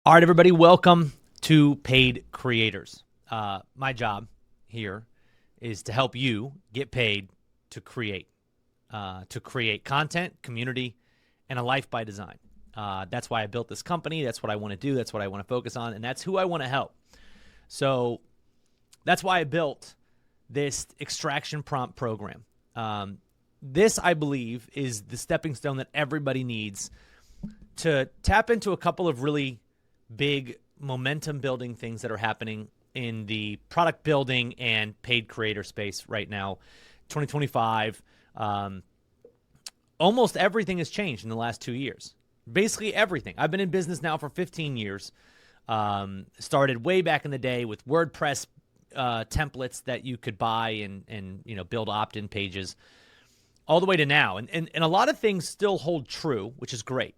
All right, everybody, welcome to Paid Creators. My job here is to help you get paid to create content, community, and a life by design. That's why I built this company. That's what I want to do. That's what I want to focus on, and that's who I want to help. So that's why I built this extraction prompt program. This, I believe, is the stepping stone that everybody needs to tap into a couple of really big momentum building things that are happening in the product building and paid creator space right now. 2025, almost everything has changed in the last 2 years. Basically everything. I've been in business now for 15 years. Started way back in the day with WordPress templates that you could buy and build opt-in pages, all the way to now. And a lot of things still hold true, which is great.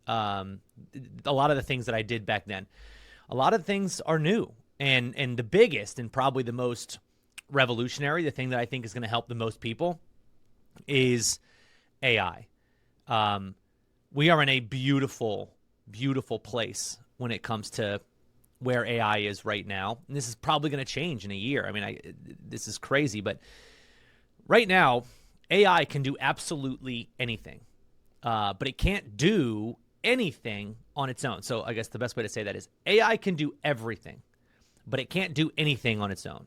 A lot of the things that I did back then, a lot of things are new, and the biggest and probably the most revolutionary, the thing that I think is going to help the most people, is AI. We are in a beautiful, beautiful place when it comes to where AI is right now, and this is probably going to change in a year. I mean, this is crazy, but right now, AI can do absolutely anything, but it can't do anything on its own. So I guess the best way to say that is AI can do everything, but it can't do anything on its own.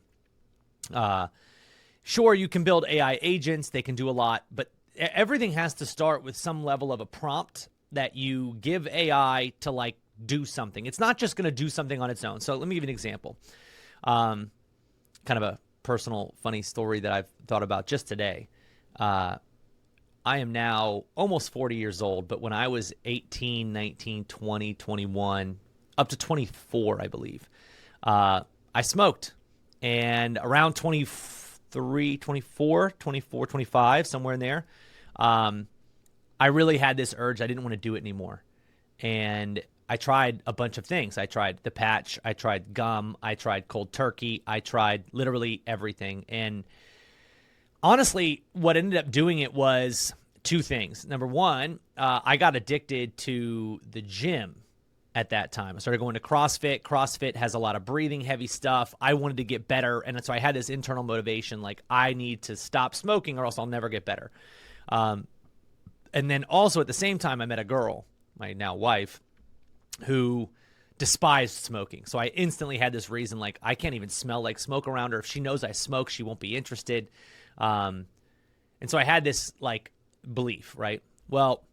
Sure, you can build AI agents. They can do a lot, but everything has to start with some level of a prompt that you give AI to do something. It's not just going to do something on its own. So let me give you an example. Kind of a personal, funny story that I've thought about just today. I am now almost 40 years old, but when I was 18, 19, 20, 21, up to 24, I believe, I smoked. And around 23, 24, 25, somewhere in there, I really had this urge. I didn't want to do it anymore. And I tried a bunch of things. I tried the patch. I tried gum. I tried cold turkey. I tried literally everything. And honestly, what ended up doing it was two things. Number one, I got addicted to the gym at that time. I started going to CrossFit. CrossFit has a lot of breathing, heavy stuff. I wanted to get better, and so I had this internal motivation, like I need to stop smoking or else I'll never get better. And then also at the same time, I met a girl, my now wife, who despised smoking. So I instantly had this reason, like I can't even smell like smoke around her. If she knows I smoke, she won't be interested. And so I had this belief, right? Well,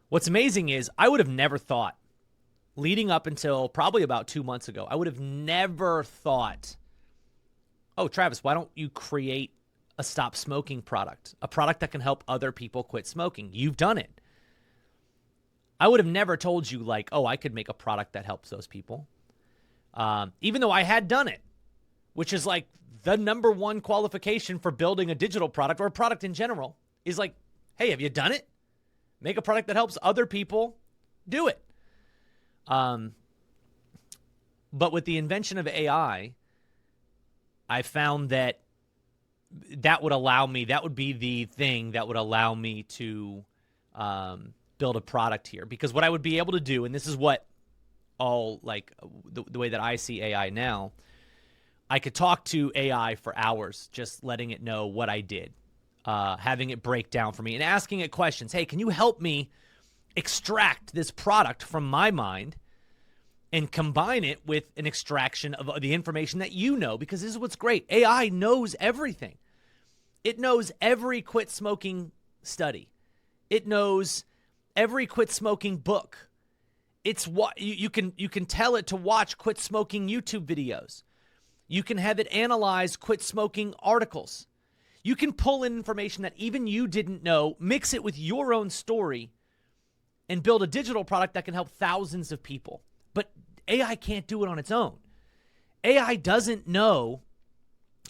what's amazing is I would have never thought, leading up until probably about 2 months ago, I would have never thought, oh, Travis, why don't you create a stop smoking product, a product that can help other people quit smoking? You've done it. I would have never told you oh, I could make a product that helps those people. Even though I had done it, which is the number one qualification for building a digital product or a product in general is hey, have you done it? Make a product that helps other people do it. But with the invention of AI, I found that would allow me, that would be the thing that would allow me to build a product here. Because what I would be able to do, and this is what all the way that I see AI now, I could talk to AI for hours, just letting it know what I did, having it break down for me and asking it questions. Hey, can you help me extract this product from my mind and combine it with an extraction of the information that you know? Because this is what's great. AI knows everything. It knows every quit smoking study. It knows every quit smoking book. It's what you can tell it to watch quit smoking YouTube videos. You can have it analyze quit smoking articles. You can pull in information that even you didn't know, mix it with your own story, and build a digital product that can help thousands of people. But AI can't do it on its own. AI doesn't know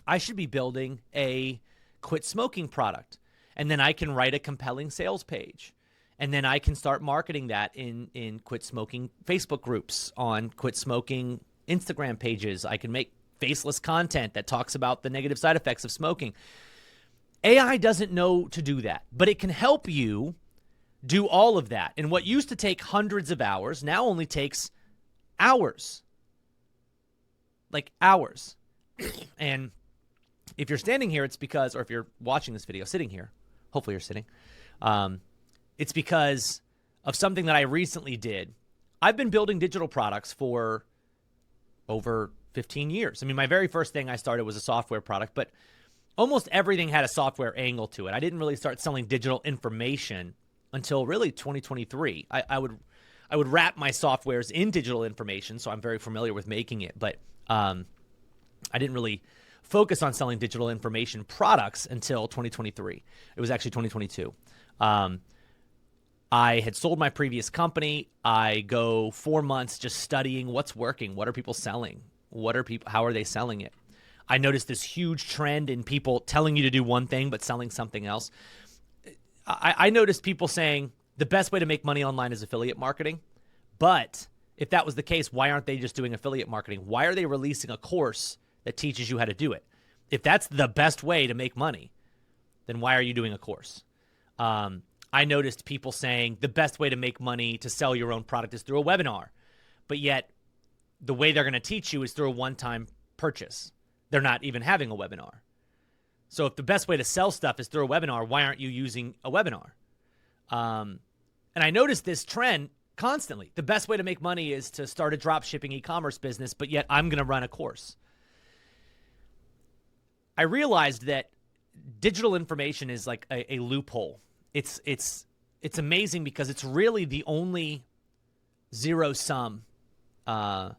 I should be building a quit smoking product, and then I can write a compelling sales page. And then I can start marketing that in quit smoking Facebook groups, on quit smoking Instagram pages. I can make faceless content that talks about the negative side effects of smoking. AI doesn't know to do that, but it can help you do all of that. And what used to take hundreds of hours now only takes hours. Like hours. And if you're standing here, it's because, or if you're watching this video sitting here, hopefully you're sitting, it's because of something that I recently did. I've been building digital products for over 15 years. I mean, my very first thing I started was a software product, but almost everything had a software angle to it. I didn't really start selling digital information until really 2023. I would wrap my softwares in digital information, so I'm very familiar with making it, but I didn't really focus on selling digital information products until 2023. It was actually 2022. I had sold my previous company. I go 4 months just studying what's working. What are people selling? How are they selling it? I noticed this huge trend in people telling you to do one thing but selling something else. I noticed people saying the best way to make money online is affiliate marketing. But if that was the case, why aren't they just doing affiliate marketing? Why are they releasing a course that teaches you how to do it? If that's the best way to make money, then why are you doing a course? I noticed people saying the best way to make money to sell your own product is through a webinar. But yet the way they're going to teach you is through a one-time purchase. They're not even having a webinar. So if the best way to sell stuff is through a webinar, why aren't you using a webinar? And I noticed this trend constantly. The best way to make money is to start a drop shipping e-commerce business, but yet I'm going to run a course. I realized that digital information is like a loophole. It's amazing because it's really the only zero sum. It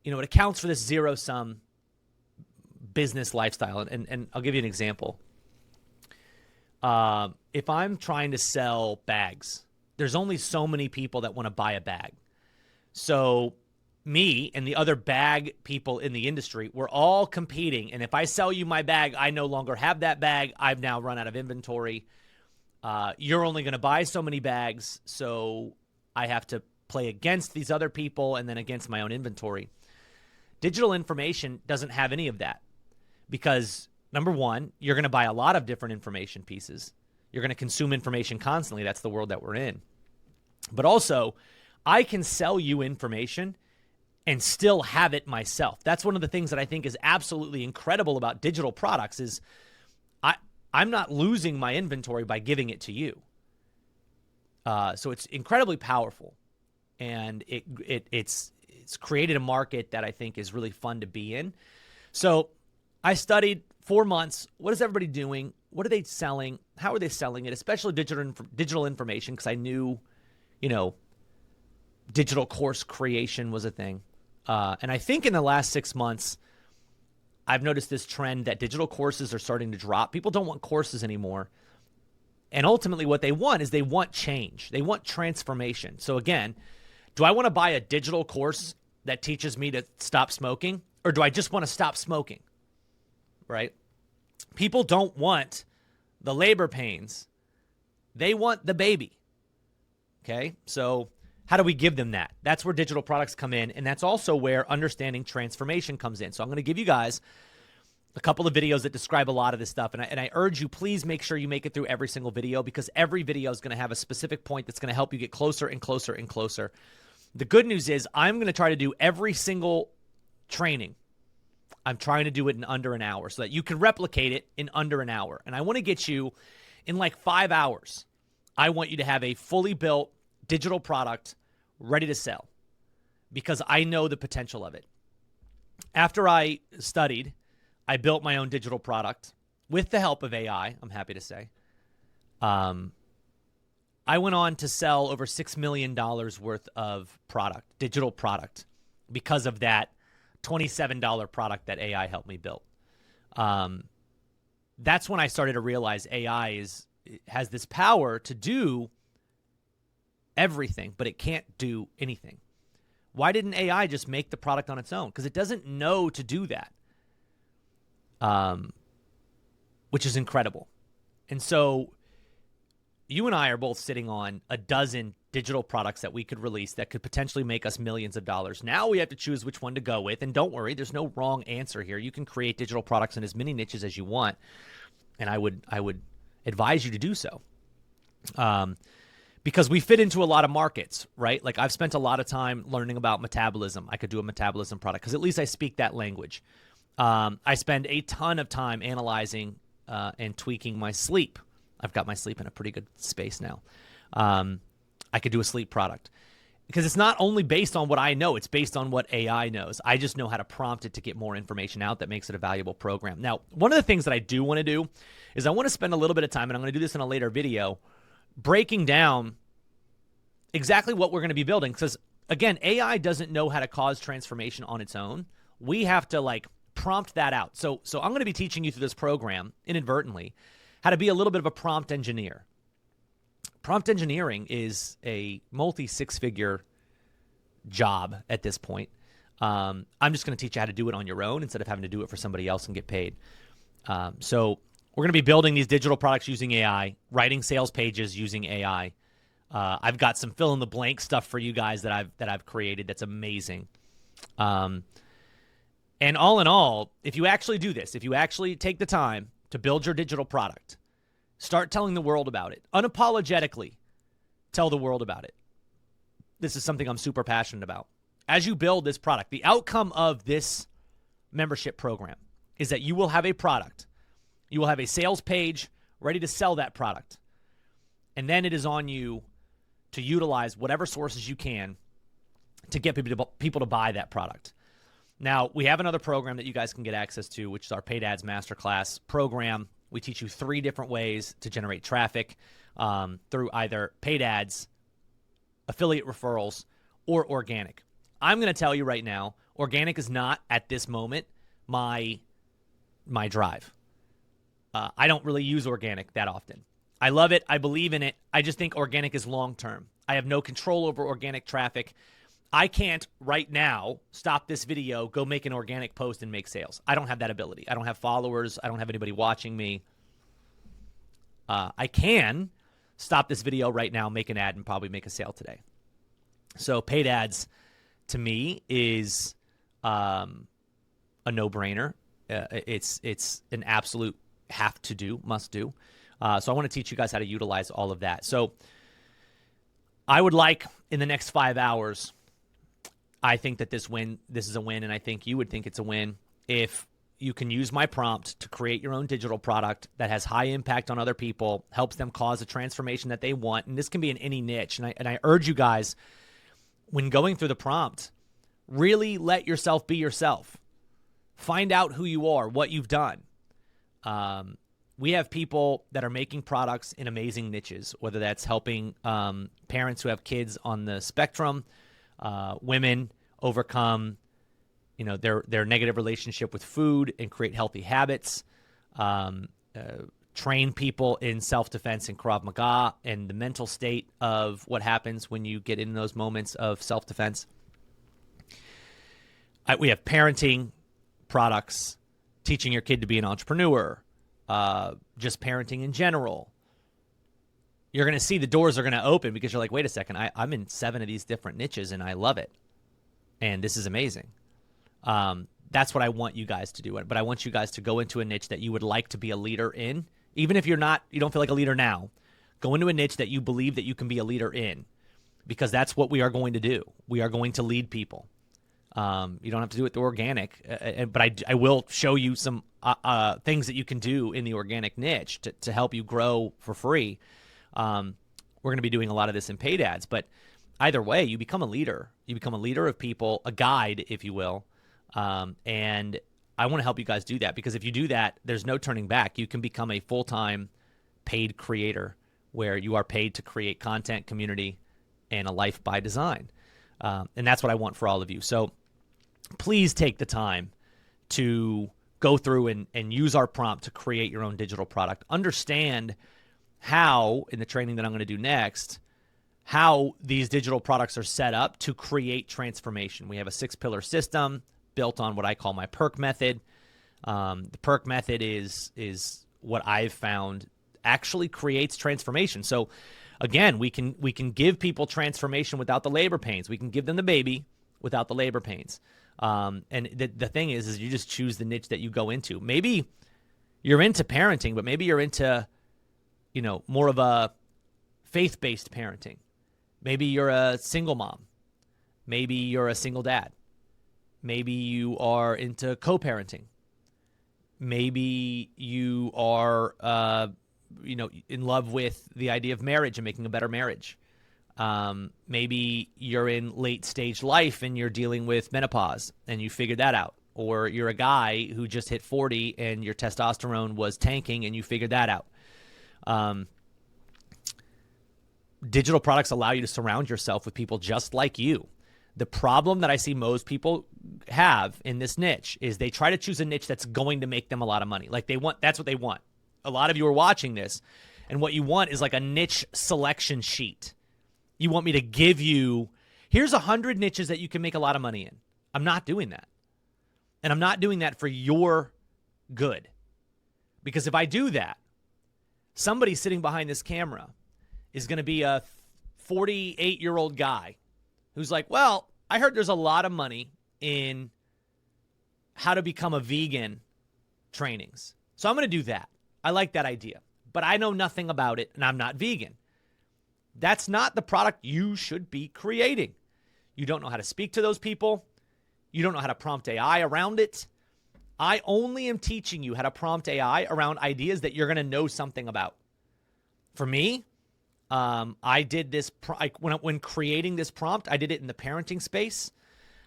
accounts for this zero sum business lifestyle. And I'll give you an example. If I'm trying to sell bags, there's only so many people that want to buy a bag. So me and the other bag people in the industry, we're all competing. And if I sell you my bag, I no longer have that bag. I've now run out of inventory. You're only going to buy so many bags. So I have to play against these other people and then against my own inventory. Digital information doesn't have any of that because, number one, you're going to buy a lot of different information pieces. You're going to consume information constantly. That's the world that we're in. But also, I can sell you information and still have it myself. That's one of the things that I think is absolutely incredible about digital products is I'm not losing my inventory by giving it to you. So it's incredibly powerful. And it's created a market that I think is really fun to be in. So I studied 4 months. What is everybody doing? What are they selling? How are they selling it? Especially digital information, because I knew, digital course creation was a thing. And I think in the last 6 months, I've noticed this trend that digital courses are starting to drop. People don't want courses anymore. And ultimately what they want is they want change. They want transformation. So again, do I want to buy a digital course that teaches me to stop smoking? Or do I just want to stop smoking? Right? People don't want the labor pains. They want the baby. Okay? So how do we give them that? That's where digital products come in. And that's also where understanding transformation comes in. So I'm going to give you guys a couple of videos that describe a lot of this stuff. And I urge you, please make sure you make it through every single video because every video is going to have a specific point that's going to help you get closer and closer and closer. The good news is I'm going to try to do every single training. I'm trying to do it in under an hour so that you can replicate it in under an hour. And I want to get you in like 5 hours. I want you to have a fully built digital product ready to sell because I know the potential of it. After I studied, I built my own digital product with the help of AI, I'm happy to say. I went on to sell over $6 million worth of product, digital product, because of that $27 product that AI helped me build. That's when I started to realize AI has this power to do everything, but it can't do anything. Why didn't AI just make the product on its own? Because it doesn't know to do that, which is incredible. And so you and I are both sitting on a dozen digital products that we could release that could potentially make us millions of dollars. Now we have to choose which one to go with. And don't worry, there's no wrong answer here. You can create digital products in as many niches as you want. And I would advise you to do so. because we fit into a lot of markets, right? Like I've spent a lot of time learning about metabolism. I could do a metabolism product because at least I speak that language. I spend a ton of time analyzing and tweaking my sleep. I've got my sleep in a pretty good space now. I could do a sleep product because it's not only based on what I know, it's based on what AI knows. I just know how to prompt it to get more information out that makes it a valuable program. Now, one of the things that I do want to do is I want to spend a little bit of time, and I'm going to do this in a later video, breaking down exactly what we're going to be building. Because again, AI doesn't know how to cause transformation on its own. We have to like prompt that out. So I'm going to be teaching you through this program inadvertently how to be a little bit of a prompt engineer. Prompt engineering is a multi-six-figure job at this point. I'm just going to teach you how to do it on your own instead of having to do it for somebody else and get paid. So we're going to be building these digital products using AI, writing sales pages using AI. I've got some fill-in-the-blank stuff for you guys that I've created that's amazing. And all in all, if you actually do this, if you actually take the time to build your digital product, start telling the world about it. Unapologetically tell the world about it. This is something I'm super passionate about. As you build this product, the outcome of this membership program is that you will have a product. You will have a sales page ready to sell that product. And then it is on you to utilize whatever sources you can to get people to buy that product. Now, we have another program that you guys can get access to, which is our Paid Ads Masterclass program. We teach you 3 different ways to generate traffic through either paid ads, affiliate referrals, or organic. I'm going to tell you right now, organic is not, at this moment, my drive. I don't really use organic that often. I love it. I believe in it. I just think organic is long-term. I have no control over organic traffic. I can't right now stop this video, go make an organic post and make sales. I don't have that ability. I don't have followers. I don't have anybody watching me. I can stop this video right now, make an ad, and probably make a sale today. So paid ads to me is a no-brainer. It's an absolute have to do, must do. So I want to teach you guys how to utilize all of that. So I would like in the next 5 hours, I think that this is a win, and I think you would think it's a win if you can use my prompt to create your own digital product that has high impact on other people, helps them cause a transformation that they want. And this can be in any niche. And I urge you guys, when going through the prompt, really let yourself be yourself. Find out who you are, what you've done. We have people that are making products in amazing niches, whether that's helping parents who have kids on the spectrum, women overcome, their negative relationship with food and create healthy habits, train people in self-defense and Krav Maga and the mental state of what happens when you get in those moments of self-defense. We have parenting products, teaching your kid to be an entrepreneur, just parenting in general. You're going to see the doors are going to open because you're like, wait a second, I'm in 7 of these different niches and I love it. And this is amazing. That's what I want you guys to do. But I want you guys to go into a niche that you would like to be a leader in. Even if you don't feel like a leader now, go into a niche that you believe that you can be a leader in, because that's what we are going to do. We are going to lead people. You don't have to do it through organic, but I will show you some things that you can do in the organic niche to help you grow for free. We're going to be doing a lot of this in paid ads, but either way, you become a leader. You become a leader of people, a guide, if you will. And I want to help you guys do that, because if you do that, there's no turning back. You can become a full-time paid creator where you are paid to create content, community, and a life by design. And that's what I want for all of you. So please take the time to go through and use our prompt to create your own digital product. Understand how, in the training that I'm going to do next, how these digital products are set up to create transformation. We have a 6-pillar system built on what I call my PERK method. The PERK method is what I've found actually creates transformation. So again, we can give people transformation without the labor pains. We can give them the baby without the labor pains. And the thing is you just choose the niche that you go into. Maybe you're into parenting, but maybe you're into, more of a faith-based parenting. Maybe you're a single mom. Maybe you're a single dad. Maybe you are into co-parenting. Maybe you are, in love with the idea of marriage and making a better marriage. Maybe you're in late stage life and you're dealing with menopause and you figured that out. Or you're a guy who just hit 40 and your testosterone was tanking and you figured that out. Digital products allow you to surround yourself with people just like you. The problem that I see most people have in this niche is they try to choose a niche that's going to make them a lot of money. Like that's what they want. A lot of you are watching this, and what you want is like a niche selection sheet. You want me to give you, here's 100 niches that you can make a lot of money in. I'm not doing that. And I'm not doing that for your good. Because if I do that, somebody sitting behind this camera is going to be a 48-year-old guy who's like, well, I heard there's a lot of money in how to become a vegan trainings. So I'm going to do that. I like that idea. But I know nothing about it, and I'm not vegan. That's not the product you should be creating. You don't know how to speak to those people. You don't know how to prompt AI around it. I only am teaching you how to prompt AI around ideas that you're going to know something about. For me, I did this when creating this prompt. I did it in the parenting space.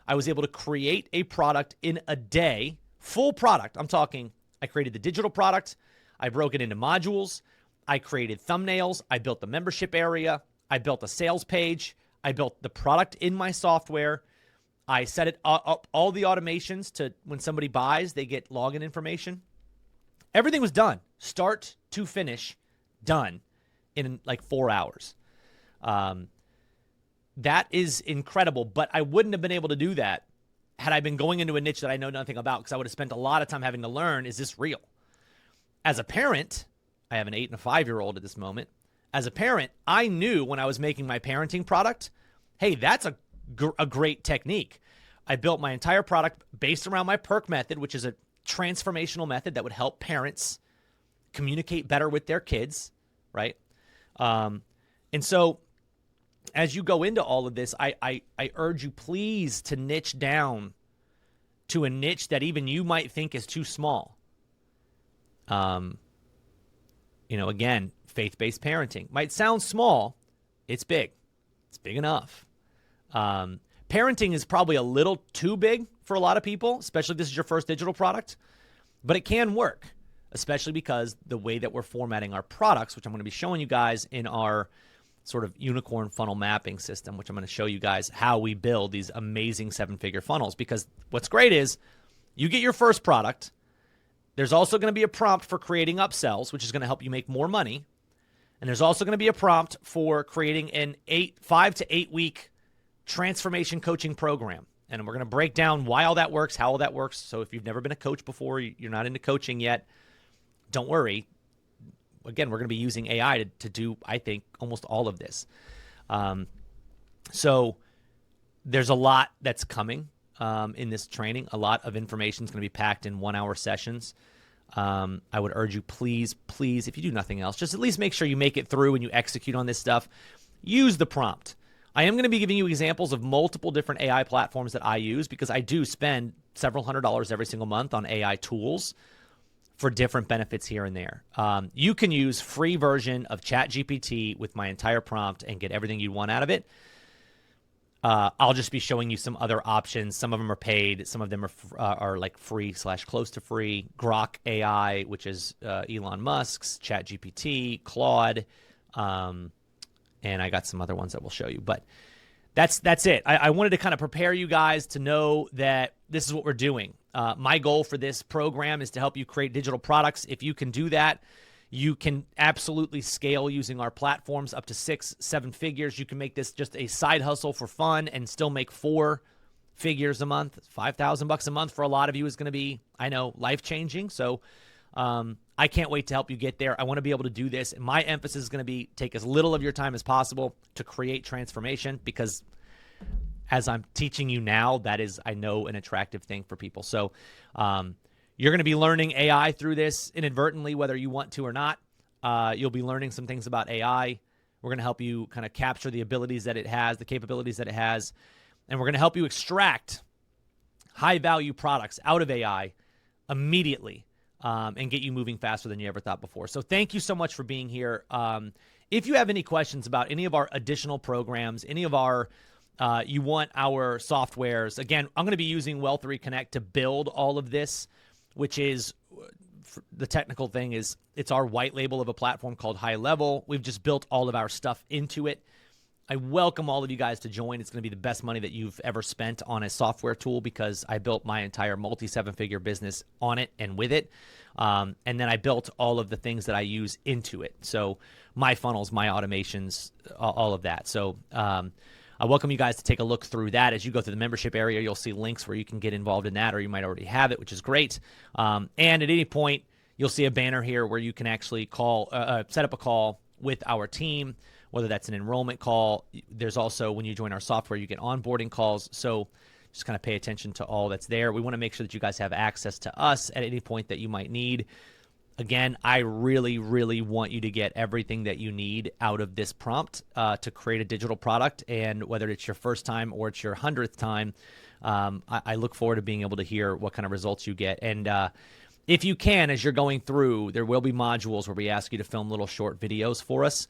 I was able to create a product in a day, full product. I'm talking, I created the digital product. I broke it into modules. I created thumbnails. I built the membership area. I built a sales page. I built the product in my software. I set it up, all the automations to when somebody buys, they get login information. Everything was done, start to finish, done in like 4 hours. That is incredible, but I wouldn't have been able to do that had I been going into a niche that I know nothing about, because I would have spent a lot of time having to learn, is this real? As a parent, I have an 8 and a 5-year-old at this moment. As a parent, I knew when I was making my parenting product, hey, that's a great technique. I built my entire product based around my PERK method, which is a transformational method that would help parents communicate better with their kids, right? And so as you go into all of this, I urge you please to niche down to a niche that even you might think is too small. Again, faith-based parenting might sound small. It's big. It's big enough. Parenting is probably a little too big for a lot of people, especially if this is your first digital product, but it can work, especially because the way that we're formatting our products, which I'm going to be showing you guys in our sort of unicorn funnel mapping system, which I'm going to show you guys how we build these amazing 7-figure funnels. Because what's great is you get your first product. There's also going to be a prompt for creating upsells, which is going to help you make more money. And there's also going to be a prompt for creating an 5 to 8 week transformation coaching program. And we're going to break down why all that works, how all that works. So if you've never been a coach before, you're not into coaching yet, don't worry. Again, we're going to be using AI to do, I think, almost all of this. So there's a lot that's coming in this training. A lot of information is going to be packed in 1-hour sessions. I would urge you, please, if you do nothing else, just at least make sure you make it through and you execute on this stuff. Use the prompt. I am going to be giving you examples of multiple different AI platforms that I use, because I do spend several $100s every single month on AI tools for different benefits here and there. You can use free version of ChatGPT with my entire prompt and get everything you want out of it. I'll just be showing you some other options. Some of them are paid. Some of them are like free / close to free. Grok AI, which is Elon Musk's, ChatGPT, Claude, and I got some other ones that we'll show you. But that's it. I wanted to kind of prepare you guys to know that this is what we're doing. My goal for this program is to help you create digital products. If you can do that, you can absolutely scale using our platforms up to 6-7 figures. You can make this just a side hustle for fun and still make 4 figures a month. $5,000 a month for a lot of you is going to be, I know, life-changing. So I can't wait to help you get there. I want to be able to do this. And my emphasis is going to be take as little of your time as possible to create transformation, because as I'm teaching you now, that is, I know, an attractive thing for people. So you're going to be learning AI through this inadvertently, whether you want to or not. You'll be learning some things about AI We're going to help you kind of capture the abilities that it has, the capabilities that it has, and we're going to help you extract high-value products out of AI immediately and get you moving faster than you ever thought before. So thank you so much for being here. If you have any questions about any of our additional programs, any of our you want our softwares, again, I'm going to be using Wealth3 Connect to build all of this, which is the technical thing is it's our white label of a platform called High Level. We've just built all of our stuff into it. I welcome all of you guys to join. It's going to be the best money that you've ever spent on a software tool because I built my entire multi-seven-figure business on it and with it. And then I built all of the things that I use into it. So my funnels, my automations, all of that. So I welcome you guys to take a look through that. As you go through the membership area, you'll see links where you can get involved in that, or you might already have it, which is great. And at any point, you'll see a banner here where you can actually call, set up a call with our team, whether that's an enrollment call. There's also, when you join our software, you get onboarding calls. So just kind of pay attention to all that's there. We want to make sure that you guys have access to us at any point that you might need. Again, I really, really want you to get everything that you need out of this prompt to create a digital product. And whether it's your first time or it's your 100th time, I look forward to being able to hear what kind of results you get. And if you can, as you're going through, there will be modules where we ask you to film little short videos for us.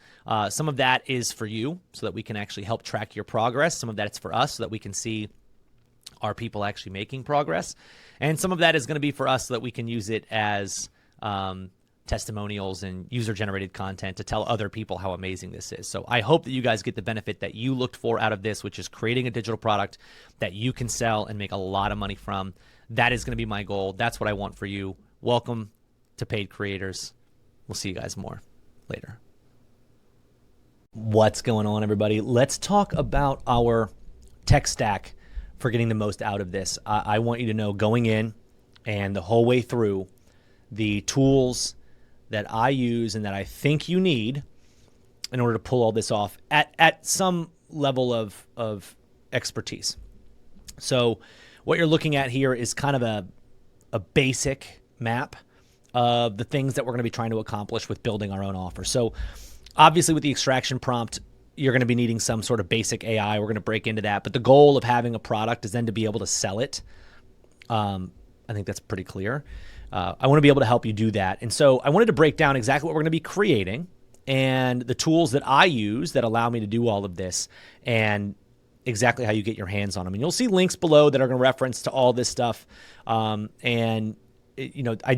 Some of that is for you so that we can actually help track your progress. Some of that is for us so that we can see are people actually making progress. And some of that is going to be for us so that we can use it as testimonials and user-generated content to tell other people how amazing this is. So I hope that you guys get the benefit that you looked for out of this, which is creating a digital product that you can sell and make a lot of money from. That is going to be my goal. That's what I want for you. Welcome to Paid Creators. We'll see you guys more later. What's going on, everybody? Let's talk about our tech stack for getting the most out of this. I want you to know going in and the whole way through the tools that I use and that I think you need in order to pull all this off at some level of expertise. So what you're looking at here is kind of a basic map of the things that we're going to be trying to accomplish with building our own offer. So obviously with the extraction prompt, you're going to be needing some sort of basic AI. We're going to break into that. But the goal of having a product is then to be able to sell it. I think that's pretty clear. I want to be able to help you do that. And so I wanted to break down exactly what we're going to be creating and the tools that I use that allow me to do all of this and exactly how you get your hands on them. And you'll see links below that are going to reference to all this stuff. I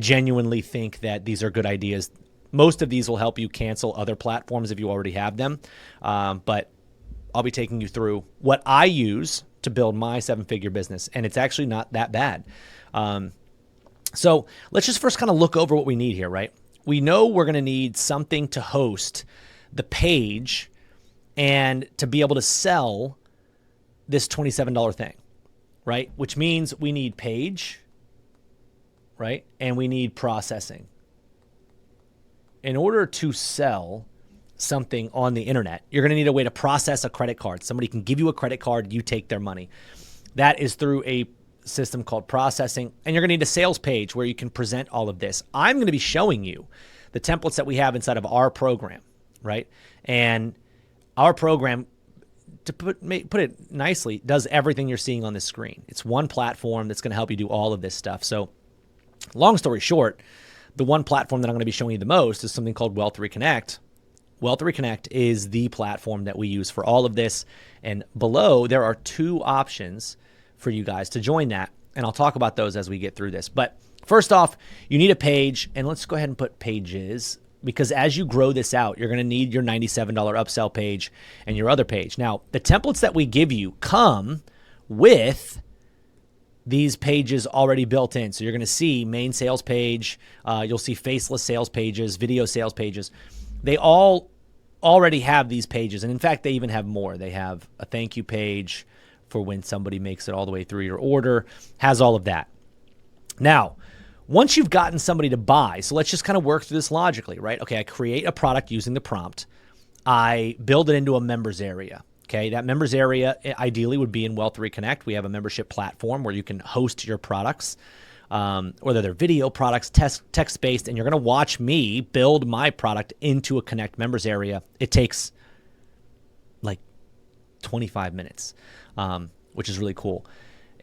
genuinely think that these are good ideas. Most of these will help you cancel other platforms if you already have them. But I'll be taking you through what I use to build my seven-figure business. And it's actually not that bad. So let's just first kind of look over what we need here, right? We know we're going to need something to host the page and to be able to sell this $27 thing, right? Which means we need page, right? And we need processing. In order to sell something on the internet, you're going to need a way to process a credit card. Somebody can give you a credit card, you take their money. That is through a system called processing, and you're going to need a sales page where you can present all of this. I'm going to be showing you the templates that we have inside of our program, right? And our program, to put it nicely, does everything you're seeing on this screen. It's one platform that's going to help you do all of this stuff. So long story short, the one platform that I'm going to be showing you the most is something called Wealth3 Connect. Wealth3 Connect is the platform that we use for all of this. And below, there are two options for you guys to join that. And I'll talk about those as we get through this. But first off, you need a page. And let's go ahead and put pages, because as you grow this out, you're going to need your $97 upsell page and your other page. Now, the templates that we give you come with these pages already built in. So you're going to see main sales page. You'll see faceless sales pages, video sales pages. They all already have these pages. And in fact, they even have more. They have a thank you page for when somebody makes it all the way through your order, has all of that. Now, once you've gotten somebody to buy, so let's just kind of work through this logically, right? Okay, I create a product using the prompt. I build it into a members area. Okay, that members area ideally would be in Wealth3 Connect. We have a membership platform where you can host your products, whether they're video products, text-based, and you're going to watch me build my product into a Connect members area. It takes like 25 minutes, which is really cool.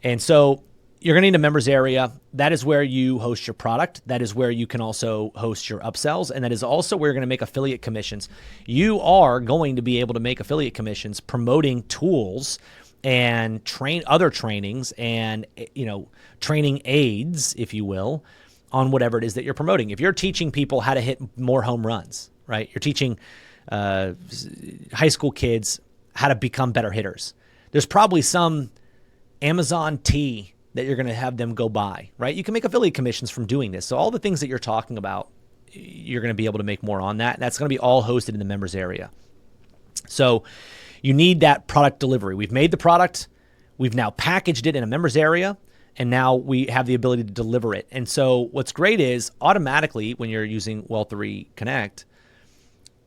And so you're going to need a members area. That is where you host your product. That is where you can also host your upsells. And that is also where you're going to make affiliate commissions. You are going to be able to make affiliate commissions promoting tools and other trainings and, training aids, if you will, on whatever it is that you're promoting. If you're teaching people how to hit more home runs, right? You're teaching high school kids how to become better hitters. There's probably some Amazon tea that you're going to have them go buy, right? You can make affiliate commissions from doing this. So all the things that you're talking about, you're going to be able to make more on that. That's going to be all hosted in the members area. So you need that product delivery. We've made the product. We've now packaged it in a members area, and now we have the ability to deliver it. And so what's great is automatically when you're using Well3 Connect,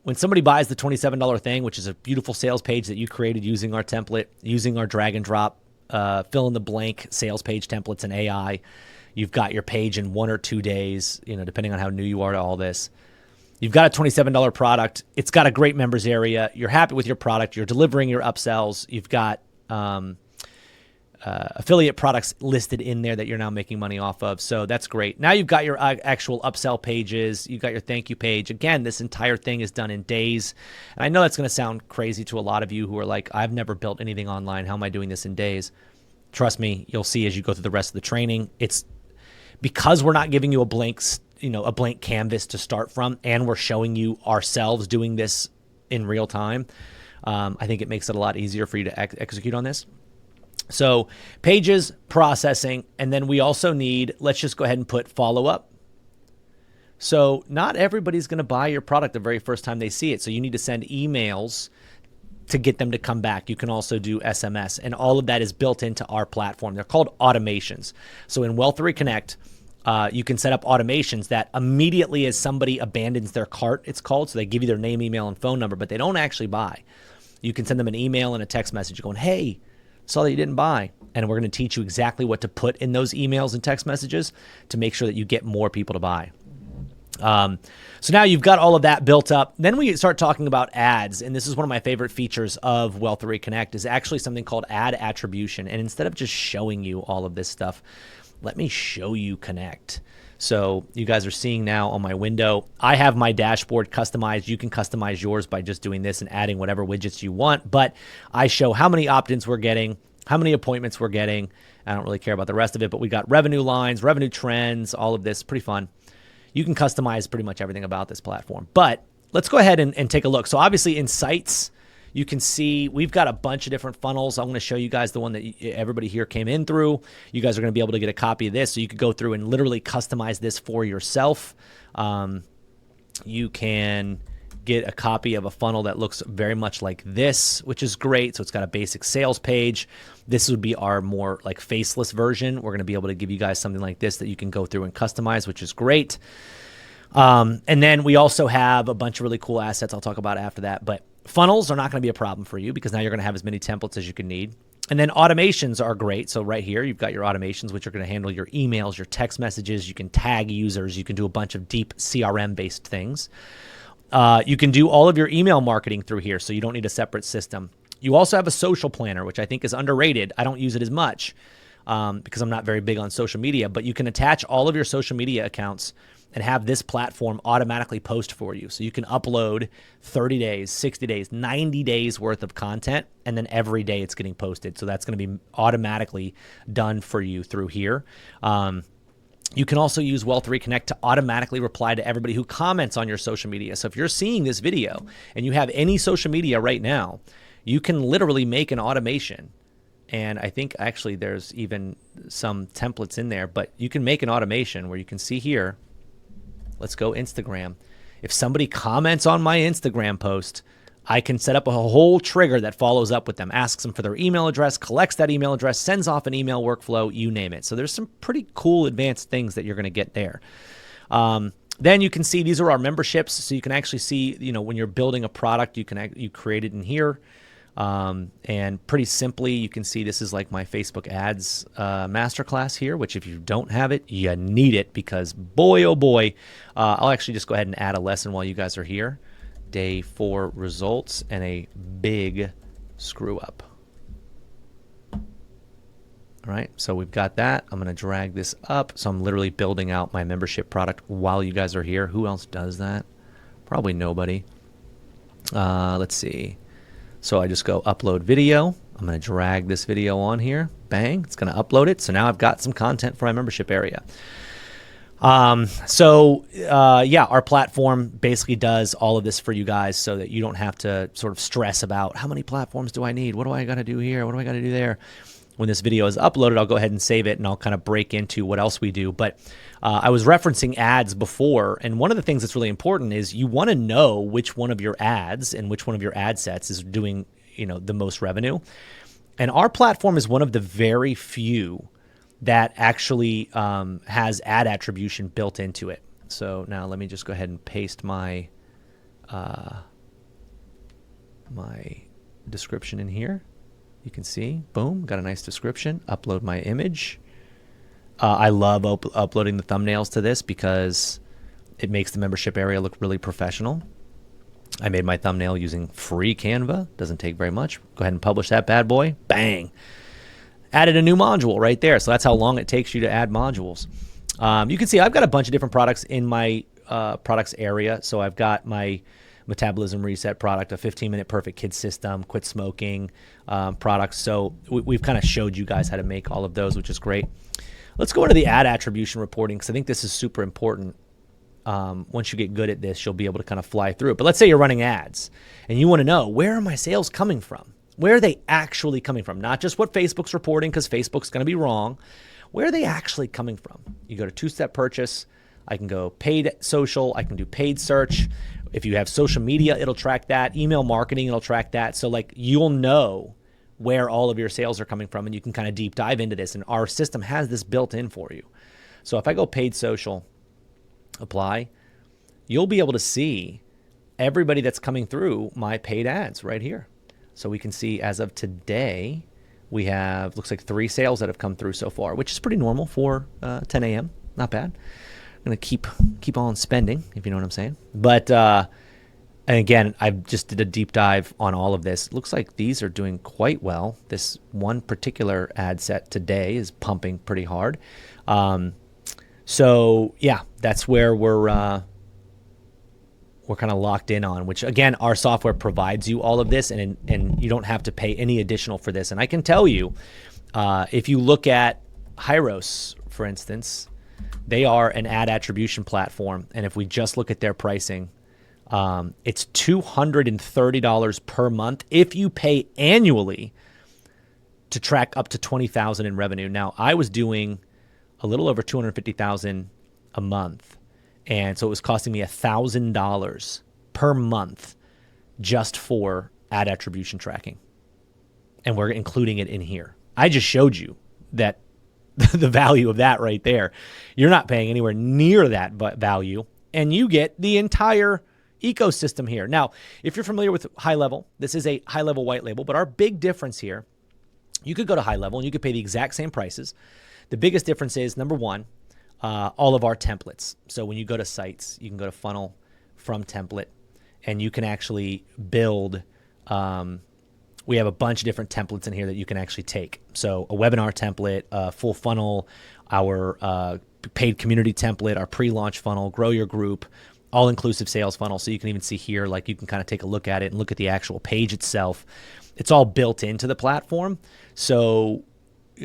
when somebody buys the $27 thing, which is a beautiful sales page that you created using our template, using our drag and drop, fill in the blank sales page templates and AI, you've got your page in 1 or 2 days, depending on how new you are to all this. You've got a $27 product. It's got a great members area. You're happy with your product. You're delivering your upsells. You've got affiliate products listed in there that you're now making money off of. So that's great. Now you've got your actual upsell pages. You've got your thank you page. Again, this entire thing is done in days. And I know that's going to sound crazy to a lot of you who are like, I've never built anything online. How am I doing this in days? Trust me, you'll see as you go through the rest of the training. It's because we're not giving you a blank canvas to start from, and we're showing you ourselves doing this in real time. I think it makes it a lot easier for you to execute on this. So pages, processing, and then we also need, let's just go ahead and put follow-up. So not everybody's going to buy your product the very first time they see it. So you need to send emails to get them to come back. You can also do SMS, and all of that is built into our platform. They're called automations. So in Well3 Connect, you can set up automations that immediately as somebody abandons their cart, it's called, so they give you their name, email, and phone number, but they don't actually buy. You can send them an email and a text message going, hey, saw that you didn't buy. And we're going to teach you exactly what to put in those emails and text messages to make sure that you get more people to buy. So now you've got all of that built up. Then we start talking about ads. And this is one of my favorite features of Well3 Connect is actually something called ad attribution. And instead of just showing you all of this stuff, let me show you Connect. So you guys are seeing now on my window, I have my dashboard customized. You can customize yours by just doing this and adding whatever widgets you want. But I show how many opt-ins we're getting, how many appointments we're getting. I don't really care about the rest of it, but we got revenue lines, revenue trends, all of this. Pretty fun. You can customize pretty much everything about this platform. But let's go ahead and take a look. So obviously in Sites, you can see we've got a bunch of different funnels. I'm going to show you guys the one that everybody here came in through. You guys are going to be able to get a copy of this. So you could go through and literally customize this for yourself. You can get a copy of a funnel that looks very much like this, which is great. So it's got a basic sales page. This would be our more like faceless version. We're going to be able to give you guys something like this that you can go through and customize, which is great. And then we also have a bunch of really cool assets I'll talk about after that. But funnels are not going to be a problem for you because now you're going to have as many templates as you can need. And then automations are great. So right here, you've got your automations, which are going to handle your emails, your text messages. You can tag users. You can do a bunch of deep CRM-based things. You can do all of your email marketing through here, so you don't need a separate system. You also have a social planner, which I think is underrated. I don't use it as much because I'm not very big on social media, but you can attach all of your social media accounts and have this platform automatically post for you. So you can upload 30 days, 60 days, 90 days worth of content, and then every day it's getting posted. So that's going to be automatically done for you through here. You can also use Well3 Connect to automatically reply to everybody who comments on your social media. So if you're seeing this video and you have any social media right now, you can literally make an automation. And I think actually there's even some templates in there, but you can make an automation where you can see here. Let's go Instagram. If somebody comments on my Instagram post, I can set up a whole trigger that follows up with them, asks them for their email address, collects that email address, sends off an email workflow, you name it. So there's some pretty cool advanced things that you're going to get there. Then you can see these are our memberships. So you can actually see, when you're building a product, you create it in here. And pretty simply, you can see this is like my Facebook ads masterclass here, which if you don't have it, you need it because boy, oh boy, I'll actually just go ahead and add a lesson while you guys are here. Day 4 results and a big screw up. All right, so we've got that. I'm going to drag this up. So I'm literally building out my membership product while you guys are here. Who else does that? Probably nobody. Let's see. So I just go upload video. I'm going to drag this video on here. Bang, it's going to upload it. So now I've got some content for my membership area. Yeah, our platform basically does all of this for you guys so that you don't have to sort of stress about how many platforms do I need? What do I got to do here? What do I got to do there? When this video is uploaded, I'll go ahead and save it and I'll kind of break into what else we do. But I was referencing ads before, and one of the things that's really important is you want to know which one of your ads and which one of your ad sets is doing, the most revenue. And our platform is one of the very few that actually has ad attribution built into it. So now let me just go ahead and paste my my description in here. You can see, boom, got a nice description. Upload my image. I love uploading the thumbnails to this because it makes the membership area look really professional. I made my thumbnail using free Canva. Doesn't take very much. Go ahead and publish that bad boy. Bang. Added a new module right there. So that's how long it takes you to add modules. You can see I've got a bunch of different products in my products area. So I've got my metabolism reset product, a 15-minute perfect kid system, quit smoking products. So we've kind of showed you guys how to make all of those, which is great. Let's go into the ad attribution reporting because I think this is super important. Once you get good at this, you'll be able to kind of fly through it. But let's say you're running ads and you want to know, where are my sales coming from? Where are they actually coming from? Not just what Facebook's reporting, because Facebook's going to be wrong. Where are they actually coming from? You go to two-step purchase. I can go paid social. I can do paid search. If you have social media, it'll track that. Email marketing, it'll track that. So you'll know where all of your sales are coming from, and you can kind of deep dive into this. And our system has this built in for you. So if I go paid social, apply, you'll be able to see everybody that's coming through my paid ads right here. So we can see as of today, we have, looks like 3 sales that have come through so far, which is pretty normal for 10 a.m. Not bad. I'm going to keep on spending, if you know what I'm saying. But, and again, I just did a deep dive on all of this. It looks like these are doing quite well. This one particular ad set today is pumping pretty hard. So yeah, that's where we're kind of locked in on, which again, our software provides you all of this, and you don't have to pay any additional for this. And I can tell you, if you look at Hyros, for instance, they are an ad attribution platform. And if we just look at their pricing, it's $230 per month if you pay annually to track up to $20,000 in revenue. Now, I was doing a little over $250,000 a month. And so it was costing me $1,000 per month just for ad attribution tracking. And we're including it in here. I just showed you that the value of that right there. You're not paying anywhere near that value, and you get the entire ecosystem here. Now, if you're familiar with High Level, this is a High Level white label, but our big difference here, you could go to High Level and you could pay the exact same prices. The biggest difference is, number one, all of our templates. So when you go to sites, you can go to funnel from template, and you can actually build. We have a bunch of different templates in here that you can actually take. So a webinar template, a full funnel, our paid community template, our pre-launch funnel, grow your group, all-inclusive sales funnel. So you can even see here, you can kind of take a look at it and look at the actual page itself. It's all built into the platform. So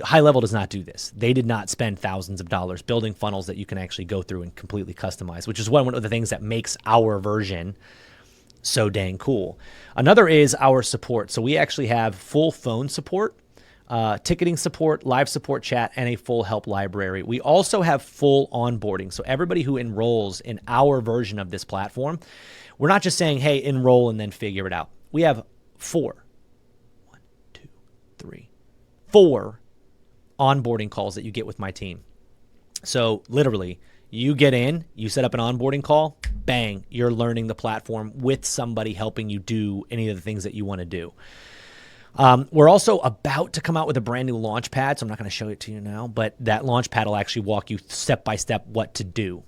High Level does not do this. They did not spend thousands of dollars building funnels that you can actually go through and completely customize, which is one of the things that makes our version so dang cool. Another is our support. So we actually have full phone support, ticketing support, live support chat, and a full help library. We also have full onboarding. So everybody who enrolls in our version of this platform, we're not just saying, hey, enroll and then figure it out. We have 4 onboarding calls that you get with my team. So literally, you get in, you set up an onboarding call, bang, you're learning the platform with somebody helping you do any of the things that you want to do. We're also about to come out with a brand new launch pad, so I'm not going to show it to you now, but that launch pad will actually walk you step by step what to do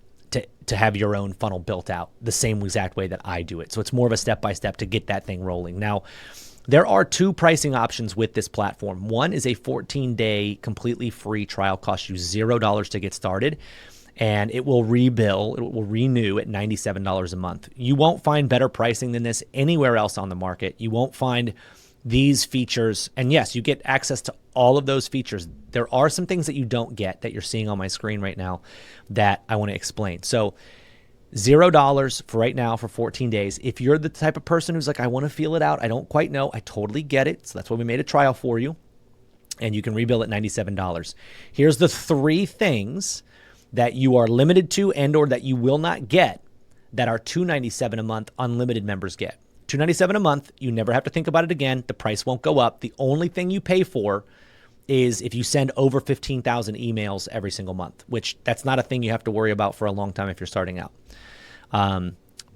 to have your own funnel built out the same exact way that I do it. So it's more of a step by step to get that thing rolling. Now, There are two pricing options with this platform. One is a 14-day completely free trial, costs you $0 to get started, and it will renew at $97 a month. You won't find better pricing than this anywhere else on the market. You won't find these features. And yes, you get access to all of those features. There are some things that you don't get that you're seeing on my screen right now that I want to explain. So $0 for right now for 14 days. If you're the type of person who's like, I want to feel it out, I don't quite know, I totally get it. So that's why we made a trial for you. And you can rebill at $97. Here's the 3 things that you are limited to and or that you will not get that our $297 a month unlimited members get. $297 a month, you never have to think about it again. The price won't go up. The only thing you pay for is if you send over 15,000 emails every single month, which that's not a thing you have to worry about for a long time if you're starting out.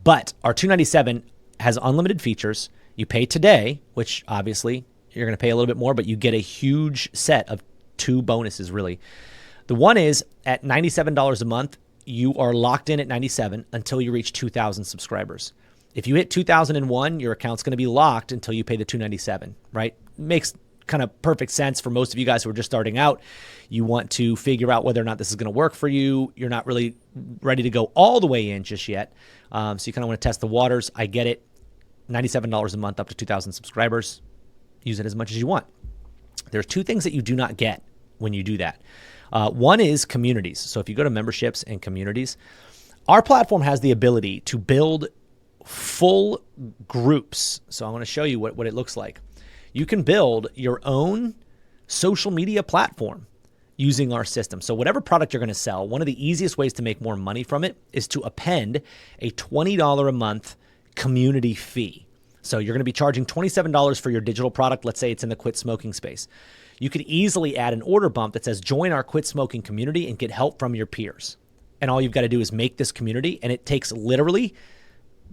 But our $297 has unlimited features. You pay today, which obviously you're going to pay a little bit more, but you get a huge set of 2 bonuses, really. The one is at $97 a month, you are locked in at $97 until you reach 2,000 subscribers. If you hit 2,001, your account's going to be locked until you pay the $297, right? Makes kind of perfect sense for most of you guys who are just starting out. You want to figure out whether or not this is going to work for you. You're not really ready to go all the way in just yet. So you kind of want to test the waters. I get it. $97 a month up to 2,000 subscribers. Use it as much as you want. There's 2 things that you do not get when you do that. One is communities. So if you go to memberships and communities, our platform has the ability to build full groups. So I want to show you what it looks like. You can build your own social media platform using our system. So whatever product you're going to sell, one of the easiest ways to make more money from it is to append a $20 a month community fee. So you're going to be charging $27 for your digital product. Let's say it's in the quit smoking space. You could easily add an order bump that says join our quit smoking community and get help from your peers. And all you've got to do is make this community, and it takes literally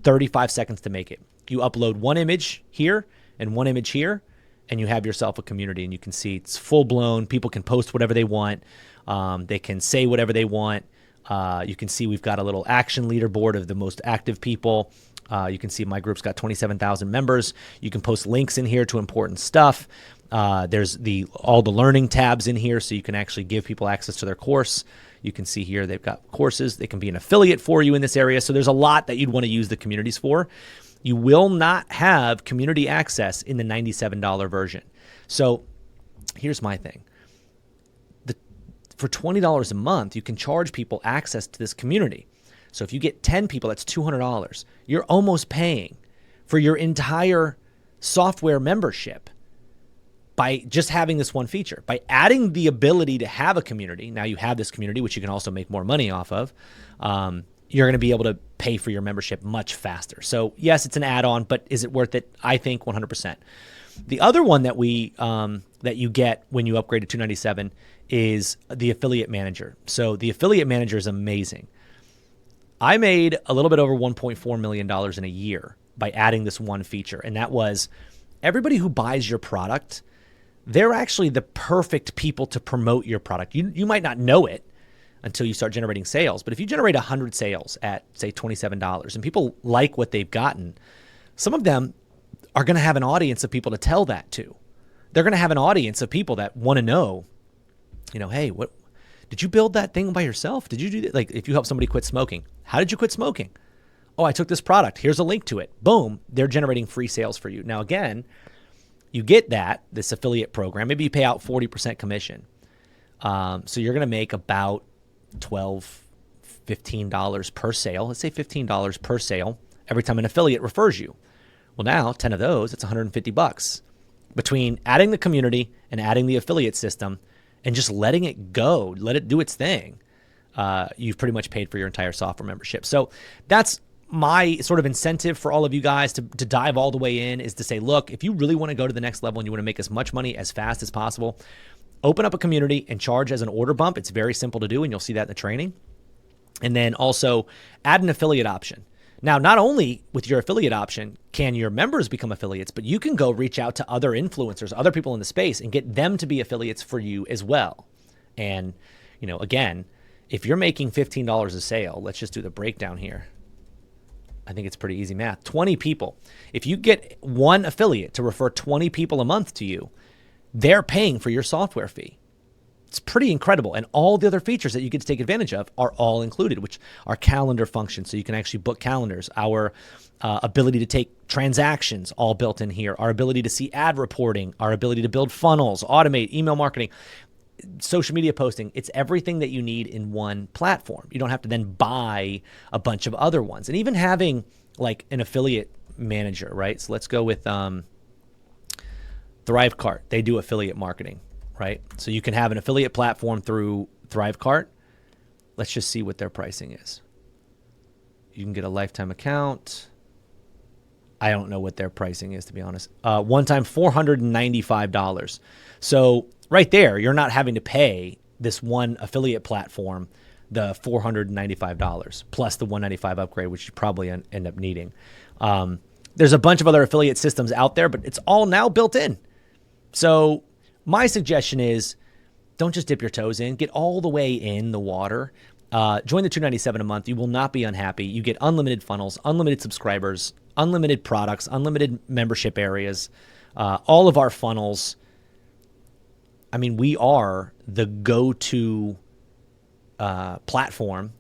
35 seconds to make it. You upload 1 image here and 1 image here, and you have yourself a community, and you can see it's full blown. People can post whatever they want. They can say whatever they want. You can see we've got a little action leaderboard of the most active people. You can see my group's got 27,000 members. You can post links in here to important stuff. There's all the learning tabs in here, so you can actually give people access to their course. You can see here they've got courses. They can be an affiliate for you in this area. So there's a lot that you'd want to use the communities for. You will not have community access in the $97 version. So here's my thing. For $20 a month, you can charge people access to this community. So if you get 10 people, that's $200. You're almost paying for your entire software membership by just having this one feature. By adding the ability to have a community, now you have this community, which you can also make more money off of, you're going to be able to pay for your membership much faster. So yes, it's an add-on, but is it worth it? I think 100%. The other one that that you get when you upgrade to $297 is the affiliate manager. So the affiliate manager is amazing. I made a little bit over $1.4 million in a year by adding this one feature. And that was everybody who buys your product, they're actually the perfect people to promote your product. You might not know it until you start generating sales. But if you generate 100 sales at, say, $27 and people like what they've gotten, some of them are going to have an audience of people to tell that to. They're going to have an audience of people that want to know, hey, what did you build that thing by yourself? Did you do that? Like if you help somebody quit smoking, how did you quit smoking? Oh, I took this product. Here's a link to it. Boom. They're generating free sales for you. Now, again, you get this affiliate program. Maybe you pay out 40% commission. So you're going to make about $12, $15 per sale. Let's say $15 per sale every time an affiliate refers you. Well, now 10 of those, it's $150. Between adding the community and adding the affiliate system and just letting it go, let it do its thing, you've pretty much paid for your entire software membership. So that's my sort of incentive for all of you guys to dive all the way in, is to say, look, if you really want to go to the next level and you want to make as much money as fast as possible, open up a community and charge as an order bump. It's very simple to do, and you'll see that in the training. And then also add an affiliate option. Now, not only with your affiliate option can your members become affiliates, but you can go reach out to other influencers, other people in the space, and get them to be affiliates for you as well. And, again, if you're making $15 a sale, let's just do the breakdown here. I think it's pretty easy math. 20 people. If you get one affiliate to refer 20 people a month to you, they're paying for your software fee. It's pretty incredible. And all the other features that you get to take advantage of are all included, which are calendar functions. So you can actually book calendars, our ability to take transactions all built in here, our ability to see ad reporting, our ability to build funnels, automate email marketing, social media posting. It's everything that you need in one platform. You don't have to then buy a bunch of other ones. And even having like an affiliate manager, right? So let's go with Thrivecart. They do affiliate marketing, right? So you can have an affiliate platform through Thrivecart. Let's just see what their pricing is. You can get a lifetime account. I don't know what their pricing is, to be honest. One time, $495. So right there, you're not having to pay this one affiliate platform the $495 plus the $195 upgrade, which you probably end up needing. There's a bunch of other affiliate systems out there, but it's all now built in. So my suggestion is don't just dip your toes in. Get all the way in the water. Join the $297 a month. You will not be unhappy. You get unlimited funnels, unlimited subscribers, unlimited products, unlimited membership areas, all of our funnels. I mean, we are the go-to platform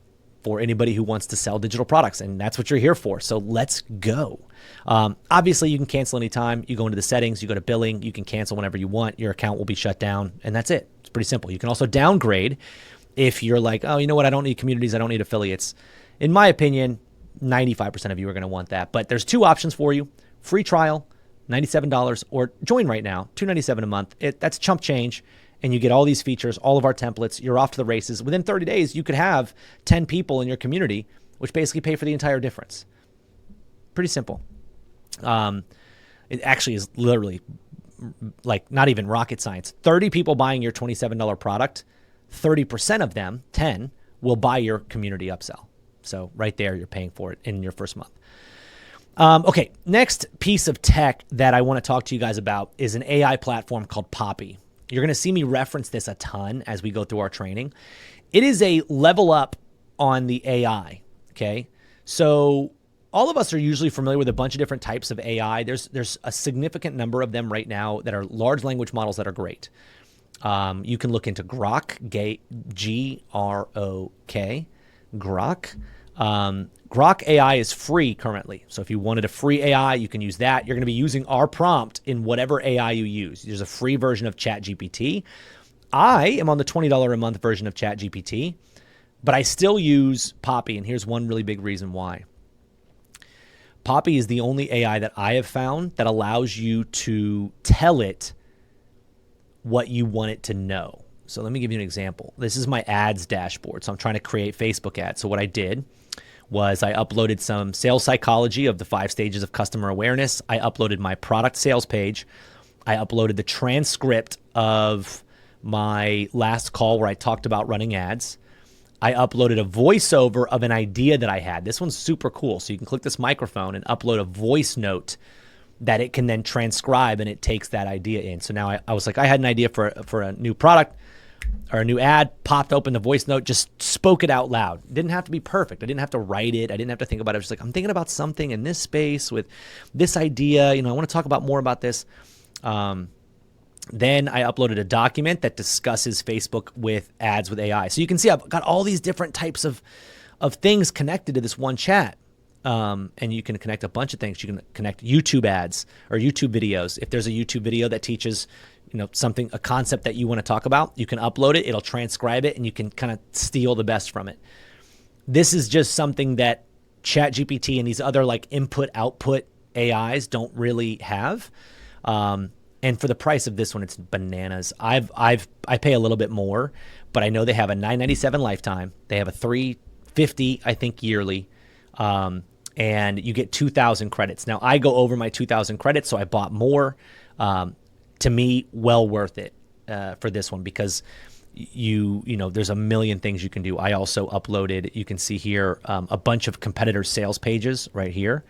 for anybody who wants to sell digital products, and that's what you're here for. So let's go. Obviously, you can cancel anytime. You go into the settings, you go to billing, you can cancel whenever you want. Your account will be shut down, and that's it. It's pretty simple. You can also downgrade if you're like, oh, you know what? I don't need communities. I don't need affiliates. In my opinion, 95% of you are going to want that. But there's two options for you. Free trial, $97, or join right now, $297 a month. That's chump change, and you get all these features, all of our templates. You're off to the races. Within 30 days, you could have 10 people in your community, which basically pay for the entire difference. Pretty simple. It actually is literally like not even rocket science. 30 people buying your $27 product, 30% of them, 10, will buy your community upsell. So right there, you're paying for it in your first month. Okay, next piece of tech that I want to talk to you guys about is an AI platform called Poppy. You're going to see me reference this a ton as we go through our training. It is a level up on the AI, okay? So all of us are usually familiar with a bunch of different types of AI. There's a significant number of them right now that are large language models that are great. You can look into Grok, G-R-O-K, Grok. Grok AI is free currently. So if you wanted a free AI, you can use that. You're going to be using our prompt in whatever AI you use. There's a free version of ChatGPT. I am on the $20 a month version of ChatGPT, but I still use Poppy, and here's one really big reason why. Poppy is the only AI that I have found that allows you to tell it what you want it to know. So let me give you an example. This is my ads dashboard. So I'm trying to create Facebook ads. So what I did was I uploaded some sales psychology of the 5 stages of customer awareness. I uploaded my product sales page. I uploaded the transcript of my last call where I talked about running ads. I uploaded a voiceover of an idea that I had. This one's super cool. So you can click this microphone and upload a voice note that it can then transcribe, and it takes that idea in. So now I was like, I had an idea for a new product or a new ad, popped open the voice note, just spoke it out loud. It didn't have to be perfect. I didn't have to write it. I didn't have to think about it. I was just like, I'm thinking about something in this space with this idea. You know, I want to talk about more about this. Then I uploaded a document that discusses Facebook with ads with AI. So you can see I've got all these different types of things connected to this one chat. And you can connect a bunch of things. You can connect YouTube ads or YouTube videos. If there's a YouTube video that teaches, you know, something, a concept that you want to talk about, you can upload it. It'll transcribe it, and you can kind of steal the best from it. This is just something that ChatGPT and these other like input-output AIs don't really have. And for the price of this one, it's bananas. I pay a little bit more, but I know they have a $997 lifetime. They have a $350, I think, yearly. And you get 2,000 credits. Now, I go over my 2,000 credits, so I bought more. To me, well worth it for this one, because you know, there's a million things you can do. I also uploaded, you can see here, a bunch of competitor sales pages right here.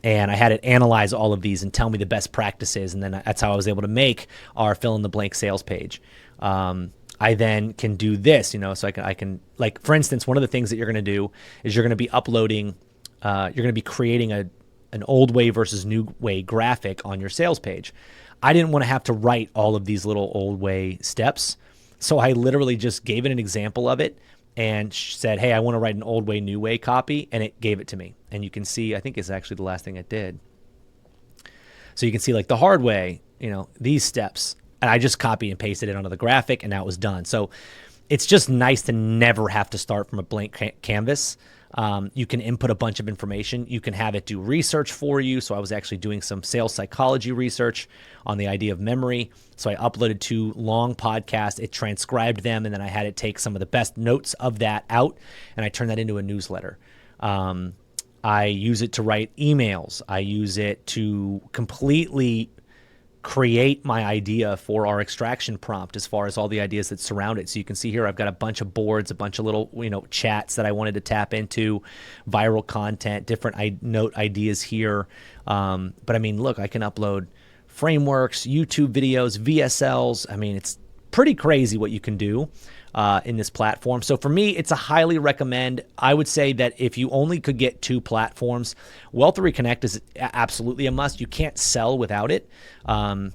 And I had it analyze all of these and tell me the best practices. And then that's how I was able to make our fill in the blank sales page. I then can do this, you know, so I can like, for instance, one of the things that you're going to do is you're going to be uploading you're going to be creating an old way versus new way graphic on your sales page. I didn't want to have to write all of these little old way steps. So I literally just gave it an example of it and said, hey, I want to write an old way, new way copy. And it gave it to me. And you can see, I think it's actually the last thing it did. So you can see like the hard way, these steps. And I just copy and pasted it onto the graphic and now it was done. So it's just nice to never have to start from a blank canvas. You can input a bunch of information. You can have it do research for you. So I was actually doing some sales psychology research on the idea of memory. So I uploaded 2 long podcasts. It transcribed them, and then I had it take some of the best notes of that out, and I turned that into a newsletter. I use it to write emails. I use it to completely create my idea for our extraction prompt as far as all the ideas that surround it. So you can see here, I've got a bunch of boards, a bunch of little, chats that I wanted to tap into, viral content, different note ideas here. But I mean, look, I can upload frameworks, YouTube videos, VSLs. I mean, it's pretty crazy what you can do in this platform. So for me, it's a highly recommend. I would say that if you only could get 2 platforms, Wealthery Connect is absolutely a must. You can't sell without it. And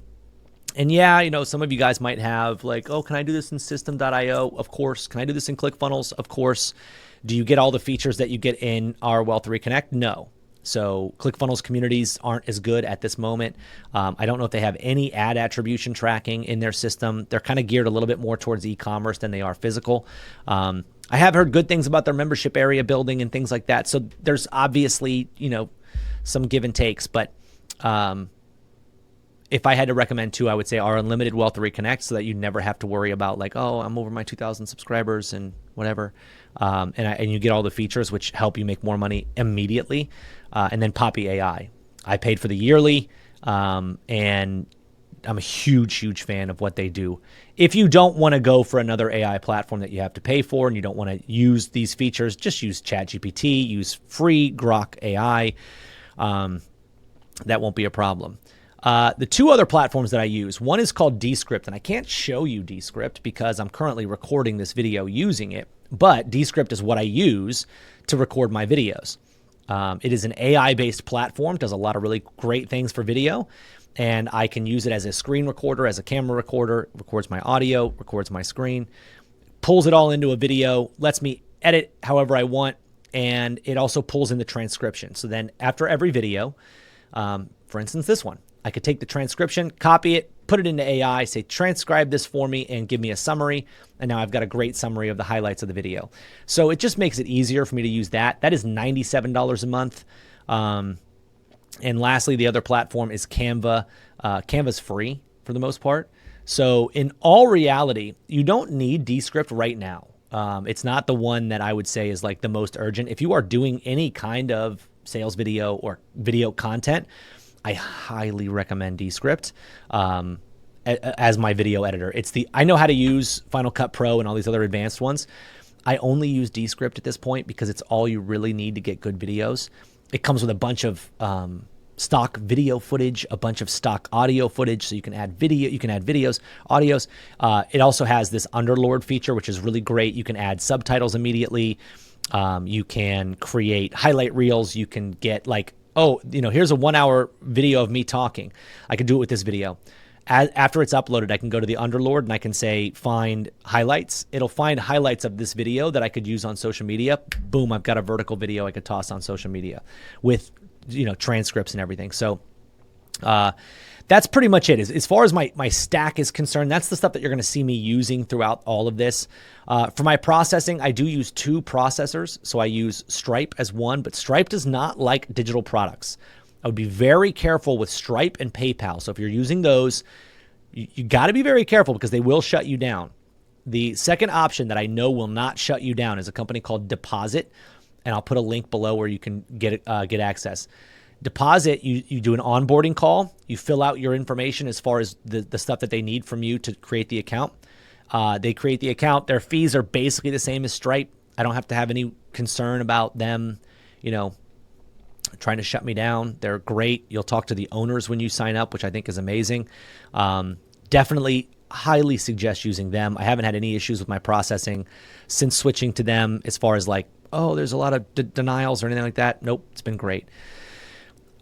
yeah, some of you guys might have like, oh, can I do this in System.io? Of course. Can I do this in ClickFunnels? Of course. Do you get all the features that you get in our Wealthery Connect? No. So ClickFunnels communities aren't as good at this moment. I don't know if they have any ad attribution tracking in their system. They're kind of geared a little bit more towards e-commerce than they are physical. I have heard good things about their membership area building and things like that. So there's obviously, some give and takes. But if I had to recommend 2, I would say our Unlimited Wealthery Connect, so that you never have to worry about like, oh, I'm over my 2,000 subscribers and whatever. And you get all the features which help you make more money immediately. And then Poppy AI. I paid for the yearly, and I'm a huge fan of what they do. If you don't want to go for another AI platform that you have to pay for and you don't want to use these features, just use ChatGPT, use free Grok AI. That won't be a problem. The 2 other platforms that I use, one is called Descript, and I can't show you Descript because I'm currently recording this video using it, but Descript is what I use to record my videos. It is an AI-based platform, does a lot of really great things for video, and I can use it as a screen recorder, as a camera recorder, records my audio, records my screen, pulls it all into a video, lets me edit however I want, and it also pulls in the transcription. So then after every video, for instance, this one, I could take the transcription, copy it, put it into AI, say, transcribe this for me and give me a summary. And now I've got a great summary of the highlights of the video. So it just makes it easier for me to use that. That is $97 a month. And lastly, the other platform is Canva. Canva's free for the most part. So in all reality, you don't need Descript right now. It's not the one that I would say is like the most urgent. If you are doing any kind of sales video or video content, I highly recommend Descript as my video editor. I know how to use Final Cut Pro and all these other advanced ones. I only use Descript at this point because it's all you really need to get good videos. It comes with a bunch of stock video footage, a bunch of stock audio footage, so you can add video, you can add videos, audios. It also has this Underlord feature, which is really great. You can add subtitles immediately. You can create highlight reels. You can get like, oh, here's a 1-hour video of me talking. I can do it with this video. After it's uploaded, I can go to the Underlord and I can say, find highlights. It'll find highlights of this video that I could use on social media. Boom, I've got a vertical video I could toss on social media with, transcripts and everything. So that's pretty much it. As far as my stack is concerned, that's the stuff that you're going to see me using throughout all of this. For my processing, I do use 2 processors. So I use Stripe as one, but Stripe does not like digital products. I would be very careful with Stripe and PayPal. So if you're using those, you got to be very careful because they will shut you down. The second option that I know will not shut you down is a company called Deposit, and I'll put a link below where you can get access. Deposit, you do an onboarding call. You fill out your information as far as the stuff that they need from you to create the account. They create the account. Their fees are basically the same as Stripe. I don't have to have any concern about them, trying to shut me down. They're great. You'll talk to the owners when you sign up, which I think is amazing. Definitely highly suggest using them. I haven't had any issues with my processing since switching to them as far as like oh, there's a lot of denials or anything like that. Nope, it's been great.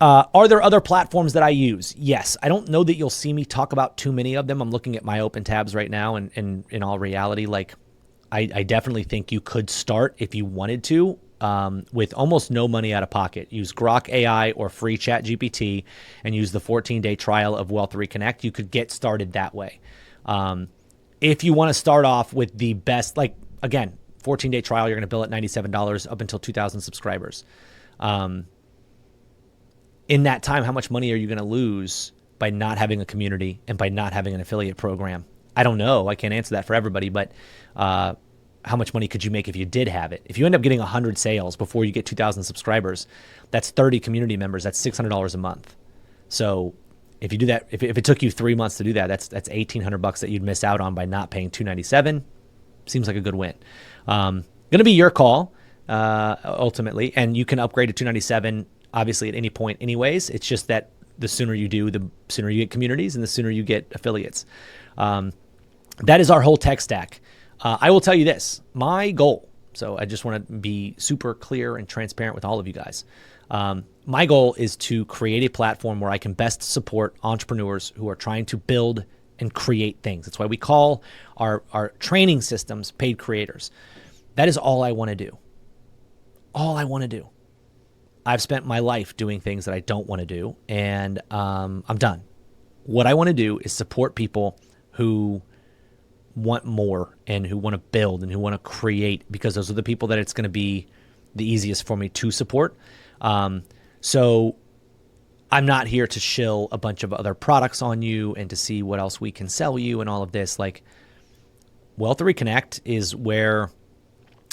Are there other platforms that I use? Yes. I don't know that you'll see me talk about too many of them. I'm looking at my open tabs right now, and in all reality, like I definitely think you could start if you wanted to with almost no money out of pocket. Use Grok AI or free Chat GPT and use the 14-day trial of Wealth Reconnect. You could get started that way. If you want to start off with the best, like again, 14-day trial, you're going to bill at $97 up until 2,000 subscribers. In that time, how much money are you going to lose by not having a community and by not having an affiliate program? I don't know. I can't answer that for everybody, but how much money could you make if you did have it? If you end up getting 100 sales before you get 2,000 subscribers, that's 30 community members. That's $600 a month. So if you do that, if it took you 3 months to do that, that's $1,800 that you'd miss out on by not paying $297. Seems like a good win. Going to be your call ultimately, and you can upgrade to $297 obviously at any point anyways. It's just that the sooner you do, the sooner you get communities and the sooner you get affiliates. That is our whole tech stack. I will tell you this, my goal, so I just want to be super clear and transparent with all of you guys. My goal is to create a platform where I can best support entrepreneurs who are trying to build and create things. That's why we call our training systems paid creators. That is all I want to do. All I want to do. I've spent my life doing things that I don't want to do, and I'm done. What I want to do is support people who want more and who want to build and who want to create, because those are the people that it's going to be the easiest for me to support. So I'm not here to shill a bunch of other products on you and to see what else we can sell you and all of this. Like, Wealth Reconnect is where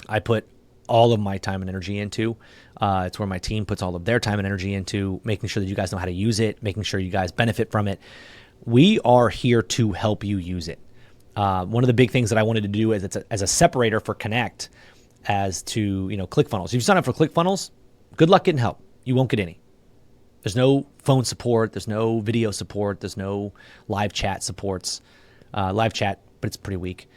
I put all of my time and energy into. It's where my team puts all of their time and energy into, making sure that you guys know how to use it, making sure you guys benefit from it. We are here to help you use it. One of the big things that I wanted to do as a separator for Connect as to, ClickFunnels. If you sign up for ClickFunnels, good luck getting help. You won't get any. There's no phone support. There's no video support. There's no live chat supports. Live chat, but it's pretty weak.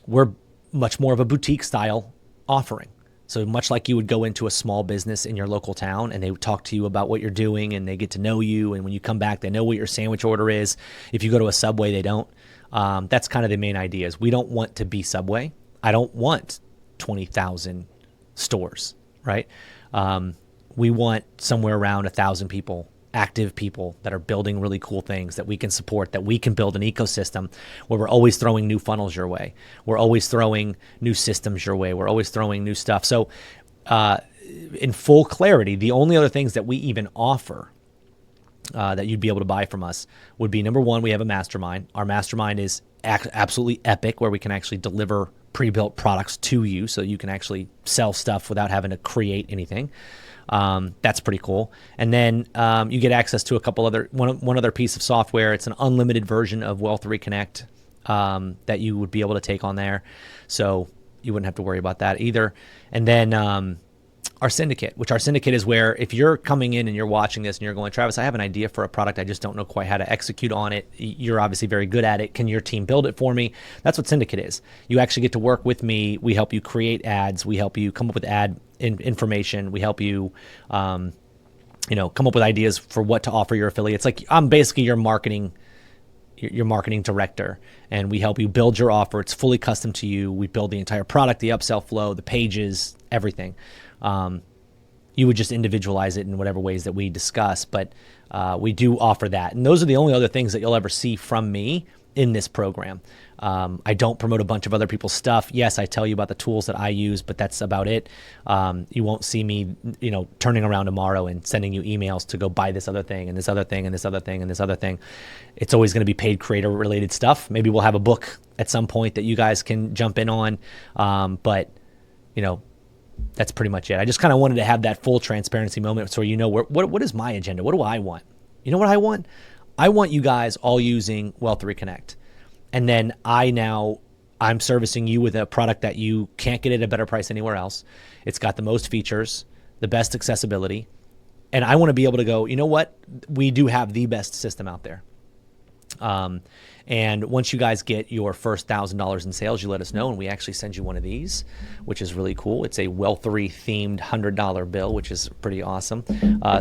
We're much more of a boutique style offering. So much like you would go into a small business in your local town and they would talk to you about what you're doing and they get to know you. And when you come back, they know what your sandwich order is. If you go to a Subway, they don't. That's kind of the main idea is we don't want to be Subway. I don't want 20,000 stores, right? We want somewhere around 1,000 people, active people that are building really cool things that we can support, that we can build an ecosystem where we're always throwing new funnels your way. We're always throwing new systems your way. We're always throwing new stuff. So in full clarity, the only other things that we even offer that you'd be able to buy from us would be, number one, we have a mastermind. Our mastermind is absolutely epic, where we can actually deliver pre-built products to you so you can actually sell stuff without having to create anything. That's pretty cool. And then you get access to a couple other, one other piece of software. It's an unlimited version of Wealth Reconnect that you would be able to take on there. So you wouldn't have to worry about that either. And then our syndicate, which our syndicate is where if you're coming in and you're watching this and you're going, Travis, I have an idea for a product. I just don't know quite how to execute on it. You're obviously very good at it. Can your team build it for me? That's what syndicate is. You actually get to work with me. We help you create ads. We help you come up with ad information. We help you, come up with ideas for what to offer your affiliates. Like, I'm basically your marketing director, and we help you build your offer. It's fully custom to you. We build the entire product, the upsell flow, the pages, everything. You would just individualize it in whatever ways that we discuss, but we do offer that. And those are the only other things that you'll ever see from me in this program. I don't promote a bunch of other people's stuff. Yes, I tell you about the tools that I use, but that's about it. You won't see me, turning around tomorrow and sending you emails to go buy this other thing and this other thing and this other thing and this other thing. It's always going to be paid creator related stuff. Maybe we'll have a book at some point that you guys can jump in on. But that's pretty much it. I just kind of wanted to have that full transparency moment so what is my agenda? What do I want? You know what I want? I want you guys all using Wealth Reconnect. And then I'm servicing you with a product that you can't get at a better price anywhere else. It's got the most features, the best accessibility. And I want to be able to go, you know what? We do have the best system out there. And once you guys get your first $1,000 in sales, you let us know, and we actually send you one of these, which is really cool. It's a Wealthery themed $100 bill, which is pretty awesome.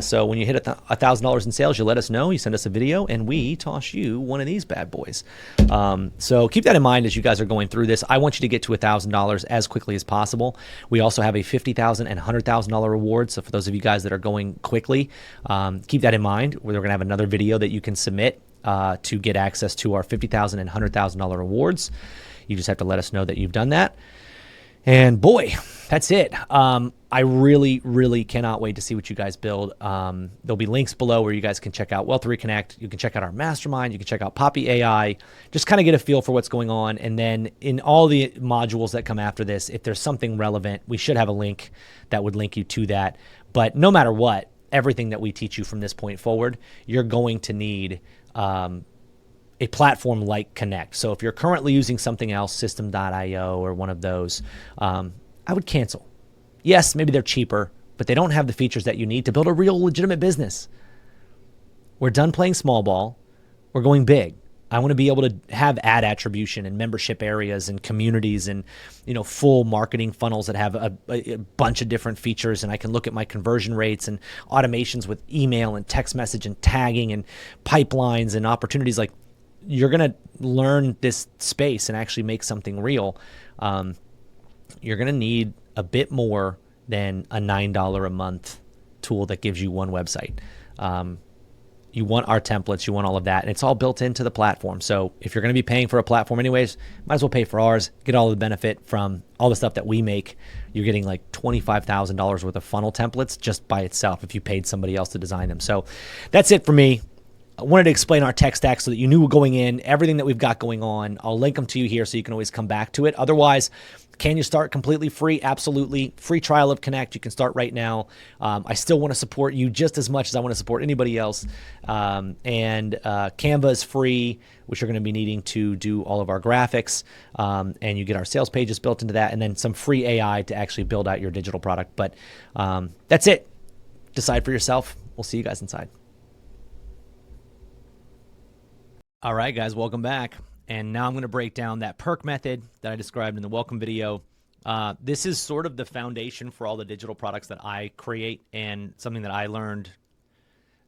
So when you hit $1,000 in sales, you let us know, you send us a video, and we toss you one of these bad boys. So keep that in mind as you guys are going through this. I want you to get to $1,000 as quickly as possible. We also have a $50,000 and $100,000 reward. So for those of you guys that are going quickly, keep that in mind. We're going to have another video that you can submit to get access to our $50,000 and $100,000 rewards. You just have to let us know that you've done that. And boy, that's it. I really, really cannot wait to see what you guys build. There'll be links below where you guys can check out Wealthery Connect. You can check out our mastermind. You can check out Poppy AI. Just kind of get a feel for what's going on. And then in all the modules that come after this, if there's something relevant, we should have a link that would link you to that. But no matter what, everything that we teach you from this point forward, you're going to need a platform like Connect. So if you're currently using something else, System.io or one of those, I would cancel. Yes, maybe they're cheaper, but they don't have the features that you need to build a real legitimate business. We're done playing small ball. We're going big. I want to be able to have ad attribution and membership areas and communities and, full marketing funnels that have a bunch of different features. And I can look at my conversion rates and automations with email and text message and tagging and pipelines and opportunities. Like, you're going to learn this space and actually make something real. You're going to need a bit more than a $9 a month tool that gives you one website. You want our templates, you want all of that, and it's all built into the platform. So if you're going to be paying for a platform anyways, might as well pay for ours, get all the benefit from all the stuff that we make. You're getting like $25,000 worth of funnel templates just by itself if you paid somebody else to design them. So that's it for me. I wanted to explain our tech stack so that you knew going in, everything that we've got going on. I'll link them to you here so you can always come back to it. Otherwise, can you start completely free? Absolutely. Free trial of Connect. You can start right now. I still want to support you just as much as I want to support anybody else. And Canva is free, which you're going to be needing to do all of our graphics. And you get our sales pages built into that, and then some free AI to actually build out your digital product. But that's it. Decide for yourself. We'll see you guys inside. All right, guys, welcome back. And now I'm going to break down that perk method that I described in the welcome video. This is sort of the foundation for all the digital products that I create, and something that I learned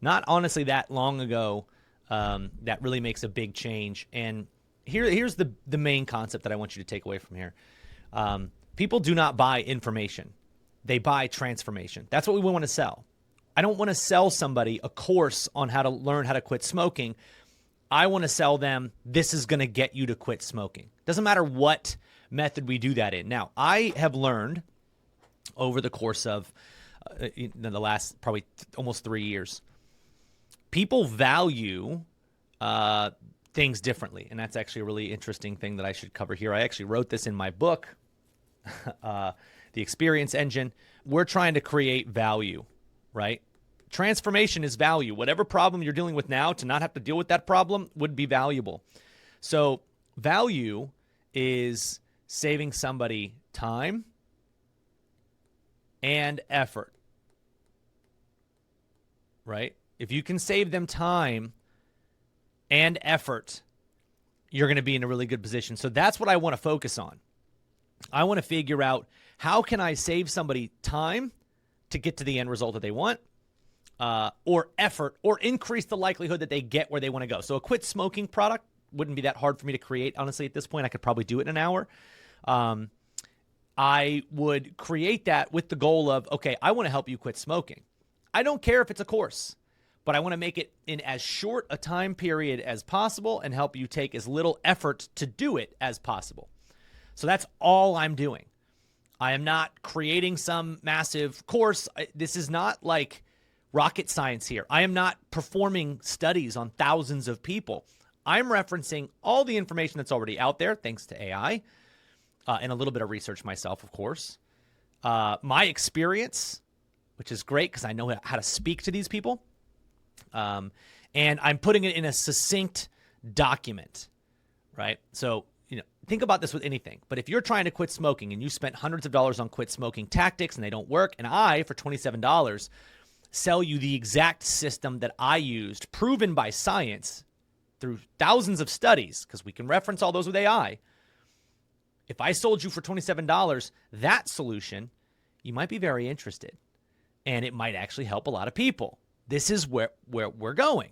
not honestly that long ago that really makes a big change. And here's the main concept that I want you to take away from here. People do not buy information. They buy transformation. That's what we want to sell. I don't want to sell somebody a course on how to learn how to quit smoking. I want to sell them, this is going to get you to quit smoking. Doesn't matter what method we do that in. Now, I have learned over the course of the last probably almost 3 years, people value things differently. And that's actually a really interesting thing that I should cover here. I actually wrote this in my book, The Experience Engine. We're trying to create value, right? Transformation is value. Whatever problem you're dealing with now, to not have to deal with that problem would be valuable. So value is saving somebody time and effort, right? If you can save them time and effort, you're going to be in a really good position. So that's what I want to focus on. I want to figure out, how can I save somebody time to get to the end result that they want? Or effort, or increase the likelihood that they get where they want to go. So a quit smoking product wouldn't be that hard for me to create. Honestly, at this point, I could probably do it in an hour. I would create that with the goal of, okay, I want to help you quit smoking. I don't care if it's a course, but I want to make it in as short a time period as possible and help you take as little effort to do it as possible. So that's all I'm doing. I am not creating some massive course. This is not like rocket science here. I am not performing studies on thousands of people. I'm referencing all the information that's already out there, thanks to AI, and a little bit of research myself, of course. My experience, which is great because I know how to speak to these people. And I'm putting it in a succinct document, right? So, think about this with anything. But if you're trying to quit smoking and you spent hundreds of dollars on quit smoking tactics and they don't work, and I, for $27, sell you the exact system that I used, proven by science, through thousands of studies, because we can reference all those with AI, if I sold you for $27 that solution, you might be very interested, and it might actually help a lot of people. This is where we're going.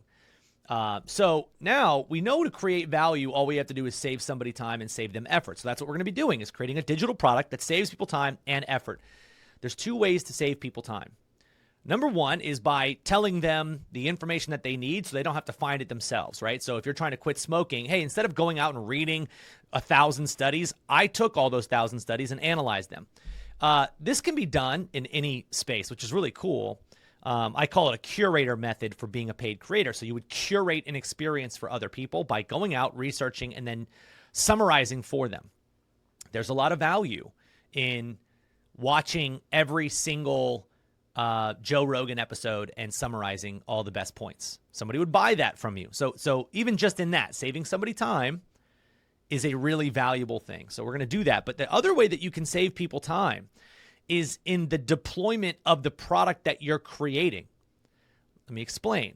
So now we know to create value, all we have to do is save somebody time and save them effort. So that's what we're going to be doing, is creating a digital product that saves people time and effort. There's two ways to save people time. Number one is by telling them the information that they need so they don't have to find it themselves, right? So if you're trying to quit smoking, hey, instead of going out and reading 1,000 studies, I took all those 1,000 studies and analyzed them. This can be done in any space, which is really cool. I call it a curator method for being a paid creator. So you would curate an experience for other people by going out, researching, and then summarizing for them. There's a lot of value in watching every single Joe Rogan episode and summarizing all the best points. Somebody would buy that from you. So even just in that, saving somebody time is a really valuable thing. So we're going to do that. But the other way that you can save people time is in the deployment of the product that you're creating. Let me explain.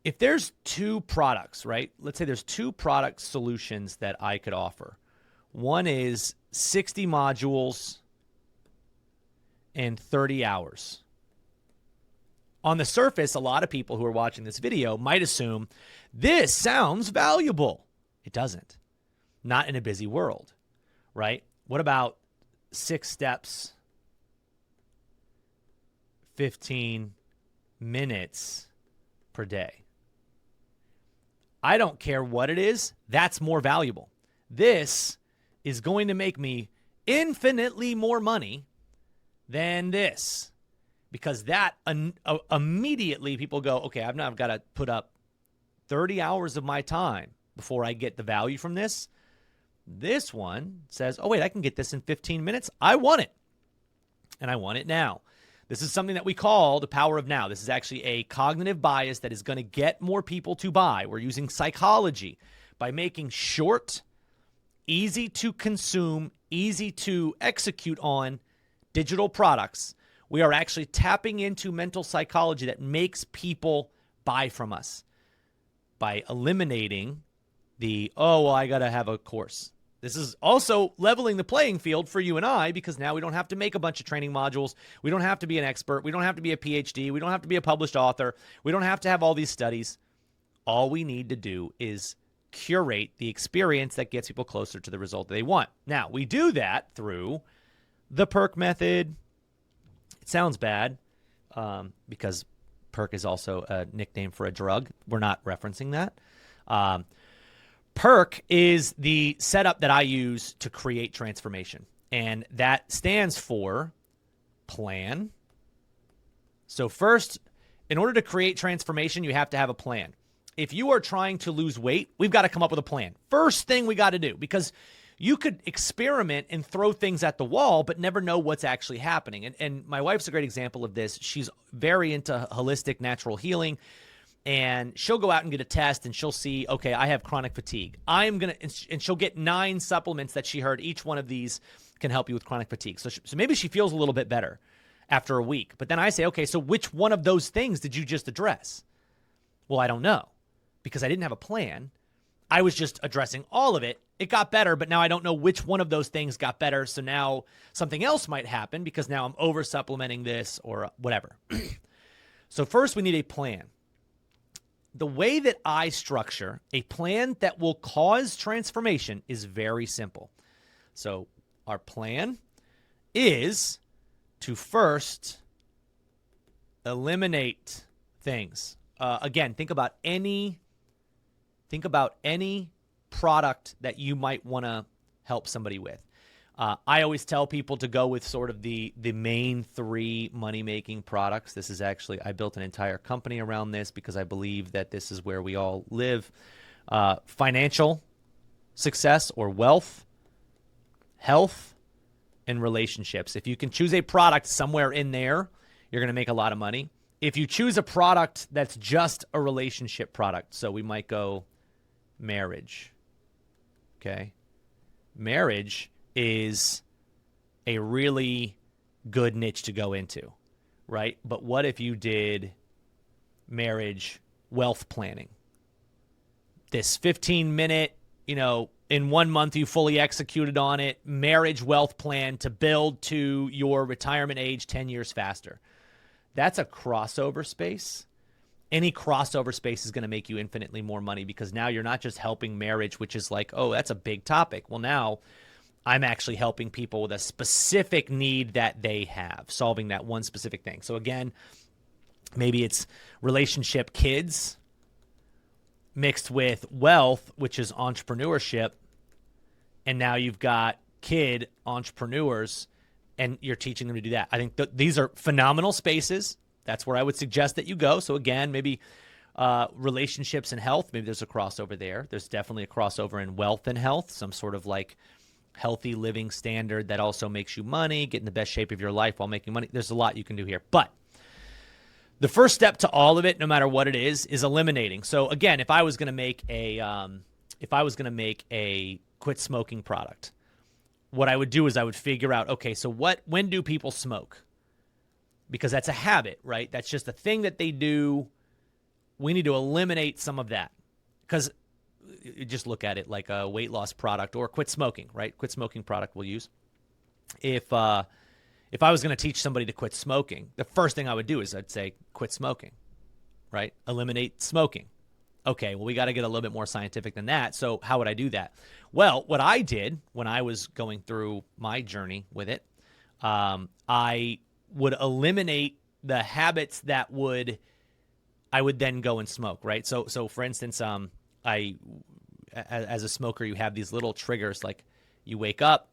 If there's two products, right? Let's say there's two product solutions that I could offer. One is 60 modules and 30 hours. On the surface, a lot of people who are watching this video might assume this sounds valuable. It doesn't. Not in a busy world, right? What about 6 steps, 15 minutes per day? I don't care what it is. That's more valuable. This is going to make me infinitely more money than this, because that immediately people go, okay, I've got to put up 30 hours of my time before I get the value from this. This one says, oh, wait, I can get this in 15 minutes. I want it, and I want it now. This is something that we call the power of now. This is actually a cognitive bias that is going to get more people to buy. We're using psychology by making short, easy to consume, easy to execute on digital products. We are actually tapping into mental psychology that makes people buy from us by eliminating the, oh, well, I got to have a course. This is also leveling the playing field for you and I, because now we don't have to make a bunch of training modules. We don't have to be an expert. We don't have to be a PhD. We don't have to be a published author. We don't have to have all these studies. All we need to do is curate the experience that gets people closer to the result that they want. Now, we do that through the PERK method. It sounds bad because PERK is also a nickname for a drug. We're not referencing that. PERK is the setup that I use to create transformation, and that stands for plan. So first, in order to create transformation, you have to have a plan. If you are trying to lose weight, we've got to come up with a plan. First thing we got to do, because you could experiment and throw things at the wall, but never know what's actually happening. And my wife's a great example of this. She's very into holistic natural healing. And she'll go out and get a test, and she'll see, okay, I have chronic fatigue. And she'll get 9 supplements that she heard. Each one of these can help you with chronic fatigue. So maybe she feels a little bit better after a week. But then I say, okay, so which one of those things did you just address? Well, I don't know, because I didn't have a plan. I was just addressing all of it. It got better, but now I don't know which one of those things got better. So now something else might happen, because now I'm over supplementing this or whatever. So first we need a plan. The way that I structure a plan that will cause transformation is very simple. So our plan is to first eliminate things. Again, think about any product that you might want to help somebody with. I always tell people to go with sort of the main 3 money-making products. This is actually, I built an entire company around this because I believe that this is where we all live. Financial success or wealth, health, and relationships. If you can choose a product somewhere in there, you're going to make a lot of money. If you choose a product that's just a relationship product, so we might go marriage, okay? Marriage is a really good niche to go into, right? But what if you did marriage wealth planning? this 15-minute, in 1 month you fully executed on it, marriage wealth plan to build to your retirement age 10 years faster. That's a crossover space. Any crossover space is going to make you infinitely more money, because now you're not just helping marriage, which is like, oh, that's a big topic. Well, now I'm actually helping people with a specific need that they have, solving that one specific thing. So again, maybe it's relationship kids mixed with wealth, which is entrepreneurship. And now you've got kid entrepreneurs, and you're teaching them to do that. I think these are phenomenal spaces. That's where I would suggest that you go. So again, maybe relationships and health, maybe there's a crossover there. There's definitely a crossover in wealth and health, some sort of like healthy living standard that also makes you money, get in the best shape of your life while making money. There's a lot you can do here. But the first step to all of it, no matter what it is eliminating. So again, if I was going to make a quit smoking product, what I would do is I would figure out, okay, so when do people smoke? Because that's a habit, right? That's just a thing that they do. We need to eliminate some of that, because you just look at it like a weight loss product or quit smoking, right? Quit smoking product we'll use. If I was going to teach somebody to quit smoking, the first thing I would do is I'd say, quit smoking, right? Eliminate smoking. Okay, well, we got to get a little bit more scientific than that. So how would I do that? Well, what I did when I was going through my journey with it, I would eliminate the habits that I would then go and smoke, right? So for instance, as a smoker, you have these little triggers, like you wake up,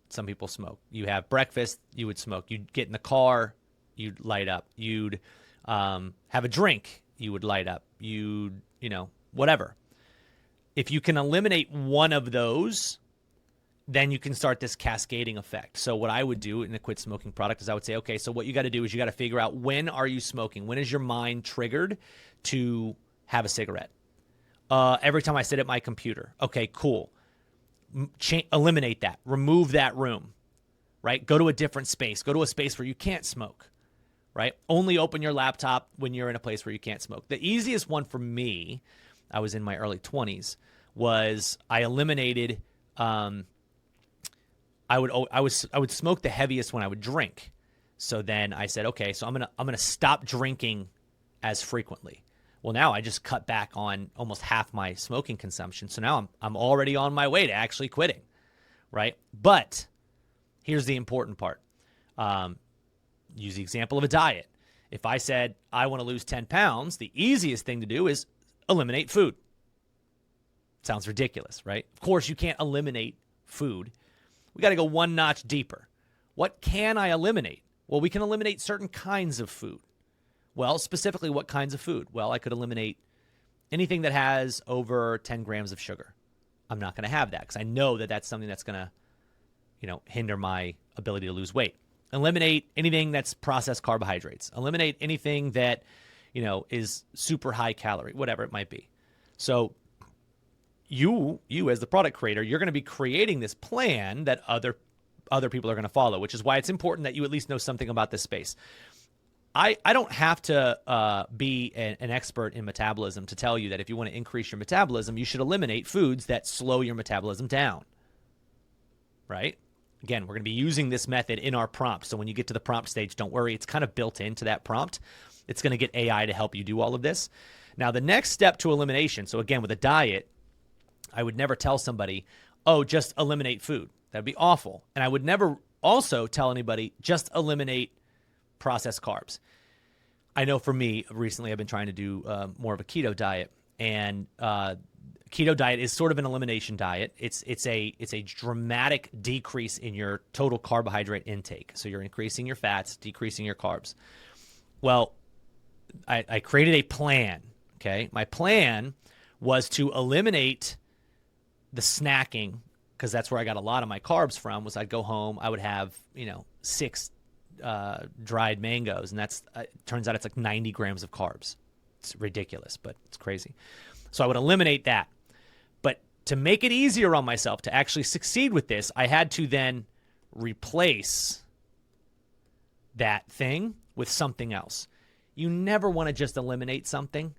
some people smoke. You have breakfast, you would smoke. You'd get in the car, you'd light up. You'd have a drink, you would light up. You'd, whatever. If you can eliminate one of those, then you can start this cascading effect. So what I would do in a quit smoking product is I would say, okay, so what you got to do is you got to figure out, when are you smoking? When is your mind triggered to have a cigarette? Every time I sit at my computer. Okay, cool. Eliminate that. Remove that room, right? Go to a different space. Go to a space where you can't smoke, right? Only open your laptop when you're in a place where you can't smoke. The easiest one for me, I was in my early 20s, was I eliminated I would smoke the heaviest when I would drink. So then I said, okay, so I'm gonna stop drinking as frequently. Well, now I just cut back on almost half my smoking consumption. So now I'm already on my way to actually quitting, right? But here's the important part. Use the example of a diet. If I said I want to lose 10 pounds, the easiest thing to do is eliminate food. Sounds ridiculous, right? Of course, you can't eliminate food. We got to go one notch deeper. What can I eliminate? Well, we can eliminate certain kinds of food. Well, specifically, what kinds of food? Well, I could eliminate anything that has over 10 grams of sugar. I'm not going to have that, because I know that that's something that's going to, hinder my ability to lose weight. Eliminate anything that's processed carbohydrates. Eliminate anything that, is super high calorie, whatever it might be. So you as the product creator, you're going to be creating this plan that other people are going to follow, which is why it's important that you at least know something about this space. I don't have to be an expert in metabolism to tell you that if you want to increase your metabolism, you should eliminate foods that slow your metabolism down, right? Again, we're going to be using this method in our prompt. So when you get to the prompt stage, don't worry. It's kind of built into that prompt. It's going to get AI to help you do all of this. Now, the next step to elimination, so again, with a diet, I would never tell somebody, oh, just eliminate food. That'd be awful. And I would never also tell anybody, just eliminate processed carbs. I know for me, recently I've been trying to do more of a keto diet, and keto diet is sort of an elimination diet. It's a dramatic decrease in your total carbohydrate intake. So you're increasing your fats, decreasing your carbs. Well, I created a plan. Okay, my plan was to eliminate the snacking, because that's where I got a lot of my carbs from. Was I'd go home, I would have 6 dried mangoes, and that's turns out it's like 90 grams of carbs. It's ridiculous, but it's crazy. So I would eliminate that. But to make it easier on myself to actually succeed with this, I had to then replace that thing with something else. You never want to just eliminate something.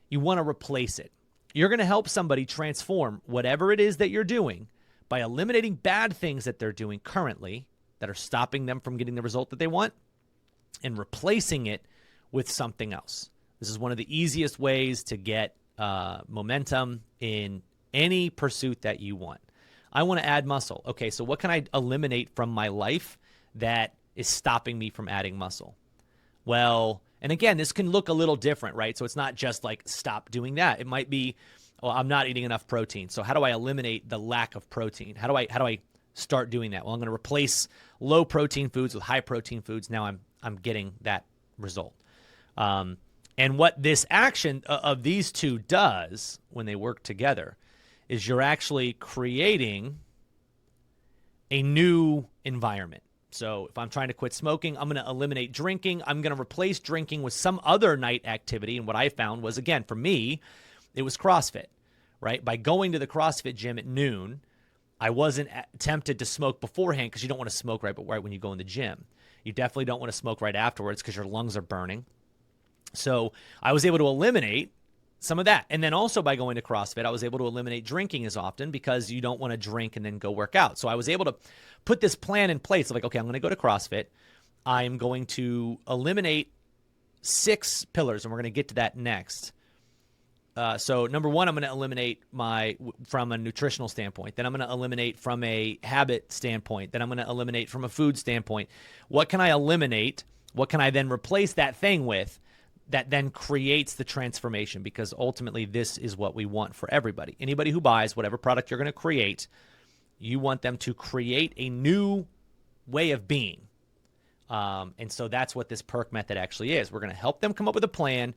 You want to replace it. You're going to help somebody transform whatever it is that you're doing by eliminating bad things that they're doing currently that are stopping them from getting the result that they want and replacing it with something else. This is one of the easiest ways to get momentum in any pursuit that you want. I want to add muscle. Okay, so what can I eliminate from my life that is stopping me from adding muscle? Well, and again, this can look a little different, right? So it's not just like stop doing that. It might be, well, I'm not eating enough protein. So how do I eliminate the lack of protein? How do I start doing that? Well, I'm going to replace low protein foods with high protein foods. Now I'm getting that result. And what this action of these two does when they work together is you're actually creating a new environment. So if I'm trying to quit smoking, I'm going to eliminate drinking. I'm going to replace drinking with some other night activity. And what I found was, again, for me, it was CrossFit, right? By going to the CrossFit gym at noon, I wasn't tempted to smoke beforehand because you don't want to smoke right when you go in the gym. You definitely don't want to smoke right afterwards because your lungs are burning. So I was able to eliminate some of that. And then also by going to CrossFit, I was able to eliminate drinking as often because you don't want to drink and then go work out. So I was able to put this plan in place of like, okay, I'm going to go to CrossFit. I'm going to eliminate 6 pillars, and we're going to get to that next. So number one, I'm going to eliminate from a nutritional standpoint. Then I'm going to eliminate from a habit standpoint. Then I'm going to eliminate from a food standpoint. What can I eliminate? What can I then replace that thing with that then creates the transformation? Because ultimately this is what we want for everybody. Anybody who buys whatever product you're going to create, you want them to create a new way of being. And so that's what this perk method actually is. We're going to help them come up with a plan.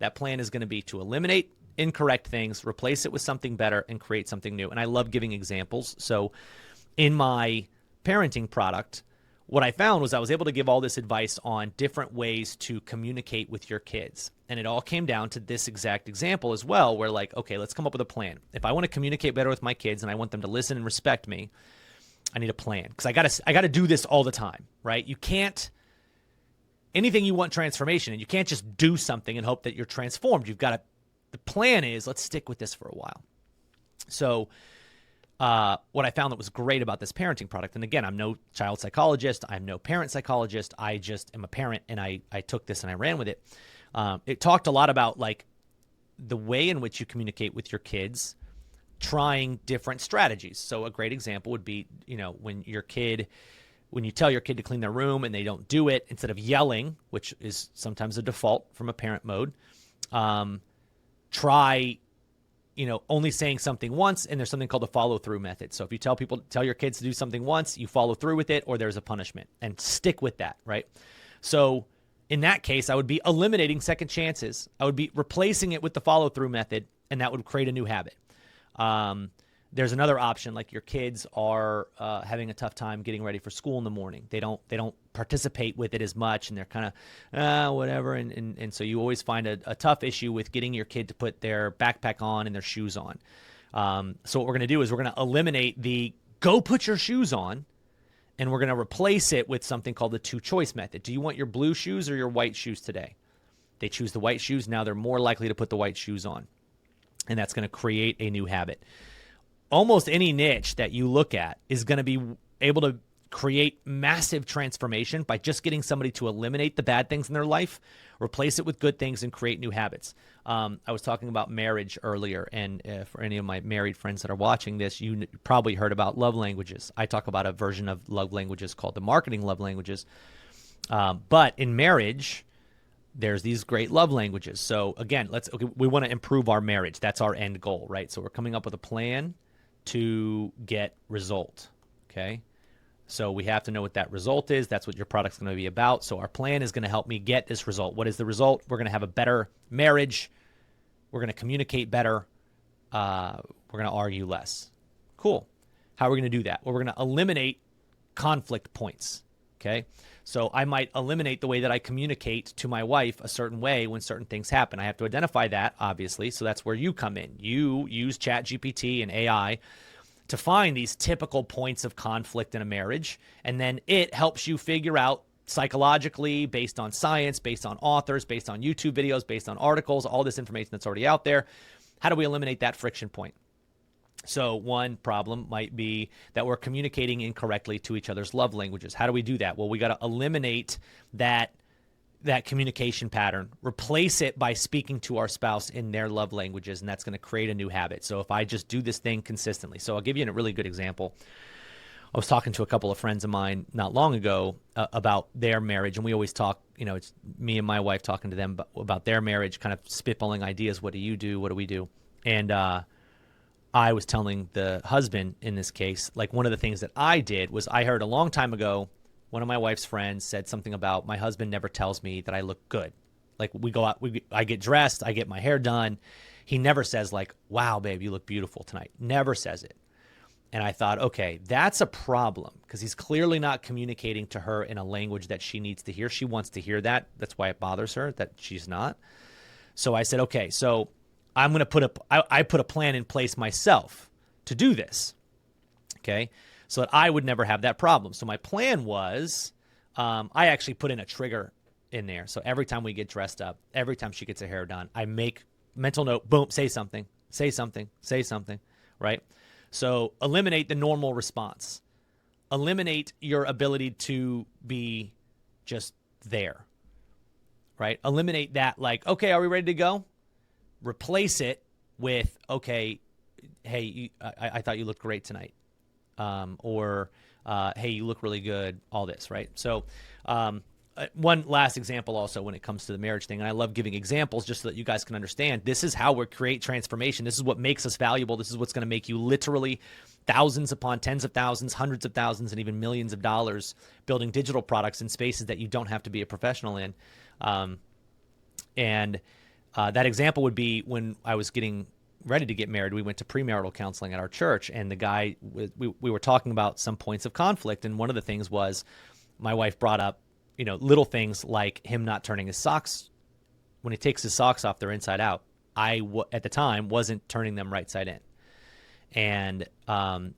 That plan is going to be to eliminate incorrect things, replace it with something better, and create something new. And I love giving examples. So in my parenting product, what I found was I was able to give all this advice on different ways to communicate with your kids. And it all came down to this exact example as well, where like, okay, let's come up with a plan. If I want to communicate better with my kids and I want them to listen and respect me, I need a plan because I got to do this all the time, right? You can't, anything you want transformation, and you can't just do something and hope that you're transformed. You've got to, the plan is let's stick with this for a while. So what I found that was great about this parenting product, and again, I'm no child psychologist, I'm no parent psychologist, I just am a parent, and I took this and I ran with it. It talked a lot about like the way in which you communicate with your kids, trying different strategies. So a great example would be, when you tell your kid to clean their room and they don't do it, instead of yelling, which is sometimes a default from a parent mode, try only saying something once, and there's something called the follow-through method. So if you tell your kids to do something once, you follow through with it, or there's a punishment, and stick with that, right? So in that case, I would be eliminating second chances. I would be replacing it with the follow-through method, and that would create a new habit. There's another option, like your kids are having a tough time getting ready for school in the morning. They don't participate with it as much, and they're kind of whatever. And so you always find a tough issue with getting your kid to put their backpack on and their shoes on. So what we're going to do is we're going to eliminate the go put your shoes on, and we're going to replace it with something called the two-choice method. Do you want your blue shoes or your white shoes today? They choose the white shoes. Now they're more likely to put the white shoes on, and that's going to create a new habit. Almost any niche that you look at is going to be able to create massive transformation by just getting somebody to eliminate the bad things in their life, replace it with good things, and create new habits. I was talking about marriage earlier, and for any of my married friends that are watching this, you probably heard about love languages. I talk about a version of love languages called the marketing love languages. But in marriage, there's these great love languages. So again, we want to improve our marriage. That's our end goal, right? So we're coming up with a plan to get result, okay? So we have to know what that result is. That's what your product's going to be about. So our plan is going to help me get this result. What is the result? We're going to have a better marriage. We're going to communicate better. We're going to argue less. Cool. How are we going to do that? Well, we're going to eliminate conflict points, okay? So I might eliminate the way that I communicate to my wife a certain way when certain things happen. I have to identify that, obviously, so that's where you come in. You use ChatGPT and AI to find these typical points of conflict in a marriage, and then it helps you figure out psychologically, based on science, based on authors, based on YouTube videos, based on articles, all this information that's already out there, How do we eliminate that friction point? So one problem might be that we're communicating incorrectly to each other's love languages. How do we do that? Well, we got to eliminate that communication pattern, replace it by speaking to our spouse in their love languages, and that's going to create a new habit. So if I just do this thing consistently. So I'll give you a really good example. I was talking to a couple of friends of mine not long ago about their marriage, and we always talk, it's me and my wife talking to them about their marriage, kind of spitballing ideas. What do you do? What do we do? And I was telling the husband in this case, like one of the things that I did was I heard a long time ago, one of my wife's friends said something about my husband never tells me that I look good. Like we go out, I get dressed, I get my hair done. He never says like, wow, babe, you look beautiful tonight. Never says it. And I thought, okay, that's a problem because he's clearly not communicating to her in a language that she needs to hear. She wants to hear that. That's why it bothers her that she's not. So I said, okay, so I'm going to I put a plan in place myself to do this. Okay. So that I would never have that problem. So my plan was, I actually put in a trigger in there. So every time we get dressed up, every time she gets her hair done, I make mental note, boom, say something, right? So eliminate the normal response. Eliminate your ability to be just there, right? Eliminate that like, okay, are we ready to go? Replace it with, okay, hey, I thought you looked great tonight. Or hey, you look really good, all this, right? So one last example also when it comes to the marriage thing, and I love giving examples just so that you guys can understand, this is how we create transformation. This is what makes us valuable. This is what's going to make you literally thousands upon tens of thousands, hundreds of thousands, and even millions of dollars building digital products in spaces that you don't have to be a professional in. And that example would be when I was getting ready to get married, we went to premarital counseling at our church, and the guy, we were talking about some points of conflict, and one of the things was my wife brought up, little things like him not turning his socks. When he takes his socks off, they're inside out. At the time, wasn't turning them right side in. And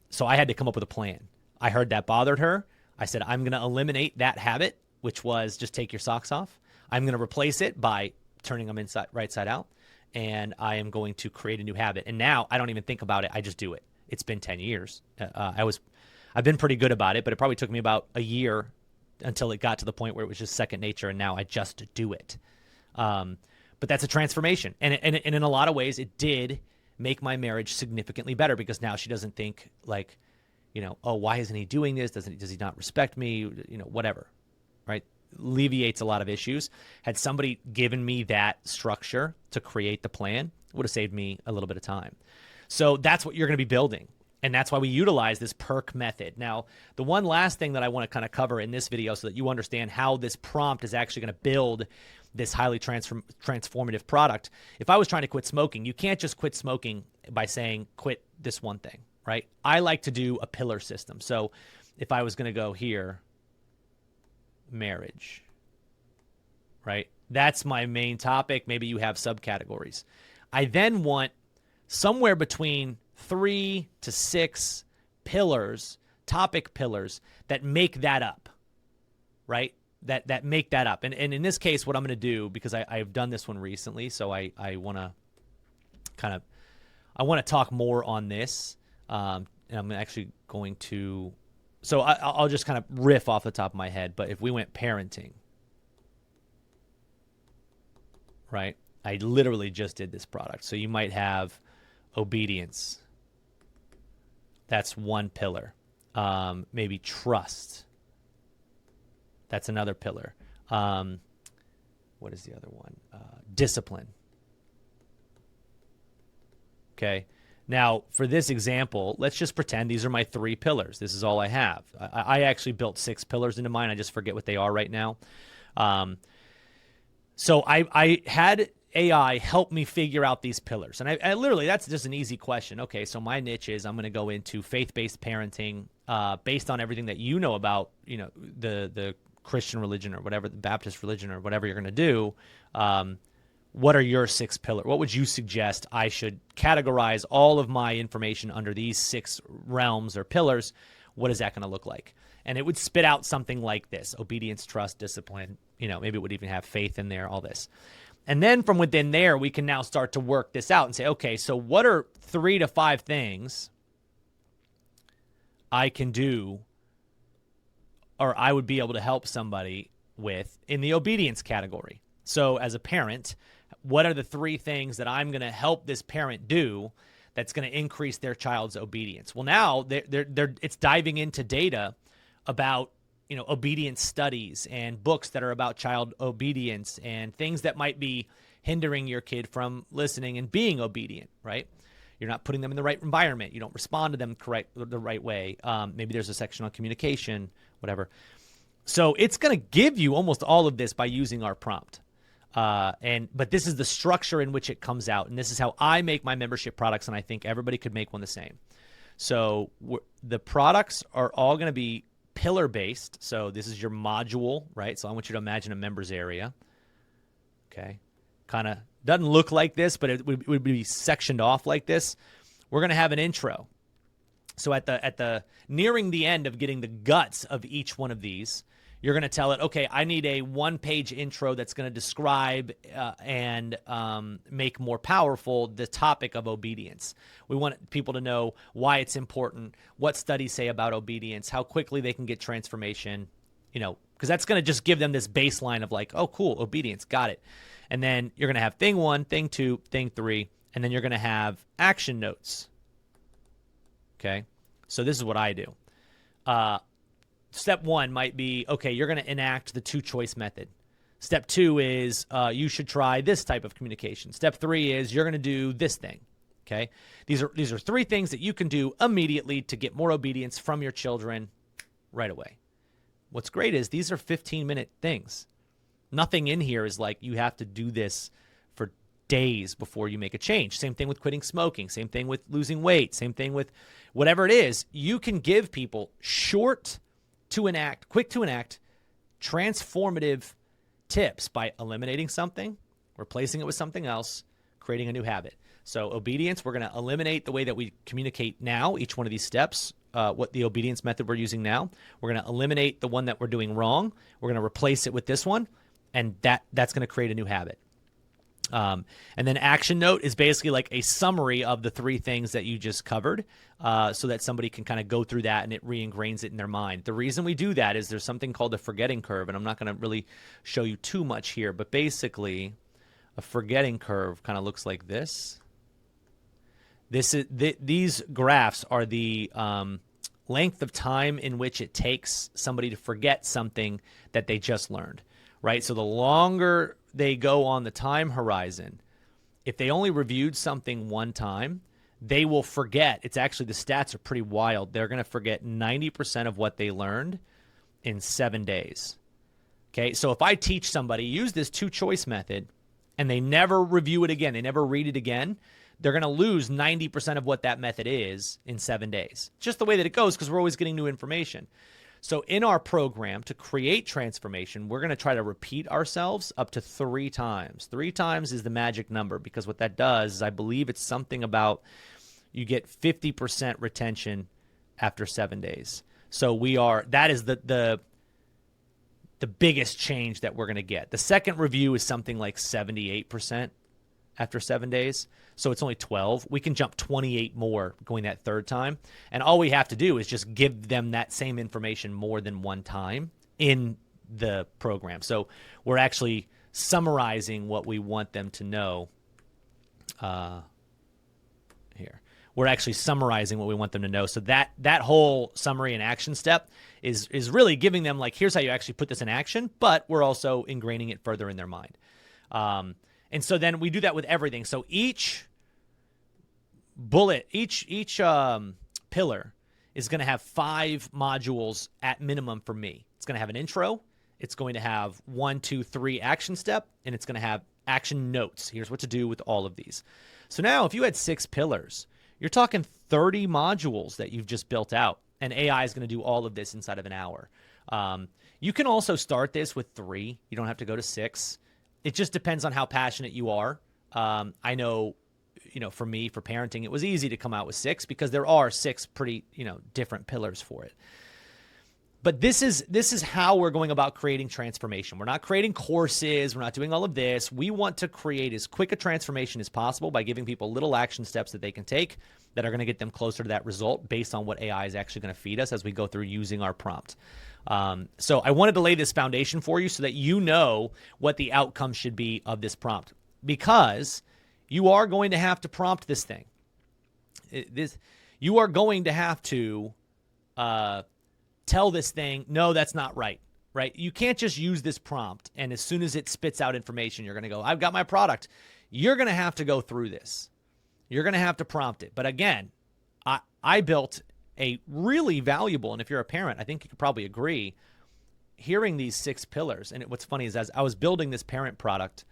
so I had to come up with a plan. I heard that bothered her. I said, I'm going to eliminate that habit, which was just take your socks off. I'm going to replace it by turning them right side out. And I am going to create a new habit. And now I don't even think about it. I just do it. It's been 10 years. I've been pretty good about it, but it probably took me about a year until it got to the point where it was just second nature. And now I just do it. But that's a transformation. And in a lot of ways, it did make my marriage significantly better because now she doesn't think like, oh, why isn't he doing this? Does he not respect me? Whatever. Right. Alleviates a lot of issues. Had somebody given me that structure to create the plan, it would have saved me a little bit of time. So that's what you're going to be building. And that's why we utilize this PERC method. Now, the one last thing that I want to kind of cover in this video so that you understand how this prompt is actually going to build this highly transformative product. If I was trying to quit smoking, you can't just quit smoking by saying quit this one thing, right? I like to do a pillar system. So if I was going to go here, marriage, right? That's my main topic. Maybe you have subcategories. I then want somewhere between 3 to 6 pillars, topic pillars that make that up, right? That make that up. And in this case, what I'm going to do, because I've done this one recently, so I want to I want to talk more on this. And I'm actually going to, so I'll just kind of riff off the top of my head. But if we went parenting, right? I literally just did this product. So you might have obedience. That's one pillar. Maybe trust. That's another pillar. What is the other one? Discipline. Okay. Now, for this example, let's just pretend these are my 3 pillars. This is all I have. I actually built 6 pillars into mine. I just forget what they are right now. So I had AI help me figure out these pillars. And I literally, that's just an easy question. Okay, so my niche is I'm going to go into faith-based parenting based on everything that you know about, the Christian religion or whatever, the Baptist religion or whatever you're going to do. What are your 6 pillars? What would you suggest I should categorize all of my information under these 6 realms or pillars? What is that going to look like? And it would spit out something like this: obedience, trust, discipline. Maybe it would even have faith in there, all this. And then from within there, we can now start to work this out and say, okay, so what are 3 to 5 things I can do or I would be able to help somebody with in the obedience category? So as a parent, what are the 3 things that I'm going to help this parent do that's going to increase their child's obedience? Well, now it's diving into data about obedience studies and books that are about child obedience and things that might be hindering your kid from listening and being obedient, right? You're not putting them in the right environment. You don't respond to them the right way. Maybe there's a section on communication, whatever. So it's going to give you almost all of this by using our prompt. But this is the structure in which it comes out. And this is how I make my membership products. And I think everybody could make one the same. So the products are all going to be pillar based. So this is your module, right? So I want you to imagine a members area. Okay. Kind of doesn't look like this, but it would be sectioned off like this. We're going to have an intro. So at the nearing the end of getting the guts of each one of these, you're going to tell it, okay, I need a 1-page intro that's going to describe and make more powerful the topic of obedience. We want people to know why it's important, what studies say about obedience, how quickly they can get transformation, because that's going to just give them this baseline of like, oh, cool, obedience, got it. And then you're going to have thing 1, thing 2, thing 3, and then you're going to have action notes. Okay, so this is what I do. Step 1 might be, okay, you're going to enact the 2-choice method. Step 2 is you should try this type of communication. Step 3 is you're going to do this thing. Okay, these are 3 things that you can do immediately to get more obedience from your children right away. What's great is these are 15-minute things. Nothing in here is like you have to do this for days before you make a change. Same thing with quitting smoking. Same thing with losing weight. Same thing with whatever it is. You can give people short to enact, quick to enact, transformative tips by eliminating something, replacing it with something else, creating a new habit. So obedience, we're going to eliminate the way that we communicate now, each one of these steps, what the obedience method we're using now. We're going to eliminate the one that we're doing wrong. We're going to replace it with this one, and that's going to create a new habit. And then action note is basically like a summary of the 3 things that you just covered, so that somebody can kind of go through that and it re-ingrains it in their mind. The reason we do that is there's something called a forgetting curve, and I'm not going to really show you too much here, but basically a forgetting curve kind of looks like this. These graphs are the length of time in which it takes somebody to forget something that they just learned, right? So the longer they go on the time horizon, if they only reviewed something one time, they will forget. It's actually, the stats are pretty wild. They're going to forget 90% of what they learned in 7 days. Okay, so if I teach somebody, use this 2-choice method, and they never review it again, they never read it again, they're going to lose 90% of what that method is in 7 days. Just the way that it goes, because we're always getting new information. So in our program, to create transformation, we're going to try to repeat ourselves up to 3 times. 3 times is the magic number, because what that does is, I believe it's something about you get 50% retention after 7 days. So that is the biggest change that we're going to get. The second review is something like 78% after 7 days. So it's only 12. We can jump 28 more going that 3rd time. And all we have to do is just give them that same information more than one time in the program. So we're actually summarizing what we want them to know here. We're actually summarizing what we want them to know. So that whole summary and action step is really giving them, like, here's how you actually put this in action, but we're also ingraining it further in their mind. And so then we do that with everything. So each bullet, each pillar is going to have 5 modules at minimum for me. It's going to have an intro. It's going to have 1, 2, 3 action step, and it's going to have action notes. Here's what to do with all of these. So now if you had 6 pillars, you're talking 30 modules that you've just built out, and AI is going to do all of this inside of an hour. You can also start this with 3. You don't have to go to 6. It just depends on how passionate you are. I know, for me, for parenting, it was easy to come out with 6 because there are 6 pretty, different pillars for it. But this is how we're going about creating transformation. We're not creating courses. We're not doing all of this. We want to create as quick a transformation as possible by giving people little action steps that they can take that are going to get them closer to that result based on what AI is actually going to feed us as we go through using our prompt. So I wanted to lay this foundation for you so that you know what the outcome should be of this prompt, because you are going to have to prompt this thing. You are going to have to tell this thing, no, that's not right, right? You can't just use this prompt and as soon as it spits out information, you're going to go, I've got my product. You're going to have to go through this. You're going to have to prompt it. But again, I built a really valuable, and if you're a parent, I think you could probably agree, hearing these 6 pillars. And what's funny is as I was building this parent product,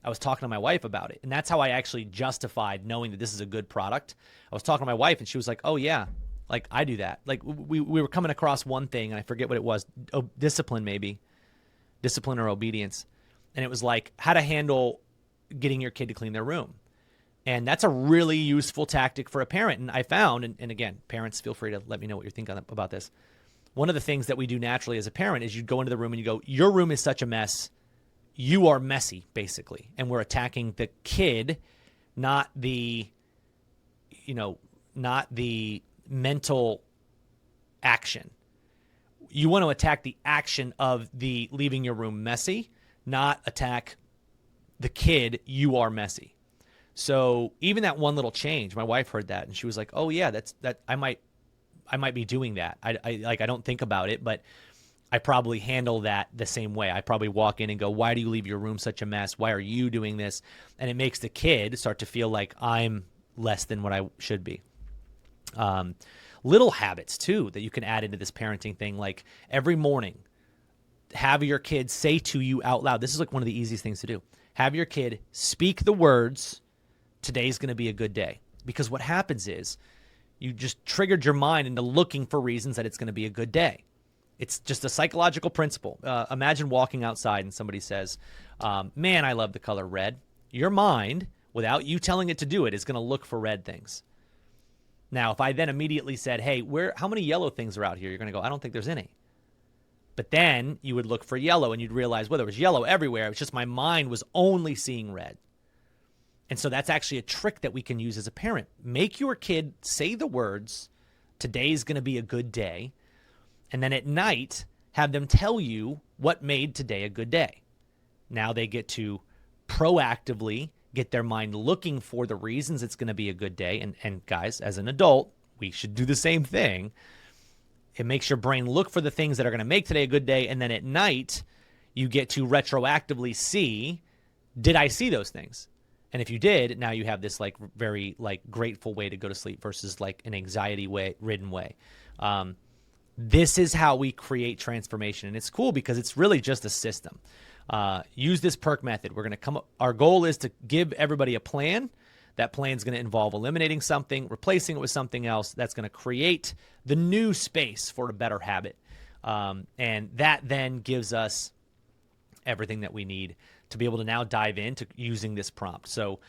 I was talking to my wife about it. And that's how I actually justified knowing that this is a good product. I was talking to my wife and she was like, oh yeah, like I do that. Like we were coming across one thing and I forget what it was. Discipline maybe. Discipline or obedience. And it was like how to handle getting your kid to clean their room. And that's a really useful tactic for a parent. And I found, and again, parents, feel free to let me know what you're thinking about this. One of the things that we do naturally as a parent is you go into the room and you go, your room is such a mess. You are messy, basically. And we're attacking the kid, not the mental action. You want to attack the action of the leaving your room messy, not attack the kid, you are messy. So even that one little change, my wife heard that and she was like, oh yeah, that I might be doing that. I don't think about it, but I probably handle that the same way. I probably walk in and go, why do you leave your room such a mess? Why are you doing this? And it makes the kid start to feel like I'm less than what I should be. Little habits too that you can add into this parenting thing, like every morning, have your kid say to you out loud. This is like one of the easiest things to do. Have your kid speak the words, today's going to be a good day. Because what happens is you just triggered your mind into looking for reasons that it's going to be a good day. It's just a psychological principle. Imagine walking outside and somebody says, man, I love the color red. Your mind, without you telling it to do it, is going to look for red things. Now, if I then immediately said, hey, how many yellow things are out here? You're going to go, I don't think there's any. But then you would look for yellow and you'd realize, well, there was yellow everywhere. It's just my mind was only seeing red. And so that's actually a trick that we can use as a parent. Make your kid say the words, today's going to be a good day. And then at night, have them tell you what made today a good day. Now they get to proactively get their mind looking for the reasons it's going to be a good day. And guys, as an adult, we should do the same thing. It makes your brain look for the things that are going to make today a good day. And then at night, you get to retroactively see, did I see those things? And if you did, now you have this like very like grateful way to go to sleep versus like an anxiety ridden way. This is how we create transformation. And it's cool because it's really just a system. Use this PERK method. We're going to our goal is to give everybody a plan. That plan is going to involve eliminating something, replacing it with something else. That's going to create the new space for a better habit. And that then gives us everything that we need to be able to now dive into using this prompt. So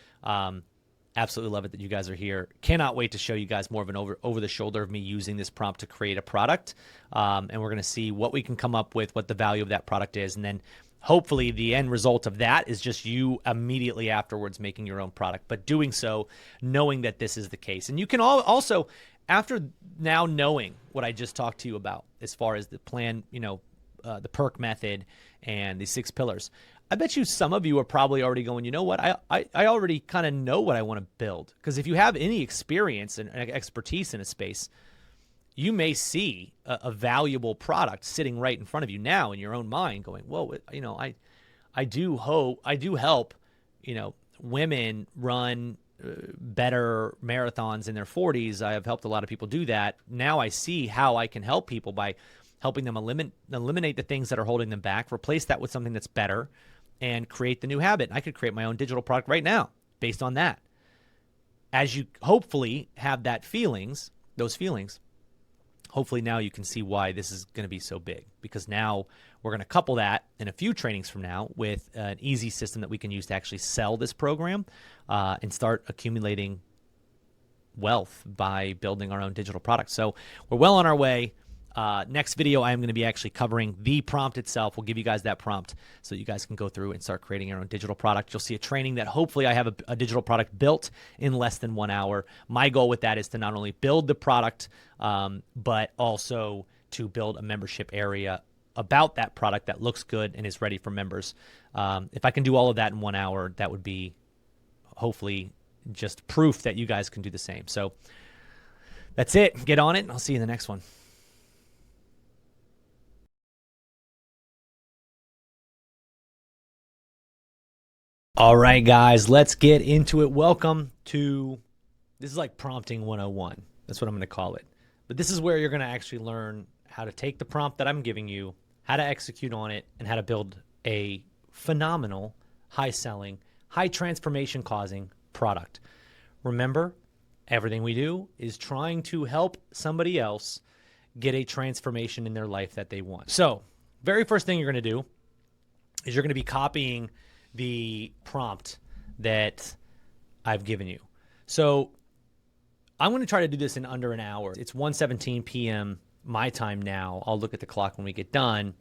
absolutely love it that you guys are here. Cannot wait to show you guys more of an over the shoulder of me using this prompt to create a product. And we're going to see what we can come up with, what the value of that product is. And then hopefully the end result of that is just you immediately afterwards making your own product, but doing so knowing that this is the case. And you can also, after now knowing what I just talked to you about as far as the plan, the PERK method and the 6 pillars, I bet you some of you are probably already going, you know what, I already kind of know what I want to build. Because if you have any experience and expertise in a space, you may see a valuable product sitting right in front of you now in your own mind going, whoa, I do help, women run better marathons in their 40s. I have helped a lot of people do that. Now I see how I can help people by helping them eliminate the things that are holding them back, replace that with something that's better, and create the new habit. I could create my own digital product right now based on that. As you hopefully have those feelings, hopefully now you can see why this is going to be so big, because now we're going to couple that in a few trainings from now with an easy system that we can use to actually sell this program and start accumulating wealth by building our own digital product. So we're well on our way. Next video, I am going to be actually covering the prompt itself. We'll give you guys that prompt so you guys can go through and start creating your own digital product. You'll see a training that hopefully I have a digital product built in less than 1 hour. My goal with that is to not only build the product, but also to build a membership area about that product that looks good and is ready for members. If I can do all of that in 1 hour, that would be hopefully just proof that you guys can do the same. So that's it. Get on it, and I'll see you in the next one. All right, guys, let's get into it. Welcome to, this is like prompting 101. That's what I'm going to call it. But this is where you're going to actually learn how to take the prompt that I'm giving you, how to execute on it, and how to build a phenomenal, high-selling, high transformation-causing product. Remember, everything we do is trying to help somebody else get a transformation in their life that they want. So, very first thing you're going to do is you're going to be copying the prompt that I've given you. So I'm going to try to do this in under an hour. It's 1:17 p.m. my time now. I'll look at the clock when we get done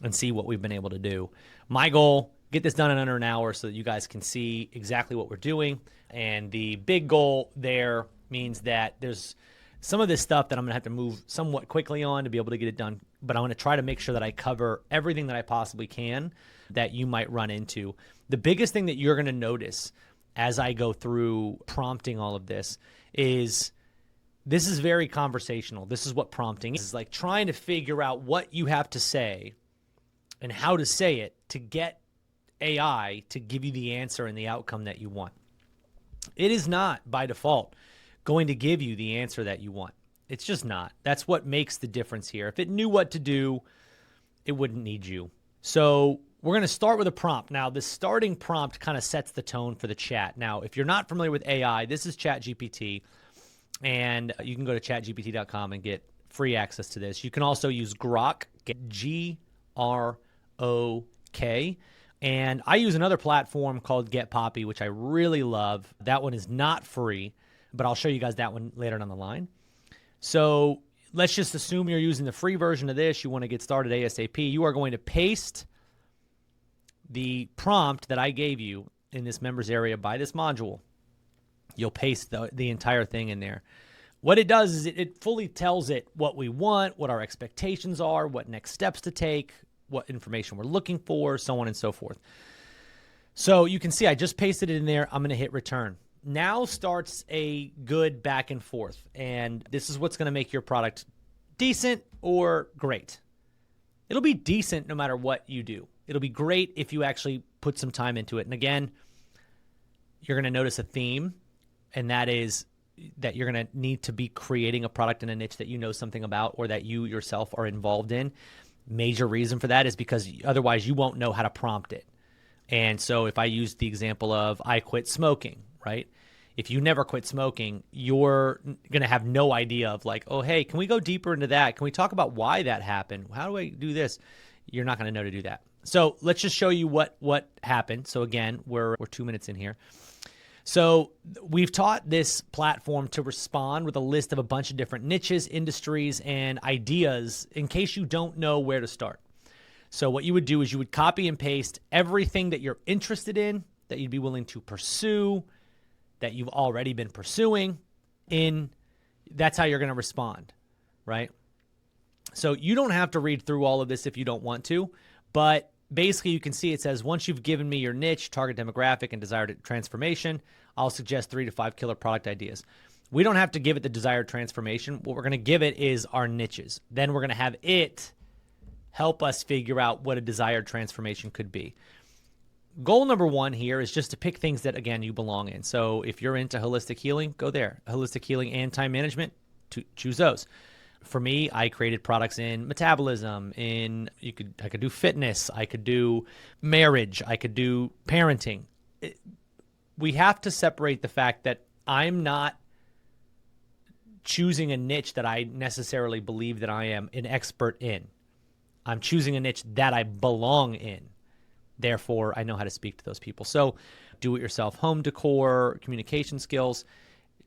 and see what we've been able to do. My goal, get this done in under an hour so that you guys can see exactly what we're doing. And the big goal there means that there's some of this stuff that I'm going to have to move somewhat quickly on to be able to get it done. But I'm going to try to make sure that I cover everything that I possibly can that you might run into. The biggest thing that you're going to notice as I go through prompting all of this is very conversational. This is what prompting is, like trying to figure out what you have to say and how to say it to get AI to give you the answer and the outcome that you want. It is not by default going to give you the answer that you want. It's just not. That's what makes the difference here. If it knew what to do, it wouldn't need you. So we're going to start with a prompt. Now, the starting prompt kind of sets the tone for the chat. Now, if you're not familiar with AI, this is ChatGPT, and you can go to chatgpt.com and get free access to this. You can also use Grok, G-R-O-K, and I use another platform called Get Poppy, which I really love. That one is not free, but I'll show you guys that one later down the line. So let's just assume you're using the free version of this. You want to get started ASAP. You are going to paste the prompt that I gave you in this members area by this module. You'll paste the entire thing in there. What it does is it fully tells it what we want, what our expectations are, what next steps to take, what information we're looking for, so on and so forth. So you can see I just pasted it in there. I'm going to hit return. Now starts a good back and forth. And this is what's going to make your product decent or great. It'll be decent no matter what you do. It'll be great if you actually put some time into it. And again, you're going to notice a theme, and that is that you're going to need to be creating a product in a niche that you know something about or that you yourself are involved in. Major reason for that is because otherwise you won't know how to prompt it. And so if I use the example of I quit smoking, right? If you never quit smoking, you're going to have no idea of like, oh, hey, can we go deeper into that? Can we talk about why that happened? How do I do this? You're not going to know to do that. So let's just show you what happened. So again, we're 2 minutes in here. So we've taught this platform to respond with a list of a bunch of different niches, industries, and ideas in case you don't know where to start. So what you would do is you would copy and paste everything that you're interested in, that you'd be willing to pursue, that you've already been pursuing in. That's how you're going to respond, right? So you don't have to read through all of this if you don't want to, but basically, you can see it says, once you've given me your niche, target demographic, and desired transformation, I'll suggest 3 to 5 killer product ideas. We don't have to give it the desired transformation. What we're going to give it is our niches. Then we're going to have it help us figure out what a desired transformation could be. Goal number 1 here is just to pick things that, again, you belong in. So if you're into holistic healing, go there. Holistic healing and time management, choose those. For me, I created products in metabolism, I could do fitness, I could do marriage, I could do parenting. We have to separate the fact that I'm not choosing a niche that I necessarily believe that I am an expert in. I'm choosing a niche that I belong in. Therefore, I know how to speak to those people. So do-it-yourself home decor, communication skills.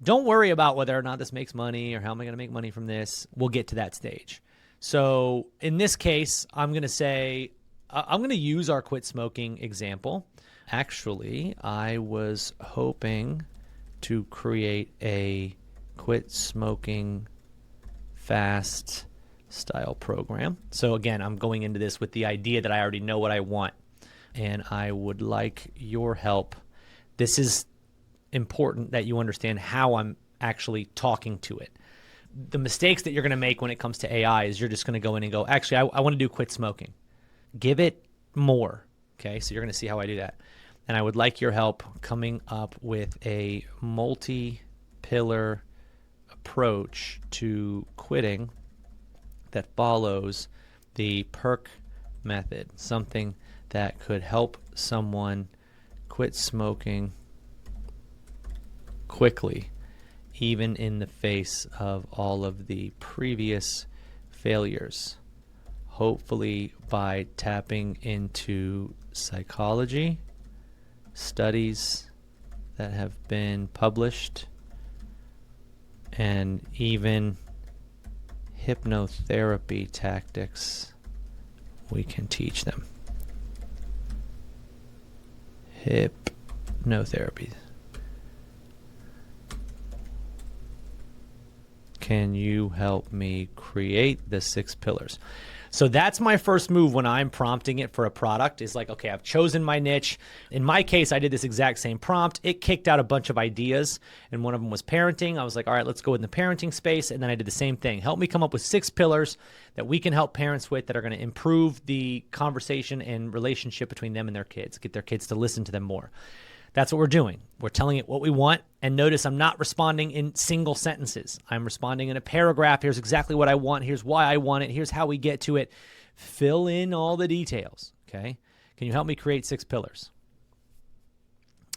Don't worry about whether or not this makes money or how am I going to make money from this. We'll get to that stage. So in this case, I'm going to say, I'm going to use our quit smoking example. Actually, I was hoping to create a quit smoking fast style program. So again, I'm going into this with the idea that I already know what I want, and I would like your help. This is important that you understand how I'm actually talking to it. The mistakes that you're going to make when it comes to AI is you're just going to go in and go, actually, I want to do quit smoking. Give it more. Okay, so you're going to see how I do that. And I would like your help coming up with a multi-pillar approach to quitting that follows the PERK method, something that could help someone quit smoking quickly, even in the face of all of the previous failures. Hopefully by tapping into psychology, studies that have been published, and even hypnotherapy tactics, we can teach them. Hypnotherapy. Can you help me create the 6 pillars? So that's my first move when I'm prompting it for a product, is like, okay, I've chosen my niche. In my case, I did this exact same prompt. It kicked out a bunch of ideas, and one of them was parenting. I was like, all right, let's go in the parenting space. And then I did the same thing. Help me come up with 6 pillars that we can help parents with that are going to improve the conversation and relationship between them and their kids, get their kids to listen to them more. That's what we're doing. We're telling it what we want. And notice I'm not responding in single sentences. I'm responding in a paragraph. Here's exactly what I want. Here's why I want it. Here's how we get to it. Fill in all the details, okay? Can you help me create 6 pillars?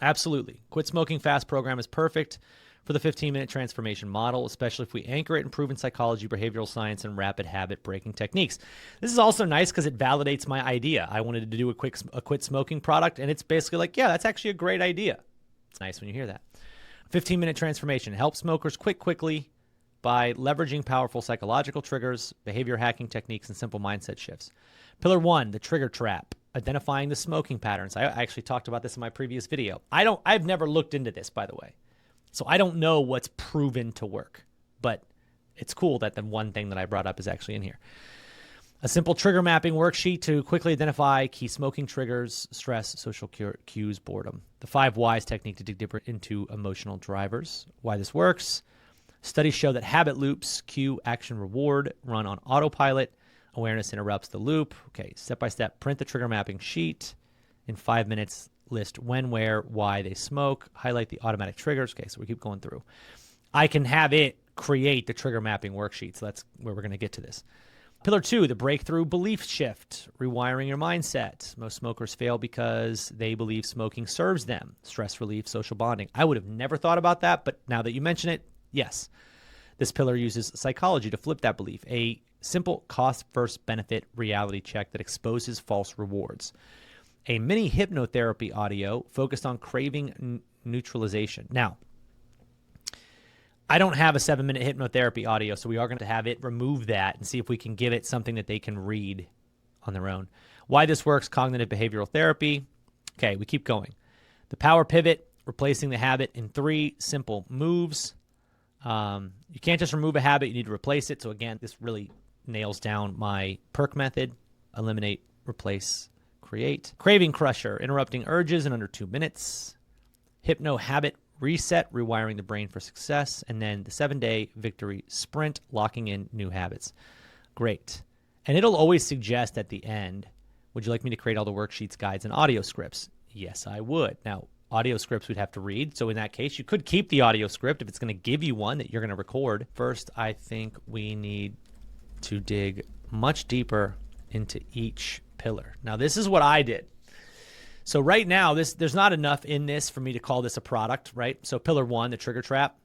Absolutely. Quit Smoking Fast program is perfect for the 15-minute transformation model, especially if we anchor it in proven psychology, behavioral science, and rapid habit breaking techniques. This is also nice because it validates my idea. I wanted to do a quit smoking product, and it's basically like, yeah, that's actually a great idea. It's nice when you hear that. 15-minute transformation. Help smokers quit quickly by leveraging powerful psychological triggers, behavior hacking techniques, and simple mindset shifts. Pillar 1, the trigger trap. Identifying the smoking patterns. I actually talked about this in my previous video. I've never looked into this, by the way. So I don't know what's proven to work, but it's cool that the one thing that I brought up is actually in here. A simple trigger mapping worksheet to quickly identify key smoking triggers, stress, social cues, boredom. The 5 whys technique to dig deeper into emotional drivers. Why this works. Studies show that habit loops, cue, action, reward, run on autopilot. Awareness interrupts the loop. Okay, step by step, print the trigger mapping sheet. In 5 minutes, list when, where, why they smoke, highlight the automatic triggers. Okay, so we keep going through. I can have it create the trigger mapping worksheet, so that's where we're going to get to this. Pillar 2, the breakthrough belief shift, rewiring your mindset. Most smokers fail because they believe smoking serves them. Stress relief, social bonding. I would have never thought about that, but now that you mention it, yes. This pillar uses psychology to flip that belief. A simple cost versus benefit reality check that exposes false rewards. A mini hypnotherapy audio focused on craving neutralization. Now, I don't have a 7-minute hypnotherapy audio, so we are going to have it remove that and see if we can give it something that they can read on their own. Why this works, cognitive behavioral therapy. Okay, we keep going. The power pivot, replacing the habit in 3 simple moves. You can't just remove a habit, you need to replace it. So again, this really nails down my PERK method. Eliminate, replace, create. Craving crusher, interrupting urges in under 2 minutes. Hypno habit reset, rewiring the brain for success. And then the 7-day victory sprint, locking in new habits. Great. And it'll always suggest at the end, would you like me to create all the worksheets, guides, and audio scripts? Yes, I would. Now, audio scripts we'd have to read. So in that case, you could keep the audio script if it's going to give you one that you're going to record. First, I think we need to dig much deeper into each pillar. Now, this is what I did. So right now, there's not enough in this for me to call this a product, right? So pillar 1, the trigger trap,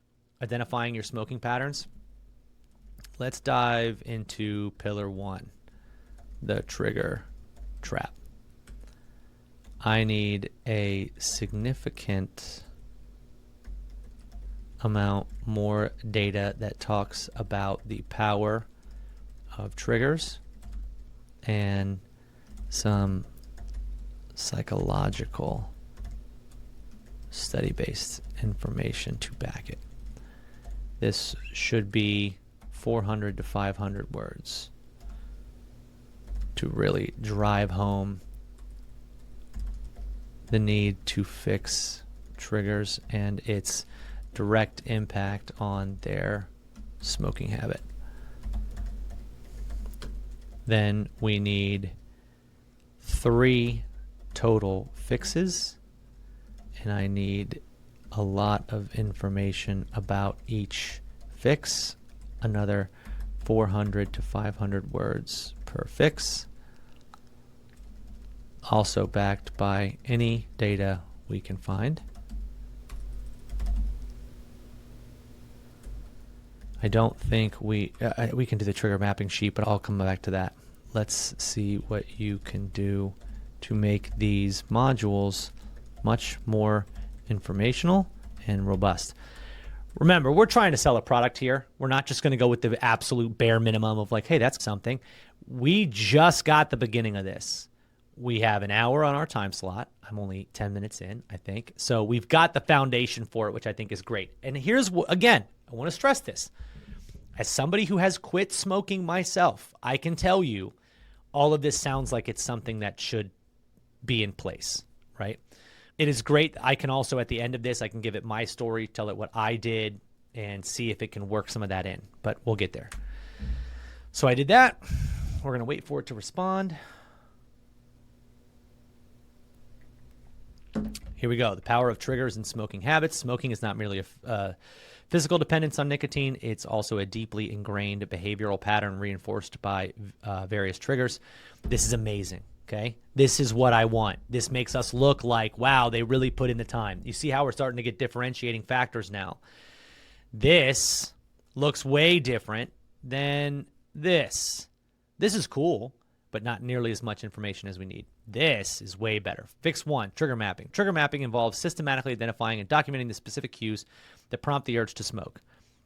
identifying your smoking patterns. Let's dive into pillar 1, the trigger trap. I need a significant amount more data that talks about the power of triggers and some psychological study-based information to back it. This should be 400 to 500 words to really drive home the need to fix triggers and its direct impact on their smoking habit. Then we need 3 total fixes, and I need a lot of information about each fix, another 400 to 500 words per fix, also backed by any data we can find. I don't think we can do the trigger mapping sheet, but I'll come back to that. Let's see what you can do to make these modules much more informational and robust. Remember, we're trying to sell a product here. We're not just going to go with the absolute bare minimum of like, hey, that's something. We just got the beginning of this. We have an hour on our time slot. I'm only 10 minutes in, I think. So we've got the foundation for it, which I think is great. And here's what, again, I want to stress this. As somebody who has quit smoking myself, I can tell you all of this sounds like it's something that should be in place, right? It is great. I can also, at the end of this, I can give it my story, tell it what I did, and see if it can work some of that in. But we'll get there. So I did that. We're going to wait for it to respond. Here we go. The power of triggers and smoking habits. Smoking is not merely a physical dependence on nicotine. It's also a deeply ingrained behavioral pattern reinforced by various triggers. This is amazing. Okay, this is what I want. This makes us look like, wow, they really put in the time. You see how we're starting to get differentiating factors now. This looks way different than this. This is cool, but not nearly as much information as we need. This is way better. Fix 1, trigger mapping. Trigger mapping involves systematically identifying and documenting the specific cues that prompt the urge to smoke.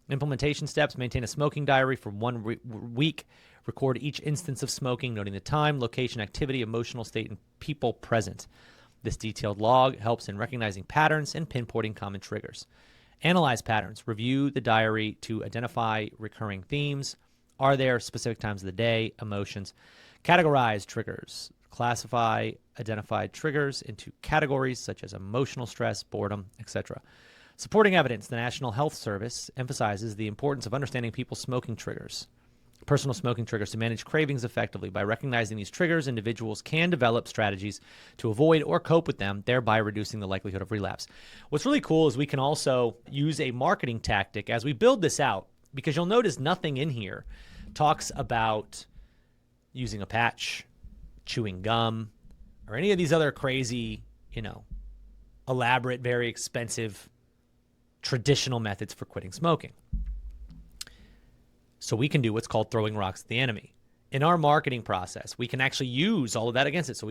Implementation steps: maintain a smoking diary for 1 week. Record each instance of smoking, noting the time, location, activity, emotional state, and people present. This detailed log helps in recognizing patterns and pinpointing common triggers. Analyze patterns. Review the diary to identify recurring themes. Are there specific times of the day, emotions? Categorize triggers. Classify identified triggers into categories such as emotional stress, boredom, etc. Supporting evidence. The National Health Service emphasizes the importance of understanding people's smoking triggers. Personal smoking triggers. To manage cravings effectively. By recognizing these triggers, individuals can develop strategies to avoid or cope with them, thereby reducing the likelihood of relapse. What's really cool is we can also use a marketing tactic as we build this out, because you'll notice nothing in here talks about using a patch, chewing gum, or any of these other crazy, elaborate, very expensive, traditional methods for quitting smoking. So we can do what's called throwing rocks at the enemy. In our marketing process, we can actually use all of that against it. So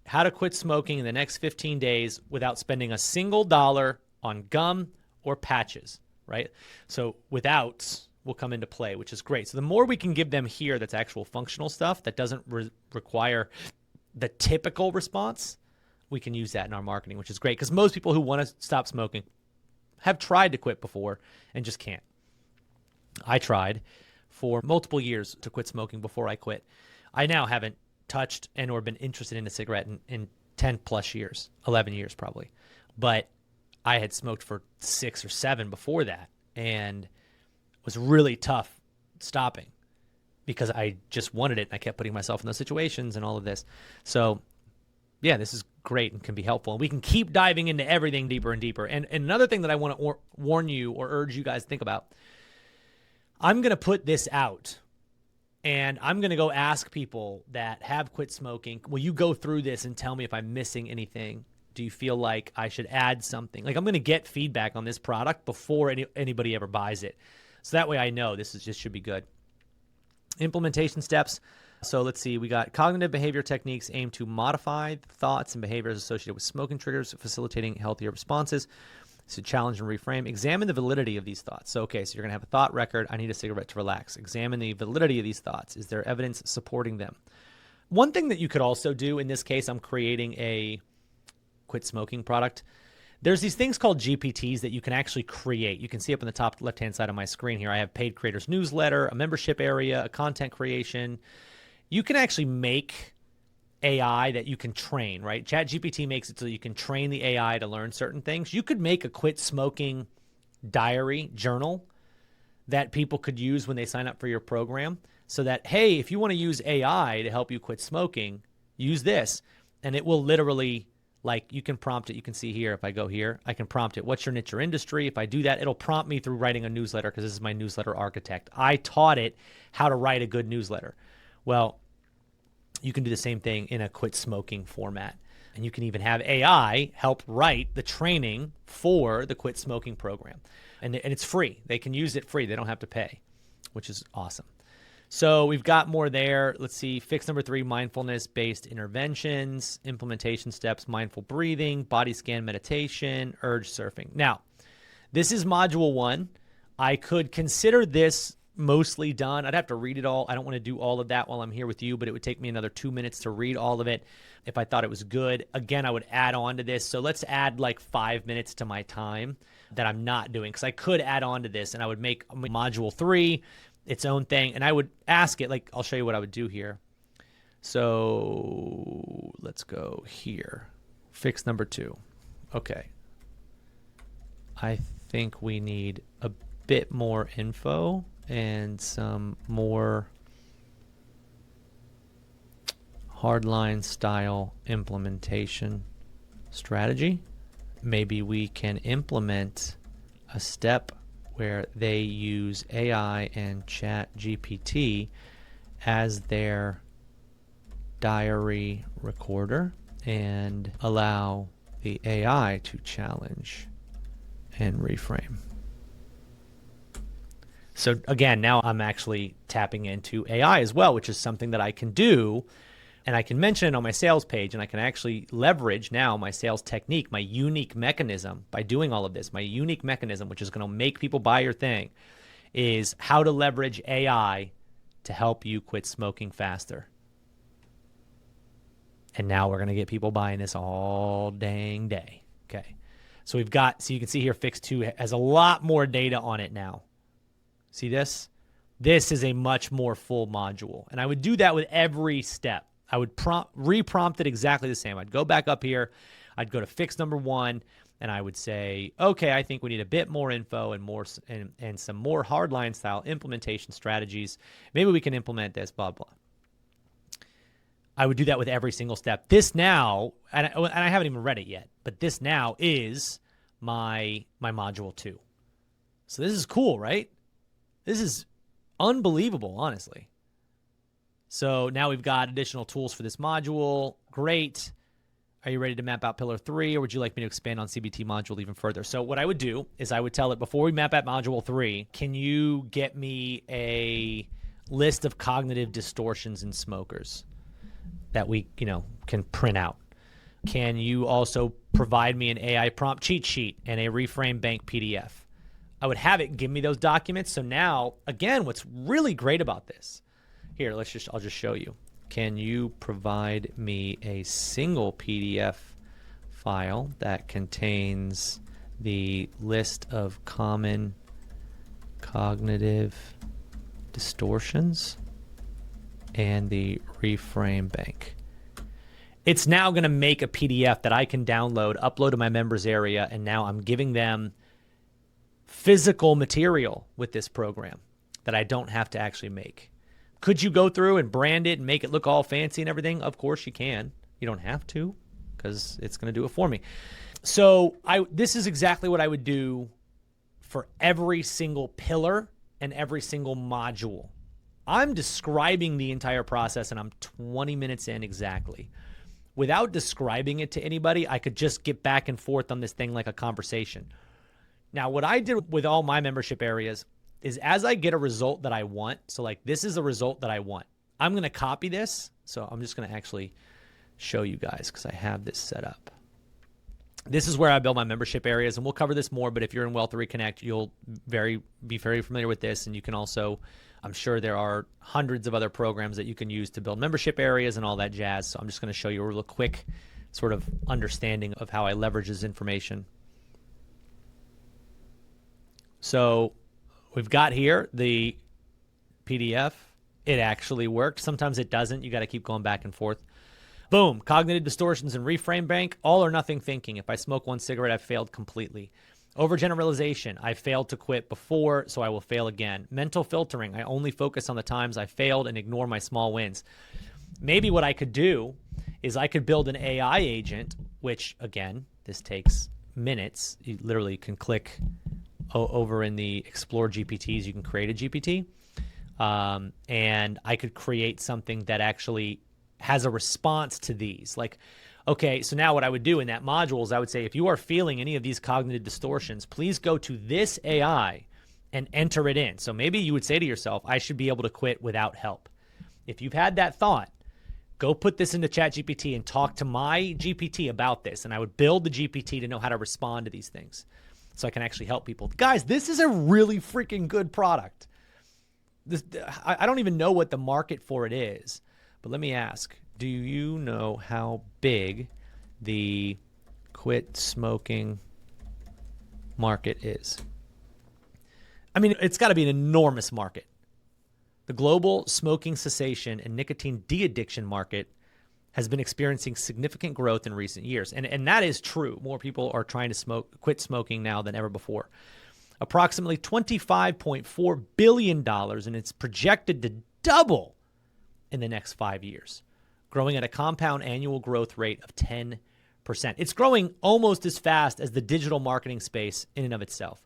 how to quit smoking in the next 15 days without spending a single dollar on gum or patches, right? So without will come into play, which is great. So the more we can give them here that's actual functional stuff that doesn't require the typical response, we can use that in our marketing, which is great, because most people who want to stop smoking have tried to quit before and just can't. I tried for multiple years to quit smoking before I quit. I now haven't touched and or been interested in a cigarette in 10 plus years, 11 years probably. But I had smoked for 6 or 7 before that, and it was really tough stopping because I just wanted it, and I kept putting myself in those situations and all of this. So yeah, this is great and can be helpful. And we can keep diving into everything deeper and deeper. And another thing that I want to warn you or urge you guys to think about, I'm going to put this out, and I'm going to go ask people that have quit smoking, will you go through this and tell me if I'm missing anything? Do you feel like I should add something? Like, I'm going to get feedback on this product before anybody ever buys it. So that way I know this should be good. Implementation steps. So let's see. We got cognitive behavior techniques aim to modify thoughts and behaviors associated with smoking triggers, facilitating healthier responses. So challenge and reframe. Examine the validity of these thoughts. So, okay, so you're going to have a thought record. I need a cigarette to relax. Examine the validity of these thoughts. Is there evidence supporting them? One thing that you could also do, in this case, I'm creating a quit smoking product. There's these things called GPTs that you can actually create. You can see up in the top left-hand side of my screen here. I have paid creators newsletter, a membership area, a content creation. You can actually make AI that you can train, right? ChatGPT makes it so you can train the AI to learn certain things. You could make a quit smoking diary journal that people could use when they sign up for your program, so that, hey, if you want to use AI to help you quit smoking, use this. And it will literally, like, you can prompt it. You can see here, if I go here, I can prompt it, what's your niche or industry? If I do that, it'll prompt me through writing a newsletter, because this is my newsletter architect. I taught it how to write a good newsletter. Well, you can do the same thing in a quit smoking format. And you can even have AI help write the training for the quit smoking program. And it's free. They can use it free. They don't have to pay, which is awesome. So we've got more there. Let's see. Fix number 3, mindfulness-based interventions, implementation steps, mindful breathing, body scan meditation, urge surfing. Now, this is module 1. I could consider this mostly done. I'd have to read it all. I don't want to do all of that while I'm here with you, but it would take me another 2 minutes to read all of it if I thought it was good. Again, I would add on to this. So let's add like 5 minutes to my time that I'm not doing, because I could add on to this and I would make module 3 its own thing. And I would ask it, like, I'll show you what I would do here. So let's go here. Fix number 2. Okay. I think we need a bit more info and some more hardline style implementation strategy. Maybe we can implement a step where they use AI and ChatGPT as their diary recorder and allow the AI to challenge and reframe. So again, now I'm actually tapping into AI as well, which is something that I can do, and I can mention it on my sales page, and I can actually leverage now my sales technique, my unique mechanism by doing all of this. My unique mechanism, which is going to make people buy your thing, is how to leverage AI to help you quit smoking faster. And now we're going to get people buying this all dang day. Okay. So we've got, so you can see here, Fix 2 has a lot more data on it now. See this? This is a much more full module. And I would do that with every step. I would re-prompt it exactly the same. I'd go back up here. I'd go to Fix number 1, and I would say, okay, I think we need a bit more info and more and some more hardline style implementation strategies. Maybe we can implement this, blah, blah. I would do that with every single step. This now, and I haven't even read it yet, but this now is my module 2. So this is cool, right? This is unbelievable, honestly. So now we've got additional tools for this module. Great. Are you ready to map out pillar 3, or would you like me to expand on CBT module even further? So what I would do is I would tell it, before we map out module 3, can you get me a list of cognitive distortions in smokers that we, can print out? Can you also provide me an AI prompt cheat sheet and a reframe bank PDF? I would have it give me those documents. So now, again, what's really great about this, here, I'll just show you. Can you provide me a single PDF file that contains the list of common cognitive distortions and the reframe bank? It's now going to make a PDF that I can download, upload to my members area, and now I'm giving them physical material with this program that I don't have to actually make. Could you go through and brand it and make it look all fancy and everything? Of course you can. You don't have to, because it's going to do it for me. So this is exactly what I would do for every single pillar and every single module. I'm describing the entire process, and I'm 20 minutes in exactly. Without describing it to anybody, I could just get back and forth on this thing like a conversation. Now, what I did with all my membership areas is, as I get a result that I want, so like this is a result that I want, I'm going to copy this. So I'm just going to actually show you guys, because I have this set up. This is where I build my membership areas, and we'll cover this more, but if you're in Wealth Reconnect, you'll be very familiar with this, and you can also, I'm sure there are hundreds of other programs that you can use to build membership areas and all that jazz. So I'm just going to show you a real quick sort of understanding of how I leverage this information. So we've got here the PDF. It actually worked. Sometimes it doesn't. You got to keep going back and forth. Boom. Cognitive distortions and reframe bank. All or nothing thinking. If I smoke one cigarette, I've failed completely. Overgeneralization. I failed to quit before, so I will fail again. Mental filtering. I only focus on the times I failed and ignore my small wins. Maybe what I could do is I could build an AI agent, which, again, this takes minutes. You literally can click over in the Explore GPTs. You can create a GPT. And I could create something that actually has a response to these. Like, okay, so now what I would do in that module is I would say, if you are feeling any of these cognitive distortions, please go to this AI and enter it in. So maybe you would say to yourself, I should be able to quit without help. If you've had that thought, go put this into ChatGPT and talk to my GPT about this. And I would build the GPT to know how to respond to these things so I can actually help people. Guys, this is a really freaking good product. I don't even know what the market for it is. But let me ask, do you know how big the quit smoking market is? I mean, it's got to be an enormous market. The global smoking cessation and nicotine de-addiction market has been experiencing significant growth in recent years. And that is true. More people are trying to quit smoking now than ever before. Approximately $25.4 billion, and it's projected to double in the next 5 years, growing at a compound annual growth rate of 10%. It's growing almost as fast as the digital marketing space in and of itself.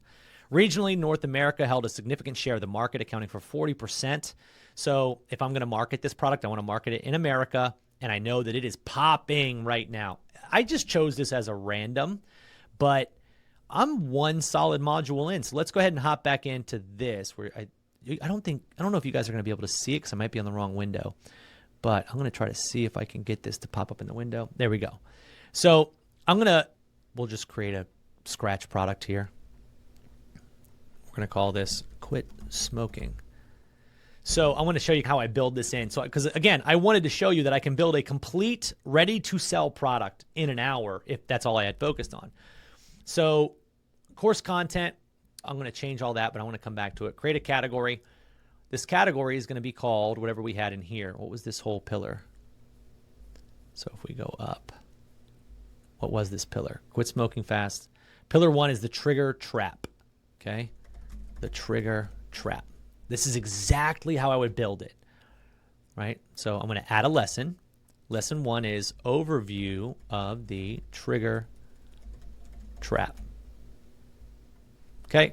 Regionally, North America held a significant share of the market, accounting for 40%. So if I'm going to market this product, I want to market it in America, and I know that it is popping right now. I just chose this as a random, but I'm one solid module in. So let's go ahead and hop back into this where I don't know if you guys are going to be able to see it because I might be on the wrong window, but I'm going to try to see if I can get this to pop up in the window. There we go. So we'll just create a scratch product here. We're going to call this Quit Smoking. So I want to show you how I build this in. So, because again, I wanted to show you that I can build a complete ready to sell product in an hour if that's all I had focused on. So course content, I'm going to change all that, but I want to come back to it. Create a category. This category is going to be called whatever we had in here. What was this whole pillar? So if we go up, what was this pillar? Quit smoking fast. Pillar 1 is the trigger trap. Okay. The trigger trap. This is exactly how I would build it. Right. So I'm going to add a lesson. Lesson 1 is overview of the trigger trap. Okay.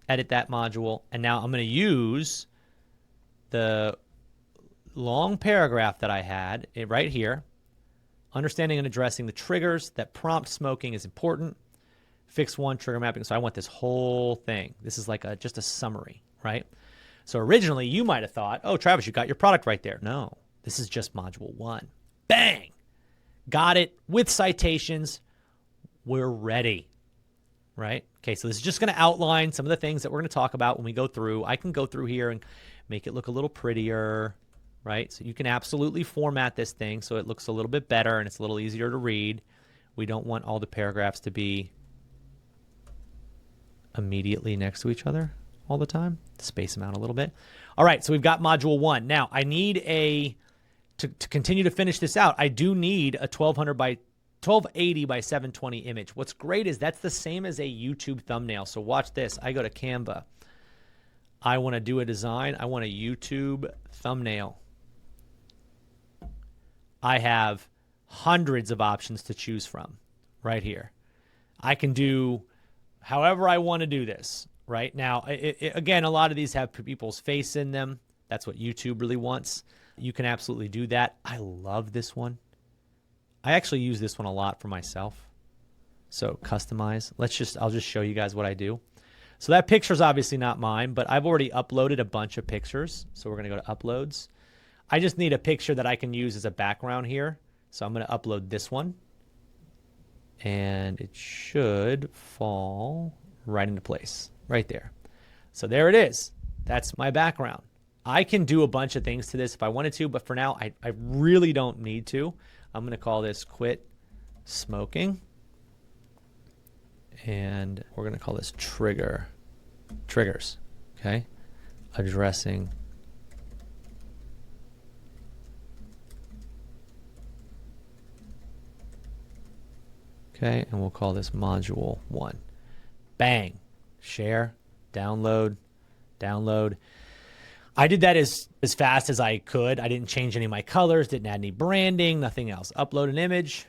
Edit that module. And now I'm going to use the long paragraph that I had right here. Understanding and addressing the triggers that prompt smoking is important. Fix 1 trigger mapping. So I want this whole thing. This is like just a summary, right? So originally you might have thought, oh, Travis, you got your product right there. No, this is just module 1. Bang. Got it with citations. We're ready. Right? Okay, so this is just going to outline some of the things that we're going to talk about when we go through. I can go through here and make it look a little prettier, right? So you can absolutely format this thing so it looks a little bit better and it's a little easier to read. We don't want all the paragraphs to be immediately next to each other all the time. Space them out a little bit. All right, so we've got module 1. Now, I need to continue to finish this out, I do need a 1280 by 720 image. What's great is that's the same as a YouTube thumbnail. So watch this. I go to Canva. I want to do a design. I want a YouTube thumbnail. I have hundreds of options to choose from right here. I can do however I want to do this right now. Again, a lot of these have people's face in them. That's what YouTube really wants. You can absolutely do that. I love this one. I actually use this one a lot for myself. So customize. I'll just show you guys what I do. So that picture is obviously not mine, but I've already uploaded a bunch of pictures. So we're going to go to uploads. I just need a picture that I can use as a background here. So I'm going to upload this one. and it should fall right into place, right there. So there it is. That's my background. I can do a bunch of things to this if I wanted to, but for now, I really don't need to. I'm going to call this quit smoking. And we're going to call this triggers, okay? Addressing okay, and we'll call this module 1. Bang. Share, download. I did that as fast as I could. I didn't change any of my colors, didn't add any branding, nothing else. Upload an image.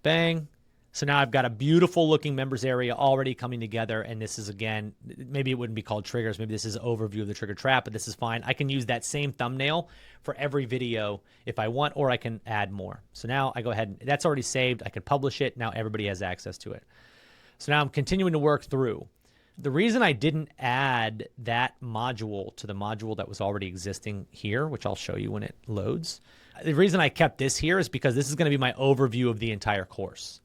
Bang. So now I've got a beautiful looking members area already coming together. And this is, again, maybe it wouldn't be called triggers. Maybe this is an overview of the trigger trap, but this is fine. I can use that same thumbnail for every video if I want, or I can add more. So now I go ahead and that's already saved. I can publish it. Now everybody has access to it. So now I'm continuing to work through. The reason I didn't add that module to the module that was already existing here, which I'll show you when it loads, the reason I kept this here is because this is going to be my overview of the entire course,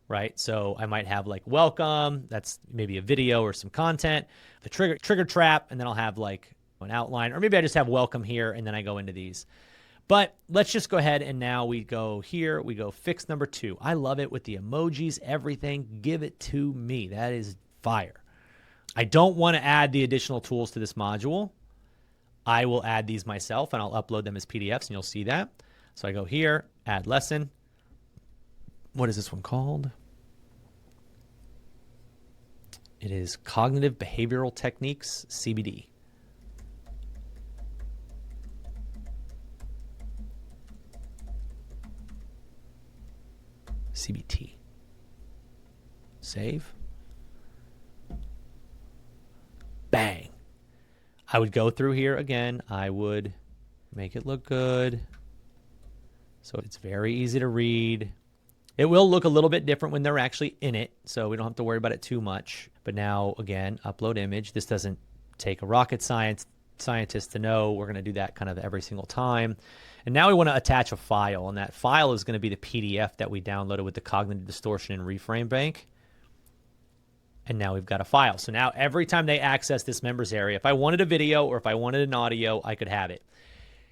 right? So I might have like welcome, that's maybe a video or some content, the trigger trap, and then I'll have like an outline, or maybe I just have welcome here and then I go into these. But let's just go ahead and now we go here, we go fix number 2. I love it with the emojis, everything. Give it to me. That is fire. I don't want to add the additional tools to this module. I will add these myself and I'll upload them as PDFs and you'll see that. So I go here, add lesson. What is this one called? It is Cognitive Behavioral Techniques, CBD. CBT. Save. Bang. I would go through here again. I would make it look good. So it's very easy to read. It will look a little bit different when they're actually in it, so we don't have to worry about it too much. But now, again, upload image. This doesn't take a rocket scientist to know. We're going to do that kind of every single time. And now we want to attach a file, and that file is going to be the PDF that we downloaded with the Cognitive Distortion and Reframe Bank. And now we've got a file. So now every time they access this members area, if I wanted a video or if I wanted an audio, I could have it.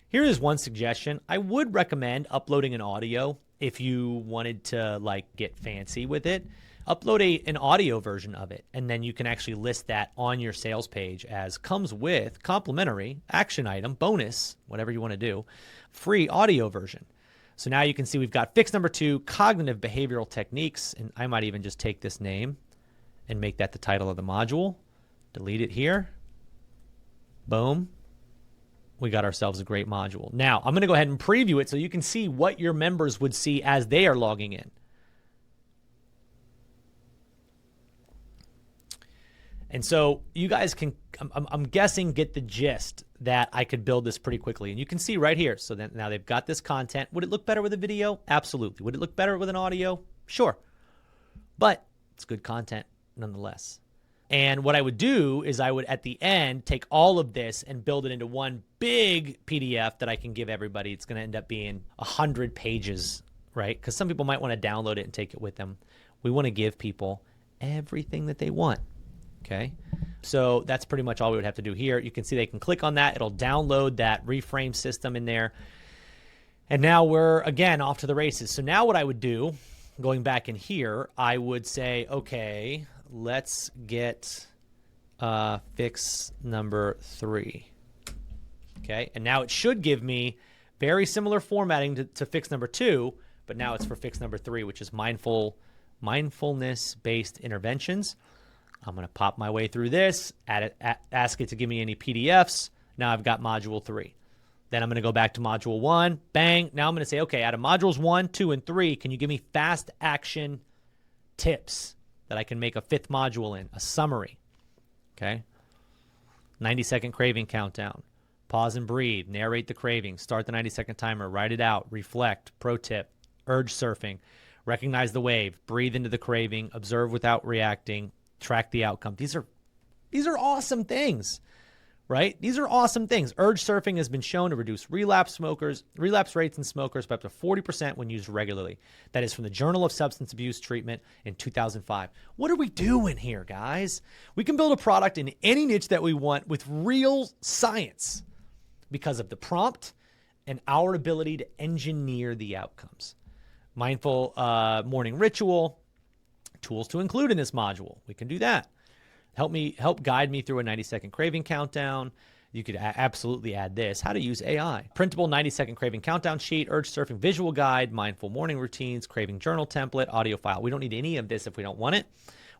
Here is one suggestion. I would recommend uploading an audio if you wanted to like get fancy with it. Upload an audio version of it, and then you can actually list that on your sales page as comes with complimentary action item, bonus, whatever you want to do, free audio version. So now you can see we've got fix number 2, Cognitive Behavioral Techniques, and I might even just take this name and make that the title of the module. Delete it here. Boom. We got ourselves a great module. Now, I'm going to go ahead and preview it so you can see what your members would see as they are logging in. And so you guys can, I'm guessing, get the gist that I could build this pretty quickly. And you can see right here. So then now they've got this content. Would it look better with a video? Absolutely. Would it look better with an audio? Sure. But it's good content nonetheless. And what I would do is I would, at the end, take all of this and build it into one big PDF that I can give everybody. It's going to end up being 100 pages, right? Because some people might want to download it and take it with them. We want to give people everything that they want, okay? So that's pretty much all we would have to do here. You can see they can click on that. It'll download that reframe system in there. And now we're, again, off to the races. So now what I would do, going back in here, I would say, okay, let's get fix number 3. Okay, and now it should give me very similar formatting to fix number 2, but now it's for fix number 3, which is mindfulness-based interventions. I'm going to pop my way through this, ask it to give me any PDFs. Now I've got module 3. Then I'm going to go back to module 1. Bang. Now I'm going to say, okay, out of modules 1, 2, and 3, can you give me fast action tips that I can make a 5th module in, a summary? Okay. 90-second craving countdown. Pause and breathe. Narrate the craving. Start the 90-second timer. Write it out. Reflect. Pro tip. Urge surfing. Recognize the wave. Breathe into the craving. Observe without reacting. Track the outcome. These are awesome things, right? These are awesome things. Urge surfing has been shown to reduce relapse rates in smokers by up to 40% when used regularly. That is from the Journal of Substance Abuse Treatment in 2005. What are we doing here, guys? We can build a product in any niche that we want with real science because of the prompt and our ability to engineer the outcomes. Mindful morning ritual, tools to include in this module. We can do that. Help guide me through a 90-second craving countdown. You could absolutely add this. How to use AI. Printable 90-second craving countdown sheet, urge surfing visual guide, mindful morning routines, craving journal template, audio file. We don't need any of this if we don't want it.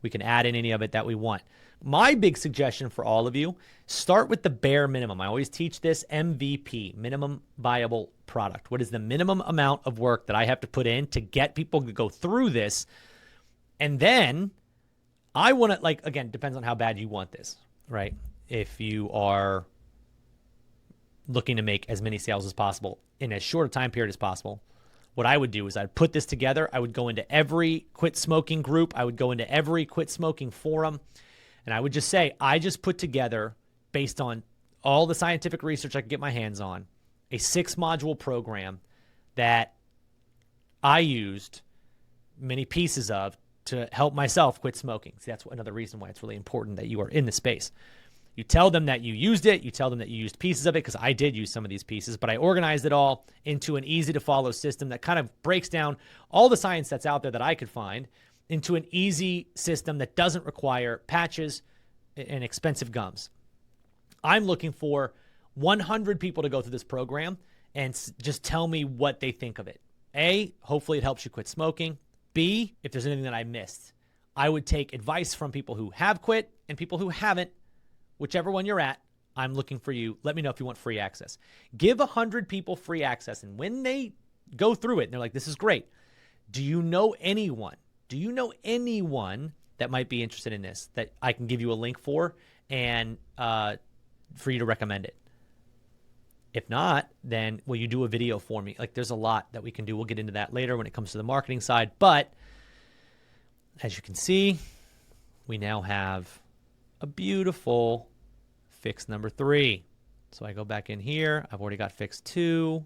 We can add in any of it that we want. My big suggestion for all of you, start with the bare minimum. I always teach this MVP, minimum viable product. What is the minimum amount of work that I have to put in to get people to go through this? And then I want to, like, again, depends on how bad you want this, right? If you are looking to make as many sales as possible in as short a time period as possible, what I would do is I'd put this together. I would go into every quit smoking group. I would go into every quit smoking forum. And I would just say, I just put together, based on all the scientific research I could get my hands on, a 6-module program that I used many pieces of to help myself quit smoking. See, that's another reason why it's really important that you are in the space. You tell them that you used it. You tell them that you used pieces of it, because I did use some of these pieces, but I organized it all into an easy-to-follow system that kind of breaks down all the science that's out there that I could find into an easy system that doesn't require patches and expensive gums. I'm looking for 100 people to go through this program and just tell me what they think of it. A, hopefully it helps you quit smoking. B, if there's anything that I missed. I would take advice from people who have quit and people who haven't. Whichever one you're at, I'm looking for you. Let me know if you want free access. Give 100 people free access, and when they go through it and they're like, this is great, do you know anyone? Do you know anyone that might be interested in this that I can give you a link for and for you to recommend it? If not, then will you do a video for me? Like, there's a lot that we can do. We'll get into that later when it comes to the marketing side. But as you can see, we now have a beautiful fix number 3. So I go back in here. I've already got fix 2.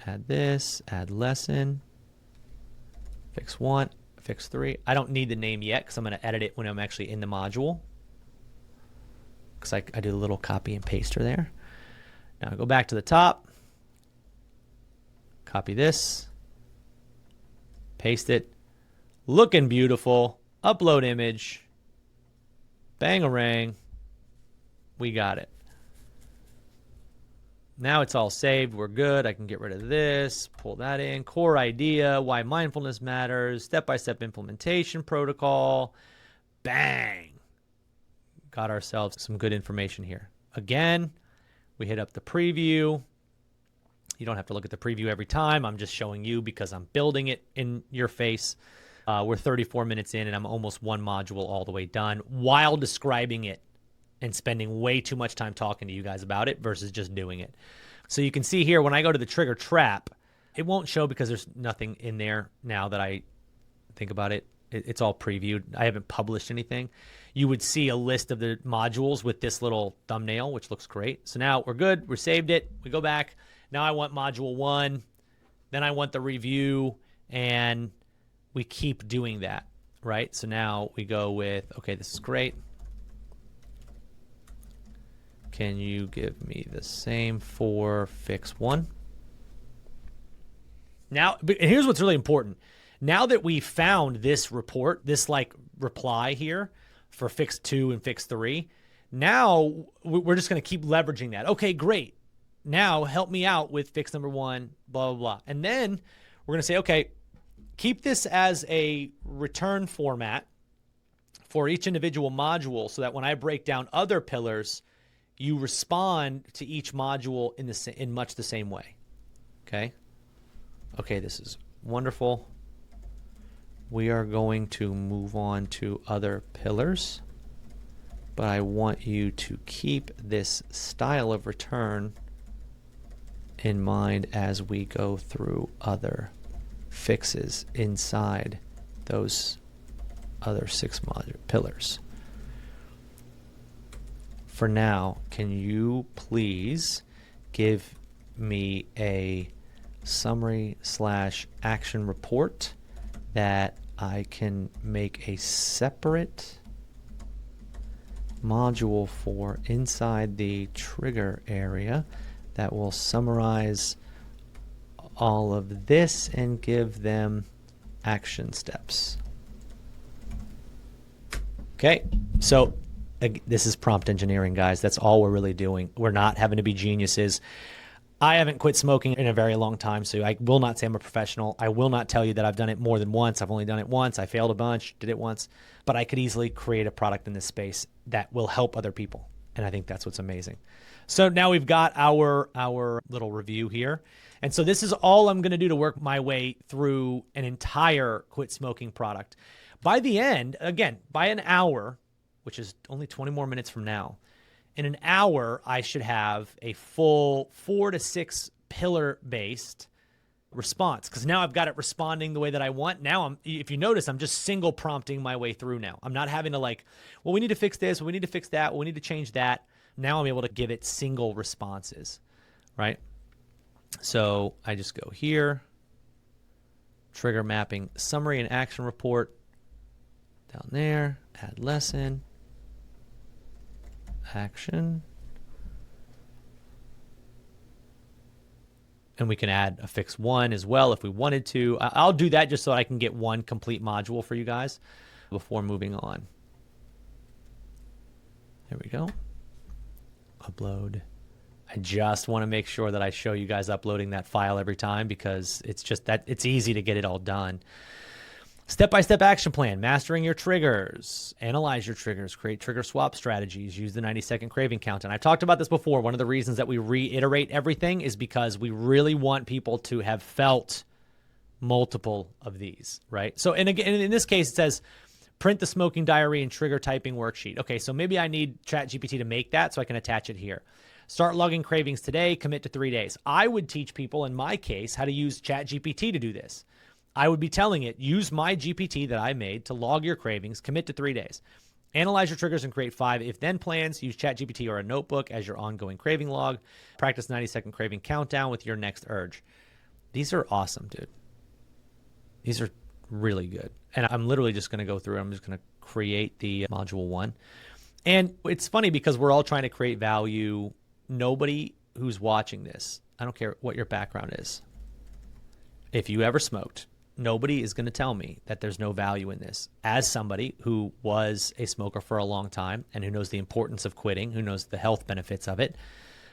Add this, add lesson. Fix 1, fix 3. I don't need the name yet because I'm going to edit it when I'm actually in the module. Because I do a little copy and paster there. Now I go back to the top. Copy this. Paste it. Looking beautiful. Upload image. Bang-a-rang. We got it. Now it's all saved. We're good. I can get rid of this. Pull that in. Core idea. Why mindfulness matters. Step-by-step implementation protocol. Bang. Got ourselves some good information here. Again, we hit up the preview. You don't have to look at the preview every time. I'm just showing you because I'm building it in your face. We're 34 minutes in, and I'm almost 1 module all the way done while describing it and spending way too much time talking to you guys about it versus just doing it. So you can see here, when I go to the trigger trap, it won't show because there's nothing in there now that I think about it. It's all previewed. I haven't published anything. You would see a list of the modules with this little thumbnail, which looks great. So now we're good. We saved it. We go back. Now I want module 1. Then I want the review, and we keep doing that, right? So now we go with, okay, this is great. Can you give me the same for fix 1? Now, and here's what's really important. Now that we found this report, this like reply here for fix 2 and fix 3, now we're just going to keep leveraging that. Okay, great. Now help me out with fix number 1, blah, blah, blah. And then we're going to say, okay, keep this as a return format for each individual module so that when I break down other pillars, you respond to each module in much the same way. Okay? Okay, this is wonderful. We are going to move on to other pillars, but I want you to keep this style of return in mind as we go through other fixes inside those other 6 modular pillars. for now, can you please give me a summary / action report that I can make a separate module for inside the trigger area that will summarize all of this and give them action steps. Okay, so this is prompt engineering, guys. That's all we're really doing. We're not having to be geniuses. I haven't quit smoking in a very long time, so I will not say I'm a professional. I will not tell you that I've done it more than once. I've only done it once. I failed a bunch, did it once. But I could easily create a product in this space that will help other people. And I think that's what's amazing. So now we've got our little review here. And so this is all I'm going to do to work my way through an entire quit smoking product. By the end, again, by an hour, which is only 20 more minutes from now, in an hour, I should have a full 4 to 6 pillar-based response, because now I've got it responding the way that I want. Now, if you notice, I'm just single prompting my way through now. I'm not having to well, we need to fix this, we need to fix that, we need to change that. Now I'm able to give it single responses, right? So I just go here, trigger mapping, summary and action report, down there, add lesson, action. And we can add a fix 1 as well if we wanted to. I'll do that just so I can get one complete module for you guys before moving on. There we go. Upload. I just want to make sure that I show you guys uploading that file every time, because it's just that it's easy to get it all done. Step-by-step action plan, mastering your triggers, analyze your triggers, create trigger swap strategies, use the 90-second craving count. And I've talked about this before. One of the reasons that we reiterate everything is because we really want people to have felt multiple of these, right? So, and again, in this case, it says, print the smoking diary and trigger typing worksheet. Okay, so maybe I need ChatGPT to make that so I can attach it here. Start logging cravings today, commit to 3 days. I would teach people, in my case, how to use ChatGPT to do this. I would be telling it, use my GPT that I made to log your cravings, commit to 3 days. Analyze your triggers and create 5 if-then plans. Use ChatGPT or a notebook as your ongoing craving log. Practice 90-second craving countdown with your next urge. These are awesome, dude. These are really good. And I'm literally just going to go through. I'm just going to create the module 1. And it's funny because we're all trying to create value. Nobody who's watching this, I don't care what your background is, if you ever smoked, nobody is going to tell me that there's no value in this. As somebody who was a smoker for a long time and who knows the importance of quitting, who knows the health benefits of it,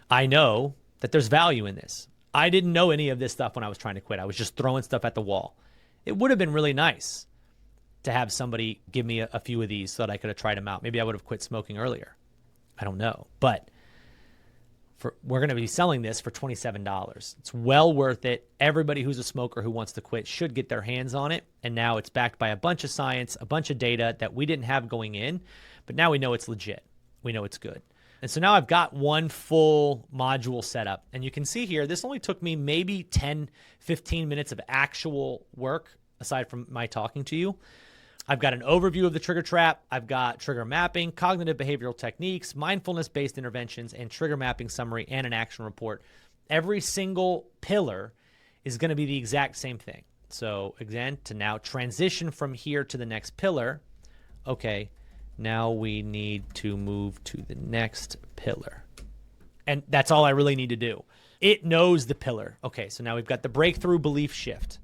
I know that there's value in this. I didn't know any of this stuff when I was trying to quit. I was just throwing stuff at the wall. It would have been really nice to have somebody give me a few of these so that I could have tried them out. Maybe I would have quit smoking earlier. I don't know. But we're going to be selling this for $27. It's well worth it. Everybody who's a smoker who wants to quit should get their hands on it. And now it's backed by a bunch of science, a bunch of data that we didn't have going in, but now we know it's legit. We know it's good. And so now I've got one full module set up. And you can see here, this only took me maybe 10, 15 minutes of actual work aside from my talking to you. I've got an overview of the trigger trap. I've got trigger mapping, cognitive behavioral techniques, mindfulness-based interventions, and trigger mapping summary and an action report. Every single pillar is going to be the exact same thing. So again, to now transition from here to the next pillar, okay, now we need to move to the next pillar. And that's all I really need to do. It knows the pillar. Okay, so now we've got the breakthrough belief shift.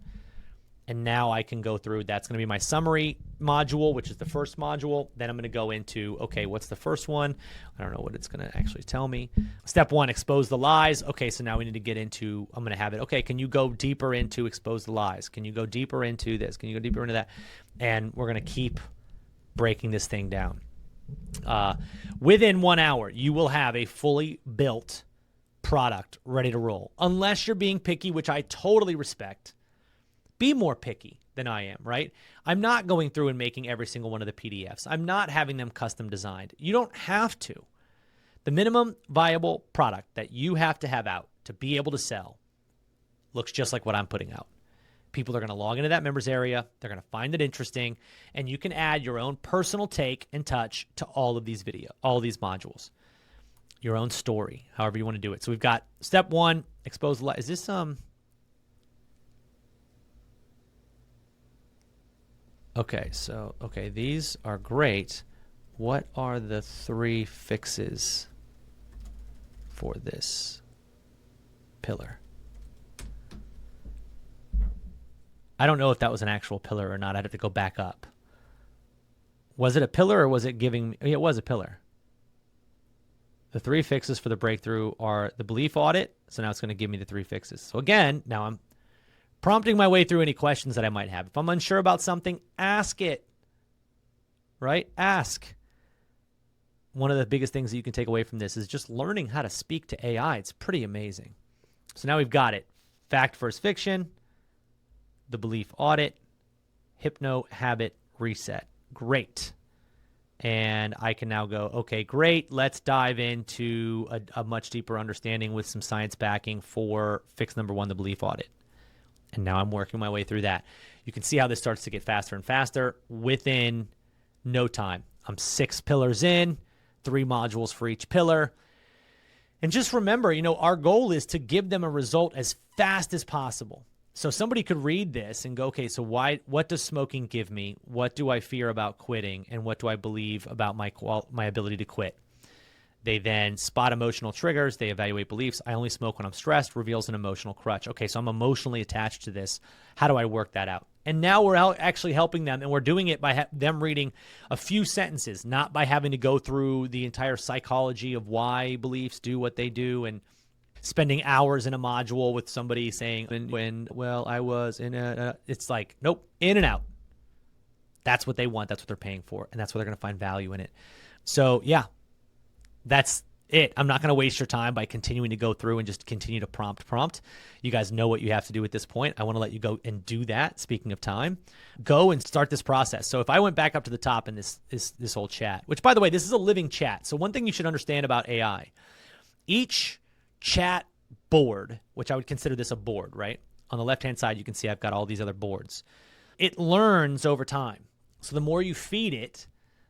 And now I can go through, that's going to be my summary module, which is the first module. Then I'm going to go into, okay, what's the first one? I don't know what it's going to actually tell me. Step 1, expose the lies. Okay, so now we need to get into, I'm going to have it, okay, can you go deeper into expose the lies? Can you go deeper into this? Can you go deeper into that? And we're going to keep breaking this thing down. Within 1 hour, you will have a fully built product ready to roll. Unless you're being picky, which I totally respect. Be more picky than I am, right? I'm not going through and making every single one of the PDFs. I'm not having them custom designed. You don't have to. The minimum viable product that you have to have out to be able to sell looks just like what I'm putting out. People are going to log into that members area. They're going to find it interesting, and you can add your own personal take and touch to all of these all these modules. your own story, however you want to do it. So we've got step one, expose light. Is this okay, so these are great. What are the 3 fixes for this pillar? I don't know if that was an actual pillar or not. I'd have to go back up. Was it a pillar or was it giving me? It was a pillar. The 3 fixes for the breakthrough are the belief audit. So now it's going to give me the 3 fixes. So again, now I'm prompting my way through any questions that I might have. If I'm unsure about something, ask it, right? Ask. One of the biggest things that you can take away from this is just learning how to speak to AI. It's pretty amazing. So now we've got it. Fact versus fiction, the belief audit, hypno habit reset. Great. And I can now go, okay, great. Let's dive into a much deeper understanding with some science backing for fix number 1, the belief audit. And now I'm working my way through that. You can see how this starts to get faster and faster within no time. I'm 6 pillars in, 3 modules for each pillar. And just remember, our goal is to give them a result as fast as possible. So somebody could read this and go, okay, so what does smoking give me? What do I fear about quitting? And what do I believe about my ability to quit? They then spot emotional triggers. They evaluate beliefs. I only smoke when I'm stressed, reveals an emotional crutch. Okay, so I'm emotionally attached to this. How do I work that out? And now we're actually helping them, and we're doing it by them reading a few sentences, not by having to go through the entire psychology of why beliefs do what they do and spending hours in a module with somebody saying, I was in it's like, nope, in and out. That's what they want. That's what they're paying for, and that's where they're going to find value in it. So, yeah. That's it. I'm not going to waste your time by continuing to go through and just continue to prompt. You guys know what you have to do at this point. I want to let you go and do that. Speaking of time, go and start this process. So if I went back up to the top in this whole chat, which by the way, this is a living chat. So one thing you should understand about AI, each chat board, which I would consider this a board, right? On the left-hand side, you can see I've got all these other boards. It learns over time. So the more you feed it,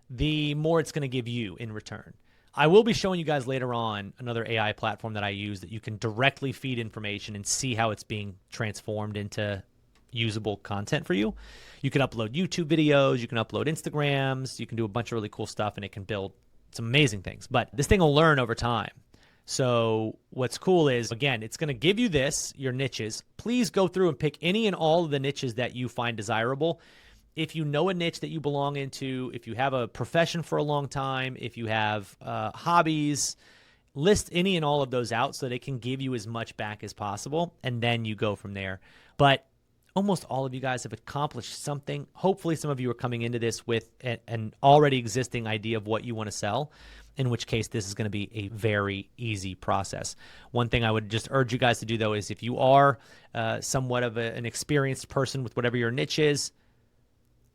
the more it's going to give you in return. I will be showing you guys later on another AI platform that I use that you can directly feed information and see how it's being transformed into usable content for you. You can upload YouTube videos, you can upload Instagrams, you can do a bunch of really cool stuff, and it can build some amazing things. But this thing will learn over time. So what's cool is, again, it's going to give you your niches. Please go through and pick any and all of the niches that you find desirable. If you know a niche that you belong into, if you have a profession for a long time, if you have hobbies, list any and all of those out so that it can give you as much back as possible, and then you go from there. But almost all of you guys have accomplished something. Hopefully some of you are coming into this with an already existing idea of what you want to sell, in which case this is going to be a very easy process. One thing I would just urge you guys to do, though, is if you are somewhat of an experienced person with whatever your niche is,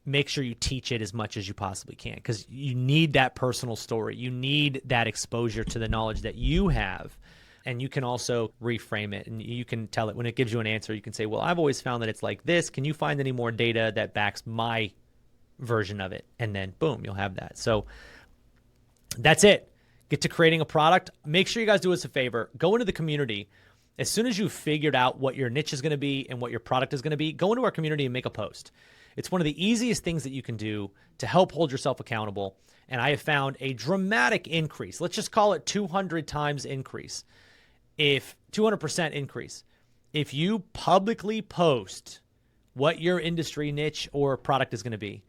make sure you teach it as much as you possibly can, because you need that personal story. You need that exposure to the knowledge that you have, and you can also reframe it, and you can tell it when it gives you an answer. You can say, well, I've always found that it's like this. Can you find any more data that backs my version of it? And then boom, you'll have that. So that's it. Get to creating a product. Make sure you guys do us a favor. Go into the community. As soon as you've figured out what your niche is going to be and what your product is going to be, go into our community and make a post. It's one of the easiest things that you can do to help hold yourself accountable. And I have found a dramatic increase. Let's just call it 200 times increase. If 200% increase. If you publicly post what your industry niche or product is going to be,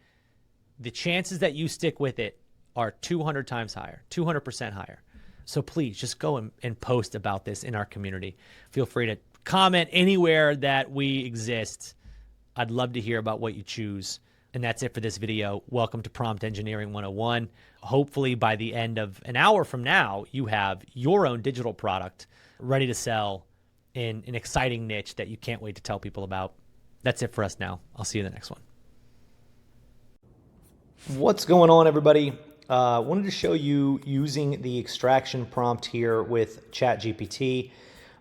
the chances that you stick with it are 200 times higher, 200% higher. So please just go and post about this in our community. Feel free to comment anywhere that we exist. I'd love to hear about what you choose. And that's it for this video. Welcome to Prompt Engineering 101. Hopefully by the end of an hour from now, you have your own digital product ready to sell in an exciting niche that you can't wait to tell people about. That's it for us now. I'll see you in the next one. What's going on, everybody? Wanted to show you using the extraction prompt here with ChatGPT.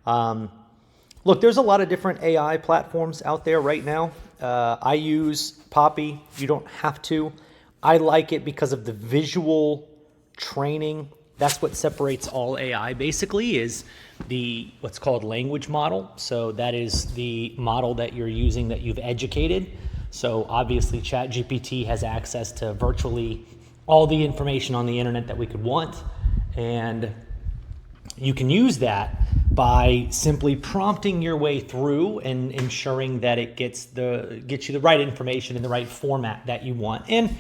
Look, there's a lot of different AI platforms out there right now. I use Poppy. You don't have to. I like it because of the visual training That's what separates all AI basically, is the what's called language model. So that is the model that you're using that you've educated. So obviously ChatGPT has access to virtually all the information on the internet that we could want. And you can use that by simply prompting your way through and ensuring that it gets you the right information in the right format that you want. And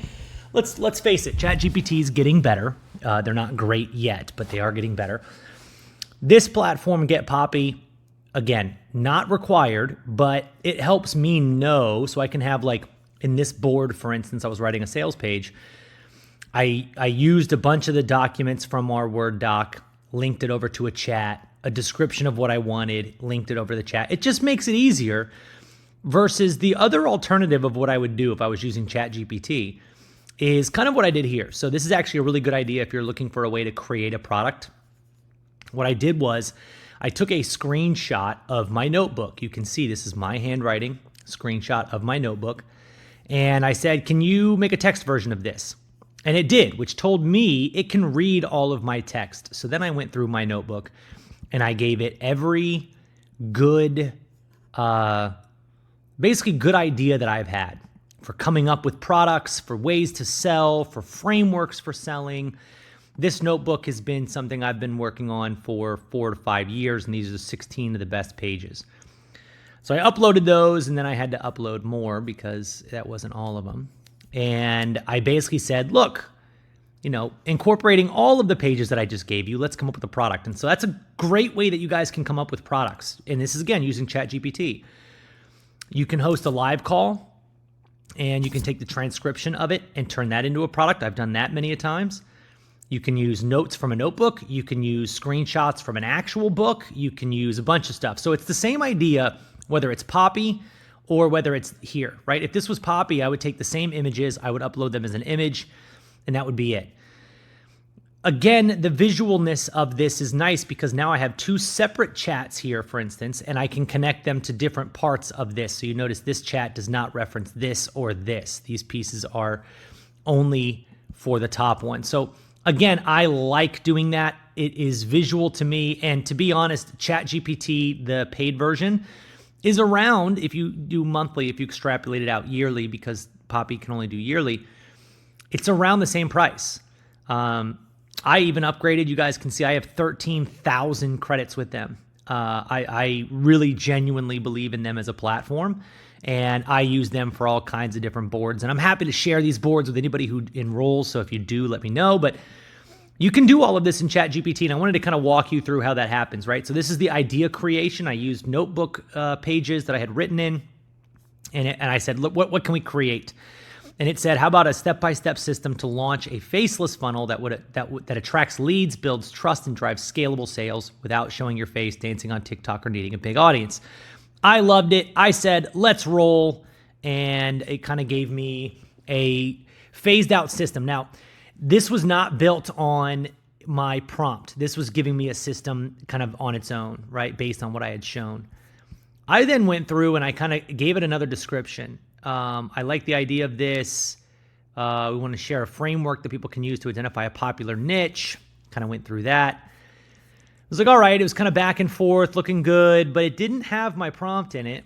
let's face it, ChatGPT is getting better. They're not great yet, but they are getting better. This platform, Get Poppy, again, not required, but it helps me know, so I can have, like, in this board, for instance, I was writing a sales page. I used a bunch of the documents from our Word doc, linked it over to a chat, a description of what I wanted, linked it over to the chat. It just makes it easier versus the other alternative of what I would do if I was using ChatGPT is kind of what I did here. So this is actually a really good idea if you're looking for a way to create a product. What I did was I took a screenshot of my notebook. You can see this is my handwriting, screenshot of my notebook. And I said, can you make a text version of this? And it did, which told me it can read all of my text. So then I went through my notebook and I gave it every good, basically good idea that I've had for coming up with products, for ways to sell, for frameworks for selling. This notebook has been something I've been working on for 4 to 5 years, and these are 16 of the best pages. So I uploaded those, and then I had to upload more because that wasn't all of them. And I basically said, look, incorporating all of the pages that I just gave you, let's come up with a product. And so that's a great way that you guys can come up with products. And this is, again, using ChatGPT. You can host a live call, and you can take the transcription of it and turn that into a product. I've done that many a times. You can use notes from a notebook. You can use screenshots from an actual book. You can use a bunch of stuff. So it's the same idea, whether it's Poppy or whether it's here, right? If this was Poppy, I would take the same images, I would upload them as an image, and that would be it. Again, the visualness of this is nice because now I have 2 separate chats here, for instance, and I can connect them to different parts of this. So you notice this chat does not reference this or this. These pieces are only for the top one. So again, I like doing that. It is visual to me. And to be honest, ChatGPT, the paid version, is around, if you do monthly, if you extrapolate it out yearly, because Poppy can only do yearly, it's around the same price. I even upgraded. You guys can see I have 13,000 credits with them. I really genuinely believe in them as a platform, and I use them for all kinds of different boards. And I'm happy to share these boards with anybody who enrolls. So if you do, let me know. But you can do all of this in ChatGPT, and I wanted to kind of walk you through how that happens, right? So this is the idea creation. I used notebook pages that I had written in, and I said, look, what can we create? And it said, how about a step-by-step system to launch a faceless funnel that attracts leads, builds trust, and drives scalable sales without showing your face, dancing on TikTok, or needing a big audience? I loved it. I said, let's roll, and it kind of gave me a phased-out system. Now, this was not built on my prompt. This was giving me a system kind of on its own, right, based on what I had shown. I then went through and I kind of gave it another description. I like the idea of this. We want to share a framework that people can use to identify a popular niche. Kind of went through that. I was like, all right, it was kind of back and forth, looking good, but it didn't have my prompt in it.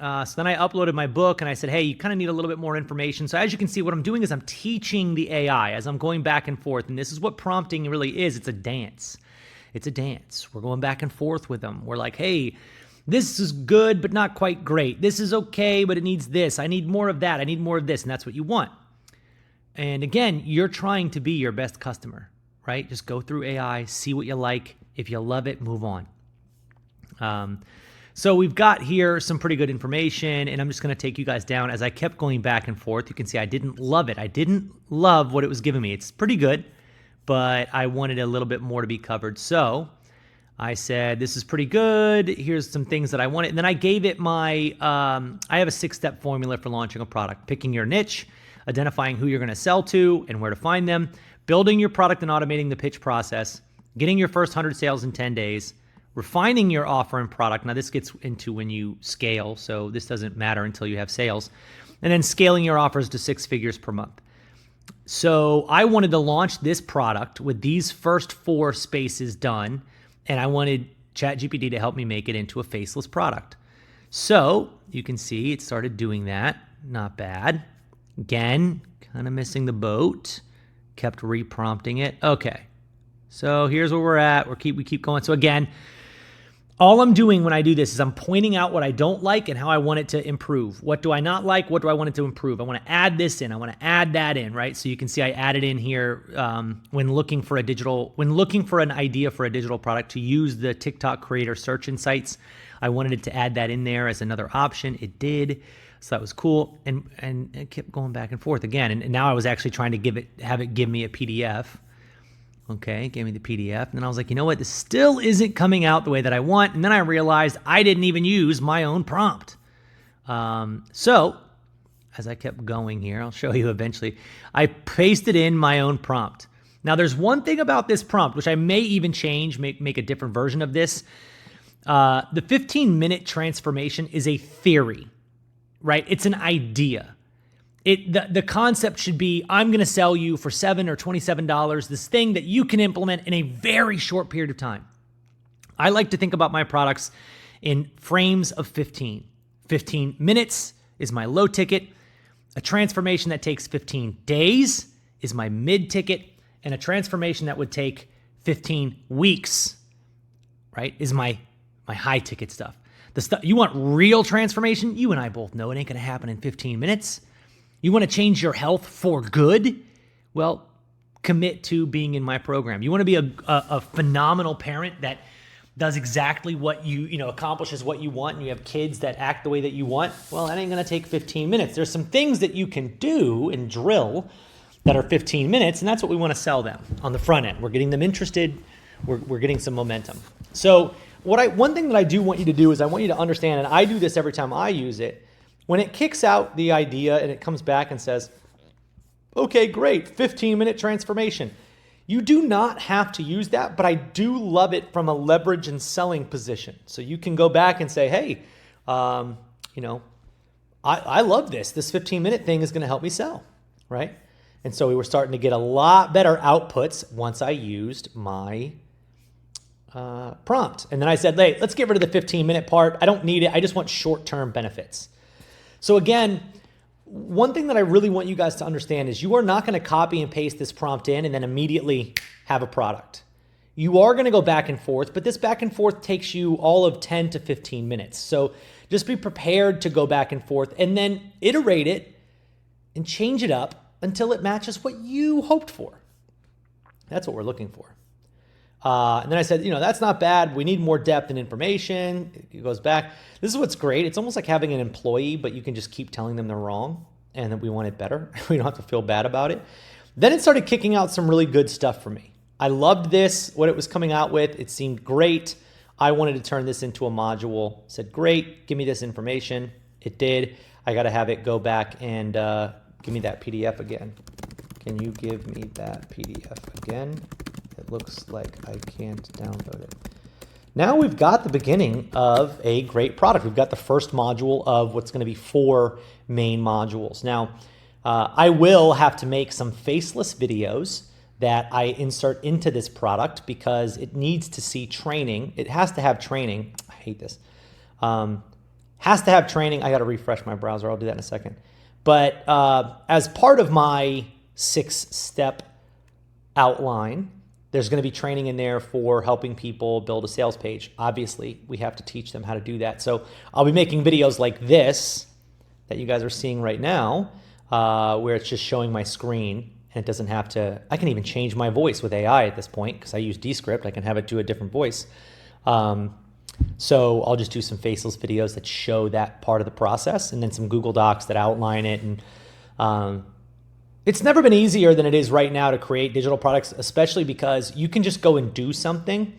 So then I uploaded my book and I said, hey, you kind of need a little bit more information. So as you can see, what I'm doing is I'm teaching the AI as I'm going back and forth. And this is what prompting really is. It's a dance. It's a dance. We're going back and forth with them. We're like, hey, this is good, but not quite great. This is okay, but it needs this. I need more of that. I need more of this. And that's what you want. And again, you're trying to be your best customer, right? Just go through AI, see what you like. If you love it, move on. So we've got here some pretty good information, and I'm just going to take you guys down as I kept going back and forth. You can see I didn't love it. I didn't love what it was giving me. It's pretty good, but I wanted a little bit more to be covered. So I said, this is pretty good. Here's some things that I wanted. And then I gave it my, I have a 6-step formula for launching a product: picking your niche, identifying who you're going to sell to and where to find them, building your product and automating the pitch process, getting your first 100 sales in 10 days, refining your offer and product. Now, this gets into when you scale, so this doesn't matter until you have sales. And then scaling your offers to 6 figures per month. So I wanted to launch this product with these first 4 spaces done, and I wanted ChatGPT to help me make it into a faceless product. So you can see it started doing that. Not bad. Again, kind of missing the boat. Kept reprompting it. Okay. So here's where we're at. We keep going. So again, all I'm doing when I do this is I'm pointing out what I don't like and how I want it to improve. What do I not like? What do I want it to improve? I want to add this in. I want to add that in, right? So you can see I added in here when looking for an idea for a digital product to use the TikTok creator search insights. I wanted it to add that in there as another option. It did. So that was cool. And it kept going back and forth again. And now I was actually trying to have it give me a PDF. Okay, gave me the PDF. And then I was like, you know what? This still isn't coming out the way that I want. And then I realized I didn't even use my own prompt. So as I kept going here, I'll show you eventually, I pasted in my own prompt. Now there's one thing about this prompt, which I may even change, make a different version of this. The 15-minute transformation is a theory, right? It's an idea. The concept should be, I'm going to sell you for $7 or $27 this thing that you can implement in a very short period of time. I like to think about my products in frames of 15. 15 minutes is my low ticket. A transformation that takes 15 days is my mid ticket. And a transformation that would take 15 weeks, right, is my high ticket stuff. The stuff you want real transformation, you and I both know it ain't going to happen in 15 minutes. You want to change your health for good? Well, commit to being in my program. You want to be a phenomenal parent that does exactly what accomplishes what you want, and you have kids that act the way that you want? Well, that ain't going to take 15 minutes. There's some things that you can do and drill that are 15 minutes, and that's what we want to sell them on the front end. We're getting them interested. We're getting some momentum. So one thing that I do want you to do is I want you to understand, and I do this every time I use it, when it kicks out the idea and it comes back and says, okay, great, 15-minute transformation. You do not have to use that, but I do love it from a leverage and selling position. So you can go back and say, hey, I love this. This 15-minute thing is going to help me sell, right? And so we were starting to get a lot better outputs once I used my prompt. And then I said, hey, let's get rid of the 15-minute part. I don't need it. I just want short-term benefits. So again, one thing that I really want you guys to understand is you are not going to copy and paste this prompt in and then immediately have a product. You are going to go back and forth, but this back and forth takes you all of 10 to 15 minutes. So just be prepared to go back and forth and then iterate it and change it up until it matches what you hoped for. That's what we're looking for. And then I said, that's not bad. We need more depth and information. It goes back. This is what's great. It's almost like having an employee, but you can just keep telling them they're wrong and that we want it better. We don't have to feel bad about it. Then it started kicking out some really good stuff for me. I loved this, what it was coming out with. It seemed great. I wanted to turn this into a module. Said, great, give me this information. It did. I got to have it go back and give me that PDF again. Can you give me that PDF again? It looks like I can't download it. Now we've got the beginning of a great product. We've got the first module of what's going to be 4 main modules. Now, I will have to make some faceless videos that I insert into this product because it needs to see training. It has to have training. I hate this. Has to have training. I got to refresh my browser. I'll do that in a second. But as part of my 6-step outline, there's going to be training in there for helping people build a sales page. Obviously, we have to teach them how to do that. So I'll be making videos like this that you guys are seeing right now, where it's just showing my screen and it doesn't have to, I can even change my voice with AI at this point because I use Descript. I can have it do a different voice. So I'll just do some faceless videos that show that part of the process and then some Google Docs that outline it. And it's never been easier than it is right now to create digital products, especially because you can just go and do something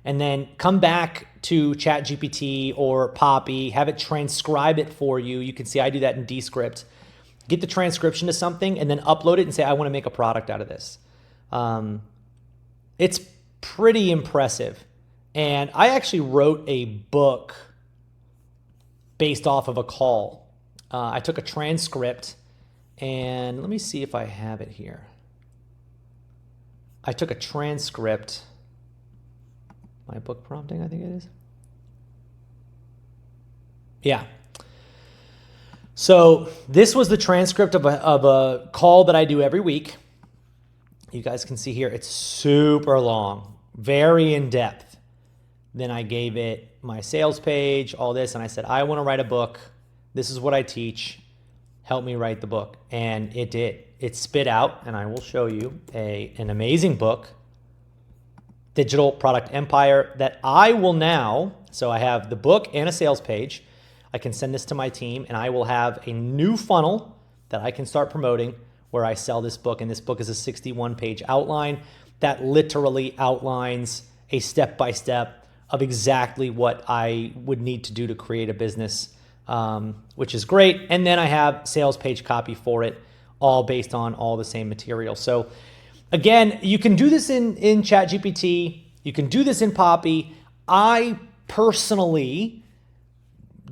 and then come back to ChatGPT or Poppy, have it transcribe it for you. You can see I do that in Descript. Get the transcription to something and then upload it and say, I want to make a product out of this. It's pretty impressive. And I actually wrote a book based off of a call. I took a transcript And let me see if I have it here. I took a transcript. My book prompting, I think it is. Yeah. So this was the transcript of a call that I do every week. You guys can see here, it's super long, very in depth. Then I gave it my sales page, all this, and I said, I want to write a book. This is what I teach. Help me write the book. And it did. It spit out, and I will show you an amazing book, Digital Product Empire, that I will now, so I have the book and a sales page. I can send this to my team, and I will have a new funnel that I can start promoting where I sell this book. And this book is a 61-page outline that literally outlines a step-by-step of exactly what I would need to do to create a business, which is great. And then I have sales page copy for it, all based on all the same material. So again, you can do this in ChatGPT. You can do this in Poppy. I personally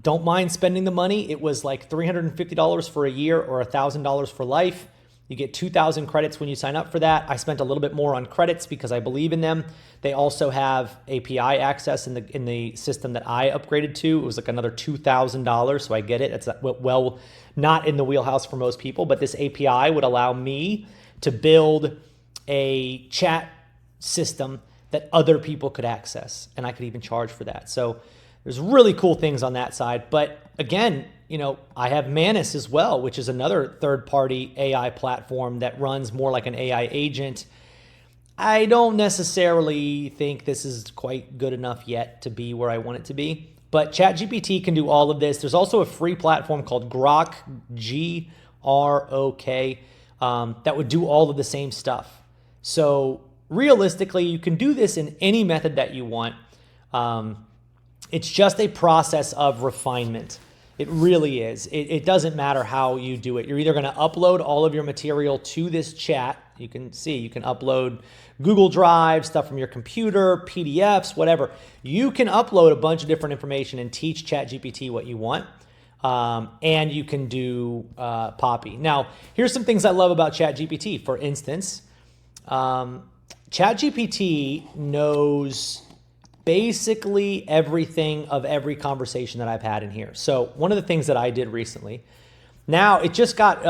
don't mind spending the money. It was like $350 for a year or $1,000 for life. You get 2,000 credits when you sign up for that. I spent a little bit more on credits because I believe in them. They also have API access in the system that I upgraded to. It was like another $2,000, so I get it. It's well not in the wheelhouse for most people, but this API would allow me to build a chat system that other people could access, and I could even charge for that. So there's really cool things on that side. But again, I have Manus as well, which is another third-party AI platform that runs more like an AI agent. I don't necessarily think this is quite good enough yet to be where I want it to be. But ChatGPT can do all of this. There's also a free platform called Grok, Grok, that would do all of the same stuff. So realistically, you can do this in any method that you want. It's just a process of refinement. It really is. It doesn't matter how you do it. You're either going to upload all of your material to this chat. You can see, you can upload Google Drive, stuff from your computer, PDFs, whatever. You can upload a bunch of different information and teach ChatGPT what you want. And you can do Poppy. Now, here's some things I love about ChatGPT. For instance, ChatGPT knows basically everything of every conversation that I've had in here. So one of the things that I did recently, now it just got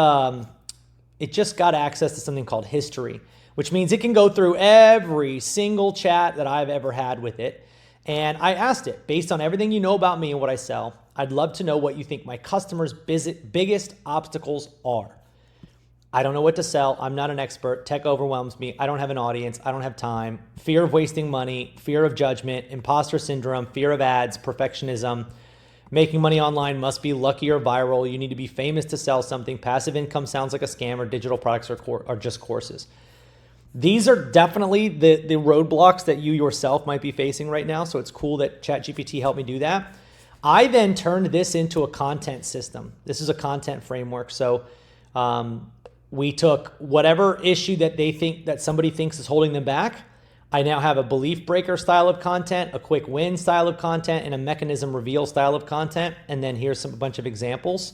access to something called history, which means it can go through every single chat that I've ever had with it. And I asked it, based on everything you know about me and what I sell, I'd love to know what you think my customers' biggest obstacles are. I don't know what to sell. I'm not an expert. Tech overwhelms me. I don't have an audience. I don't have time. Fear of wasting money, fear of judgment, imposter syndrome, fear of ads, perfectionism. Making money online must be lucky or viral. You need to be famous to sell something. Passive income sounds like a scam, or digital products are just courses. These are definitely the roadblocks that you yourself might be facing right now. So it's cool that ChatGPT helped me do that. I then turned this into a content system. This is a content framework. So we took whatever issue that they think that somebody thinks is holding them back. I now have a belief breaker style of content, a quick win style of content, and a mechanism reveal style of content. And then here's a bunch of examples.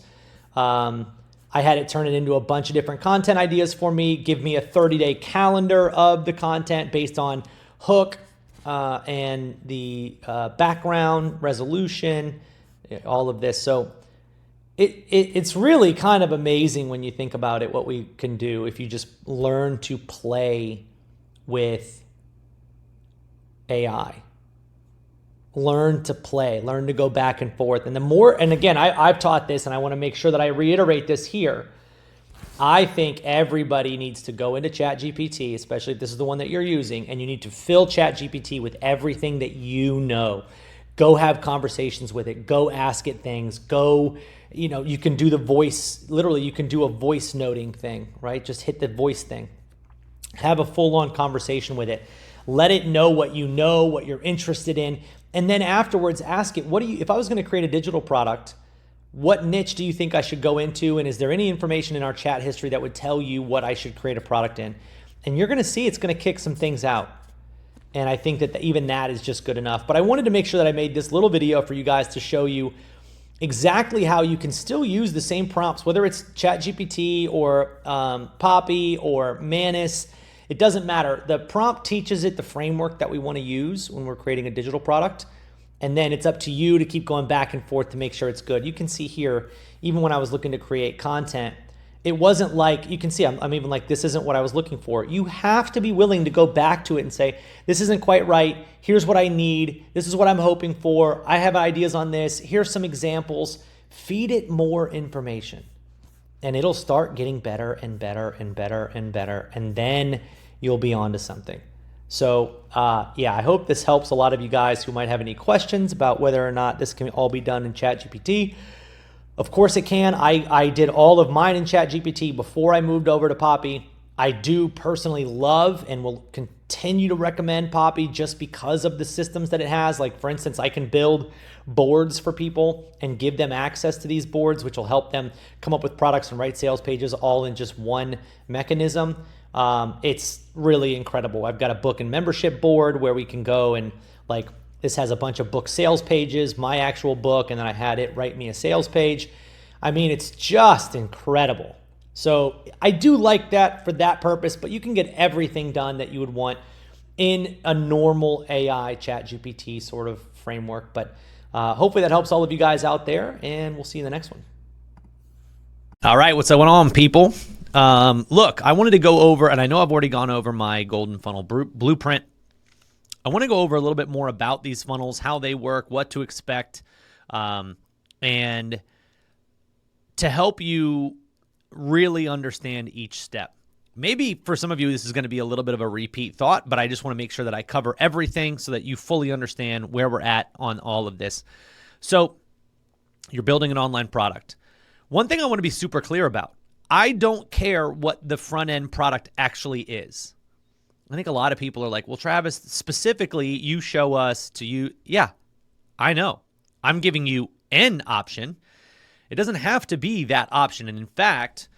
I had it turn it into a bunch of different content ideas for me, give me a 30-day calendar of the content based on hook and the background, resolution, all of this. So it's really kind of amazing when you think about it, what we can do if you just learn to play with AI. Learn to play, learn to go back and forth. And the more, and again, I've taught this and I want to make sure that I reiterate this here. I think everybody needs to go into ChatGPT, especially if this is the one that you're using, and you need to fill ChatGPT with everything that you know. Go have conversations with it. Go ask it things. Go, you can do the voice, literally you can do a voice noting thing, right? Just hit the voice thing. Have a full-on conversation with it. Let it know what you know, what you're interested in. And then afterwards, ask it, if I was going to create a digital product, what niche do you think I should go into? And is there any information in our chat history that would tell you what I should create a product in? And you're going to see it's going to kick some things out. And I think that even that is just good enough. But I wanted to make sure that I made this little video for you guys to show you exactly how you can still use the same prompts, whether it's ChatGPT or Poppy or Manus. It doesn't matter. The prompt teaches it the framework that we want to use when we're creating a digital product. And then it's up to you to keep going back and forth to make sure it's good. You can see here, even when I was looking to create content, it wasn't like, you can see I'm even like, this isn't what I was looking for. You have to be willing to go back to it and say, this isn't quite right. Here's what I need. This is what I'm hoping for. I have ideas on this. Here's some examples. Feed it more information and it'll start getting better and better and better and better. And then you'll be onto something. So yeah, I hope this helps a lot of you guys who might have any questions about whether or not this can all be done in ChatGPT. Of course it can. I did all of mine in ChatGPT before I moved over to Poppy. I do personally love and will continue to recommend Poppy just because of the systems that it has. Like for instance, I can build boards for people and give them access to these boards, which will help them come up with products and write sales pages all in just one mechanism. It's really incredible. I've got a book and membership board where we can go and like, this has a bunch of book sales pages, my actual book, and then I had it write me a sales page. I mean, it's just incredible. So I do like that for that purpose, but you can get everything done that you would want in a normal AI ChatGPT sort of framework. But hopefully that helps all of you guys out there, and we'll see you in the next one. All right, what's going on, people? Look, I wanted to go over, and I know I've already gone over my Golden Funnel Blueprint. I want to go over a little bit more about these funnels, how they work, what to expect, and to help you really understand each step. Maybe for some of you, this is going to be a little bit of a repeat thought, but I just want to make sure that I cover everything so that you fully understand where we're at on all of this. So you're building an online product. One thing I want to be super clear about, I don't care what the front end product actually is. I think a lot of people are like, well, Travis, specifically, you show us to you. Yeah, I know. I'm giving you an option. It doesn't have to be that option. And in fact,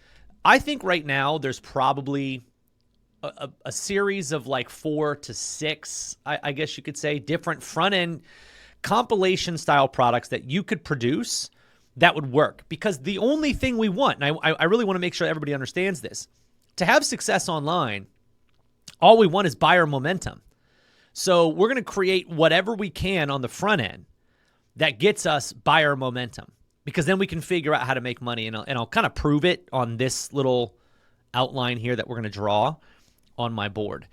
I think right now there's probably a series of like 4 to 6, I guess you could say, different front-end compilation style products that you could produce that would work. Because the only thing we want, and I really want to make sure everybody understands this, to have success online, all we want is buyer momentum. So we're going to create whatever we can on the front end that gets us buyer momentum, because then we can figure out how to make money. And I'll kind of prove it on this little outline here that we're going to draw on my board.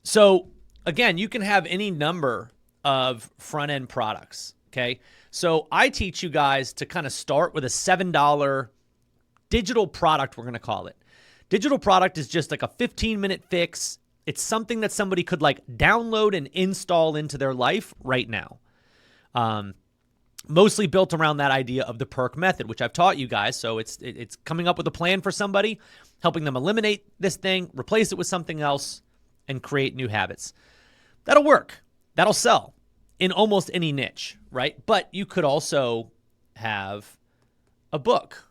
So again, you can have any number of front end products. Okay. So I teach you guys to kind of start with a $7 digital product, we're going to call it. Digital product is just like a 15-minute fix. It's something that somebody could like download and install into their life right now. Mostly built around that idea of the perk method, which I've taught you guys. So it's coming up with a plan for somebody, helping them eliminate this thing, replace it with something else, and create new habits. That'll work. That'll sell in almost any niche, right? But you could also have a book.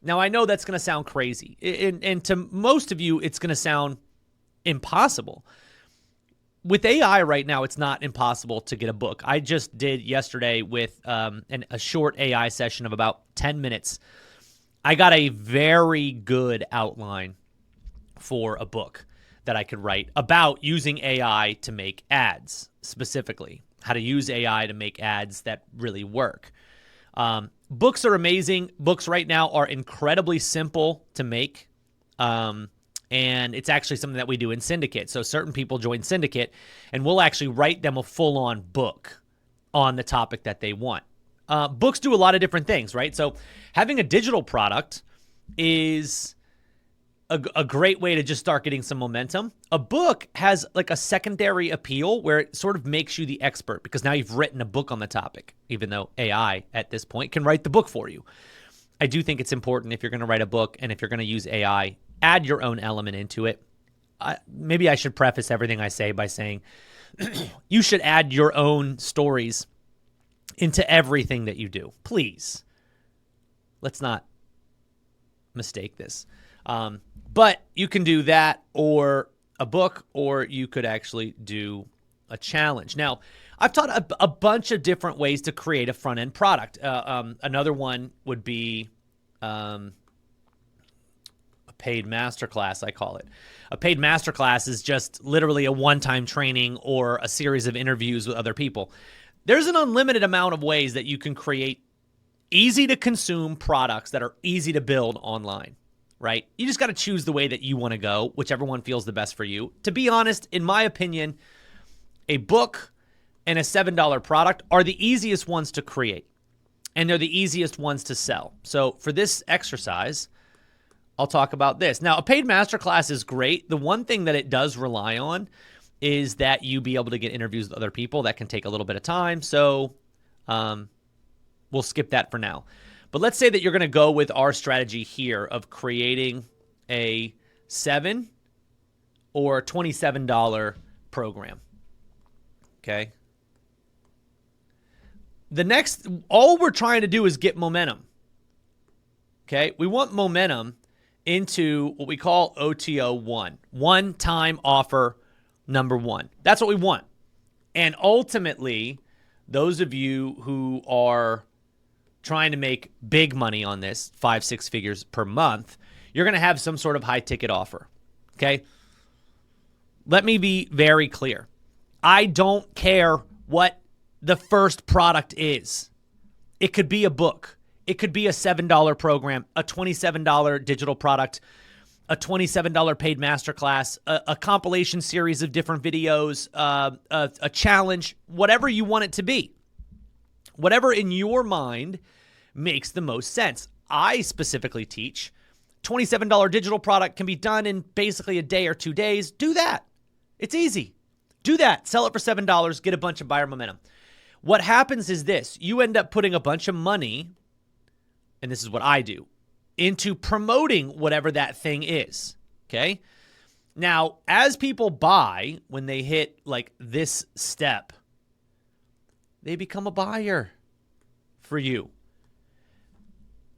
Now, I know that's going to sound crazy, and to most of you, it's going to sound impossible. With AI right now, it's not impossible to get a book. I just did yesterday with a short AI session of about 10 minutes. I got a very good outline for a book that I could write about using AI to make ads, specifically, how to use AI to make ads that really work. Books are amazing. Books right now are incredibly simple to make. And it's actually something that we do in Syndicate. So certain people join Syndicate, and we'll actually write them a full-on book on the topic that they want. Books do a lot of different things, right? So having a digital product is a great way to just start getting some momentum. A book has like a secondary appeal where it sort of makes you the expert, because now you've written a book on the topic, even though AI at this point can write the book for you. I do think it's important, if you're going to write a book and if you're going to use AI, add your own element into it. Maybe I should preface everything I say by saying you should add your own stories into everything that you do. Please. Let's not mistake this. But you can do that, or a book, or you could actually do A challenge. Now, I've taught a bunch of different ways to create a front-end product. Another one would be a paid masterclass, I call it. A paid masterclass is just literally a one-time training or a series of interviews with other people. There's an unlimited amount of ways that you can create easy-to-consume products that are easy to build online, right? You just got to choose the way that you want to go, whichever one feels the best for you. To be honest, in my opinion, a book and a $7 product are the easiest ones to create, and they're the easiest ones to sell. So for this exercise, I'll talk about this. Now, a paid masterclass is great. The one thing that it does rely on is that you be able to get interviews with other people. That can take a little bit of time, so we'll skip that for now. But let's say that you're going to go with our strategy here of creating a $7 or $27 program. Okay. All we're trying to do is get momentum. Okay. We want momentum into what we call OTO 1, one-time offer number 1. That's what we want. And ultimately, those of you who are trying to make big money on this, 5-6 figures per month, you're going to have some sort of high ticket offer. Okay. Let me be very clear. I don't care what the first product is. It could be a book. It could be a $7 program, a $27 digital product, a $27 paid masterclass, a compilation series of different videos, a challenge, whatever you want it to be. Whatever in your mind makes the most sense. I specifically teach $27 digital product can be done in basically a day or 2 days. Do that. It's easy. Do that. Sell it for $7. Get a bunch of buyer momentum. What happens is this. You end up putting a bunch of money, and this is what I do, into promoting whatever that thing is. Okay? Now, as people buy, when they hit like this step, they become a buyer for you.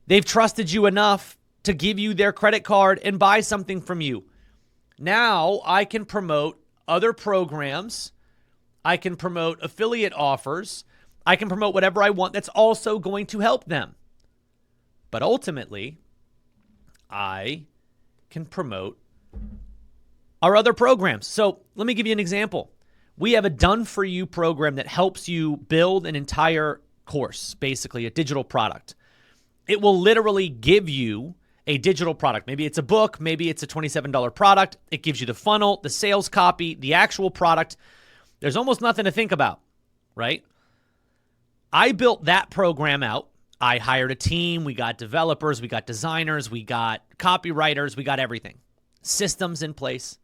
They've trusted you enough to give you their credit card and buy something from you. Now I can promote other programs. I can promote affiliate offers. I can promote whatever I want that's also going to help them. But ultimately, I can promote our other programs. So let me give you an example. We have a done-for-you program that helps you build an entire course, basically a digital product. It will literally give you a digital product. Maybe it's a book, maybe it's a $27 product. It gives you the funnel, the sales copy, the actual product. There's almost nothing to think about, right? I built that program out. I hired a team. We got developers, we got designers, we got copywriters, we got everything. Systems in place.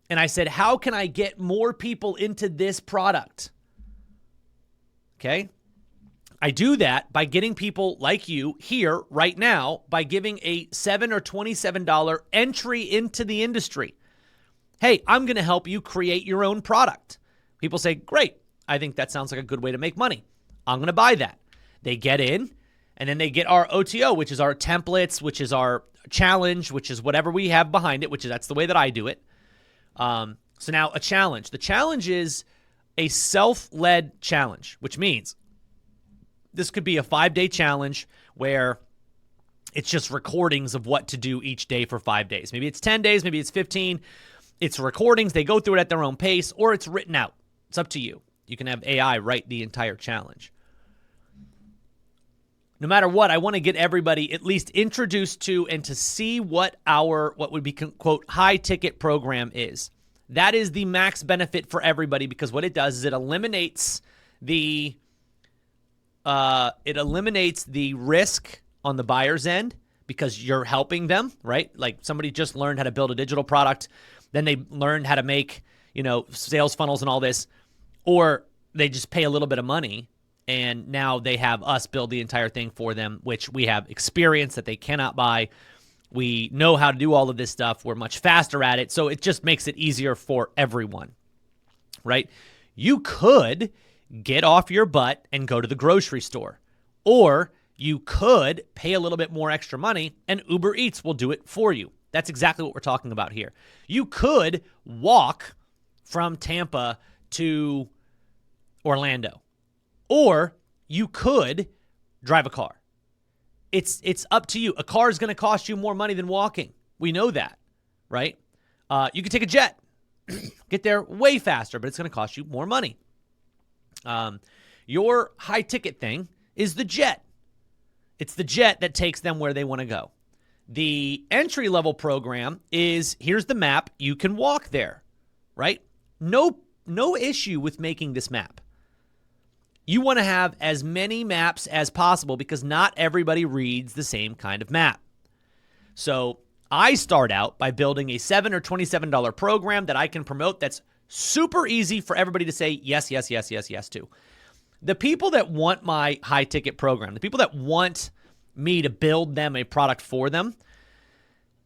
And I said, how can I get more people into this product? Okay. I do that by getting people like you here right now by giving a $7 or $27 entry into the industry. Hey, I'm going to help you create your own product. People say, great. I think that sounds like a good way to make money. I'm going to buy that. They get in, and then they get our OTO, which is our templates, which is our challenge, which is whatever we have behind it, that's the way that I do it. So now a challenge. The challenge is a self-led challenge, which means this could be a 5-day challenge where it's just recordings of what to do each day for 5 days. Maybe it's 10 days, maybe it's 15. It's recordings. They go through it at their own pace, or it's written out. It's up to you. You can have AI write the entire challenge. No matter what, I want to get everybody at least introduced to and to see what would be, quote, high ticket program is. That is the max benefit for everybody, because what it does is it eliminates the risk on the buyer's end, because you're helping them, right? Like somebody just learned how to build a digital product, then they learned how to make, sales funnels and all this, or they just pay a little bit of money and now they have us build the entire thing for them, which we have experience that they cannot buy. We know how to do all of this stuff. We're much faster at it. So it just makes it easier for everyone, right? You could get off your butt and go to the grocery store, or you could pay a little bit more extra money and Uber Eats will do it for you. That's exactly what we're talking about here. You could walk from Tampa to Orlando, or you could drive a car. It's up to you. A car is going to cost you more money than walking. We know that, right? You could take a jet, get there way faster, but it's going to cost you more money. Your high ticket thing is the jet. It's the jet that takes them where they want to go. The entry level program is, here's the map. You can walk there, right? No issue with making this map. You want to have as many maps as possible because not everybody reads the same kind of map. So I start out by building a $7 or $27 program that I can promote that's super easy for everybody to say yes, yes, yes, yes, yes to. The people that want my high ticket program, the people that want me to build them a product for them,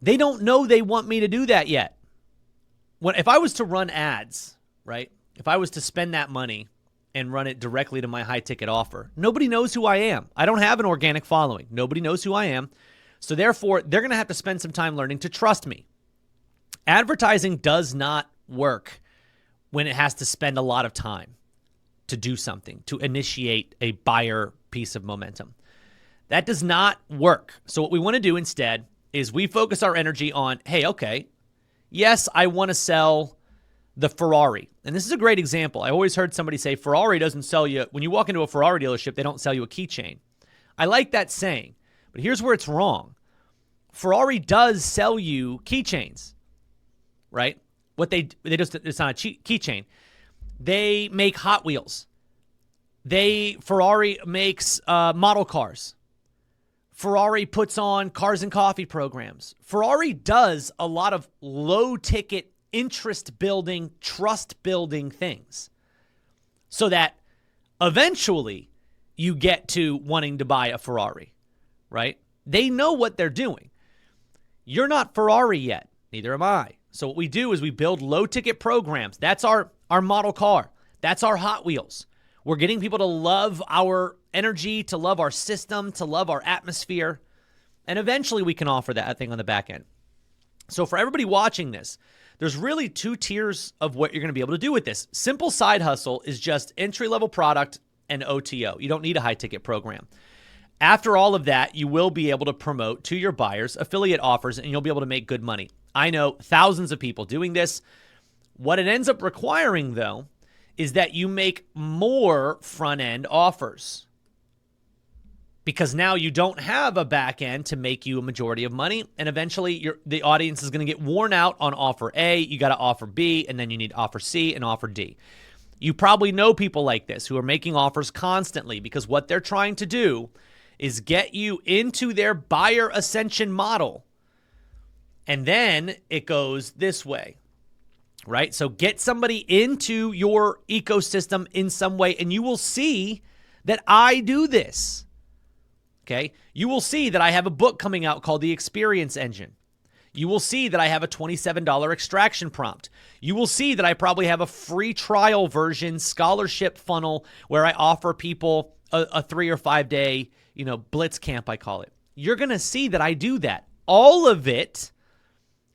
they don't know they want me to do that yet. If I was to run ads, right? If I was to spend that money and run it directly to my high ticket offer, nobody knows who I am. I don't have an organic following. Nobody knows who I am. So therefore, they're going to have to spend some time learning to trust me. Advertising does not work when it has to spend a lot of time to do something, to initiate a buyer piece of momentum. That does not work. So what we want to do instead is we focus our energy on, hey, okay, yes, I want to sell the Ferrari. And this is a great example. I always heard somebody say Ferrari doesn't sell you, when you walk into a Ferrari dealership, they don't sell you a keychain. I like that saying, but here's where it's wrong. Ferrari does sell you keychains, right? It's not a keychain. They make Hot Wheels. Ferrari makes model cars. Ferrari puts on cars and coffee programs. Ferrari does a lot of low-ticket, interest-building, trust-building things so that eventually you get to wanting to buy a Ferrari, right? They know what they're doing. You're not Ferrari yet. Neither am I. So what we do is we build low-ticket programs. That's our model car. That's our Hot Wheels. We're getting people to love our energy, to love our system, to love our atmosphere. And eventually we can offer that thing on the back end. So for everybody watching this, there's really two tiers of what you're going to be able to do with this. Simple side hustle is just entry-level product and OTO. You don't need a high-ticket program. After all of that, you will be able to promote to your buyers affiliate offers, and you'll be able to make good money. I know thousands of people doing this. What it ends up requiring, though, is that you make more front-end offers, because now you don't have a back end to make you a majority of money, and eventually the audience is going to get worn out on offer A. You got to offer B, and then you need offer C and offer D. You probably know people like this who are making offers constantly because what they're trying to do is get you into their buyer ascension model, and then it goes this way, right? So get somebody into your ecosystem in some way, and you will see that I do this. Okay, you will see that I have a book coming out called The Experience Engine. You will see that I have a $27 extraction prompt. You will see that I probably have a free trial version scholarship funnel where I offer people a 3 or 5 day, blitz camp, I call it. You're going to see that I do that. All of it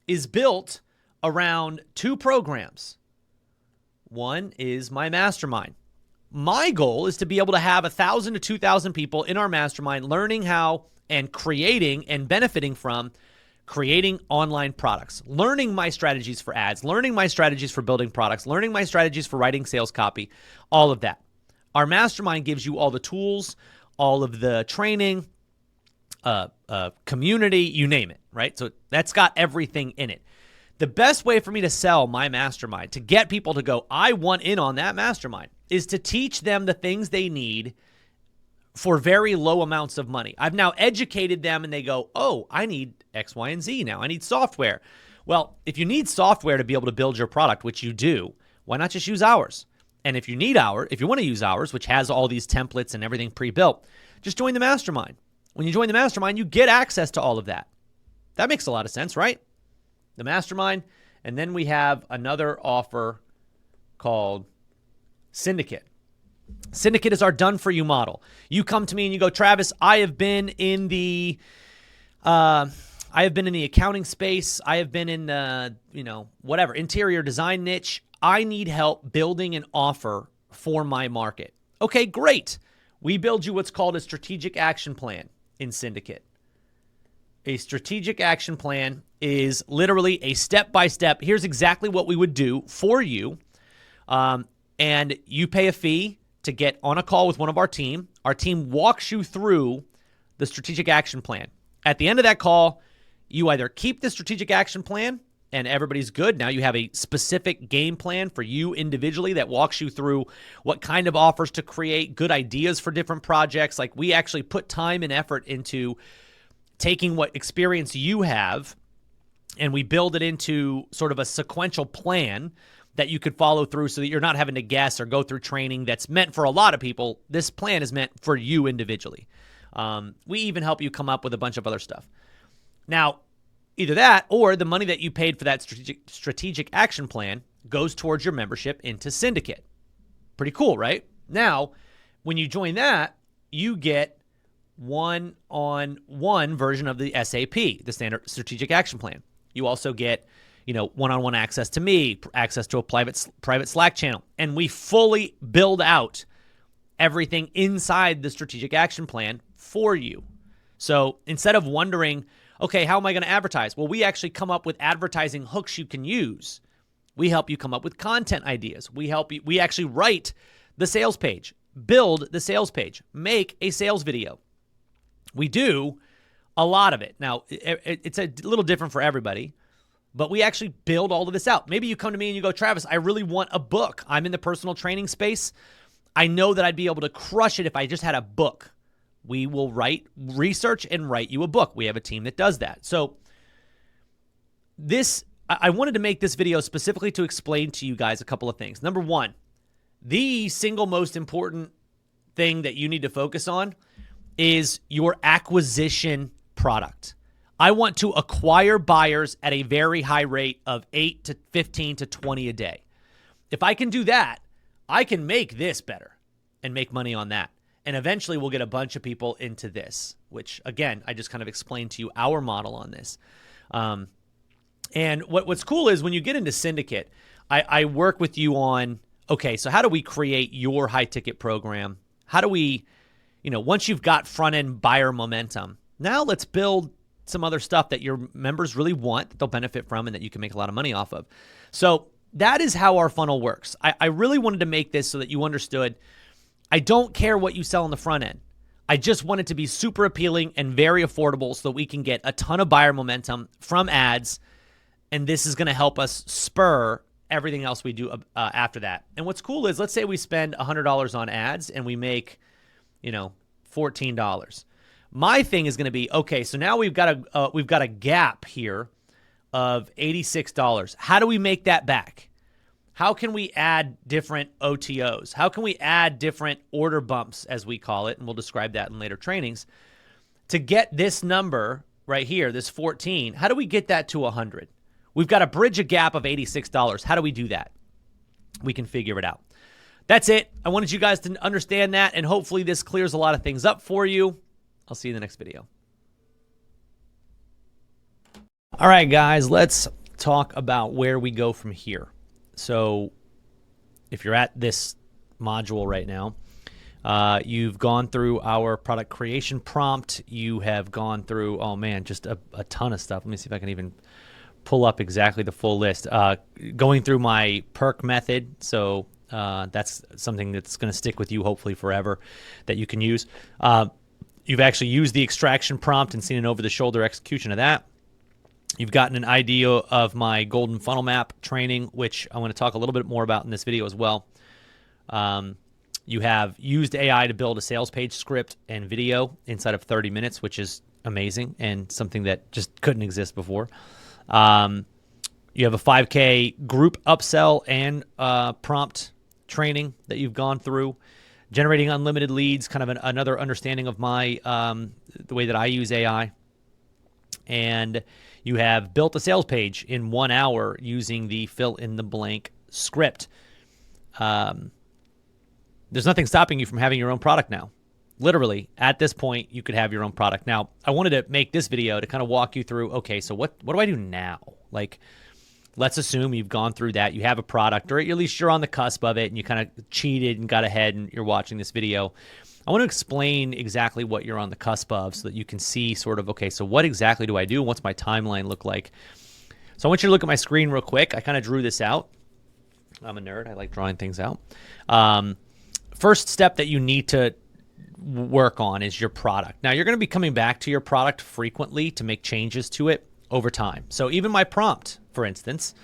is built around two programs. One is my mastermind. My goal is to be able to have 1,000 to 2,000 people in our mastermind learning how and creating and benefiting from creating online products, learning my strategies for ads, learning my strategies for building products, learning my strategies for writing sales copy, all of that. Our mastermind gives you all the tools, all of the training, community, you name it, right? So that's got everything in it. The best way for me to sell my mastermind, to get people to go, I want in on that mastermind, is to teach them the things they need for very low amounts of money. I've now educated them and they go, oh, I need X, Y, and Z now. I need software. Well, if you need software to be able to build your product, which you do, why not just use ours? And if you want to use ours, which has all these templates and everything pre-built, just join the mastermind. When you join the mastermind, you get access to all of that. That makes a lot of sense, right? The mastermind. And then we have another offer called Syndicate. Syndicate is our done-for-you model. You come to me and you go, Travis, I have been in the accounting space. I have been in the, interior design niche. I need help building an offer for my market. Okay, great. We build you what's called a strategic action plan in Syndicate. A strategic action plan is literally a step-by-step. Here's exactly what we would do for you. And you pay a fee to get on a call with one of our team. Our team walks you through the strategic action plan. At the end of that call, you either keep the strategic action plan and everybody's good. Now you have a specific game plan for you individually that walks you through what kind of offers to create, good ideas for different projects. Like, we actually put time and effort into taking what experience you have, and we build it into sort of a sequential plan that you could follow through so that you're not having to guess or go through training that's meant for a lot of people. This plan is meant for you individually. We even help you come up with a bunch of other stuff. Now, either that or the money that you paid for that strategic action plan goes towards your membership into Syndicate. Pretty cool, right? Now, when you join that, you get one-on-one version of the SAP, the Standard Strategic Action Plan. You also get, one-on-one access to me, access to a private Slack channel, and we fully build out everything inside the Strategic Action Plan for you. So instead of wondering, okay, how am I going to advertise? Well, we actually come up with advertising hooks you can use. We help you come up with content ideas. We actually write the sales page, build the sales page, make a sales video. We do a lot of it. Now, it's a little different for everybody, but we actually build all of this out. Maybe you come to me and you go, Travis, I really want a book. I'm in the personal training space. I know that I'd be able to crush it if I just had a book. We will research and write you a book. We have a team that does that. So I wanted to make this video specifically to explain to you guys a couple of things. Number one, the single most important thing that you need to focus on is your acquisition product. I want to acquire buyers at a very high rate of 8 to 15 to 20 a day. If I can do that, I can make this better and make money on that. And eventually we'll get a bunch of people into this, which, again, I just kind of explained to you our model on this. And what's cool is when you get into Syndicate, I work with you on, okay, so how do we create your high-ticket program? How do we, once you've got front-end buyer momentum, now let's build some other stuff that your members really want, that they'll benefit from, and that you can make a lot of money off of. So that is how our funnel works. I really wanted to make this so that you understood I don't care what you sell on the front end. I just want it to be super appealing and very affordable so that we can get a ton of buyer momentum from ads, and this is going to help us spur everything else we do after that. And what's cool is, let's say we spend $100 on ads and we make, $14. My thing is going to be, okay, so now we've got a gap here of $86. How do we make that back? How can we add different OTOs? How can we add different order bumps, as we call it, and we'll describe that in later trainings, to get this number right here, this 14? How do we get that to 100? We've got to bridge a gap of $86. How do we do that? We can figure it out. That's it. I wanted you guys to understand that, and hopefully this clears a lot of things up for you. I'll see you in the next video. All right, guys, let's talk about where we go from here. So if you're at this module right now, you've gone through our product creation prompt. You have gone through, oh man, just a ton of stuff. Let me see if I can even pull up exactly the full list. Going through my perk method. So that's something that's going to stick with you hopefully forever that you can use. You've actually used the extraction prompt and seen an over-the-shoulder execution of that. You've gotten an idea of my golden funnel map training, which I want to talk a little bit more about in this video as well. You have used AI to build a sales page script and video inside of 30 minutes, which is amazing and something that just couldn't exist before. You have a 5K group upsell and prompt training that you've gone through. Generating unlimited leads, kind of another understanding of my the way that I use AI. And you have built a sales page in 1 hour using the fill-in-the-blank script. There's nothing stopping you from having your own product now. Literally, at this point, you could have your own product. Now, I wanted to make this video to kind of walk you through, okay, so what do I do now? Like, let's assume you've gone through that. You have a product, or at least you're on the cusp of it, and you kind of cheated and got ahead and you're watching this video. I want to explain exactly what you're on the cusp of so that you can see sort of, okay, so what exactly do I do? What's my timeline look like? So I want you to look at my screen real quick. I kind of drew this out. I'm a nerd. I like drawing things out. First step that you need to work on is your product. Now, you're going to be coming back to your product frequently to make changes to it over time. So even my prompt, for instance,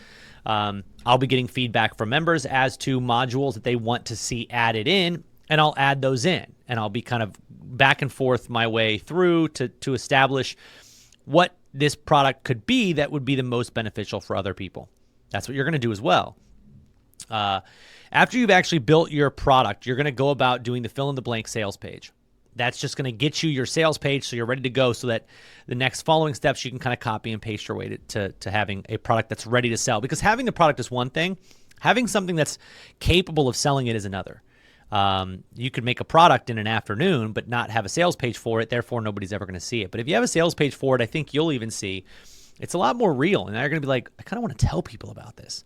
I'll be getting feedback from members as to modules that they want to see added in, and I'll add those in. And I'll be kind of back and forth my way through to establish what this product could be that would be the most beneficial for other people. That's what you're going to do as well. After you've actually built your product, you're going to go about doing the fill in the blank sales page. That's just going to get you your sales page so you're ready to go, so that the next following steps you can kind of copy and paste your way to having a product that's ready to sell. Because having the product is one thing. Having something that's capable of selling it is another. You could make a product in an afternoon, but not have a sales page for it. Therefore, nobody's ever going to see it. But if you have a sales page for it, I think you'll even see it's a lot more real. And they're going to be like, I kind of want to tell people about this.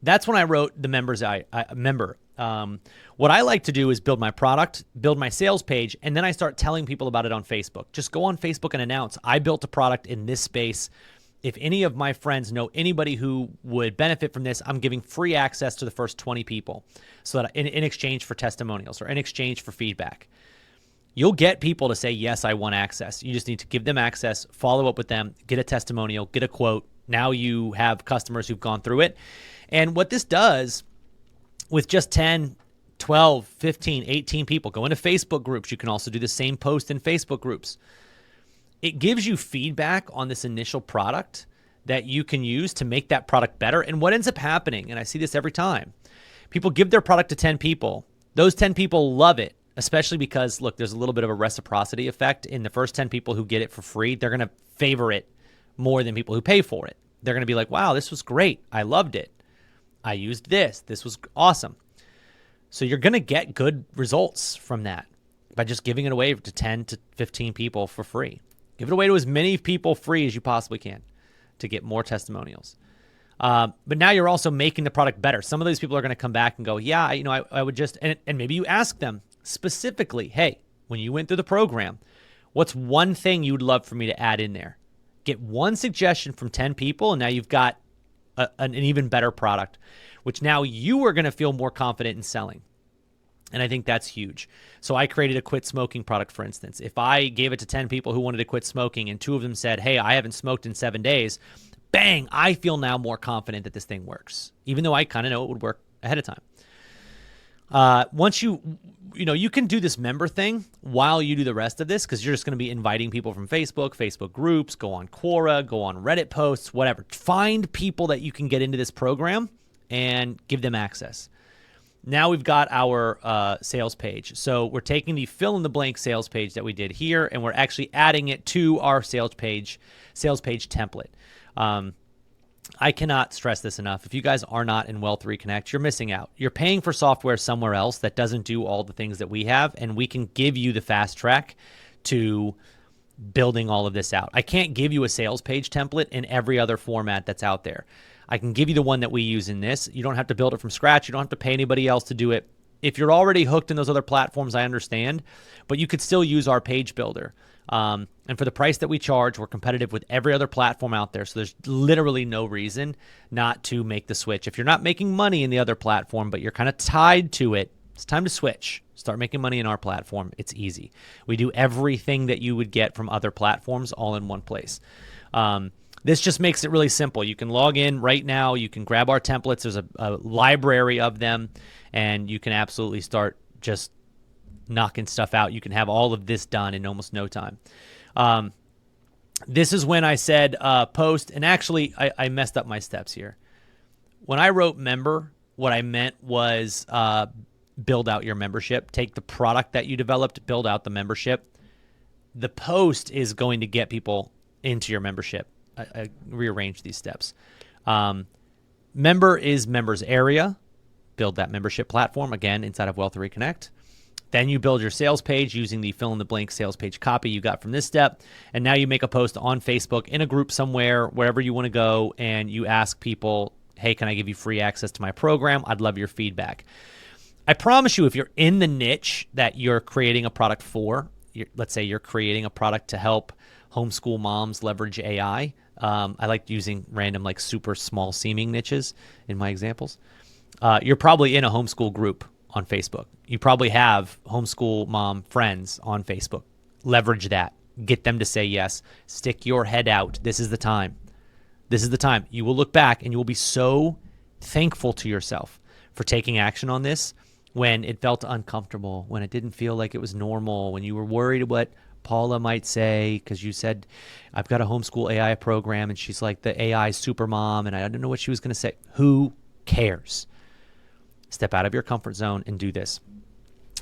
That's when I wrote the member. What I like to do is build my product, build my sales page, and then I start telling people about it on Facebook. Just go on Facebook and announce, I built a product in this space. If any of my friends know anybody who would benefit from this, I'm giving free access to the first 20 people, so that in exchange for testimonials or in exchange for feedback. You'll get people to say, yes, I want access. You just need to give them access, follow up with them, get a testimonial, get a quote. Now you have customers who've gone through it. And what this does with just 10, 12, 15, 18 people, go into Facebook groups. You can also do the same post in Facebook groups. It gives you feedback on this initial product that you can use to make that product better. And what ends up happening, and I see this every time, people give their product to 10 people. Those 10 people love it, especially because, look, there's a little bit of a reciprocity effect. In the first 10 people who get it for free, they're going to favor it more than people who pay for it. They're going to be like, wow, this was great. I loved it. I used this. This was awesome. So you're going to get good results from that by just giving it away to 10 to 15 people for free. Give it away to as many people free as you possibly can to get more testimonials. But now you're also making the product better. Some of these people are going to come back and go, yeah, I would just, and maybe you ask them specifically, hey, when you went through the program, what's one thing you'd love for me to add in there? Get one suggestion from 10 people, and now you've got an even better product, which now you are going to feel more confident in selling. And I think that's huge. So I created a quit smoking product, for instance. If I gave it to 10 people who wanted to quit smoking and 2 of them said, hey, I haven't smoked in 7 days, bang, I feel now more confident that this thing works, even though I kind of know it would work ahead of time. Once you can do this member thing while you do the rest of this, because you're just going to be inviting people from Facebook groups, go on Quora, go on Reddit posts, whatever. Find people that you can get into this program and give them access. Now we've got our sales page. So we're taking the fill in the blank sales page that we did here, and we're actually adding it to our sales page template. I cannot stress this enough. If you guys are not in Wealth Reconnect, you're missing out. You're paying for software somewhere else that doesn't do all the things that we have, and we can give you the fast track to building all of this out. I can't give you a sales page template in every other format that's out there. I can give you the one that we use in this. You don't have to build it from scratch. You don't have to pay anybody else to do it. If you're already hooked in those other platforms, I understand, but you could still use our page builder. And for the price that we charge, we're competitive with every other platform out there. So there's literally no reason not to make the switch. If you're not making money in the other platform, but you're kind of tied to it, it's time to switch. Start making money in our platform. It's easy. We do everything that you would get from other platforms all in one place. This just makes it really simple. You can log in right now. You can grab our templates. There's a library of them, and you can absolutely start just knocking stuff out. You can have all of this done in almost no time. This is when I said post, and actually I messed up my steps here. When I wrote member, what I meant was build out your membership. Take the product that you developed, build out the membership. The post is going to get people into your membership. I rearranged these steps. Member is members area. Build that membership platform, again, inside of Wealth Reconnect. Then you build your sales page using the fill in the blank sales page copy you got from this step. And now you make a post on Facebook in a group somewhere, wherever you want to go, and you ask people, hey, can I give you free access to my program? I'd love your feedback. I promise you, if you're in the niche that you're creating a product for, let's say you're creating a product to help homeschool moms leverage AI. I like using random, like super small seeming niches in my examples. You're probably in a homeschool group on Facebook. You probably have homeschool mom friends on Facebook. Leverage that. Get them to say yes. Stick your head out. This is the time. This is the time. You will look back and you will be so thankful to yourself for taking action on this when it felt uncomfortable, when it didn't feel like it was normal, when you were worried what Paula might say because you said, I've got a homeschool AI program, and she's like the AI super mom, and I don't know what she was going to say. Who cares? Step out of your comfort zone and do this.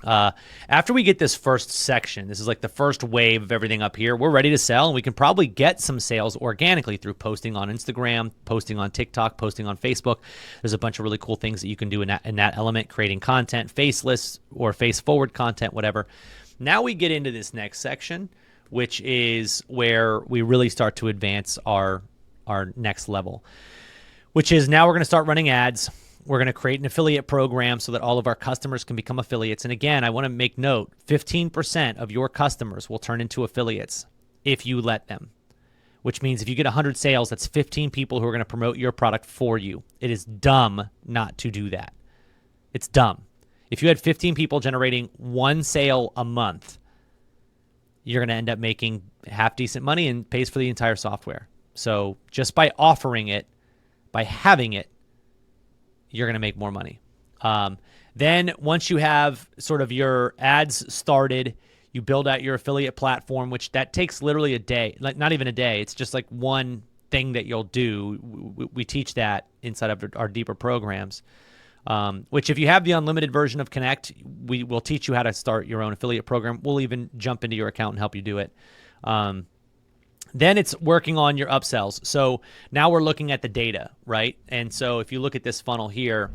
After we get this first section, this is like the first wave of everything up here, we're ready to sell, and we can probably get some sales organically through posting on Instagram, posting on TikTok, posting on Facebook. There's a bunch of really cool things that you can do in that element, creating content, faceless or face-forward content, whatever. Now we get into this next section, which is where we really start to advance our next level, which is now we're going to start running ads. We're going to create an affiliate program so that all of our customers can become affiliates. And again, I want to make note, 15% of your customers will turn into affiliates if you let them, which means if you get 100 sales, that's 15 people who are going to promote your product for you. It is dumb not to do that. It's dumb. If you had 15 people generating one sale a month, you're going to end up making half decent money and pays for the entire software. So just by offering it, by having it, you're going to make more money. Then once you have sort of your ads started, you build out your affiliate platform, which that takes literally a day, like not even a day. It's just like one thing that you'll do. We teach that inside of our deeper programs, which if you have the unlimited version of Connect, we will teach you how to start your own affiliate program. We'll even jump into your account and help you do it. Then it's working on your upsells. So now we're looking at the data, right? And so if you look at this funnel here,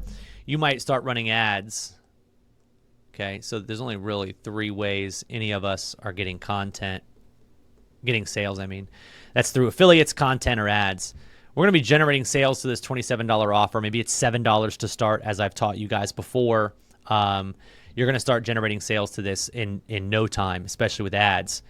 you might start running ads. Okay, so there's only really 3 ways any of us are getting sales, I mean. That's through affiliates, content, or ads. We're going to be generating sales to this $27 offer. Maybe it's $7 to start, as I've taught you guys before. You're going to start generating sales to this in no time, especially with ads.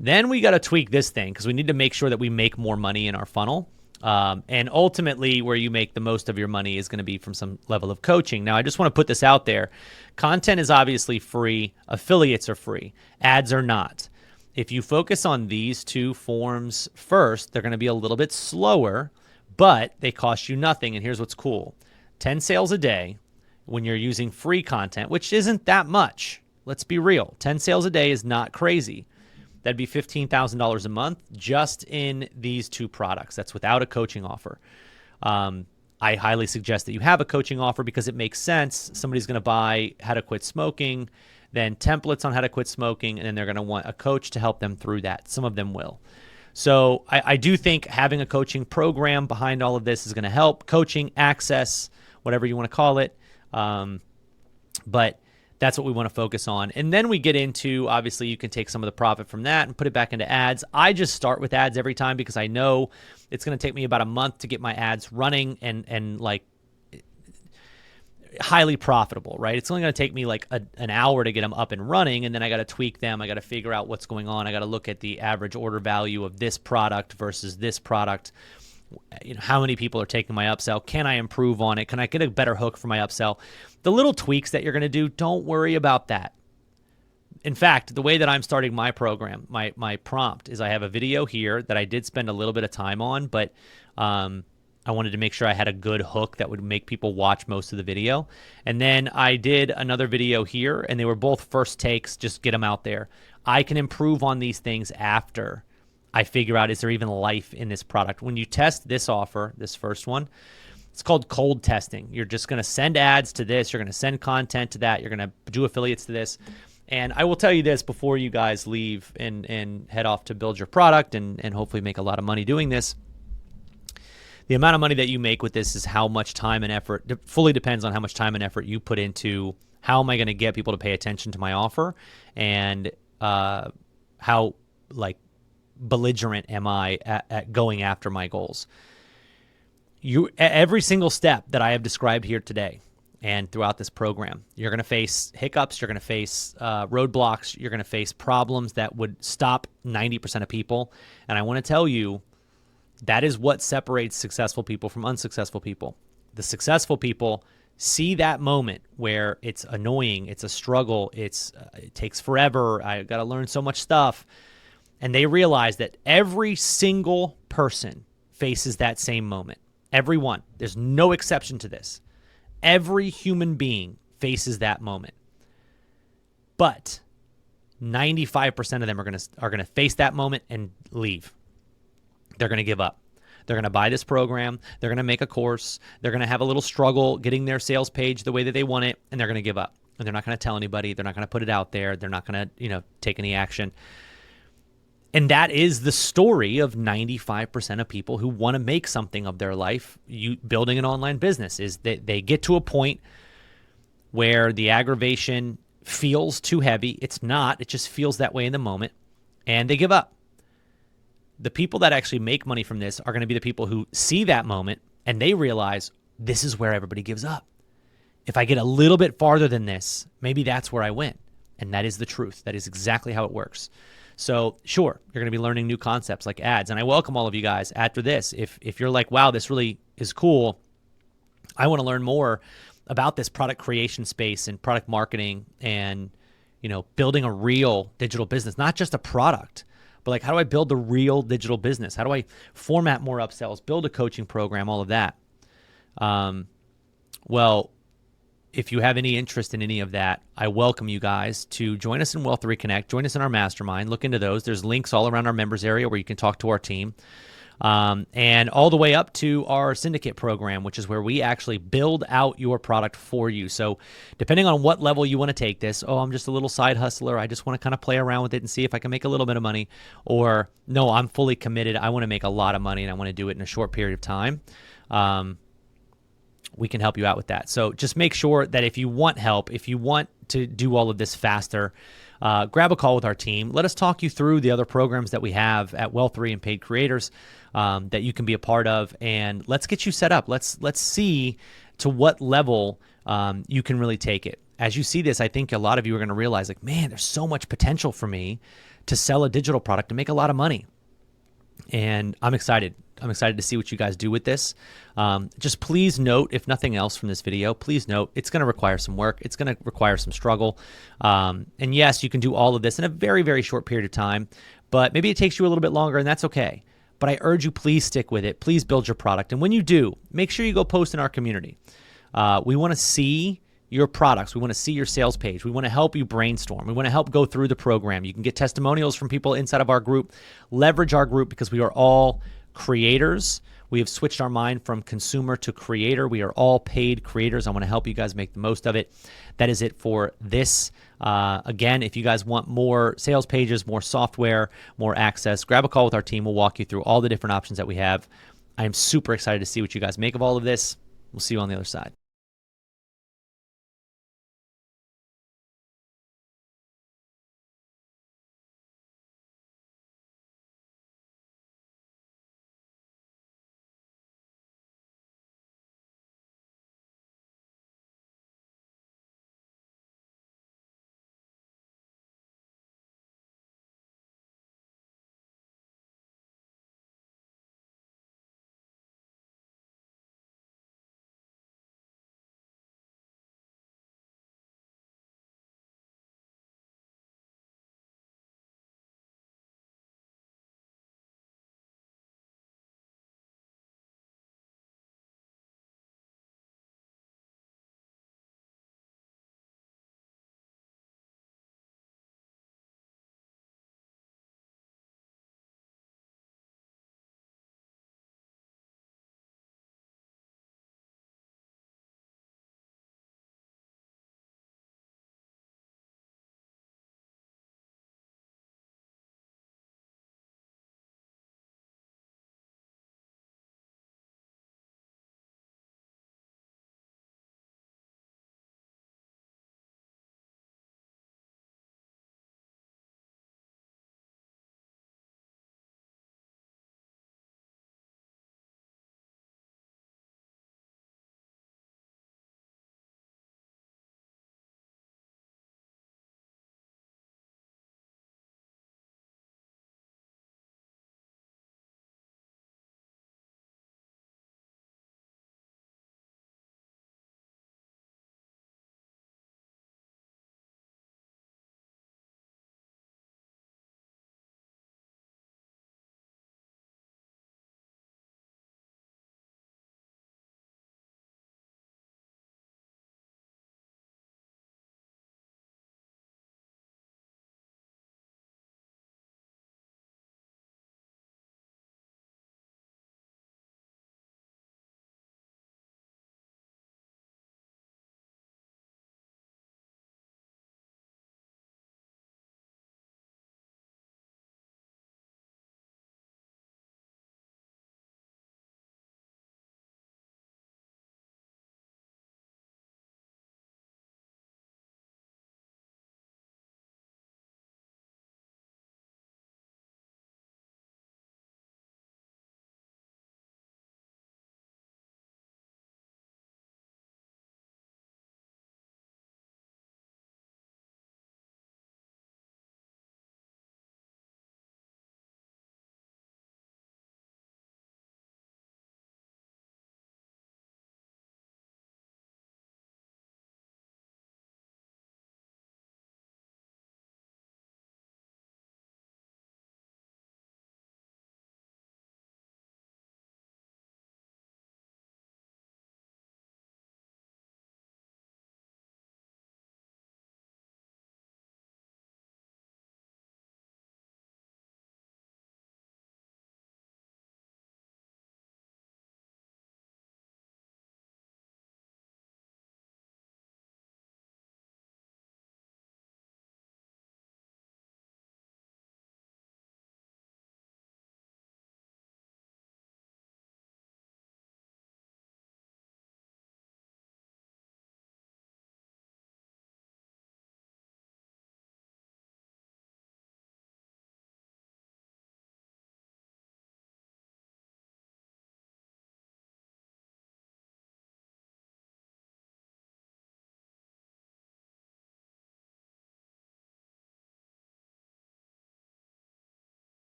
Then we got to tweak this thing because we need to make sure that we make more money in our funnel. And ultimately, where you make the most of your money is going to be from some level of coaching. Now, I just want to put this out there. Content is obviously free. Affiliates are free. Ads are not. If you focus on these 2 forms first, they're going to be a little bit slower, but they cost you nothing. And here's what's cool. 10 sales a day when you're using free content, which isn't that much. Let's be real. 10 sales a day is not crazy. That'd be $15,000 a month just in these 2 products. That's without a coaching offer. I highly suggest that you have a coaching offer because it makes sense. Somebody's going to buy How to Quit Smoking, then templates on how to quit smoking, and then they're going to want a coach to help them through that. Some of them will. So I do think having a coaching program behind all of this is going to help. Coaching, access, whatever you want to call it. But that's what we want to focus on. And then we get into, obviously, you can take some of the profit from that and put it back into ads. I just start with ads every time because I know it's going to take me about a month to get my ads running and like highly profitable, right? It's only going to take me like an hour to get them up and running, and then I got to tweak them. I got to figure out what's going on. I got to look at the average order value of this product versus this product. You know, how many people are taking my upsell? Can I improve on it? Can I get a better hook for my upsell? The little tweaks that you're going to do, don't worry about that. In fact, the way that I'm starting my program, my prompt is I have a video here that I did spend a little bit of time on, but I wanted to make sure I had a good hook that would make people watch most of the video. And then I did another video here, and they were both first takes, just get them out there. I can improve on these things after I figure out, is there even life in this product? When you test this offer, this first one, it's called cold testing. You're just going to send ads to this. You're going to send content to that. You're going to do affiliates to this. And I will tell you this before you guys leave and head off to build your product and hopefully make a lot of money doing this. The amount of money that you make with this is how much time and effort, fully depends on how much time and effort you put into How am I going to get people to pay attention to my offer? And how like belligerent am I at going after my goals? Every single step that I have described here today and throughout this program, you're going to face hiccups, you're going to face roadblocks, you're going to face problems that would stop 90% of people. And I want to tell you, that is what separates successful people from unsuccessful people. The successful people see that moment where it's annoying, it's a struggle, it takes forever, I got to learn so much stuff, and they realize that every single person faces that same moment. Everyone. There's no exception to this. Every human being faces that moment. But 95% of them are going to face that moment and leave. They're going to give up. They're going to buy this program. They're going to make a course. They're going to have a little struggle getting their sales page the way that they want it, and they're going to give up. And they're not going to tell anybody. They're not going to put it out there. They're not going to, take any action. And that is the story of 95% of people who want to make something of their life. Building an online business is that they get to a point where the aggravation feels too heavy. It's not. It just feels that way in the moment, and they give up. The people that actually make money from this are going to be the people who see that moment and they realize this is where everybody gives up. If I get a little bit farther than this, maybe that's where I win. And that is the truth. That is exactly how it works. So sure, you're going to be learning new concepts like ads. And I welcome all of you guys after this. If you're like, wow, this really is cool, I want to learn more about this product creation space and product marketing and, building a real digital business, not just a product. But like, how do I build the real digital business? How do I format more upsells, build a coaching program, all of that? Well, if you have any interest in any of that, I welcome you guys to join us in Wealth Reconnect. Join us in our mastermind. Look into those. There's links all around our members area where you can talk to our team. And all the way up to our syndicate program, which is where we actually build out your product for you. So depending on what level you want to take this, I'm just a little side hustler, I just want to kind of play around with it and see if I can make a little bit of money, or no, I'm fully committed, I want to make a lot of money and I want to do it in a short period of time, we can help you out with that. So just make sure that if you want help, if you want to do all of this faster, grab a call with our team. Let us talk you through the other programs that we have at Wealth3 and Paid Creators that you can be a part of, and let's get you set up. Let's see to what level you can really take it. As you see this, I think a lot of you are going to realize, like, man, there's so much potential for me to sell a digital product and make a lot of money. And I'm excited. I'm excited to see what you guys do with this. Just please note, if nothing else from this video, please note it's going to require some work. It's going to require some struggle. And yes, you can do all of this in a very, very short period of time, but maybe it takes you a little bit longer, and that's okay. But I urge you, please stick with it. Please build your product. And when you do, make sure you go post in our community. We want to see your products. We want to see your sales page. We want to help you brainstorm. We want to help go through the program. You can get testimonials from people inside of our group. Leverage our group because we are all creators. We have switched our mind from consumer to creator. We are all paid creators. I want to help you guys make the most of it. That is it for this. Again, if you guys want more sales pages, more software, more access, grab a call with our team. We'll walk you through all the different options that we have. I am super excited to see what you guys make of all of this. We'll see you on the other side.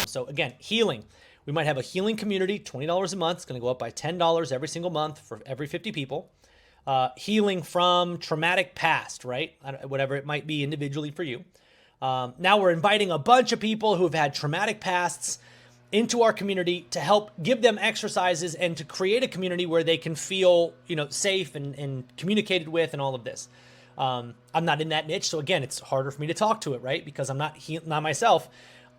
So again, healing. We might have a healing community, $20 a month. It's going to go up by $10 every single month for every 50 people. Healing from traumatic past, right? Whatever it might be individually for you. Now we're inviting a bunch of people who have had traumatic pasts into our community to help give them exercises and to create a community where they can feel, safe and communicated with and all of this. I'm not in that niche. So again, it's harder for me to talk to it, right? Because I'm not myself.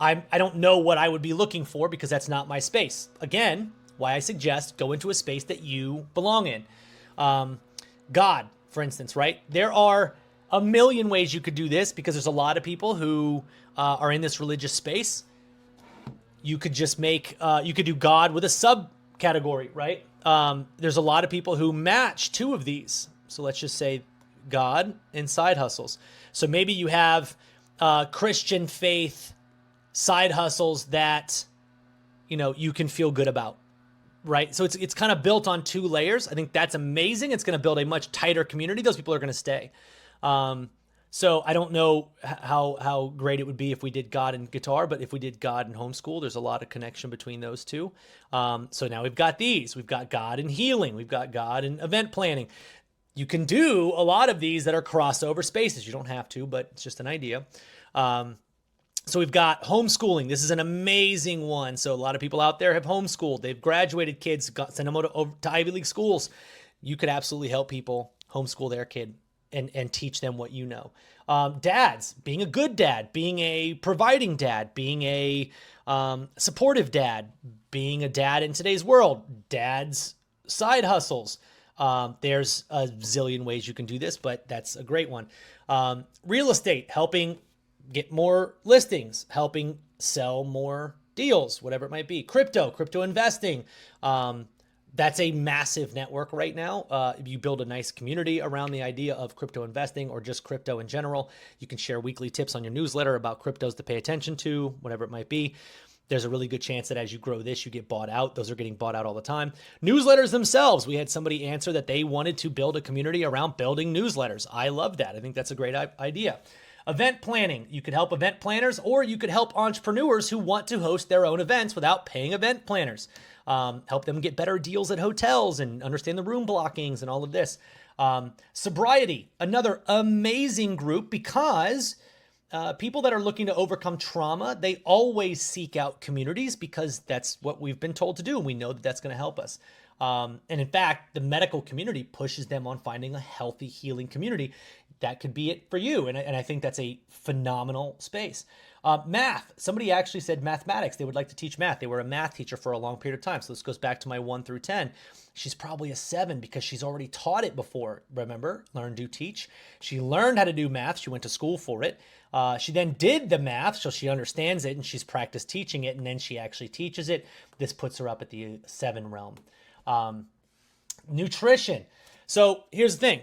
I don't know what I would be looking for because that's not my space. Again, why I suggest go into a space that you belong in. God, for instance, right? There are a million ways you could do this because there's a lot of people who are in this religious space. You could just you could do God with a subcategory, right? There's a lot of people who match two of these. So let's just say God and side hustles. So maybe you have Christian faith side hustles that, you can feel good about, right? So it's kind of built on two layers. I think that's amazing. It's going to build a much tighter community. Those people are going to stay. So I don't know how great it would be if we did God and guitar, but if we did God and homeschool, there's a lot of connection between those two. So now we've got these. We've got God and healing. We've got God and event planning. You can do a lot of these that are crossover spaces. You don't have to, but it's just an idea. So we've got homeschooling. This is an amazing one. So a lot of people out there have homeschooled. They've graduated kids, sent them over to Ivy League schools. You could absolutely help people homeschool their kid and teach them what you know. Dads, being a good dad, being a providing dad, being a supportive dad, being a dad in today's world, dads' side hustles. There's a zillion ways you can do this, but that's a great one. Real estate, helping get more listings, helping sell more deals, whatever it might be. Crypto investing. That's a massive network right now. If you build a nice community around the idea of crypto investing or just crypto in general, you can share weekly tips on your newsletter about cryptos to pay attention to, whatever it might be. There's a really good chance that as you grow this, you get bought out. Those are getting bought out all the time. Newsletters themselves. We had somebody answer that they wanted to build a community around building newsletters. I love that. I think that's a great idea. Event planning. You could help event planners, or you could help entrepreneurs who want to host their own events without paying event planners. Help them get better deals at hotels and understand the room blockings and all of this. Sobriety, another amazing group because people that are looking to overcome trauma, they always seek out communities because that's what we've been told to do. And we know that that's going to help us. And in fact, the medical community pushes them on finding a healthy, healing community. That could be it for you. And I think that's a phenomenal space. Math. Somebody actually said mathematics. They would like to teach math. They were a math teacher for a long period of time. So this goes back to my 1 through 10. She's probably a 7 because she's already taught it before. Remember? Learn, do, teach. She learned how to do math. She went to school for it. She then did the math, so she understands it and she's practiced teaching it, and then she actually teaches it. This puts her up at the 7 realm. Nutrition. So here's the thing.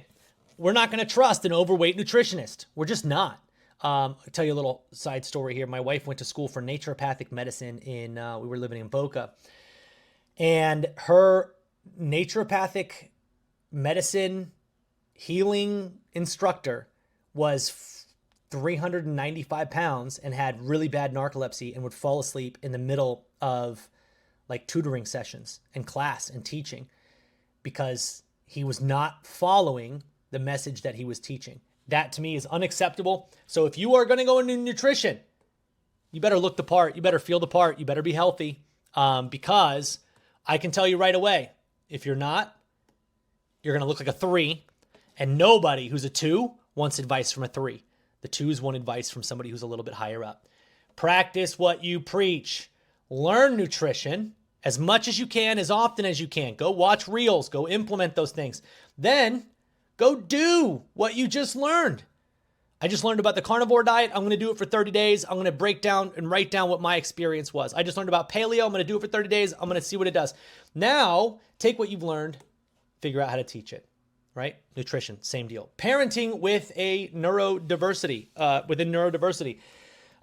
We're not going to trust an overweight nutritionist. We're just not. I'll tell you a little side story here. My wife went to school for naturopathic medicine we were living in Boca. And her naturopathic medicine healing instructor was 395 pounds and had really bad narcolepsy and would fall asleep in the middle of like tutoring sessions and class and teaching because he was not following the message that he was teaching. That to me is unacceptable. So if you are going to go into nutrition, you better look the part. You better feel the part. You better be healthy because I can tell you right away, if you're not, you're going to look like a 3, and nobody who's a 2 wants advice from a 3. The 2s want advice from somebody who's a little bit higher up. Practice what you preach. Learn nutrition as much as you can, as often as you can. Go watch reels. Go implement those things. Then go do what you just learned. I just learned about the carnivore diet. I'm going to do it for 30 days. I'm going to break down and write down what my experience was. I just learned about paleo. I'm going to do it for 30 days. I'm going to see what it does. Now, take what you've learned, figure out how to teach it, right? Nutrition, same deal. Parenting with a neurodiversity, within neurodiversity.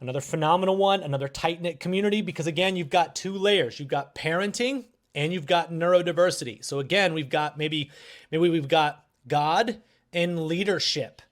Another phenomenal one, another tight-knit community, because again, you've got 2 layers. You've got parenting and you've got neurodiversity. So again, we've got maybe we've got God and leadership,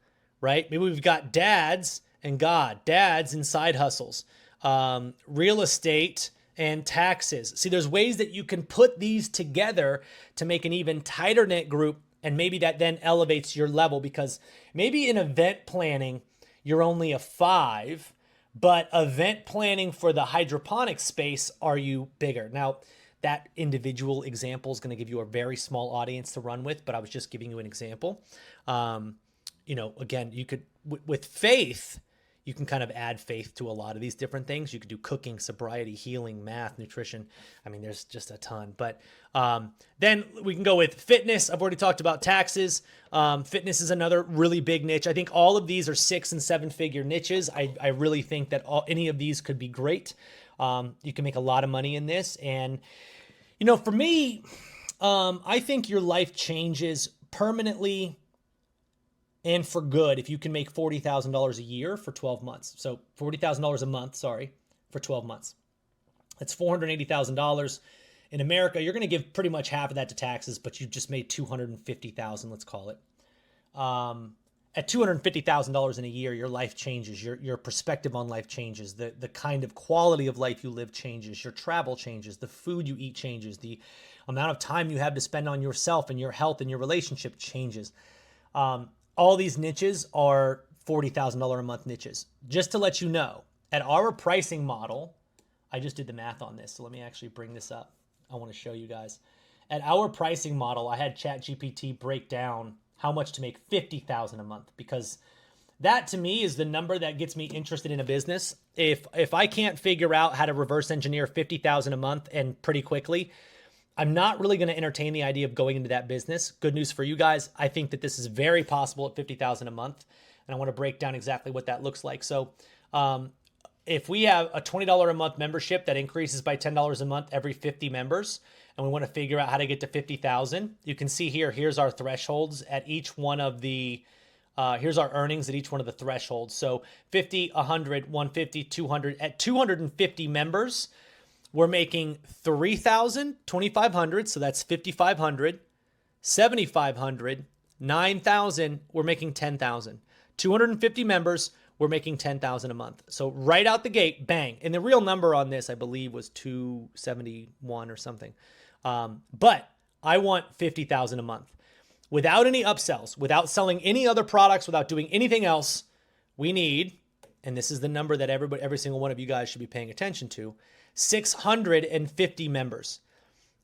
right? Maybe we've got dads and God, dads and side hustles. real estate, and taxes. See, there's ways that you can put these together to make an even tighter knit group, and maybe that then elevates your level, because maybe in event planning, you're only a 5, but event planning for the hydroponic space, are you bigger? Now, that individual example is going to give you a very small audience to run with, but I was just giving you an example. Again, you could, with faith, you can kind of add faith to a lot of these different things. You could do cooking, sobriety, healing, math, nutrition. I mean, there's just a ton. But then we can go with fitness. I've already talked about taxes. Fitness is another really big niche. I think all of these are 6 and 7-figure niches. I really think that any of these could be great. You can make a lot of money in this. And, for me, I think your life changes permanently and for good if you can make $40,000 a year for 12 months. So $40,000 a month, for 12 months. That's $480,000. In America, you're going to give pretty much half of that to taxes, but you just made $250,000, let's call it. At $250,000 in a year, your life changes. Your perspective on life changes. The kind of quality of life you live changes. Your travel changes. The food you eat changes. The amount of time you have to spend on yourself and your health and your relationship changes. All these niches are $40,000 a month niches. Just to let you know, at our pricing model, I just did the math on this, so let me actually bring this up. I want to show you guys. At our pricing model, I had ChatGPT break down how much to make $50,000 a month, because that to me is the number that gets me interested in a business. If I can't figure out how to reverse engineer $50,000 a month and pretty quickly, I'm not really going to entertain the idea of going into that business. Good news for you guys. I think that this is very possible at $50,000 a month. And I want to break down exactly what that looks like. So if we have a $20 a month membership that increases by $10 a month every 50 members, and we want to figure out how to get to 50,000, you can see here's our thresholds at each one of the, here's our earnings at each one of the thresholds. So 50, 100, 150, 200, at 250 members, we're making 3,000, 2,500, so that's 5,500, 7,500, 9,000, we're making 10,000. 250 members, we're making 10,000 a month. So right out the gate, bang. And the real number on this, I believe, was 271 or something. But I want 50,000 a month. Without any upsells, without selling any other products, without doing anything else, we need, and this is the number that every single one of you guys should be paying attention to, 650 members.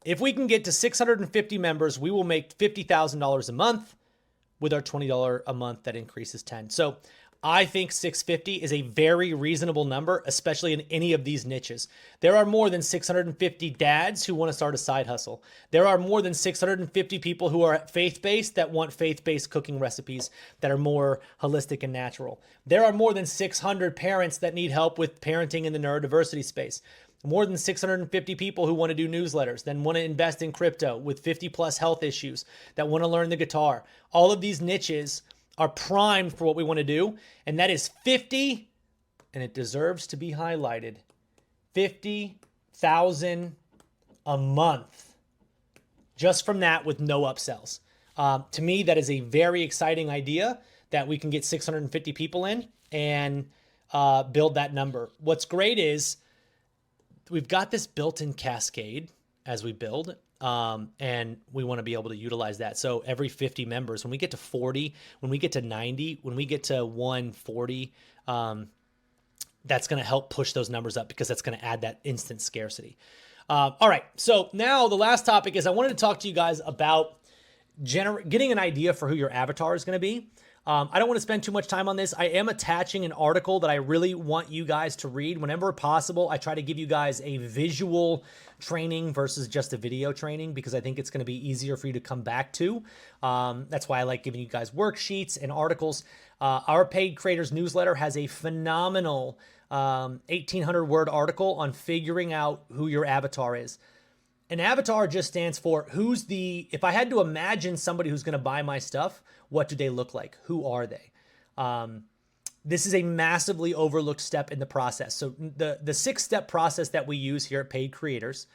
If we can get to 650 members, we will make $50,000 a month with our $20 a month that increases 10. So I think 650 is a very reasonable number, especially in any of these niches. There are more than 650 dads who want to start a side hustle. There are more than 650 people who are faith-based that want faith-based cooking recipes that are more holistic and natural. There are more than 600 parents that need help with parenting in the neurodiversity space. More than 650 people who want to do newsletters, then want to invest in crypto with 50 plus health issues, that want to learn the guitar. All of these niches are primed for what we want to do. And that is 50, and it deserves to be highlighted, 50,000 a month just from that with no upsells. To me, that is a very exciting idea that we can get 650 people in and build that number. What's great is we've got this built-in cascade as we build, and we want to be able to utilize that. So every 50 members, when we get to 40, when we get to 90, when we get to 140, that's going to help push those numbers up, because that's going to add that instant scarcity. All right. So now the last topic is I wanted to talk to you guys about getting an idea for who your avatar is going to be. I don't want to spend too much time on this. I am attaching an article that I really want you guys to read. Whenever possible, I try to give you guys a visual training versus just a video training, because I think it's going to be easier for you to come back to. That's why I like giving you guys worksheets and articles. Our Paid Creators newsletter has a phenomenal 1,800-word article on figuring out who your avatar is. An avatar just stands for if I had to imagine somebody who's going to buy my stuff, what do they look like? Who are they? This is a massively overlooked step in the process. So the 6-step process that we use here at Paid Creators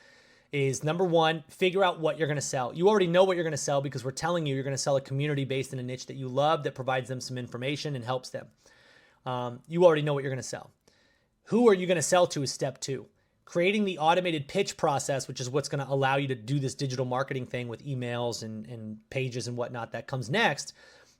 is, number 1, figure out what you're going to sell. You already know what you're going to sell, because we're telling you you're going to sell a community based in a niche that you love, that provides them some information and helps them. You already know what you're going to sell. Who are you going to sell to is step two. Creating the automated pitch process, which is what's going to allow you to do this digital marketing thing with emails and pages and whatnot, that comes next.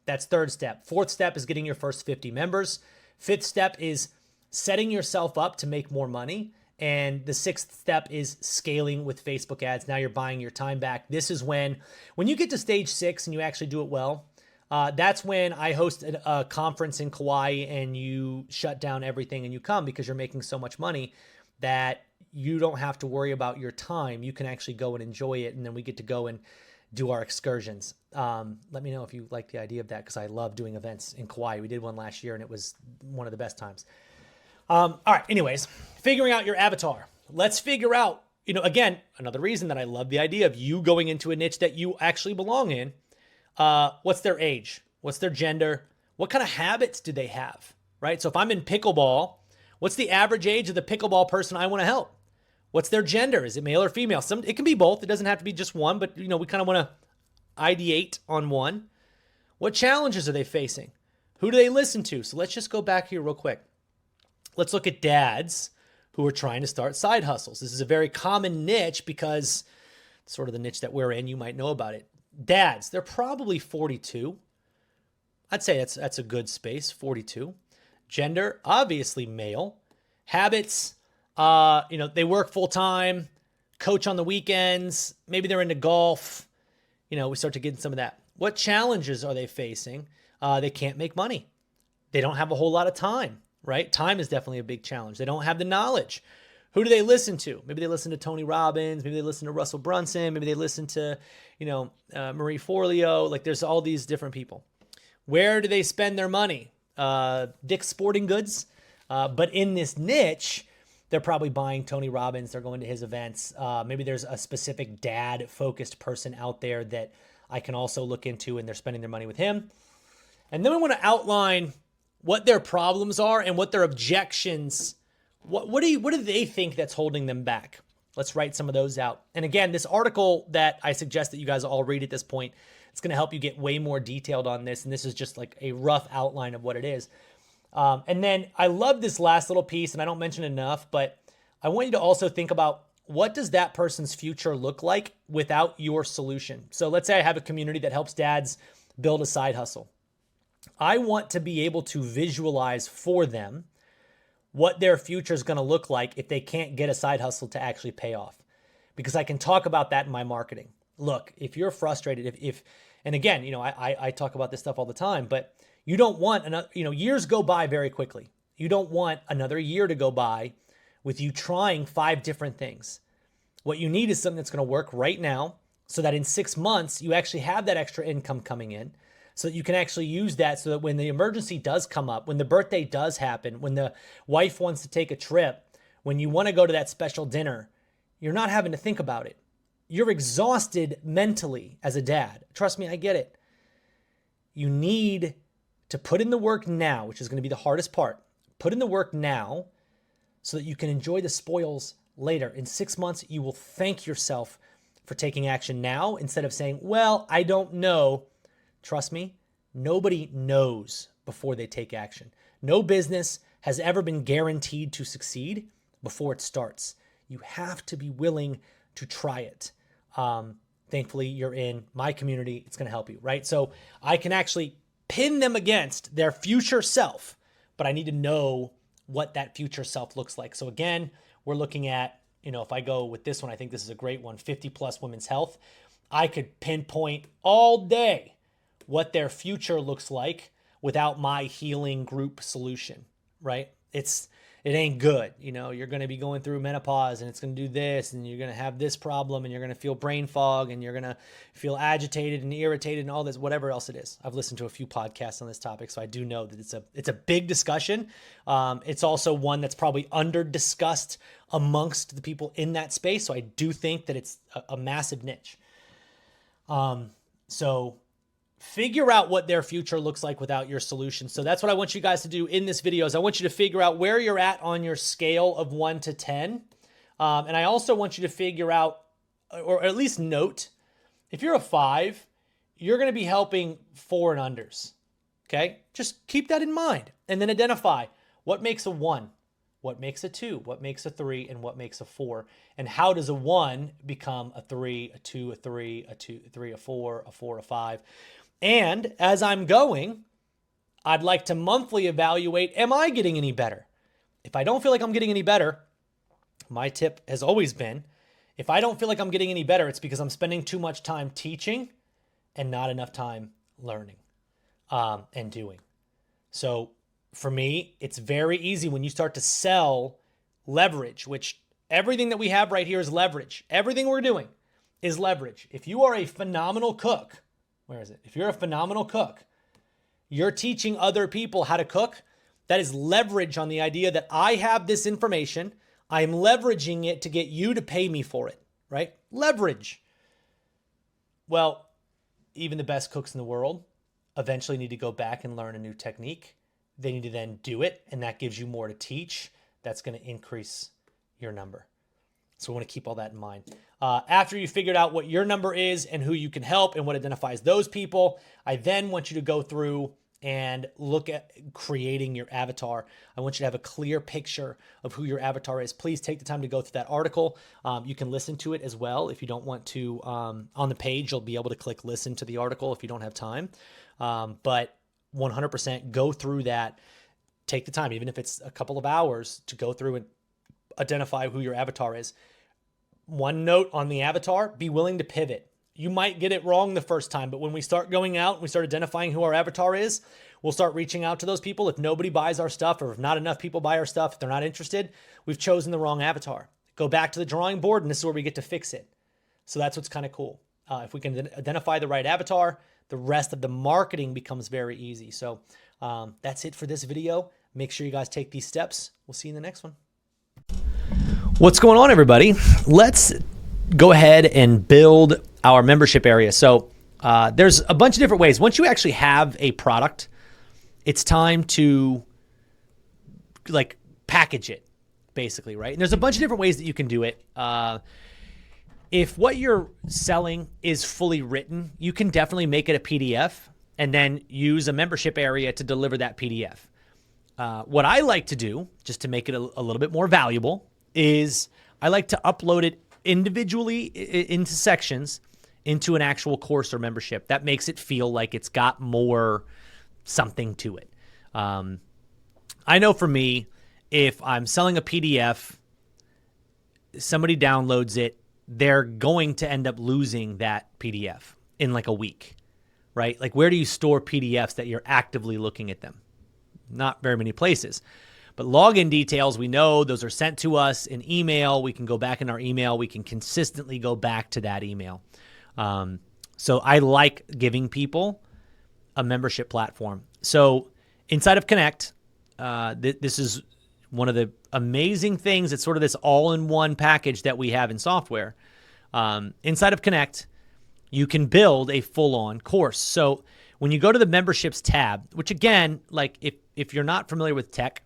That's third step. Fourth step is getting your first 50 members. Fifth step is setting yourself up to make more money. And the sixth step is scaling with Facebook ads. Now you're buying your time back. This is when you get to stage 6 and you actually do it well, that's when I host a conference in Kauai and you shut down everything and you come because you're making so much money that you don't have to worry about your time. You can actually go and enjoy it. And then we get to go and do our excursions. Let me know if you like the idea of that, because I love doing events in Kauai. We did one last year and it was one of the best times. All right. Anyways, figuring out your avatar. Let's figure out, again, another reason that I love the idea of you going into a niche that you actually belong in. What's their age? What's their gender? What kind of habits do they have, right? So if I'm in pickleball, what's the average age of the pickleball person I want to help? What's their gender? Is it male or female? It can be both. It doesn't have to be just one, but we kind of want to ideate on one. What challenges are they facing? Who do they listen to? So let's just go back here real quick. Let's look at dads who are trying to start side hustles. This is a very common niche because it's sort of the niche that we're in. You might know about it. Dads, they're probably 42. I'd say that's a good space, 42. Gender, obviously male. Habits, they work full time, coach on the weekends. Maybe they're into golf. We start to get into some of that. What challenges are they facing? They can't make money. They don't have a whole lot of time, right? Time is definitely a big challenge. They don't have the knowledge. Who do they listen to? Maybe they listen to Tony Robbins. Maybe they listen to Russell Brunson. Maybe they listen to, Marie Forleo. Like there's all these different people. Where do they spend their money? Dick's Sporting Goods. But in this niche, they're probably buying Tony Robbins. They're going to his events. Maybe there's a specific dad-focused person out there that I can also look into, and they're spending their money with him. And then we want to outline what their problems are and what their objections. What do they think that's holding them back? Let's write some of those out. And again, this article that I suggest that you guys all read at this point, it's going to help you get way more detailed on this. And this is just like a rough outline of what it is. And then I love this last little piece, and I don't mention it enough, but I want you to also think about, what does that person's future look like without your solution? So let's say I have a community that helps dads build a side hustle. I want to be able to visualize for them what their future is going to look like if they can't get a side hustle to actually pay off, because I can talk about that in my marketing. Look, if you're frustrated, and again, I talk about this stuff all the time, but you don't want another, years go by very quickly. You don't want another year to go by with you trying 5 different things. What you need is something that's going to work right now, so that in 6 months, you actually have that extra income coming in, so that you can actually use that, so that when the emergency does come up, when the birthday does happen, when the wife wants to take a trip, when you want to go to that special dinner, you're not having to think about it. You're exhausted mentally as a dad. Trust me, I get it. You need to put in the work now, which is going to be the hardest part. Put in the work now so that you can enjoy the spoils later. In 6 months, you will thank yourself for taking action now instead of saying, well, I don't know. Trust me, nobody knows before they take action. No business has ever been guaranteed to succeed before it starts. You have to be willing to try it. Thankfully, you're in my community. It's going to help you, right? So I can actually pin them against their future self, but I need to know what that future self looks like. So again, we're looking at, if I go with this one, I think this is a great one, 50 plus women's health. I could pinpoint all day what their future looks like without my healing group solution, right? It ain't good. You're going to be going through menopause, and it's going to do this, and you're going to have this problem, and you're going to feel brain fog, and you're going to feel agitated and irritated and all this, whatever else it is. I've listened to a few podcasts on this topic, so I do know that it's a big discussion. It's also one that's probably under discussed amongst the people in that space. So I do think that it's a massive niche. So figure out what their future looks like without your solution. So that's what I want you guys to do in this video, is I want you to figure out where you're at on your scale of 1 to 10. And I also want you to figure out, or at least note, if you're a 5, you're going to be helping 4 and unders. Okay? Just keep that in mind, and then identify what makes a 1. what makes a 2, what makes a 3, and what makes a 4. And how does a 1 become a 3, a 2, a 3, a 2, a 3, a 4, a 4, a 5. And as I'm going, I'd like to monthly evaluate, am I getting any better? If I don't feel like I'm getting any better, my tip has always been, if I don't feel like I'm getting any better, it's because I'm spending too much time teaching and not enough time learning and doing. So for me, it's very easy when you start to sell leverage, which everything that we have right here is leverage. Everything we're doing is leverage. If you are a phenomenal cook, where is it? If you're a phenomenal cook, you're teaching other people how to cook. That is leverage on the idea that I have this information. I'm leveraging it to get you to pay me for it, right? Leverage. Well, even the best cooks in the world eventually need to go back and learn a new technique. They need to then do it, and that gives you more to teach. That's going to increase your number. So we want to keep all that in mind. After you figured out what your number is and who you can help and what identifies those people, I then want you to go through and look at creating your avatar. I want you to have a clear picture of who your avatar is. Please take the time to go through that article. You can listen to it as well if you don't want to. On the page, you'll be able to click listen to the article if you don't have time. But 100% go through that. Take the time, even if it's a couple of hours, to go through and identify who your avatar is. One note on the avatar, be willing to pivot. You might get it wrong the first time, but when we start going out and we start identifying who our avatar is, we'll start reaching out to those people. If nobody buys our stuff, or if not enough people buy our stuff, if they're not interested, we've chosen the wrong avatar. Go back to the drawing board, and this is where we get to fix it. So that's what's kind of cool. If we can identify the right avatar, the rest of the marketing becomes very easy. So that's it for this video. Make sure you guys take these steps. We'll see you in the next one. What's going on, everybody? Let's go ahead and build our membership area. So there's a bunch of different ways. Once you actually have a product, it's time to like package it, basically, right? And there's a bunch of different ways that you can do it. If what you're selling is fully written, you can definitely make it a PDF and then use a membership area to deliver that PDF. What I like to do, just to make it a little bit more valuable, is I like to upload it individually into sections into an actual course or membership. That makes it feel like it's got more something to it. I know for me, if I'm selling a PDF, somebody downloads it, they're going to end up losing that PDF in like a week, right? Like, where do you store PDFs that you're actively looking at them? Not very many places. But login details, we know those are sent to us in email. We can go back in our email. We can consistently go back to that email. So I like giving people a membership platform. So inside of Connect, this is one of the amazing things. It's sort of this all-in-one package that we have in software. Inside of Connect, you can build a full-on course. So when you go to the memberships tab, which again, like if you're not familiar with tech,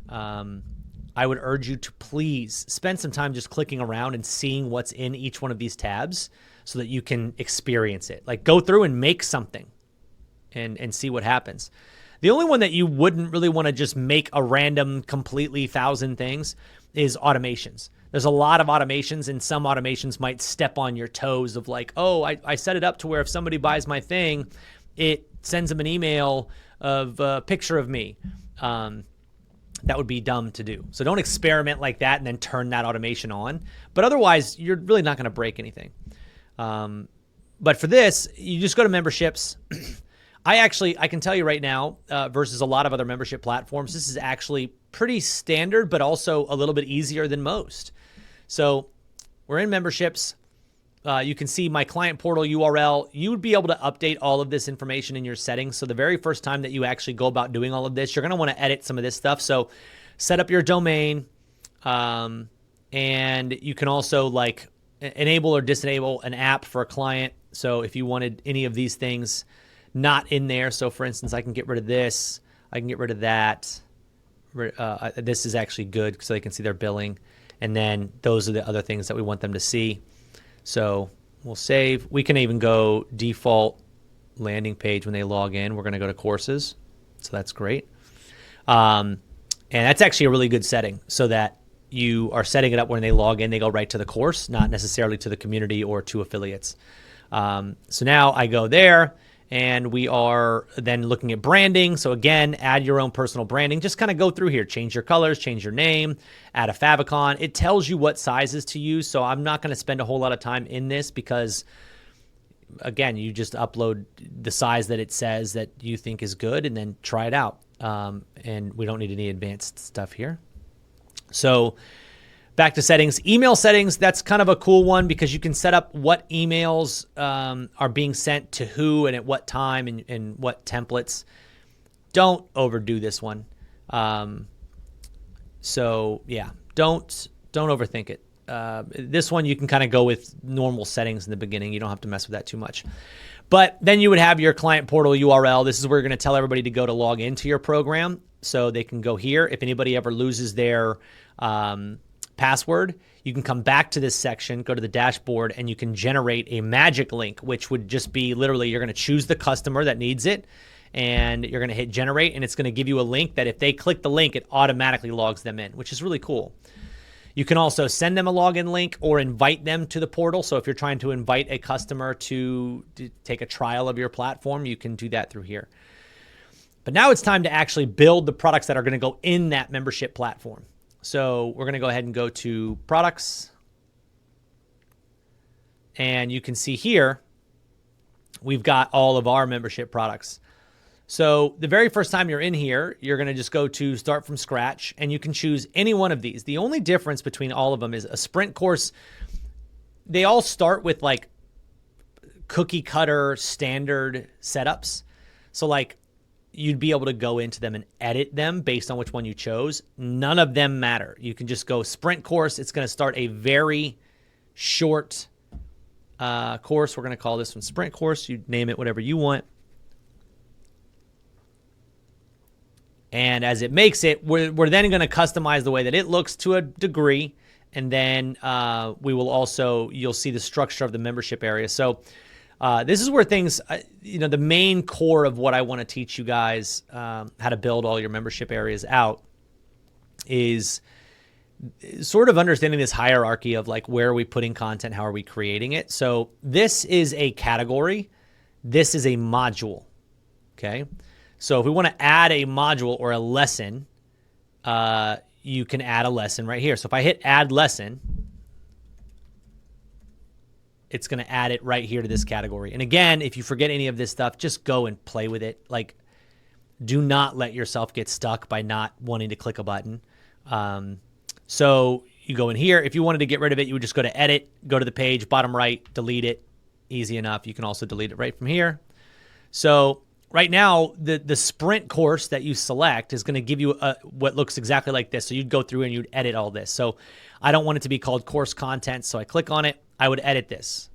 I would urge you to please spend some time just clicking around and seeing what's in each one of these tabs so that you can experience it. Like, go through and make something and see what happens. The only one that you wouldn't really want to just make a random, completely 1,000 things is automations. There's a lot of automations, and some automations might step on your toes of like, oh, I set it up to where if somebody buys my thing, it sends them an email of a picture of me. That would be dumb to do. So don't experiment like that and then turn that automation on. But otherwise, you're really not going to break anything. But for this, you just go to memberships. I can tell you right now, versus a lot of other membership platforms, this is actually pretty standard, but also a little bit easier than most. So we're in memberships. You can see my client portal URL. You would be able to update all of this information in your settings. So the very first time that you actually go about doing all of this, you're going to want to edit some of this stuff. So set up your domain, and you can also like enable or disable an app for a client. So if you wanted any of these things not in there, so for instance, I can get rid of this, I can get rid of that. This is actually good so they can see their billing. And then those are the other things that we want them to see. So we'll save. We can even go default landing page when they log in. We're going to go to courses. So that's great. And that's actually a really good setting, so that you are setting it up when they log in, they go right to the course, not necessarily to the community or to affiliates. So now I go there, and we are then looking at branding. So again, add your own personal branding. Just kind of go through here, change your colors, change your name, add a favicon. It tells you what sizes to use. So I'm not going to spend a whole lot of time in this because, again, you just upload the size that it says that you think is good and then try it out. And we don't need any advanced stuff here. So back to settings. Email settings, that's kind of a cool one because you can set up what emails are being sent to who and at what time and what templates. Don't overdo this one. So yeah, don't overthink it. This one you can kind of go with normal settings in the beginning. You don't have to mess with that too much. But then you would have your client portal URL. This is where you're going to tell everybody to go to log into your program so they can go here. If anybody ever loses their password, you can come back to this section, go to the dashboard, and you can generate a magic link, which would just be literally you're going to choose the customer that needs it, and you're going to hit generate, and it's going to give you a link that if they click the link, it automatically logs them in, which is really cool. You can also send them a login link or invite them to the portal. So if you're trying to invite a customer to take a trial of your platform, you can do that through here. But now it's time to actually build the products that are going to go in that membership platform. So we're going to go ahead and go to products. And you can see here, we've got all of our membership products. So the very first time you're in here, you're going to just go to start from scratch, and you can choose any one of these. The only difference between all of them is a sprint course. They all start with like cookie cutter standard setups. So like you'd be able to go into them and edit them based on which one you chose. None of them matter. You can just go sprint course. It's going to start a very short course. We're going to call this one sprint course. You name it whatever you want. And as it makes it, we're then going to customize the way that it looks to a degree. And then we will also, you'll see the structure of the membership area. So this is where things, the main core of what I want to teach you guys how to build all your membership areas out is sort of understanding this hierarchy of like, where are we putting content? How are we creating it? So this is a category. This is a module. Okay. So if we want to add a module or a lesson, you can add a lesson right here. So if I hit add lesson, it's going to add it right here to this category. And again, if you forget any of this stuff, just go and play with it. Like, do not let yourself get stuck by not wanting to click a button. So you go in here. If you wanted to get rid of it, you would just go to edit, go to the page, bottom right, delete it. Easy enough. You can also delete it right from here. So right now, the sprint course that you select is going to give you what looks exactly like this. So you'd go through and you'd edit all this. So I don't want it to be called course content. So I click on it. I would edit this.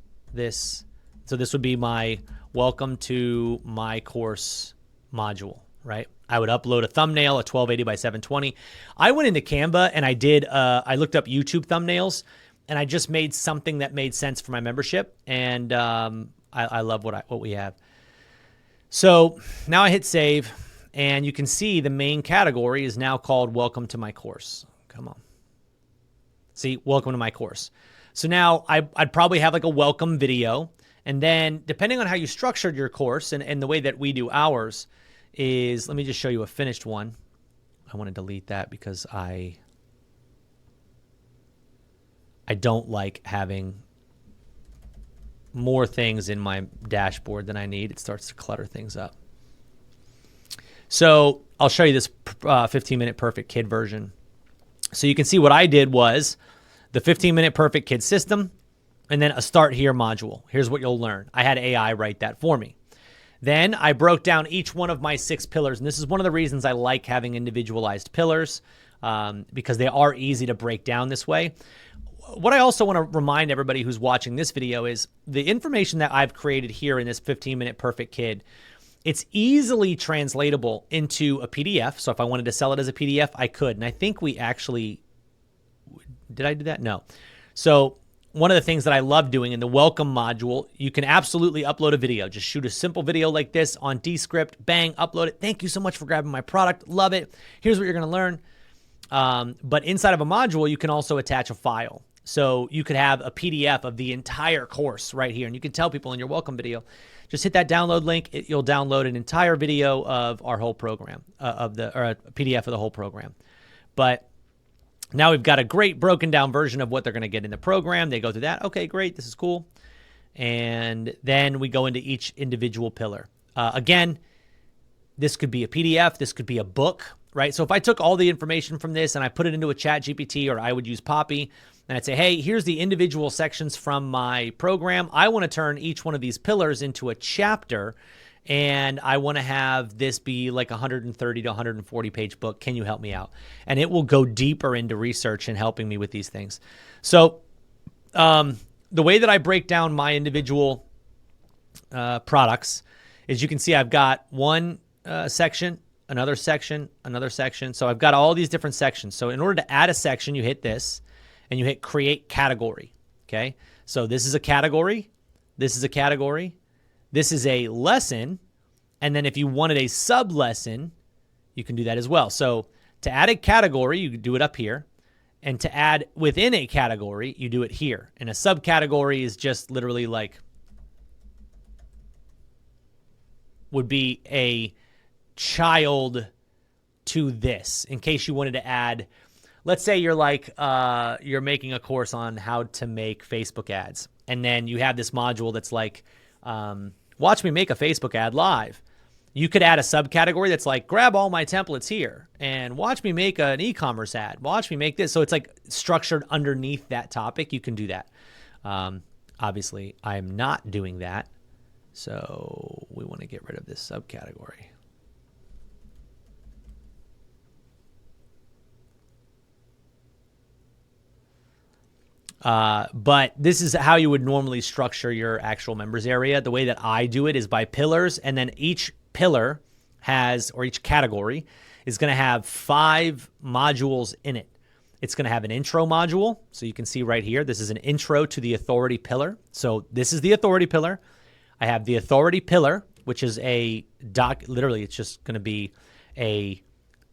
So this would be my welcome to my course module, right? I would upload a thumbnail, a 1280 by 720. I went into Canva and I looked up YouTube thumbnails and I just made something that made sense for my membership. And I love what we have. So now I hit save, and you can see the main category is now called Welcome to My Course. Come on. See, Welcome to My Course. So now I'd probably have like a welcome video, and then depending on how you structured your course and the way that we do ours is, let me just show you a finished one. I want to delete that because I don't like having more things in my dashboard than I need. It starts to clutter things up. So I'll show you this 15-minute perfect kid version. So you can see what I did was the 15-minute perfect kid system and then a start here module. Here's what you'll learn. I had AI write that for me. Then I broke down each one of my 6 pillars. And this is one of the reasons I like having individualized pillars because they are easy to break down this way. What I also want to remind everybody who's watching this video is the information that I've created here in this 15-minute perfect kid, it's easily translatable into a PDF. So if I wanted to sell it as a PDF, I could. And I think we actually, did I do that? No. So one of the things that I love doing in the welcome module, you can absolutely upload a video. Just shoot a simple video like this on Descript, bang, upload it. Thank you so much for grabbing my product. Love it. Here's what you're going to learn. But inside of a module, you can also attach a file. So you could have a PDF of the entire course right here. And you can tell people in your welcome video, just hit that download link. You'll download an entire video of our whole program, or a PDF of the whole program. But now we've got a great broken down version of what they're going to get in the program. They go through that. Okay, great. This is cool. And then we go into each individual pillar. Again, this could be a PDF. This could be a book, right? So if I took all the information from this and I put it into a chat GPT, or I would use Poppy, and I'd say, hey, here's the individual sections from my program. I want to turn each one of these pillars into a chapter, and I want to have this be like a 130 to 140 page book. Can you help me out? And it will go deeper into research and helping me with these things. So the way that I break down my individual products is, you can see I've got one section, another section, another section. So I've got all these different sections. So in order to add a section, you hit this and you hit create category. Okay. So this is a category. This is a category. This is a lesson. And then if you wanted a sub lesson, you can do that as well. So to add a category, you do it up here. And to add within a category, you do it here. And a subcategory is just literally like, would be a child to this, in case you wanted to add. Let's say you're like, you're making a course on how to make Facebook ads. And then you have this module that's like, watch me make a Facebook ad live. You could add a subcategory that's like, grab all my templates here and watch me make an e-commerce ad. Watch me make this. So it's like structured underneath that topic. You can do that. Obviously, I'm not doing that. So we want to get rid of this subcategory. But this is how you would normally structure your actual members area. The way that I do it is by pillars, and then each pillar has, or each category is going to have 5 modules in it. It's going to have an intro module. So you can see right here, this is an intro to the authority pillar. So this is the authority pillar. I have the authority pillar, which is a literally it's just going to be a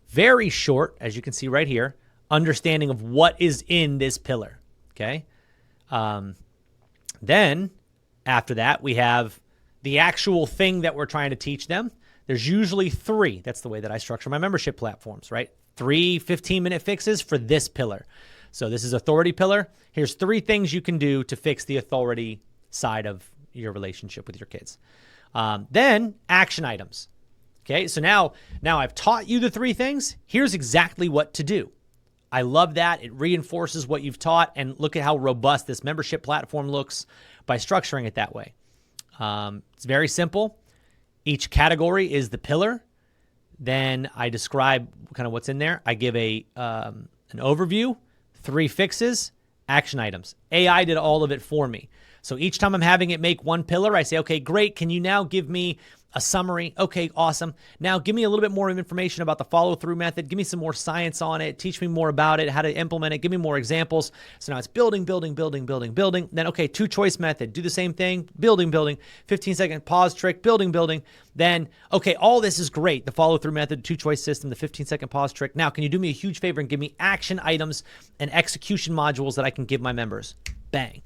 very short, as you can see right here, understanding of what is in this pillar. Okay. Then after that, we have the actual thing that we're trying to teach them. There's usually 3. That's the way that I structure my membership platforms, right? 3 15-minute fixes for this pillar. So this is authority pillar. Here's 3 things you can do to fix the authority side of your relationship with your kids. Then action items. Okay. So now I've taught you the 3 things. Here's exactly what to do. I love that. It reinforces what you've taught, and look at how robust this membership platform looks by structuring it that way. It's very simple. Each category is the pillar. Then I describe kind of what's in there. I give an overview, 3 fixes, action items. AI did all of it for me. So each time I'm having it make one pillar, I say, okay, great. Can you now give me a summary? Okay, awesome. Now give me a little bit more information about the follow-through method. Give me some more science on it. Teach me more about it, how to implement it. Give me more examples. So now it's building, building, building, building, building. Then, okay, 2-choice method. Do the same thing. Building, building. 15-second pause trick. Building, building. Then, okay, all this is great. The follow-through method, 2-choice system, the 15-second pause trick. Now, can you do me a huge favor and give me action items and execution modules that I can give my members? Bang.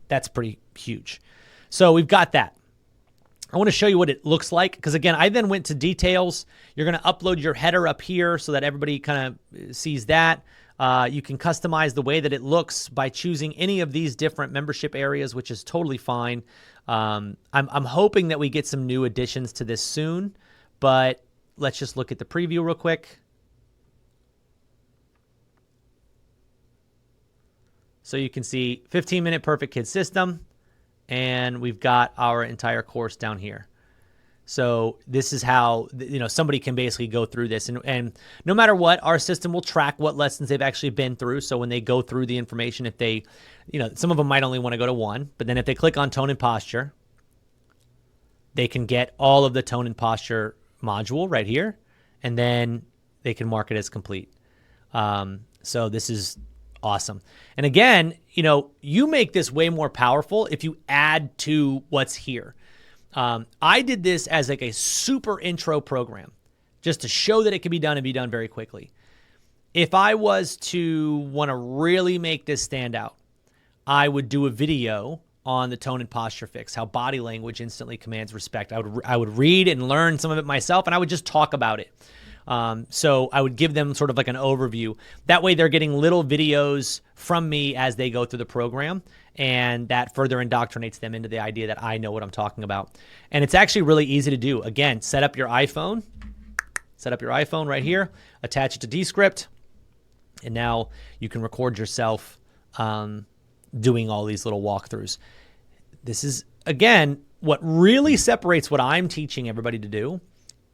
That's pretty huge. So we've got that. I want to show you what it looks like, because again, I then went to details. You're going to upload your header up here so that everybody kind of sees that. You can customize the way that it looks by choosing any of these different membership areas, which is totally fine. I'm hoping that we get some new additions to this soon, but let's just look at the preview real quick. So you can see 15-minute perfect kid system. And we've got our entire course down here. So this is how, somebody can basically go through this. And no matter what, our system will track what lessons they've actually been through. So when they go through the information, if they, some of them might only want to go to 1. But then if they click on tone and posture, they can get all of the tone and posture module right here. And then they can mark it as complete. So this is awesome. And again, you make this way more powerful if you add to what's here. I did this as like a super intro program just to show that it can be done and be done very quickly. If I was to want to really make this stand out, I would do a video on the tone and posture fix, how body language instantly commands respect. I would read and learn some of it myself, and I would just talk about it. So I would give them sort of like an overview. That way they're getting little videos from me as they go through the program, and that further indoctrinates them into the idea that I know what I'm talking about. And it's actually really easy to do. Again, set up your iPhone right here, attach it to Descript, and now you can record yourself doing all these little walkthroughs. This is, again, what really separates what I'm teaching everybody to do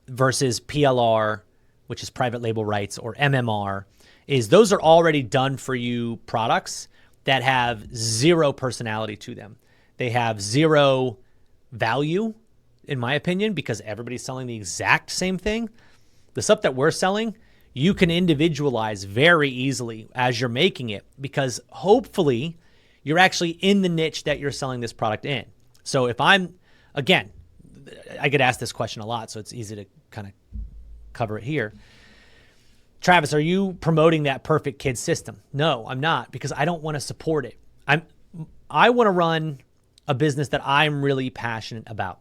versus PLR, which is private label rights, or MMR, is those are already done for you products that have zero personality to them. They have zero value, in my opinion, because everybody's selling the exact same thing. The stuff that we're selling, you can individualize very easily as you're making it, because hopefully you're actually in the niche that you're selling this product in. So if I'm, again, I get asked this question a lot, so it's easy to kind of cover it here. Travis, are you promoting that Perfect Kid system? No, I'm not, because I don't want to support it. I want to run a business that I'm really passionate about.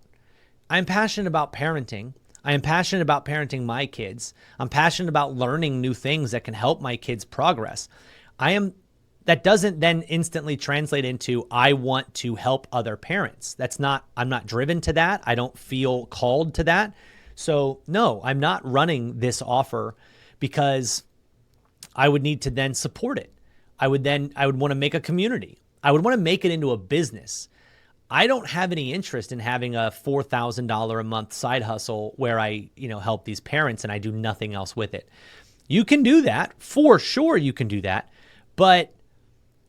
I'm passionate about parenting. I am passionate about parenting my kids. I'm passionate about learning new things that can help my kids progress. That doesn't then instantly translate into I want to help other parents. I'm not driven to that. I don't feel called to that. So no, I'm not running this offer because I would need to then support it. I would want to make a community. I would want to make it into a business. I don't have any interest in having a $4,000 a month side hustle where I, help these parents and I do nothing else with it. You can do that. For sure you can do that. But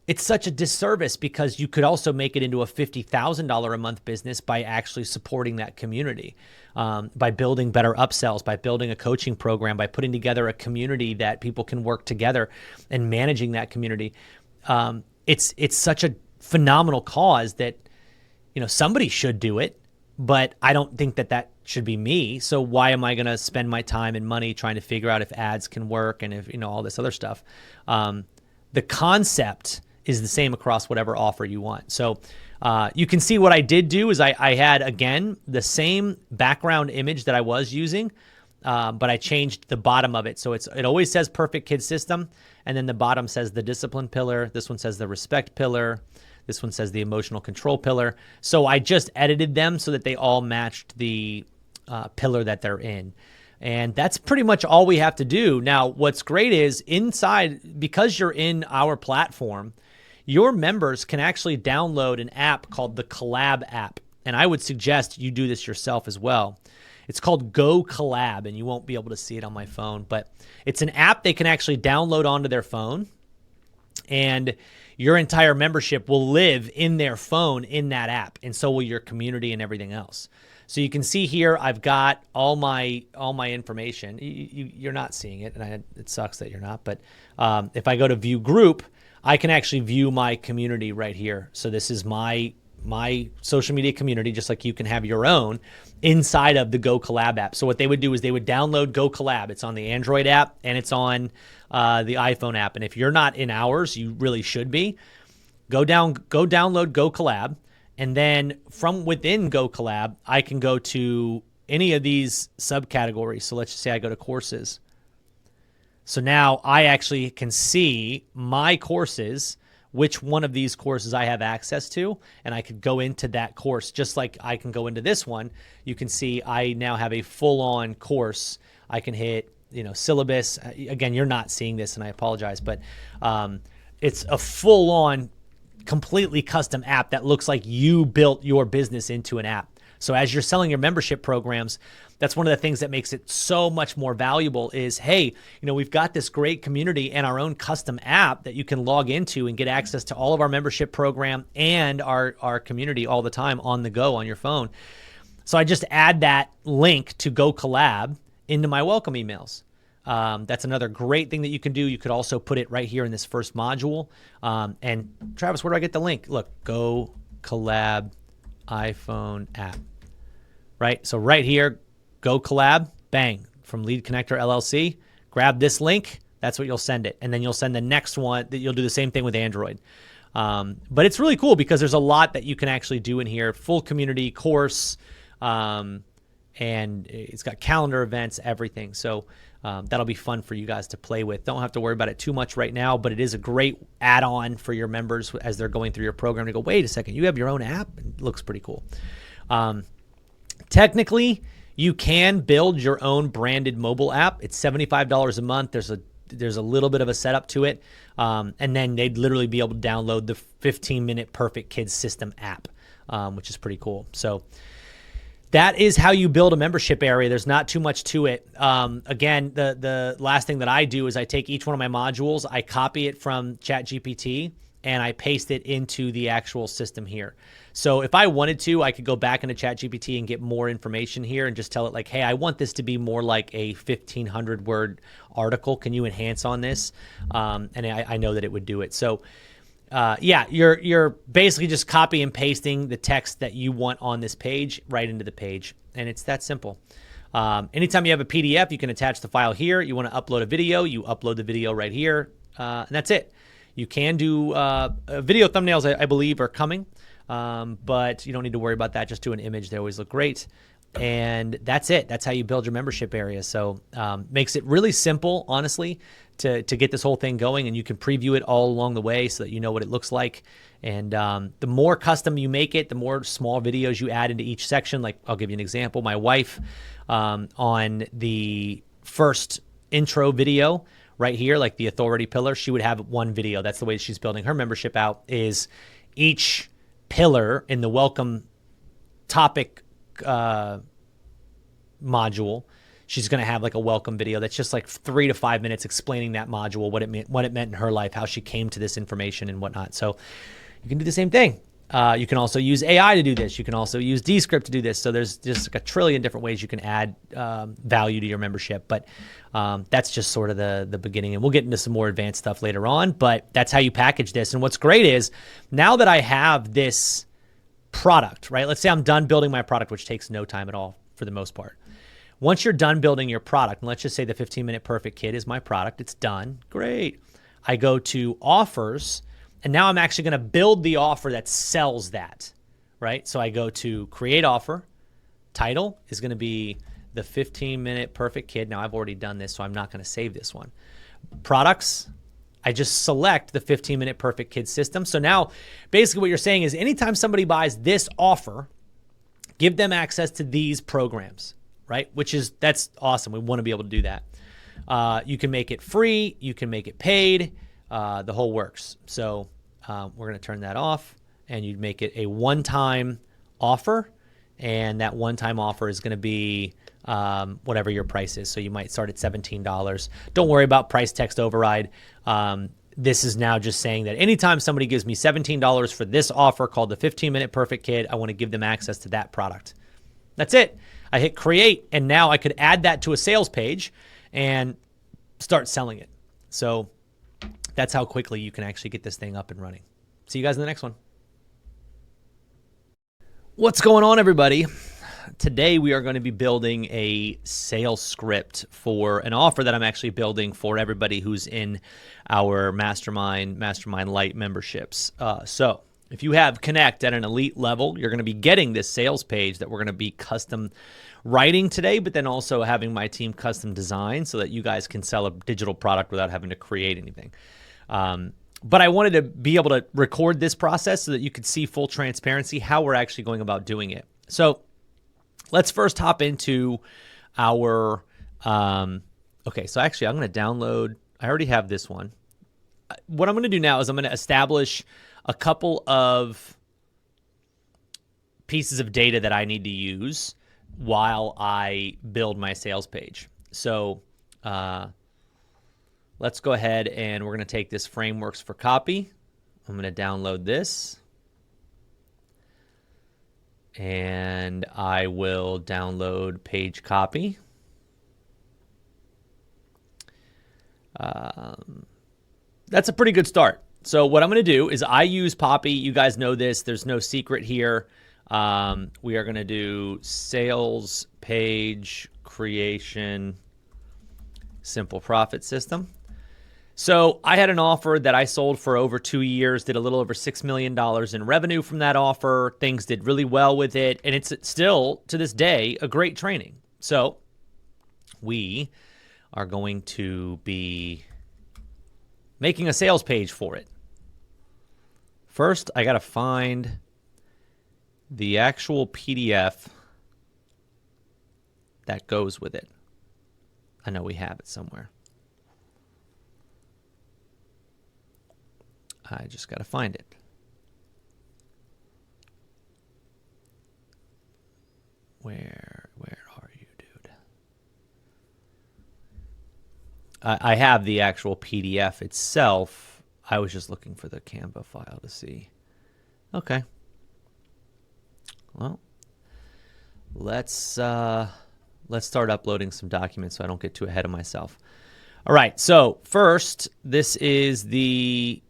it's such a disservice because you could also make it into a $50,000 a month business by actually supporting that community, by building better upsells, by building a coaching program, by putting together a community that people can work together and managing that community. It's such a phenomenal cause that, somebody should do it, but I don't think that should be me. So why am I going to spend my time and money trying to figure out if ads can work and if, all this other stuff? The concept is the same across whatever offer you want. So you can see what I did do is I had, again, the same background image that I was using, but I changed the bottom of it. So it always says Perfect Kid System, and then the bottom says the discipline pillar. This one says the respect pillar. This one says the emotional control pillar. So I just edited them so that they all matched the pillar that they're in. And that's pretty much all we have to do. Now, what's great is inside, because you're in our platform, your members can actually download an app called the Collab app. And I would suggest you do this yourself as well. It's called Go Collab, and you won't be able to see it on my phone, but it's an app they can actually download onto their phone, and your entire membership will live in their phone in that app, and so will your community and everything else. So you can see here, I've got all my information. You're not seeing it, and it sucks that you're not, but if I go to View Group, I can actually view my community right here. So this is my social media community, just like you can have your own inside of the Go Collab app. So what they would do is they would download Go Collab. It's on the Android app and it's on the iPhone app. And if you're not in ours, you really should be. Go download Go Collab. And then from within Go Collab, I can go to any of these subcategories. So let's just say I go to courses. So now I actually can see my courses, which one of these courses I have access to, and I could go into that course just like I can go into this one. You can see I now have a full-on course. I can hit, syllabus. Again, you're not seeing this, and I apologize, but it's a full-on, completely custom app that looks like you built your business into an app. So as you're selling your membership programs, that's one of the things that makes it so much more valuable is, hey, we've got this great community and our own custom app that you can log into and get access to all of our membership program and our community all the time on the go on your phone. So I just add that link to Go Collab into my welcome emails. That's another great thing that you can do. You could also put it right here in this first module. And Travis, where do I get the link? Look, Go Collab iPhone app. Right? So right here, Go Collab, bang, from Lead Connector LLC. Grab this link, That's what you'll send it. And then you'll send the next one that you'll do the same thing with Android. But it's really cool because there's a lot that you can actually do in here. Full community course, and it's got calendar events, everything. So that'll be fun for you guys to play with. Don't have to worry about it too much right now, but it is a great add-on for your members as they're going through your program to go, wait a second, you have your own app? It looks pretty cool. Technically, you can build your own branded mobile app. It's $75 a month. There's a little bit of a setup to it. And then they'd literally be able to download the 15-minute Perfect Kids System app, which is pretty cool. So that is how you build a membership area. There's not too much to it. Again, the last thing that I do is I take each one of my modules, I copy it from ChatGPT, and I paste it into the actual system here. So if I wanted to, I could go back into ChatGPT and get more information here and just tell it like, hey, I want this to be more like a 1,500 word article. Can you enhance on this? And I know that it would do it. So yeah, you're basically just copy and pasting the text that you want on this page right into the page. And it's that simple. Anytime you have a PDF, you can attach the file here. You want to upload a video, you upload the video right here. And that's it. You can do video thumbnails, I believe, are coming. But you don't need to worry about that. Just do an image. They always look great. And that's it. That's how you build your membership area. So makes it really simple, honestly, to get this whole thing going. And you can preview it all along the way so that you know what it looks like. And the more custom you make it, the more small videos you add into each section. Like I'll give you an example. My wife on the first intro video right here, like the authority pillar, she would have one video. That's the way she's building her membership out, is each pillar in the welcome topic module, she's going to have like a welcome video that's just like 3 to 5 minutes explaining that module, what it meant in her life, how she came to this information and whatnot. So you can do the same thing. You can also use AI to do this. You can also use Descript to do this. So there's just like a trillion different ways you can add value to your membership. But that's just sort of the beginning. And we'll get into some more advanced stuff later on. But that's how you package this. And what's great is now that I have this product, right? Let's say I'm done building my product, which takes no time at all for the most part. Once you're done building your product, and let's just say the 15-minute Perfect Kid is my product. It's done. Great. I go to offers. And now I'm actually going to build the offer that sells that, right? So I go to create offer. Title is going to be the 15-minute Perfect Kid. Now I've already done this, so I'm not going to save this one. Products, I just select the 15-minute Perfect Kid system. So now basically what you're saying is anytime somebody buys this offer, give them access to these programs, right? That's awesome. We want to be able to do that. You can make it free. You can make it paid. The whole works. So we're going to turn that off, and you'd make it a one-time offer, and that one-time offer is going to be whatever your price is. So you might start at $17. Don't worry about price text override. This is now just saying that anytime somebody gives me $17 for this offer called the 15-minute Perfect Kid, I want to give them access to that product. That's it. I hit create, and now I could add that to a sales page and start selling it. So that's how quickly you can actually get this thing up and running. See you guys in the next one. What's going on, everybody? Today we are going to be building a sales script for an offer that I'm actually building for everybody who's in our Mastermind Lite memberships. So if you have Connect at an elite level, you're going to be getting this sales page that we're going to be custom writing today, but then also having my team custom design so that you guys can sell a digital product without having to create anything. But I wanted to be able to record this process so that you could see full transparency, how we're actually going about doing it. So let's first hop into our, okay, so actually I'm going to download, I already have this one. What I'm going to do now is I'm going to establish a couple of pieces of data that I need to use while I build my sales page. So let's go ahead and we're going to take this Frameworks for Copy. I'm going to download this. And I will download Page Copy. That's a pretty good start. So what I'm going to do is I use Poppy. You guys know this. There's no secret here. We are going to do sales page creation simple profit system. So I had an offer that I sold for over 2 years, did a little over $6 million in revenue from that offer. Things did really well with it. And it's still, to this day, a great training. So we are going to be making a sales page for it. First, I got to find the actual PDF that goes with it. I know we have it somewhere. I just got to find it. Where are you, dude? I have the actual PDF itself. I was just looking for the Canva file to see. Okay. Well, let's start uploading some documents so I don't get too ahead of myself. All right. So first, this is the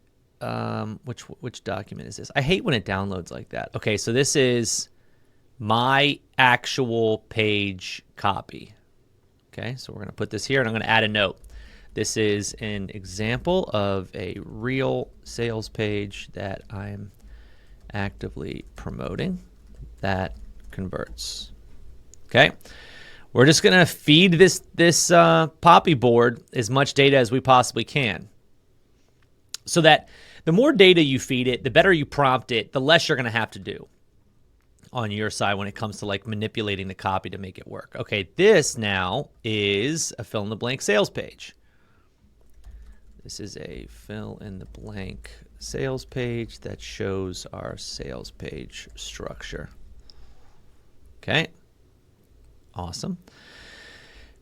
which document is this? I hate when it downloads like that. Okay, so this is my actual page copy. Okay, so we're going to put this here, and I'm going to add a note. This is an example of a real sales page that I'm actively promoting that converts. Okay, we're just going to feed this Poppy board as much data as we possibly can, so that the more data you feed it, the better you prompt it, the less you're going to have to do on your side when it comes to like manipulating the copy to make it work. Okay, this now is a fill in the blank sales page. This is a fill in the blank sales page that shows our sales page structure. Okay, awesome.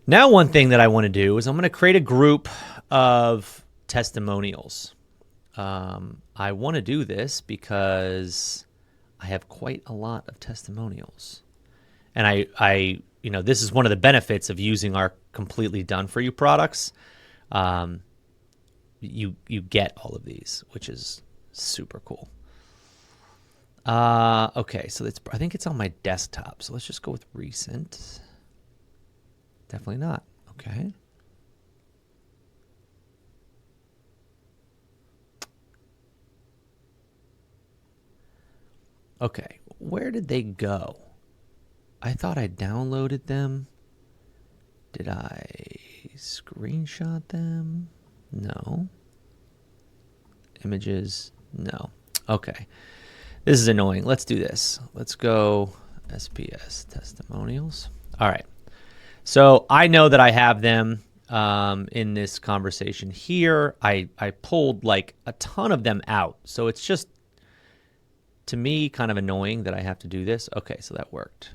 Now one thing that I want to do is I'm going to create a group of testimonials. I want to do this because I have quite a lot of testimonials, and I this is one of the benefits of using our completely done for you products. You get all of these, which is super cool. Okay, so I think it's on my desktop. So let's just go with recent. Definitely not. Okay. Okay, where did they go? I thought I downloaded them. Did I screenshot them? No. Images? No. Okay. This is annoying. Let's do this. Let's go SPS testimonials. All right. So I know that I have them in this conversation here. I pulled like a ton of them out. So it's just, to me, kind of annoying that I have to do this. Okay, so that worked.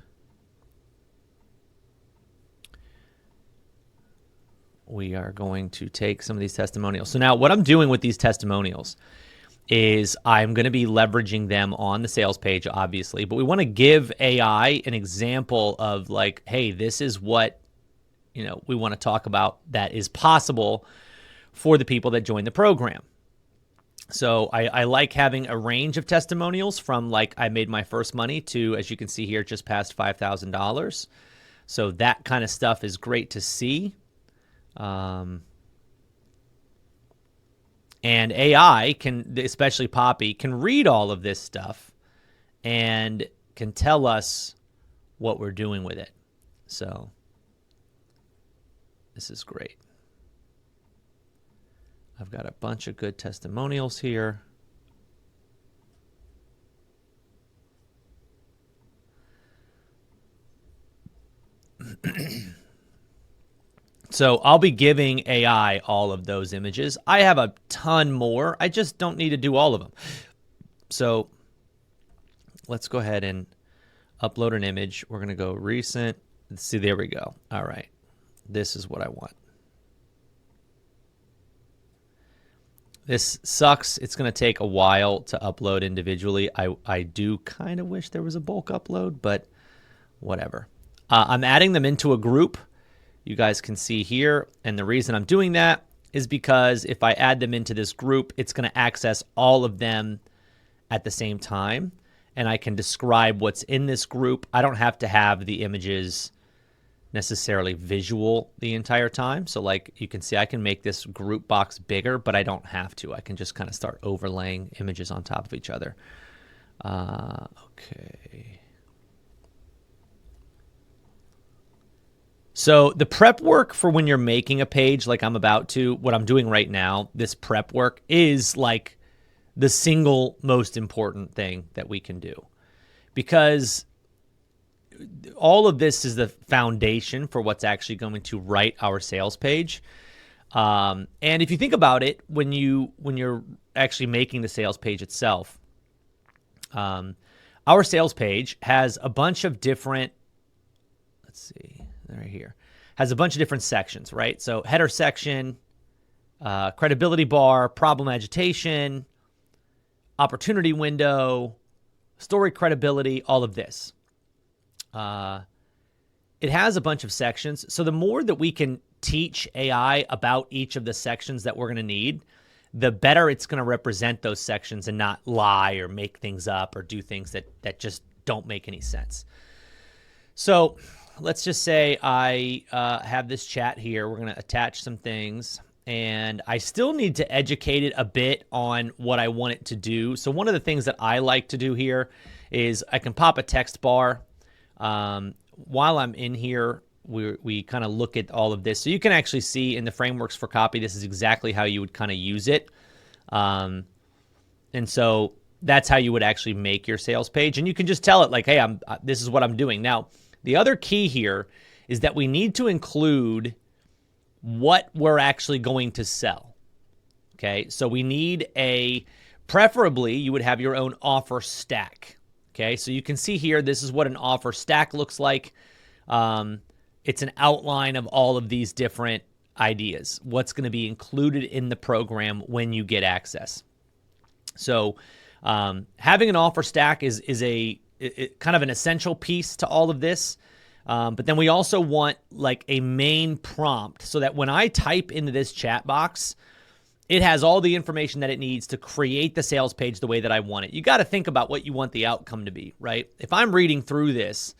We are going to take some of these testimonials. So now what I'm doing with these testimonials is I'm going to be leveraging them on the sales page, obviously, but we want to give AI an example of like, hey, this is what, we want to talk about that is possible for the people that join the program. So I like having a range of testimonials from like I made my first money to, as you can see here, just past $5,000. So that kind of stuff is great to see. And AI can, especially Poppy, can read all of this stuff and can tell us what we're doing with it. So this is great. I've got a bunch of good testimonials here. So I'll be giving AI all of those images. I have a ton more. I just don't need to do all of them. So let's go ahead and upload an image. We're going to go recent. Let's see, there we go. All right. This is what I want. This sucks. It's going to take a while to upload individually. I do kind of wish there was a bulk upload, but whatever. I'm adding them into a group. You guys can see here. And the reason I'm doing that is because if I add them into this group, it's going to access all of them at the same time. And I can describe what's in this group. I don't have to have the images necessarily visual the entire time. So like you can see, I can make this group box bigger, but I don't have to. I can just kind of start overlaying images on top of each other. Okay. So the prep work for when you're making a page like I'm about to, what I'm doing right now, this prep work is like the single most important thing that we can do, because all of this is the foundation for what's actually going to write our sales page. And if you think about it, when you're actually making the sales page itself, our sales page has a bunch of different, let's see, right here, has a bunch of different sections, right? So header section, credibility bar, problem agitation, opportunity window, story credibility, all of this. It has a bunch of sections. So the more that we can teach AI about each of the sections that we're going to need, the better it's going to represent those sections and not lie or make things up or do things that just don't make any sense. So let's just say I have this chat here. We're going to attach some things, and I still need to educate it a bit on what I want it to do. So one of the things that I like to do here is I can pop a text bar. While I'm in here, we kind of look at all of this. So you can actually see in the frameworks for copy, this is exactly how you would kind of use it. And so that's how you would actually make your sales page. And you can just tell it like, hey, this is what I'm doing. Now, the other key here is that we need to include what we're actually going to sell. Okay, so we need preferably you would have your own offer stack. Okay, so you can see here, this is what an offer stack looks like. It's an outline of all of these different ideas, what's going to be included in the program when you get access. So having an offer stack is kind of an essential piece to all of this. But then we also want like a main prompt so that when I type into this chat box, it has all the information that it needs to create the sales page the way that I want it. You got to think about what you want the outcome to be, right? If I'm reading through this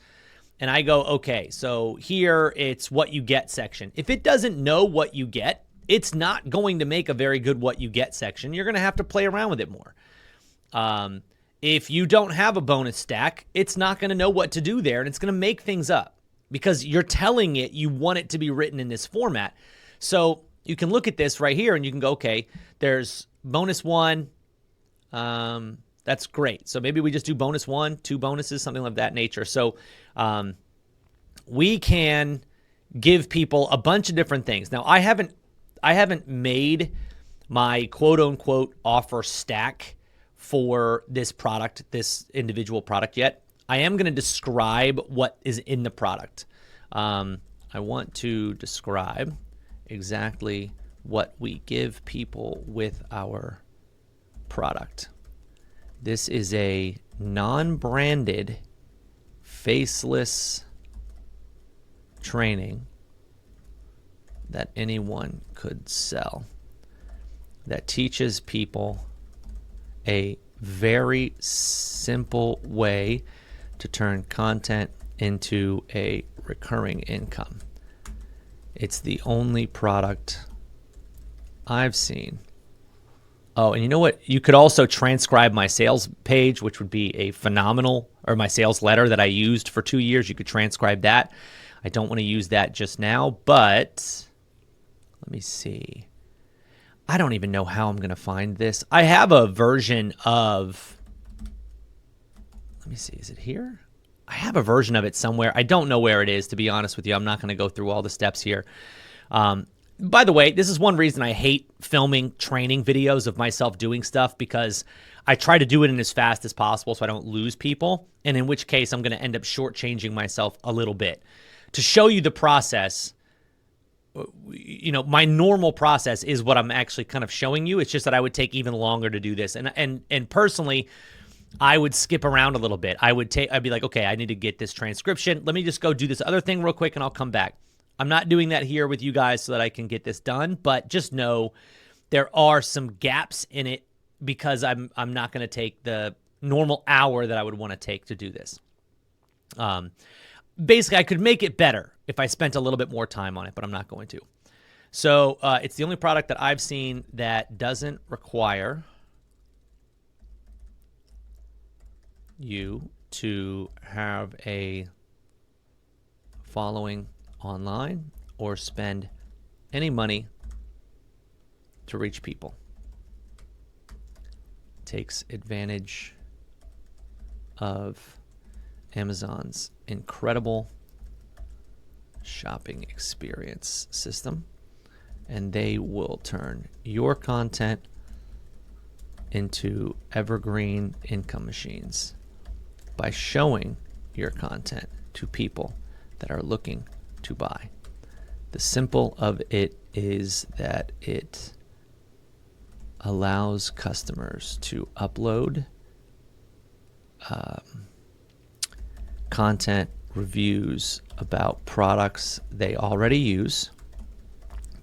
and I go, okay, so here it's what you get section. If it doesn't know what you get, it's not going to make a very good what you get section. You're going to have to play around with it more. If you don't have a bonus stack, it's not going to know what to do there, and it's going to make things up because you're telling it you want it to be written in this format. So you can look at this right here and you can go, okay, there's bonus 1. That's great. So maybe we just do bonus 1, 2 bonuses, something of that nature. So we can give people a bunch of different things. Now, I haven't made my quote unquote offer stack for this product, this individual product yet. I am going to describe what is in the product. I want to describe exactly what we give people with our product. This is a non-branded, faceless training that anyone could sell that teaches people a very simple way to turn content into a recurring income. It's the only product I've seen. Oh, and you know what? You could also transcribe my sales page, which would be a phenomenal, or my sales letter that I used for 2 years. You could transcribe that. I don't want to use that just now, but let me see. I don't even know how I'm going to find this. I have a version of, let me see, is it here? I have a version of it somewhere. I don't know where it is, to be honest with you. I'm not going to go through all the steps here. By the way, this is one reason I hate filming training videos of myself doing stuff, because I try to do it in as fast as possible so I don't lose people, and in which case I'm going to end up shortchanging myself a little bit. To show you the process, you know, my normal process is what I'm actually kind of showing you. It's just that I would take even longer to do this. And personally, I would skip around a little bit. I'd be like, okay, I need to get this transcription. Let me just go do this other thing real quick and I'll come back. I'm not doing that here with you guys so that I can get this done, but just know there are some gaps in it because I'm not going to take the normal hour that I would want to take to do this. Basically, I could make it better. if I spent a little bit more time on it, but I'm not going to. So it's the only product that I've seen that doesn't require you to have a following online or spend any money to reach people. Takes advantage of Amazon's incredible shopping experience system, and they will turn your content into evergreen income machines by showing your content to people that are looking to buy. The simple of it is that it allows customers to upload content reviews about products they already use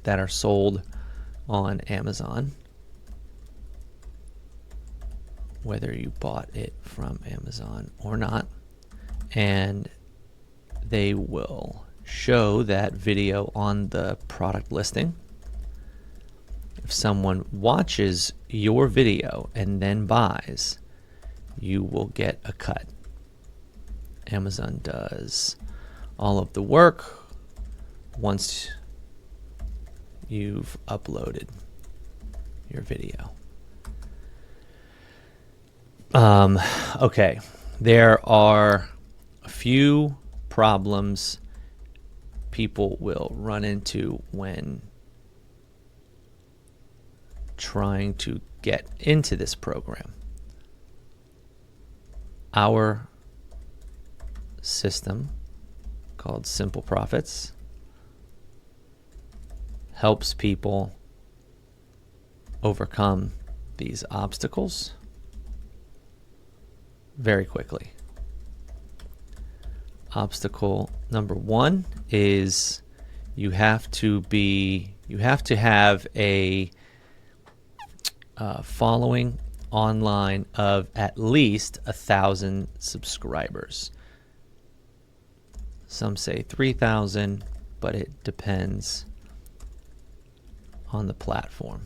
that are sold on Amazon, whether you bought it from Amazon or not, and they will show that video on the product listing. If someone watches your video and then buys, you will get a cut. Amazon does all of the work once you've uploaded your video. Okay, there are a few problems people will run into when trying to get into this program. Our system, called Simple Profits, helps people overcome these obstacles very quickly. Obstacle number one is you have to have a following online of at least 1,000 subscribers. Some say 3,000, but it depends on the platform.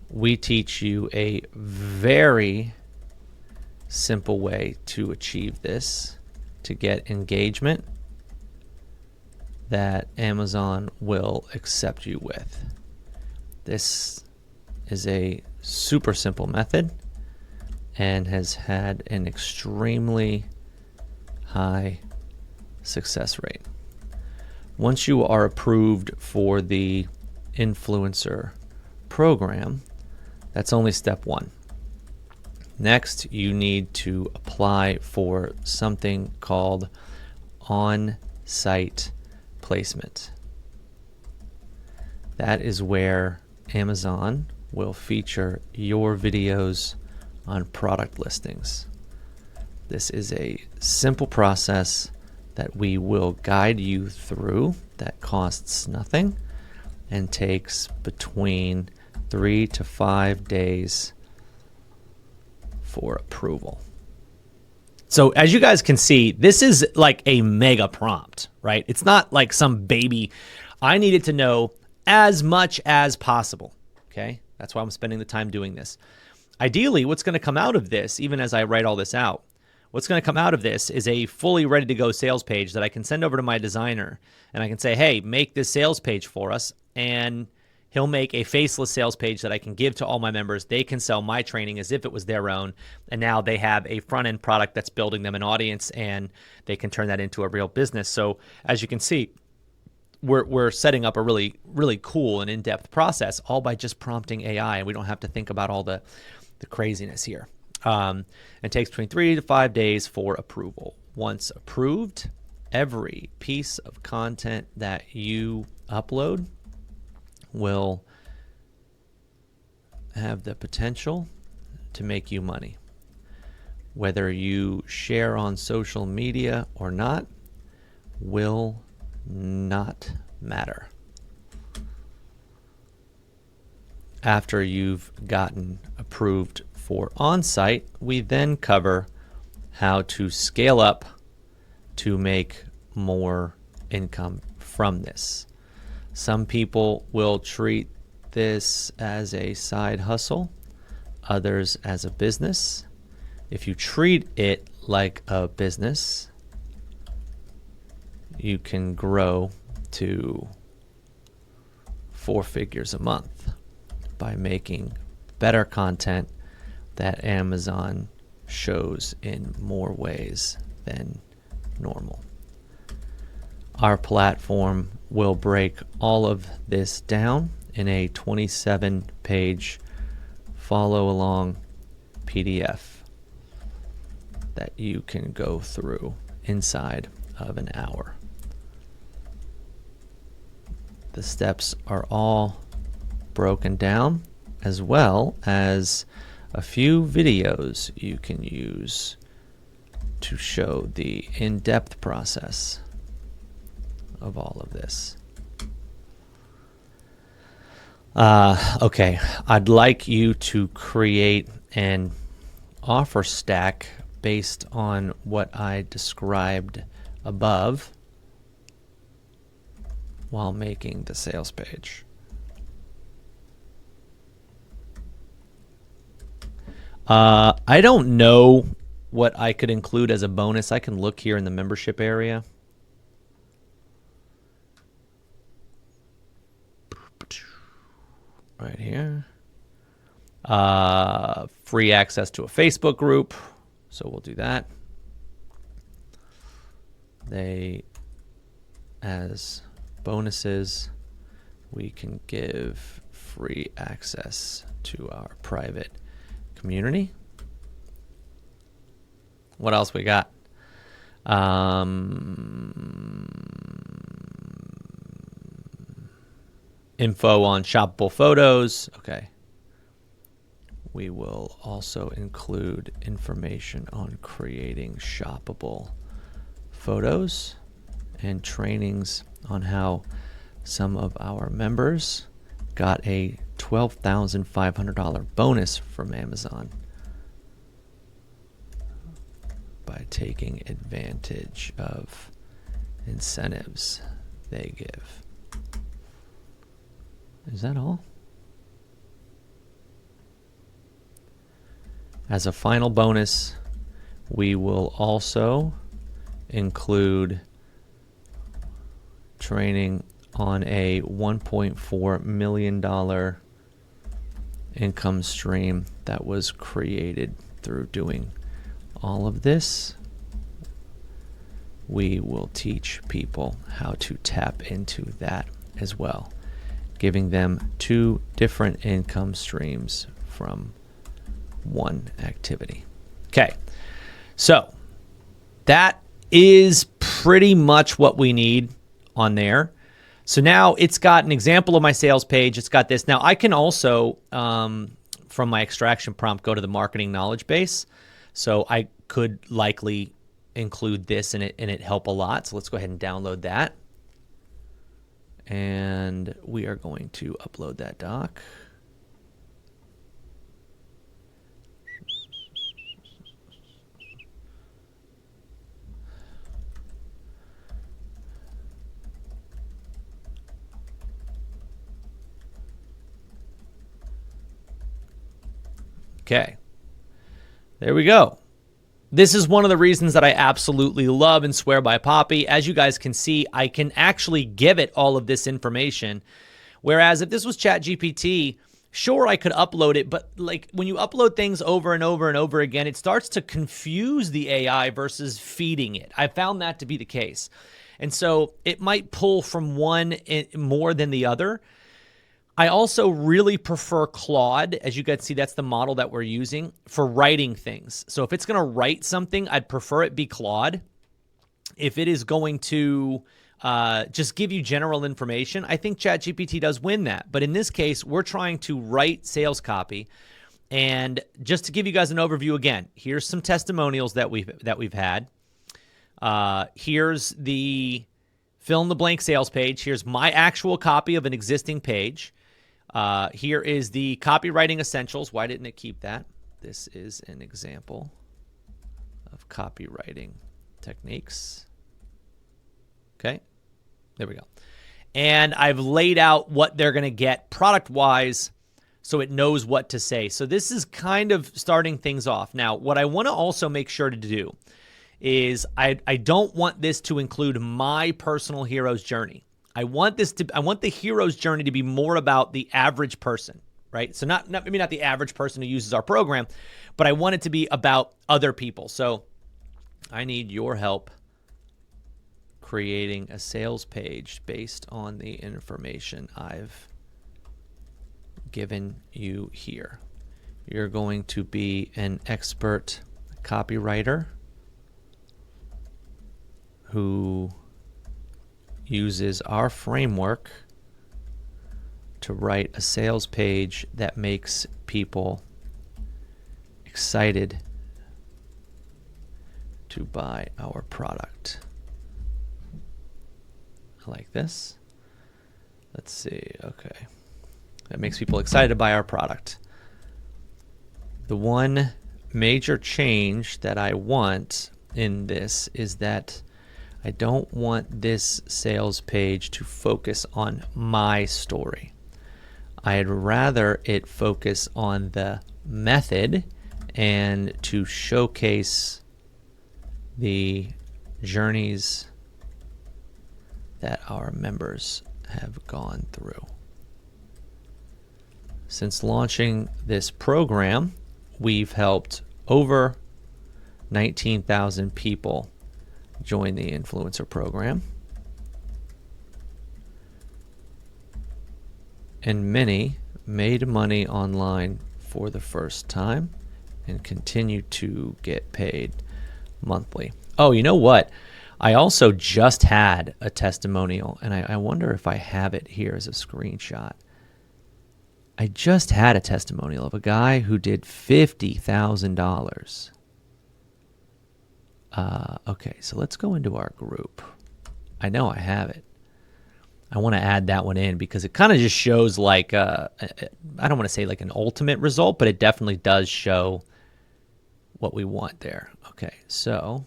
We teach you a very simple way to achieve this, to get engagement that Amazon will accept you with. This is a super simple method and has had an extremely high success rate. Once you are approved for the influencer program, that's only step one. Next, you need to apply for something called on-site placement. That is where Amazon will feature your videos on product listings. This is a simple process that we will guide you through that costs nothing and takes between 3 to 5 days for approval. So as you guys can see, this is like a mega prompt, right? It's not like some baby. I needed to know as much as possible, okay? That's why I'm spending the time doing this. Ideally, what's going to come out of this, even as I write all this out, what's going to come out of this is a fully ready to go sales page that I can send over to my designer, and I can say, hey, make this sales page for us, and he'll make a faceless sales page that I can give to all my members. They can sell my training as if it was their own, and now they have a front-end product that's building them an audience, and they can turn that into a real business. So as you can see, we're setting up a really, really cool and in-depth process all by just prompting AI, and we don't have to think about all the craziness here. It takes between 3 to 5 days for approval. Once approved, every piece of content that you upload will have the potential to make you money. Whether you share on social media or not will not matter. After you've gotten approved for on-site, we then cover how to scale up to make more income from this. Some people will treat this as a side hustle, others as a business. If you treat it like a business, you can grow to 4 figures a month by making better content that Amazon shows in more ways than normal. Our platform will break all of this down in a 27-page follow-along PDF that you can go through inside of an hour. The steps are all broken down, as well as a few videos you can use to show the in-depth process of all of this. Okay, I'd like you to create an offer stack based on what I described above while making the sales page. I don't know what I could include as a bonus. I can look here in the membership area. Right here. Free access to a Facebook group. So we'll do that. As bonuses, we can give free access to our private community. What else we got? Info on shoppable photos. Okay. We will also include information on creating shoppable photos and trainings on how some of our members got a $12,500 bonus from Amazon by taking advantage of incentives they give. Is that all? As a final bonus, we will also include training on a $1.4 million income stream that was created through doing all of this. We will teach people how to tap into that as well, giving them 2 different income streams from one activity. Okay, so that is pretty much what we need on there. So now it's got an example of my sales page. It's got this. Now I can also, from my extraction prompt, go to the marketing knowledge base. So I could likely include this in it and it help a lot. So let's go ahead and download that. And we are going to upload that doc. Okay, there we go. This is one of the reasons that I absolutely love and swear by Poppy. As you guys can see, I can actually give it all of this information. Whereas if this was ChatGPT, sure, I could upload it, but like when you upload things over and over and over again, it starts to confuse the AI versus feeding it. I found that to be the case. And so it might pull from one more than the other. I also really prefer Claude. As you guys see, that's the model that we're using for writing things. So if it's going to write something, I'd prefer it be Claude. If it is going to just give you general information, I think ChatGPT does win that. But in this case, we're trying to write sales copy. And just to give you guys an overview again, here's some testimonials that we've had. Here's the fill in the blank sales page. Here's my actual copy of an existing page. Here is the copywriting essentials. Why didn't it keep that? This is an example of copywriting techniques. Okay, there we go. And I've laid out what they're going to get product-wise so it knows what to say. So this is kind of starting things off. Now, what I want to also make sure to do is I don't want this to include my personal hero's journey. I want the hero's journey to be more about the average person, right? So maybe not the average person who uses our program, but I want it to be about other people. So I need your help creating a sales page based on the information I've given you here. You're going to be an expert copywriter who uses our framework to write a sales page that makes people excited to buy our product. I like this. Let's see. Okay. That makes people excited to buy our product. The one major change that I want in this is that I don't want this sales page to focus on my story. I'd rather it focus on the method and to showcase the journeys that our members have gone through. Since launching this program, we've helped over 19,000 people join the influencer program, and many made money online for the first time and continue to get paid monthly. Oh, you know what? I also just had a testimonial, and I wonder if I have it here as a screenshot. I just had a testimonial of a guy who did $50,000. Okay, so let's go into our group. I know I have it. I want to add that one in because it kind of just shows like, I don't want to say like an ultimate result, but it definitely does show what we want there. Okay, so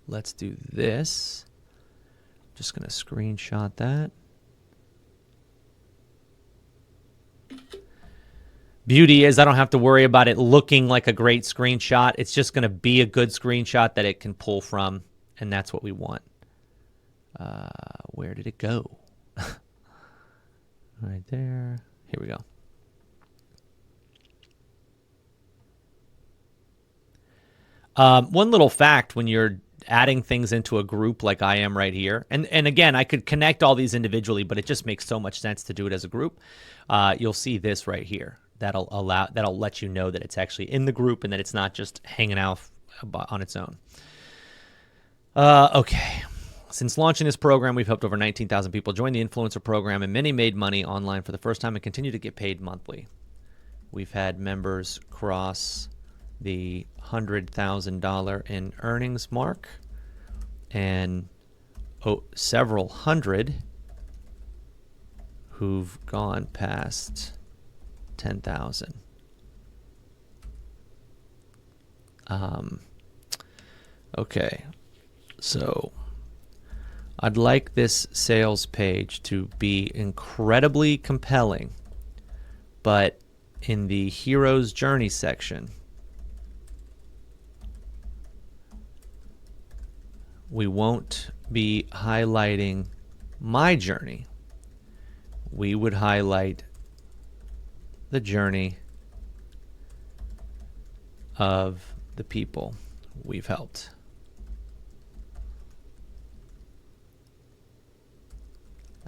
let's do this. I'm just going to screenshot that. Beauty is I don't have to worry about it looking like a great screenshot. It's just going to be a good screenshot that it can pull from, and that's what we want. Where did it go? Right there. Here we go. One little fact when you're adding things into a group like I am right here, and again, I could connect all these individually, but it just makes so much sense to do it as a group. You'll see this right here. That'll let you know that it's actually in the group and that it's not just hanging out on its own. Okay. Since launching this program, we've helped over 19,000 people join the influencer program, and many made money online for the first time and continue to get paid monthly. We've had members cross the $100,000 in earnings mark, and several hundred who've gone past 10,000. Okay, so I'd like this sales page to be incredibly compelling, but in the hero's journey section, we won't be highlighting my journey. We would highlight the journey of the people we've helped.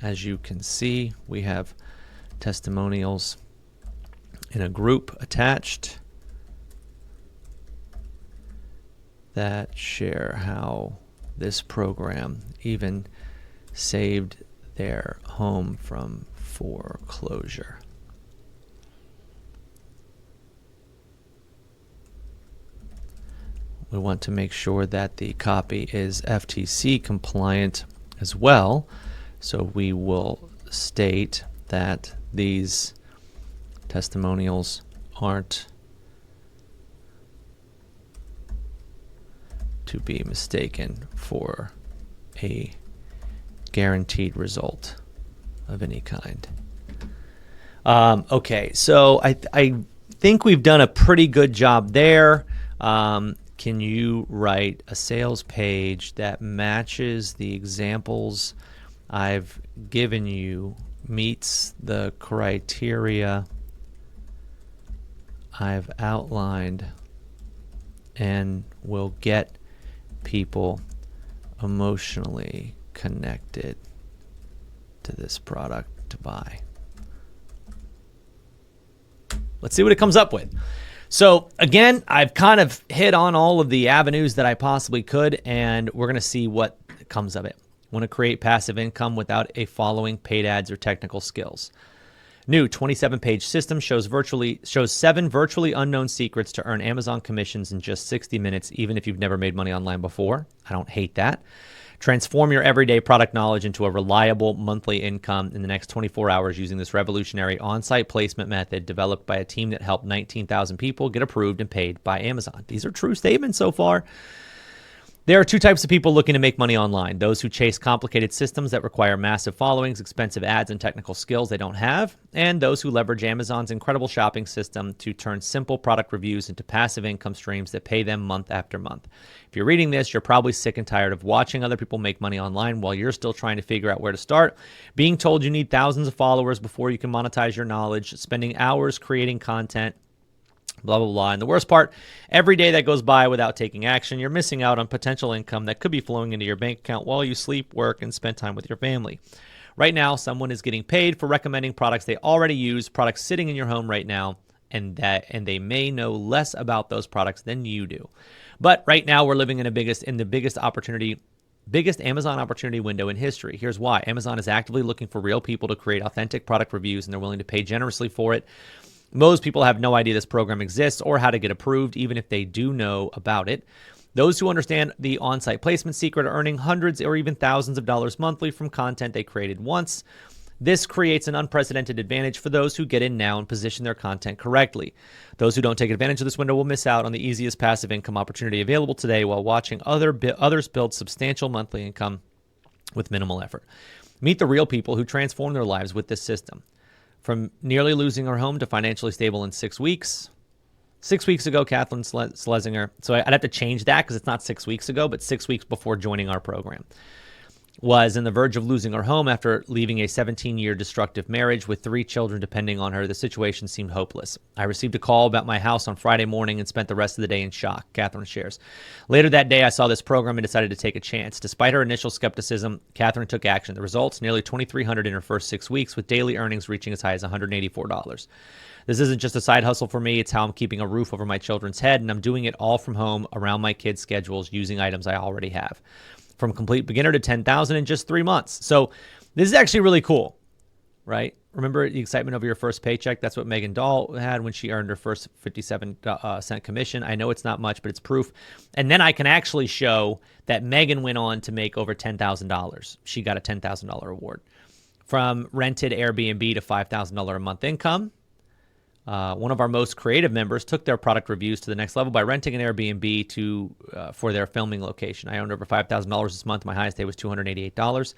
As you can see, we have testimonials in a group attached that share how this program even saved their home from foreclosure. We want to make sure that the copy is FTC compliant as well. So we will state that these testimonials aren't to be mistaken for a guaranteed result of any kind. Okay, so I think we've done a pretty good job there. Can you write a sales page that matches the examples I've given you, meets the criteria I've outlined, and will get people emotionally connected to this product to buy? Let's see what it comes up with. So again, I've kind of hit on all of the avenues that I possibly could, and we're going to see what comes of it. Want to create passive income without a following paid ads or technical skills. New 27-page system shows 7 virtually unknown secrets to earn Amazon commissions in just 60 minutes, even if you've never made money online before. I don't hate that. Transform your everyday product knowledge into a reliable monthly income in the next 24 hours using this revolutionary on-site placement method developed by a team that helped 19,000 people get approved and paid by Amazon. These are true statements so far. There are 2 types of people looking to make money online: those who chase complicated systems that require massive followings, expensive ads, and technical skills they don't have, and those who leverage Amazon's incredible shopping system to turn simple product reviews into passive income streams that pay them month after month. If you're reading this, you're probably sick and tired of watching other people make money online while you're still trying to figure out where to start, being told you need thousands of followers before you can monetize your knowledge, spending hours creating content, blah, blah, blah. And the worst part, every day that goes by without taking action, you're missing out on potential income that could be flowing into your bank account while you sleep, work, and spend time with your family. Right now, someone is getting paid for recommending products they already use, products sitting in your home right now, and they may know less about those products than you do. But right now, we're living in the biggest Amazon opportunity window in history. Here's why. Amazon is actively looking for real people to create authentic product reviews, and they're willing to pay generously for it. Most people have no idea this program exists or how to get approved, even if they do know about it. Those who understand the on-site placement secret are earning hundreds or even thousands of dollars monthly from content they created once. This creates an unprecedented advantage for those who get in now and position their content correctly. Those who don't take advantage of this window will miss out on the easiest passive income opportunity available today while watching others build substantial monthly income with minimal effort. Meet the real people who transform their lives with this system. From nearly losing her home to financially stable in 6 weeks. 6 weeks ago, Kathleen Schlesinger, so I'd have to change that because it's not 6 weeks ago, but 6 weeks before joining our program, was on the verge of losing her home after leaving a 17-year destructive marriage with 3 children depending on her. The situation seemed hopeless. I received a call about my house on Friday morning and spent the rest of the day in shock, Catherine shares. Later that day, I saw this program and decided to take a chance. Despite her initial skepticism, Catherine took action. The results, nearly $2,300 in her first 6 weeks, with daily earnings reaching as high as $184. This isn't just a side hustle for me. It's how I'm keeping a roof over my children's head, and I'm doing it all from home around my kids' schedules using items I already have. From complete beginner to 10,000 in just 3 months. So this is actually really cool, right? Remember the excitement over your first paycheck? That's what Megan Dahl had when she earned her first 57-cent commission. I know it's not much, but it's proof. And then I can actually show that Megan went on to make over $10,000. She got a $10,000 award. From rented Airbnb to $5,000 a month income. One of our most creative members took their product reviews to the next level by renting an Airbnb for their filming location. I earned over $5,000 this month. My highest day was $288.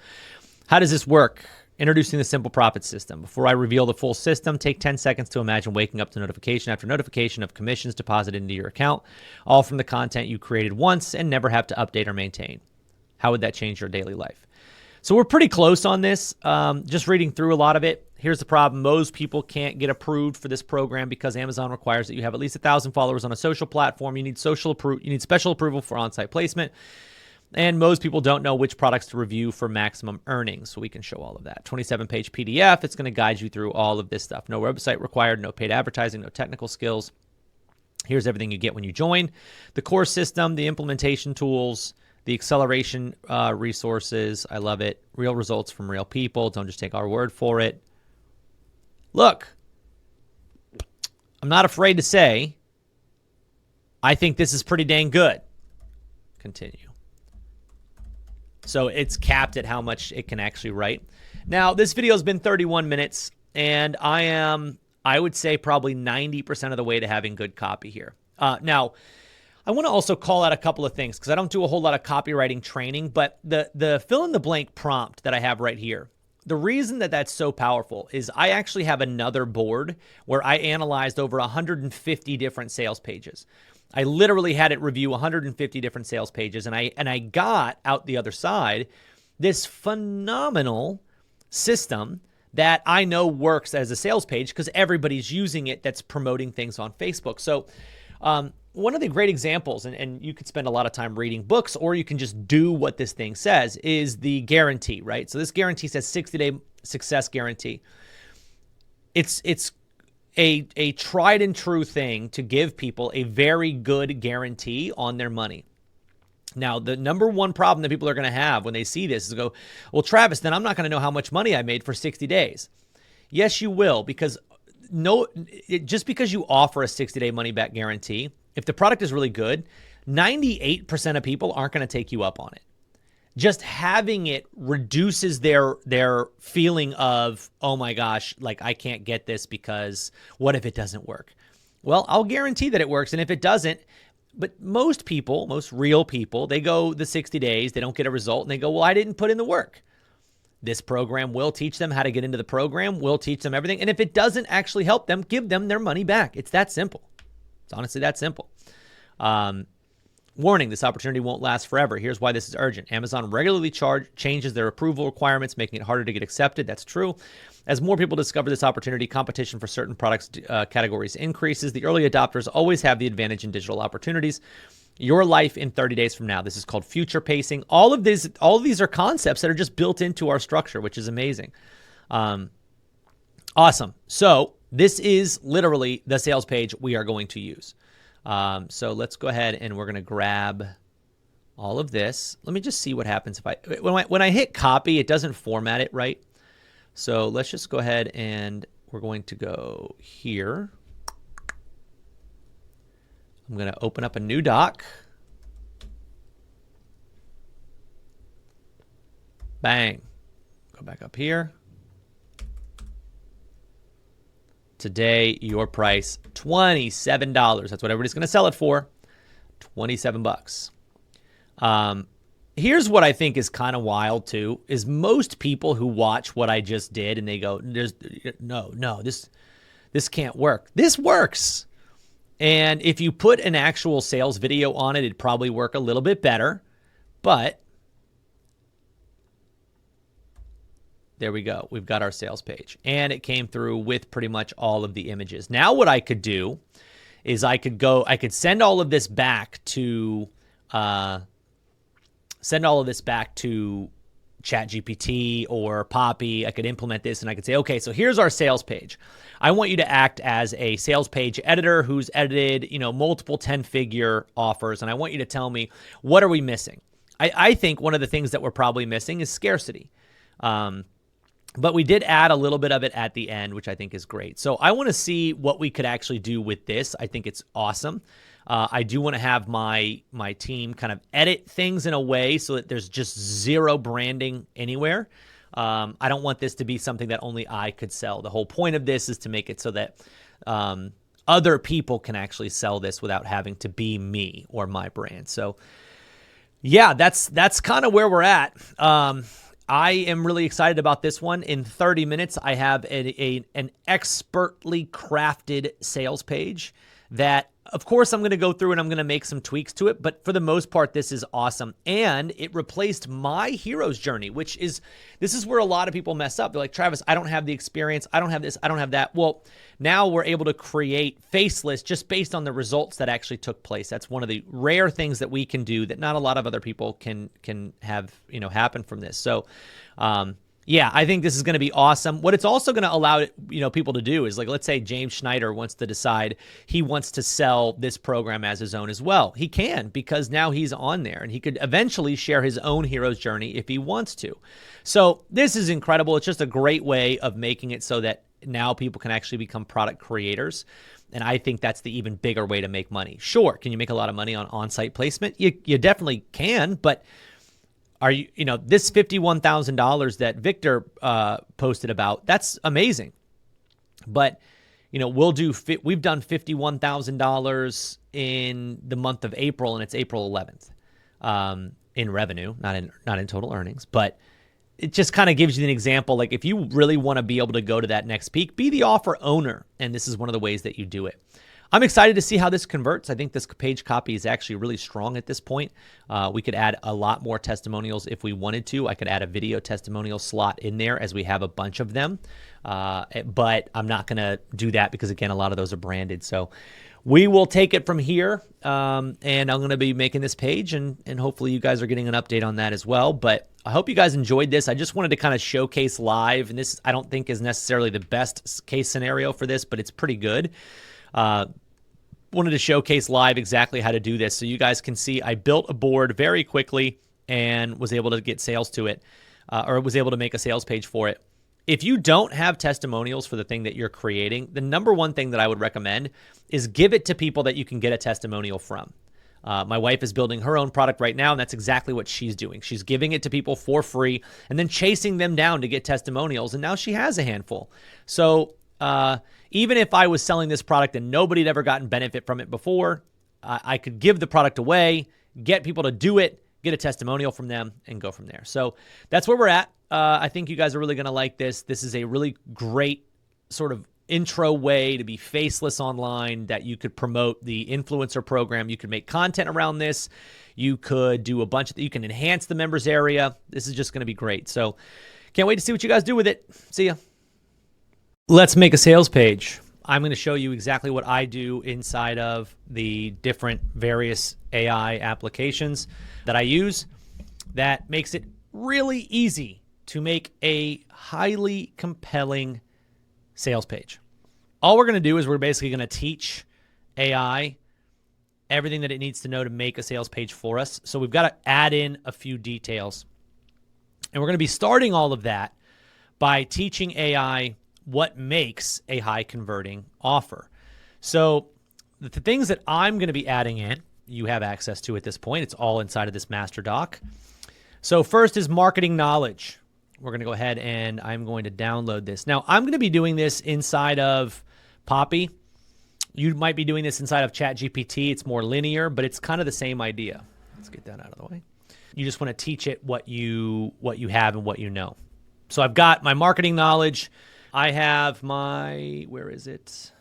How does this work? Introducing the Simple Profit System. Before I reveal the full system, take 10 seconds to imagine waking up to notification after notification of commissions deposited into your account, all from the content you created once and never have to update or maintain. How would that change your daily life? So we're pretty close on this. Just reading through a lot of it. Here's the problem. Most people can't get approved for this program because Amazon requires that you have at least 1,000 followers on a social platform. You need special approval for on-site placement. And most people don't know which products to review for maximum earnings. So we can show all of that. 27-page PDF. It's going to guide you through all of this stuff. No website required, no paid advertising, no technical skills. Here's everything you get when you join. The core system, the implementation tools, the acceleration resources. I love it. Real results from real people. Don't just take our word for it. Look, I'm not afraid to say I think this is pretty dang good. Continue. So it's capped at how much it can actually write. Now, this video has been 31 minutes, and I would say, probably 90% of the way to having good copy here. Now, I want to also call out a couple of things because I don't do a whole lot of copywriting training, but the fill in the blank prompt that I have right here, the reason that that's so powerful is I actually have another board where I analyzed over 150 different sales pages. I literally had it review 150 different sales pages, and I got out the other side this phenomenal system that I know works as a sales page because everybody's using it that's promoting things on Facebook. So one of the great examples, and you could spend a lot of time reading books or you can just do what this thing says, is the guarantee, right? So this guarantee says 60-day success guarantee. It's a tried and true thing to give people a very good guarantee on their money. Now, the number one problem that people are going to have when they see this is go, well, Travis, then I'm not going to know how much money I made for 60 days. Yes, you will, because just because you offer a 60-day money-back guarantee, if the product is really good, 98% of people aren't going to take you up on it. Just having it reduces their feeling of, oh my gosh, like I can't get this because what if it doesn't work? Well, I'll guarantee that it works, and if it doesn't, but most people, most real people, they go the 60 days, they don't get a result, and they go, well, I didn't put in the work. This program will teach them how to get into the program, will teach them everything. And if it doesn't actually help them, give them their money back. It's that simple. It's honestly that simple. Warning, this opportunity won't last forever. Here's why this is urgent. Amazon regularly changes their approval requirements, making it harder to get accepted. That's true. As more people discover this opportunity, competition for certain products categories increases. The early adopters always have the advantage in digital opportunities. Your life in 30 days from now. This is called future pacing. All of these are concepts that are just built into our structure, which is amazing. Awesome. So this is literally the sales page we are going to use. So let's go ahead and we're going to grab all of this. Let me just see what happens if when I hit copy, it doesn't format it right. So let's just go ahead and we're going to go here. I'm going to open up a new doc. Bang. Go back up here. Today, your price, $27. That's what everybody's going to sell it for. 27 bucks. Here's what I think is kind of wild too, is most people who watch what I just did and they go, this can't work. This works. And if you put an actual sales video on it, it'd probably work a little bit better. But there we go. We've got our sales page. And it came through with pretty much all of the images. Now what I could do is I could send all of this back to ChatGPT or Poppy. I could implement this and I could say, okay, so here's our sales page. I want you to act as a sales page editor who's edited, multiple 10-figure offers. And I want you to tell me, what are we missing? I think one of the things that we're probably missing is scarcity. But we did add a little bit of it at the end, which I think is great. So I want to see what we could actually do with this. I think it's awesome. I do want to have my team kind of edit things in a way so that there's just zero branding anywhere. I don't want this to be something that only I could sell. The whole point of this is to make it so that other people can actually sell this without having to be me or my brand. So yeah, that's kind of where we're at. I am really excited about this one. In 30 minutes, I have an expertly crafted sales page that, of course, I'm going to go through and I'm going to make some tweaks to it. But for the most part, this is awesome. And it replaced my hero's journey, this is where a lot of people mess up. They're like, Travis, I don't have the experience. I don't have this. I don't have that. Well, now we're able to create Faceless just based on the results that actually took place. That's one of the rare things that we can do that not a lot of other people can have, happen from this. So, yeah, I think this is going to be awesome. What it's also going to allow, people to do is, like, let's say James Schneider wants to decide he wants to sell this program as his own as well. He can, because now he's on there and he could eventually share his own hero's journey if he wants to. So this is incredible. It's just a great way of making it so that now people can actually become product creators. And I think that's the even bigger way to make money. Sure, can you make a lot of money on on-site placement? You definitely can, but are you, this $51,000 that Victor posted about, that's amazing. But we've done $51,000 in the month of April, and it's April 11th in revenue, not in total earnings. But it just kind of gives you an example. Like if you really want to be able to go to that next peak, be the offer owner. And this is one of the ways that you do it. I'm excited to see how this converts. I think this page copy is actually really strong at this point. We could add a lot more testimonials if we wanted to. I could add a video testimonial slot in there as we have a bunch of them. But I'm not going to do that because, again, a lot of those are branded. So we will take it from here. And I'm going to be making this page, and hopefully you guys are getting an update on that as well. But I hope you guys enjoyed this. I just wanted to kind of showcase live. And this, I don't think, is necessarily the best case scenario for this, but it's pretty good. Wanted to showcase live exactly how to do this so you guys can see I built a board very quickly and was able to get sales to it, or was able to make a sales page for it. If you don't have testimonials for the thing that you're creating, the number one thing that I would recommend is give it to people that you can get a testimonial from. My wife is building her own product right now, and that's exactly what she's doing. She's giving it to people for free and then chasing them down to get testimonials, and now she has a handful. So even if I was selling this product and nobody had ever gotten benefit from it before, I could give the product away, get people to do it, get a testimonial from them, and go from there. So that's where we're at. I think you guys are really going to like this. This is a really great sort of intro way to be faceless online, that you could promote the influencer program. You could make content around this. You could do a bunch of, you can enhance the members area. This is just going to be great. So can't wait to see what you guys do with it. See ya. Let's make a sales page. I'm going to show you exactly what I do inside of the different various AI applications that I use. That makes it really easy to make a highly compelling sales page. All we're going to do is we're basically going to teach AI everything that it needs to know to make a sales page for us. So we've got to add in a few details. And we're going to be starting all of that by teaching AI what makes a high converting offer. So the things that I'm going to be adding in, you have access to at this point. It's all inside of this master doc. So first is marketing knowledge. We're going to go ahead and I'm going to download this. Now I'm going to be doing this inside of Poppy. You might be doing this inside of ChatGPT. It's more linear, but it's kind of the same idea. Let's get that out of the way. You just want to teach it what you have and what you know. So I've got my marketing knowledge. I have my, where is it?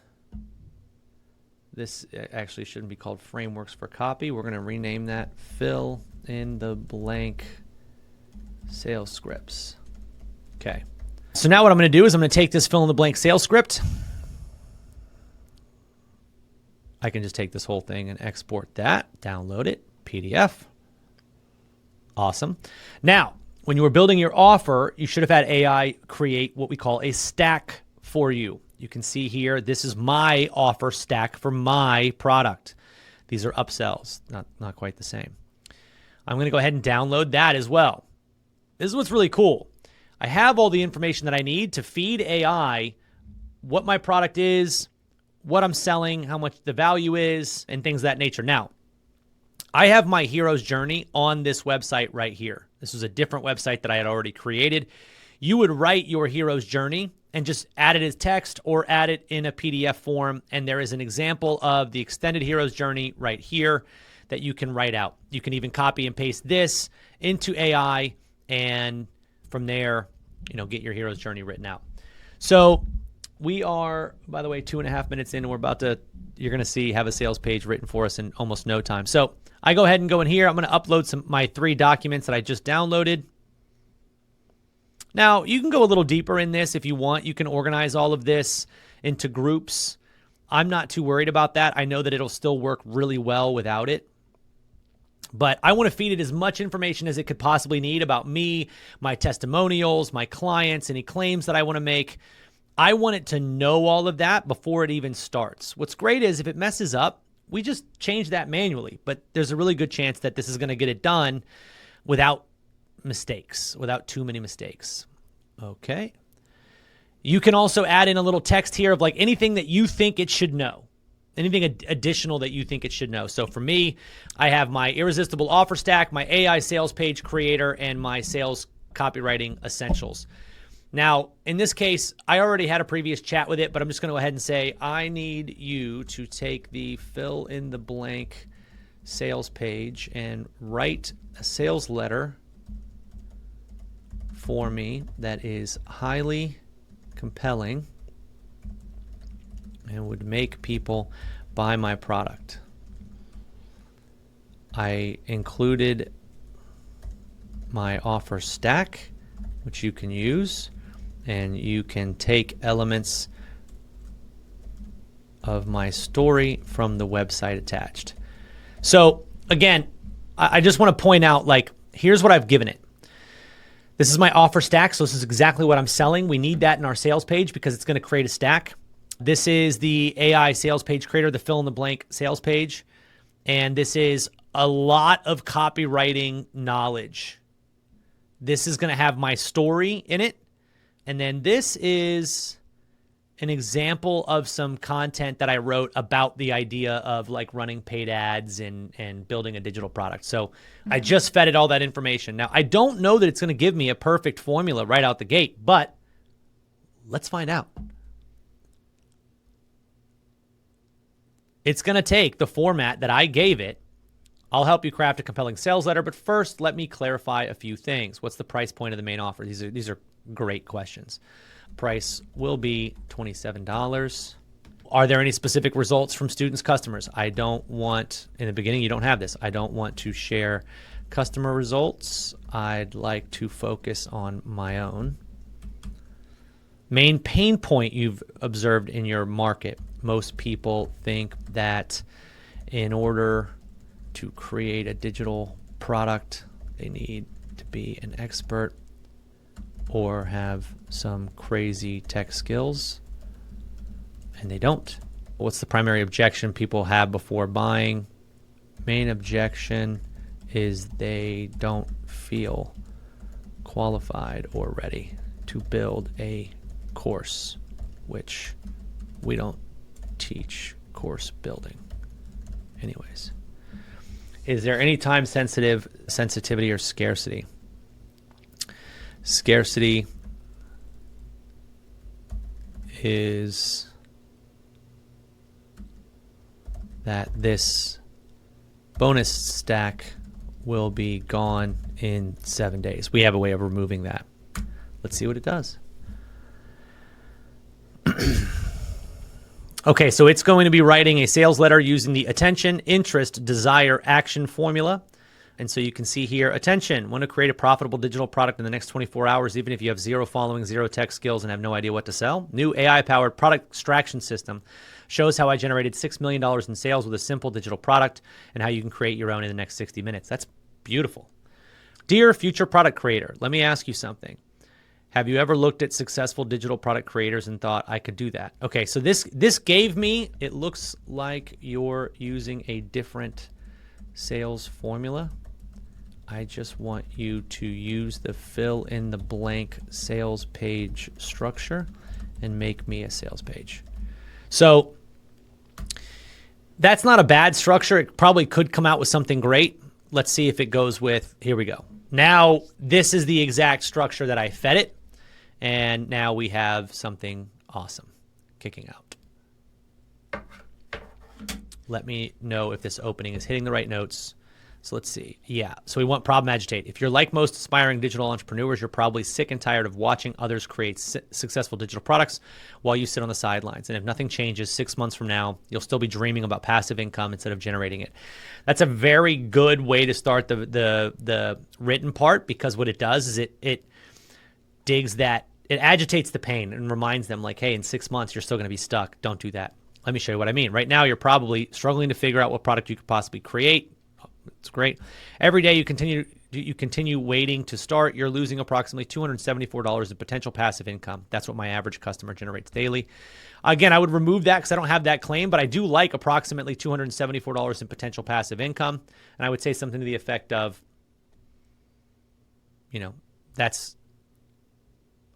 This actually shouldn't be called Frameworks for Copy. We're going to rename that Fill in the Blank Sales Scripts. Okay. So now what I'm going to do is I'm going to take this Fill in the Blank sales script. I can just take this whole thing and export that, download it, PDF. Awesome. Now, when you were building your offer, you should have had AI create what we call a stack for you. You can see here, this is my offer stack for my product. These are upsells, not quite the same. I'm going to go ahead and download that as well. This is what's really cool. I have all the information that I need to feed AI what my product is, what I'm selling, how much the value is, and things of that nature. Now, I have my hero's journey on this website right here. This was a different website that I had already created. You would write your hero's journey and just add it as text or add it in a PDF form. And there is an example of the extended hero's journey right here that you can write out. You can even copy and paste this into AI and from there, get your hero's journey written out. So we are, by the way, 2.5 minutes in, and we're about to, you're going to see, have a sales page written for us in almost no time. So I go ahead and go in here. I'm going to upload my 3 documents that I just downloaded. Now, you can go a little deeper in this if you want. You can organize all of this into groups. I'm not too worried about that. I know that it'll still work really well without it. But I want to feed it as much information as it could possibly need about me, my testimonials, my clients, any claims that I want to make. I want it to know all of that before it even starts. What's great is if it messes up, we just change that manually. But there's a really good chance that this is going to get it done without mistakes, without too many mistakes. Okay. You can also add in a little text here of like anything that you think it should know. Anything additional that you think it should know. So for me, I have my irresistible offer stack, my AI sales page creator, and my sales copywriting essentials. Now, in this case, I already had a previous chat with it, but I'm just going to go ahead and say, I need you to take the fill in the blank sales page and write a sales letter for me that is highly compelling and would make people buy my product. I included my offer stack, which you can use, and you can take elements of my story from the website attached. So again, I just want to point out, like, here's what I've given it. This is my offer stack, so this is exactly what I'm selling. We need that in our sales page because it's going to create a stack. This is the AI sales page creator, the fill in the blank sales page. And this is a lot of copywriting knowledge. This is going to have my story in it. And then this is an example of some content that I wrote about the idea of like running paid ads and building a digital product. So I just fed it all that information. Now, I don't know that it's going to give me a perfect formula right out the gate, but let's find out. It's going to take the format that I gave it. I'll help you craft a compelling sales letter, but first let me clarify a few things. What's the price point of the main offer? These are great questions. Price will be $27. Are there any specific results from students, customers? I don't want, in the beginning, you don't have this. I don't want to share customer results. I'd like to focus on my own. Main pain point you've observed in your market. Most people think that in order to create a digital product, they need to be an expert or have some crazy tech skills, and they don't. What's the primary objection people have before buying? Main objection is they don't feel qualified or ready to build a course, which we don't teach course building. Anyways, is there any time sensitivity or scarcity? Scarcity is that this bonus stack will be gone in 7 days. We have a way of removing that. Let's see what it does. Okay, so it's going to be writing a sales letter using the attention, interest, desire, action formula. And so you can see here, attention, want to create a profitable digital product in the next 24 hours, even if you have zero following, zero tech skills, and have no idea what to sell. New AI-powered product extraction system shows how I generated $6 million in sales with a simple digital product and how you can create your own in the next 60 minutes. That's beautiful. Dear future product creator, let me ask you something. Have you ever looked at successful digital product creators and thought, I could do that? Okay, so this gave me, it looks like you're using a different sales formula. I just want you to use the fill in the blank sales page structure and make me a sales page. So that's not a bad structure. It probably could come out with something great. Let's see if it goes with, here we go. Now, this is the exact structure that I fed it. And now we have something awesome kicking out. Let me know if this opening is hitting the right notes. So let's see. Yeah. So we want problem agitate. If you're like most aspiring digital entrepreneurs, you're probably sick and tired of watching others create successful digital products while you sit on the sidelines. And if nothing changes 6 months from now, you'll still be dreaming about passive income instead of generating it. That's a very good way to start the written part, because what it does is it digs that, it agitates the pain and reminds them like, hey, in 6 months, you're still going to be stuck. Don't do that. Let me show you what I mean. Right now, you're probably struggling to figure out what product you could possibly create. It's great. Every day you continue waiting to start, you're losing approximately $274 in potential passive income. That's what my average customer generates daily. Again, I would remove that because I don't have that claim, but I do like approximately $274 in potential passive income. And I would say something to the effect of, that's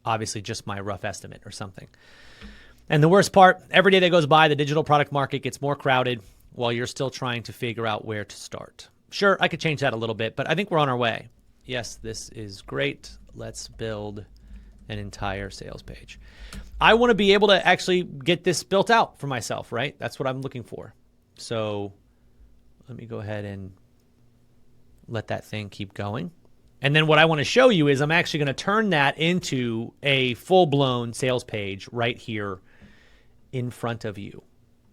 obviously just my rough estimate or something. And the worst part, every day that goes by, the digital product market gets more crowded while you're still trying to figure out where to start. Sure, I could change that a little bit, but I think we're on our way. Yes, this is great. Let's build an entire sales page. I want to be able to actually get this built out for myself, right? That's what I'm looking for. So let me go ahead and let that thing keep going. And then what I want to show you is I'm actually going to turn that into a full-blown sales page right here in front of you.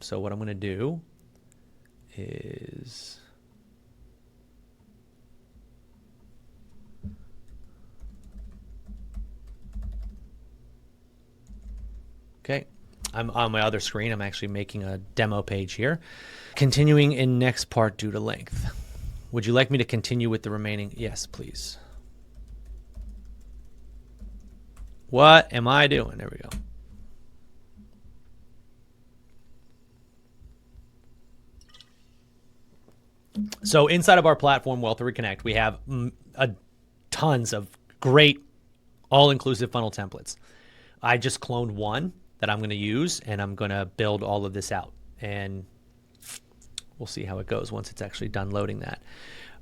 So what I'm going to do is okay. I'm on my other screen. I'm actually making a demo page here. Continuing in next part due to length. Would you like me to continue with the remaining? Yes, please. What am I doing? There we go. So inside of our platform, Wealthery Connect, we have tons of great all-inclusive funnel templates. I just cloned one that I'm going to use, and I'm going to build all of this out. And we'll see how it goes once it's actually done loading that.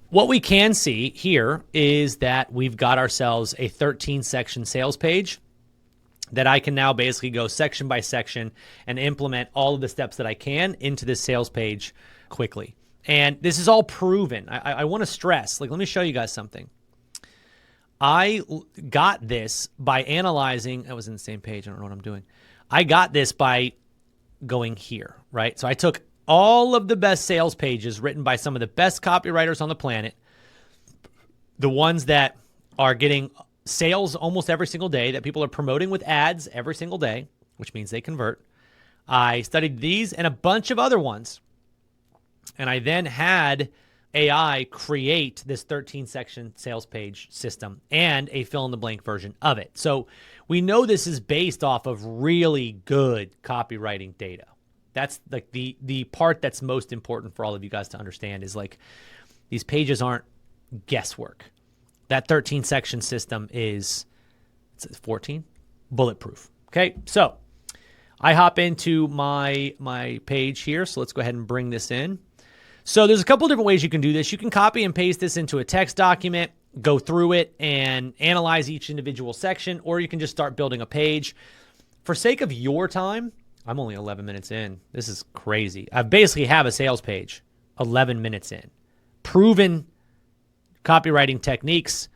What we can see here is that we've got ourselves a 13-section sales page that I can now basically go section by section and implement all of the steps that I can into this sales page quickly. And this is all proven. I want to stress, like, let me show you guys something. I got this by analyzing, I was in the same page, I don't know what I'm doing. I got this by going here, right? So I took all of the best sales pages written by some of the best copywriters on the planet, the ones that are getting sales almost every single day, that people are promoting with ads every single day, which means they convert. I studied these and a bunch of other ones. And I then had AI create this 13-section sales page system and a fill-in-the-blank version of it. So we know this is based off of really good copywriting data. That's like the part that's most important for all of you guys to understand is, like, these pages aren't guesswork. That 13-section system is 14 bulletproof. Okay, so I hop into my page here. So let's go ahead and bring this in. So there's a couple different ways you can do this. You can copy and paste this into a text document, go through it and analyze each individual section, or you can just start building a page. For sake of your time, I'm only 11 minutes in. This is crazy. I basically have a sales page 11 minutes in. Proven copywriting techniques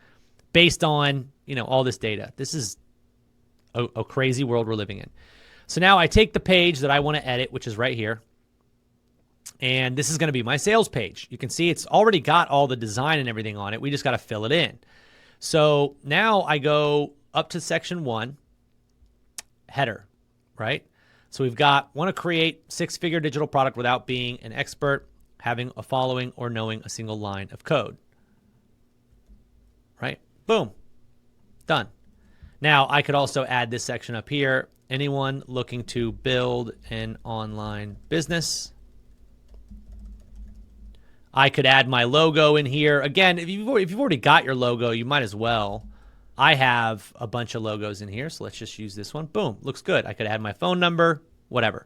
based on, all this data. This is a crazy world we're living in. So now I take the page that I want to edit, which is right here. And this is going to be my sales page. You can see it's already got all the design and everything on it. We just got to fill it in. So now I go up to section 1, header, right? So we've got, want to create 6-figure digital product without being an expert, having a following, or knowing a single line of code. Right? Boom. Done. Now I could also add this section up here. Anyone looking to build an online business. I could add my logo in here. Again, if you've already got your logo, you might as well. I have a bunch of logos in here, so let's just use this one. Boom, looks good. I could add my phone number, whatever.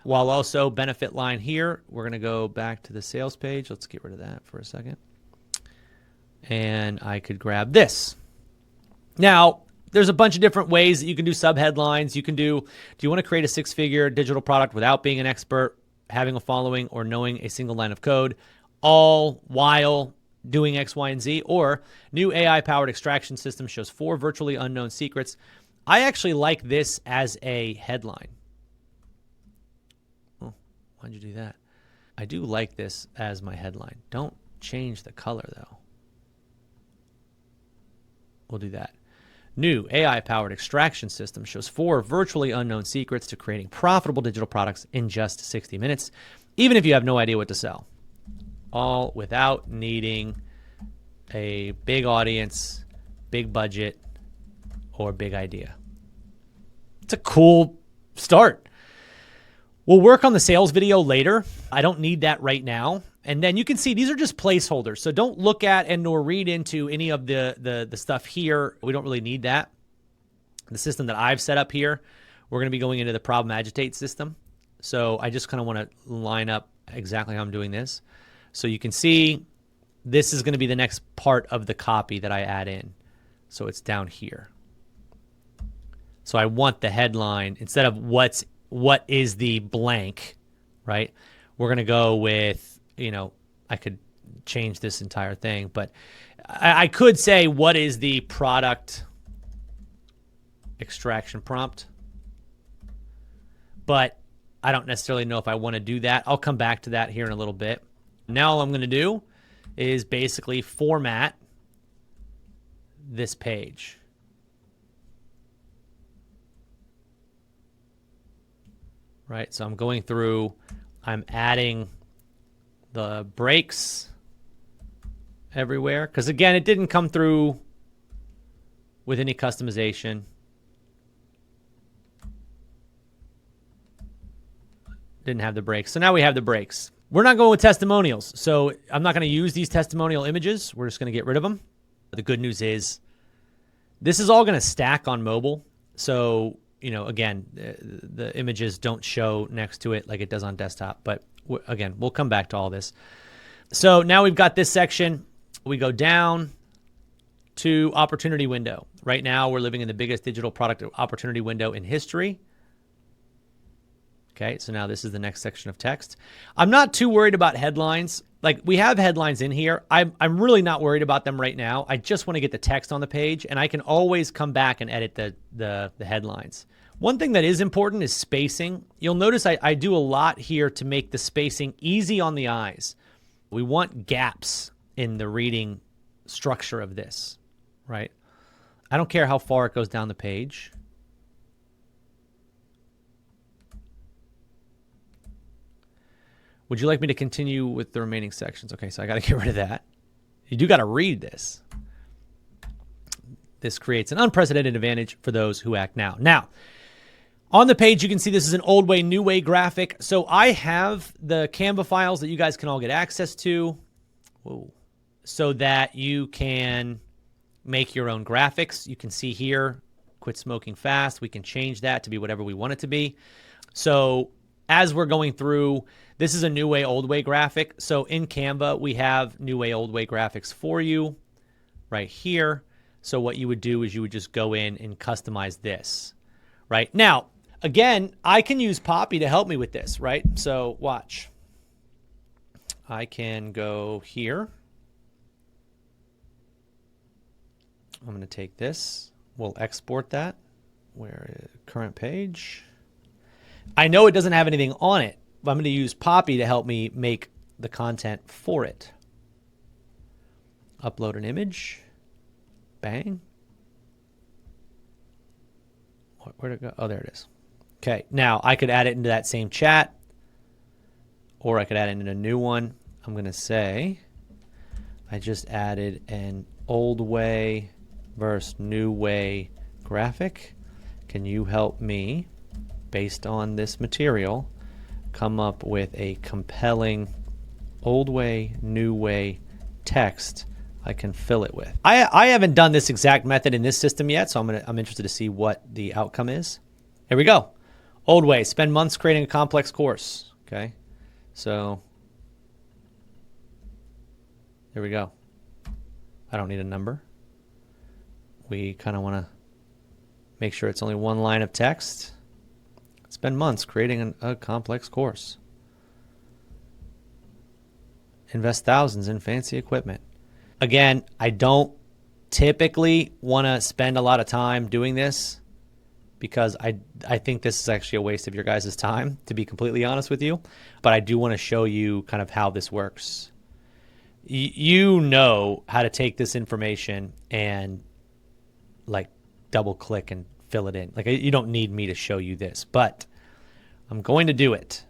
While also benefit line here, we're going to go back to the sales page. Let's get rid of that for a second. And I could grab this. Now, there's a bunch of different ways that you can do subheadlines. You can do you want to create a 6-figure digital product without being an expert, having a following, or knowing a single line of code, all while doing X, Y, and Z? Or new AI-powered extraction system shows 4 virtually unknown secrets. I actually like this as a headline. Oh, why'd you do that? I do like this as my headline. Don't change the color, though. We'll do that. New AI-powered extraction system shows 4 virtually unknown secrets to creating profitable digital products in just 60 minutes, even if you have no idea what to sell. All without needing a big audience, big budget, or big idea. It's a cool start. We'll work on the sales video later. I don't need that right now. And then you can see these are just placeholders. So don't look at and nor read into any of the stuff here. We don't really need that. The system that I've set up here, we're going to be going into the problem agitate system. So I just kind of want to line up exactly how I'm doing this. So you can see this is going to be the next part of the copy that I add in. So it's down here. So I want the headline instead of what is the blank, right? We're going to go with, I could change this entire thing, but I could say, what is the product extraction prompt? But I don't necessarily know if I want to do that. I'll come back to that here in a little bit. Now all I'm going to do is basically format this page. Right, so I'm going through, I'm adding the breaks everywhere. Because again, it didn't come through with any customization. Didn't have the breaks. So now we have the breaks. We're not going with testimonials. So I'm not going to use these testimonial images. We're just going to get rid of them. The good news is this is all going to stack on mobile. So, again, the images don't show next to it like it does on desktop. But again, we'll come back to all this. So now we've got this section. We go down to opportunity window. Right now, we're living in the biggest digital product opportunity window in history. Okay, so now this is the next section of text. I'm not too worried about headlines. Like, we have headlines in here. I'm really not worried about them right now. I just want to get the text on the page, and I can always come back and edit the headlines. One thing that is important is spacing. You'll notice I do a lot here to make the spacing easy on the eyes. We want gaps in the reading structure of this, right? I don't care how far it goes down the page. Would you like me to continue with the remaining sections? Okay, so I got to get rid of that. You do got to read this. This creates an unprecedented advantage for those who act now. Now, on the page, you can see this is an old way, new way graphic. So I have the Canva files that you guys can all get access to. Whoa. So that you can make your own graphics. You can see here, quit smoking fast. We can change that to be whatever we want it to be. So as we're going through, this is a new way, old way graphic. So in Canva, we have new way, old way graphics for you right here. So what you would do is you would just go in and customize this, right? Now, again, I can use Poppy to help me with this, right? So watch. I can go here. I'm going to take this. We'll export that. Where is current page? I know it doesn't have anything on it, but I'm going to use Poppy to help me make the content for it. Upload an image. Bang. Where'd it go? Oh, there it is. Okay, now I could add it into that same chat, or I could add it in a new one. I'm going to say I just added an old way versus new way graphic. Can you help me, based on this material, come up with a compelling old way, new way text I can fill it with? I haven't done this exact method in this system yet, so I'm interested to see what the outcome is. Here we go. Old way, spend months creating a complex course. Okay, so there we go. I don't need a number. We kind of want to make sure it's only one line of text. Spend months creating a complex course. Invest thousands in fancy equipment. Again, I don't typically want to spend a lot of time doing this because I think this is actually a waste of your guys' time, to be completely honest with you. But I do want to show you kind of how this works. You know how to take this information and like double click and fill it in. Like, you don't need me to show you this, but I'm going to do it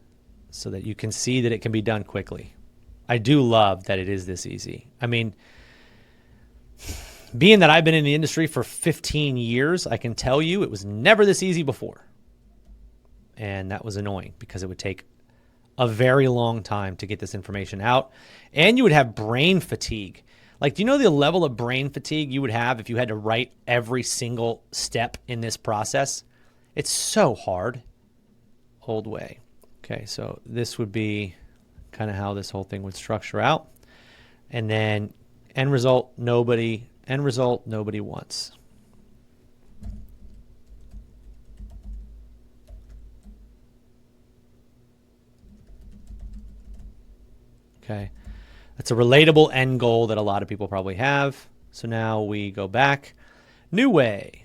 so that you can see that it can be done quickly. I do love that it is this easy. I mean, being that I've been in the industry for 15 years, I can tell you it was never this easy before. And that was annoying because it would take a very long time to get this information out. And you would have brain fatigue. Like, do you know the level of brain fatigue you would have if you had to write every single step in this process? It's so hard. Old way. Okay, so this would be kind of how this whole thing would structure out. And then end result, nobody wants. Okay. That's a relatable end goal that a lot of people probably have. So now we go back. New way.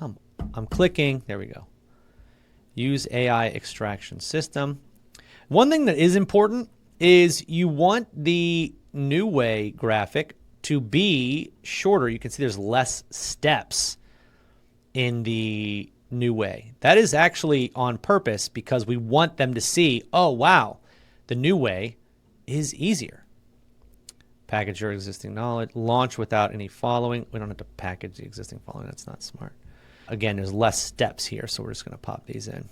I'm clicking. There we go. Use AI extraction system. One thing that is important is you want the new way graphic to be shorter. You can see there's less steps in the new way. That is actually on purpose because we want them to see, oh, wow, the new way is easier. Package your existing knowledge. Launch without any following. We don't have to package the existing following. That's not smart. Again, there's less steps here, so we're just going to pop these in.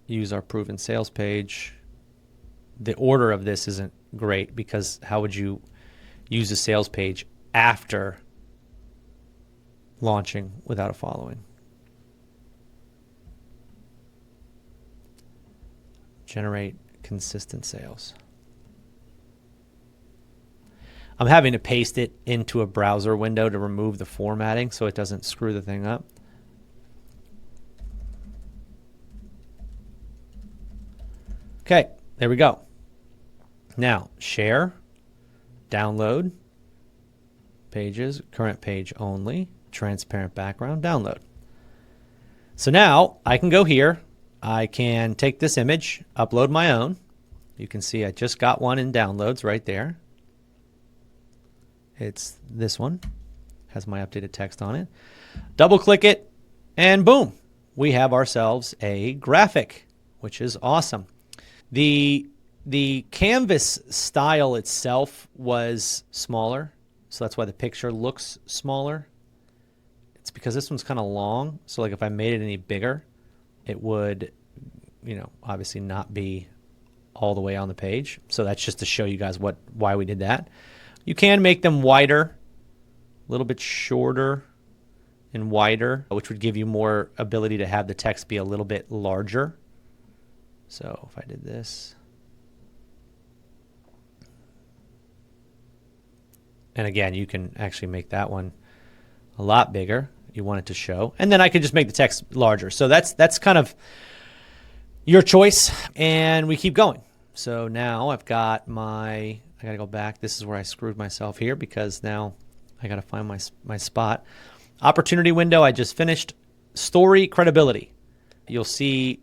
Use our proven sales page. The order of this isn't great because how would you use a sales page after launching without a following? Generate consistent sales. I'm having to paste it into a browser window to remove the formatting so it doesn't screw the thing up. Okay, there we go. Now, share, download, pages, current page only, transparent background, download. So now I can go here. I can take this image, upload my own. You can see I just got one in downloads right there. It's this one. Has my updated text on it. Double click it, and boom, we have ourselves a graphic, which is awesome. The canvas style itself was smaller, so that's why the picture looks smaller. It's because this one's kind of long, so like if I made it any bigger, it would, obviously not be all the way on the page. So that's just to show you guys why we did that. You can make them wider, a little bit shorter and wider, which would give you more ability to have the text be a little bit larger. So if I did this, and again, you can actually make that one a lot bigger. You want it to show, and then I could just make the text larger. So that's kind of your choice, and we keep going. So now I've got I got to go back. This is where I screwed myself here because now I got to find my spot. Opportunity window, I just finished. Story credibility. You'll see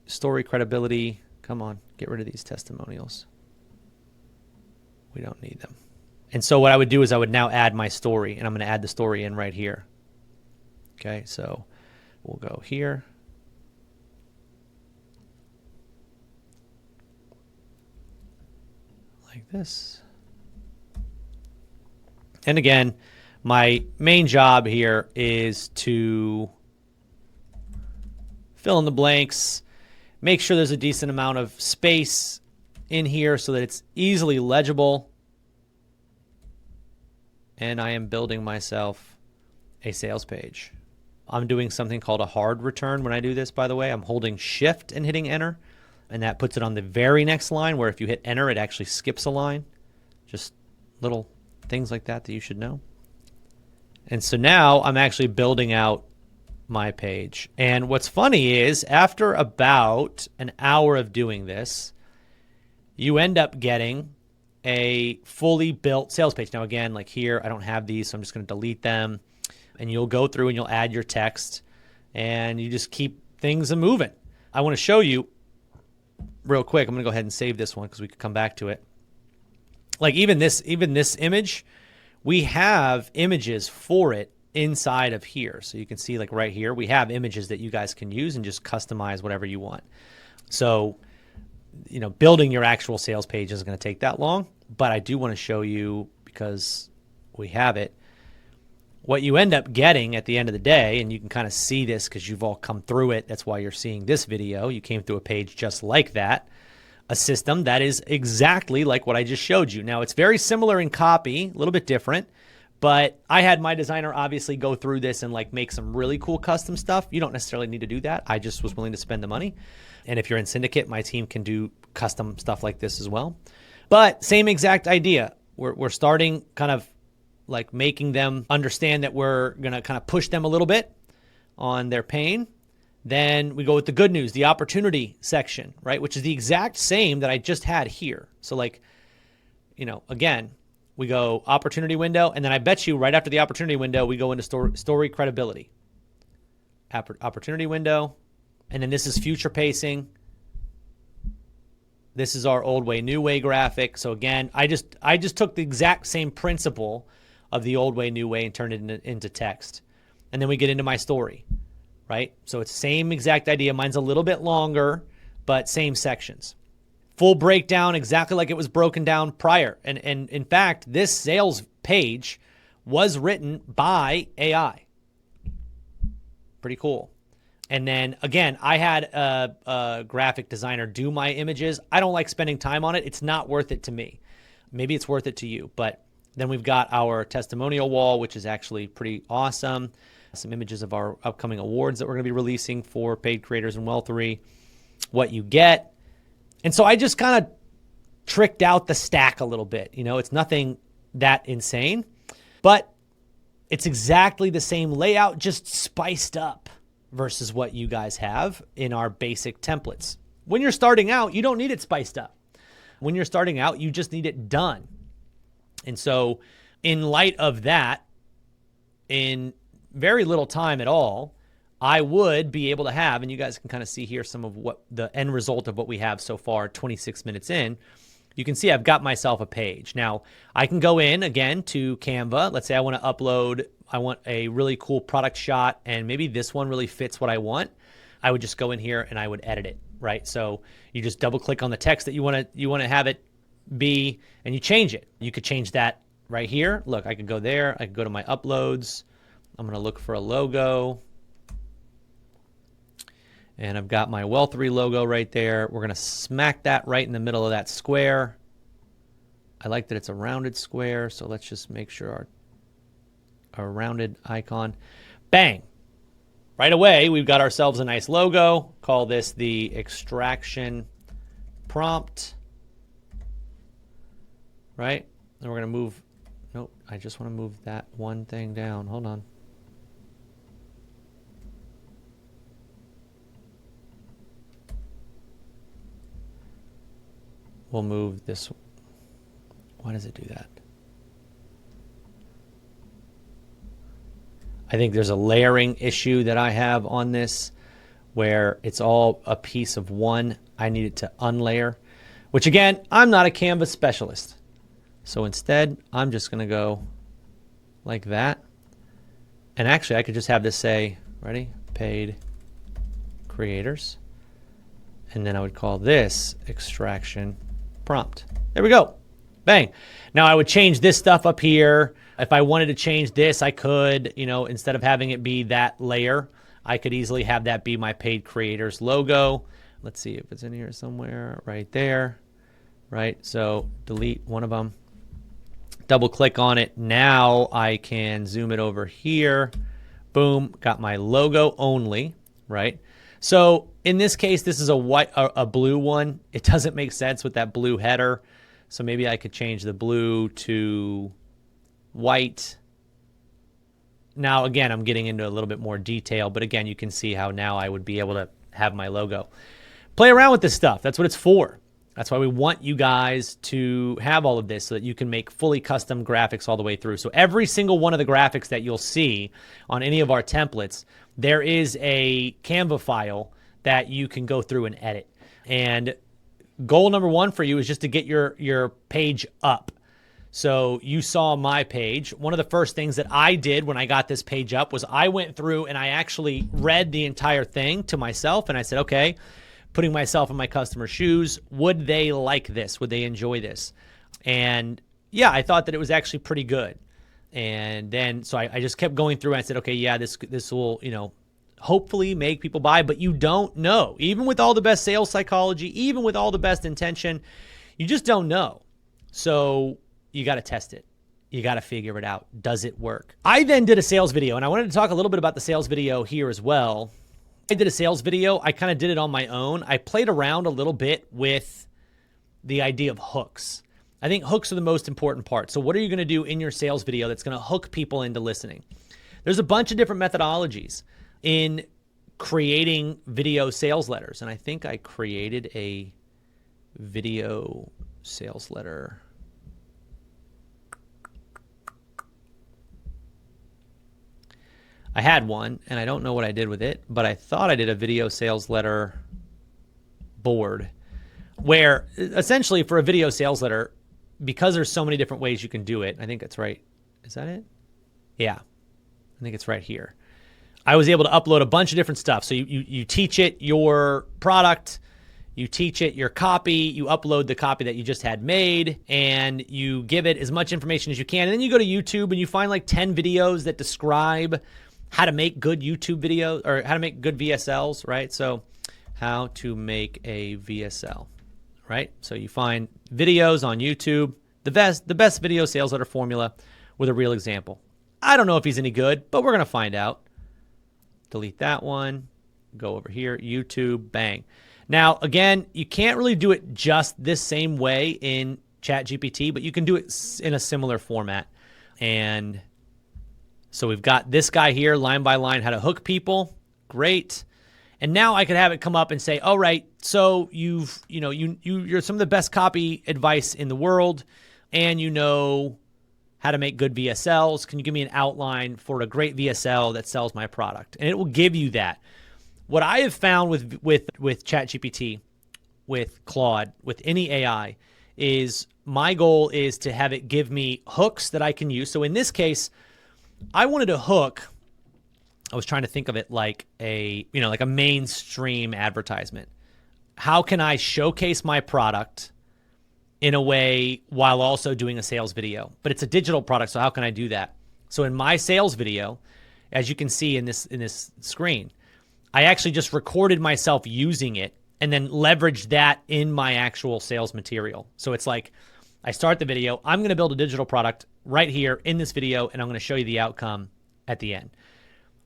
story credibility. Come on, get rid of these testimonials. We don't need them. And so what I would do is I would now add my story, and I'm going to add the story in right here. Okay, so we'll go here. Like this. And again, my main job here is to fill in the blanks, make sure there's a decent amount of space in here so that it's easily legible. And I am building myself a sales page. I'm doing something called a hard return when I do this, by the way. I'm holding shift and hitting enter, and that puts it on the very next line where if you hit enter, it actually skips a line. Just little things like that you should know. And so now I'm actually building out my page. And what's funny is after about an hour of doing this, you end up getting a fully built sales page. Now, again, like here, I don't have these, so I'm just going to delete them. And you'll go through and you'll add your text, and you just keep things moving. I want to show you real quick. I'm going to go ahead and save this one because we could come back to it. Like even this image, we have images for it inside of here. So you can see like right here, we have images that you guys can use and just customize whatever you want. So, building your actual sales page isn't going to take that long, but I do want to show you, because we have it, what you end up getting at the end of the day. And you can kind of see this because you've all come through it. That's why you're seeing this video. You came through a page just like that. A system that is exactly like what I just showed you. Now, it's very similar in copy, a little bit different, but I had my designer obviously go through this and like make some really cool custom stuff. You don't necessarily need to do that. I just was willing to spend the money. And if you're in Syndicate, my team can do custom stuff like this as well. But same exact idea. We're starting kind of like making them understand that we're going to kind of push them a little bit on their pain. Then we go with the good news, the opportunity section, right? Which is the exact same that I just had here. So like, again, we go opportunity window, and then I bet you right after the opportunity window, we go into story credibility. Opportunity window, and then this is future pacing. This is our old way, new way graphic. So again, I just took the exact same principle of the old way, new way, and turned it into text. And then we get into my story, right? So it's the same exact idea. Mine's a little bit longer, but same sections. Full breakdown, exactly like it was broken down prior. And in fact, this sales page was written by AI. Pretty cool. And then again, I had a graphic designer do my images. I don't like spending time on it. It's not worth it to me. Maybe it's worth it to you. But then we've got our testimonial wall, which is actually pretty awesome. Some images of our upcoming awards that we're going to be releasing for paid creators and Wealthery, what you get. And so I just kind of tricked out the stack a little bit. It's nothing that insane, but it's exactly the same layout, just spiced up versus what you guys have in our basic templates. When you're starting out, you don't need it spiced up. When you're starting out, you just need it done. And so in light of that, in very little time at all, I would be able to have, and you guys can kind of see here some of what the end result of what we have so far, 26 minutes in. You can see I've got myself a page. Now, I can go in again to Canva. Let's say I want to upload, I want a really cool product shot, and maybe this one really fits what I want. I would just go in here and I would edit it, right? So you just double click on the text that you want to have it be, and you change it. You could change that right here. Look, I could go there. I could go to my uploads. I'm going to look for a logo. And I've got my Wealthery logo right there. We're going to smack that right in the middle of that square. I like that it's a rounded square, so let's just make sure our rounded icon. Bang. Right away, we've got ourselves a nice logo. Call this the extraction prompt. Right? And we're going to move. Nope, I just want to move that one thing down. Hold on. We'll move this. Why does it do that? I think there's a layering issue that I have on this where it's all a piece of one. I need it to unlayer, which again, I'm not a Canvas specialist. So instead, I'm just going to go like that. And actually, I could just have this say, ready? Paid creators. And then I would call this extraction prompt. There we go. Bang. Now I would change this stuff up here. If I wanted to change this, I could, instead of having it be that layer, I could easily have that be my paid creators logo. Let's see if it's in here somewhere right there, right? So delete one of them, double click on it. Now I can zoom it over here. Boom, got my logo only, right? So in this case, this is a blue one. It doesn't make sense with that blue header. So maybe I could change the blue to white. Now, again, I'm getting into a little bit more detail, but again, you can see how now I would be able to have my logo. Play around with this stuff. That's what it's for. That's why we want you guys to have all of this so that you can make fully custom graphics all the way through. So every single one of the graphics that you'll see on any of our templates, there is a Canva file that you can go through and edit. And goal number one for you is just to get your page up. So you saw my page. One of the first things that I did when I got this page up was I went through and I actually read the entire thing to myself. And I said, okay, putting myself in my customer's shoes, would they like this? Would they enjoy this? And yeah, I thought that it was actually pretty good. And then, so I just kept going through and I said, okay, yeah, this will, hopefully make people buy, but you don't know. Even with all the best sales psychology, even with all the best intention, you just don't know. So you got to test it. You got to figure it out. Does it work? I then did a sales video, and I wanted to talk a little bit about the sales video here as well. I did a sales video. I kind of did it on my own. I played around a little bit with the idea of hooks. I think hooks are the most important part. So what are you going to do in your sales video that's going to hook people into listening? There's a bunch of different methodologies. In creating video sales letters. And I think I created a video sales letter. I had one, and I don't know what I did with it, but I thought I did a video sales letter board where essentially for a video sales letter, because there's so many different ways you can do it, I think that's right. Is that it? Yeah, I think it's right here. I was able to upload a bunch of different stuff. So you teach it your product, you teach it your copy, you upload the copy that you just had made, and you give it as much information as you can. And then you go to YouTube and you find like 10 videos that describe how to make good YouTube videos or how to make good VSLs, right? So how to make a VSL, right? So you find videos on YouTube, the best video sales letter formula with a real example. I don't know if he's any good, but we're going to find out. Delete that one. Go over here, YouTube, bang. Now, again, you can't really do it just this same way in ChatGPT, but you can do it in a similar format. And so we've got this guy here, line by line, how to hook people. Great. And now I could have it come up and say, all right, so you're some of the best copy advice in the world, and you know how to make good VSLs. Can you give me an outline for a great VSL that sells my product? And it will give you that. What I have found with ChatGPT, with Claude, with any AI, is my goal is to have it give me hooks that I can use. So in this case, I wanted a hook. I was trying to think of it like a mainstream advertisement. How can I showcase my product in a way while also doing a sales video? But it's a digital product, so how can I do that? So in my sales video, as you can see in this screen, I actually just recorded myself using it and then leveraged that in my actual sales material. So it's like I start the video, I'm going to build a digital product right here in this video, and I'm going to show you the outcome at the end.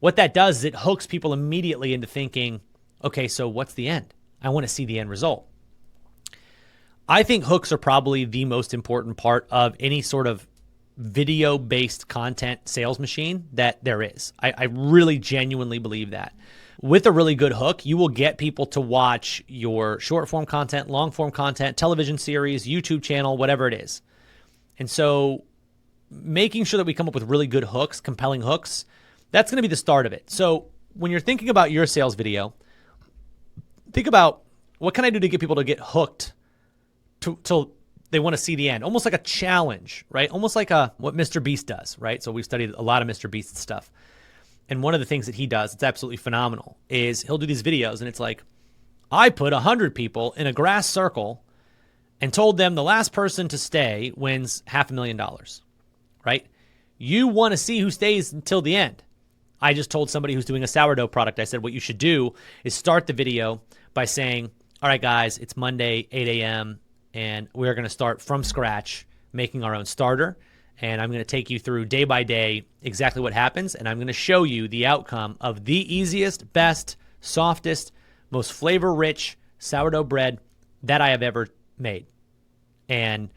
What that does is it hooks people immediately into thinking, okay, so what's the end? I want to see the end result. I think hooks are probably the most important part of any sort of video-based content sales machine that there is. I really genuinely believe that. With a really good hook, you will get people to watch your short-form content, long-form content, television series, YouTube channel, whatever it is. And so making sure that we come up with really good hooks, compelling hooks, that's going to be the start of it. So when you're thinking about your sales video, think about what can I do to get people to get hooked till they want to see the end, almost like a challenge, right? Almost like what Mr. Beast does, right? So we've studied a lot of Mr. Beast stuff. And one of the things that he does, it's absolutely phenomenal, is he'll do these videos and it's like, I put 100 people in a grass circle and told them the last person to stay wins $500,000, right? You want to see who stays until the end. I just told somebody who's doing a sourdough product, I said, what you should do is start the video by saying, all right, guys, it's Monday, 8 a.m., and we're going to start from scratch making our own starter. And I'm going to take you through day by day exactly what happens. And I'm going to show you the outcome of the easiest, best, softest, most flavor-rich sourdough bread that I have ever made. And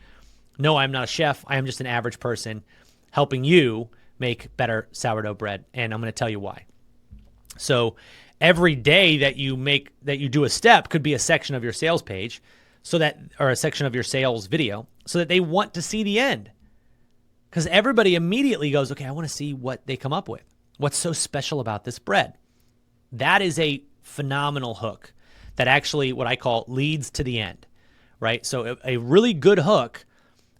no, I'm not a chef. I am just an average person helping you make better sourdough bread. And I'm going to tell you why. So every day that you do a step could be a section of your sales page, or a section of your sales video, so that they want to see the end. Because everybody immediately goes, okay, I want to see what they come up with. What's so special about this bread? That is a phenomenal hook that actually, what I call, leads to the end, right? So a really good hook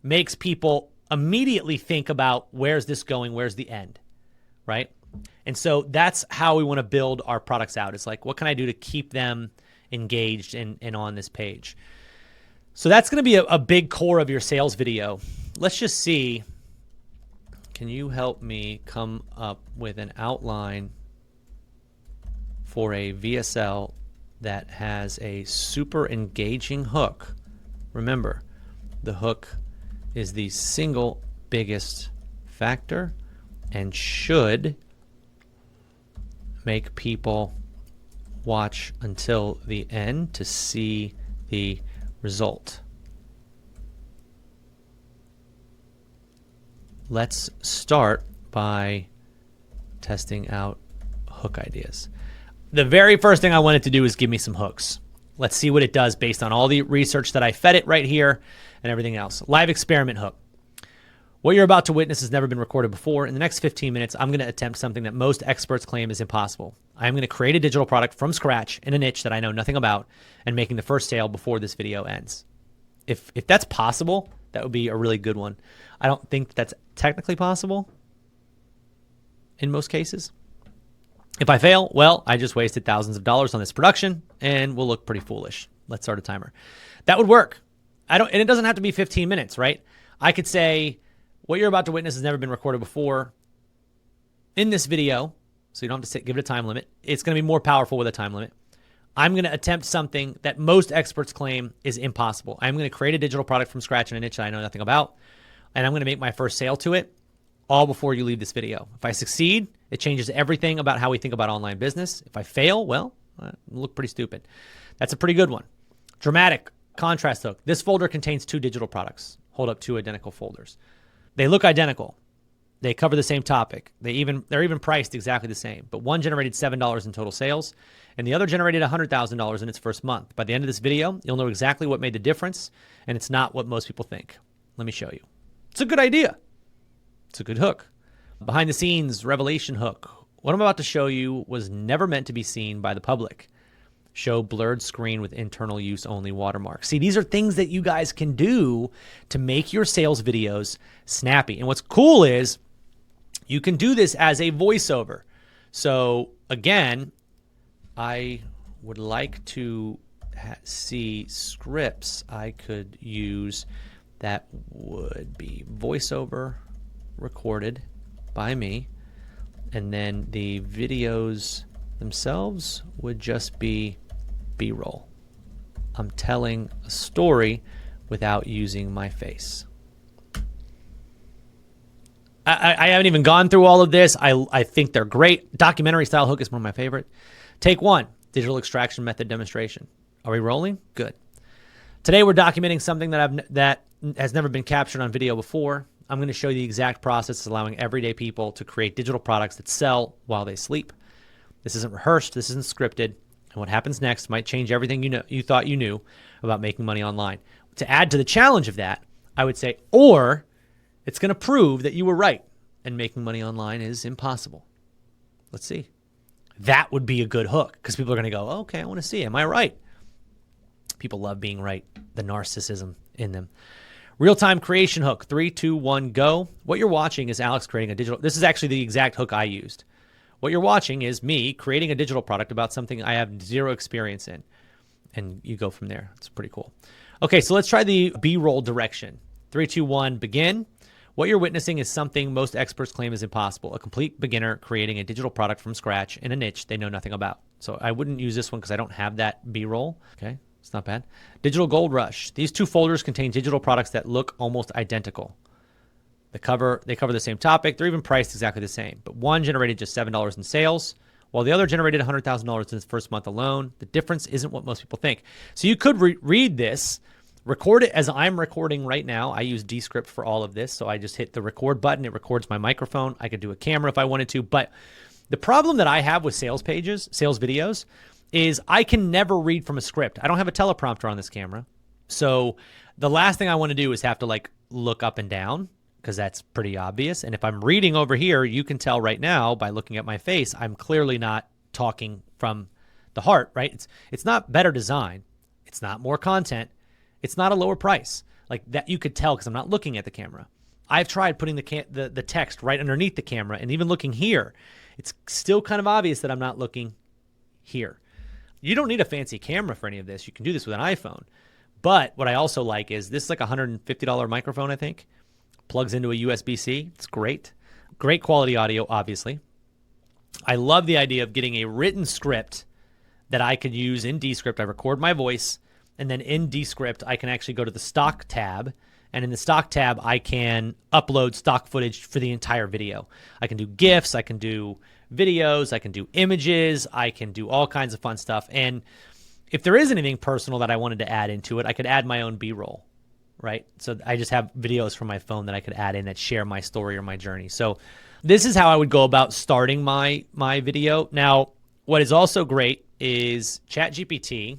makes people immediately think about, where's this going? Where's the end, right? And so that's how we want to build our products out. It's like, what can I do to keep them engaged and on this page? So that's going to be a big core of your sales video. Let's just see. Can you help me come up with an outline for a VSL that has a super engaging hook? Remember, the hook is the single biggest factor and should make people watch until the end to see the result. Let's start by testing out hook ideas. The very first thing I wanted to do is give me some hooks. Let's see what it does based on all the research that I fed it right here and everything else. Live experiment hook. What you're about to witness has never been recorded before. In the next 15 minutes, I'm going to attempt something that most experts claim is impossible. I'm going to create a digital product from scratch in a niche that I know nothing about and making the first sale before this video ends. If that's possible, that would be a really good one. I don't think that's technically possible in most cases. If I fail, well, I just wasted thousands of dollars on this production and will look pretty foolish. Let's start a timer. That would work. And it doesn't have to be 15 minutes, right? I could say, what you're about to witness has never been recorded before in this video, so you don't have to give it a time limit. It's going to be more powerful with a time limit. I'm going to attempt something that most experts claim is impossible. I'm going to create a digital product from scratch in a niche that I know nothing about, and I'm going to make my first sale to it all before you leave this video. If I succeed, it changes everything about how we think about online business. If I fail, well, I look pretty stupid. That's a pretty good one. Dramatic contrast hook. This folder contains 2 digital products. Hold up 2 identical folders. They look identical. They cover the same topic. They're even priced exactly the same. But one generated $7 in total sales, and the other generated $100,000 in its first month. By the end of this video, you'll know exactly what made the difference, and it's not what most people think. Let me show you. It's a good idea. It's a good hook. Behind the scenes revelation hook. What I'm about to show you was never meant to be seen by the public. Show blurred screen with internal use only watermark. See, these are things that you guys can do to make your sales videos snappy. And what's cool is you can do this as a voiceover. So again, I would like to see scripts I could use that would be voiceover recorded by me, and then the videos themselves would just be B-roll. I'm telling a story without using my face. I haven't even gone through all of this. I think they're great. Documentary style hook is one of my favorite. Take 1, digital extraction method demonstration. Are we rolling? Good. Today we're documenting something that has never been captured on video before. I'm going to show you the exact process allowing everyday people to create digital products that sell while they sleep. This isn't rehearsed. This isn't scripted. And what happens next might change everything you thought you knew about making money online. To add to the challenge of that, I would say, or it's going to prove that you were right and making money online is impossible. Let's see. That would be a good hook because people are going to go, okay, I want to see. Am I right? People love being right. The narcissism in them. Real-time creation hook. 3, 2, 1, go. What you're watching is Alex creating a digital. This is actually the exact hook I used. What you're watching is me creating a digital product about something I have 0 experience in. And you go from there. It's pretty cool. Okay, so let's try the B-roll direction. 3, 2, 1, begin. What you're witnessing is something most experts claim is impossible. A complete beginner creating a digital product from scratch in a niche they know nothing about. So I wouldn't use this one because I don't have that B-roll. Okay. It's not bad. Digital Gold Rush. These 2 folders contain digital products that look almost identical. They cover the same topic. They're even priced exactly the same. But one generated just $7 in sales, while the other generated $100,000 in its first month alone. The difference isn't what most people think. So you could read this, record it as I'm recording right now. I use Descript for all of this. So I just hit the record button. It records my microphone. I could do a camera if I wanted to. But the problem that I have with sales pages, sales videos, is I can never read from a script. I don't have a teleprompter on this camera. So the last thing I want to do is have to look up and down because that's pretty obvious. And if I'm reading over here, you can tell right now by looking at my face, I'm clearly not talking from the heart, right? It's not better design. It's not more content. It's not a lower price. Like that you could tell because I'm not looking at the camera. I've tried putting the text right underneath the camera and even looking here. It's still kind of obvious that I'm not looking here. You don't need a fancy camera for any of this. You can do this with an iPhone. But what I also like is this is like a $150 microphone, I think. Plugs into a USB-C. It's great. Great quality audio, obviously. I love the idea of getting a written script that I could use in Descript. I record my voice, and then in Descript, I can actually go to the stock tab. And in the stock tab, I can upload stock footage for the entire video. I can do GIFs. I can do videos, I can do images, I can do all kinds of fun stuff. And if there is anything personal that I wanted to add into it, I could add my own B-roll, right? So I just have videos from my phone that I could add in that share my story or my journey. So this is how I would go about starting my video. Now, What is also great is ChatGPT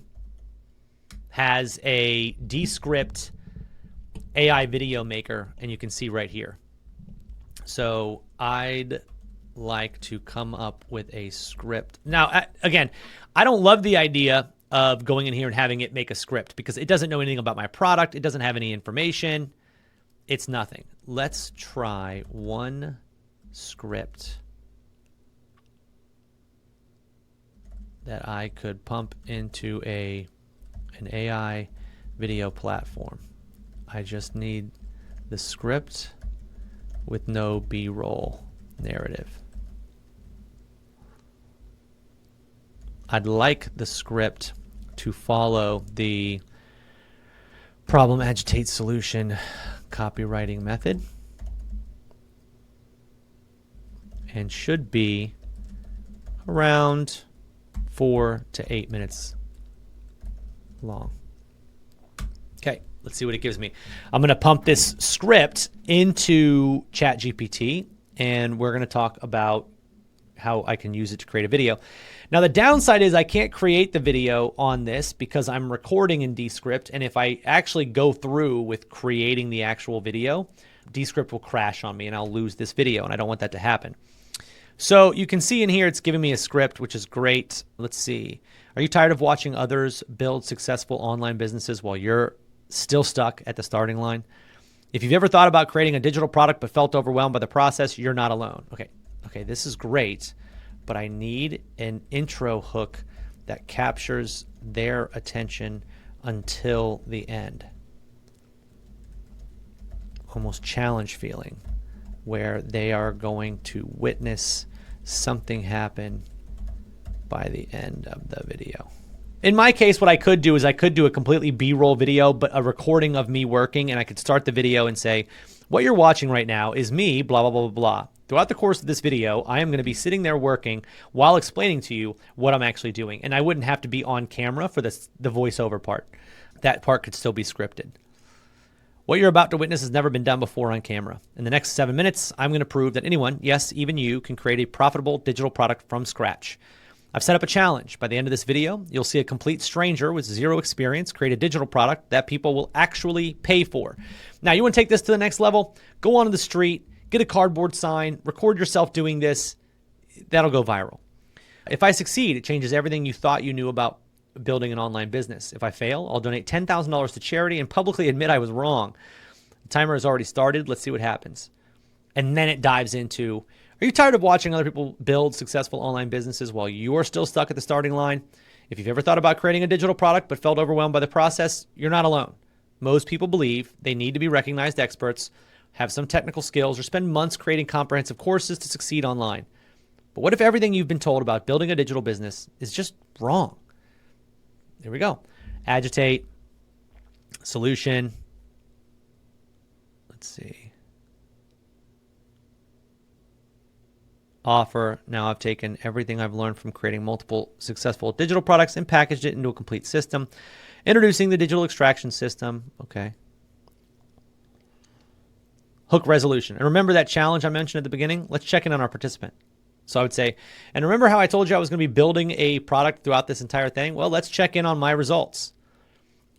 has a Descript AI video maker, and you can see right here. So I'd like to come up with a script. Now, again, I don't love the idea of going in here and having it make a script because it doesn't know anything about my product. It doesn't have any information. It's nothing. Let's try one script that I could pump into an AI video platform. I just need the script with no B-roll narrative. I'd like the script to follow the problem, agitate, solution copywriting method and should be around 4 to 8 minutes long. Okay, let's see what it gives me. I'm going to pump this script into ChatGPT, and we're going to talk about how I can use it to create a video. Now, the downside is I can't create the video on this because I'm recording in Descript, and if I actually go through with creating the actual video, Descript will crash on me, and I'll lose this video, and I don't want that to happen. So you can see in here, it's giving me a script, which is great. Let's see. Are you tired of watching others build successful online businesses while you're still stuck at the starting line? If you've ever thought about creating a digital product but felt overwhelmed by the process, you're not alone. Okay, this is great, but I need an intro hook that captures their attention until the end. Almost challenge feeling, where they are going to witness something happen by the end of the video. In my case, what I could do is I could do a completely B-roll video, but a recording of me working, and I could start the video and say, what you're watching right now is me, blah, blah, blah, blah, blah. Throughout the course of this video, I am going to be sitting there working while explaining to you what I'm actually doing. And I wouldn't have to be on camera for the voiceover part. That part could still be scripted. What you're about to witness has never been done before on camera. In the next 7 minutes, I'm going to prove that anyone, yes, even you, can create a profitable digital product from scratch. I've set up a challenge. By the end of this video, you'll see a complete stranger with zero experience create a digital product that people will actually pay for. Now, you want to take this to the next level? Go onto the street, get a cardboard sign, record yourself doing this. That'll go viral. If I succeed, it changes everything you thought you knew about building an online business. If I fail, I'll donate $10,000 to charity and publicly admit I was wrong. The timer has already started. Let's see what happens. And then it dives into, are you tired of watching other people build successful online businesses while you're still stuck at the starting line? If you've ever thought about creating a digital product but felt overwhelmed by the process, you're not alone. Most people believe they need to be recognized experts, have some technical skills, or spend months creating comprehensive courses to succeed online. But what if everything you've been told about building a digital business is just wrong? Here we go. Agitate, solution. Let's see. Offer. Now I've taken everything I've learned from creating multiple successful digital products and packaged it into a complete system. Introducing the digital extraction system. Okay. Hook resolution. And remember that challenge I mentioned at the beginning? Let's check in on our participant. So I would say, and remember how I told you I was going to be building a product throughout this entire thing? Well, let's check in on my results.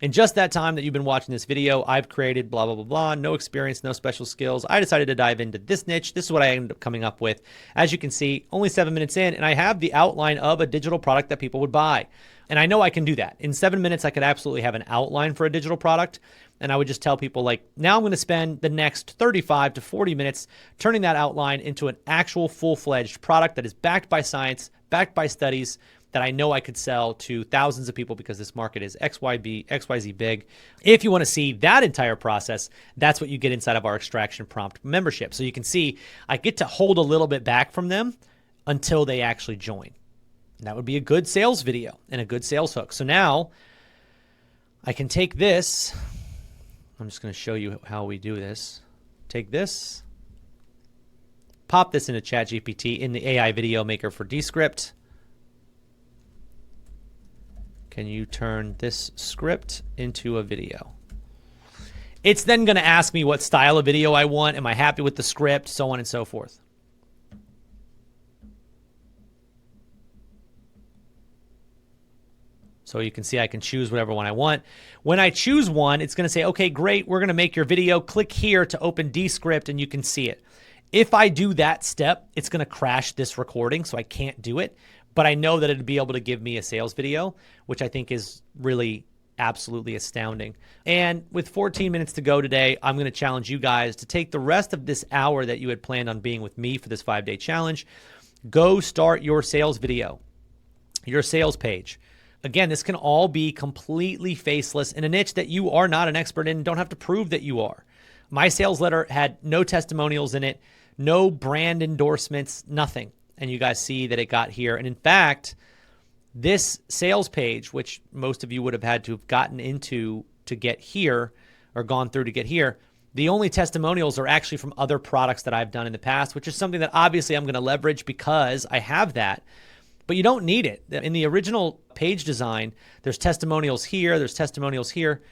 In just that time that you've been watching this video, I've created blah, blah, blah, blah, no experience, no special skills. I decided to dive into this niche. This is what I ended up coming up with. As you can see, only 7 minutes in, and I have the outline of a digital product that people would buy. And I know I can do that. In 7 minutes, I could absolutely have an outline for a digital product. And I would just tell people, like, now I'm going to spend the next 35 to 40 minutes turning that outline into an actual full-fledged product that is backed by science, backed by studies, that I know I could sell to thousands of people because this market is XYZ big. If you want to see that entire process, that's what you get inside of our Extraction Prompt membership. So you can see I get to hold a little bit back from them until they actually join. And that would be a good sales video and a good sales hook. So now I can take this. I'm just going to show you how we do this. Take this, pop this into ChatGPT in the AI video maker for Descript. Can you turn this script into a video? It's then going to ask me what style of video I want. Am I happy with the script? So on and so forth. So you can see I can choose whatever one I want. When I choose one, it's going to say, okay, great, we're going to make your video. Click here to open Descript, and you can see it. If I do that step, it's going to crash this recording, so I can't do it. But I know that it'd be able to give me a sales video, which I think is really absolutely astounding. And with 14 minutes to go today, I'm going to challenge you guys to take the rest of this hour that you had planned on being with me for this 5-day challenge. Go start your sales video, your sales page. Again, this can all be completely faceless in a niche that you are not an expert in and don't have to prove that you are. My sales letter had no testimonials in it, no brand endorsements, nothing. And you guys see that it got here. And in fact, this sales page, which most of you would have had to have gotten into to get here or gone through to get here, the only testimonials are actually from other products that I've done in the past, which is something that obviously I'm going to leverage because I have that. But you don't need it. In the original page design, there's testimonials here, there's testimonials here.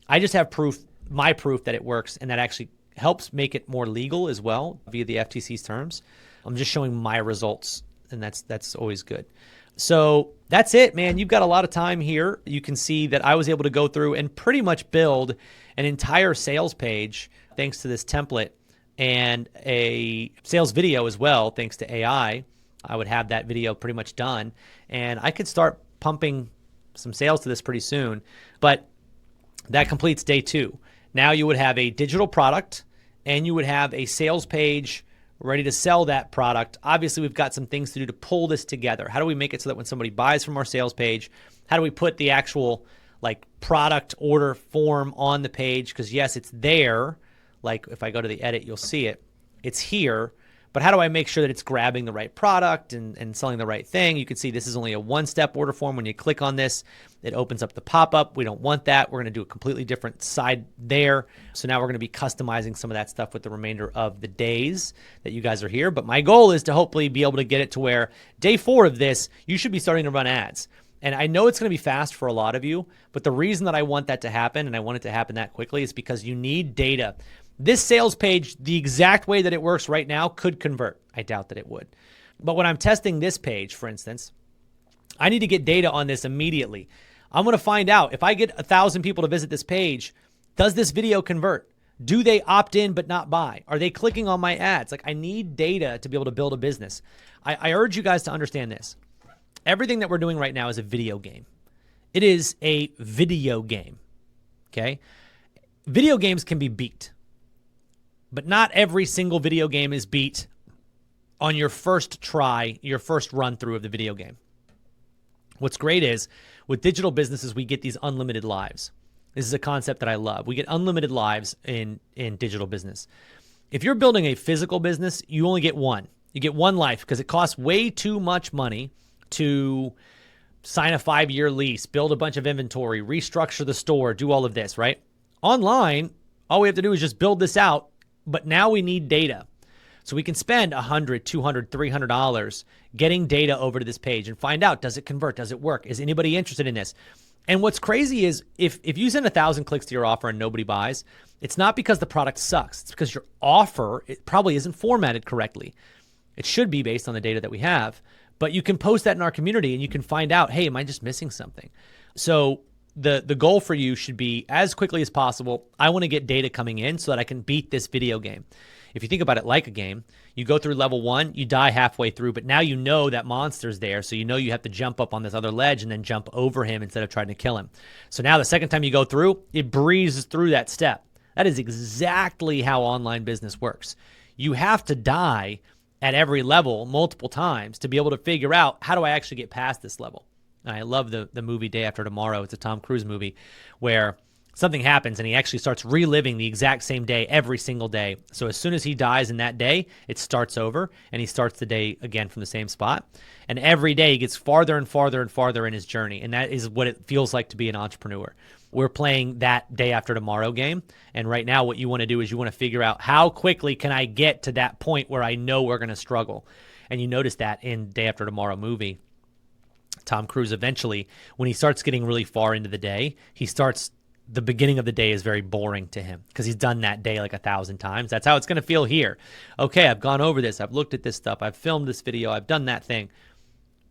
I just have proof, my proof that it works, and that actually helps make it more legal as well via the FTC's terms. I'm just showing my results, and that's always good. So that's it, man. You've got a lot of time here. You can see that I was able to go through and pretty much build an entire sales page thanks to this template and a sales video as well, thanks to AI. I would have that video pretty much done, and I could start pumping some sales to this pretty soon. But that completes day 2. Now you would have a digital product, and you would have a sales page ready to sell that product. Obviously, we've got some things to do to pull this together. How do we make it so that when somebody buys from our sales page, how do we put the actual like product order form on the page? Because yes, it's there. Like if I go to the edit, you'll see it. It's here. But how do I make sure that it's grabbing the right product and selling the right thing? You can see this is only a 1-step order form. When you click on this, it opens up the pop-up. We don't want that. We're going to do a completely different side there. So now we're going to be customizing some of that stuff with the remainder of the days that you guys are here. But my goal is to hopefully be able to get it to where day 4 of this, you should be starting to run ads. And I know it's going to be fast for a lot of you, but the reason that I want that to happen, and I want it to happen that quickly, is because you need data. This sales page, the exact way that it works right now, could convert. I doubt that it would. But when I'm testing this page, for instance, I need to get data on this immediately. I'm going to find out if I get 1,000 people to visit this page, does this video convert? Do they opt in but not buy? Are they clicking on my ads? Like, I need data to be able to build a business. I urge you guys to understand this. Everything that we're doing right now is a video game. It is a video game, okay? Video games can be beat. But not every single video game is beat on your first try, your first run through of the video game. What's great is with digital businesses, we get these unlimited lives. This is a concept that I love. We get unlimited lives in digital business. If you're building a physical business, you only get one. You get one life because it costs way too much money to sign a 5-year lease, build a bunch of inventory, restructure the store, do all of this, right? Online, all we have to do is just build this out. But now we need data. So we can spend $100, $200, $300 getting data over to this page and find out, does it convert? Does it work? Is anybody interested in this? And what's crazy is if you send 1,000 clicks to your offer and nobody buys, it's not because the product sucks. It's because your offer, it probably isn't formatted correctly. It should be based on the data that we have. But you can post that in our community and you can find out, hey, am I just missing something? So the goal for you should be as quickly as possible. I want to get data coming in so that I can beat this video game. If you think about it like a game, you go through level 1, you die halfway through, but now you know that monster's there, so you know you have to jump up on this other ledge and then jump over him instead of trying to kill him. So now the second time you go through, it breezes through that step. That is exactly how online business works. You have to die at every level multiple times to be able to figure out, how do I actually get past this level? And I love the movie Day After Tomorrow. It's a Tom Cruise movie where something happens and he actually starts reliving the exact same day every single day. So as soon as he dies in that day, it starts over and he starts the day again from the same spot. And every day he gets farther and farther and farther in his journey. And that is what it feels like to be an entrepreneur. We're playing that Day After Tomorrow game. And right now what you want to do is you want to figure out, how quickly can I get to that point where I know we're going to struggle? And you notice that in Day After Tomorrow movie. Tom Cruise eventually, when he starts getting really far into the day, the beginning of the day is very boring to him because he's done that day like 1,000 times. That's how it's going to feel here. Okay, I've gone over this. I've looked at this stuff. I've filmed this video. I've done that thing.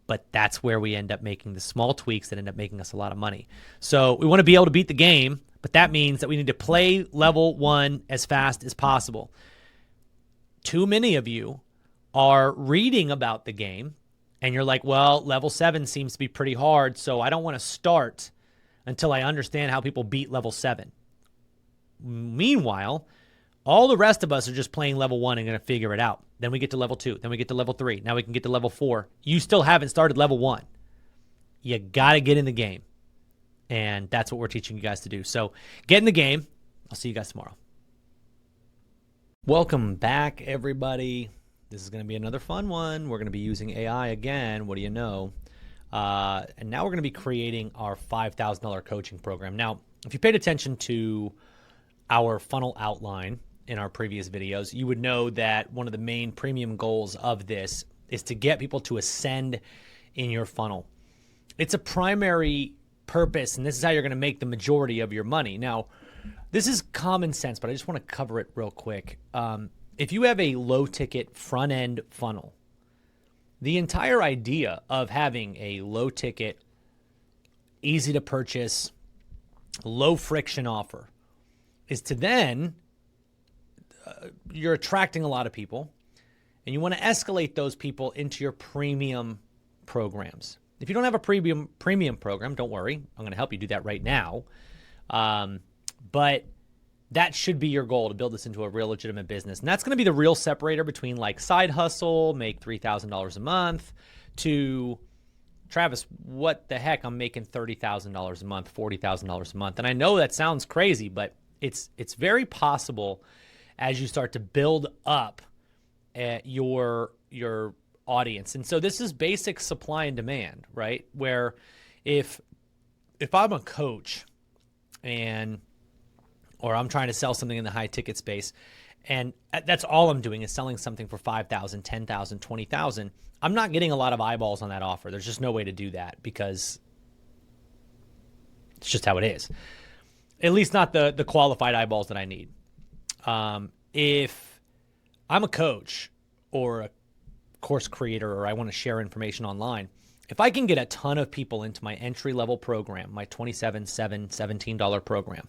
but that's where we end up making the small tweaks that end up making us a lot of money. So we want to be able to beat the game, but that means that we need to play level 1 as fast as possible. Too many of you are reading about the game and you're like, well, level 7 seems to be pretty hard, so I don't want to start until I understand how people beat level 7. Meanwhile, all the rest of us are just playing level 1 and going to figure it out. Then we get to level 2. Then we get to level 3. Now we can get to level 4. You still haven't started level 1. You got to get in the game. And that's what we're teaching you guys to do. So get in the game. I'll see you guys tomorrow. Welcome back, everybody. This is going to be another fun one. We're going to be using AI again. What do you know? And now we're going to be creating our $5,000 coaching program. Now, if you paid attention to our funnel outline in our previous videos, you would know that one of the main premium goals of this is to get people to ascend in your funnel. It's a primary purpose, and this is how you're going to make the majority of your money. Now, this is common sense, but I just want to cover it real quick. If you have a low-ticket front-end funnel, the entire idea of having a low-ticket, easy-to-purchase, low-friction offer is to then you're attracting a lot of people, and you want to escalate those people into your premium programs. If you don't have a premium program, don't worry. I'm going to help you do that right now. But that should be your goal, to build this into a real legitimate business. And that's going to be the real separator between like side hustle, make $3,000 a month, to Travis, what the heck? I'm making $30,000 a month, $40,000 a month. And I know that sounds crazy, but it's very possible as you start to build up your audience. And so this is basic supply and demand, right? Where if I'm a coach or I'm trying to sell something in the high ticket space, and that's all I'm doing is selling something for $5,000, $10,000, $20,000, I'm not getting a lot of eyeballs on that offer. There's just no way to do that because it's just how it is. At least not the qualified eyeballs that I need. If I'm a coach or a course creator, or I want to share information online, if I can get a ton of people into my entry-level program, my $17 program,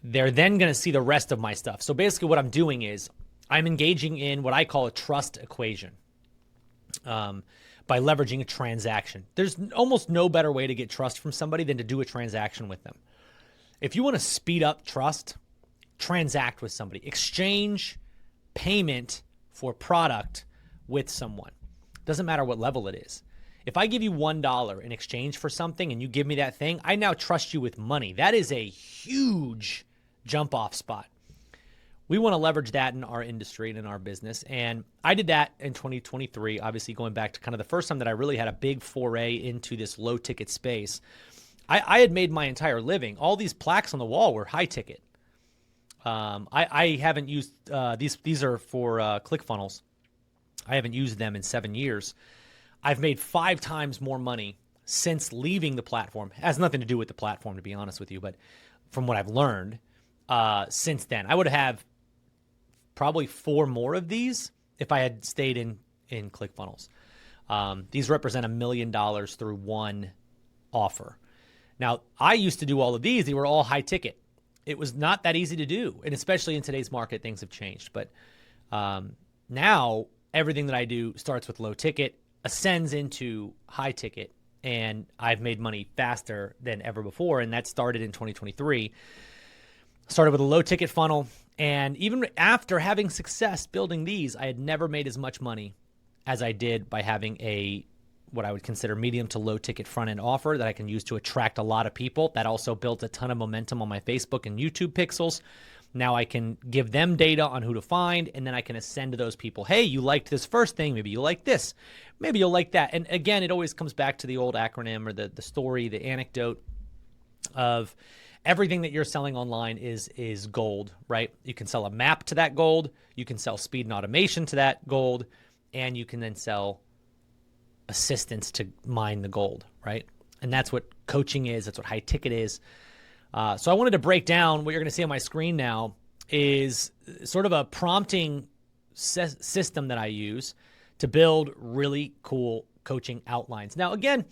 they're then going to see the rest of my stuff. So basically what I'm doing is I'm engaging in what I call a trust equation by leveraging a transaction. There's almost no better way to get trust from somebody than to do a transaction with them. If you want to speed up trust, transact with somebody. Exchange payment for product with someone. Doesn't matter what level it is. If I give you $1 in exchange for something and you give me that thing, I now trust you with money. That is a huge jump off spot. We want to leverage that in our industry and in our business. And I did that in 2023, obviously going back to kind of the first time that I really had a big foray into this low ticket space. I had made my entire living. All these plaques on the wall were high ticket. I haven't used, these are for ClickFunnels. I haven't used them in 7 years. I've made 5 times more money since leaving the platform. It has nothing to do with the platform, to be honest with you, but from what I've learned since then. I would have probably 4 more of these if I had stayed in ClickFunnels. These represent $1 million through one offer. Now, I used to do all of these. They were all high ticket. It was not that easy to do, and especially in today's market, things have changed. But now everything that I do starts with low ticket, ascends into high ticket, and I've made money faster than ever before, and that started in 2023. Started with a low ticket funnel, and even after having success building these, I had never made as much money as I did by having what I would consider medium to low ticket front end offer that I can use to attract a lot of people. That also built a ton of momentum on my Facebook and YouTube pixels. Now I can give them data on who to find, and then I can ascend to those people. Hey, you liked this first thing. Maybe you like this. Maybe you'll like that. And again, it always comes back to the old acronym or the story, the anecdote of everything that you're selling online is gold, right? You can sell a map to that gold. You can sell speed and automation to that gold. And you can then sell assistance to mine the gold, right? And that's what coaching is. That's what high ticket is. So I wanted to break down what you're going to see on my screen now is sort of a prompting system that I use to build really cool coaching outlines. Now, again,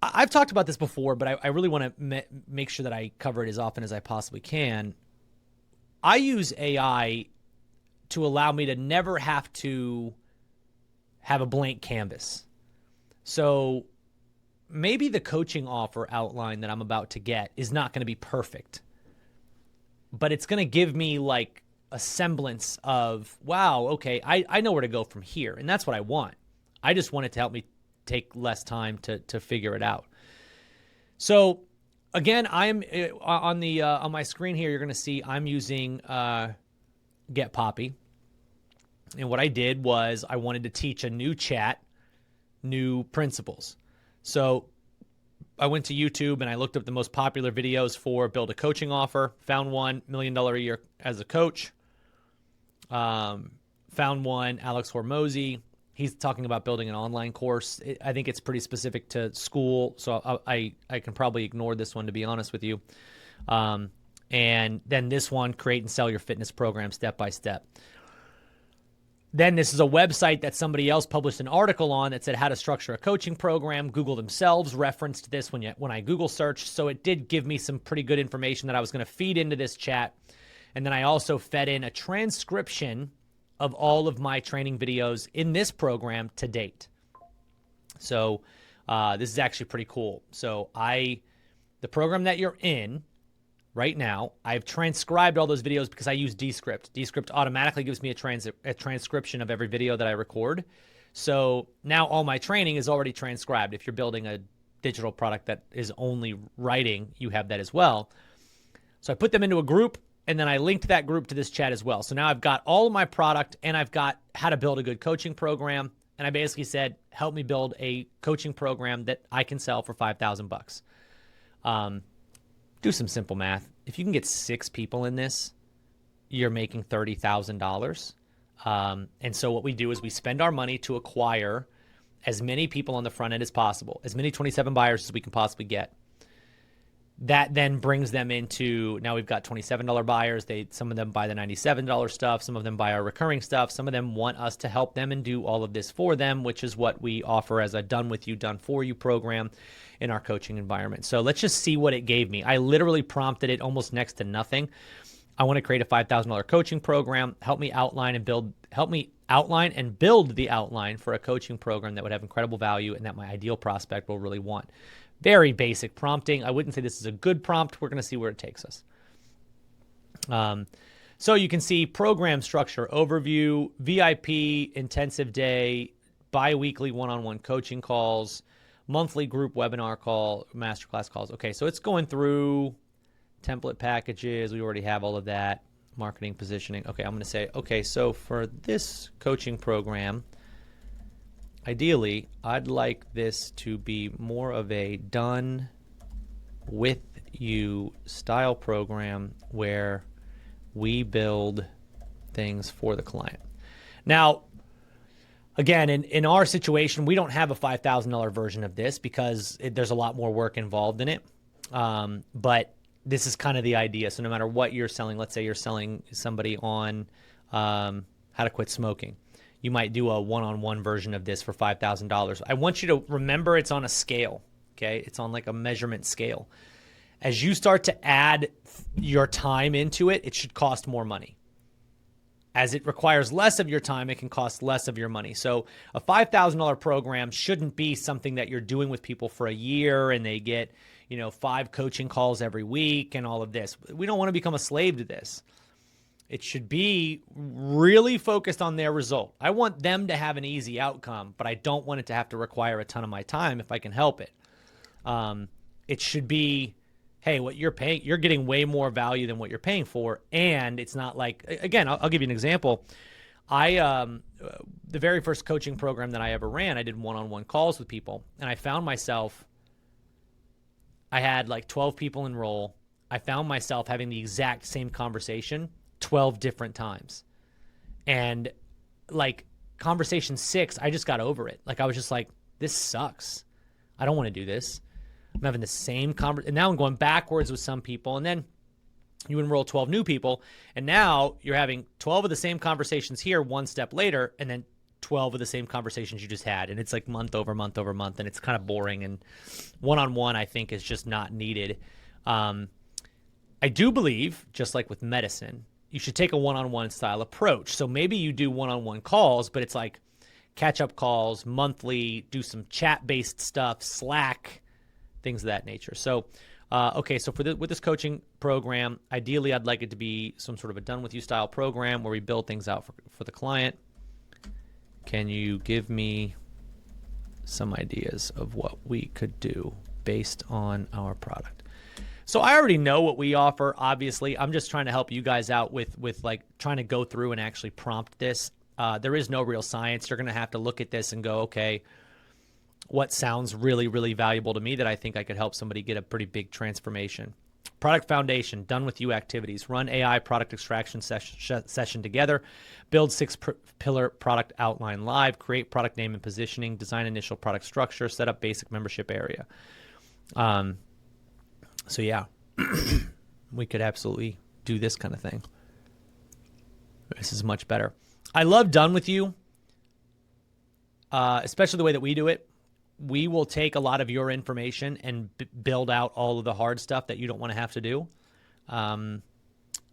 I've talked about this before, but I really want to make sure that I cover it as often as I possibly can. I use AI to allow me to never have to have a blank canvas. So maybe the coaching offer outline that I'm about to get is not going to be perfect, but it's going to give me like a semblance of, wow, okay, I know where to go from here. And that's what I want. I just want it to help me take less time to figure it out. So again, I'm on my screen here. You're going to see I'm using Get Poppy. And what I did was I wanted to teach a new chat, new principles. So I went to YouTube and I looked up the most popular videos for build a coaching offer, found one, $1 million a year as a coach. Found one, Alex Hormozy. He's talking about building an online course. I think it's pretty specific to school, so I can probably ignore this one, to be honest with you. And then this one, create and sell your fitness program step by step. Then this is a website that somebody else published an article on that said how to structure a coaching program. Google themselves referenced this when I Google searched, so it did give me some pretty good information that I was going to feed into this chat. And then I also fed in a transcription of all of my training videos in this program to date. So this is actually pretty cool. So the program that you're in right now, I've transcribed all those videos because I use Descript. Descript automatically gives me a transcription of every video that I record. So now all my training is already transcribed. If you're building a digital product that is only writing, you have that as well. So I put them into a group, and then I linked that group to this chat as well. So now I've got all of my product, and I've got how to build a good coaching program. And I basically said, help me build a coaching program that I can sell for $5,000. Do some simple math. If you can get 6 people in this, you're making $30,000. And so what we do is we spend our money to acquire as many people on the front end as possible, as many 27 buyers as we can possibly get. That then brings them into, now we've got $27 buyers. Some of them buy the $97 stuff. Some of them buy our recurring stuff. Some of them want us to help them and do all of this for them, which is what we offer as a done with you, done for you program in our coaching environment. So let's just see what it gave me. I literally prompted it almost next to nothing. I want to create a $5,000 coaching program. Help me outline and build the outline for a coaching program that would have incredible value and that my ideal prospect will really want. Very basic prompting. I wouldn't say this is a good prompt. We're going to see where it takes us. So you can see program structure, overview, VIP, intensive day, bi-weekly one-on-one coaching calls, monthly group webinar call, masterclass calls. Okay, so it's going through template packages. We already have all of that. Marketing, positioning. Okay, I'm going to say, okay, so for this coaching program, ideally, I'd like this to be more of a done with you style program where we build things for the client. Now, again, in our situation, we don't have a $5,000 version of this because there's a lot more work involved in it. But this is kind of the idea. So no matter what you're selling, let's say you're selling somebody on how to quit smoking. You might do a one-on-one version of this for $5,000. I want you to remember it's on a scale, okay? It's on like a measurement scale. As you start to add your time into it, it should cost more money. As it requires less of your time, it can cost less of your money. So a $5,000 program shouldn't be something that you're doing with people for a year and they get, 5 coaching calls every week and all of this. We don't want to become a slave to this. It should be really focused on their result. I want them to have an easy outcome, but I don't want it to have to require a ton of my time if I can help it. It should be, hey, what you're paying, you're getting way more value than what you're paying for. And it's not like, again, I'll give you an example. The very first coaching program that I ever ran, I did one-on-one calls with people. And I found myself, I had like 12 people enroll. I found myself having the exact same conversation 12 different times. And like conversation 6, I just got over it. Like I was just like, this sucks. I don't want to do this. I'm having the same conversation. And now I'm going backwards with some people. And then you enroll 12 new people. And now you're having 12 of the same conversations here 1 step later. And then 12 of the same conversations you just had, and it's like month over month over month, and it's kind of boring, and one-on-one I think is just not needed. I do believe, just like with medicine, you should take a one-on-one style approach. So maybe you do one-on-one calls, but it's like catch-up calls, monthly, do some chat-based stuff, Slack, things of that nature. So, okay, so with this coaching program, ideally I'd like it to be some sort of a done-with-you style program where we build things out for the client. Can you give me some ideas of what we could do based on our product? So I already know what we offer, obviously. I'm just trying to help you guys out with like trying to go through and actually prompt this. There is no real science. You're going to have to look at this and go, okay, what sounds really, really valuable to me that I think I could help somebody get a pretty big transformation. Product foundation, done with you activities. Run AI product extraction session together. Build 6-pillar product outline live. Create product name and positioning. Design initial product structure. Set up basic membership area. So yeah, we could absolutely do this kind of thing. This is much better. I love done with you, especially the way that we do it. We will take a lot of your information and build out all of the hard stuff that you don't want to have to do.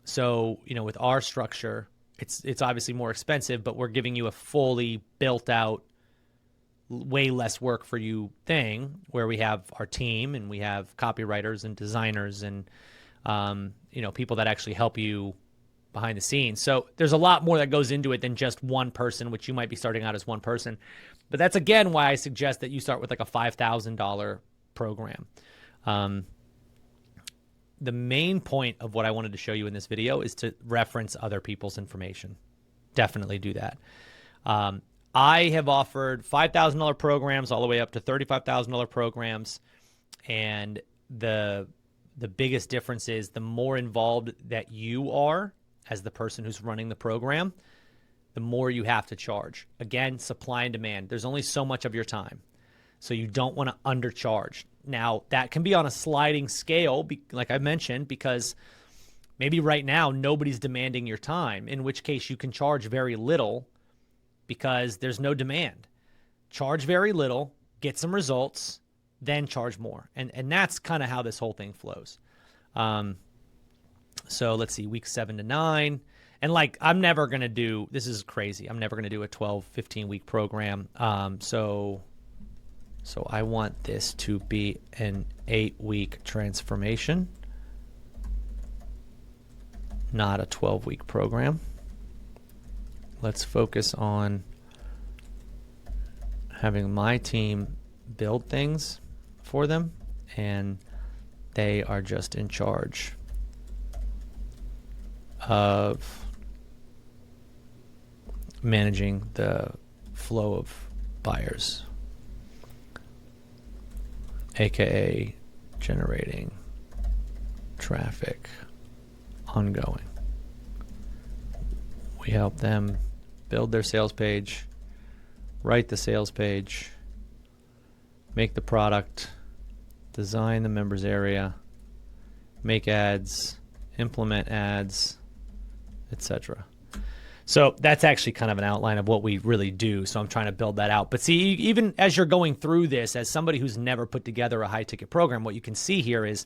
So, with our structure, it's obviously more expensive, but we're giving you a fully built out, way less work for you thing where we have our team and we have copywriters and designers and, people that actually help you behind the scenes. So there's a lot more that goes into it than just one person, which you might be starting out as one person. But that's, again, why I suggest that you start with like a $5,000 program. The main point of what I wanted to show you in this video is to reference other people's information. Definitely do that. I have offered $5,000 programs all the way up to $35,000 programs. And the biggest difference is the more involved that you are as the person who's running the program, the more you have to charge. Again, supply and demand. There's only so much of your time. So you don't want to undercharge. Now, that can be on a sliding scale, like I mentioned, because maybe right now nobody's demanding your time, in which case you can charge very little because there's no demand. Charge very little, get some results, then charge more. And that's kind of how this whole thing flows. So let's see, week 7 to 9. And I'm never going to do, this is crazy. I'm never going to do a 12, 15 week program. So I want this to be an 8-week transformation, not a 12-week program. Let's focus on having my team build things for them, and they are just in charge of managing the flow of buyers, aka generating traffic ongoing. We help them build their sales page, write the sales page, make the product, design the members area, make ads, implement ads, etc. So that's actually kind of an outline of what we really do. So I'm trying to build that out. But see, even as you're going through this, as somebody who's never put together a high ticket program, what you can see here is,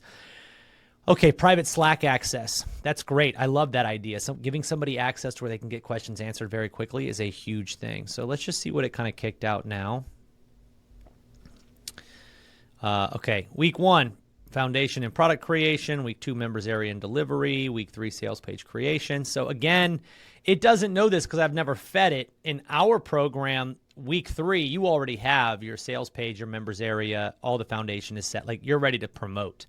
okay, private Slack access. That's great. I love that idea. So giving somebody access to where they can get questions answered very quickly is a huge thing. So let's just see what it kind of kicked out now. Okay, week 1, foundation and product creation. Week 2, members area and delivery. Week 3, sales page creation. So again, it doesn't know this because I've never fed it. In our program, week 3, you already have your sales page, your members area, all the foundation is set. You're ready to promote.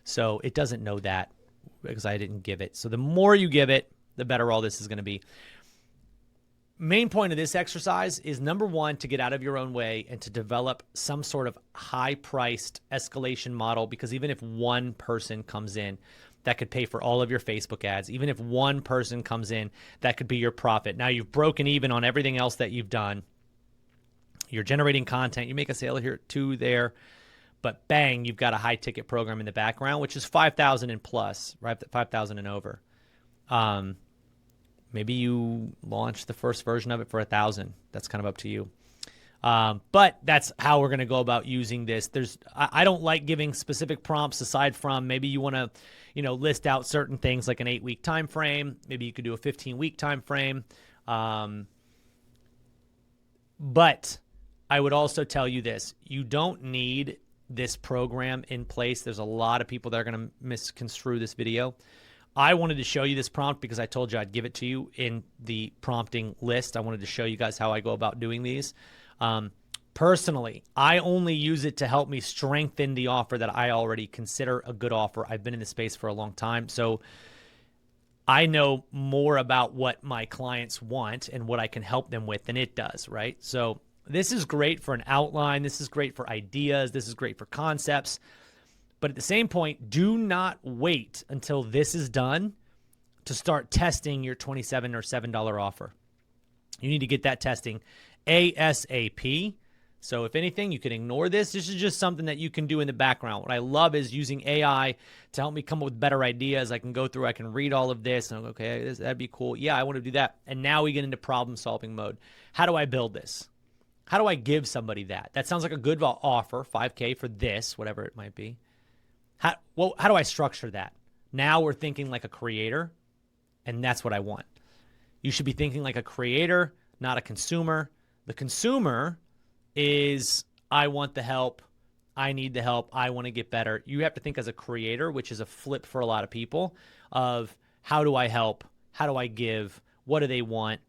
So it doesn't know that because I didn't give it. So the more you give it, the better all this is going to be. Main point of this exercise is, number 1, to get out of your own way and to develop some sort of high-priced escalation model, because even if one person comes in, that could pay for all of your Facebook ads. Even if one person comes in, that could be your profit. Now you've broken even on everything else that you've done. You're generating content. You make a sale here, 2 there, but bang, you've got a high-ticket program in the background, which is $5,000 and plus, right? $5,000 and over. Maybe you launch the first version of it for 1,000. That's kind of up to you. But that's how we're going to go about using this. I don't like giving specific prompts aside from maybe you want to, list out certain things like an 8-week time frame. Maybe you could do a 15-week time frame. But I would also tell you this. You don't need this program in place. There's a lot of people that are going to misconstrue this video. I wanted to show you this prompt because I told you I'd give it to you in the prompting list. I wanted to show you guys how I go about doing these. Personally, I only use it to help me strengthen the offer that I already consider a good offer. I've been in the space for a long time, so I know more about what my clients want and what I can help them with than it does, right? So this is great for an outline. This is great for ideas. This is great for concepts. But at the same point, do not wait until this is done to start testing your $27 or $7 offer. You need to get that testing ASAP. So if anything, you can ignore this. This is just something that you can do in the background. What I love is using AI to help me come up with better ideas. I can go through, I can read all of this, and I'm like, okay, that'd be cool. Yeah, I want to do that. And now we get into problem-solving mode. How do I build this? How do I give somebody that? That sounds like a good offer, $5K for this, whatever it might be. How do I structure that? Now we're thinking like a creator, and that's what I want. You should be thinking like a creator, not a consumer. The consumer is, I want the help, I need the help, I want to get better. You have to think as a creator, which is a flip for a lot of people, of how do I help, how do I give, what do they want?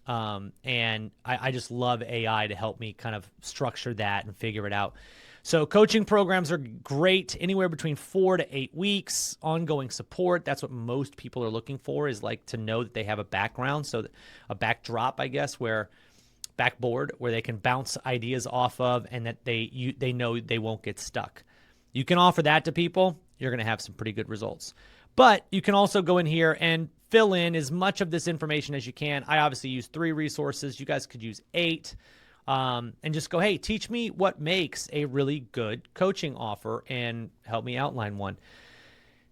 And I just love AI to help me kind of structure that and figure it out. So coaching programs are great, anywhere between 4 to 8 weeks, ongoing support. That's what most people are looking for, is like to know that they have a background, so a backdrop, I guess, backboard where they can bounce ideas off of, and that they know they won't get stuck. You can offer that to people, you're going to have some pretty good results. But you can also go in here and fill in as much of this information as you can. I obviously use 3 resources. You guys could use 8. And just go, hey, teach me what makes a really good coaching offer and help me outline one.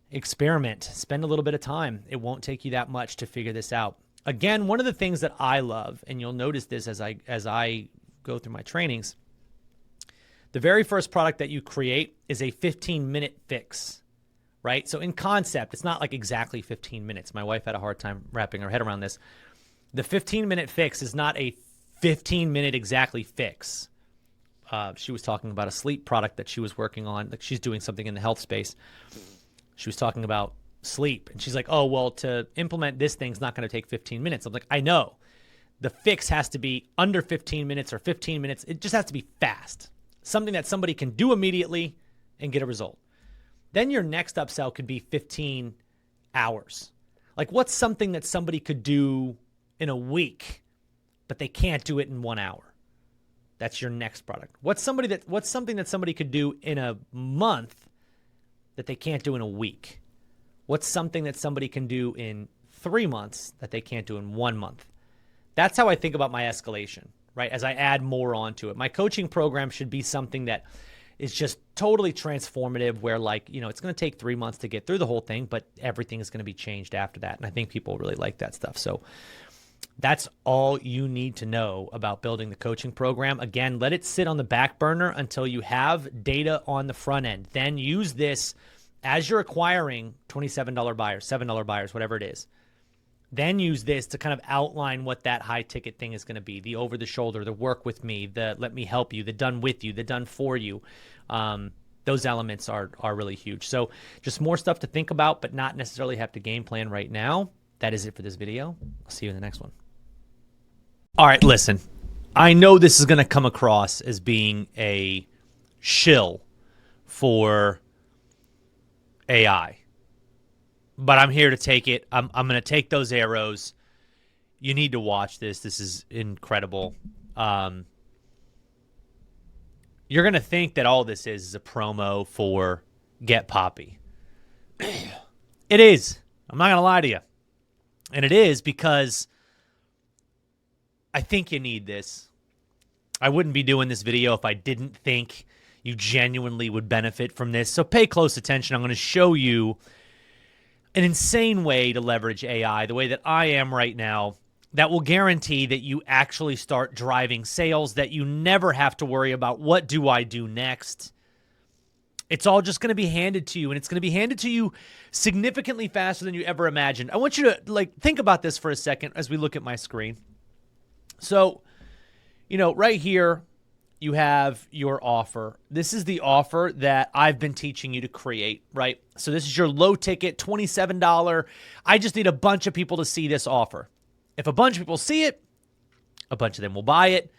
Experiment. Spend a little bit of time. It won't take you that much to figure this out. Again, one of the things that I love, and you'll notice this as I go through my trainings, the very first product that you create is a 15-minute fix, right? So in concept, it's not like exactly 15 minutes. My wife had a hard time wrapping her head around this. The 15-minute fix is not a 15-minute exactly fix. She was talking about a sleep product that she was working on. Like, she's doing something in the health space. She was talking about sleep, and she's like, oh, well, to implement this thing's not going to take 15 minutes. I'm like, I know. The fix has to be under 15 minutes or 15 minutes. It just has to be fast. Something that somebody can do immediately and get a result. Then your next upsell could be 15 hours. Like, what's something that somebody could do in a week, but they can't do it in 1 hour? That's your next product. What's something that somebody could do in a month that they can't do in a week? What's something that somebody can do in 3 months that they can't do in 1 month? That's how I think about my escalation, right? As I add more onto it. My coaching program should be something that is just totally transformative, where, like, it's going to take 3 months to get through the whole thing, but everything is going to be changed after that. And I think people really like that stuff. So that's all you need to know about building the coaching program. Again, let it sit on the back burner until you have data on the front end. Then use this as you're acquiring $27 buyers, $7 buyers, whatever it is. Then use this to kind of outline what that high ticket thing is going to be. The over the shoulder, the work with me, the let me help you, the done with you, the done for you. Those elements are really huge. So just more stuff to think about, but not necessarily have to game plan right now. That is it for this video. I'll see you in the next one. All right, listen. I know this is going to come across as being a shill for AI, but I'm here to take it. I'm going to take those arrows. You need to watch this. This is incredible. You're going to think that all this is a promo for Get Poppy. It is. I'm not going to lie to you. And it is because I think you need this. I wouldn't be doing this video if I didn't think you genuinely would benefit from this. So pay close attention. I'm going to show you an insane way to leverage AI, the way that I am right now, that will guarantee that you actually start driving sales, that you never have to worry about what do I do next. It's all just going to be handed to you, and it's going to be handed to you significantly faster than you ever imagined. I want you to think about this for a second as we look at my screen. So, right here, you have your offer. This is the offer that I've been teaching you to create, right? So this is your low ticket, $27. I just need a bunch of people to see this offer. If a bunch of people see it, a bunch of them will buy it,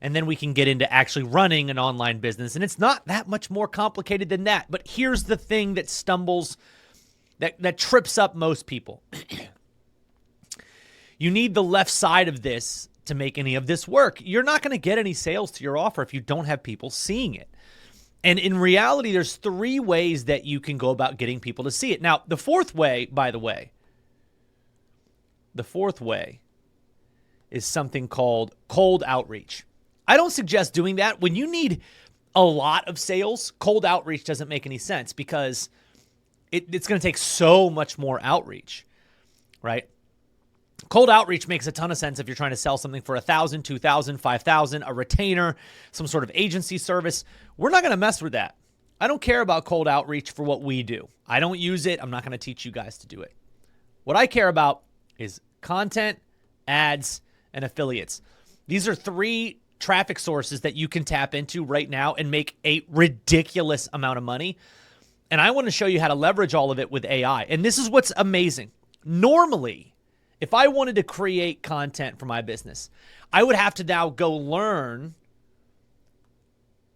and then we can get into actually running an online business. And it's not that much more complicated than that. But here's the thing that that trips up most people. You need the left side of this to make any of this work. You're not going to get any sales to your offer if you don't have people seeing it. And in reality, there's 3 ways that you can go about getting people to see it. Now, the fourth way, by the way, is something called cold outreach. I don't suggest doing that. When you need a lot of sales, cold outreach doesn't make any sense because it's going to take so much more outreach, right? Cold outreach makes a ton of sense if you're trying to sell something for $1,000, $2,000, $5,000, a retainer, some sort of agency service. We're not going to mess with that. I don't care about cold outreach for what we do. I don't use it. I'm not going to teach you guys to do it. What I care about is content, ads, and affiliates. These are 3 traffic sources that you can tap into right now and make a ridiculous amount of money. And I want to show you how to leverage all of it with AI. And this is what's amazing. Normally, if I wanted to create content for my business, I would have to now go learn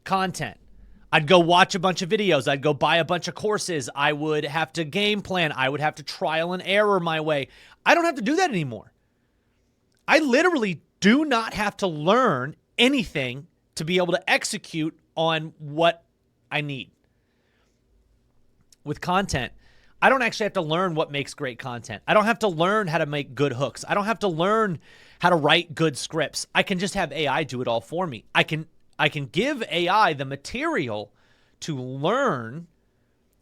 content. I'd go watch a bunch of videos. I'd go buy a bunch of courses. I would have to game plan. I would have to trial and error my way. I don't have to do that anymore. I literally do not have to learn anything to be able to execute on what I need. With content, I don't actually have to learn what makes great content. I don't have to learn how to make good hooks. I don't have to learn how to write good scripts. I can just have AI do it all for me. I can give AI the material to learn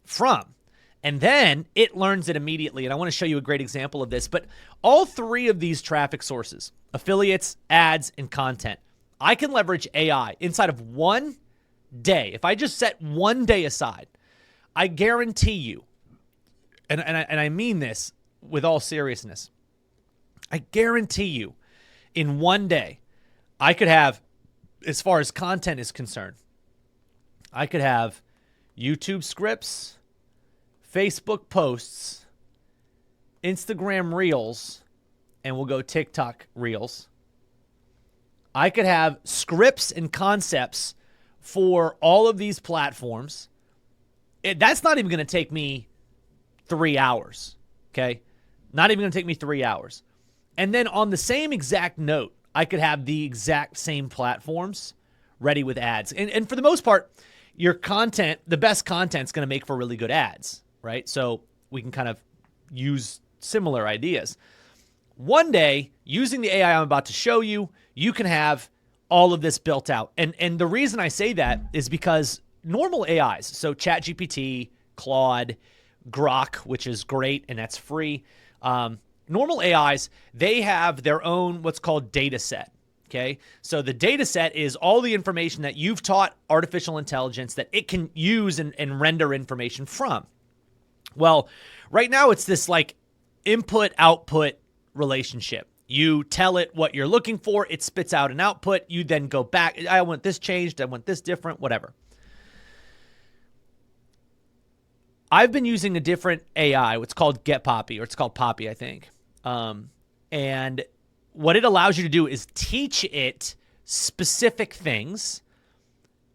from, and then it learns it immediately. And I want to show you a great example of this. But all 3 of these traffic sources, affiliates, ads, and content, I can leverage AI inside of one day. If I just set one day aside, I guarantee you, and I mean this with all seriousness, I guarantee you in one day, I could have, as far as content is concerned, I could have YouTube scripts, Facebook posts, Instagram Reels, and we'll go TikTok Reels. I could have scripts and concepts for all of these platforms. That's not even going to take me 3 hours, okay? Not even going to take me 3 hours. And then on the same exact note, I could have the exact same platforms ready with ads. And for the most part, your content, the best content is going to make for really good ads, right? So we can kind of use similar ideas. One day, using the AI I'm about to show you, you can have all of this built out. And the reason I say that is because normal AIs, so ChatGPT, Claude, Grok, which is great and that's free, normal AIs, they have their own what's called data set. Okay, so the data set is all the information that you've taught artificial intelligence that it can use and render information from. Well, right now it's this like input-output relationship. You tell it what you're looking for, it spits out an output, you then go back, I want this changed, I want this different, whatever. I've been using a different AI, what's called Get Poppy, or it's called Poppy, I think. And what it allows you to do is teach it specific things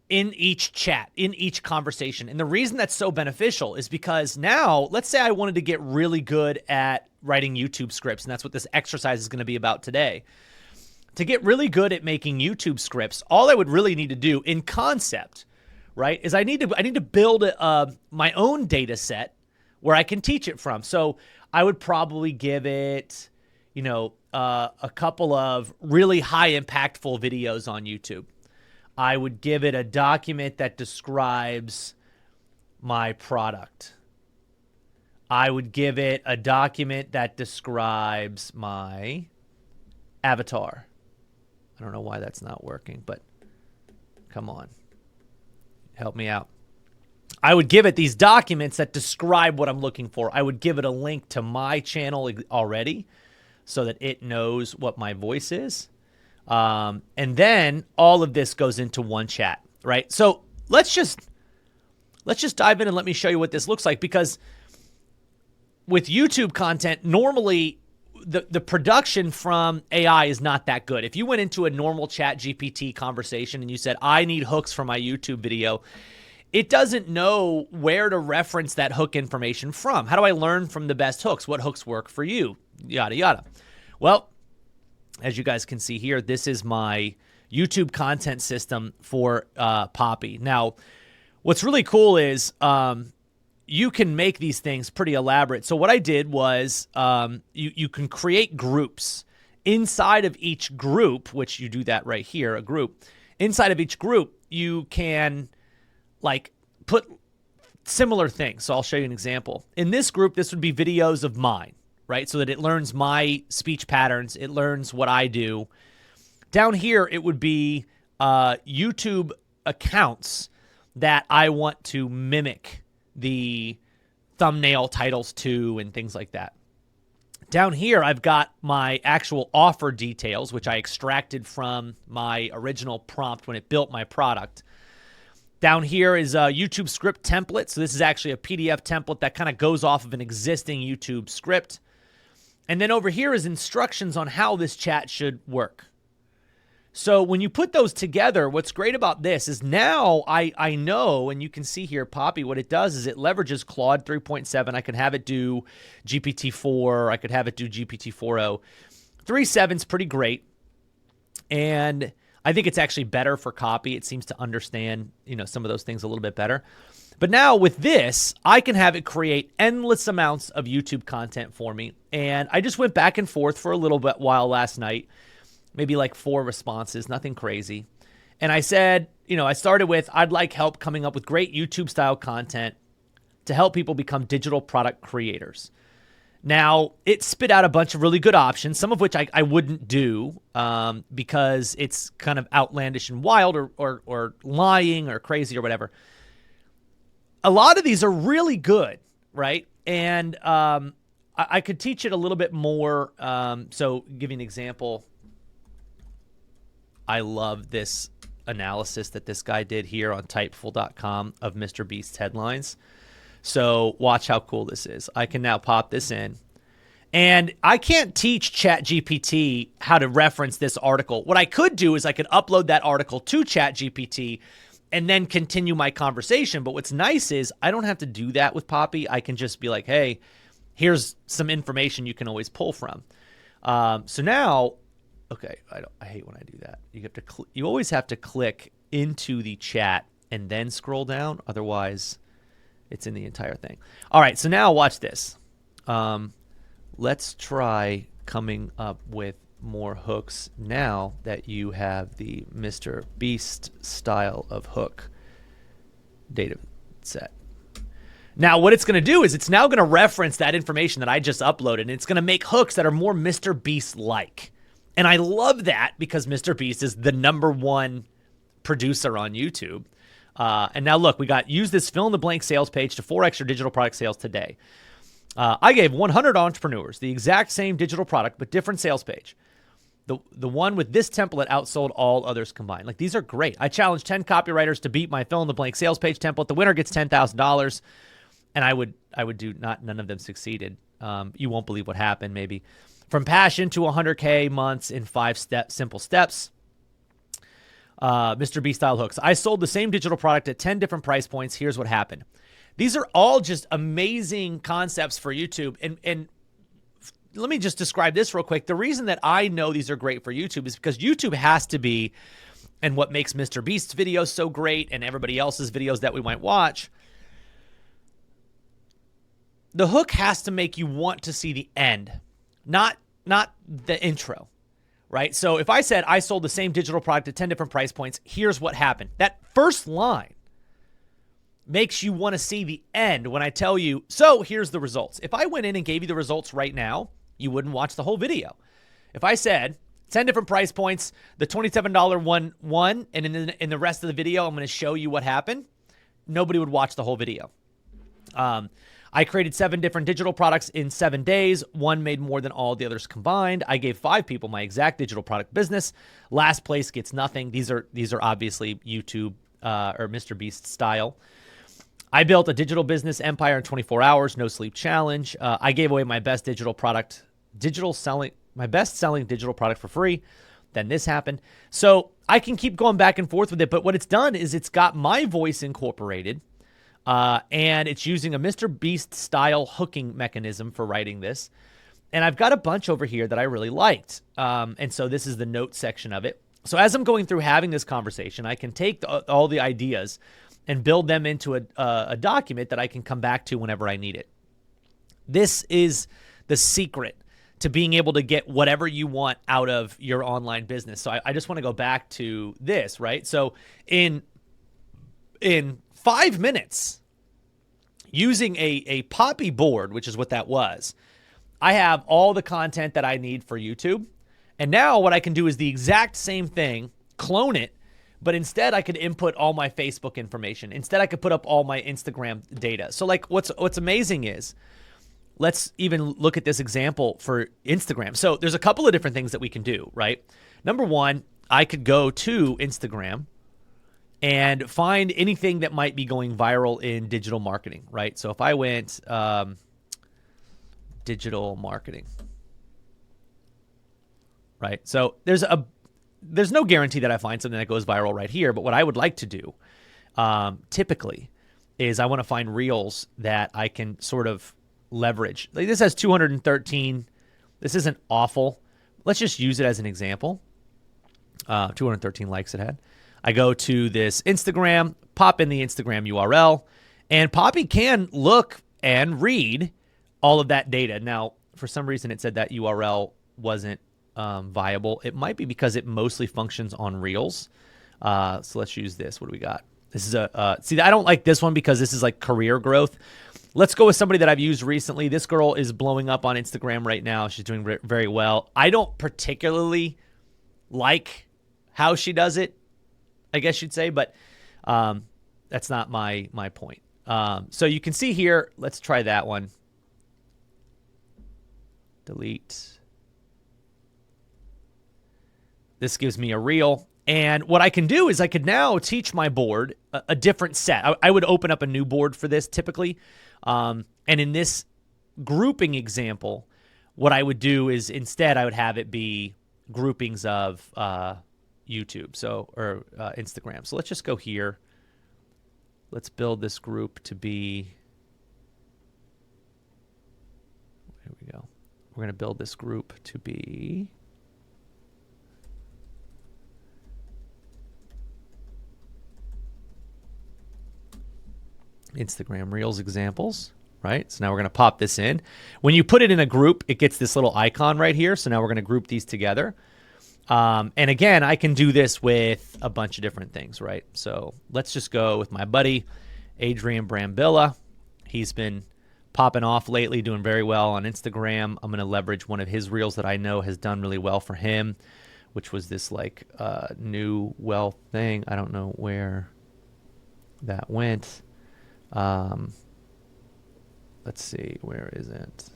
in each chat, in each conversation. And the reason that's so beneficial is because now, let's say I wanted to get really good at writing YouTube scripts, and that's what this exercise is going to be about today. To get really good at making YouTube scripts, all I would really need to do in concept, right, is I need to build my own data set where I can teach it from. So I would probably give it, a couple of really high impactful videos on YouTube. I would give it a document that describes my product. I would give it a document that describes my avatar. I don't know why that's not working, but come on. Help me out. I would give it these documents that describe what I'm looking for. I would give it a link to my channel already so that it knows what my voice is. And then all of this goes into one chat, right? So let's just dive in and let me show you what this looks like, because with YouTube content, normally the production from AI is not that good. If you went into a normal chat GPT conversation and you said, I need hooks for my YouTube video, it doesn't know where to reference that hook information from. How do I learn from the best hooks? What hooks work for you? Yada, yada. Well, as you guys can see here, this is my YouTube content system for Poppy. Now, what's really cool is you can make these things pretty elaborate. So what I did was you can create groups. Inside of each group, which you do that right here, a group. Inside of each group, you can like put similar things. So I'll show you an example. In this group, this would be videos of mine, right? So that it learns my speech patterns. It learns what I do. Down here, it would be YouTube accounts that I want to mimic the thumbnail titles to and things like that. Down here, I've got my actual offer details, which I extracted from my original prompt when it built my product. Down here is a YouTube script template. So this is actually a PDF template that kind of goes off of an existing YouTube script. And then over here is instructions on how this chat should work. So when you put those together, what's great about this is now I know, and you can see here, Poppy, what it does is it leverages Claude 3.7. I could have it do GPT-4. I could have it do GPT-4o. 3.7 is pretty great. And I think it's actually better for copy. It seems to understand, some of those things a little bit better. But now with this, I can have it create endless amounts of YouTube content for me. And I just went back and forth for a little bit while last night. Maybe like 4 responses, nothing crazy. And I said, I started with, I'd like help coming up with great YouTube style content to help people become digital product creators. Now, it spit out a bunch of really good options, some of which I wouldn't do because it's kind of outlandish and wild or lying or crazy or whatever. A lot of these are really good, right? And I could teach it a little bit more. So give you an example. I love this analysis that this guy did here on Typeful.com of Mr. Beast's headlines. So watch how cool this is. I can now pop this in. And I can't teach ChatGPT how to reference this article. What I could do is I could upload that article to ChatGPT and then continue my conversation. But what's nice is I don't have to do that with Poppy. I can just be like, hey, here's some information you can always pull from. So now... Okay, I hate when I do that. You always have to click into the chat and then scroll down. Otherwise, it's in the entire thing. All right, so now watch this. Let's try coming up with more hooks now that you have the Mr. Beast style of hook data set. Now, what it's going to do is it's now going to reference that information that I just uploaded, and it's going to make hooks that are more Mr. Beast-like. And I love that because Mr. Beast is the #1 producer on YouTube. And now look, we got use this fill-in-the-blank sales page to 4x your digital product sales today. I gave 100 entrepreneurs the exact same digital product but different sales page. The one with this template outsold all others combined. Like, these are great. I challenged 10 copywriters to beat my fill-in-the-blank sales page template. The winner gets $10,000. And I would do none of them succeeded. You won't believe what happened maybe. From passion to 100K months in 5 simple steps. Mr. Beast style hooks. I sold the same digital product at 10 different price points. Here's what happened. These are all just amazing concepts for YouTube. And let me just describe this real quick. The reason that I know these are great for YouTube is because YouTube has to be, and what makes Mr. Beast's videos so great and everybody else's videos that we might watch, the hook has to make you want to see the end. Not the intro, right? So if I said I sold the same digital product at 10 different price points, here's what happened. That first line makes you want to see the end when I tell you, so here's the results. If I went in and gave you the results right now, you wouldn't watch the whole video. If I said 10 different price points, the $27 one won, and in the rest of the video, I'm going to show you what happened, nobody would watch the whole video. I created 7 different digital products in 7 days. One made more than all the others combined. I gave 5 people my exact digital product business. Last place gets nothing. These are obviously YouTube or Mr. Beast style. I built a digital business empire in 24 hours, no sleep challenge. I gave away my best selling digital product for free. Then this happened. So I can keep going back and forth with it. But what it's done is it's got my voice incorporated, and it's using a Mr. Beast style hooking mechanism for writing this. And I've got a bunch over here that I really liked. And so this is the note section of it. So as I'm going through having this conversation, I can take all the ideas and build them into a document that I can come back to whenever I need it. This is the secret to being able to get whatever you want out of your online business. So I just want to go back to this, right? So in 5 minutes, using a Poppy board, which is what that was, I have all the content that I need for YouTube. And now what I can do is the exact same thing, clone it, but instead I could input all my Facebook information. Instead, I could put up all my Instagram data. So like what's amazing is, let's even look at this example for Instagram. So there's a couple of different things that we can do, right? Number one, I could go to Instagram and find anything that might be going viral in digital marketing, right? So if I went digital marketing, right? So there's no guarantee that I find something that goes viral right here, but what I would like to do typically is I want to find reels that I can sort of leverage. Like this has 213. This isn't awful. Let's just use it as an example. 213 likes it had. I go to this Instagram, pop in the Instagram URL, and Poppy can look and read all of that data. Now, for some reason, it said that URL wasn't viable. It might be because it mostly functions on Reels. So let's use this. What do we got? This is see, I don't like this one because this is like career growth. Let's go with somebody that I've used recently. This girl is blowing up on Instagram right now. She's doing very well. I don't particularly like how she does it, I guess you'd say, but that's not my point. So you can see here, let's try that one. Delete. This gives me a reel. And what I can do is I could now teach my board a different set. I would open up a new board for this typically. And in this grouping example, what I would do is instead I would have it be groupings of YouTube, or Instagram. So let's just go here. Let's build this group to be, here we go. We're going to build this group to be Instagram Reels examples, right? So now we're going to pop this in. When you put it in a group, it gets this little icon right here. So now we're going to group these together. And again, I can do this with a bunch of different things, right? So let's just go with my buddy, Adrian Brambilla. He's been popping off lately, doing very well on Instagram. I'm going to leverage one of his reels that I know has done really well for him, which was this like new wealth thing. I don't know where that went. Let's see, where is it?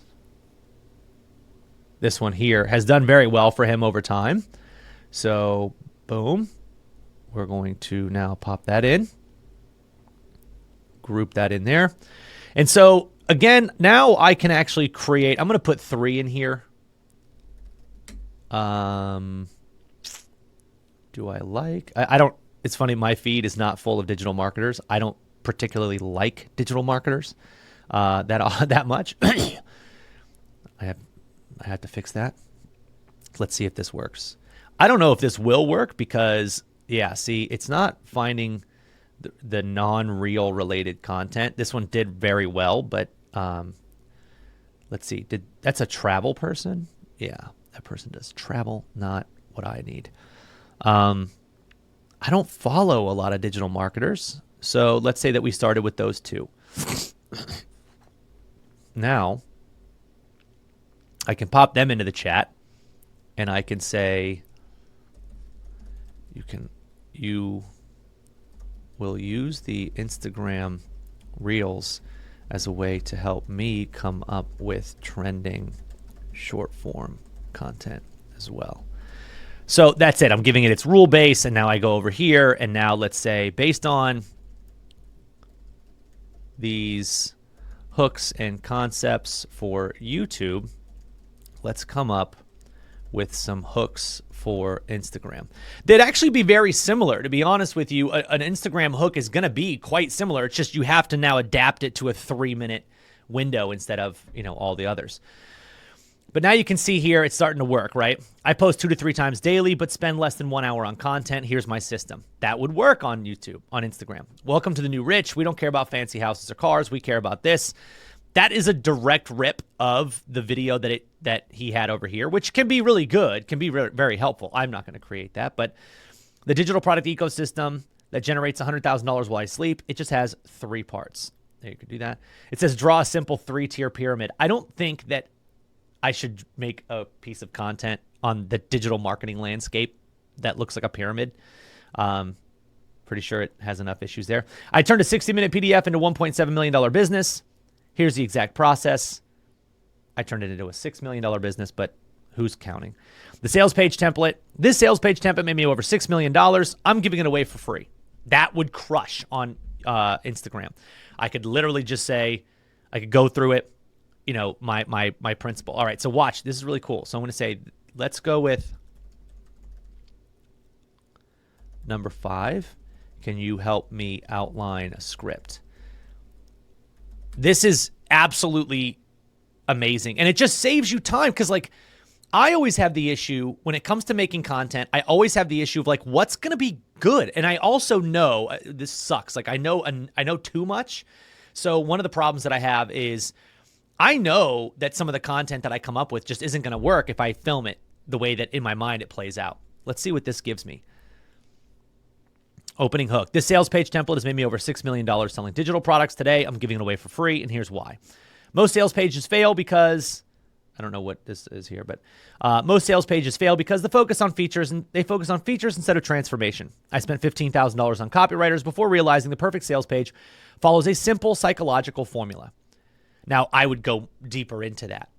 This one here has done very well for him over time. So, boom. We're going to now pop that in. Group that in there. And so, again, now I can actually create, I'm going to put 3 in here. Do I like, I don't, it's funny, my feed is not full of digital marketers. I don't particularly like digital marketers that much. I have to fix that. Let's see if this works. I don't know if this will work because, yeah, see, it's not finding the non-reel related content. This one did very well, but let's see. That's a travel person? Yeah, that person does travel, not what I need. I don't follow a lot of digital marketers. So let's say that we started with those two. Now, I can pop them into the chat, and I can say, you will use the Instagram Reels as a way to help me come up with trending short form content as well. So that's it. I'm giving it its rule base, and now I go over here, and now let's say based on these hooks and concepts for YouTube, let's come up with some hooks for Instagram. They'd actually be very similar, to be honest with you. An Instagram hook is going to be quite similar. It's just you have to now adapt it to a 3-minute window instead of, all the others. But now you can see here it's starting to work, right? I post 2 to 3 times daily, but spend less than 1 hour on content. Here's my system. That would work on YouTube, on Instagram. Welcome to the new rich. We don't care about fancy houses or cars. We care about this. That is a direct rip of the video that he had over here, which can be really good, can be very helpful. I'm not going to create that, but the digital product ecosystem that generates $100,000 while I sleep, it just has 3 parts. There, you can do that. It says draw a simple 3-tier pyramid. I don't think that I should make a piece of content on the digital marketing landscape that looks like a pyramid. Pretty sure it has enough issues there. I turned a 60-minute PDF into $1.7 million business. Here's the exact process. I turned it into a $6 million business, but who's counting? The sales page template. This sales page template made me over $6 million. I'm giving it away for free. That would crush on Instagram. I could literally just say, I could go through it, my principle. All right, so watch. This is really cool. So I'm going to say, let's go with number 5. Can you help me outline a script? This is absolutely amazing. And it just saves you time because, I always have the issue when it comes to making content. I always have the issue of, what's going to be good? And I also know this sucks. I know too much. So one of the problems that I have is I know that some of the content that I come up with just isn't going to work if I film it the way that in my mind it plays out. Let's see what this gives me. Opening hook. This sales page template has made me over $6 million selling digital products today. I'm giving it away for free, and here's why. Most sales pages fail because, I don't know what this is here, but most sales pages fail because they focus on features instead of transformation. I spent $15,000 on copywriters before realizing the perfect sales page follows a simple psychological formula. Now, I would go deeper into that.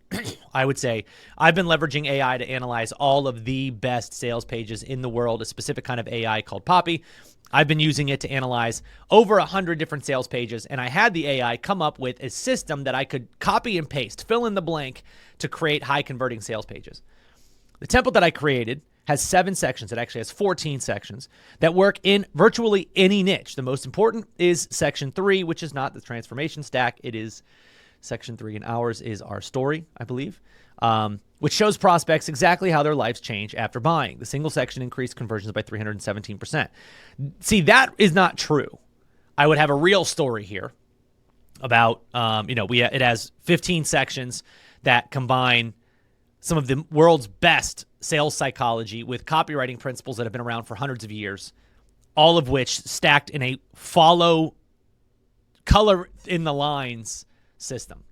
I would say I've been leveraging AI to analyze all of the best sales pages in the world, a specific kind of AI called Poppy. I've been using it to analyze over 100 different sales pages, and I had the AI come up with a system that I could copy and paste, fill in the blank to create high-converting sales pages. The template that I created has 7 sections. It actually has 14 sections that work in virtually any niche. The most important is section 3, which is not the transformation stack. It is section 3, and ours is our story, I believe, which shows prospects exactly how their lives change after buying. The single section increased conversions by 317%. See, that is not true. I would have a real story here about, it has 15 sections that combine some of the world's best sales psychology with copywriting principles that have been around for hundreds of years, all of which stacked in a follow color in the lines system.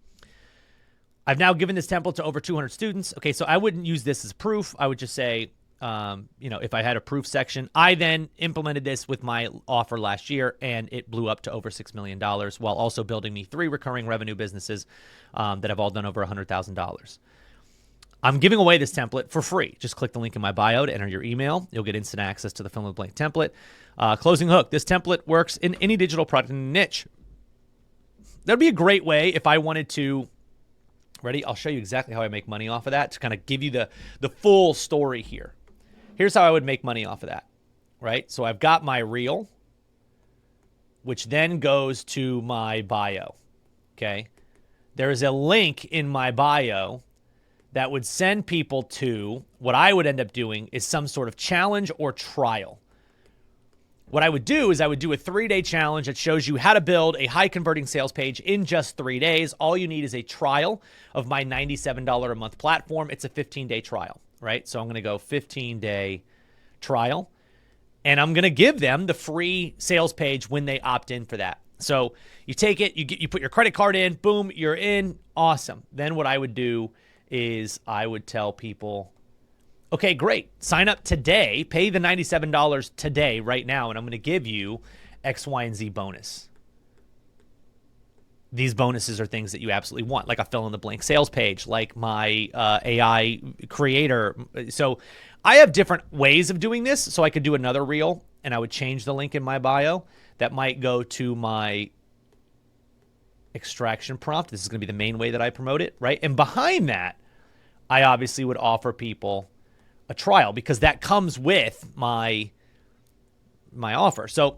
I've now given this template to over 200 students. Okay, so I wouldn't use this as proof. I would just say, if I had a proof section, I then implemented this with my offer last year, and it blew up to over $6 million while also building me 3 recurring revenue businesses that have all done over $100,000. I'm giving away this template for free. Just click the link in my bio to enter your email. You'll get instant access to the fill in the blank template. Closing hook. This template works in any digital product niche. That'd be a great way if I wanted to. Ready? I'll show you exactly how I make money off of that to kind of give you the full story here. Here's how I would make money off of that, right? So I've got my reel, which then goes to my bio, okay? There is a link in my bio that would send people to what I would end up doing is some sort of challenge or trial. What I would do is I would do a 3-day challenge that shows you how to build a high-converting sales page in just 3 days. All you need is a trial of my $97 a month platform. It's a 15-day trial, right? So I'm going to go 15-day trial. And I'm going to give them the free sales page when they opt in for that. So you take it, you put your credit card in, boom, you're in, awesome. Then what I would do is I would tell people, okay, great, sign up today, pay the $97 today, right now, and I'm going to give you X, Y, and Z bonus. These bonuses are things that you absolutely want, like a fill-in-the-blank sales page, like my AI creator. So I have different ways of doing this. So I could do another reel, and I would change the link in my bio. That might go to my extraction prompt. This is going to be the main way that I promote it, right? And behind that, I obviously would offer people a trial because that comes with my offer. So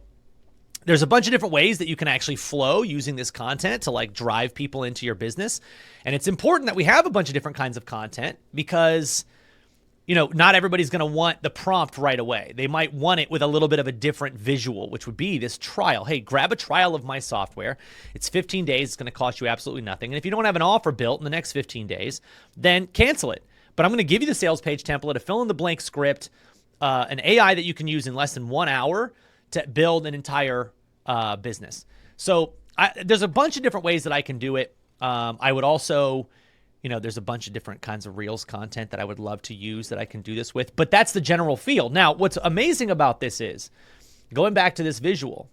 there's a bunch of different ways that you can actually flow using this content to like drive people into your business. And it's important that we have a bunch of different kinds of content because, you know, not everybody's going to want the prompt right away. They might want it with a little bit of a different visual, which would be this trial. Hey, grab a trial of my software. It's 15 days. It's going to cost you absolutely nothing. And if you don't have an offer built in the next 15 days, then cancel it. But I'm going to give you the sales page template, a fill in the blank script, an AI that you can use in less than 1 hour to build an entire business. So there's a bunch of different ways that I can do it. I would also, you know, there's a bunch of different kinds of Reels content that I would love to use that I can do this with, but that's the general feel. Now, what's amazing about this is, going back to this visual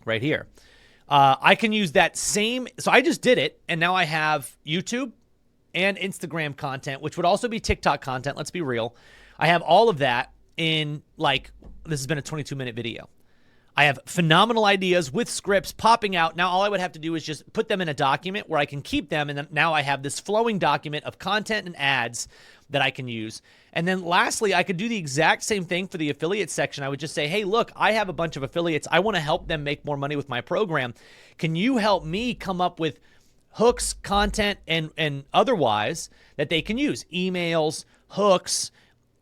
right here, I can use that same, so I just did it, and now I have YouTube and Instagram content, which would also be TikTok content, let's be real. I have all of that in, like, this has been a 22-minute video. I have phenomenal ideas with scripts popping out. Now, all I would have to do is just put them in a document where I can keep them. And then now I have this flowing document of content and ads that I can use. And then lastly, I could do the exact same thing for the affiliate section. I would just say, hey, look, I have a bunch of affiliates. I want to help them make more money with my program. Can you help me come up with hooks, content, and otherwise that they can use? Emails, hooks,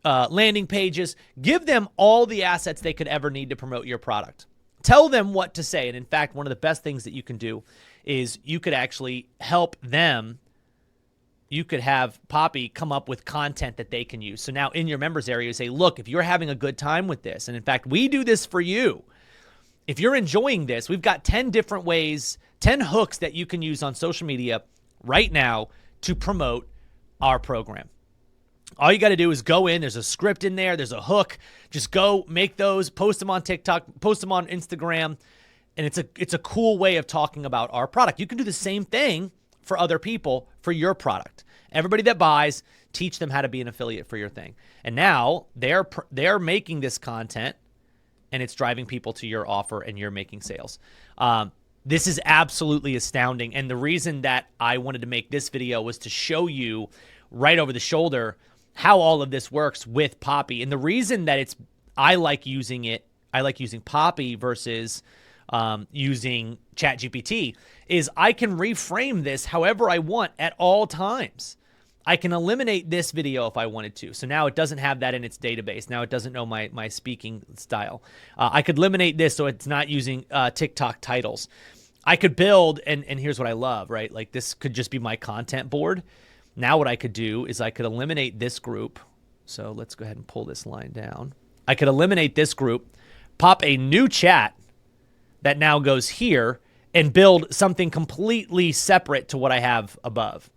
landing pages. Give them all the assets they could ever need to promote your product. Tell them what to say. And in fact, one of the best things that you can do is you could actually help them. You could have Poppy come up with content that they can use. So now in your members area, you say, look, if you're having a good time with this, and in fact, we do this for you. If you're enjoying this, we've got 10 different ways, 10 hooks that you can use on social media right now to promote our program. All you got to do is go in. There's a script in there. There's a hook. Just go make those, post them on TikTok, post them on Instagram. And it's a cool way of talking about our product. You can do the same thing for other people for your product. Everybody that buys, teach them how to be an affiliate for your thing. And now they're making this content and it's driving people to your offer and you're making sales. This is absolutely astounding. And the reason that I wanted to make this video was to show you right over the shoulder how all of this works with Poppy. And the reason that I like using Poppy versus using ChatGPT is I can reframe this however I want at all times. I can eliminate this video if I wanted to. So now it doesn't have that in its database. Now it doesn't know my speaking style. I could eliminate this so it's not using TikTok titles. I could build, and here's what I love, right? Like this could just be my content board. Now what I could do is I could eliminate this group. So let's go ahead and pull this line down. I could eliminate this group, pop a new chat that now goes here, and build something completely separate to what I have above.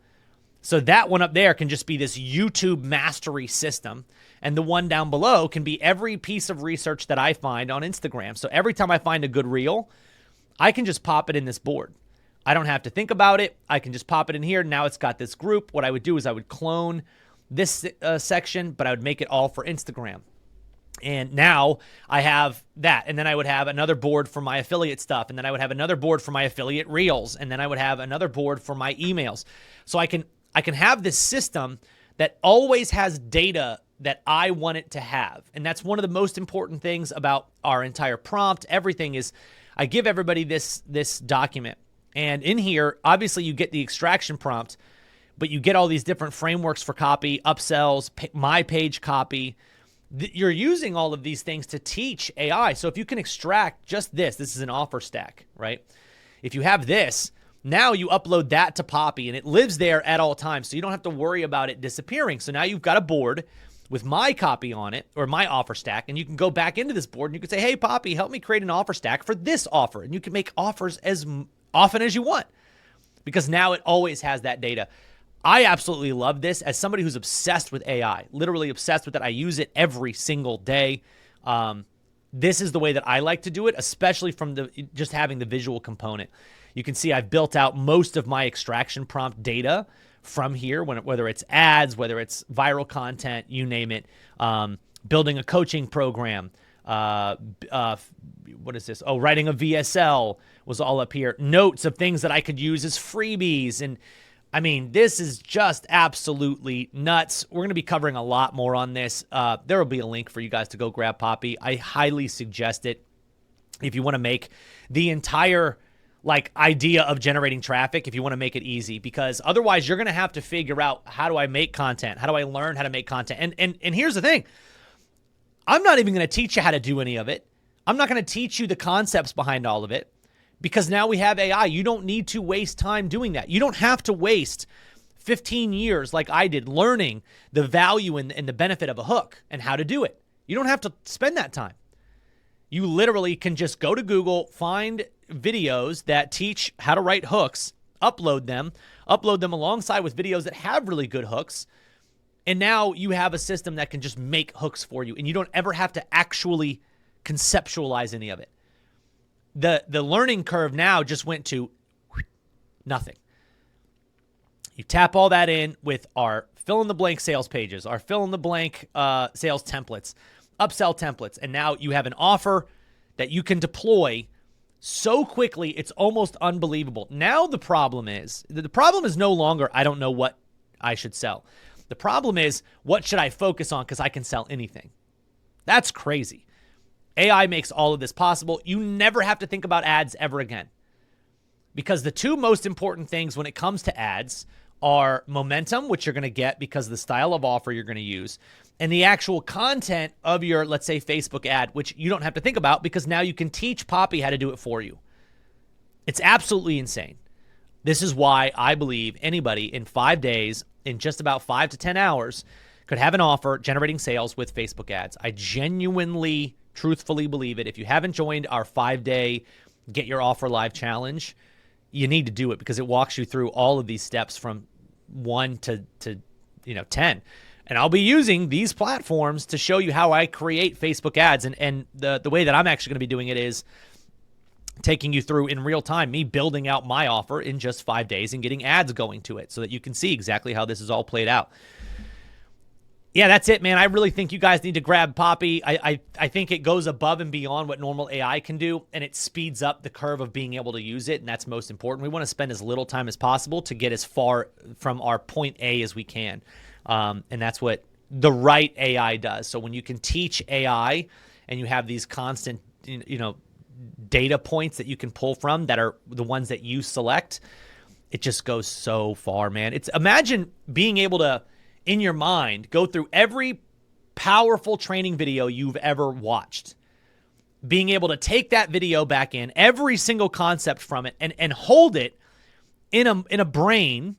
So that one up there can just be this YouTube mastery system. And the one down below can be every piece of research that I find on Instagram. So every time I find a good reel, I can just pop it in this board. I don't have to think about it. I can just pop it in here. Now it's got this group. What I would do is I would clone this section, but I would make it all for Instagram. And now I have that. And then I would have another board for my affiliate stuff. And then I would have another board for my affiliate reels. And then I would have another board for my emails. So I can have this system that always has data that I want it to have. And that's one of the most important things about our entire prompt. Everything is, I give everybody this document. And in here, obviously you get the extraction prompt, but you get all these different frameworks for copy, upsells, my page copy. You're using all of these things to teach AI. So if you can extract just this is an offer stack, right? If you have this, now you upload that to Poppy and it lives there at all times. So you don't have to worry about it disappearing. So now you've got a board with my copy on it or my offer stack, and you can go back into this board and you can say, hey, Poppy, help me create an offer stack for this offer. And you can make offers as often as you want because now it always has that data. I absolutely love this as somebody who's obsessed with AI, literally obsessed with it. I use it every single day. This is the way that I like to do it, especially from just having the visual component. You can see I've built out most of my extraction prompt data from here, whether it's ads, whether it's viral content, you name it. Building a coaching program. What is this? Oh, writing a VSL was all up here. Notes of things that I could use as freebies. And I mean, this is just absolutely nuts. We're going to be covering a lot more on this. There will be a link for you guys to go grab Poppy. I highly suggest it if you want to make the entire idea of generating traffic, if you want to make it easy, because otherwise you're going to have to figure out, how do I make content? How do I learn how to make content? And here's the thing. I'm not even going to teach you how to do any of it. I'm not going to teach you the concepts behind all of it. Because now we have AI. You don't need to waste time doing that. You don't have to waste 15 years like I did learning the value and the benefit of a hook and how to do it. You don't have to spend that time. You literally can just go to Google, find videos that teach how to write hooks, upload them alongside with videos that have really good hooks. And now you have a system that can just make hooks for you. And you don't ever have to actually conceptualize any of it. The learning curve now just went to nothing. You tap all that in with our fill-in-the-blank sales pages, our fill-in-the-blank sales templates, upsell templates, and now you have an offer that you can deploy so quickly, it's almost unbelievable. Now the problem is no longer, I don't know what I should sell. The problem is, what should I focus on because I can sell anything? That's crazy. AI makes all of this possible. You never have to think about ads ever again. Because the two most important things when it comes to ads are momentum, which you're going to get because of the style of offer you're going to use, and the actual content of your, let's say, Facebook ad, which you don't have to think about because now you can teach Poppy how to do it for you. It's absolutely insane. This is why I believe anybody in 5 days, in just about 5 to 10 hours, could have an offer generating sales with Facebook ads. I genuinely, truthfully believe it. If you haven't joined our 5-day Get Your Offer Live challenge, you need to do it because it walks you through all of these steps from 1 to 10. And I'll be using these platforms to show you how I create Facebook ads. And the way that I'm actually going to be doing it is taking you through in real time, me building out my offer in just 5 days and getting ads going to it so that you can see exactly how this is all played out. Yeah, that's it, man. I really think you guys need to grab Poppy. I think it goes above and beyond what normal AI can do, and it speeds up the curve of being able to use it, and that's most important. We want to spend as little time as possible to get as far from our point A as we can, and that's what the right AI does. So when you can teach AI and you have these constant, data points that you can pull from that are the ones that you select, it just goes so far, man. Imagine being able to, in your mind, go through every powerful training video you've ever watched. Being able to take that video back in, every single concept from it, and hold it in a brain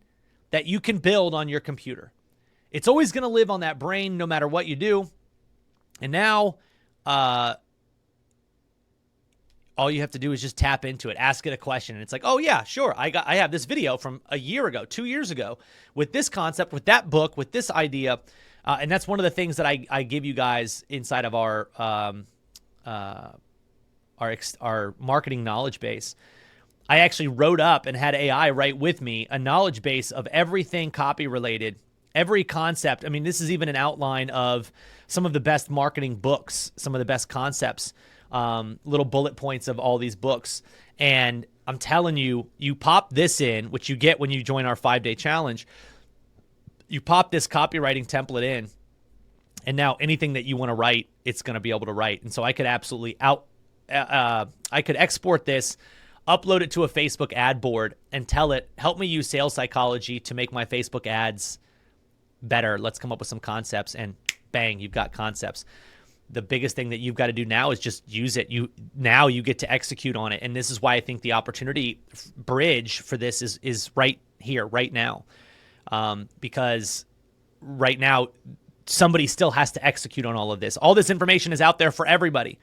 that you can build on your computer. It's always going to live on that brain no matter what you do. And now, all you have to do is just tap into it, ask it a question, and it's like, oh yeah, sure, I have this video from a year ago, 2 years ago, with this concept, with that book, with this idea, and that's one of the things that I give you guys inside of our marketing knowledge base. I actually wrote up and had AI write with me a knowledge base of everything copy related, every concept. I mean, this is even an outline of some of the best marketing books, some of the best concepts. Little bullet points of all these books. And I'm telling you, you pop this in, which you get when you join our 5-day challenge. You pop this copywriting template in, and now anything that you want to write, it's going to be able to write. And so I could absolutely I could export this, upload it to a Facebook ad board, and tell it, help me use sales psychology to make my Facebook ads better. Let's come up with some concepts, and bang, you've got concepts. The biggest thing that you've got to do now is just use it. Now you get to execute on it. And this is why I think the opportunity bridge for this is right here, right now. Because right now, somebody still has to execute on all of this. All this information is out there for everybody.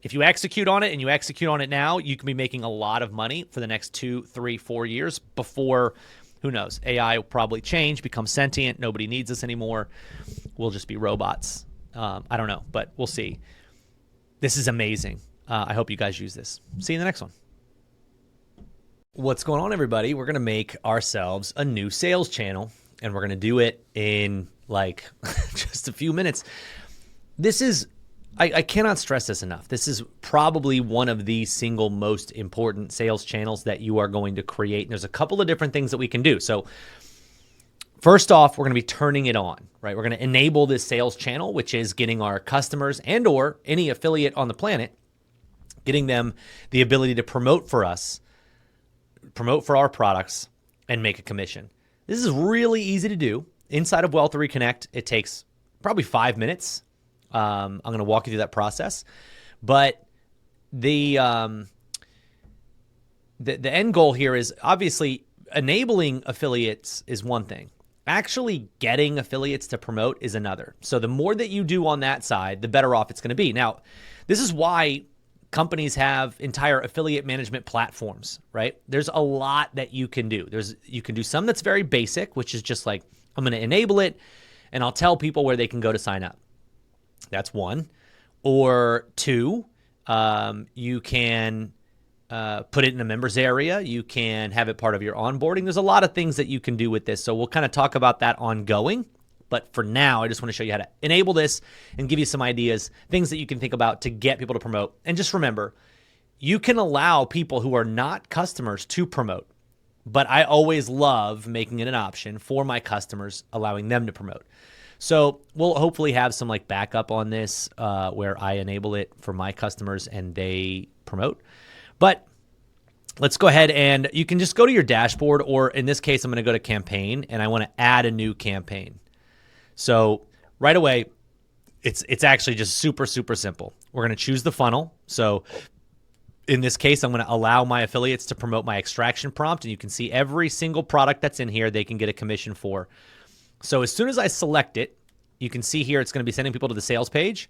If you execute on it and you execute on it now, you can be making a lot of money for the next 2, 3, 4 years before, who knows, AI will probably change, become sentient. Nobody needs us anymore. We'll just be robots. I don't know, but we'll see. This is amazing. I hope you guys use this. See you in the next one. What's going on, everybody? We're going to make ourselves a new sales channel, and we're going to do it in like just a few minutes. This is, I cannot stress this enough. This is probably one of the single most important sales channels that you are going to create. And there's a couple of different things that we can do. So first off, we're going to be turning it on, right? We're going to enable this sales channel, which is getting our customers and or any affiliate on the planet, getting them the ability to promote for us, promote for our products, and make a commission. This is really easy to do. Inside of Wealth Reconnect, it takes probably 5 minutes. I'm going to walk you through that process, but the end goal here is obviously enabling affiliates is one thing. Actually getting affiliates to promote is another. So the more that you do on that side, the better off it's going to be. Now, this is why companies have entire affiliate management platforms, right? There's a lot that you can do. You can do some that's very basic, which is just like, I'm going to enable it and I'll tell people where they can go to sign up. That's one. Or two, you can put it in a members area. You can have it part of your onboarding. There's a lot of things that you can do with this. So we'll kind of talk about that ongoing. But for now, I just want to show you how to enable this and give you some ideas, things that you can think about to get people to promote. And just remember, you can allow people who are not customers to promote. But I always love making it an option for my customers, allowing them to promote. So we'll hopefully have some like backup on this where I enable it for my customers and they promote. But let's go ahead and you can just go to your dashboard, or in this case, I'm going to go to campaign and I want to add a new campaign. So right away, it's actually just super, super simple. We're going to choose the funnel. So in this case, I'm going to allow my affiliates to promote my extraction prompt, and you can see every single product that's in here, they can get a commission for. So as soon as I select it, you can see here it's going to be sending people to the sales page,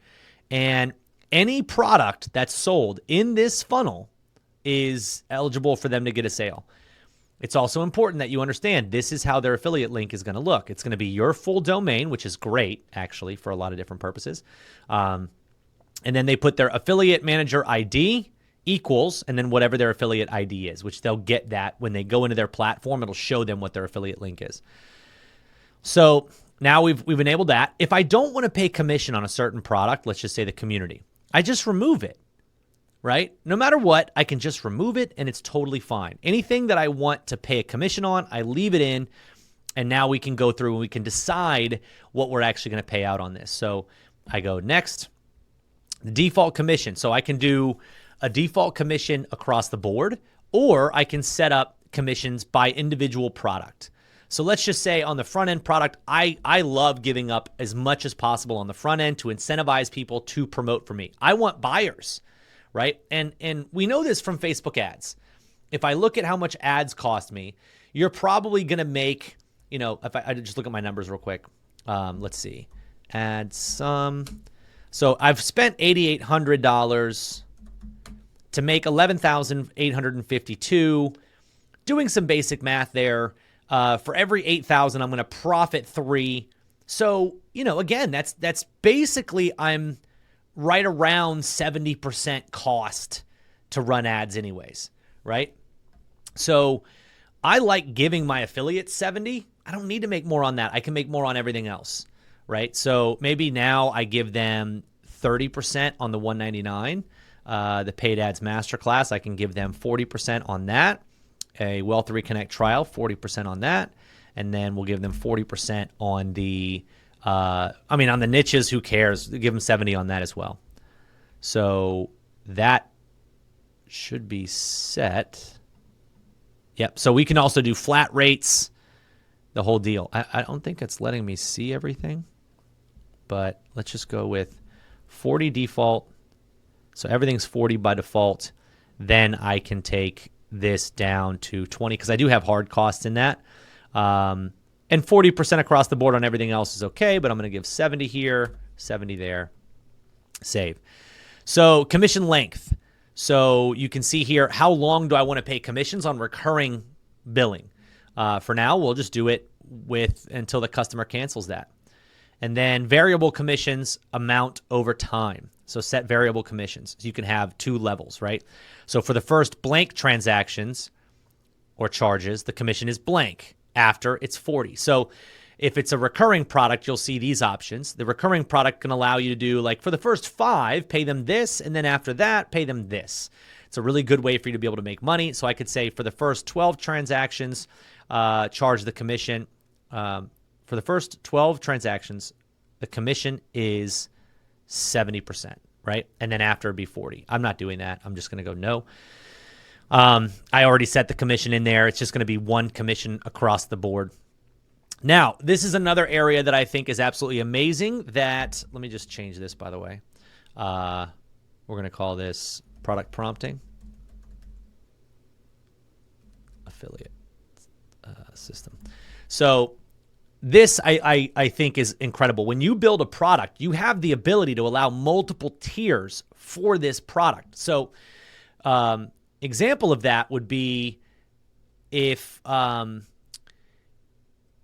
and any product that's sold in this funnel is eligible for them to get a sale. It's also important that you understand this is how their affiliate link is going to look. It's going to be your full domain, which is great, actually, for a lot of different purposes. And then they put their affiliate manager ID equals, and then whatever their affiliate ID is, which they'll get that when they go into their platform. It'll show them what their affiliate link is. So now we've enabled that. If I don't want to pay commission on a certain product, let's just say the community, I just remove it, right? No matter what, I can just remove it and it's totally fine. Anything that I want to pay a commission on, I leave it in, and now we can go through and we can decide what we're actually going to pay out on this. So I go next, the default commission. So I can do a default commission across the board, or I can set up commissions by individual product. So let's just say on the front end product, I love giving up as much as possible on the front end to incentivize people to promote for me. I want buyers, right? And we know this from Facebook ads. If I look at how much ads cost me, you're probably going to make, if I just look at my numbers real quick. Let's see. Add some. So I've spent $8,800 to make $11,852. Doing some basic math there. For every 8,000, I'm going to profit 3. So, again, that's basically I'm right around 70% cost to run ads anyways, right? So I like giving my affiliates 70. I don't need to make more on that. I can make more on everything else, right? So maybe now I give them 30% on the $199, the paid ads masterclass. I can give them 40% on that. A Wealth Reconnect trial, 40% on that. And then we'll give them 40% on the, on the niches, who cares? Give them 70 on that as well. So that should be set. Yep. So we can also do flat rates, the whole deal. I don't think it's letting me see everything, but let's just go with 40 default. So everything's 40 by default. Then I can take this down to 20 because I do have hard costs in that. And 40% across the board on everything else is okay, but I'm going to give 70 here, 70 there, save. So commission length. So you can see here, how long do I want to pay commissions on recurring billing? For now, we'll just do it until the customer cancels that. And then variable commissions amount over time. So set variable commissions. So you can have 2 levels, right? So for the first blank transactions or charges, the commission is blank. After, it's 40. So if it's a recurring product, you'll see these options. The recurring product can allow you to do, like, for the first 5, pay them this, and then after that, pay them this. It's a really good way for you to be able to make money. So I could say for the first 12 transactions, charge the commission. For the first 12 transactions, the commission is 70%, right? And then after, it'd be 40. I'm not doing that. I'm just going to go no. I already set the commission in there. It's just going to be 1 commission across the board. Now, this is another area that I think is absolutely amazing that, let me just change this, by the way. We're going to call this product prompting. Affiliate system. So this, I think, is incredible. When you build a product, you have the ability to allow multiple tiers for this product. So, example of that would be if I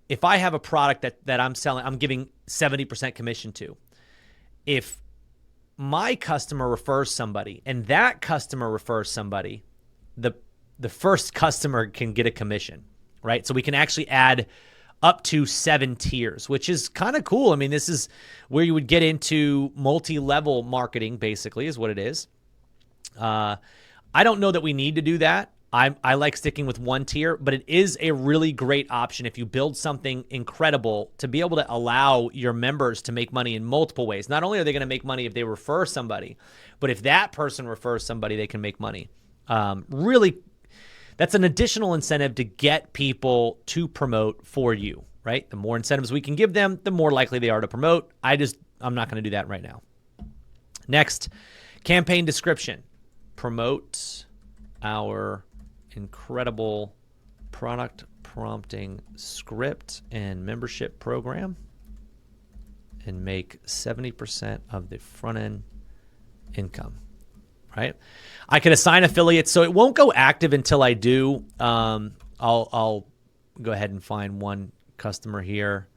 have a product that I'm selling, I'm giving 70% commission to. If my customer refers somebody and that customer refers somebody, the first customer can get a commission, right? So we can actually add up to 7 tiers, which is kind of cool. I mean, this is where you would get into multi-level marketing, basically, is what it is. I don't know that we need to do that. I like sticking with 1 tier, but it is a really great option if you build something incredible to be able to allow your members to make money in multiple ways. Not only are they going to make money if they refer somebody, but if that person refers somebody, they can make money. Really, that's an additional incentive to get people to promote for you, right? The more incentives we can give them, the more likely they are to promote. I'm not going to do that right now. Next, campaign description. Promote our incredible product prompting script and membership program and make 70% of the front end income, right? I can assign affiliates, so it won't go active until I do. I'll go ahead and find 1 customer here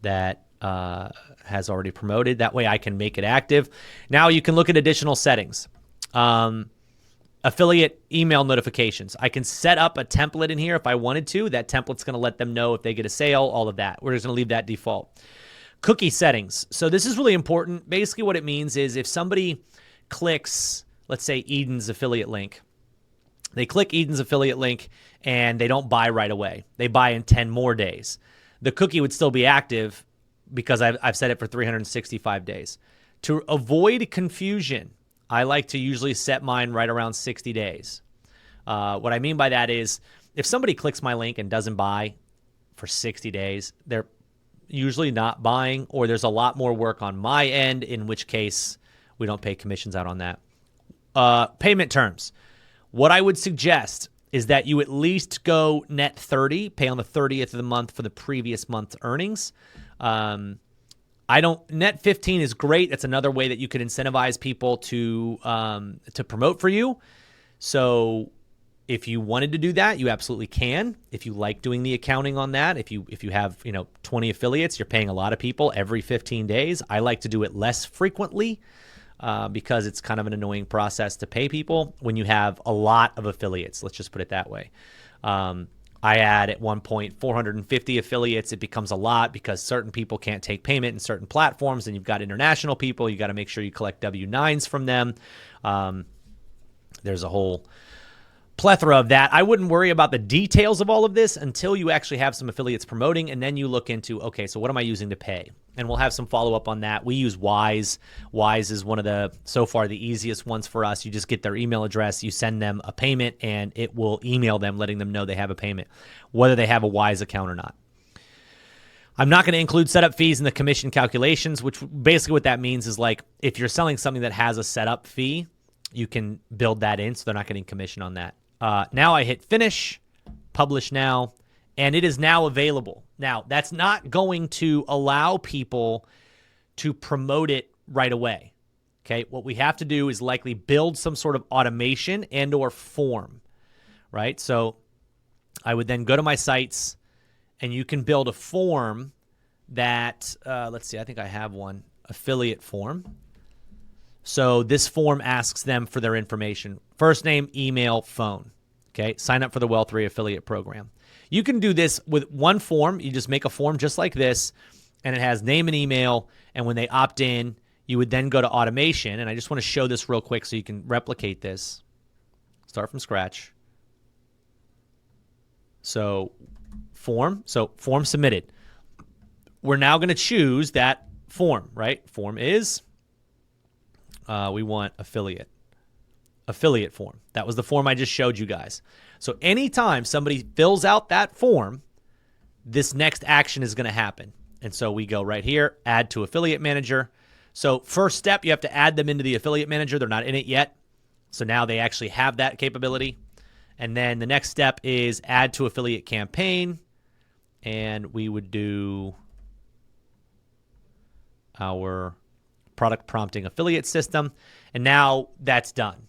that has already promoted. That way I can make it active. Now you can look at additional settings. Affiliate email notifications. I can set up a template in here if I wanted to. That template's going to let them know if they get a sale, all of that. We're just going to leave that default. Cookie settings. So this is really important. Basically what it means is if somebody clicks, let's say, Eden's affiliate link, they click Eden's affiliate link and they don't buy right away. They buy in 10 more days. The cookie would still be active because I've set it for 365 days. To avoid confusion, I like to usually set mine right around 60 days. What I mean by that is if somebody clicks my link and doesn't buy for 60 days, they're usually not buying, or there's a lot more work on my end, in which case we don't pay commissions out on that. Payment terms. What I would suggest is that you at least go net 30, pay on the 30th of the month for the previous month's earnings. Net 15 is great. That's another way that you could incentivize people to promote for you. So if you wanted to do that, you absolutely can. If you like doing the accounting on that, if you have 20 affiliates, you're paying a lot of people every 15 days. I like to do it less frequently because it's kind of an annoying process to pay people when you have a lot of affiliates. Let's just put it that way. I had at one point 450 affiliates. It becomes a lot because certain people can't take payment in certain platforms, and you've got international people. You got to make sure you collect W-9s from them. There's a whole plethora of that. I wouldn't worry about the details of all of this until you actually have some affiliates promoting, and then you look into, okay, so what am I using to pay? And we'll have some follow-up on that. We use Wise. Wise is one of the, so far, the easiest ones for us. You just get their email address, you send them a payment, and it will email them letting them know they have a payment, whether they have a Wise account or not. I'm not going to include setup fees in the commission calculations, which basically what that means is, like, if you're selling something that has a setup fee, you can build that in so they're not getting commission on that. Now I hit finish, publish now, and it is now available. Now, that's not going to allow people to promote it right away. Okay, what we have to do is likely build some sort of automation and or form, right? So I would then go to my sites, and you can build a form that, let's see, I think I have one, affiliate form. So this form asks them for their information, first name, email, phone. Okay, sign up for the Wealth3 affiliate program. You can do this with one form. You just make a form just like this, and it has name and email, and when they opt in, you would then go to automation, and I just want to show this real quick so you can replicate this. Start from scratch. So form submitted. We're now going to choose that form, right? Form is, we want affiliate form. That was the form I just showed you guys. So anytime somebody fills out that form, this next action is going to happen. And so we go right here, add to affiliate manager. So first step, you have to add them into the affiliate manager. They're not in it yet. So now they actually have that capability. And then the next step is add to affiliate campaign. And we would do our product prompting affiliate system. And now that's done.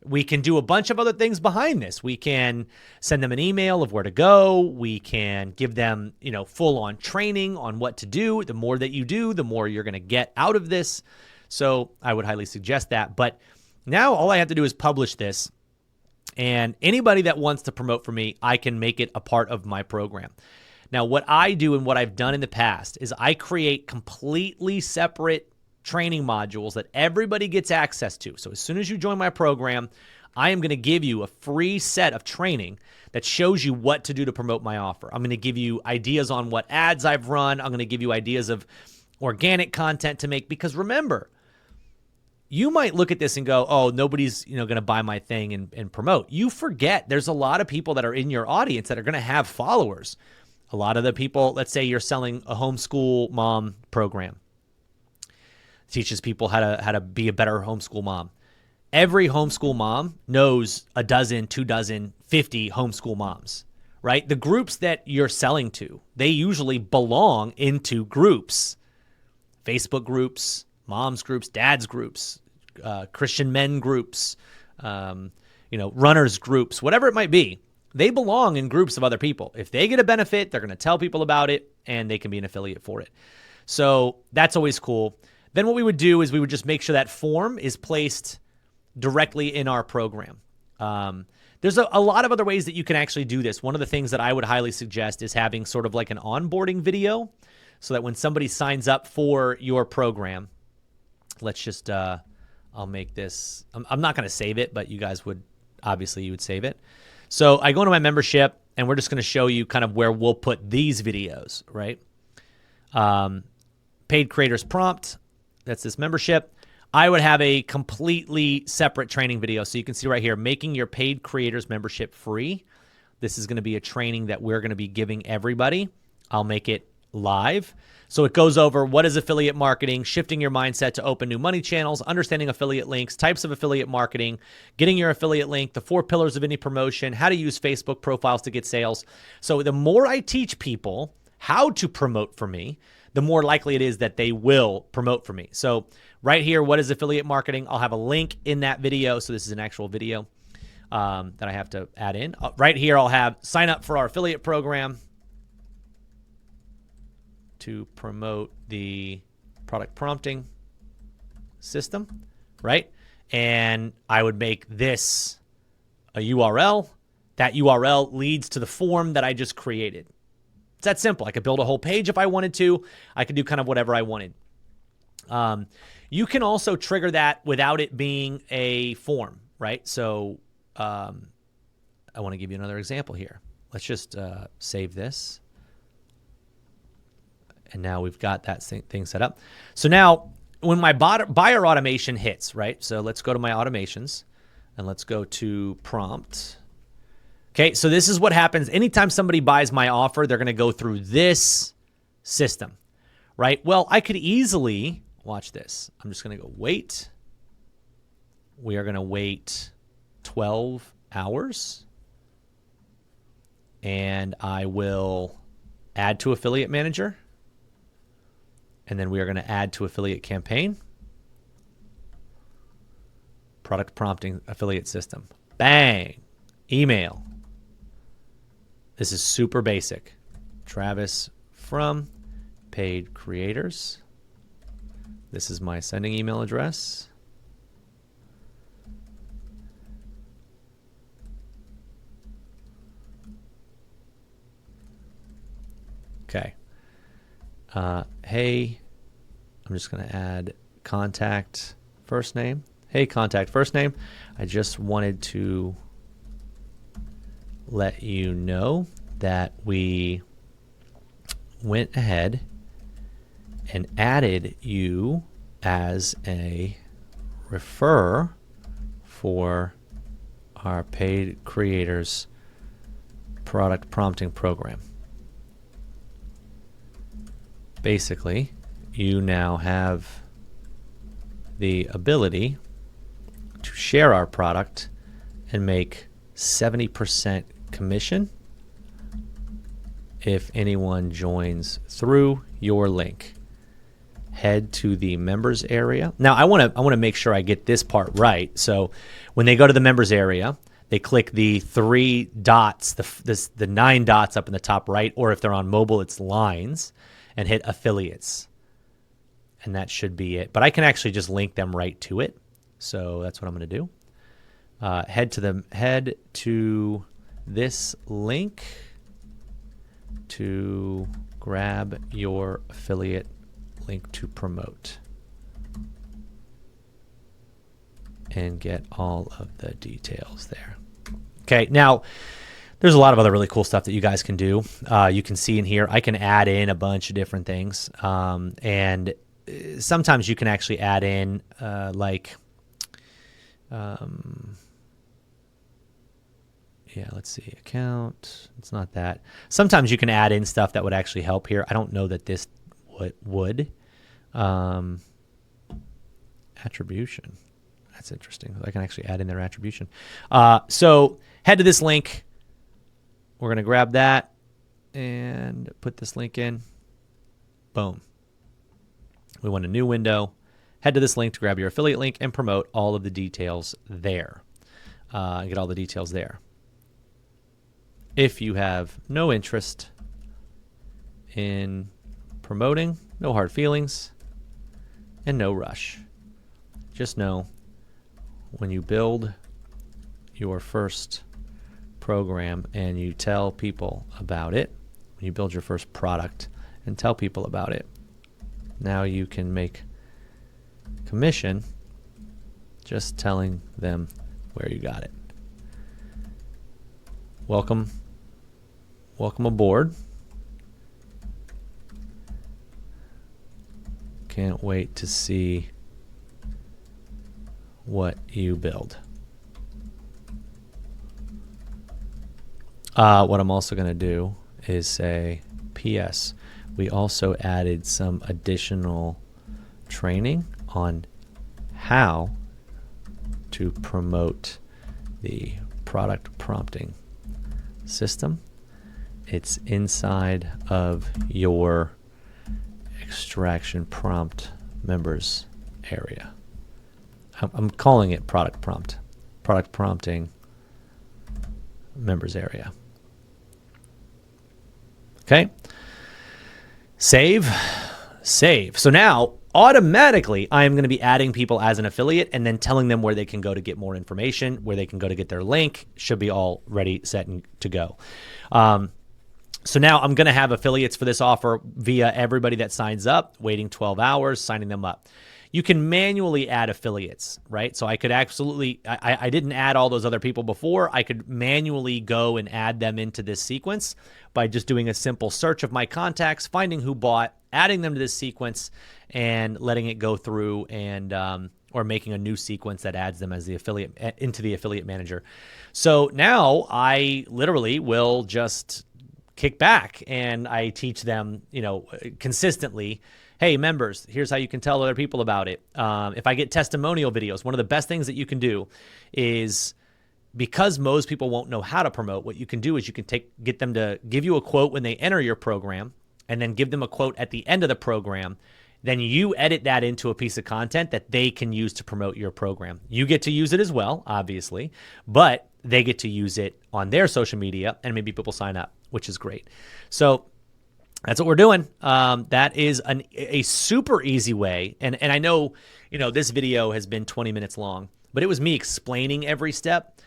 We can do a bunch of other things behind this. We can send them an email of where to go. We can give them, full-on training on what to do. The more that you do, the more you're going to get out of this. So I would highly suggest that. But now all I have to do is publish this. And anybody that wants to promote for me, I can make it a part of my program. Now, what I do and what I've done in the past is I create completely separate training modules that everybody gets access to. So as soon as you join my program, I am going to give you a free set of training that shows you what to do to promote my offer. I'm going to give you ideas on what ads I've run. I'm going to give you ideas of organic content to make, because remember, you might look at this and go, oh, nobody's going to buy my thing and promote. You forget there's a lot of people that are in your audience that are going to have followers. A lot of the people, let's say you're selling a homeschool mom program. Teaches people how to be a better homeschool mom. Every homeschool mom knows a dozen, 2 dozen, 50 homeschool moms, right? The groups that you're selling to, they usually belong into groups. Facebook groups, moms groups, dads groups, Christian men groups, runners groups, whatever it might be. They belong in groups of other people. If they get a benefit, they're going to tell people about it, and they can be an affiliate for it. So that's always cool. Then what we would do is we would just make sure that form is placed directly in our program. There's a lot of other ways that you can actually do this. One of the things that I would highly suggest is having sort of like an onboarding video so that when somebody signs up for your program, let's just, I'll make this, I'm not going to save it, but you guys would, obviously you would save it. So I go into my membership, and we're just going to show you kind of where we'll put these videos, right? Paid creators prompt. That's this membership. I would have a completely separate training video. So you can see right here, making your paid creators membership free. This is going to be a training that we're going to be giving everybody. I'll make it live. So it goes over what is affiliate marketing, shifting your mindset to open new money channels, understanding affiliate links, types of affiliate marketing, getting your affiliate link, the 4 pillars of any promotion, how to use Facebook profiles to get sales. So the more I teach people how to promote for me, the more likely it is that they will promote for me. So right here, what is affiliate marketing? I'll have a link in that video. So this is an actual video that I have to add in. Right here, I'll have sign up for our affiliate program to promote the product prompting system, right? And I would make this a URL. That URL leads to the form that I just created. It's that simple. I could build a whole page if I wanted to. I could do kind of whatever I wanted. You can also trigger that without it being a form, right? So I want to give you another example here. Let's just save this. And now we've got that thing set up. So now when my buyer automation hits, right? So let's go to my automations and let's go to prompt. Okay, so this is what happens. Anytime somebody buys my offer, they're going to go through this system, right? Well, I could easily, watch this. I'm just going to go wait. We are going to wait 12 hours. and I will add to affiliate manager. And then we are going to add to affiliate campaign. Product prompting affiliate system. Bang. Email. This is super basic. Travis from Paid Creators. This is my sending email address. Okay. Hey, I'm just going to add contact first name. Hey, contact first name. I just wanted to let you know that we went ahead and added you as a refer for our Paid Creators product prompting program. Basically, you now have the ability to share our product and make 70% commission if anyone joins through your link. Head to the members area. Now, I want to make sure I get this part right. So, when they go to the members area, they click the 3 dots, the 9 dots up in the top right, or if they're on mobile, it's lines, and hit affiliates. And that should be it. But I can actually just link them right to it. So that's what I'm going to do. Head to this link to grab your affiliate link to promote and get all of the details there. Okay, now there's a lot of other really cool stuff that you guys can do. You can see in here, I can add in a bunch of different things. And sometimes you can actually add in let's see, account. It's not that. Sometimes you can add in stuff that would actually help here. I don't know that this would. Attribution. That's interesting. I can actually add in their attribution. So head to this link. We're going to grab that and put this link in. Boom. We want a new window. Head to this link to grab your affiliate link and promote all of the details there. Get all the details there. If you have no interest in promoting, no hard feelings, and no rush. Just know when you build your first program and you tell people about it, when you build your first product and tell people about it, now you can make commission just telling them where you got it. Welcome aboard. Can't wait to see what you build. What I'm also going to do is say, P.S. We also added some additional training on how to promote the product prompting system. It's inside of your extraction prompt members area. I'm calling it product prompting members area. Okay. Save. So now automatically I am going to be adding people as an affiliate and then telling them where they can go to get more information, where they can go to get their link. Should be all ready, set, and to go. So now I'm going to have affiliates for this offer via everybody that signs up, waiting 12 hours, signing them up. You can manually add affiliates, right? So I could absolutely, I didn't add all those other people before. I could manually go and add them into this sequence by just doing a simple search of my contacts, finding who bought, adding them to this sequence, and letting it go through and or making a new sequence that adds them as the affiliate into the affiliate manager. So now I literally will just kick back and I teach them, consistently, hey, members, here's how you can tell other people about it. If I get testimonial videos, one of the best things that you can do is because most people won't know how to promote, what you can do is you can get them to give you a quote when they enter your program, and then give them a quote at the end of the program. Then you edit that into a piece of content that they can use to promote your program. You get to use it as well, obviously, but they get to use it on their social media, and maybe people sign up, which is great. So that's what we're doing. That is a super easy way. And I know, this video has been 20 minutes long, but it was me explaining every step.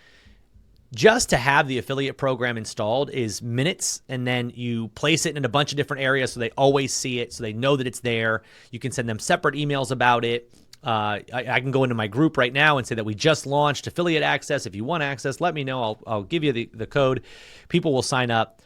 Just to have the affiliate program installed is minutes, and then you place it in a bunch of different areas so they always see it, so they know that it's there. You can send them separate emails about it. I can go into my group right now and say that we just launched affiliate access. If you want access, let me know. I'll give you the code. People will sign up.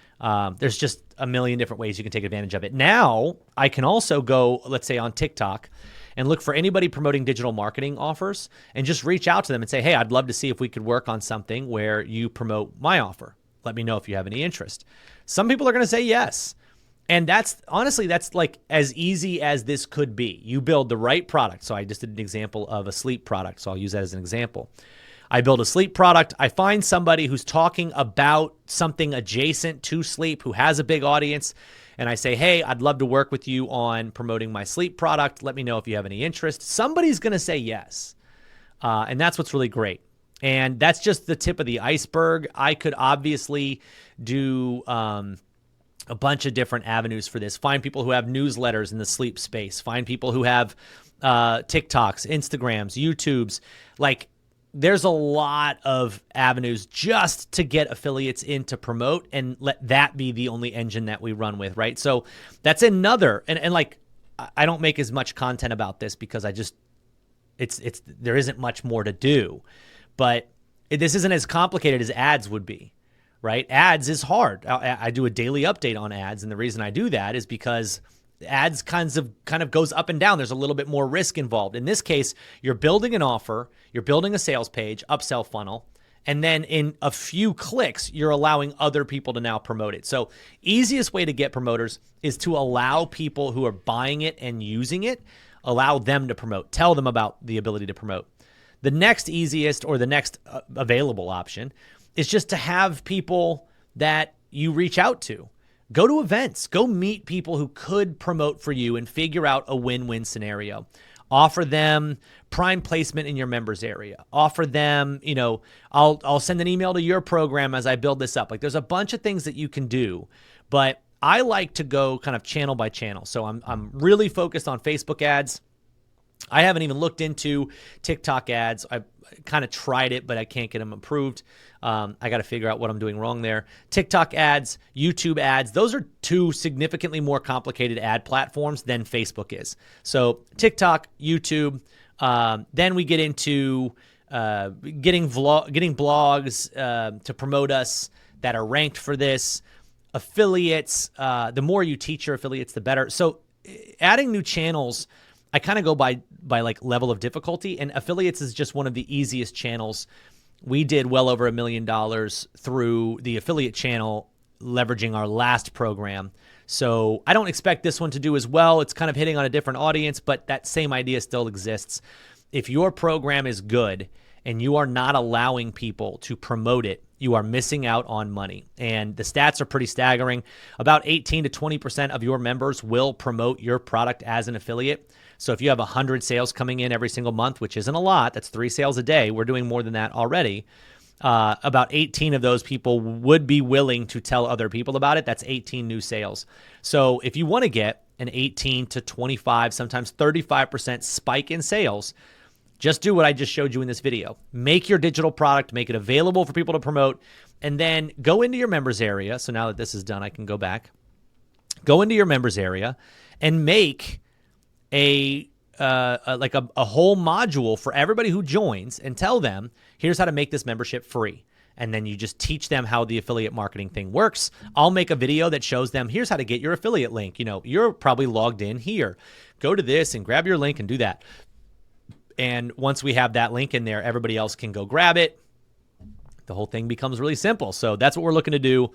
There's just a million different ways you can take advantage of it. Now, I can also go, let's say, on TikTok and look for anybody promoting digital marketing offers and just reach out to them and say, hey, I'd love to see if we could work on something where you promote my offer. Let me know if you have any interest. Some people are going to say yes. And that's like as easy as this could be. You build the right product. So I just did an example of a sleep product. So I'll use that as an example. I build a sleep product. I find somebody who's talking about something adjacent to sleep, who has a big audience, and I say, hey, I'd love to work with you on promoting my sleep product. Let me know if you have any interest. Somebody's going to say yes. And that's what's really great. And that's just the tip of the iceberg. I could obviously do a bunch of different avenues for this. Find people who have newsletters in the sleep space. Find people who have TikToks, Instagrams, YouTubes. Like, there's a lot of avenues just to get affiliates in to promote and let that be the only engine that we run with, right? So that's another, and like, I don't make as much content about this because there isn't much more to do, but this isn't as complicated as ads would be, right? Ads is hard. I do a daily update on ads, and the reason I do that is because ads kind of goes up and down. There's a little bit more risk involved. In this case, you're building an offer, you're building a sales page, upsell funnel, and then in a few clicks, you're allowing other people to now promote it. So easiest way to get promoters is to allow people who are buying it and using it, allow them to promote, tell them about the ability to promote. The next easiest or the next available option is just to have people that you reach out to. Go to events, go meet people who could promote for you and figure out a win-win scenario. Offer them prime placement in your members area. Offer them, I'll send an email to your program as I build this up. Like, there's a bunch of things that you can do, but I like to go kind of channel by channel. So I'm really focused on Facebook ads. I haven't even looked into TikTok ads. I kind of tried it, but I can't get them approved. I got to figure out what I'm doing wrong there. TikTok ads, YouTube ads, those are two significantly more complicated ad platforms than Facebook is. So TikTok, YouTube, then we get into getting blogs to promote us that are ranked for this. Affiliates, the more you teach your affiliates, the better. So adding new channels, I kind of go by like level of difficulty, and affiliates is just one of the easiest channels. We did well over $1 million through the affiliate channel, leveraging our last program. So I don't expect this one to do as well. It's kind of hitting on a different audience, but that same idea still exists. If your program is good and you are not allowing people to promote it, you are missing out on money. And the stats are pretty staggering. About 18 to 20% of your members will promote your product as an affiliate. So if you have 100 sales coming in every single month, which isn't a lot, that's 3 sales a day. We're doing more than that already. About 18 of those people would be willing to tell other people about it. That's 18 new sales. So if you want to get an 18 to 25, sometimes 35% spike in sales, just do what I just showed you in this video. Make your digital product, make it available for people to promote, and then go into your members area. So now that this is done, I can go back. Go into your members area and make a whole module for everybody who joins and tell them, here's how to make this membership free. And then you just teach them how the affiliate marketing thing works. I'll make a video that shows them, here's how to get your affiliate link. You're probably logged in here. Go to this and grab your link and do that. And once we have that link in there, everybody else can go grab it. The whole thing becomes really simple. So that's what we're looking to do.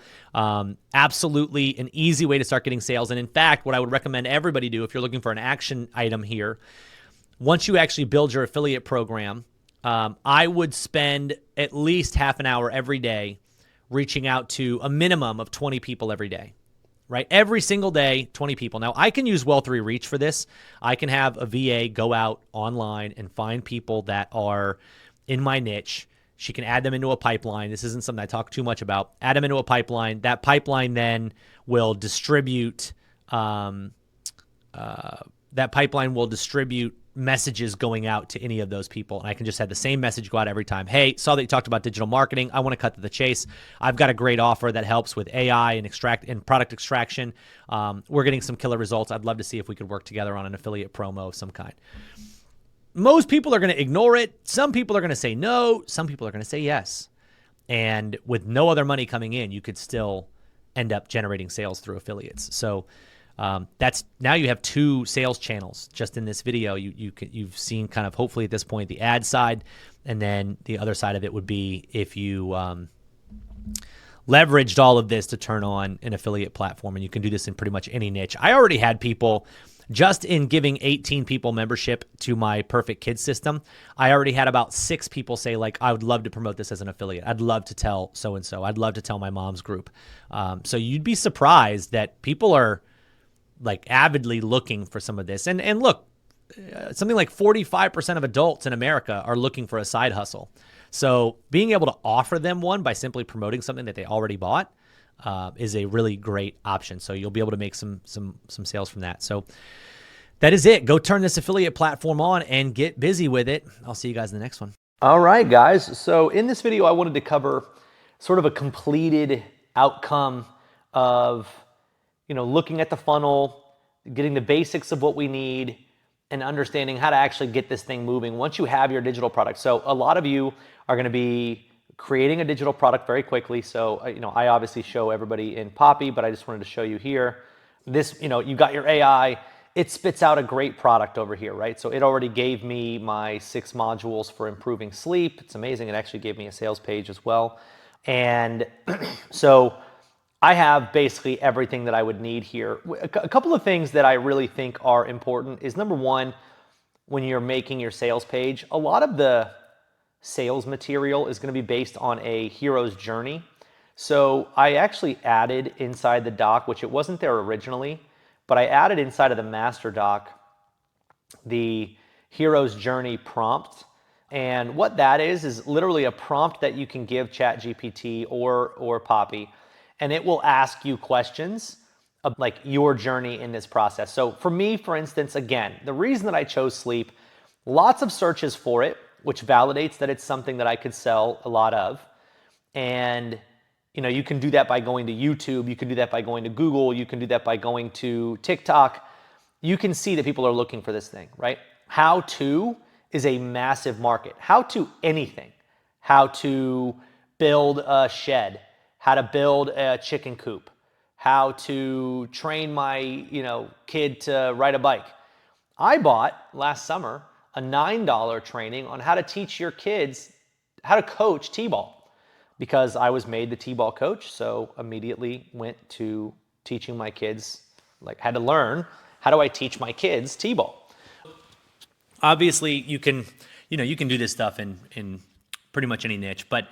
Absolutely an easy way to start getting sales. And in fact, what I would recommend everybody do if you're looking for an action item here, once you actually build your affiliate program, I would spend at least half an hour every day reaching out to a minimum of 20 people every day, right? Every single day, 20 people. Now, I can use Well3 Reach for this. I can have a VA go out online and find people that are in my niche. She can add them into a pipeline. This isn't something I talk too much about. Add them into a pipeline. That pipeline then will distribute messages going out to any of those people. And I can just have the same message go out every time. Hey, saw that you talked about digital marketing. I want to cut to the chase. I've got a great offer that helps with AI and product extraction. We're getting some killer results. I'd love to see if we could work together on an affiliate promo of some kind. Most people are going to ignore it. Some people are going to say no. Some people are going to say yes. And with no other money coming in, you could still end up generating sales through affiliates. So that's now you have 2 sales channels just in this video. You've seen kind of hopefully at this point the ad side, and then the other side of it would be if you leveraged all of this to turn on an affiliate platform, and you can do this in pretty much any niche. I already had people just in giving 18 people membership to my Perfect Kids system. I already had about 6 people say like, I would love to promote this as an affiliate. I'd love to tell so-and-so. I'd love to tell my mom's group. So you'd be surprised that people are like avidly looking for some of this. And look, something like 45% of adults in America are looking for a side hustle. So being able to offer them one by simply promoting something that they already bought is a really great option. So you'll be able to make some sales from that. So that is it. Go turn this affiliate platform on and get busy with it. I'll see you guys in the next one. All right, guys. So in this video, I wanted to cover sort of a completed outcome of looking at the funnel, getting the basics of what we need, and understanding how to actually get this thing moving once you have your digital product. So a lot of you are going to be creating a digital product very quickly. So, I obviously show everybody in Poppy, but I just wanted to show you here. This, you got your AI, it spits out a great product over here, right? So it already gave me my 6 modules for improving sleep. It's amazing. It actually gave me a sales page as well. And so I have basically everything that I would need here. A couple of things that I really think are important is, number one, when you're making your sales page, a lot of the sales material is going to be based on a hero's journey. So I actually added inside the doc, which it wasn't there originally, but I added inside of the master doc the hero's journey prompt. And what that is literally a prompt that you can give ChatGPT or Poppy, and it will ask you questions of like your journey in this process. So for me, for instance, again, the reason that I chose sleep, lots of searches for it, which validates that it's something that I could sell a lot of. And you can do that by going to YouTube, you can do that by going to Google, you can do that by going to TikTok. You can see that people are looking for this thing, right? How to is a massive market. How to anything. How to build a shed, how to build a chicken coop, how to train my, kid to ride a bike. I bought last summer a $9 training on how to teach your kids how to coach T-ball, because I was made the T-ball coach. So immediately went to teaching my kids, had to learn, how do I teach my kids T-ball? Obviously you can do this stuff in pretty much any niche, but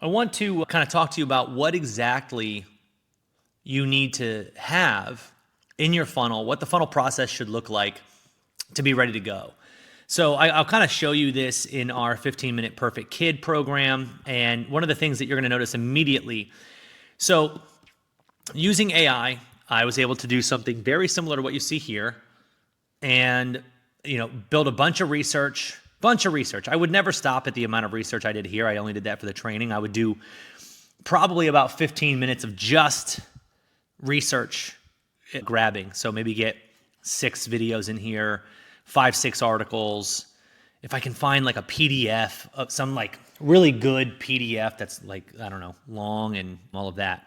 I want to kind of talk to you about what exactly you need to have in your funnel, what the funnel process should look like to be ready to go. So I'll kind of show you this in our 15-minute Perfect Kid program. And one of the things that you're going to notice immediately, so using AI, I was able to do something very similar to what you see here and, build a bunch of research. I would never stop at the amount of research I did here. I only did that for the training. I would do probably about 15 minutes of just research grabbing. So maybe get 6 videos in here, 5-6 articles. If I can find like a PDF of some like really good PDF that's like, I don't know, long and all of that,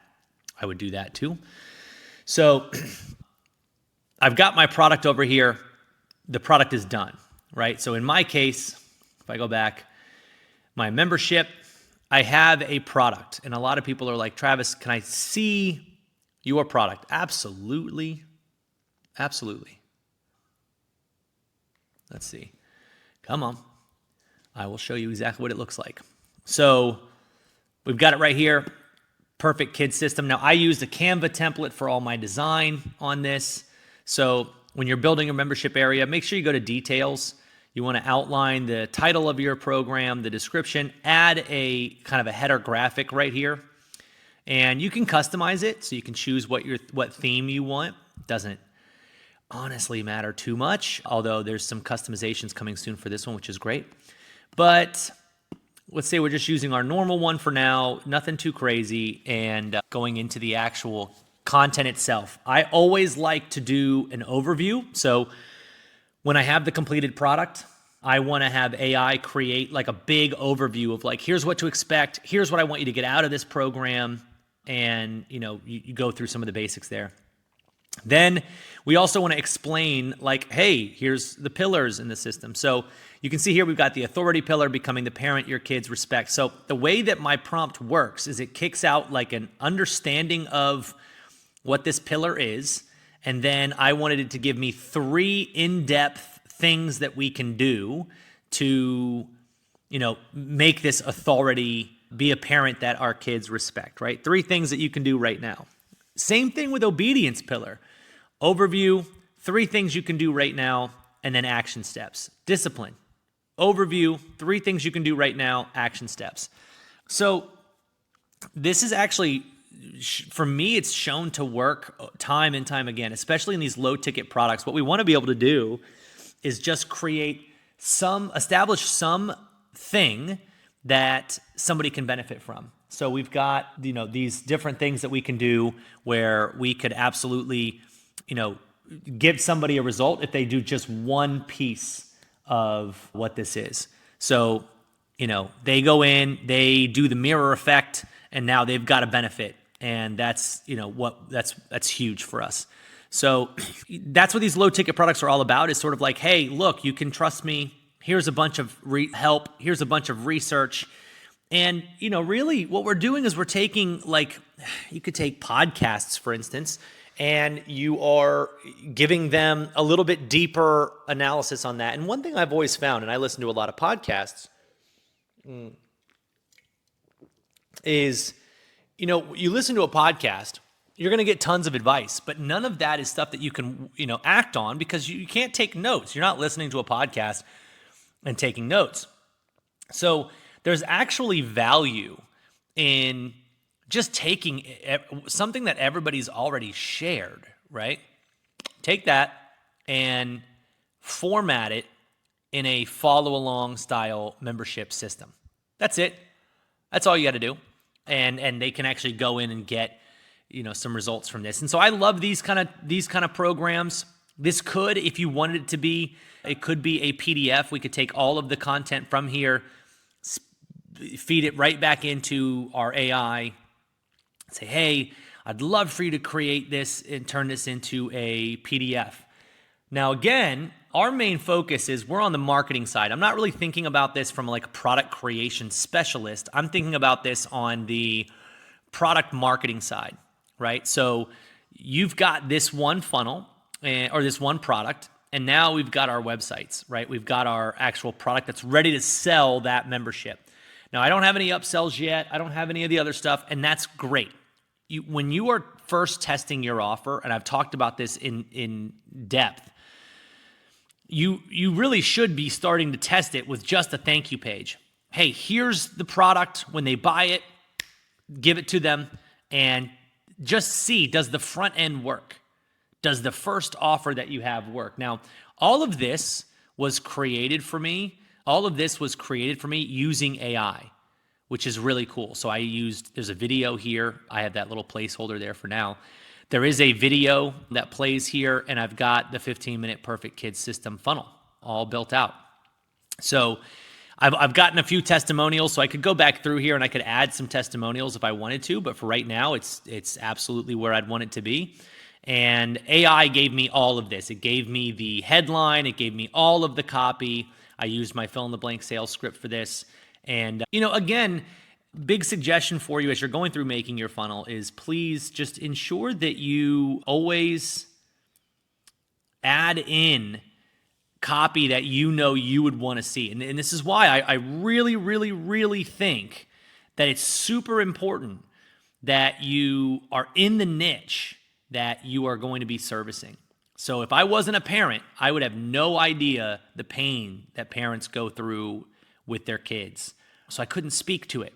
I would do that too. So I've got my product over here. The product is done, right? So in my case, if I go back, my membership, I have a product. And a lot of people are like, Travis, can I see your product? Absolutely. Absolutely. Let's see. Come on. I will show you exactly what it looks like. So we've got it right here. Perfect Kid System. Now I used a Canva template for all my design on this. So when you're building a membership area, make sure you go to details. You want to outline the title of your program, the description, add a kind of a header graphic right here. And you can customize it, so you can choose what theme you want. Doesn't honestly matter too much, although there's some customizations coming soon for this one, which is great. But let's say we're just using our normal one for now, nothing too crazy, and going into the actual content itself. I always like to do an overview. So when I have the completed product, I want to have AI create like a big overview of like, here's what to expect. Here's what I want you to get out of this program. And, you go through some of the basics there. Then we also want to explain like, hey, here's the pillars in the system. So you can see here, we've got the authority pillar, becoming the parent your kids respect. So the way that my prompt works is it kicks out like an understanding of what this pillar is. And then I wanted it to give me 3 in-depth things that we can do to, make this authority be a parent that our kids respect, right? 3 things that you can do right now. Same thing with obedience pillar. Overview, 3 things you can do right now, and then action steps. Discipline. Overview, 3 things you can do right now, action steps. So this is actually, for me, it's shown to work time and time again, especially in these low ticket products. What we want to be able to do is just establish something that somebody can benefit from. So we've got, these different things that we can do where we could absolutely, give somebody a result if they do just one piece of what this is. So, they go in, they do the mirror effect, and now they've got a benefit. And that's, that's huge for us. So that's what these low ticket products are all about, is sort of like, hey, look, you can trust me. Here's a bunch of help. Here's a bunch of research. And, really what we're doing is we're taking, like, you could take podcasts, for instance, and you are giving them a little bit deeper analysis on that. And one thing I've always found, and I listen to a lot of podcasts, is, you listen to a podcast, you're going to get tons of advice, but none of that is stuff that you can, act on, because you can't take notes. You're not listening to a podcast and taking notes. So there's actually value in just taking something that everybody's already shared, right? Take that and format it in a follow-along style membership system. That's it. That's all you got to do. And they can actually go in and get, some results from this. And so I love these kind of programs. This could, if you wanted it to be, it could be a PDF. We could take all of the content from here, feed it right back into our AI, say, hey, I'd love for you to create this and turn this into a PDF. Now, again, our main focus is we're on the marketing side. I'm not really thinking about this from like a product creation specialist. I'm thinking about this on the product marketing side, right? So you've got this one funnel or this one product, and now we've got our websites, right? We've got our actual product that's ready to sell that membership. Now, I don't have any upsells yet. I don't have any of the other stuff, and that's great. When you are first testing your offer, and I've talked about this in depth, you really should be starting to test it with just a thank you page. Hey, here's the product. When they buy it, give it to them, and just see, does the front end work? Does the first offer that you have work? Now, all of this was created for me. All of this was created for me using AI, which is really cool. So there's a video here. I have that little placeholder there for now. There is a video that plays here, and I've got the 15-minute Perfect Kids System funnel all built out. So I've gotten a few testimonials, so I could go back through here and I could add some testimonials if I wanted to, but for right now, it's absolutely where I'd want it to be. And AI gave me all of this. It gave me the headline. It gave me all of the copy. I used my fill-in-the-blank sales script for this. And, again, big suggestion for you as you're going through making your funnel is please just ensure that you always add in copy that you know you would want to see. And this is why I really, really, really think that it's super important that you are in the niche that you are going to be servicing. So if I wasn't a parent, I would have no idea the pain that parents go through with their kids. So I couldn't speak to it.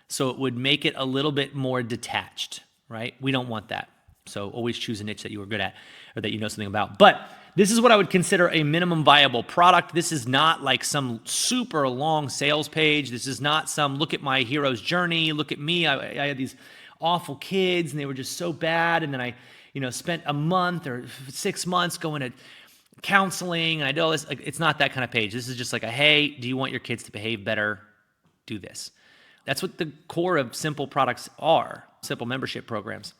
So it would make it a little bit more detached, right? We don't want that. So always choose a niche that you are good at or that you know something about. But this is what I would consider a minimum viable product. This is not like some super long sales page. This is not some look at my hero's journey. Look at me. I had these awful kids and they were just so bad. And then I, spent a month or 6 months going to counseling and I did all this. Like, it's not that kind of page. This is just like hey, do you want your kids to behave better? Do this. That's what the core of Simple products are, Simple membership programs.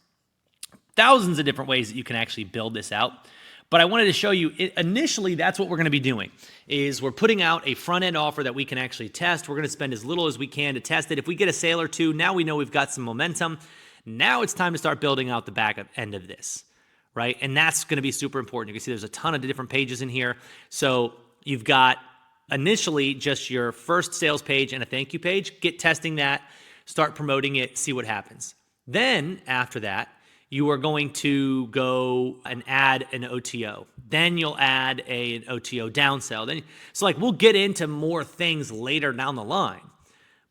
Thousands of different ways that you can actually build this out. But I wanted to show you, initially, that's what we're going to be doing, is we're putting out a front-end offer that we can actually test. We're going to spend as little as we can to test it. If we get a sale or two, now we know we've got some momentum. Now it's time to start building out the back end of this, right? And that's going to be super important. You can see there's a ton of different pages in here. So you've got initially just your first sales page and a thank you page. Get testing that, start promoting it, see what happens. Then after that, you are going to go and add an OTO. Then you'll add an OTO downsell. So we'll get into more things later down the line.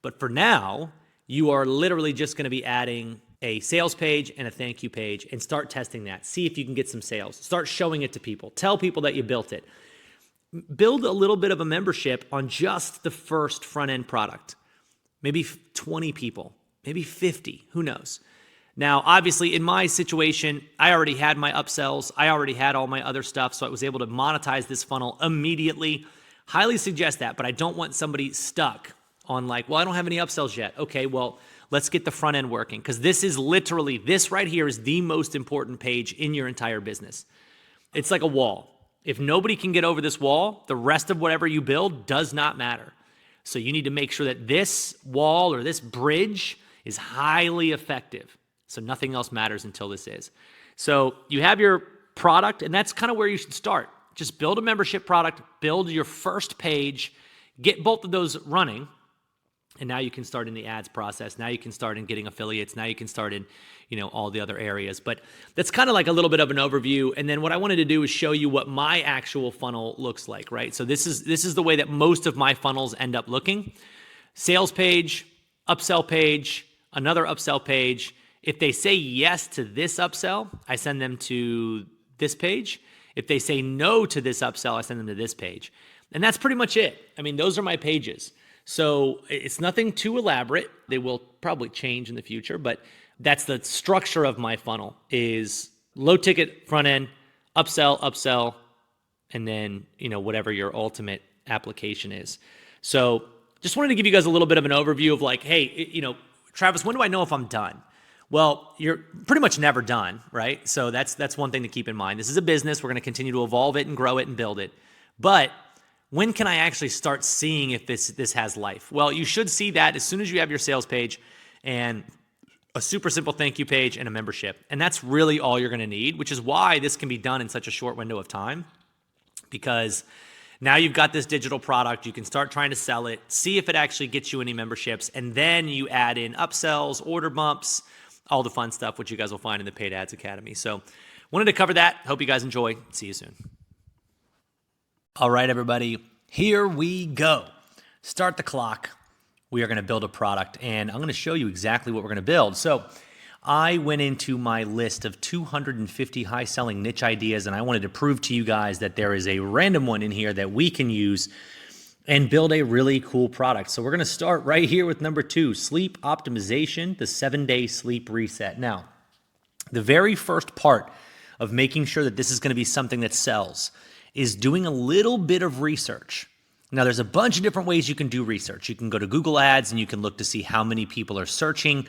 But for now, you are literally just going to be adding a sales page and a thank you page and start testing that. See if you can get some sales. Start showing it to people. Tell people that you built it. Build a little bit of a membership on just the first front-end product. Maybe 20 people, maybe 50, who knows? Now, obviously, in my situation, I already had my upsells. I already had all my other stuff, so I was able to monetize this funnel immediately. Highly suggest that, but I don't want somebody stuck on I don't have any upsells yet. Okay, well, let's get the front end working because this right here is the most important page in your entire business. It's like a wall. If nobody can get over this wall, the rest of whatever you build does not matter. So you need to make sure that this wall or this bridge is highly effective. So nothing else matters until this is. So you have your product, and that's kind of where you should start. Just build a membership product, build your first page, get both of those running, and now you can start in the ads process. Now you can start in getting affiliates. Now you can start in, all the other areas. But that's kind of like a little bit of an overview. And then what I wanted to do is show you what my actual funnel looks like, right? So this is the way that most of my funnels end up looking. Sales page, upsell page, another upsell page. If they say yes to this upsell, I send them to this page. If they say no to this upsell, I send them to this page. And that's pretty much it. I mean, those are my pages. So it's nothing too elaborate. They will probably change in the future, but that's the structure of my funnel is low ticket front end, upsell, and then, whatever your ultimate application is. So just wanted to give you guys a little bit of an overview of hey, Travis, when do I know if I'm done? Well, you're pretty much never done, right? So that's one thing to keep in mind. This is a business. We're going to continue to evolve it and grow it and build it. But when can I actually start seeing if this has life? Well, you should see that as soon as you have your sales page and a super simple thank you page and a membership. And that's really all you're going to need, which is why this can be done in such a short window of time, because now you've got this digital product. You can start trying to sell it, see if it actually gets you any memberships, and then you add in upsells, order bumps, all the fun stuff, which you guys will find in the Paid Ads Academy. So wanted to cover that. Hope you guys enjoy. See you soon. All right, everybody, here we go. Start the clock. We are going to build a product, and I'm going to show you exactly what we're going to build. So I went into my list of 250 high-selling niche ideas, and I wanted to prove to you guys that there is a random one in here that we can use and build a really cool product. So we're going to start right here with number 2, sleep optimization, the 7-day sleep reset. Now, the very first part of making sure that this is going to be something that sells is doing a little bit of research. Now, there's a bunch of different ways you can do research. You can go to Google Ads and you can look to see how many people are searching,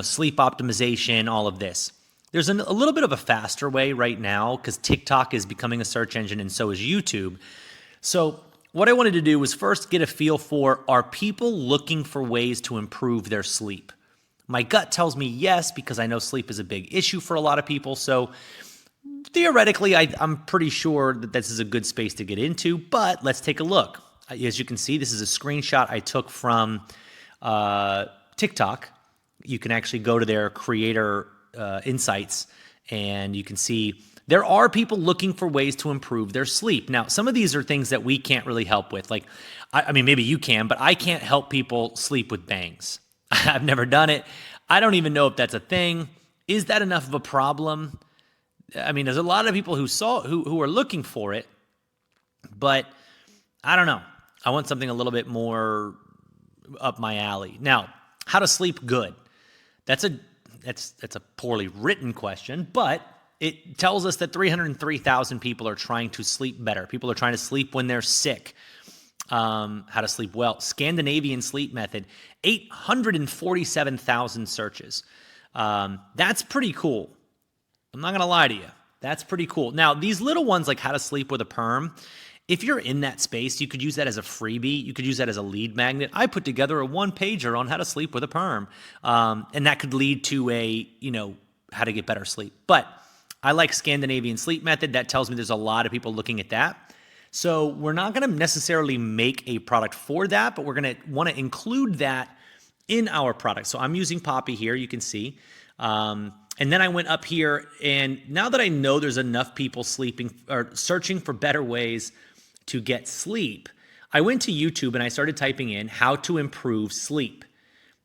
sleep optimization, all of this. There's a little bit of a faster way right now because TikTok is becoming a search engine and so is YouTube. So what I wanted to do was first get a feel for, are people looking for ways to improve their sleep? My gut tells me yes, because I know sleep is a big issue for a lot of people. So Theoretically, I'm pretty sure that this is a good space to get into, but let's take a look. As you can see, this is a screenshot I took from TikTok. You can actually go to their creator insights, and you can see there are people looking for ways to improve their sleep. Now, some of these are things that we can't really help with. Like, I mean, maybe you can, but I can't help people sleep with bangs. I've never done it. I don't even know if that's a thing. Is that enough of a problem? I mean, there's a lot of people who are looking for it, but I don't know. I want something a little bit more up my alley. Now, how to sleep good. That's a poorly written question, but it tells us that 303,000 people are trying to sleep better. People are trying to sleep when they're sick. How to sleep well. Scandinavian sleep method, 847,000 searches. That's pretty cool. I'm not going to lie to you. That's pretty cool. Now, these little ones like how to sleep with a perm, if you're in that space, you could use that as a freebie. You could use that as a lead magnet. I put together a one-pager on how to sleep with a perm, and that could lead to how to get better sleep. But I like Scandinavian sleep method. That tells me there's a lot of people looking at that. So we're not going to necessarily make a product for that, but we're going to want to include that in our product. So I'm using Poppy here, you can see. And then I went up here, and now that I know there's enough people sleeping or searching for better ways to get sleep, I went to YouTube and I started typing in how to improve sleep.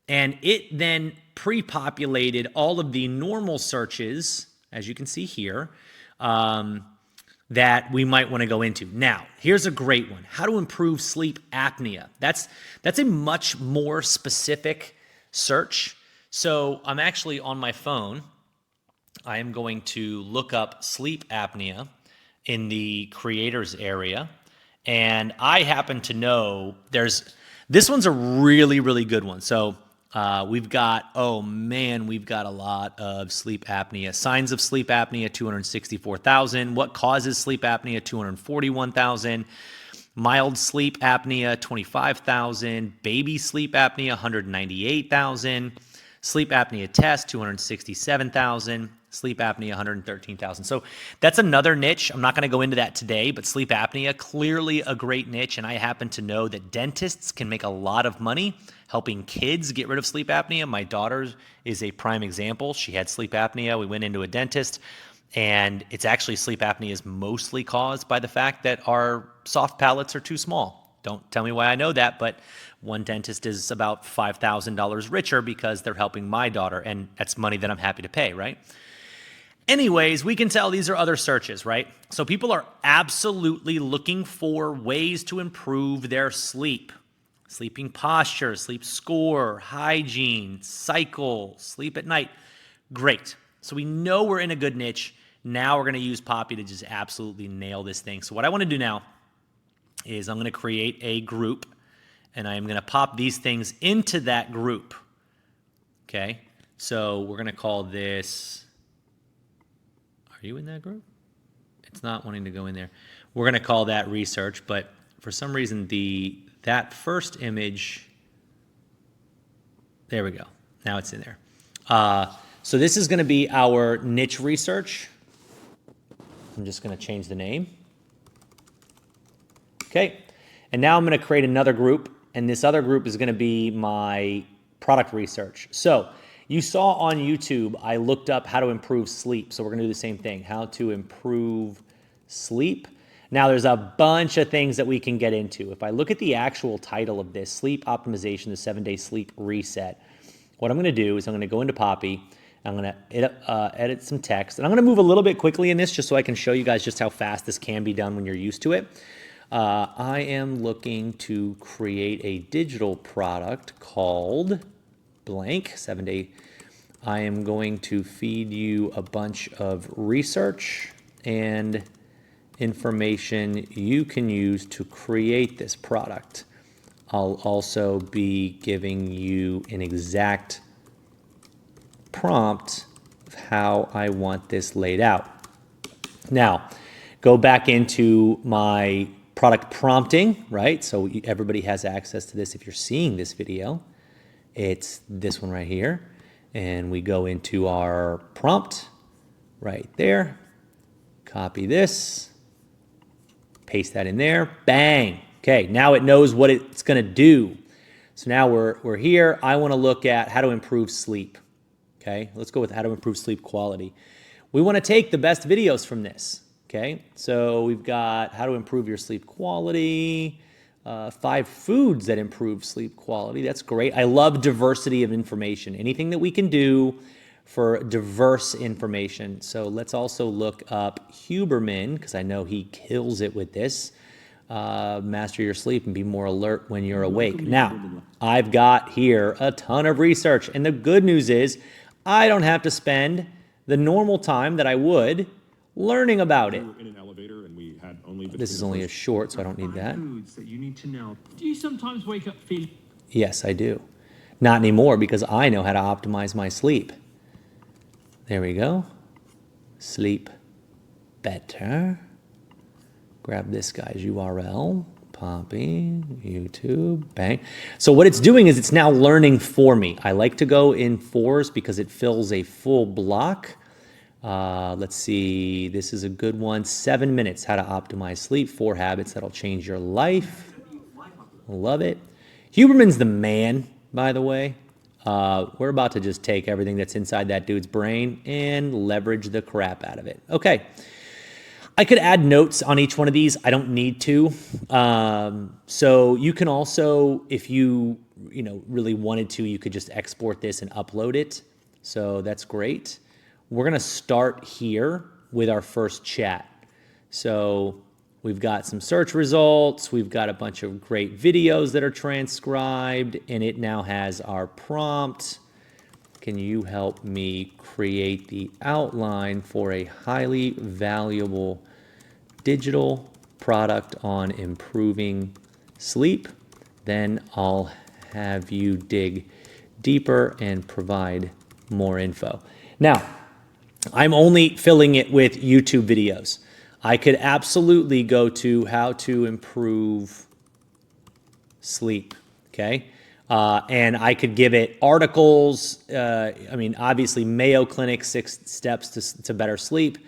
And it then pre-populated all of the normal searches, as you can see here, that we might want to go into. Now, here's a great one. How to improve sleep apnea. That's a much more specific search. So I'm actually on my phone. I am going to look up sleep apnea in the creators area. And I happen to know this one's a really, really good one. So we've got a lot of sleep apnea. Signs of sleep apnea, 264,000. What causes sleep apnea, 241,000. Mild sleep apnea, 25,000. Baby sleep apnea, 198,000. Sleep apnea test, 267,000. Sleep apnea, 113,000. So that's another niche. I'm not going to go into that today, but sleep apnea, clearly a great niche. And I happen to know that dentists can make a lot of money helping kids get rid of sleep apnea. My daughter is a prime example. She had sleep apnea. We went into a dentist, and it's actually sleep apnea is mostly caused by the fact that our soft palates are too small. Don't tell me why I know that, but one dentist is about $5,000 richer because they're helping my daughter, and that's money that I'm happy to pay, right? Anyways, we can tell these are other searches, right? So people are absolutely looking for ways to improve their sleep. Sleeping posture, sleep score, hygiene, cycle, sleep at night. Great. So we know we're in a good niche. Now we're going to use Poppy to just absolutely nail this thing. So what I want to do now is I'm going to create a group, and I'm going to pop these things into that group. Okay? So we're going to call this... Are you in that group? It's not wanting to go in there. We're going to call that research, but for some reason that first image, there we go. Now it's in there. So this is going to be our niche research. I'm just going to change the name. Okay. And now I'm going to create another group, and this other group is going to be my product research. So you saw on YouTube, I looked up how to improve sleep. So we're going to do the same thing, how to improve sleep. Now there's a bunch of things that we can get into. If I look at the actual title of this, Sleep Optimization, the 7-Day Sleep Reset, what I'm going to do is I'm going to go into Poppy. I'm going to edit some text. And I'm going to move a little bit quickly in this just so I can show you guys just how fast this can be done when you're used to it. I am looking to create a digital product called blank 7-Day. I am going to feed you a bunch of research and information you can use to create this product. I'll also be giving you an exact prompt of how I want this laid out. Now, go back into my product prompting, right? So everybody has access to this if you're seeing this video. It's this one right here. And we go into our prompt right there. Copy this, paste that in there, bang. Okay, now it knows what it's gonna do. So now we're here. I wanna look at how to improve sleep. Okay, let's go with how to improve sleep quality. We wanna take the best videos from this. Okay, so we've got how to improve your sleep quality, 5 foods that improve sleep quality. That's great. I love diversity of information. Anything that we can do for diverse information. So let's also look up Huberman, because I know he kills it with this. Master your sleep and be more alert when you're awake. Now, I've got here a ton of research, and the good news is I don't have to spend the normal time that I would learning about it. In an elevator and we had only This is only a short, so I don't need that. Foods that you need to know. Do you sometimes wake up feeling? Yes, I do. Not anymore, because I know how to optimize my sleep. There we go. Sleep better. Grab this guy's URL. Copy, YouTube, bang. So what it's doing is it's now learning for me. I like to go in 4s because it fills a full block. Let's see, this is a good one. 7 minutes, how to optimize sleep, 4 habits that'll change your life. Love it. Huberman's the man, by the way. We're about to just take everything that's inside that dude's brain and leverage the crap out of it. Okay. I could add notes on each one of these. I don't need to. So you can also, if you really wanted to, you could just export this and upload it. So that's great. We're going to start here with our first chat. So we've got some search results. We've got a bunch of great videos that are transcribed, and it now has our prompt. Can you help me create the outline for a highly valuable digital product on improving sleep? Then I'll have you dig deeper and provide more info. Now, I'm only filling it with YouTube videos. I could absolutely go to how to improve sleep, okay? And I could give it articles. Obviously Mayo Clinic, 6 steps to better sleep.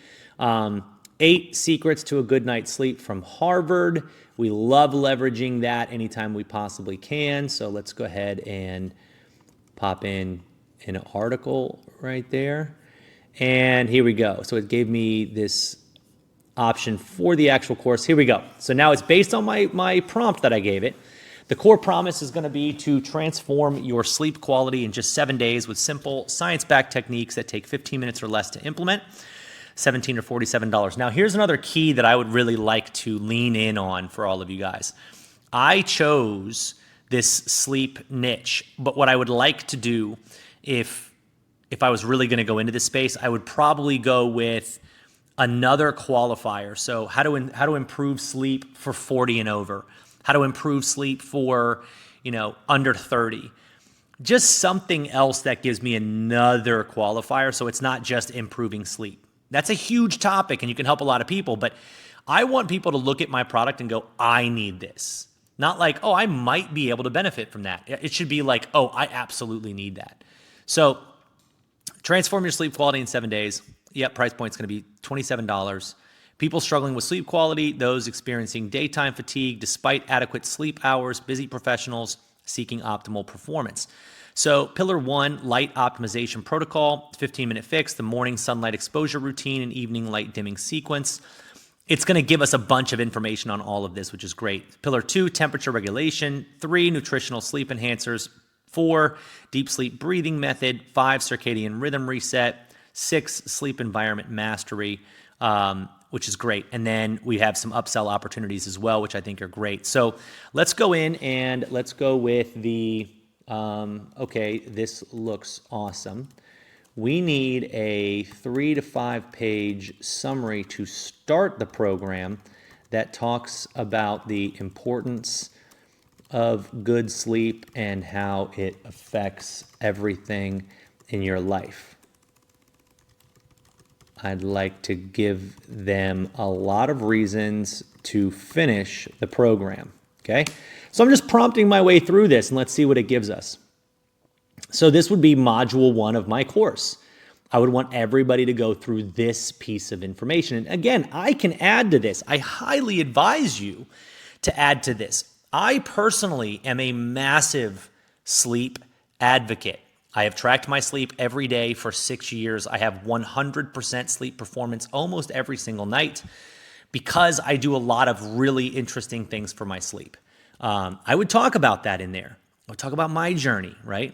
8 secrets to a good night's sleep from Harvard. We love leveraging that anytime we possibly can. So let's go ahead and pop in an article right there. And here we go. So it gave me this option for the actual course. Here we go. So now it's based on my prompt that I gave it. The core promise is going to be to transform your sleep quality in just 7 days with simple science-backed techniques that take 15 minutes or less to implement. $17 or $47. Now, here's another key that I would really like to lean in on for all of you guys. I chose this sleep niche, but what I would like to do if I was really going to go into this space, I would probably go with another qualifier. So how to improve sleep for 40 and over, how to improve sleep for, under 30. Just something else that gives me another qualifier, so it's not just improving sleep. That's a huge topic, and you can help a lot of people, but I want people to look at my product and go, I need this. Not like, oh, I might be able to benefit from that. It should be like, oh, I absolutely need that. So transform your sleep quality in 7 days. Yep, price point's going to be $27. People struggling with sleep quality, those experiencing daytime fatigue despite adequate sleep hours, busy professionals seeking optimal performance. So pillar 1, light optimization protocol, 15-minute fix, the morning sunlight exposure routine, and evening light dimming sequence. It's going to give us a bunch of information on all of this, which is great. Pillar 2, temperature regulation. 3, nutritional sleep enhancers. 4, deep sleep breathing method. 5, circadian rhythm reset. 6, sleep environment mastery, which is great. And then we have some upsell opportunities as well, which I think are great. So let's go in and let's go with the, okay, this looks awesome. We need a 3 to 5 page summary to start the program that talks about the importance of good sleep and how it affects everything in your life. I'd like to give them a lot of reasons to finish the program, okay? So I'm just prompting my way through this, and let's see what it gives us. So this would be module 1 of my course. I would want everybody to go through this piece of information. And again, I can add to this. I highly advise you to add to this. I personally am a massive sleep advocate. I have tracked my sleep every day for 6 years. I have 100% sleep performance almost every single night because I do a lot of really interesting things for my sleep. I would talk about that in there. I would talk about my journey, right?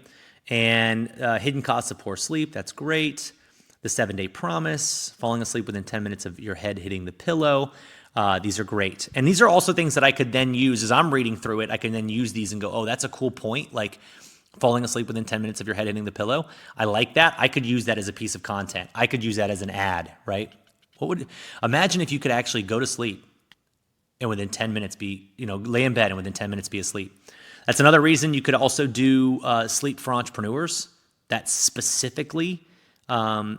And hidden costs of poor sleep, that's great. The 7-day promise, falling asleep within 10 minutes of your head hitting the pillow. These are great. And these are also things that I could then use as I'm reading through it. I can then use these and go, oh, that's a cool point. Like falling asleep within 10 minutes of your head hitting the pillow. I like that. I could use that as a piece of content. I could use that as an ad, right? Imagine if you could actually go to sleep and within 10 minutes lay in bed and within 10 minutes be asleep. That's another reason you could also do Sleep for Entrepreneurs that specifically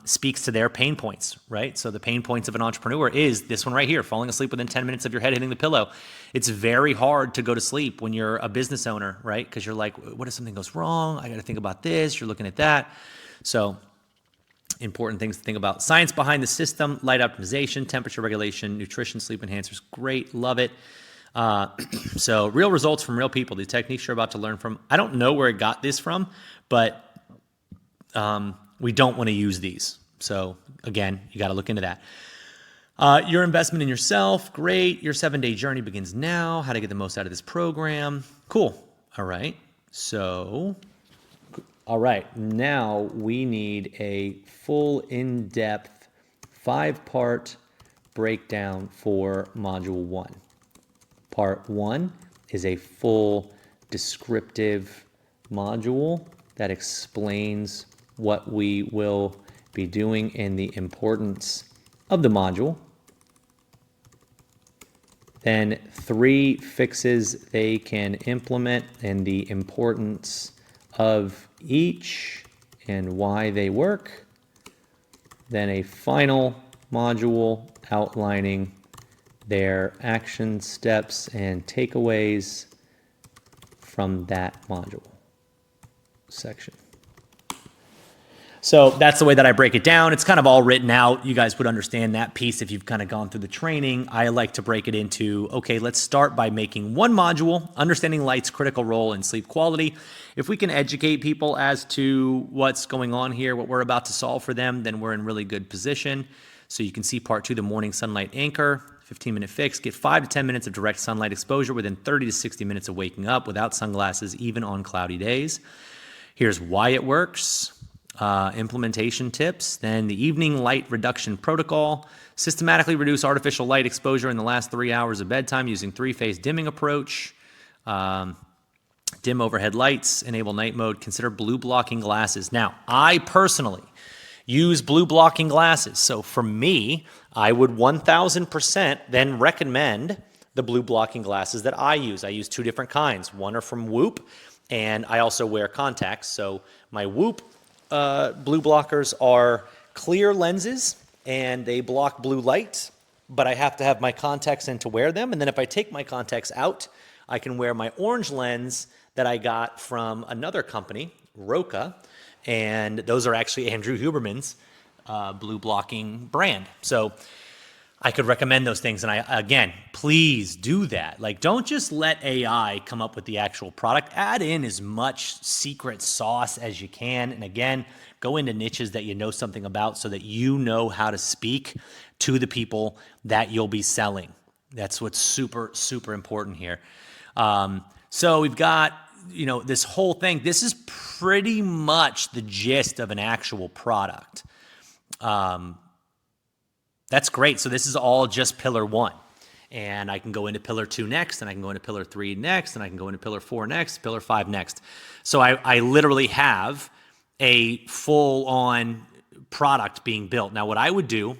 speaks to their pain points, right? So the pain points of an entrepreneur is this one right here, falling asleep within 10 minutes of your head hitting the pillow. It's very hard to go to sleep when you're a business owner, right? Because you're like, what if something goes wrong? I got to think about this. You're looking at that. So important things to think about. Science behind the system, light optimization, temperature regulation, nutrition, sleep enhancers. Great. Love it. So real results from real people, the techniques you're about to learn from. I don't know where it got this from, but we don't want to use these. So again, you got to look into that. Your investment in yourself, great. Your 7-day journey begins now. How to get the most out of this program. Cool. All right. Now we need a full in-depth 5-part breakdown for module 1. Part 1 is a full descriptive module that explains what we will be doing and the importance of the module. Then 3 fixes they can implement and the importance of each and why they work. Then a final module outlining their action steps and takeaways from that module section. So that's the way that I break it down. It's kind of all written out. You guys would understand that piece if you've kind of gone through the training. I like to break it into, okay, let's start by making one module, understanding light's critical role in sleep quality. If we can educate people as to what's going on here, what we're about to solve for them, then we're in really good position. So you can see part 2, the morning sunlight anchor, 15-minute fix. Get 5 to 10 minutes of direct sunlight exposure within 30 to 60 minutes of waking up without sunglasses, even on cloudy days. Here's why it works. Implementation tips. Then the evening light reduction protocol. Systematically reduce artificial light exposure in the last 3 hours of bedtime using 3-phase dimming approach. Dim overhead lights. Enable night mode. Consider blue blocking glasses. Now, I personally use blue blocking glasses. So for me, I would 1000% then recommend the blue blocking glasses that I use. I use 2 different kinds. One are from Whoop, and I also wear contacts. So my Whoop blue blockers are clear lenses, and they block blue light, but I have to have my contacts in to wear them. And then if I take my contacts out, I can wear my orange lens that I got from another company, Roka, and those are actually Andrew Huberman's blue blocking brand. So I could recommend those things. And again, please do that. Like, don't just let AI come up with the actual product. Add in as much secret sauce as you can. And again, go into niches that you know something about so that you know how to speak to the people that you'll be selling. That's what's super, super important here. So we've got, this whole thing. This is pretty much the gist of an actual product. That's great. So this is all just pillar 1. And I can go into pillar 2 next, and I can go into pillar 3 next, and I can go into pillar 4 next, pillar 5 next. So I literally have a full-on product being built. Now, what I would do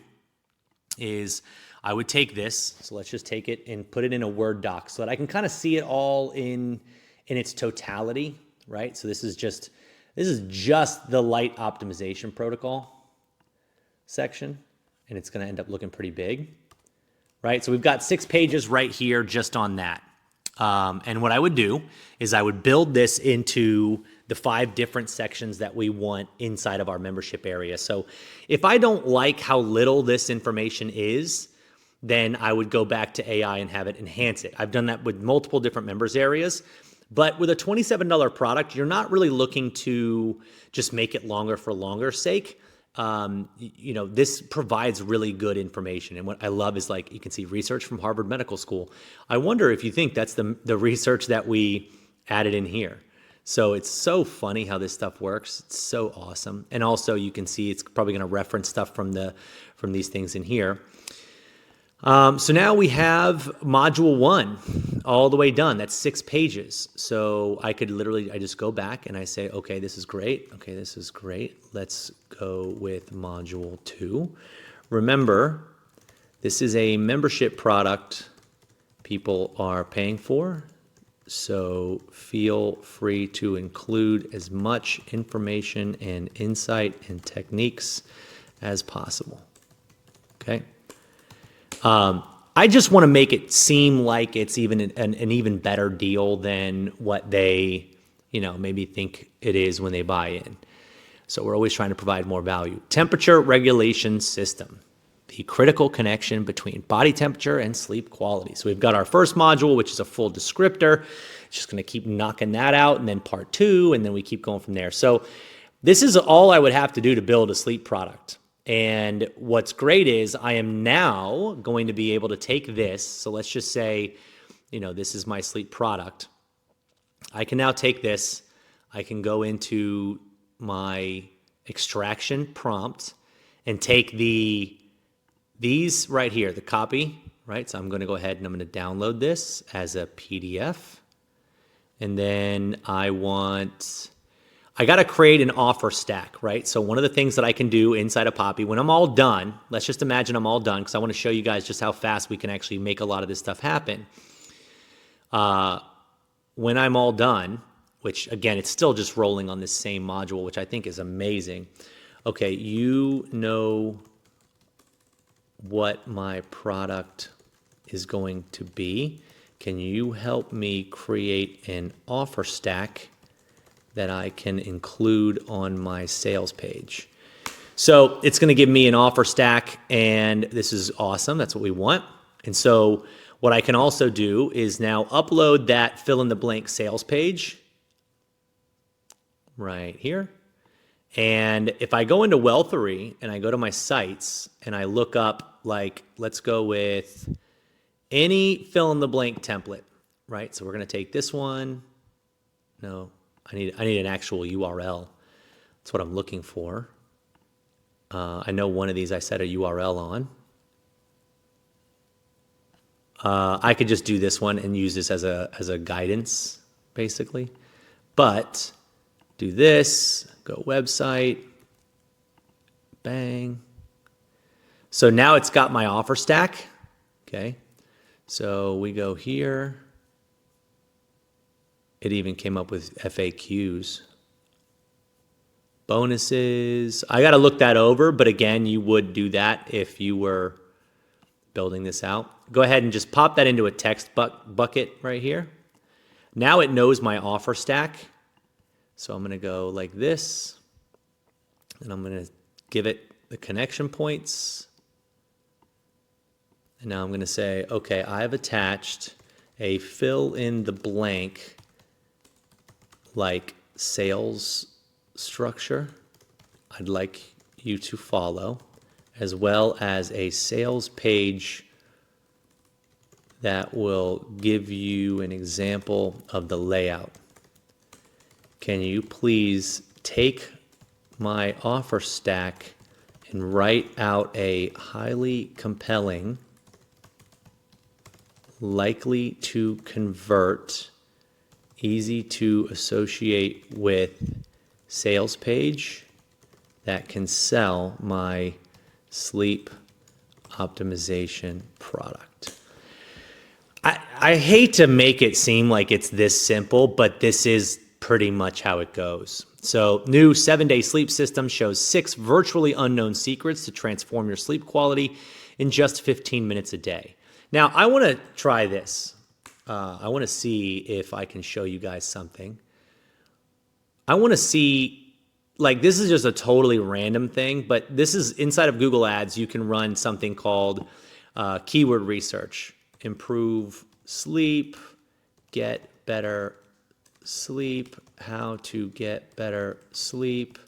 is I would take this. So let's just take it and put it in a Word doc so that I can kind of see it all in its totality, right? So this is just the light optimization protocol section. And it's going to end up looking pretty big, right? So we've got 6 pages right here just on that. And what I would do is I would build this into the 5 different sections that we want inside of our membership area. So if I don't like how little this information is, then I would go back to AI and have it enhance it. I've done that with multiple different members areas. But with a $27 product, you're not really looking to just make it longer for longer's sake. This provides really good information. And what I love is, like, you can see research from Harvard Medical School. I wonder if you think that's the research that we added in here. So it's so funny how this stuff works. It's so awesome. And also you can see it's probably going to reference stuff from these things in here. So now we have module 1 all the way done. That's 6 pages. So I just go back and I say, okay, this is great. Okay, this is great. Let's go with module 2. Remember, this is a membership product people are paying for. So feel free to include as much information and insight and techniques as possible. Okay. I just want to make it seem like it's even an even better deal than what they, maybe think it is when they buy in. So we're always trying to provide more value. Temperature regulation system, the critical connection between body temperature and sleep quality. So we've got our first module, which is a full descriptor. It's just going to keep knocking that out, and then part 2, and then we keep going from there. So this is all I would have to do to build a sleep product. And what's great is I am now going to be able to take this. So let's just say, this is my sleep product. I can now take this. I can go into my extraction prompt and take these right here, the copy, right? So I'm going to go ahead and I'm going to download this as a PDF. And then I got to create an offer stack, right? So one of the things that I can do inside of Poppy, when I'm all done, let's just imagine I'm all done, because I want to show you guys just how fast we can actually make a lot of this stuff happen. When I'm all done, which again, it's still just rolling on this same module, which I think is amazing. Okay, you know what my product is going to be. Can you help me create an offer stack that I can include on my sales page? So it's going to give me an offer stack, and this is awesome. That's what we want. And so what I can also do is now upload that fill in the blank sales page right here. And if I go into Wealthery and I go to my sites and I look up, like, let's go with any fill in the blank template, right? So we're going to take this one. No, I need an actual URL. That's what I'm looking for. I know one of these I set a URL on. I could just do this one and use this as a guidance, basically. But do this, go website, bang. So now it's got my offer stack, okay? So we go here. It even came up with FAQs. Bonuses. I got to look that over, but again, you would do that if you were building this out. Go ahead and just pop that into a text bucket right here. Now it knows my offer stack. So I'm going to go like this, and I'm going to give it the connection points. And now I'm going to say, okay, I've attached a fill in the blank like sales structure I'd like you to follow, as well as a sales page that will give you an example of the layout. Can you please take my offer stack and write out a highly compelling, likely to convert, easy to associate with sales page that can sell my sleep optimization product? I hate to make it seem like it's this simple, but this is pretty much how it goes. So, new 7-day sleep system shows 6 virtually unknown secrets to transform your sleep quality in just 15 minutes a day. Now, I want to try this. I want to see if I can show you guys something. I want to see, like, this is just a totally random thing, but this is inside of Google Ads. You can run something called keyword research, improve sleep, get better sleep, how to get better sleep,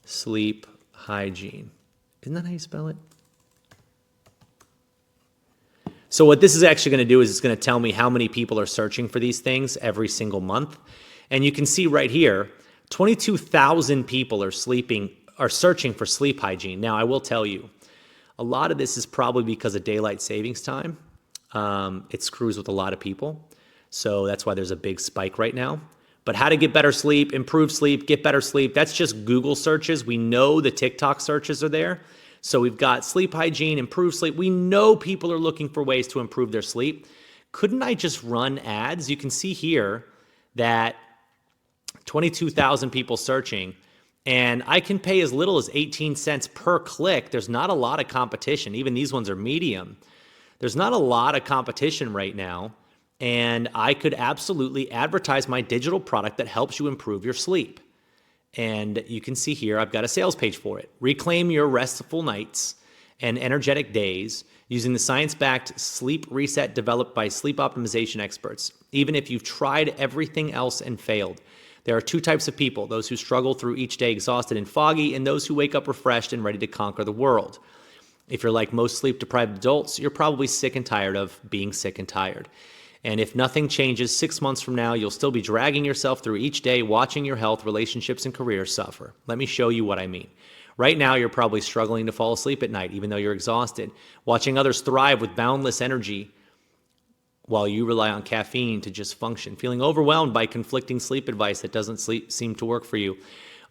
sleep hygiene. Isn't that how you spell it? So what this is actually going to do is it's going to tell me how many people are searching for these things every single month. And you can see right here, 22,000 people are searching for sleep hygiene. Now, I will tell you, a lot of this is probably because of daylight savings time. It screws with a lot of people. So that's why there's a big spike right now. But how to get better sleep, improve sleep, get better sleep, that's just Google searches. We know the TikTok searches are there. So we've got sleep hygiene, improve sleep. We know people are looking for ways to improve their sleep. Couldn't I just run ads? You can see here that 22,000 people searching, and I can pay as little as 18 cents per click. There's not a lot of competition. Even these ones are medium. There's not a lot of competition right now, and I could absolutely advertise my digital product that helps you improve your sleep. And you can see here, I've got a sales page for it. Reclaim your restful nights and energetic days using the science-backed sleep reset developed by sleep optimization experts. Even if you've tried everything else and failed, there are two types of people: those who struggle through each day exhausted and foggy, and those who wake up refreshed and ready to conquer the world. If you're like most sleep-deprived adults, you're probably sick and tired of being sick and tired. And if nothing changes, 6 months from now, you'll still be dragging yourself through each day, watching your health, relationships, and career suffer. Let me show you what I mean. Right now, you're probably struggling to fall asleep at night, even though you're exhausted, watching others thrive with boundless energy while you rely on caffeine to just function, feeling overwhelmed by conflicting sleep advice that doesn't seem to work for you.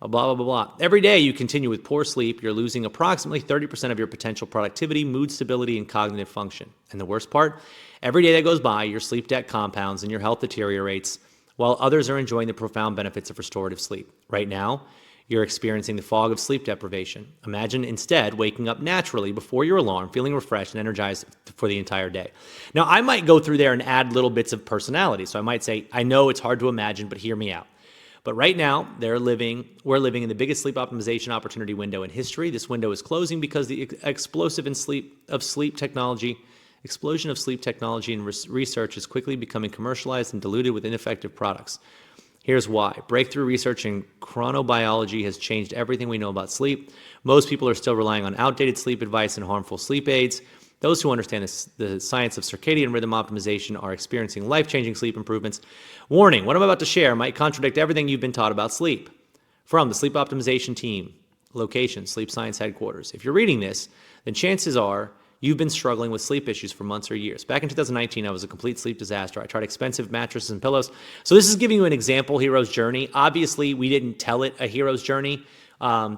Blah, blah, blah, blah. Every day you continue with poor sleep, you're losing approximately 30% of your potential productivity, mood stability, and cognitive function. And the worst part, every day that goes by, your sleep debt compounds and your health deteriorates, while others are enjoying the profound benefits of restorative sleep. Right now, you're experiencing the fog of sleep deprivation. Imagine instead waking up naturally before your alarm, feeling refreshed and energized for the entire day. Now, I might go through there and add little bits of personality. So I might say, I know it's hard to imagine, but hear me out. But right now, we're living in the biggest sleep optimization opportunity window in history. This window is closing because the explosion of sleep technology and research is quickly becoming commercialized and diluted with ineffective products. Here's why. Breakthrough research in chronobiology has changed everything we know about sleep. Most people are still relying on outdated sleep advice and harmful sleep aids. Those who understand the science of circadian rhythm optimization are experiencing life-changing sleep improvements. Warning, what I'm about to share might contradict everything you've been taught about sleep. From the sleep optimization team, location, Sleep Science headquarters. If you're reading this, then chances are you've been struggling with sleep issues for months or years. Back in 2019, I was a complete sleep disaster. I tried expensive mattresses and pillows. So this is giving you an example, hero's journey. Obviously, we didn't tell it a hero's journey.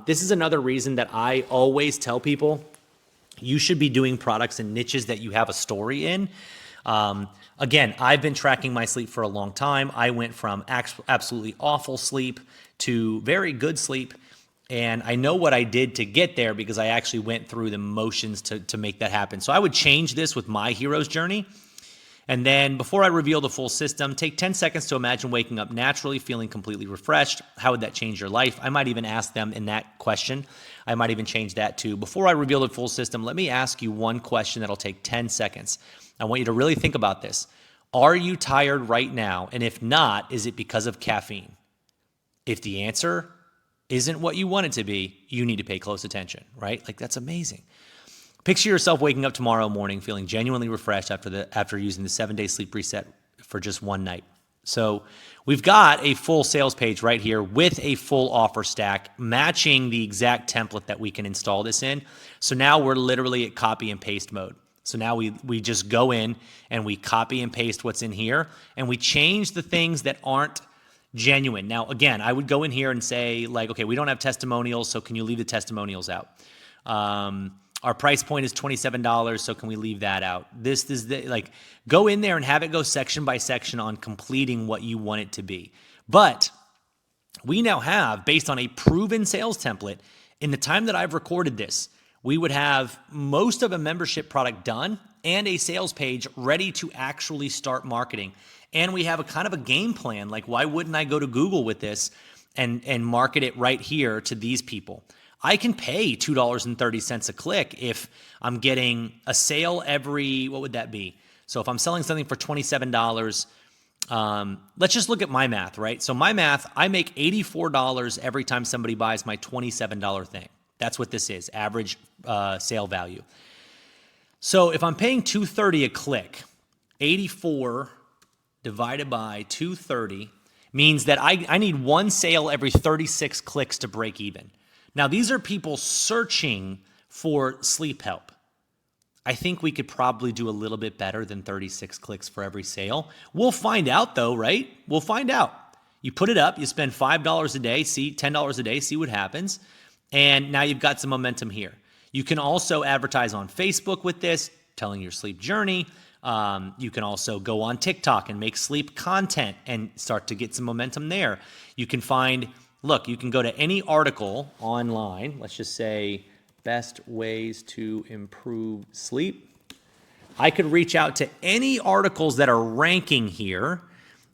This is another reason that I always tell people you should be doing products in niches that you have a story in. Again, I've been tracking my sleep for a long time. I went from absolutely awful sleep to very good sleep. And I know what I did to get there because I actually went through the motions to make that happen. So I would change this with my hero's journey. And then before I reveal the full system, take 10 seconds to imagine waking up naturally, feeling completely refreshed. How would that change your life? I might even ask them in that question. I might even change that to, before I reveal the full system, let me ask you one question that'll take 10 seconds. I want you to really think about this. Are you tired right now? And if not, is it because of caffeine? If the answer isn't what you want it to be, you need to pay close attention, right? Like, that's amazing. Picture yourself waking up tomorrow morning feeling genuinely refreshed after using the 7-day sleep reset for just one night. So we've got a full sales page right here with a full offer stack matching the exact template that we can install this in. So now we're literally at copy and paste mode. So now we just go in and we copy and paste what's in here, and we change the things that aren't genuine. Now, again, I would go in here and say, like, okay, we don't have testimonials, so can you leave the testimonials out? Our price point is $27, so can we leave that out? This is go in there and have it go section by section on completing what you want it to be. But we now have, based on a proven sales template, in the time that I've recorded this, we would have most of a membership product done and a sales page ready to actually start marketing. And we have a kind of a game plan. Like, why wouldn't I go to Google with this and market it right here to these people. I can pay $2.30 a click if I'm getting a sale every, what would that be? So if I'm selling something for $27, let's just look at my math, right? So my math, I make $84 every time somebody buys my $27 thing. That's what this is, average sale value. So if I'm paying $2.30 a click, 84 divided by 230 means that I need one sale every 36 clicks to break even. Now, these are people searching for sleep help. I think we could probably do a little bit better than 36 clicks for every sale. We'll find out though, right? We'll find out. You put it up, you spend $5 a day, see $10 a day, see what happens. And now you've got some momentum here. You can also advertise on Facebook with this, telling your sleep journey. You can also go on TikTok and make sleep content and start to get some momentum there. You can find, look, you can go to any article online. Let's just say best ways to improve sleep. I could reach out to any articles that are ranking here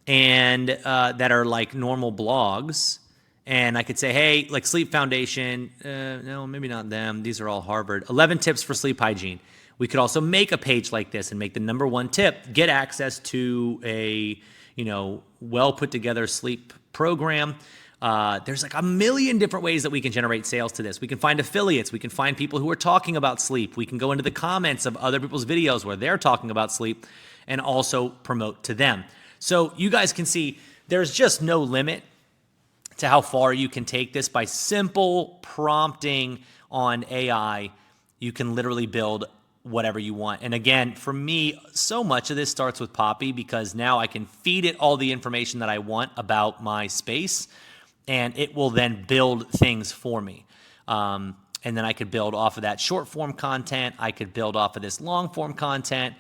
and that are like normal blogs. And I could say, hey, like Sleep Foundation, no, maybe not them. These are all Harvard. 11 tips for sleep hygiene. We could also make a page like this and make the number one tip, get access to a, well put together sleep program. There's like a million different ways that we can generate sales to this. We can find affiliates. We can find people who are talking about sleep. We can go into the comments of other people's videos where they're talking about sleep and also promote to them. So you guys can see there's just no limit to how far you can take this by simple prompting on AI. You can literally build whatever you want. And again, for me, so much of this starts with Poppy because now I can feed it all the information that I want about my space, and it will then build things for me. And then I could build off of that short form content. I could build off of this long form content,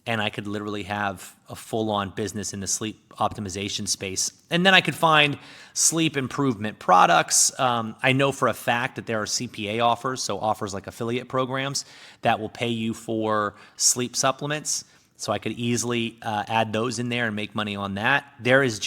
and I could literally have a full-on business in the sleep optimization space. And then I could find sleep improvement products. I know for a fact that there are CPA offers, so offers like affiliate programs that will pay you for sleep supplements. So I could easily add those in there and make money on that. There's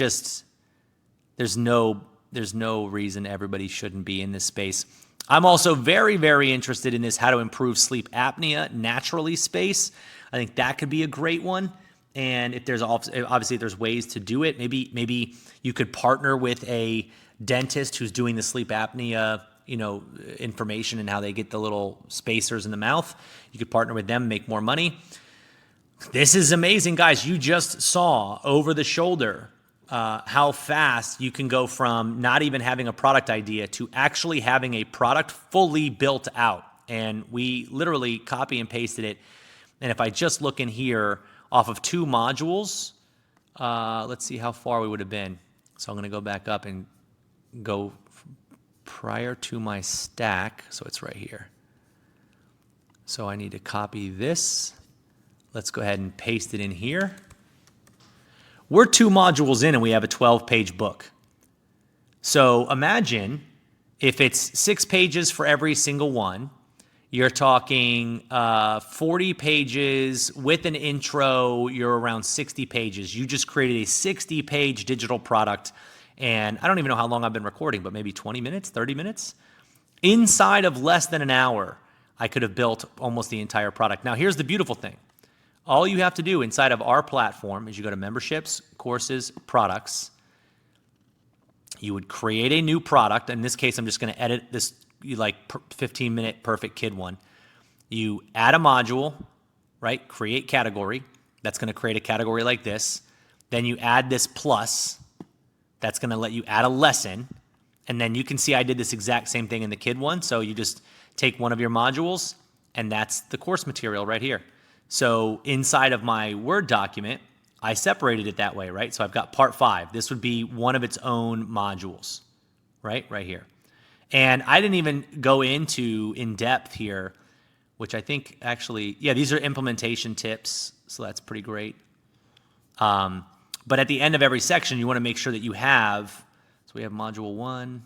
no reason everybody shouldn't be in this space. I'm also very, very interested in this how to improve sleep apnea naturally space. I think that could be a great one. And if there's obviously if there's ways to do it, maybe you could partner with a dentist who's doing the sleep apnea, information and how they get the little spacers in the mouth. You could partner with them, make more money. This is amazing, guys. You just saw over the shoulder how fast you can go from not even having a product idea to actually having a product fully built out. And we literally copy and pasted it. And if I just look in here off of 2 modules, let's see how far we would have been. So I'm going to go back up and go prior to my stack. So it's right here. So I need to copy this. Let's go ahead and paste it in here. We're 2 modules in and we have a 12-page book. So imagine if it's 6 pages for every single one. You're talking 40 pages with an intro. You're around 60 pages. You just created a 60-page digital product. And I don't even know how long I've been recording, but maybe 20 minutes, 30 minutes. Inside of less than an hour, I could have built almost the entire product. Now, here's the beautiful thing. All you have to do inside of our platform is you go to memberships, courses, products. You would create a new product. In this case, I'm just going to edit this 15-minute perfect kid one. You add a module, right? Create category. That's going to create a category like this. Then you add this plus. That's going to let you add a lesson. And then you can see I did this exact same thing in the kid one. So you just take one of your modules, and that's the course material right here. So inside of my Word document, I separated it that way, right? So I've got part 5. This would be one of its own modules, right here. And I didn't even go into in depth here, which I think actually, yeah, these are implementation tips. So that's pretty great. But at the end of every section, you want to make sure that you have, so we have module 1,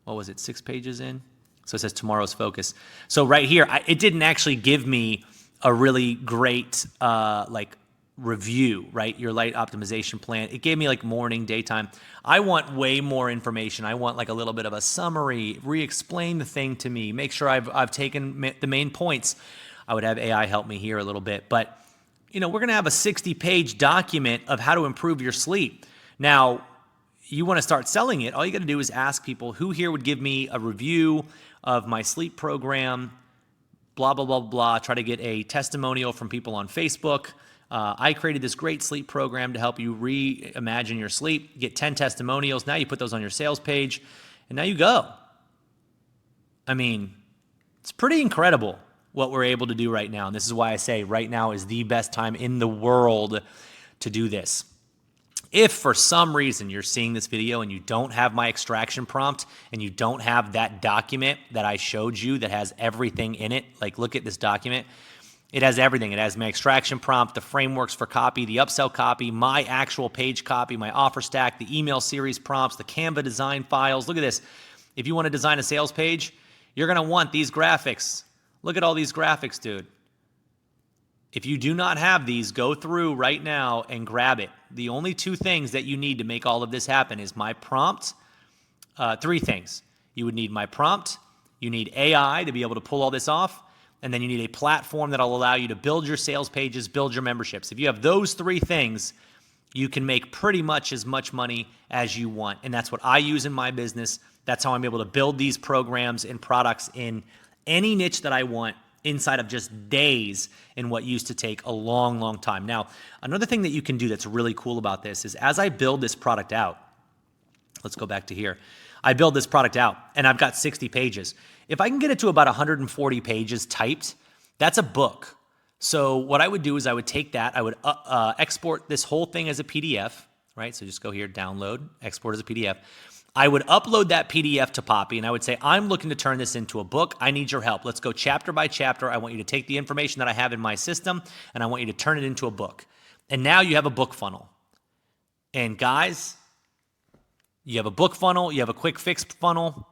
what was it, 6 pages in? So it says tomorrow's focus. So right here, it didn't actually give me a really great review, right? Your light optimization plan. It gave me like morning, daytime. I want way more information. I want like a little bit of a summary, re-explain the thing to me, make sure I've taken the main points. I would have AI help me here a little bit, but we're going to have a 60-page document of how to improve your sleep. Now, you want to start selling it, all you got to do is ask people who here would give me a review of my sleep program, blah, blah, blah, blah. Try to get a testimonial from people on Facebook. I created this great sleep program to help you reimagine your sleep. Get 10 testimonials. Now you put those on your sales page, and now you go. I mean, it's pretty incredible what we're able to do right now. And this is why I say right now is the best time in the world to do this. If for some reason you're seeing this video and you don't have my extraction prompt and you don't have that document that I showed you that has everything in it, like look at this document. It has everything. It has my extraction prompt, the frameworks for copy, the upsell copy, my actual page copy, my offer stack, the email series prompts, the Canva design files. Look at this. If you want to design a sales page, you're going to want these graphics. Look at all these graphics, dude. If you do not have these, go through right now and grab it. The only two things that you need to make all of this happen is my prompt. Three things. You would need my prompt. You need AI to be able to pull all this off. And then you need a platform that'll allow you to build your sales pages, build your memberships. If you have those three things, you can make pretty much as much money as you want. And that's what I use in my business. That's how I'm able to build these programs and products in any niche that I want inside of just days in what used to take a long, long time. Now, another thing that you can do that's really cool about this is as I build this product out, let's go back to here. I build this product out and I've got 60 pages. If I can get it to about 140 pages typed, that's a book. So what I would do is I would take that, I would export this whole thing as a PDF, right? So just go here, download, export as a PDF. I would upload that PDF to Poppy and I would say, I'm looking to turn this into a book. I need your help. Let's go chapter by chapter. I want you to take the information that I have in my system and I want you to turn it into a book. And now you have a book funnel. And guys, you have a book funnel, you have a quick fix funnel,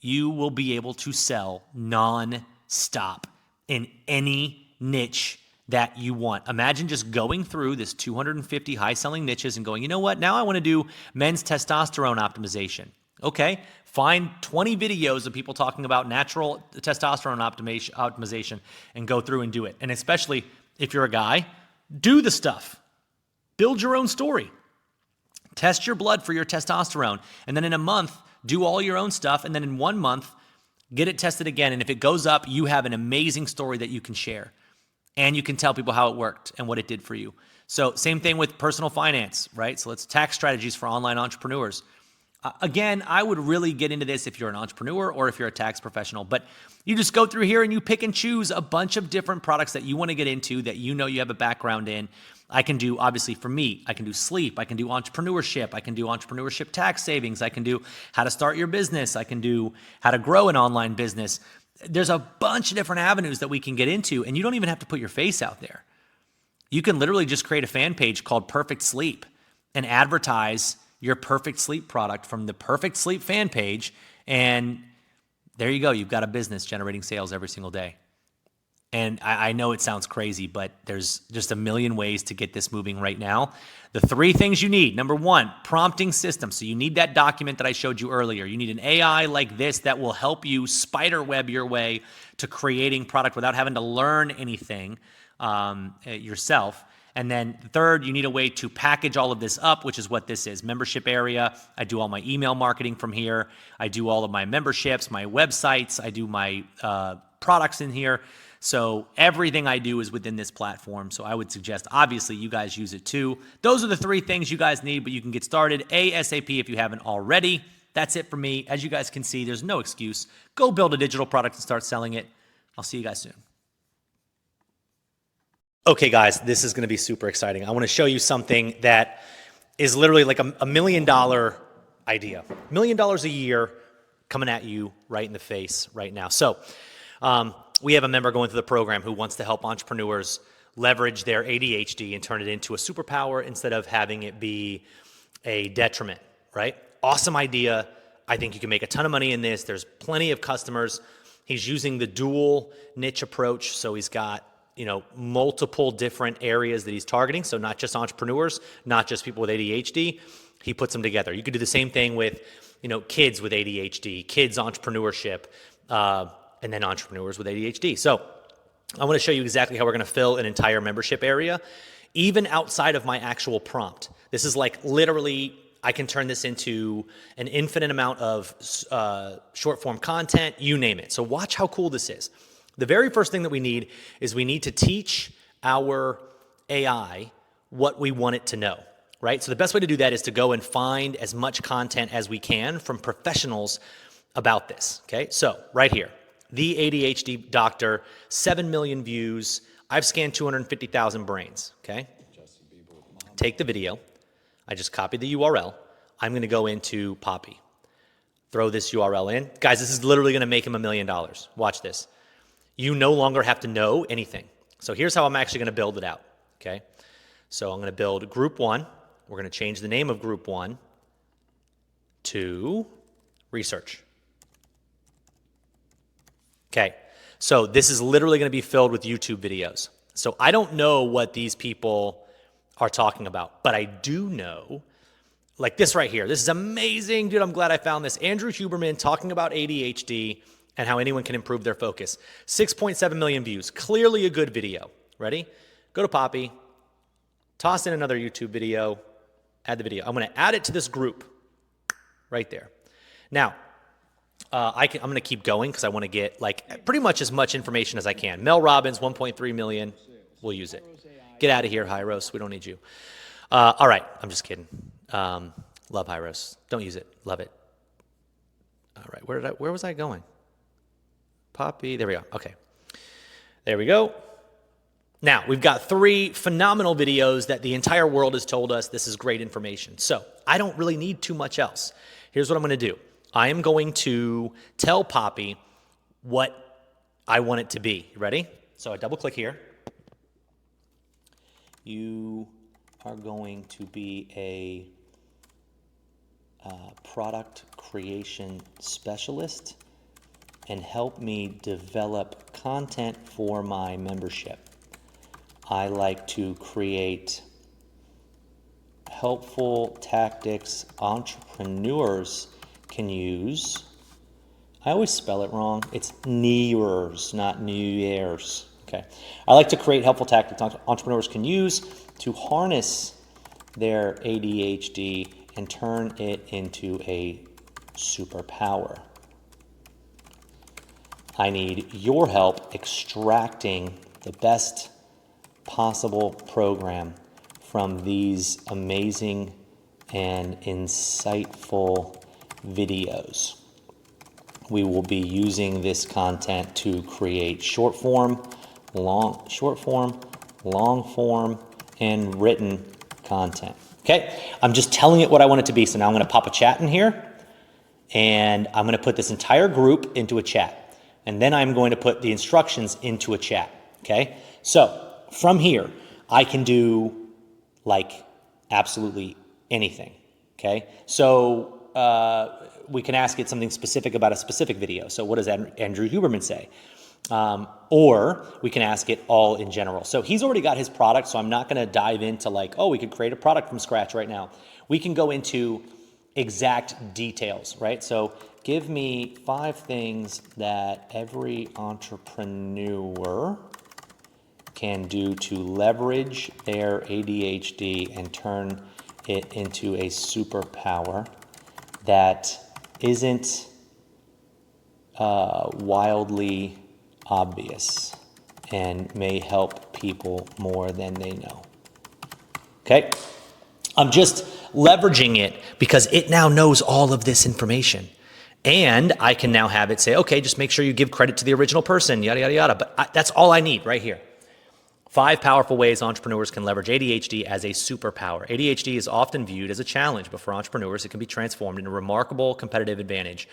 you will be able to sell non-stop in any niche that you want. Imagine just going through this 250 high-selling niches and going, you know what? Now I want to do men's testosterone optimization. Okay, find 20 videos of people talking about natural testosterone optimization and go through and do it. And especially if you're a guy, do the stuff. Build your own story. Test your blood for your testosterone. And then in a month, do all your own stuff. And then in 1 month, get it tested again. And if it goes up, you have an amazing story that you can share. And you can tell people how it worked and what it did for you. So same thing with personal finance, right? So let's tax strategies for online entrepreneurs. Again, I would really get into this if you're an entrepreneur or if you're a tax professional, but you just go through here and you pick and choose a bunch of different products that you want to get into that you know you have a background in. I can do, obviously for me, I can do sleep, I can do entrepreneurship, I can do entrepreneurship tax savings, I can do how to start your business, I can do how to grow an online business. There's a bunch of different avenues that we can get into, and you don't even have to put your face out there. You can literally just create a fan page called Perfect Sleep and advertise your Perfect Sleep product from the Perfect Sleep fan page, and there you go. You've got a business generating sales every single day. And I know it sounds crazy, but there's just a million ways to get this moving right now. The three things you need. Number one, prompting system. So you need that document that I showed you earlier. You need an AI like this that will help you spider web your way to creating product without having to learn anything yourself. And then third, you need a way to package all of this up, which is what this is. Membership area. I do all my email marketing from here. I do all of my memberships, my websites. I do my products in here. So everything I do is within this platform. So I would suggest, obviously, you guys use it too. Those are the three things you guys need, but you can get started ASAP if you haven't already. That's it for me. As you guys can see, there's no excuse. Go build a digital product and start selling it. I'll see you guys soon. Okay, guys, this is going to be super exciting. I want to show you something that is literally like a $1 million idea. $1 million a year coming at you right in the face right now. So, we have a member going through the program who wants to help entrepreneurs leverage their ADHD and turn it into a superpower instead of having it be a detriment, right? Awesome idea. I think you can make a ton of money in this. There's plenty of customers. He's using the dual niche approach. So he's got, multiple different areas that he's targeting. So not just entrepreneurs, not just people with ADHD. He puts them together. You could do the same thing with, kids with ADHD, kids entrepreneurship, and then entrepreneurs with ADHD. So I want to show you exactly how we're going to fill an entire membership area, even outside of my actual prompt. This is like literally, I can turn this into an infinite amount of short form content, you name it. So watch how cool this is. The very first thing that we need is we need to teach our AI what we want it to know, right? So the best way to do that is to go and find as much content as we can from professionals about this, okay? So right here, The ADHD Doctor, 7 million views. I've scanned 250,000 brains, okay? Take the video. I just copied the URL. I'm going to go into Poppy. Throw this URL in. Guys, this is literally going to make him $1 million. Watch this. You no longer have to know anything. So here's how I'm actually going to build it out, okay? So I'm going to build Group 1. We're going to change the name of Group 1 to Research. Okay, so this is literally going to be filled with YouTube videos. So I don't know what these people are talking about, but I do know, like this right here. This is amazing, dude. I'm glad I found this. Andrew Huberman talking about ADHD and how anyone can improve their focus. 6.7 million views. Clearly a good video. Ready? Go to Poppy. Toss in another YouTube video. Add the video. I'm going to add it to this group right there. Now, I'm going to keep going because I want to get like pretty much as much information as I can. Mel Robbins, 1.3 million. We'll use it. Get out of here, Hyros. We don't need you. All right. I'm just kidding. Love Hyros. Don't use it. Love it. All right. Where was I going? Poppy. There we go. Okay. There we go. Now, we've got 3 phenomenal videos that the entire world has told us this is great information. So I don't really need too much else. Here's what I'm going to do. I am going to tell Poppy what I want it to be. You ready? So I double click here. You are going to be a product creation specialist and help me develop content for my membership. I like to create helpful tactics entrepreneurs can use. I always spell it wrong. It's NEARS, not New Year's. Okay. I like to create helpful tactics entrepreneurs can use to harness their ADHD and turn it into a superpower. I need your help extracting the best possible program from these amazing and insightful videos. We will be using this content to create short form, long form, and written content. Okay, I'm just telling it what I want it to be. So now I'm going to pop a chat in here, and I'm going to put this entire group into a chat, and then I'm going to put the instructions into a chat. Okay, so from here, I can do like absolutely anything. Okay, so we can ask it something specific about a specific video. So what does Andrew Huberman say? Or we can ask it all in general. So he's already got his product, so I'm not going to dive into like, oh, we could create a product from scratch right now. We can go into exact details, right? So give me 5 things that every entrepreneur can do to leverage their ADHD and turn it into a superpower that isn't wildly obvious and may help people more than they know. Okay? I'm just leveraging it because it now knows all of this information. And I can now have it say, okay, just make sure you give credit to the original person, yada, yada, yada. But that's all I need right here. 5 powerful ways entrepreneurs can leverage ADHD as a superpower. ADHD is often viewed as a challenge, but for entrepreneurs, it can be transformed into a remarkable competitive advantage.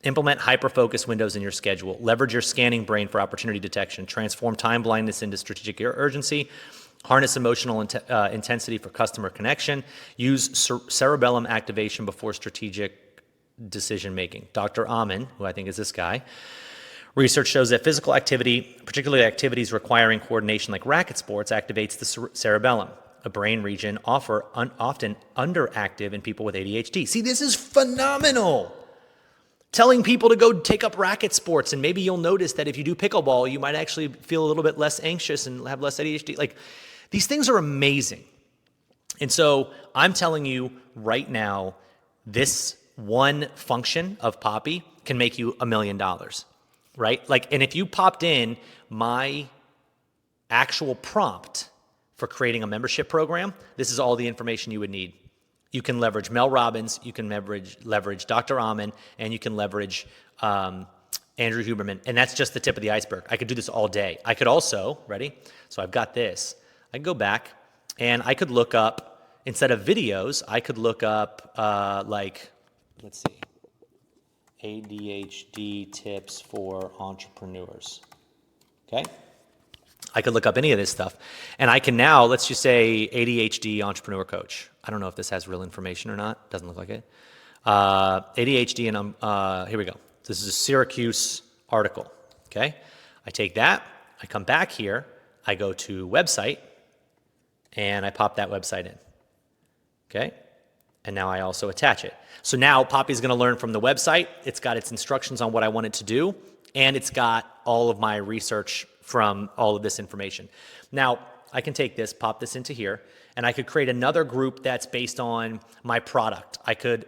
Implement hyper-focus windows in your schedule. Leverage your scanning brain for opportunity detection. Transform time blindness into strategic urgency. Harness emotional intensity for customer connection. Use cerebellum activation before strategic decision-making. Dr. Amen, who I think is this guy, Research shows that physical activity, particularly activities requiring coordination like racket sports, activates the cerebellum, a brain region often underactive in people with ADHD. See, this is phenomenal. Telling people to go take up racket sports, and maybe you'll notice that if you do pickleball, you might actually feel a little bit less anxious and have less ADHD. Like, these things are amazing. And so I'm telling you right now, this one function of Poppy can make you $1 million, right? Like, and if you popped in my actual prompt for creating a membership program, this is all the information you would need. You can leverage Mel Robbins, you can leverage Dr. Amen, and you can leverage Andrew Huberman. And that's just the tip of the iceberg. I could do this all day. I could also, ready? So I've got this. I can go back and I could look up, instead of videos, I could look up let's see, ADHD tips for entrepreneurs. Okay? I could look up any of this stuff. And I can now, let's just say ADHD entrepreneur coach. I don't know if this has real information or not. Doesn't look like it. ADHD, and here we go. This is a Syracuse article. Okay? I take that. I come back here. I go to website. And I pop that website in. Okay? And now I also attach it. So now Poppy's going to learn from the website. It's got its instructions on what I want it to do. And it's got all of my research from all of this information. Now, I can take this, pop this into here, and I could create another group that's based on my product. I could,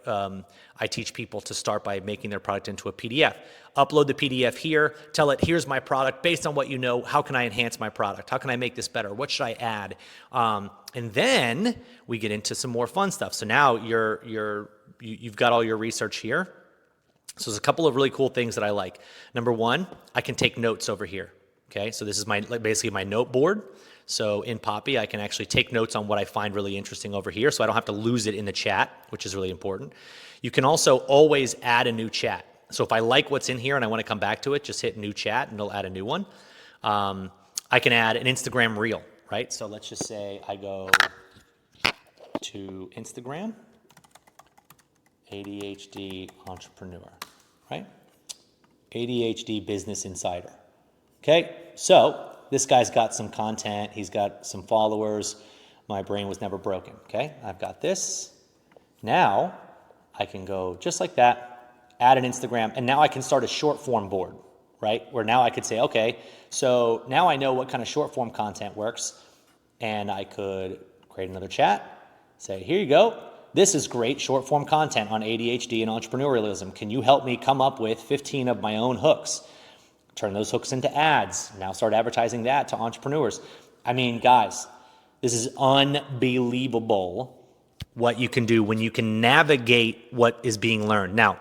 I teach people to start by making their product into a PDF. Upload the PDF here, tell it, here's my product. Based on what you know, how can I enhance my product? How can I make this better? What should I add? And then we get into some more fun stuff. So now you've got all your research here. So there's a couple of really cool things that I like. Number one, I can take notes over here. Okay, so this is basically my note board. So in Poppy, I can actually take notes on what I find really interesting over here, so I don't have to lose it in the chat, which is really important. You can also always add a new chat. So if I like what's in here and I want to come back to it, just hit new chat and it'll add a new one. I can add an Instagram reel, right? So let's just say I go to Instagram, ADHD entrepreneur, right? ADHD business insider. Okay, so this guy's got some content. He's got some followers. My brain was never broken. Okay, I've got this. Now I can go just like that, add an Instagram, and now I can start a short form board, right? Where now I could say, okay, so now I know what kind of short form content works, and I could create another chat, say, here you go. This is great short form content on ADHD and entrepreneurialism. Can you help me come up with 15 of my own hooks? Turn those hooks into ads. Now start advertising that to entrepreneurs. I mean, guys, this is unbelievable what you can do when you can navigate what is being learned. Now,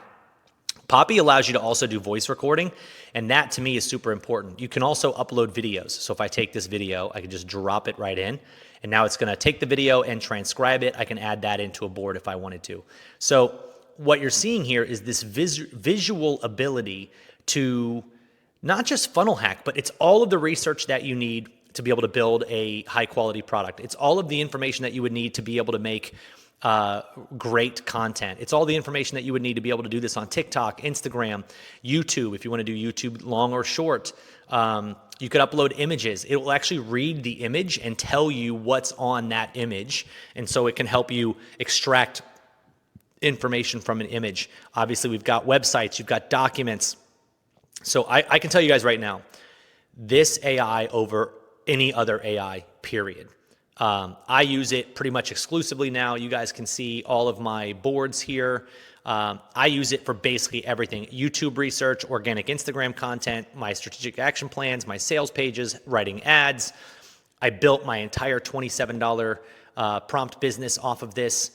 Poppy allows you to also do voice recording, and that to me is super important. You can also upload videos. So if I take this video, I can just drop it right in, and now it's going to take the video and transcribe it. I can add that into a board if I wanted to. So what you're seeing here is this visual ability to not just funnel hack, but it's all of the research that you need to be able to build a high quality product. It's all of the information that you would need to be able to make great content. It's all the information that you would need to be able to do this on TikTok, Instagram, YouTube, if you want to do YouTube long or short. You could upload images. It will actually read the image and tell you what's on that image. And so it can help you extract information from an image. Obviously, we've got websites, you've got documents. So I can tell you guys right now, this AI over any other AI, period. I use it pretty much exclusively now. You guys can see all of my boards here. I use it for basically everything. YouTube research, organic Instagram content, my strategic action plans, my sales pages, writing ads. I built my entire $27 prompt business off of this.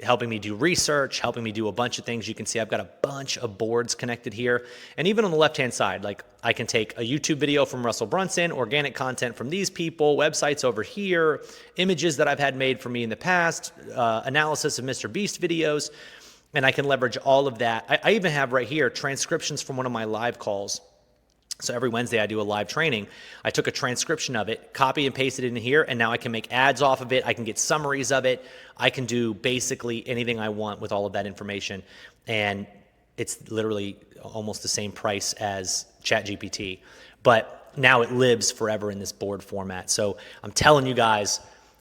Helping me do research, helping me do a bunch of things. You can see I've got a bunch of boards connected here. And even on the left-hand side, like I can take a YouTube video from Russell Brunson, organic content from these people, websites over here, images that I've had made for me in the past, analysis of Mr. Beast videos, and I can leverage all of that. I even have right here transcriptions from one of my live calls. So every Wednesday I do a live training. I took a transcription of it, copy and pasted it in here, and now I can make ads off of it. I can get summaries of it. I can do basically anything I want with all of that information. And It's literally almost the same price as ChatGPT, but now it lives forever in this board format. So I'm telling you guys,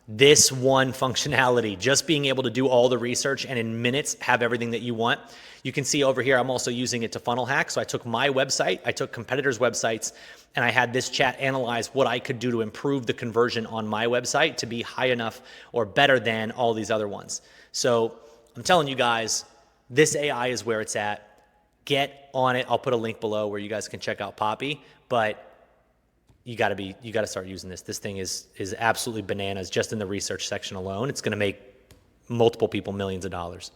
this one functionality, just being able to do all the research and in minutes have everything that you want. You can see over here, I'm also using it to funnel hack. So I took my website, I took competitors' websites, and I had this chat analyze what I could do to improve the conversion on my website to be high enough or better than all these other ones. So I'm telling you guys, this AI is where it's at. Get on it. I'll put a link below where you guys can check out Poppy, but you got to start using this. This thing is absolutely bananas just in the research section alone. It's going to make multiple people millions of dollars.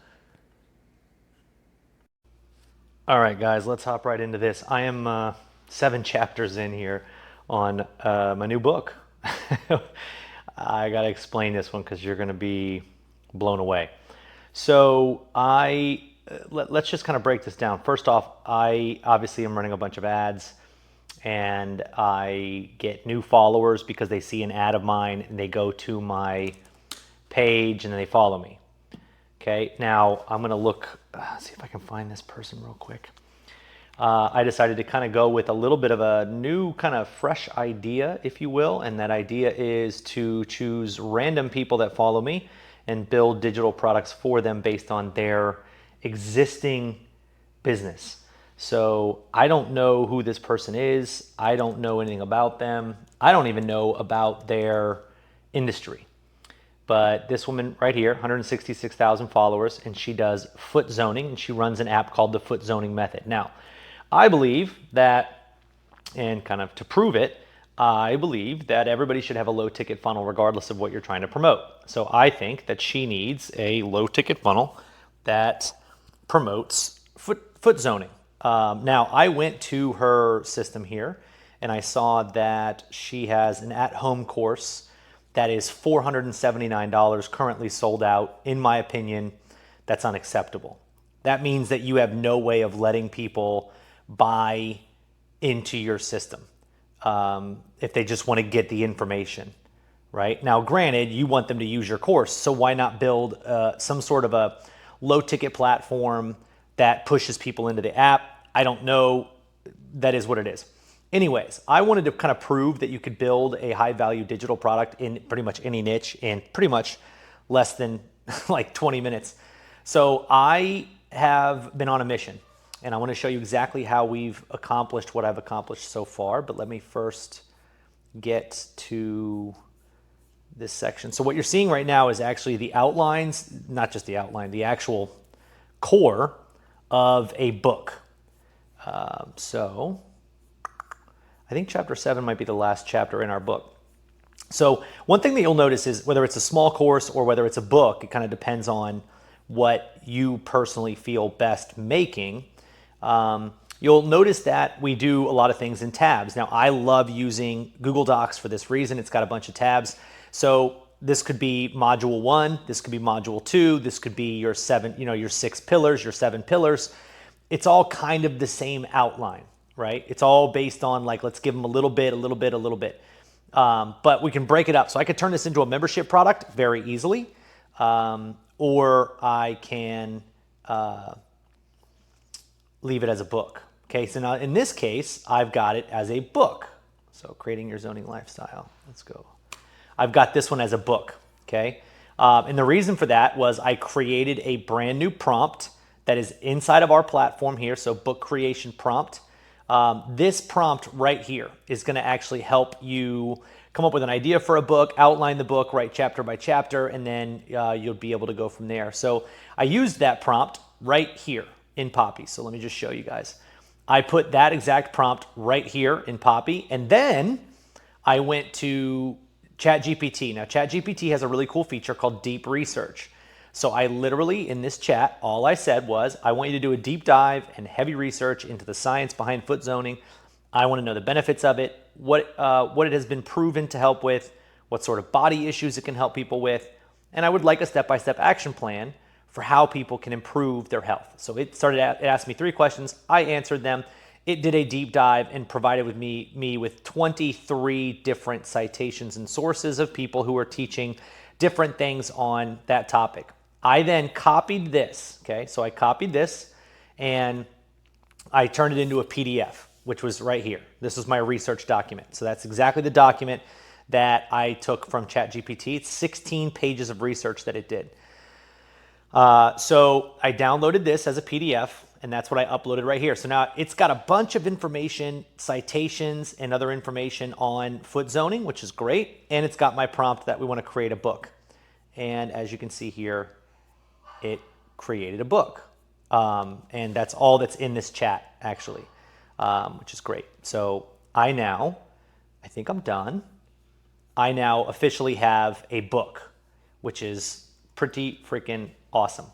All right, guys, let's hop right into this. I am 7 chapters in here on my new book. I got to explain this one because you're going to be blown away. So let's just kind of break this down. First off, I obviously am running a bunch of ads, and I get new followers because they see an ad of mine and they go to my page and then they follow me. Okay, now I'm gonna see if I can find this person real quick. I decided to kind of go with a little bit of a new kind of fresh idea, if you will, and that idea is to choose random people that follow me and build digital products for them based on their existing business. So I don't know who this person is. I don't know anything about them. I don't even know about their industry. But this woman right here, 166,000 followers, and she does foot zoning, and she runs an app called the Foot Zoning Method. Now, I believe that, and kind of to prove it, I believe that everybody should have a low ticket funnel regardless of what you're trying to promote. So I think that she needs a low ticket funnel that promotes foot zoning. Now, I went to her system here and I saw that she has an at-home course that is $479 currently sold out. In my opinion, that's unacceptable. That means that you have no way of letting people buy into your system if they just want to get the information, right? Now, granted, you want them to use your course, so why not build some sort of a low-ticket platform that pushes people into the app? I don't know. That is what it is. Anyways, I wanted to kind of prove that you could build a high-value digital product in pretty much any niche in pretty much less than like 20 minutes. So I have been on a mission, and I want to show you exactly how we've accomplished what I've accomplished so far. But let me first get to this section. So what you're seeing right now is actually the outlines, not just the outline, the actual core of a book. So I think chapter 7 might be the last chapter in our book. So one thing that you'll notice is whether it's a small course or whether it's a book, it kind of depends on what you personally feel best making. You'll notice that we do a lot of things in tabs. Now, I love using Google Docs for this reason. It's got a bunch of tabs. So this could be module 1, this could be module 2, this could be your 6 pillars, your 7 pillars. It's all kind of the same outline, right? It's all based on like, let's give them a little bit. But we can break it up. So I could turn this into a membership product very easily, or I can leave it as a book. Okay, so now in this case, I've got it as a book. So creating your zoning lifestyle, let's go. I've got this one as a book, okay? And the reason for that was I created a brand new prompt that is inside of our platform here, so book creation prompt. This prompt right here is gonna actually help you come up with an idea for a book, outline the book, write chapter by chapter, and then you'll be able to go from there. So I used that prompt right here in Poppy. So let me just show you guys. I put that exact prompt right here in Poppy, and then I went to ChatGPT. Now, ChatGPT has a really cool feature called deep research. So I literally, in this chat, all I said was, I want you to do a deep dive and heavy research into the science behind foot zoning. I want to know the benefits of it, what it has been proven to help with, what sort of body issues it can help people with, and I would like a step-by-step action plan for how people can improve their health. So it asked me 3 questions. I answered them. It did a deep dive and provided with me with 23 different citations and sources of people who are teaching different things on that topic. I then copied this, okay? So I copied this and I turned it into a PDF, which was right here. This was my research document. So that's exactly the document that I took from ChatGPT. It's 16 pages of research that it did. So I downloaded this as a PDF, and that's what I uploaded right here. So now it's got a bunch of information, citations, and other information on foot zoning, which is great. And it's got my prompt that we want to create a book. And as you can see here, it created a book. And that's all that's in this chat, actually, which is great. So I think I'm done. I now officially have a book, which is pretty freaking awesome.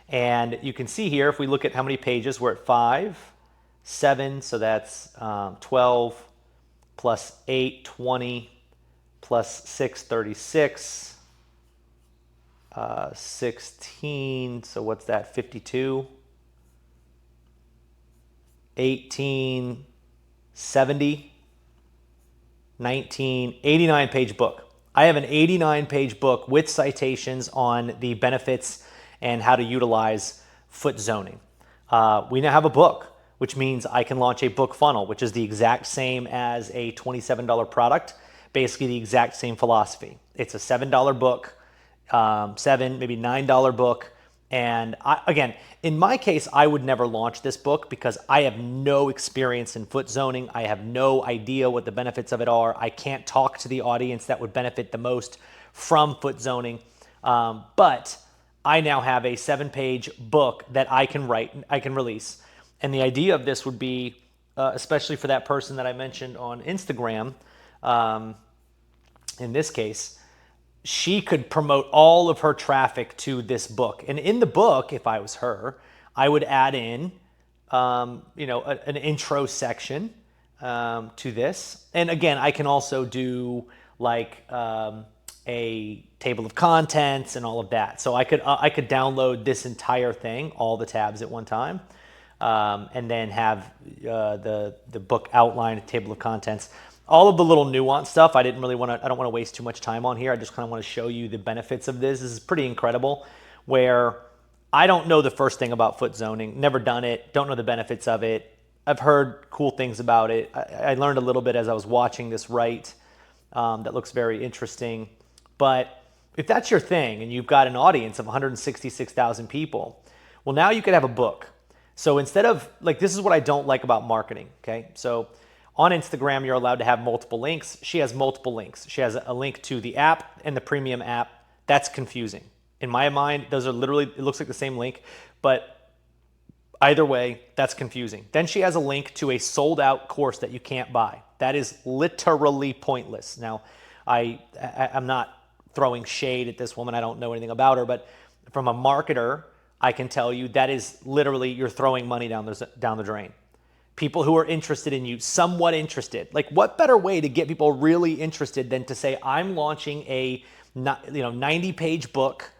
And you can see here, if we look at how many pages, we're at 5, 7, so that's 12, plus 8, 20, plus 6, 36, 16, so what's that, 52, 18, 70, 19, 89 page book. I have an 89 page book with citations on the benefits and how to utilize foot zoning. We now have a book, which means I can launch a book funnel, which is the exact same as a $27 product, basically the exact same philosophy. It's a $7 book, $7, maybe $9 book. And again, in my case, I would never launch this book because I have no experience in foot zoning. I have no idea what the benefits of it are. I can't talk to the audience that would benefit the most from foot zoning. But I now have a 7-page book that I can write, I can release. And the idea of this would be, especially for that person that I mentioned on Instagram, in this case, she could promote all of her traffic to this book. And in the book, if I was her, I would add in, an intro section to this. And again, I can also do like a table of contents and all of that. So I could download this entire thing, all the tabs at one time, and then have the book outline, a table of contents. All of the little nuanced stuff, I don't want to waste too much time on here. I just kind of want to show you the benefits of this. This is pretty incredible, where I don't know the first thing about foot zoning, never done it, don't know the benefits of it. I've heard cool things about it. I learned a little bit as I was watching this that looks very interesting. But if that's your thing and you've got an audience of 166,000 people, well, now you could have a book. So instead of, like, this is what I don't like about marketing, okay? So on Instagram, you're allowed to have multiple links. She has multiple links. She has a link to the app and the premium app. That's confusing. In my mind, those are literally, it looks like the same link, but either way, that's confusing. Then she has a link to a sold out course that you can't buy. That is literally pointless. Now, I'm not throwing shade at this woman. I don't know anything about her, but from a marketer, I can tell you that is literally, you're throwing money down the drain. People who are interested in you, somewhat interested. Like, what better way to get people really interested than to say, I'm launching a 90-page book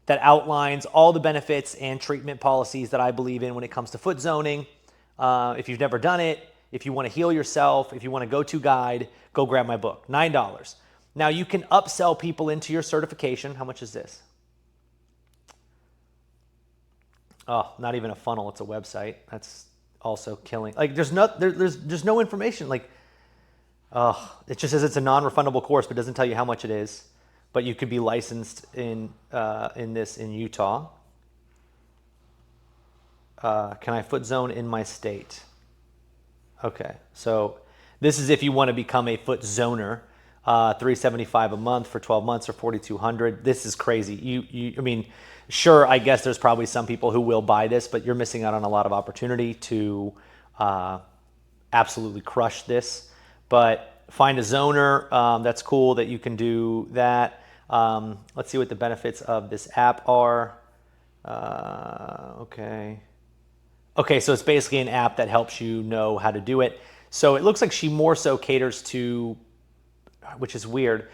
that outlines all the benefits and treatment policies that I believe in when it comes to foot zoning. If you've never done it, if you want to heal yourself, if you want a go-to guide, go grab my book, $9. Now you can upsell people into your certification. How much is this? Oh, not even a funnel, it's a website. That's also killing. Like, there's no information. Like, it just says it's a non-refundable course, but doesn't tell you how much it is. But you could be licensed in Utah. Can I foot zone in my state? Okay, so this is if you want to become a foot zoner. $375 a month for 12 months or $4,200. This is crazy. I mean, sure, I guess there's probably some people who will buy this, but you're missing out on a lot of opportunity to absolutely crush this. But find a zoner. That's cool that you can do that. Let's see what the benefits of this app are. Okay, so it's basically an app that helps you know how to do it. So it looks like she more so caters to, which is weird,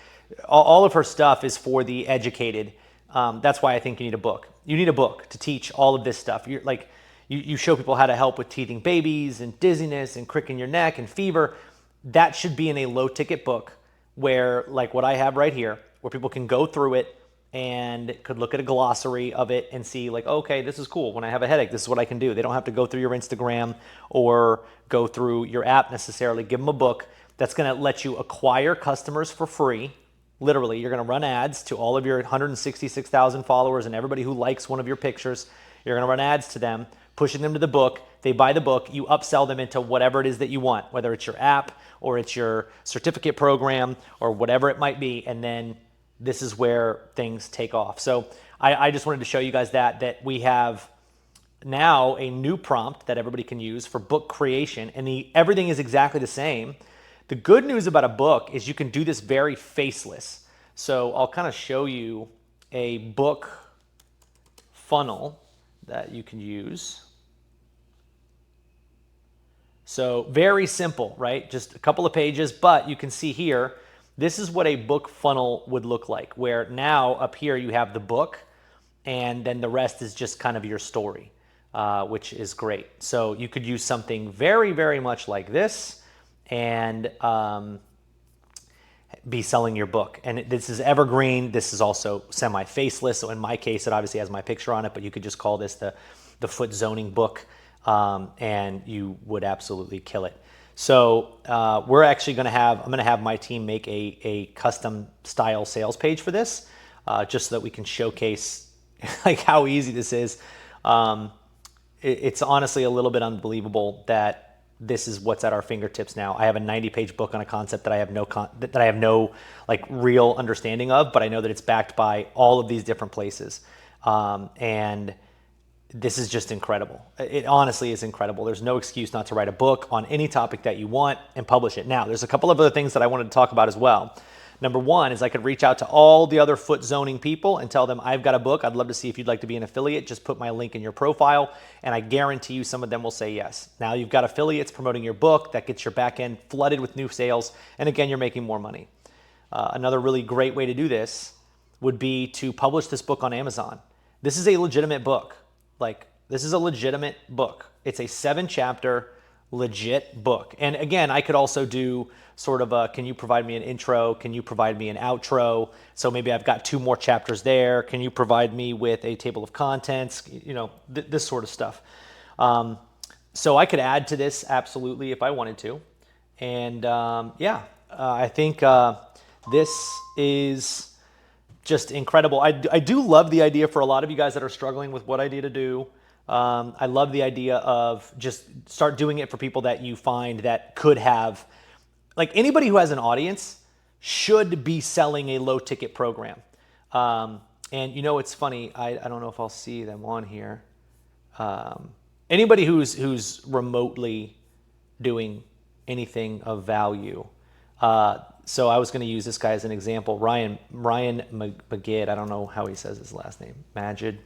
all of her stuff is for the educated. That's why I think you need a book. You need a book to teach all of this stuff. You're like, you show people how to help with teething babies and dizziness and crick in your neck and fever. That should be in a low ticket book where, like what I have right here, where people can go through it and could look at a glossary of it and see like, okay, this is cool. When I have a headache, this is what I can do. They don't have to go through your Instagram or go through your app necessarily. Give them a book that's going to let you acquire customers for free. Literally, you're going to run ads to all of your 166,000 followers and everybody who likes one of your pictures. You're going to run ads to them, pushing them to the book. They buy the book. You upsell them into whatever it is that you want, whether it's your app or it's your certificate program or whatever it might be. And then this is where things take off. So I just wanted to show you guys that we have now a new prompt that everybody can use for book creation, and everything is exactly the same. The good news about a book is you can do this very faceless. So I'll kind of show you a book funnel that you can use. So very simple, right? Just a couple of pages, but you can see here, this is what a book funnel would look like, where now up here you have the book and then the rest is just kind of your story, which is great. So you could use something very, very much like this and be selling your book. And this is evergreen. This is also semi-faceless. So in my case, it obviously has my picture on it, but you could just call this the foot zoning book, and you would absolutely kill it. So we're actually going to I'm going to have my team make a custom style sales page for this, just so that we can showcase like how easy this is. It's honestly a little bit unbelievable that this is what's at our fingertips now. I have a 90-page book on a concept that I have no like real understanding of, but I know that it's backed by all of these different places, and this is just incredible. It honestly is incredible. There's no excuse not to write a book on any topic that you want and publish it. Now, there's a couple of other things that I wanted to talk about as well. Number one is I could reach out to all the other foot zoning people and tell them, I've got a book. I'd love to see if you'd like to be an affiliate. Just put my link in your profile, and I guarantee you some of them will say yes. Now you've got affiliates promoting your book. That gets your back end flooded with new sales. And again, you're making more money. Another really great way to do this would be to publish this book on Amazon. This is a legitimate book. Like, this is a legitimate book. It's a 7-chapter legit book. And again, I could also do sort of a, can you provide me an intro? Can you provide me an outro? So maybe I've got 2 more chapters there. Can you provide me with a table of contents? You know, this sort of stuff. So I could add to this absolutely if I wanted to. And I think this is just incredible. I do love the idea for a lot of you guys that are struggling with what idea to do. I love the idea of just start doing it for people that you find that could have, like anybody who has an audience should be selling a low ticket program. And you know, it's funny. I don't know if I'll see them on here. Anybody who's remotely doing anything of value. So I was going to use this guy as an example. Ryan Magid. I don't know how he says his last name. Magid.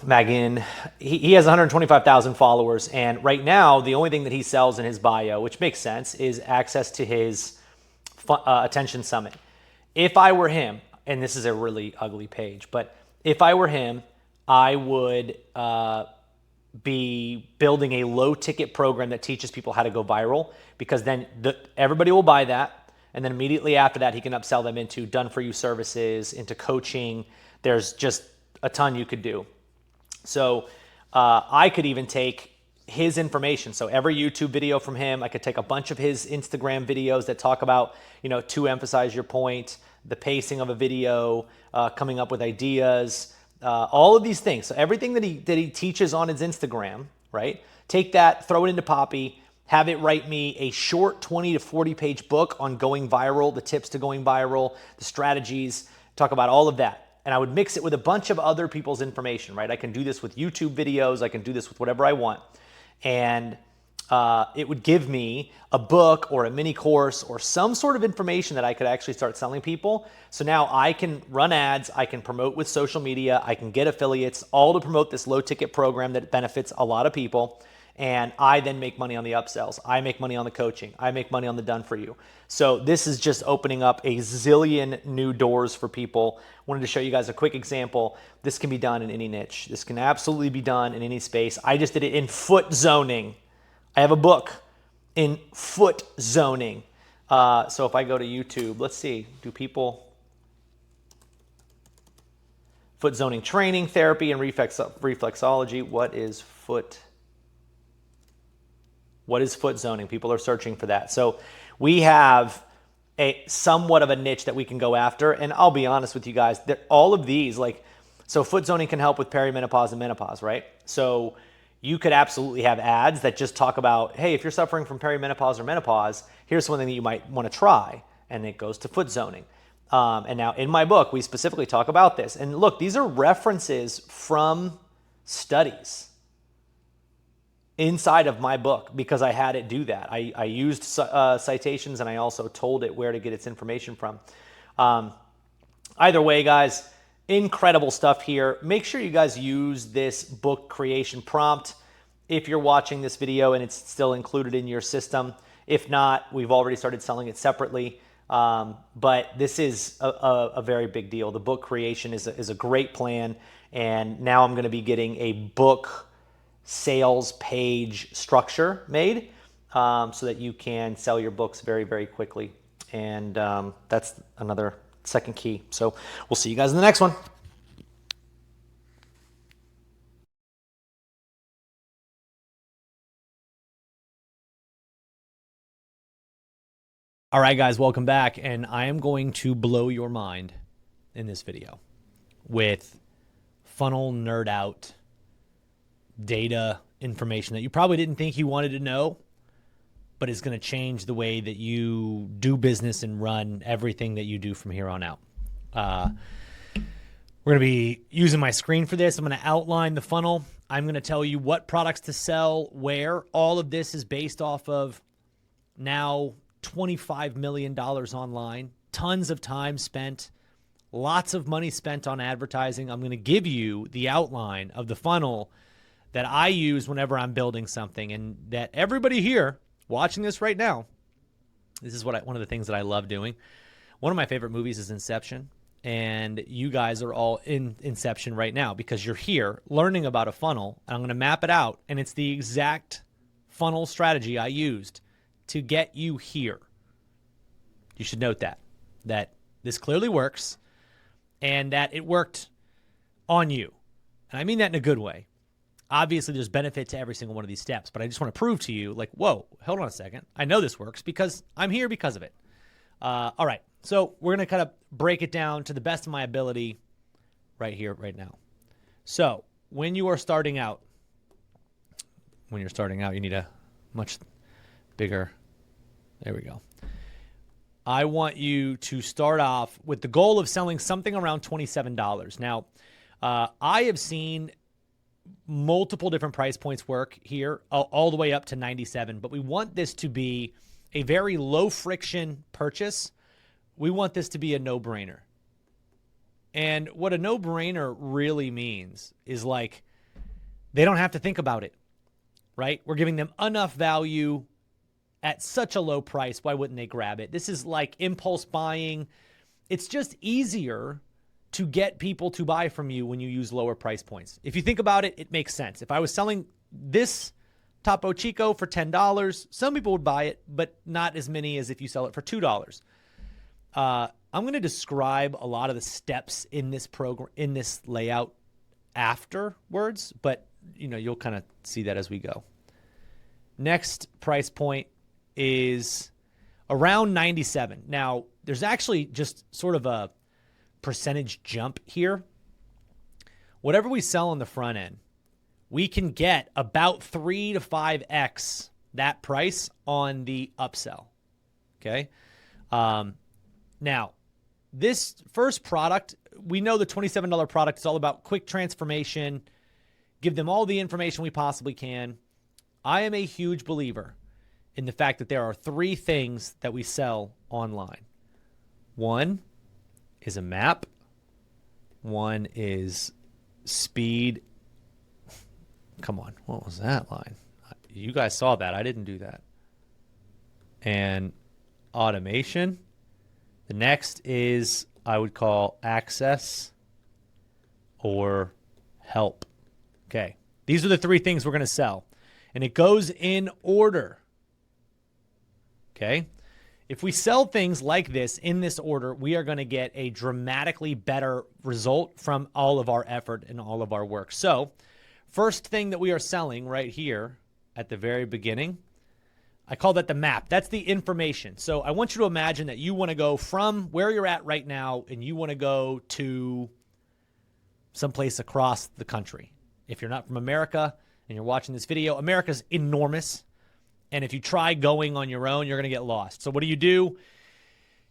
Magin. He has 125,000 followers, and right now the only thing that he sells in his bio, which makes sense, is access to his Attention Summit. If I were him, and this is a really ugly page, but if I were him, I would be building a low ticket program that teaches people how to go viral, because then everybody will buy that. And then immediately after that, he can upsell them into done for you services, into coaching. There's just a ton you could do. So I could even take his information. So every YouTube video from him, I could take a bunch of his Instagram videos that talk about, you know, to emphasize your point, the pacing of a video, coming up with ideas, all of these things. So everything that he teaches on his Instagram, right? Take that, throw it into Poppy, have it write me a short 20 to 40 page book on going viral, the tips to going viral, the strategies, talk about all of that. And I would mix it with a bunch of other people's information, right? I can do this with YouTube videos. I can do this with whatever I want. And it would give me a book or a mini course or some sort of information that I could actually start selling people. So now I can run ads, I can promote with social media, I can get affiliates, all to promote this low ticket program that benefits a lot of people. And I then make money on the upsells. I make money on the coaching. I make money on the done for you. So this is just opening up a zillion new doors for people. Wanted to show you guys a quick example. This can be done in any niche. This can absolutely be done in any space. I just did it in foot zoning. I have a book in foot zoning. So if I go to YouTube, let's see, do people foot zoning training, therapy, and reflexology. What is foot zoning? People are searching for that. So we have a somewhat of a niche that we can go after. And I'll be honest with you guys, that all of these, like, so foot zoning can help with perimenopause and menopause, right? So you could absolutely have ads that just talk about, hey, if you're suffering from perimenopause or menopause, here's something that you might want to try. And it goes to foot zoning. And now in my book, we specifically talk about this. And look, these are references from studies inside of my book because I had it do that. I used citations, and I also told it where to get its information from. Either way, guys, incredible stuff here. Make sure you guys use this book creation prompt if you're watching this video and it's still included in your system. If not, we've already started selling it separately. But this is a very big deal. The book creation is a great plan. And now I'm going to be getting a book sales page structure made so that you can sell your books very, very quickly. And that's another second key. So we'll see you guys in the next one. All right, guys, welcome back. And I am going to blow your mind in this video with funnel nerd out data information that you probably didn't think you wanted to know, but it's going to change the way that you do business and run everything that you do from here on out. We're going to be using my screen for this. I'm going to outline the funnel. I'm going to tell you what products to sell, where. All of this is based off of now $25 million online, tons of time spent, lots of money spent on advertising. I'm going to give you the outline of the funnel that I use whenever I'm building something, and that everybody here watching this right now, this is one of the things that I love doing. One of my favorite movies is Inception, and you guys are all in Inception right now because you're here learning about a funnel, and I'm going to map it out, and it's the exact funnel strategy I used to get you here. You should note that this clearly works and that it worked on you. And I mean that in a good way. Obviously, there's benefit to every single one of these steps, but I just want to prove to you, like, whoa, hold on a second. I know this works because I'm here because of it. All right, so we're going to kind of break it down to the best of my ability right here, right now. So when you are starting out, you need a much bigger, there we go. I want you to start off with the goal of selling something around $27. Now, I have seen multiple different price points work here, all the way up to $97, but we want this to be a very low friction purchase. We want this to be a no-brainer. And what a no-brainer really means is, like, they don't have to think about it, right? We're giving them enough value at such a low price. Why wouldn't they grab it? This is like impulse buying. It's just easier to get people to buy from you when you use lower price points. If you think about it, it makes sense. If I was selling this Topo Chico for $10, some people would buy it, but not as many as if you sell it for $2. I'm going to describe a lot of the steps in this program, in this layout afterwards, but you'll kind of see that as we go. Next price point is around 97. Now, there's actually just sort of a percentage jump here. Whatever we sell on the front end, we can get about 3 to 5x that price on the upsell. Okay. Now, this first product, we know the $27 product is all about quick transformation, give them all the information we possibly can. I am a huge believer in the fact that there are 3 things that we sell online. One is a map. One is speed. Come on, what was that line? You guys saw that. I didn't do that. And automation. The next is, I would call, access or help. Okay, these are the 3 things we're going to sell. And it goes in order. Okay? If we sell things like this in this order, we are going to get a dramatically better result from all of our effort and all of our work. So, first thing that we are selling right here at the very beginning, I call that the map. That's the information. So I want you to imagine that you want to go from where you're at right now and you want to go to someplace across the country. If you're not from America and you're watching this video, America's enormous. And if you try going on your own, you're going to get lost. So what do?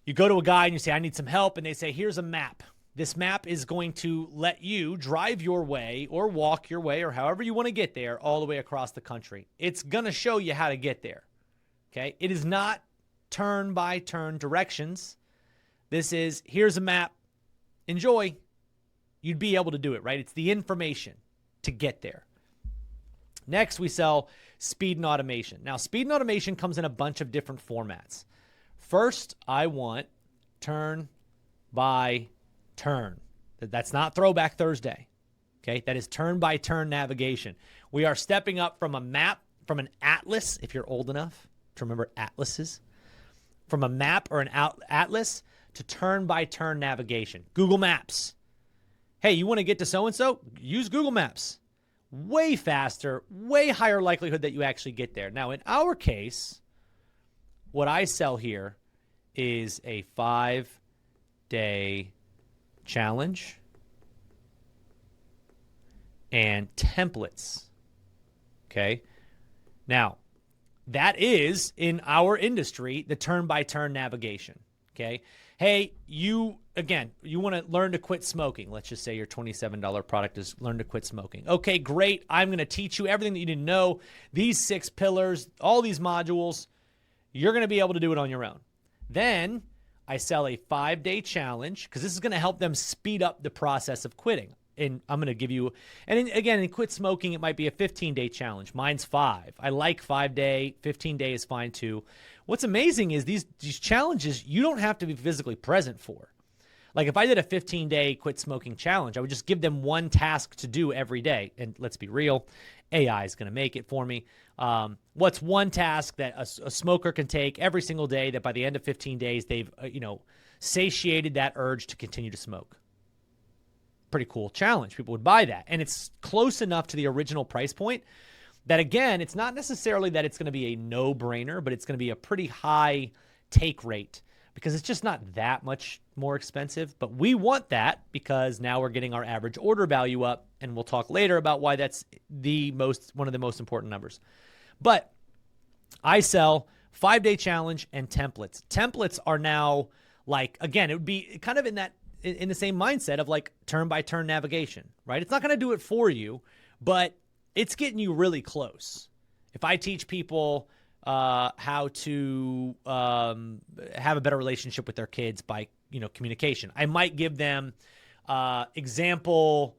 You go to a guy and you say, I need some help. And they say, here's a map. This map is going to let you drive your way or walk your way or however you want to get there all the way across the country. It's going to show you how to get there. Okay? It is not turn-by-turn directions. This is, here's a map. Enjoy. You'd be able to do it, right? It's the information to get there. Next, we sell speed and automation. Now, speed and automation comes in a bunch of different formats. First, I want turn by turn. That's not Throwback Thursday. Okay, that is turn by turn navigation. We are stepping up from a map, from an atlas, if you're old enough to remember atlases, from a map or an atlas to turn by turn navigation. Google Maps. Hey, you want to get to so-and-so? Use Google Maps. Way faster, way higher likelihood that you actually get there. Now, in our case, what I sell here is a 5-day challenge and templates. Okay. Now, that is in our industry, the turn-by-turn navigation. Okay. Hey, you want to learn to quit smoking. Let's just say your $27 product is learn to quit smoking. Okay, great. I'm going to teach you everything that you need to know. These 6 pillars, all these modules, you're going to be able to do it on your own. Then I sell a 5-day challenge because this is going to help them speed up the process of quitting. And I'm going to give you, and again, in quit smoking, it might be a 15-day challenge. Mine's 5. I like 5-day, 15-day is fine too. What's amazing is these challenges you don't have to be physically present for. Like if I did a 15-day quit smoking challenge, I would just give them one task to do every day. And let's be real, AI is going to make it for me. What's one task that a smoker can take every single day that by the end of 15 days, they've satiated that urge to continue to smoke? Pretty cool challenge. People would buy that. And it's close enough to the original price point that, again, it's not necessarily that it's going to be a no-brainer, but it's going to be a pretty high take rate because it's just not that much more expensive. But we want that because now we're getting our average order value up, and we'll talk later about why that's one of the most important numbers. But I sell 5-day challenge and templates. Templates are now like, again, it would be kind of in the same mindset of like turn-by-turn navigation, right? It's not going to do it for you, but it's getting you really close. If I teach people how to have a better relationship with their kids by, communication, I might give them example,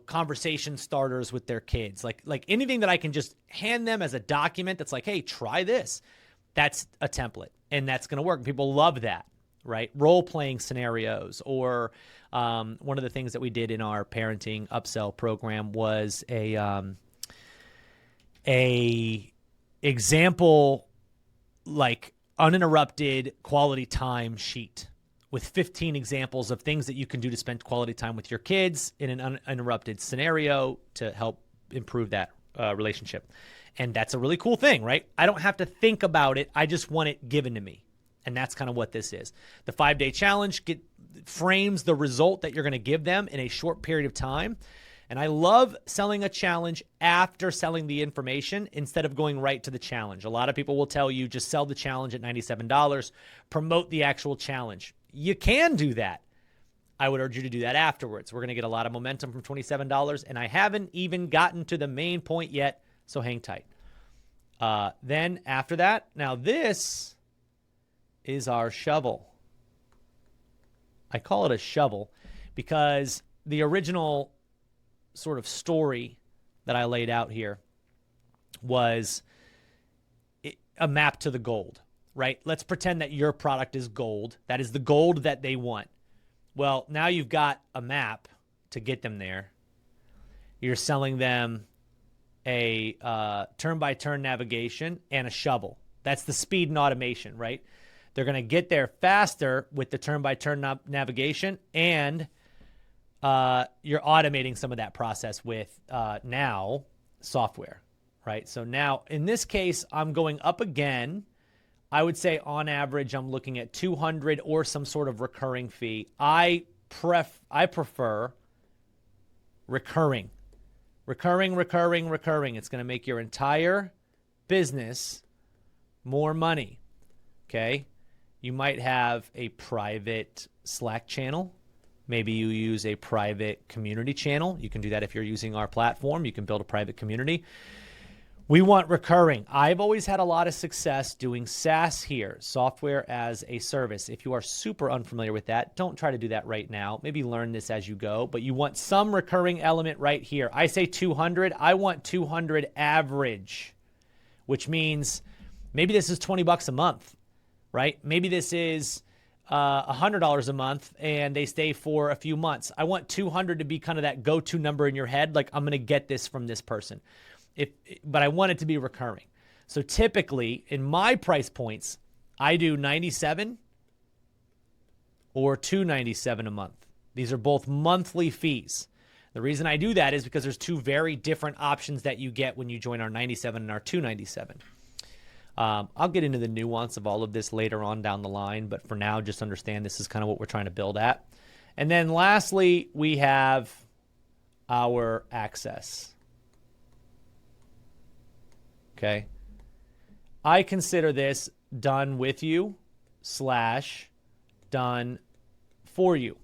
conversation starters with their kids, like anything that I can just hand them as a document that's like, hey, try this. That's a template, and that's going to work. People love that. Right? Role-playing scenarios, or one of the things that we did in our parenting upsell program was a example, like uninterrupted quality time sheet with 15 examples of things that you can do to spend quality time with your kids in an uninterrupted scenario to help improve that relationship. And that's a really cool thing, right? I don't have to think about it. I just want it given to me. And that's kind of what this is. The 5-day challenge frames the result that you're going to give them in a short period of time. And I love selling a challenge after selling the information instead of going right to the challenge. A lot of people will tell you just sell the challenge at $97, promote the actual challenge. You can do that. I would urge you to do that afterwards. We're going to get a lot of momentum from $27, and I haven't even gotten to the main point yet, so hang tight. Then after that, now this is our shovel. I call it a shovel because the original sort of story that I laid out here was a map to the gold, right? Let's pretend that your product is gold. That is the gold that they want. Well, now you've got a map to get them there. You're selling them a turn-by-turn navigation and a shovel. That's the speed and automation, right? They're going to get there faster with the turn-by-turn navigation, and you're automating some of that process with now software, right? So now in this case, I'm going up again. I would say on average, I'm looking at 200 or some sort of recurring fee. I prefer recurring. Recurring. It's going to make your entire business more money, okay? You might have a private Slack channel. Maybe you use a private community channel. You can do that if you're using our platform. You can build a private community. We want recurring. I've always had a lot of success doing SaaS here, software as a service. If you are super unfamiliar with that, don't try to do that right now. Maybe learn this as you go, but you want some recurring element right here. I say 200. I want 200 average, which means maybe this is $20 a month, right? Maybe this is $100 a month and they stay for a few months. I want 200 to be kind of that go-to number in your head. Like, I'm going to get this from this person. But I want it to be recurring. So typically in my price points, I do 97 or 297 a month. These are both monthly fees. The reason I do that is because there's two very different options that you get when you join our 97 and our 297. I'll get into the nuance of all of this later on down the line, but for now, just understand this is kind of what we're trying to build at. And then lastly, we have our access. Okay. I consider this done with you / done for you.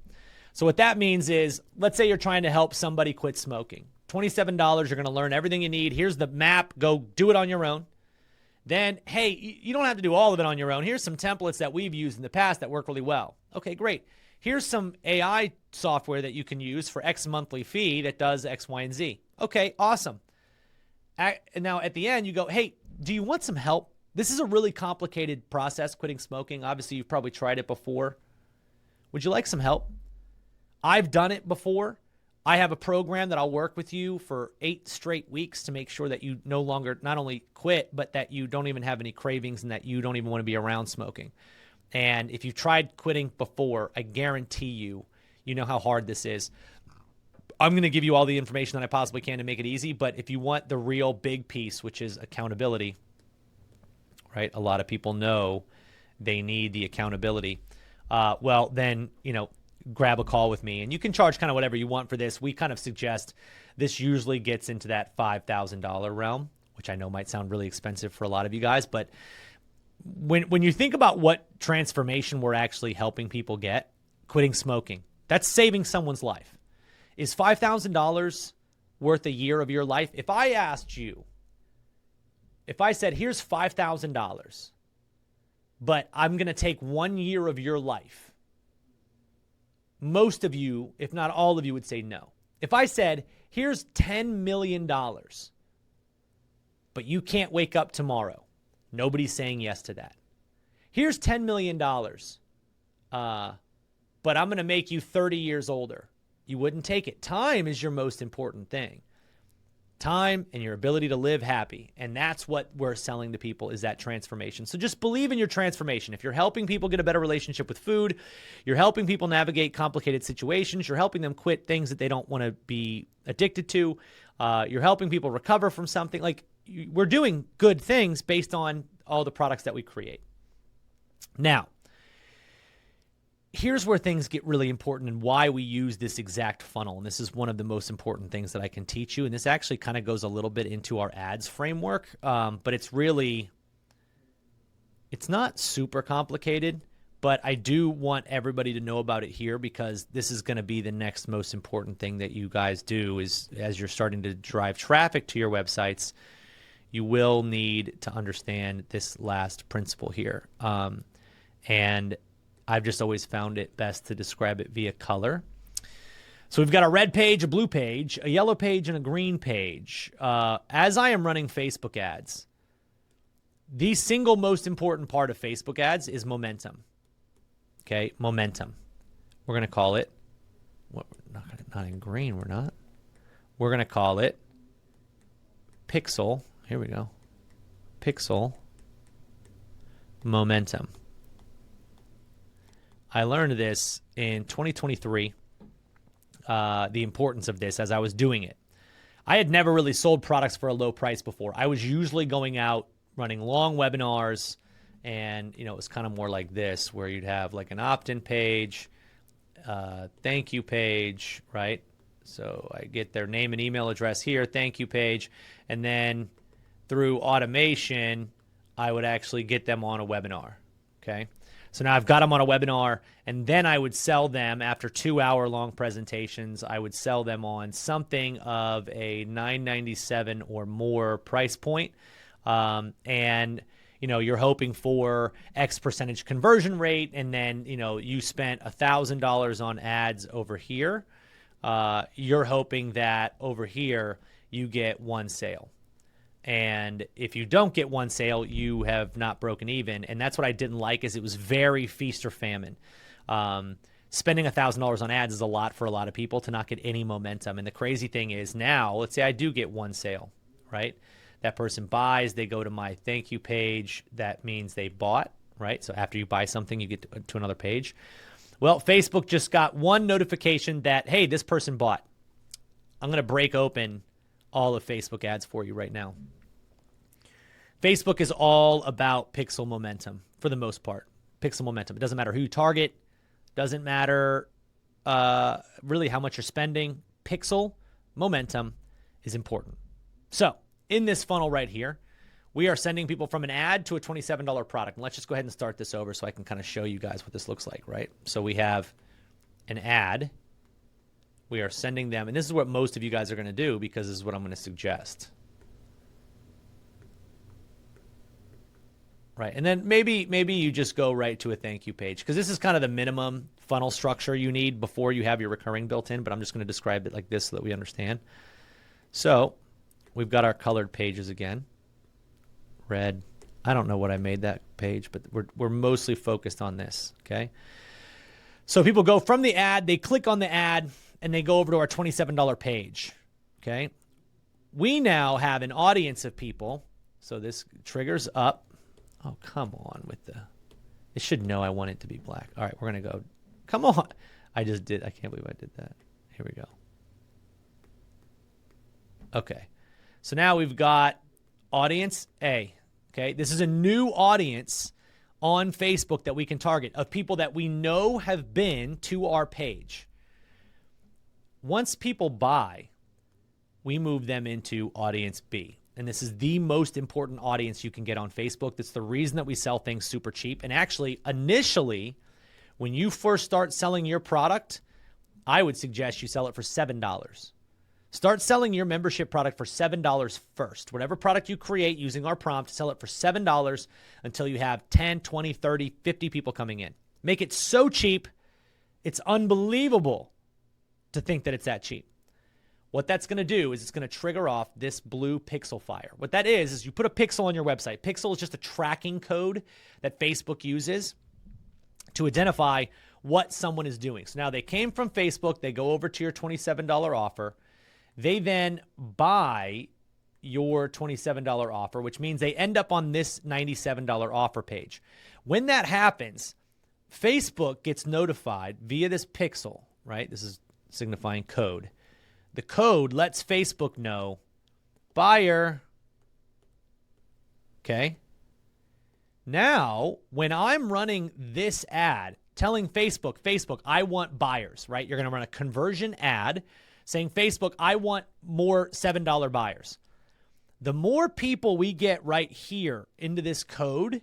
So what that means is, let's say you're trying to help somebody quit smoking. $27, you're going to learn everything you need. Here's the map. Go do it on your own. Then, hey, you don't have to do all of it on your own. Here's some templates that we've used in the past that work really well. Okay, great. Here's some AI software that you can use for X monthly fee that does X, Y, and Z. Okay, awesome. And now at the end, you go, hey, do you want some help? This is a really complicated process, quitting smoking. Obviously, you've probably tried it before. Would you like some help? I've done it before. I have a program that I'll work with you for 8 straight weeks to make sure that you no longer not only quit, but that you don't even have any cravings and that you don't even want to be around smoking. And if you've tried quitting before, I guarantee you know how hard this is. I'm going to give you all the information that I possibly can to make it easy, but if you want the real big piece, which is accountability, right? A lot of people know they need the accountability. Well, then, grab a call with me, and you can charge kind of whatever you want for this. We kind of suggest this usually gets into that $5,000 realm, which I know might sound really expensive for a lot of you guys, but when you think about what transformation we're actually helping people get, quitting smoking, that's saving someone's life. Is $5,000 worth a year of your life? If I asked you, if I said, here's $5,000, but I'm going to take 1 year of your life, most of you, if not all of you, would say no. If I said, here's $10 million, but you can't wake up tomorrow, nobody's saying yes to that. Here's $10 million, but I'm going to make you 30 years older. You wouldn't take it. Time is your most important thing. Time and your ability to live happy. And that's what we're selling to people, is that transformation. So just believe in your transformation. If you're helping people get a better relationship with food, you're helping people navigate complicated situations, you're helping them quit things that they don't want to be addicted to, you're helping people recover from something, like, we're doing good things based on all the products that we create. Now, here's where things get really important and why we use this exact funnel. And this is one of the most important things that I can teach you. And this actually kind of goes a little bit into our ads framework, but it's not super complicated, but I do want everybody to know about it here, because this is going to be the next most important thing that you guys do, is as you're starting to drive traffic to your websites, you will need to understand this last principle here. And I've just always found it best to describe it via color. So we've got a red page, a blue page, a yellow page, and a green page. As I am running Facebook ads, the single most important part of Facebook ads is momentum. Okay, momentum. We're going to call it, not in green, we're not. We're going to call it pixel. Here we go. Pixel momentum. I learned this in 2023, the importance of this as I was doing it. I had never really sold products for a low price before. I was usually going out running long webinars, and it was kind of more like this, where you'd have like an opt-in page, thank you page, right? So I get their name and email address here, thank you page, and then through automation, I would actually get them on a webinar, okay? So now I've got them on a webinar, and then I would sell them after 2-hour-long presentations. I would sell them on something of a $9.97 or more price point, and you're hoping for X percentage conversion rate, and then you spent $1,000 on ads over here. You're hoping that over here you get one sale. And if you don't get one sale, you have not broken even. And that's what I didn't like, is it was very feast or famine. Spending $1,000 on ads is a lot for a lot of people to not get any momentum. And the crazy thing is now, let's say I do get one sale, right? That person buys, they go to my thank you page. That means they bought, right? So after you buy something, you get to another page. Well, Facebook just got one notification that, hey, this person bought. I'm going to break open all of Facebook ads for you right now. Facebook is all about pixel momentum for the most part. Pixel momentum. It doesn't matter who you target. Doesn't matter really how much you're spending. Pixel momentum is important. So in this funnel right here, we are sending people from an ad to a $27 product. And let's just go ahead and start this over so I can kind of show you guys what this looks like, right? So we have an ad. We are sending them, and this is what most of you guys are going to do, because this is what I'm going to suggest. Right, and then maybe you just go right to a thank you page, because this is kind of the minimum funnel structure you need before you have your recurring built in, but I'm just going to describe it like this so that we understand. So we've got our colored pages again. Red. I don't know what I made that page, but we're mostly focused on this, okay? So people go from the ad, they click on the ad, and they go over to our $27 page, okay? We now have an audience of people, so this triggers up. Oh, come on with the... It should know I want it to be black. All right, we're going to go... Come on. I just did. I can't believe I did that. Here we go. Okay. So now we've got audience A, okay? This is a new audience on Facebook that we can target, of people that we know have been to our page. Once people buy, we move them into audience B. And this is the most important audience you can get on Facebook. That's the reason that we sell things super cheap. And actually, initially, when you first start selling your product, I would suggest you sell it for $7. Start selling your membership product for $7 first. Whatever product you create using our prompt, sell it for $7 until you have 10, 20, 30, 50 people coming in. Make it so cheap, it's unbelievable to think that it's that cheap. What that's going to do is it's going to trigger off this blue pixel fire. What that is you put a pixel on your website. Pixel is just a tracking code that Facebook uses to identify what someone is doing. So now they came from Facebook, they go over to your $27 offer. They then buy your $27 offer, which means they end up on this $97 offer page. When that happens, Facebook gets notified via this pixel, right? This is signifying code. The code lets Facebook know, buyer. Okay. Now, when I'm running this ad, telling Facebook, I want buyers, right? You're going to run a conversion ad saying, Facebook, I want more $7 buyers. The more people we get right here into this code,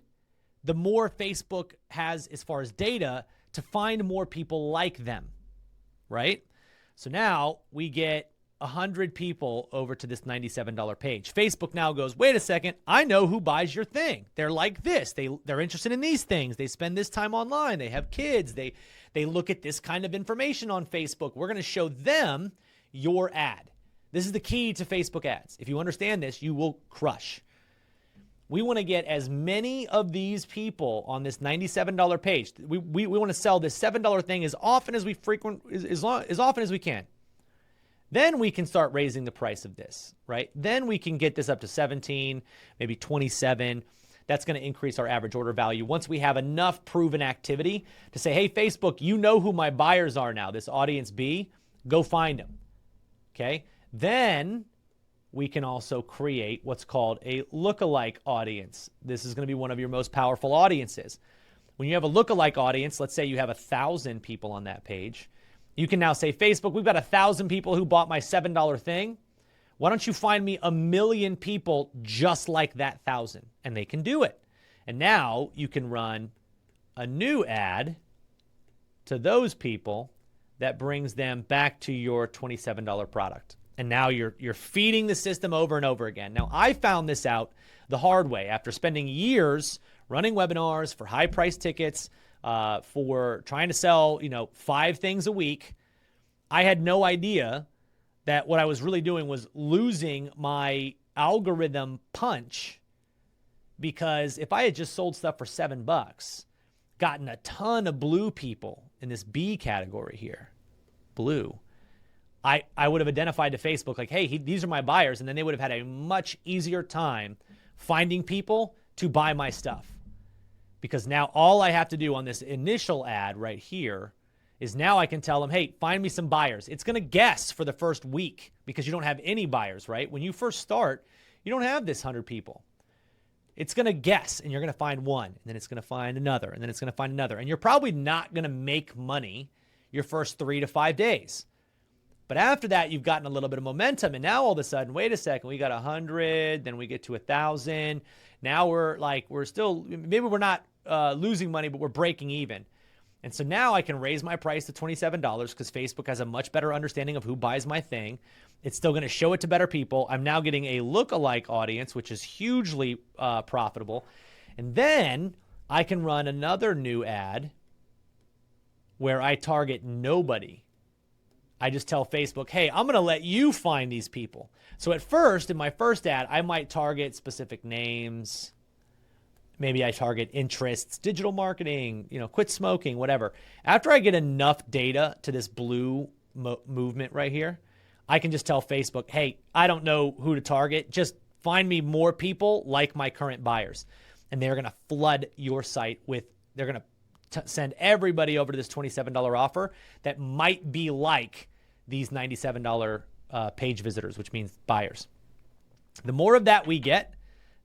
the more Facebook has as far as data to find more people like them, right? So now we get 100 people over to this $97 page. Facebook now goes, wait a second, I know who buys your thing. They're like this. They're interested in these things. They spend this time online. They have kids. They look at this kind of information on Facebook. We're going to show them your ad. This is the key to Facebook ads. If you understand this, you will crush. We want to get as many of these people on this $97 page. We want to sell this $7 thing as often as we as often as we can. Then we can start raising the price of this, right? Then we can get this up to 17, maybe 27. that's going to increase our average order value once we have enough proven activity to say, hey, Facebook, you know who my buyers are now, this audience B, go find them. Okay. Then we can also create what's called a lookalike audience. This is going to be one of your most powerful audiences. When you have a lookalike audience, let's say you have 1,000 people on that page, you can now say, Facebook, we've got 1,000 people who bought my $7 thing. Why don't you find me 1 million people just like that 1,000? And they can do it. And now you can run a new ad to those people that brings them back to your $27 product. And now you're feeding the system over and over again. Now, I found this out the hard way after spending years running webinars for high price tickets, for trying to sell, 5 things a week. I had no idea that what I was really doing was losing my algorithm punch, because if I had just sold stuff for $7, gotten a ton of blue people in this B category here, blue, I would have identified to Facebook like, hey, these are my buyers, and then they would have had a much easier time finding people to buy my stuff. Because now all I have to do on this initial ad right here is now I can tell them, hey, find me some buyers. It's going to guess for the first week because you don't have any buyers, right? When you first start, you don't have this 100 people. It's going to guess, and you're going to find one, and then it's going to find another, and then it's going to find another. And you're probably not going to make money your first 3 to 5 days. But after that, you've gotten a little bit of momentum, and now all of a sudden, wait a second, we got 100, then we get to 1,000. Now we're still, maybe we're not losing money, but we're breaking even. And so now I can raise my price to $27 because Facebook has a much better understanding of who buys my thing. It's still going to show it to better people. I'm now getting a lookalike audience, which is hugely profitable. And then I can run another new ad where I target nobody. I just tell Facebook, hey, I'm going to let you find these people. So at first, in my first ad, I might target specific names. Maybe I target interests, digital marketing, quit smoking, whatever. After I get enough data to this blue movement right here, I can just tell Facebook, hey, I don't know who to target. Just find me more people like my current buyers. And they're going to flood your site they're going to send everybody over to this $27 offer that might be like these $97 page visitors, which means buyers. The more of that we get,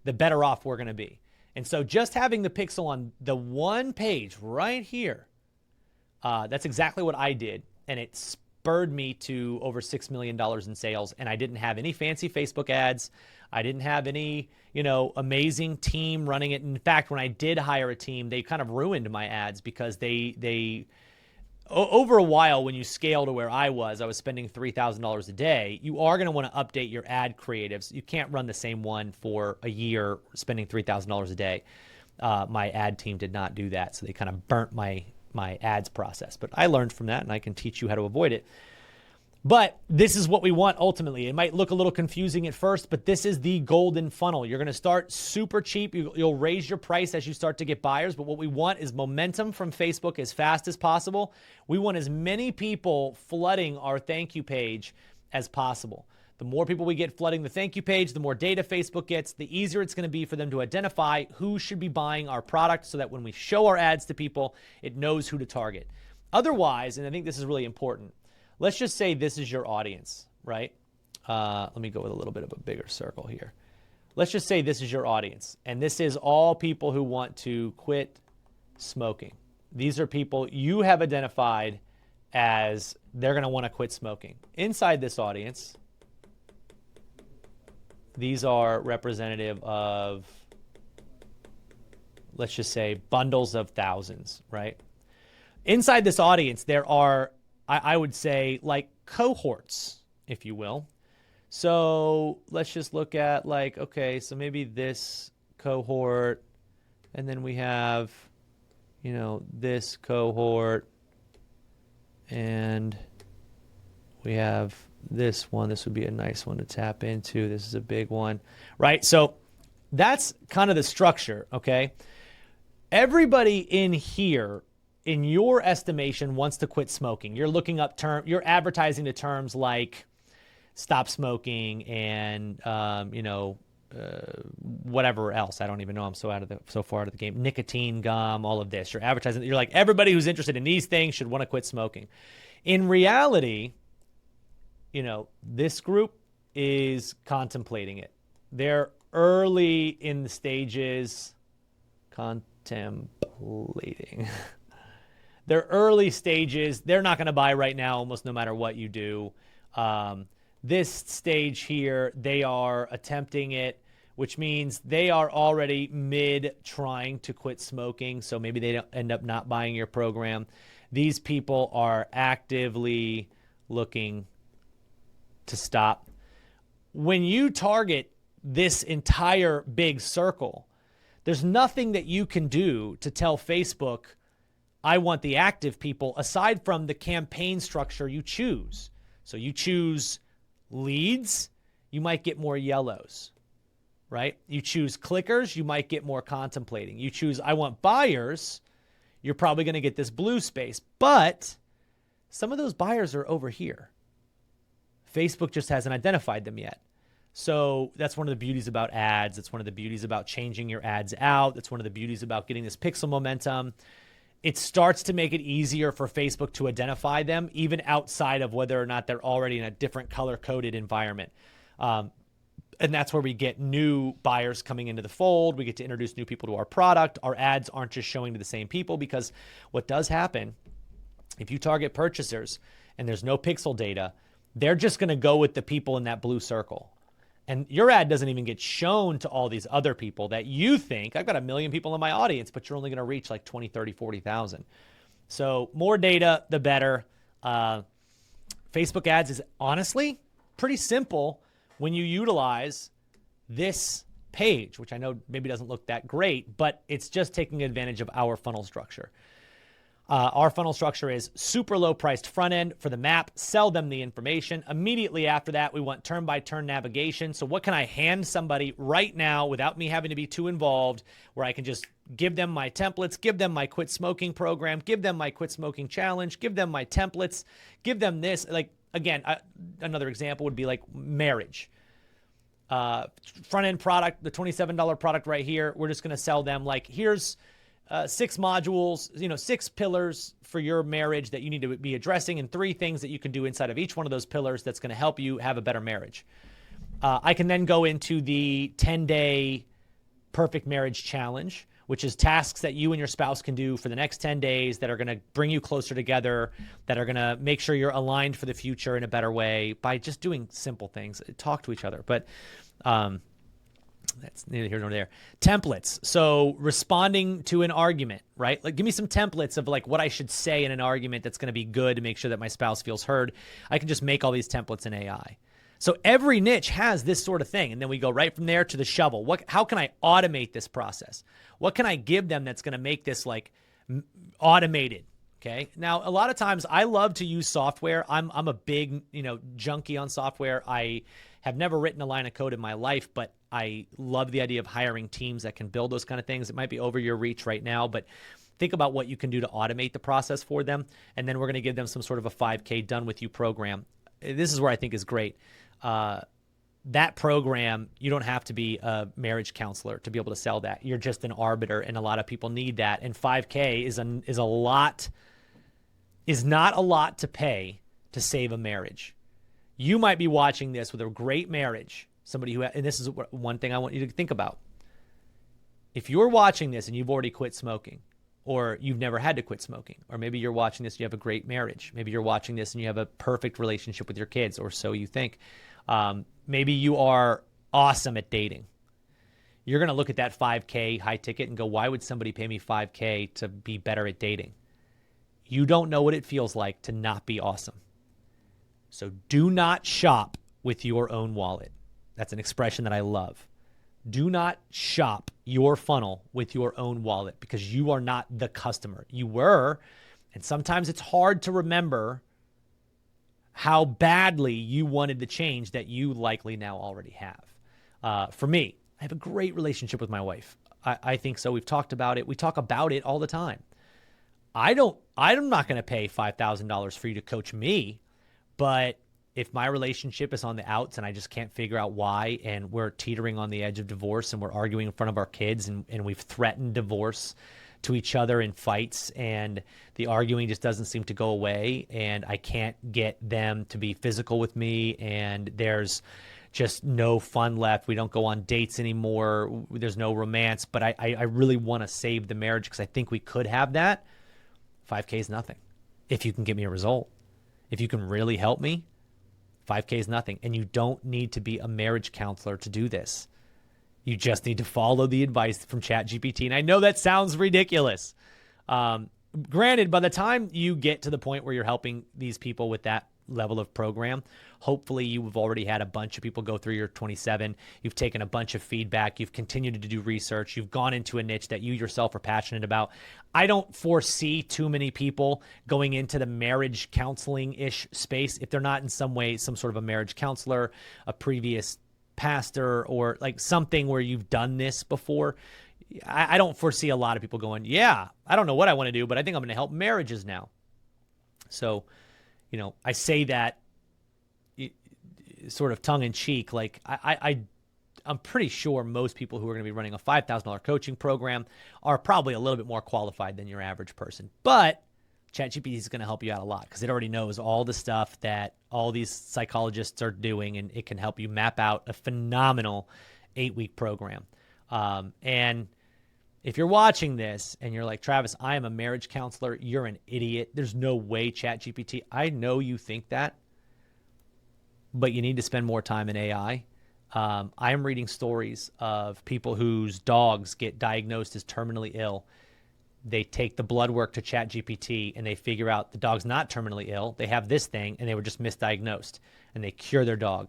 the better off we're going to be. And so just having the pixel on the one page right here, that's exactly what I did. And it spurred me to over $6 million in sales. And I didn't have any fancy Facebook ads. I didn't have any, amazing team running it. In fact, when I did hire a team, they kind of ruined my ads because they over a while, when you scale to where I was spending $3,000 a day. You are going to want to update your ad creatives. You can't run the same one for a year spending $3,000 a day. My ad team did not do that, so they kind of burnt my ads process. But I learned from that, and I can teach you how to avoid it. But this is what we want ultimately. It might look a little confusing at first, but this is the golden funnel. You're going to start super cheap. You'll raise your price as you start to get buyers. But what we want is momentum from Facebook as fast as possible. We want as many people flooding our thank you page as possible. The more people we get flooding the thank you page, the more data Facebook gets, the easier it's going to be for them to identify who should be buying our product so that when we show our ads to people, it knows who to target. Otherwise, and I think this is really important, let's just say this is your audience, right? Let me go with a little bit of a bigger circle here. Let's just say this is your audience, and this is all people who want to quit smoking. These are people you have identified as they're going to want to quit smoking. Inside this audience, these are representative of, let's just say, bundles of thousands, right? Inside this audience, there are, I would say, like cohorts, if you will. So let's just look at okay, so maybe this cohort, and then we have, this cohort, and we have this one. This would be a nice one to tap into. This is a big one, right? So that's kind of the structure, okay? Everybody in here, in your estimation, wants to quit smoking. You're looking up you're advertising to terms like stop smoking and, whatever else. I don't even know. I'm so far out of the game. Nicotine, gum, all of this. You're advertising. You're like, everybody who's interested in these things should want to quit smoking. In reality, this group is contemplating it. They're early in the stages, contemplating. They're early stages. They're not going to buy right now, almost no matter what you do. This stage here, they are attempting it, which means they are already mid trying to quit smoking. So maybe they don't end up not buying your program. These people are actively looking to stop. When you target this entire big circle, there's nothing that you can do to tell Facebook, I want the active people, aside from the campaign structure you choose. So you choose leads, you might get more yellows, right? You choose clickers, you might get more contemplating. You choose, I want buyers, you're probably going to get this blue space. But some of those buyers are over here. Facebook just hasn't identified them yet. So that's one of the beauties about ads. It's one of the beauties about changing your ads out. That's one of the beauties about getting this pixel momentum. It starts to make it easier for Facebook to identify them, even outside of whether or not they're already in a different color-coded environment. And that's where we get new buyers coming into the fold. We get to introduce new people to our product. Our ads aren't just showing to the same people, because what does happen, if you target purchasers and there's no pixel data, they're just going to go with the people in that blue circle. And your ad doesn't even get shown to all these other people that you think, I've got 1 million people in my audience, but you're only going to reach like 20, 30, 40,000. So more data, the better. Facebook ads is honestly pretty simple when you utilize this page, which I know maybe doesn't look that great, but it's just taking advantage of our funnel structure. Our funnel structure is super low priced front end for the map, sell them the information. Immediately after that, we want turn-by-turn navigation. So what can I hand somebody right now without me having to be too involved, where I can just give them my templates, give them my quit smoking program, give them my quit smoking challenge, give them my templates, give them this. Like, again, another example would be like marriage. Front end product, the $27 product right here, we're just going to sell them like, here's 6 modules, 6 pillars for your marriage that you need to be addressing, and 3 things that you can do inside of each one of those pillars that's going to help you have a better marriage. I can then go into the 10-day perfect marriage challenge, which is tasks that you and your spouse can do for the next 10 days that are going to bring you closer together, that are going to make sure you're aligned for the future in a better way by just doing simple things. Talk to each other. But that's neither here nor there. Templates. So responding to an argument, right? Like, give me some templates of like what I should say in an argument that's going to be good to make sure that my spouse feels heard. I can just make all these templates in AI. So every niche has this sort of thing. And then we go right from there to the shovel. How can I automate this process? What can I give them that's going to make this like automated? Okay. Now, a lot of times I love to use software. I'm a big, junkie on software. I have never written a line of code in my life, but I love the idea of hiring teams that can build those kind of things. It might be over your reach right now, but think about what you can do to automate the process for them. And then we're going to give them some sort of a 5K done with you program. This is where I think is great. That program, you don't have to be a marriage counselor to be able to sell that. You're just an arbiter, and a lot of people need that. And 5K is not a lot to pay to save a marriage. You might be watching this with a great marriage, somebody who, and this is one thing I want you to think about. If you're watching this and you've already quit smoking, or you've never had to quit smoking, or maybe you're watching this and you have a great marriage, maybe you're watching this and you have a perfect relationship with your kids, or so you think. Maybe you are awesome at dating. You're going to look at that 5K high ticket and go, why would somebody pay me 5K to be better at dating? You don't know what it feels like to not be awesome. So do not shop with your own wallet. That's an expression that I love. Do not shop your funnel with your own wallet, because you are not the customer. You were, and sometimes it's hard to remember how badly you wanted the change that you likely now already have. For me, I have a great relationship with my wife. I think so. We've talked about it. We talk about it all the time. I'm not going to pay $5,000 for you to coach me, but if my relationship is on the outs and I just can't figure out why, and we're teetering on the edge of divorce and we're arguing in front of our kids and we've threatened divorce to each other in fights and the arguing just doesn't seem to go away and I can't get them to be physical with me and there's just no fun left. We don't go on dates anymore. There's no romance, but I really want to save the marriage because I think we could have that. 5K is nothing. If you can get me a result, if you can really help me, 5K is nothing. And you don't need to be a marriage counselor to do this. You just need to follow the advice from ChatGPT. And I know that sounds ridiculous. Granted, by the time you get to the point where you're helping these people with that level of program, hopefully you've already had a bunch of people go through your 27. You've taken a bunch of feedback. You've continued to do research. You've gone into a niche that you yourself are passionate about. I don't foresee too many people going into the marriage counseling-ish space if they're not in some way some sort of a marriage counselor, a previous pastor, or like something where you've done this before. I don't foresee a lot of people going, yeah, I don't know what I want to do, but I think I'm going to help marriages now. So, you know, I say that sort of tongue in cheek. Like I'm pretty sure most people who are going to be running a $5,000 coaching program are probably a little bit more qualified than your average person. But ChatGPT is going to help you out a lot because it already knows all the stuff that all these psychologists are doing, and it can help you map out a phenomenal 8-week program. And if you're watching this and you're like, Travis, I am a marriage counselor, you're an idiot. There's no way ChatGPT. I know you think that, but you need to spend more time in AI. I'm reading stories of people whose dogs get diagnosed as terminally ill. They take the blood work to ChatGPT and they figure out the dog's not terminally ill. They have this thing and they were just misdiagnosed, and they cure their dog.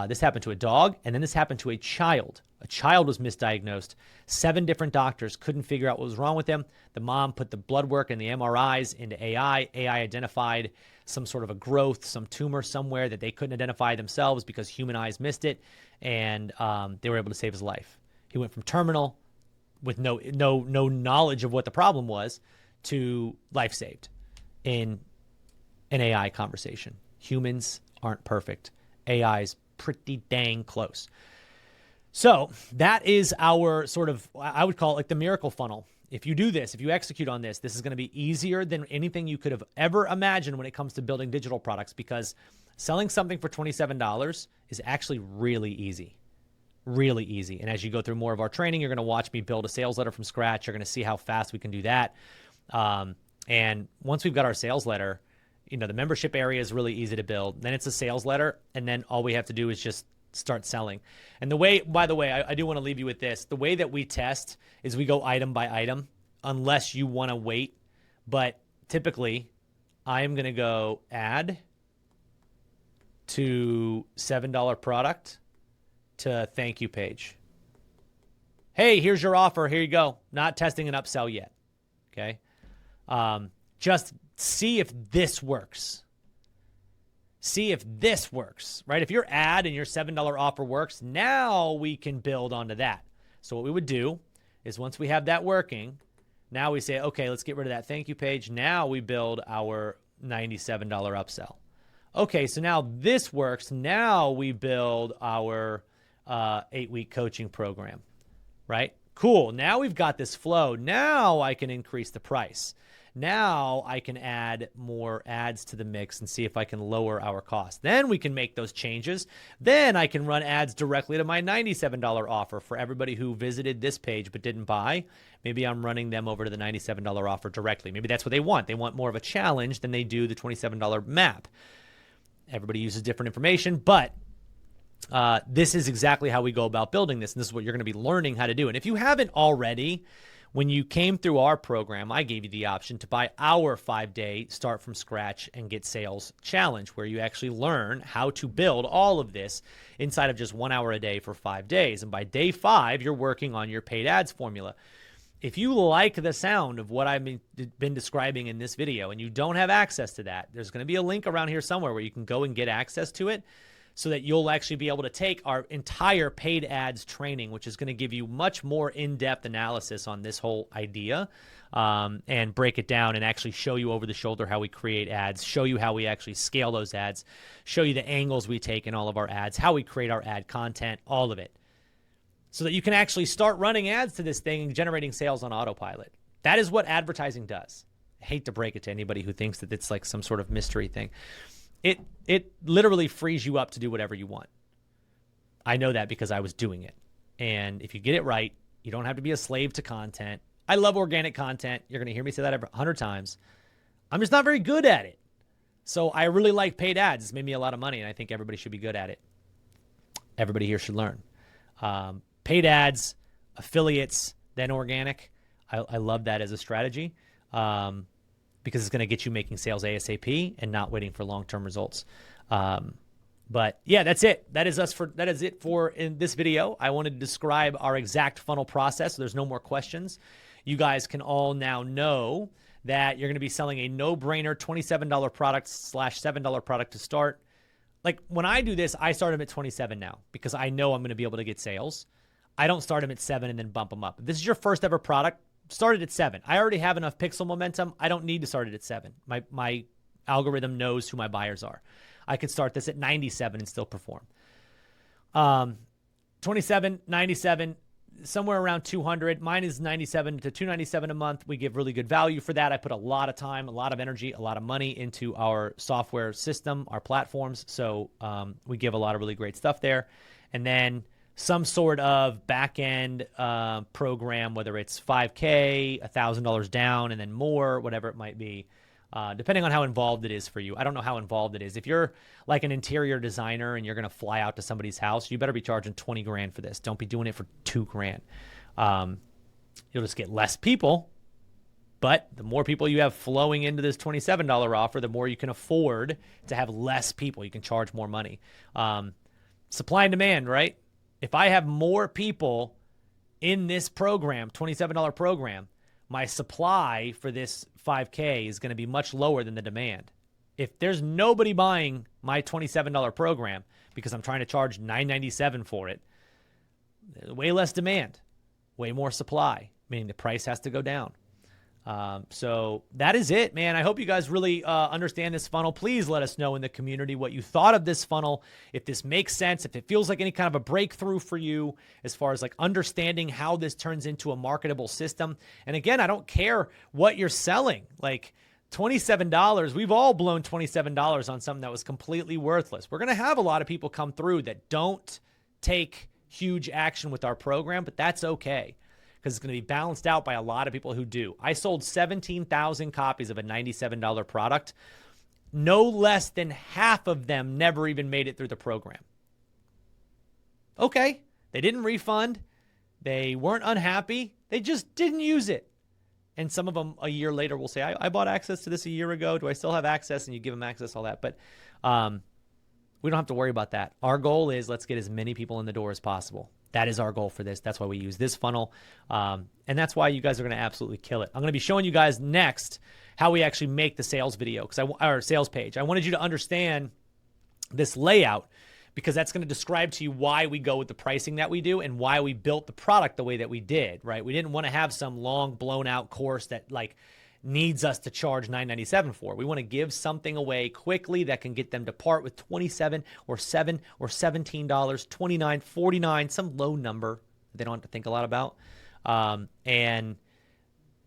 This happened to a dog, and then this happened to a child. A child was misdiagnosed. 7 different doctors couldn't figure out what was wrong with him. The mom put the blood work and the MRIs into AI. AI identified some sort of a growth, some tumor somewhere that they couldn't identify themselves because human eyes missed it, and they were able to save his life. He went from terminal with no knowledge of what the problem was to life saved in an AI conversation. Humans aren't perfect. AI's pretty dang close. So that is our sort of, I would call it like the miracle funnel. If you do this, if you execute on this, this is going to be easier than anything you could have ever imagined when it comes to building digital products, because selling something for $27 is actually really easy. Really easy. And as you go through more of our training, you're going to watch me build a sales letter from scratch. You're going to see how fast we can do that. And once we've got our sales letter, you know, the membership area is really easy to build. Then it's a sales letter. And then all we have to do is just start selling. And the way, by the way, I do want to leave you with this. The way that we test is we go item by item, unless you want to wait. But typically, I am going to go add to $7 product to thank you page. Hey, here's your offer. Here you go. Not testing an upsell yet. Okay. Just see if this works. See if this works, right? If your ad and your $7 offer works, now we can build onto that. So what we would do is once we have that working, now we say, okay, let's get rid of that thank you page. Now we build our $97 upsell. Okay, so now this works. Now we build our 8-week coaching program, right? Cool. Now we've got this flow. Now I can increase the price. Now I can add more ads to the mix and see if I can lower our cost. Then we can make those changes. Then I can run ads directly to my $97 offer for everybody who visited this page but didn't buy. Maybe I'm running them over to the $97 offer directly. Maybe that's what they want. They want more of a challenge than they do the $27 map. Everybody uses different information, but this is exactly how we go about building this, and this is what you're going to be learning how to do. And if you haven't already, when you came through our program, I gave you the option to buy our 5-day Start From Scratch and Get Sales Challenge, where you actually learn how to build all of this inside of just 1 hour a day for 5 days. And by day 5, you're working on your paid ads formula. If you like the sound of what I've been describing in this video and you don't have access to that, there's going to be a link around here somewhere where you can go and get access to it. so that you'll actually be able to take our entire paid ads training, which is going to give you much more in-depth analysis on this whole idea, and break it down and actually show you over the shoulder how we create ads, show you how we actually scale those ads, show you the angles we take in all of our ads, how we create our ad content, all of it, so that you can actually start running ads to this thing and generating sales on autopilot. That is what advertising does. I hate to break it to anybody who thinks that it's like some sort of mystery thing. It literally frees you up to do whatever you want. I know that because I was doing it. And if you get it right, you don't have to be a slave to content. I love organic content. You're going to hear me say that 100 times. I'm just not very good at it. So I really like paid ads. It's made me a lot of money, and I think everybody should be good at it. Everybody here should learn. Paid ads, affiliates, then organic. I love that as a strategy. Because it's going to get you making sales ASAP and not waiting for long-term results. But yeah, that's it. That is it for in this video. I wanted to describe our exact funnel process, so there's no more questions. You guys can all now know that you're going to be selling a no-brainer $27 product / $7 product to start. Like when I do this, I start them at 27 now because I know I'm going to be able to get sales. I don't start them at 7 and then bump them up. If this is your first ever product, start it at 7. I already have enough pixel momentum. I don't need to start it at 7. My algorithm knows who my buyers are. I could start this at 97 and still perform. 27, 97, somewhere around 200. Mine is 97 to 297 a month. We give really good value for that. I put a lot of time, a lot of energy, a lot of money into our software system, our platforms. So we give a lot of really great stuff there. And then some sort of back-end program, whether it's $5K, $1,000 down, and then more, whatever it might be, depending on how involved it is for you. I don't know how involved it is. If you're like an interior designer and you're going to fly out to somebody's house, you better be charging 20 grand for this. Don't be doing it for 2 grand. You'll just get less people, but the more people you have flowing into this $27 offer, the more you can afford to have less people. You can charge more money. Supply and demand, right? If I have more people in this program, $27 program, my supply for this 5K is going to be much lower than the demand. If there's nobody buying my $27 program because I'm trying to charge $997 for it, way less demand, way more supply, meaning the price has to go down. So that is it, man. I hope you guys really understand this funnel. Please let us know in the community what you thought of this funnel, if this makes sense, if it feels like any kind of a breakthrough for you as far as like understanding how this turns into a marketable system. And again, I don't care what you're selling. Like $27, we've all blown $27 on something that was completely worthless. We're going to have a lot of people come through that don't take huge action with our program, but that's okay, because it's going to be balanced out by a lot of people who do. I sold 17,000 copies of a $97 product. No less than half of them never even made it through the program. Okay, they didn't refund. They weren't unhappy. They just didn't use it. And some of them a year later will say, I bought access to this a year ago. Do I still have access? And you give them access, all that. But we don't have to worry about that. Our goal is let's get as many people in the door as possible. That is our goal for this. That's why we use this funnel. And that's why you guys are going to absolutely kill it. I'm going to be showing you guys next how we actually make the sales video, or sales page. I wanted you to understand this layout because that's going to describe to you why we go with the pricing that we do and why we built the product the way that we did, right? We didn't want to have some long blown out course that like needs us to charge $997 for. We want to give something away quickly that can get them to part with $27 or $7 or $17, $29, $49, some low number they don't have to think a lot about. And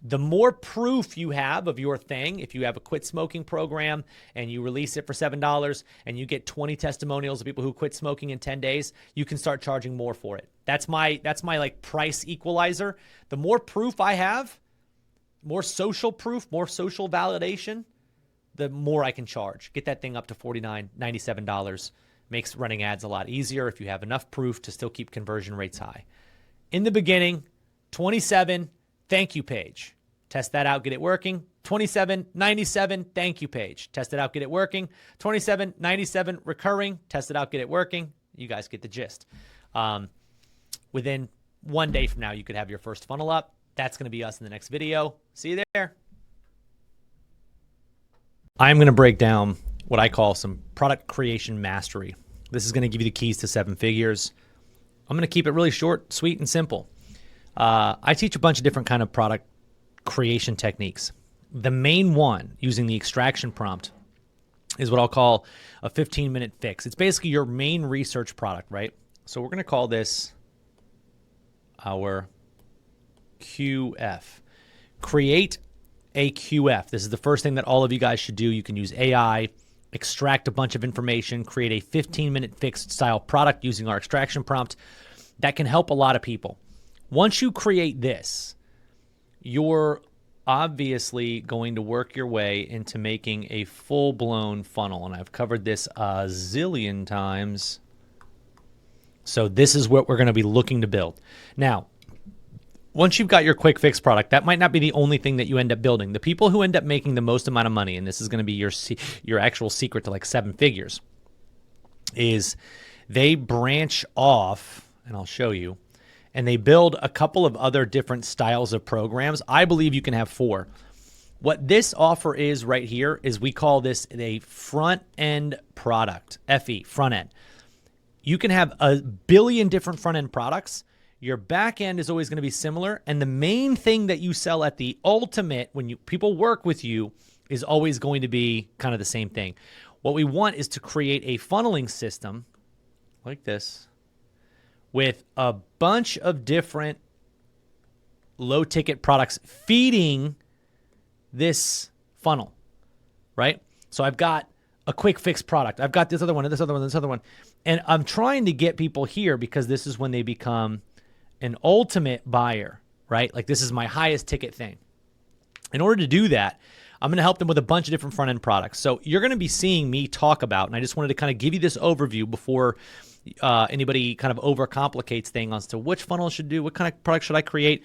the more proof you have of your thing, if you have a quit smoking program and you release it for $7 and you get 20 testimonials of people who quit smoking in 10 days, you can start charging more for it. That's my like price equalizer. The more proof I have, more social proof, more social validation, the more I can charge. Get that thing up to $49, $97. Makes running ads a lot easier if you have enough proof to still keep conversion rates high. In the beginning, 27, thank you page. Test that out, get it working. 27.97, thank you page. Test it out, get it working. 27.97, recurring. Test it out, get it working. You guys get the gist. Within 1 day from now, you could have your first funnel up. That's going to be us in the next video. See you there. I'm going to break down what I call some product creation mastery This is going to give you the keys to 7 figures. I'm going to keep it really short, sweet, and simple. I teach a bunch of different kind of product creation techniques. The main one, using the extraction prompt, is what I'll call a 15-minute fix. It's basically your main research product, right? So we're going to call this our QF. Create a QF. This is the first thing that all of you guys should do. You can use AI, extract a bunch of information, create a 15-minute fixed style product using our extraction prompt. That can help a lot of people. Once you create this, you're obviously going to work your way into making a full-blown funnel. And I've covered this a zillion times. So this is what we're going to be looking to build. Now, once you've got your quick fix product, that might not be the only thing that you end up building. The people who end up making the most amount of money, and this is going to be your actual secret to like 7 figures, is they branch off, and I'll show you, and they build a couple of other different styles of programs. I believe you can have 4. What this offer is right here is we call this a front-end product, FE, front end. You can have a billion different front-end products. Your back end is always going to be similar. And the main thing that you sell at the ultimate, when people work with you, is always going to be kind of the same thing. What we want is to create a funneling system like this with a bunch of different low-ticket products feeding this funnel, right? So I've got a quick fix product. I've got this other one, and this other one, and this other one. And I'm trying to get people here because this is when they become an ultimate buyer, right? Like this is my highest ticket thing. In order to do that, I'm going to help them with a bunch of different front-end products. So you're going to be seeing me talk about, and I just wanted to kind of give you this overview before anybody kind of overcomplicates things as to which funnel I should do, what kind of product should I create.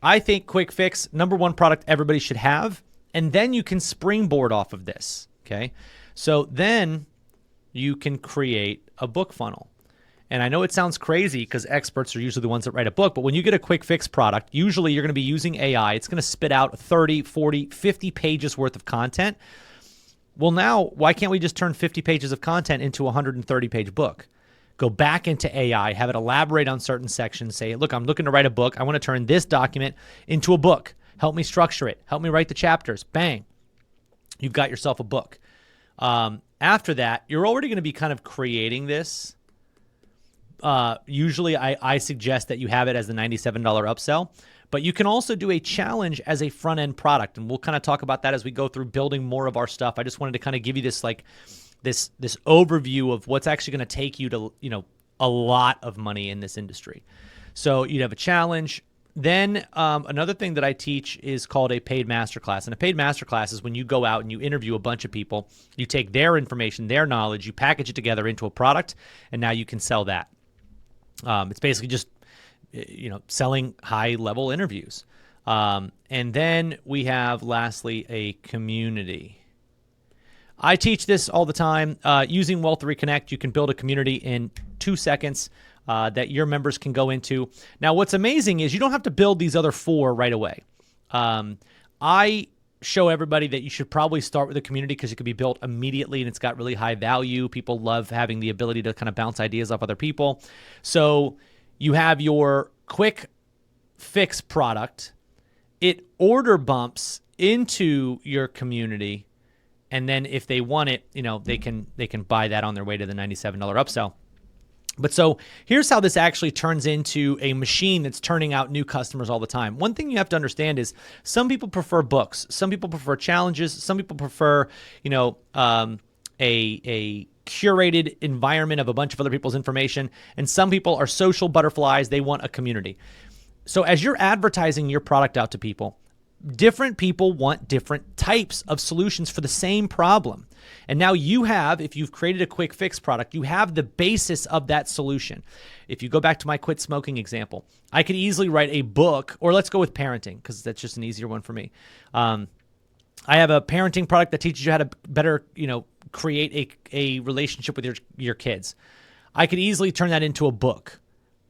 I think quick fix, number one product everybody should have, and then you can springboard off of this, okay? So then you can create a book funnel. And I know it sounds crazy because experts are usually the ones that write a book, but when you get a quick fix product, usually you're going to be using AI. It's going to spit out 30, 40, 50 pages worth of content. Well, now, why can't we just turn 50 pages of content into a 130-page book? Go back into AI, have it elaborate on certain sections, say, look, I'm looking to write a book. I want to turn this document into a book. Help me structure it. Help me write the chapters. Bang. You've got yourself a book. After that, you're already going to be kind of creating this. Usually I suggest that you have it as the $97 upsell, but you can also do a challenge as a front-end product. And we'll kind of talk about that as we go through building more of our stuff. I just wanted to kind of give you this, like, this overview of what's actually going to take you to, a lot of money in this industry. So you'd have a challenge. Then another thing that I teach is called a paid masterclass. And a paid masterclass is when you go out and you interview a bunch of people, you take their information, their knowledge, you package it together into a product, and now you can sell that. It's basically just, selling high-level interviews. And then we have, lastly, a community. I teach this all the time. Using Wealth3 Connect, you can build a community in 2 seconds that your members can go into. Now, what's amazing is you don't have to build these other 4 right away. I show everybody that you should probably start with a community because it can be built immediately and it's got really high value. People love having the ability to kind of bounce ideas off other people. So you have your quick fix product. It order bumps into your community. And then if they want it, they can buy that on their way to the $97 upsell. But so here's how this actually turns into a machine that's turning out new customers all the time. One thing you have to understand is some people prefer books. Some people prefer challenges. Some people prefer, a curated environment of a bunch of other people's information. And some people are social butterflies. They want a community. So as you're advertising your product out to people, different people want different types of solutions for the same problem. And now you have, if you've created a quick fix product, you have the basis of that solution. If you go back to my quit smoking example, I could easily write a book, or let's go with parenting because that's just an easier one for me. I have a parenting product that teaches you how to better, create a relationship with your kids. I could easily turn that into a book,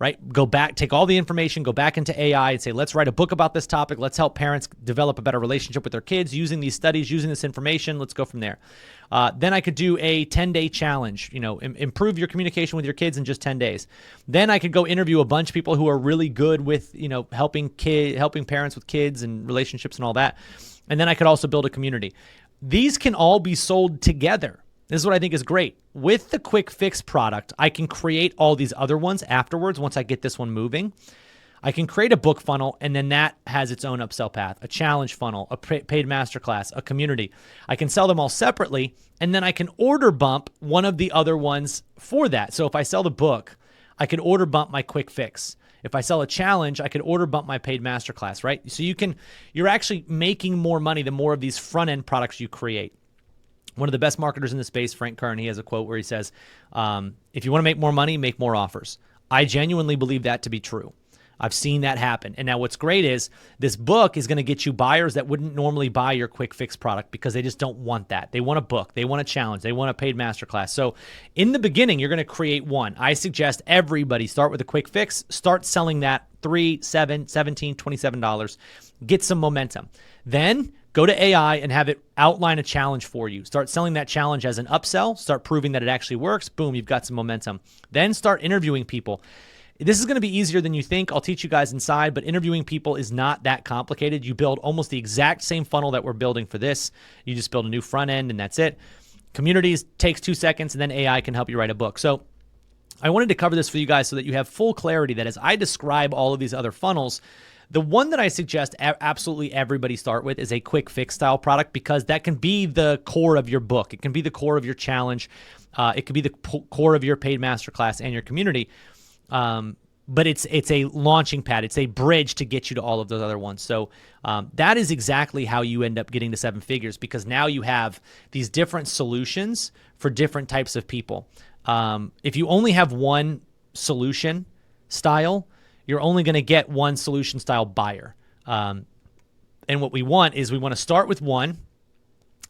right? Go back, take all the information, go back into AI and say, let's write a book about this topic. Let's help parents develop a better relationship with their kids using these studies, using this information. Let's go from there. Then I could do a 10-day challenge, improve your communication with your kids in just 10 days. Then I could go interview a bunch of people who are really good with, helping parents with kids and relationships and all that. And then I could also build a community. These can all be sold together. This is what I think is great. With the Quick Fix product, I can create all these other ones afterwards once I get this one moving. I can create a book funnel, and then that has its own upsell path, a challenge funnel, a paid masterclass, a community. I can sell them all separately, and then I can order bump one of the other ones for that. So if I sell the book, I could order bump my Quick Fix. If I sell a challenge, I could order bump my paid masterclass, right? So you're actually making more money the more of these front-end products you create. One of the best marketers in the space, Frank Kern, he has a quote where he says, if you want to make more money, make more offers. I genuinely believe that to be true. I've seen that happen. And now what's great is this book is going to get you buyers that wouldn't normally buy your Quick Fix product because they just don't want that. They want a book. They want a challenge. They want a paid masterclass. So in the beginning, you're going to create one. I suggest everybody start with a Quick Fix. Start selling that $3, $7, $17, $27. Get some momentum. Then go to AI and have it outline a challenge for you. Start selling that challenge as an upsell. Start proving that it actually works. Boom, you've got some momentum. Then start interviewing people. This is going to be easier than you think. I'll teach you guys inside, but interviewing people is not that complicated. You build almost the exact same funnel that we're building for this. You just build a new front end and that's it. Communities takes 2 seconds and then AI can help you write a book. So I wanted to cover this for you guys so that you have full clarity that as I describe all of these other funnels, the one that I suggest absolutely everybody start with is a Quick Fix style product because that can be the core of your book. It can be the core of your challenge. It can be the core of your paid masterclass and your community. But it's a launching pad. It's a bridge to get you to all of those other ones. So that is exactly how you end up getting to 7 figures because now you have these different solutions for different types of people. If you only have one solution style, you're only going to get one solution style buyer. And what we want is we want to start with one,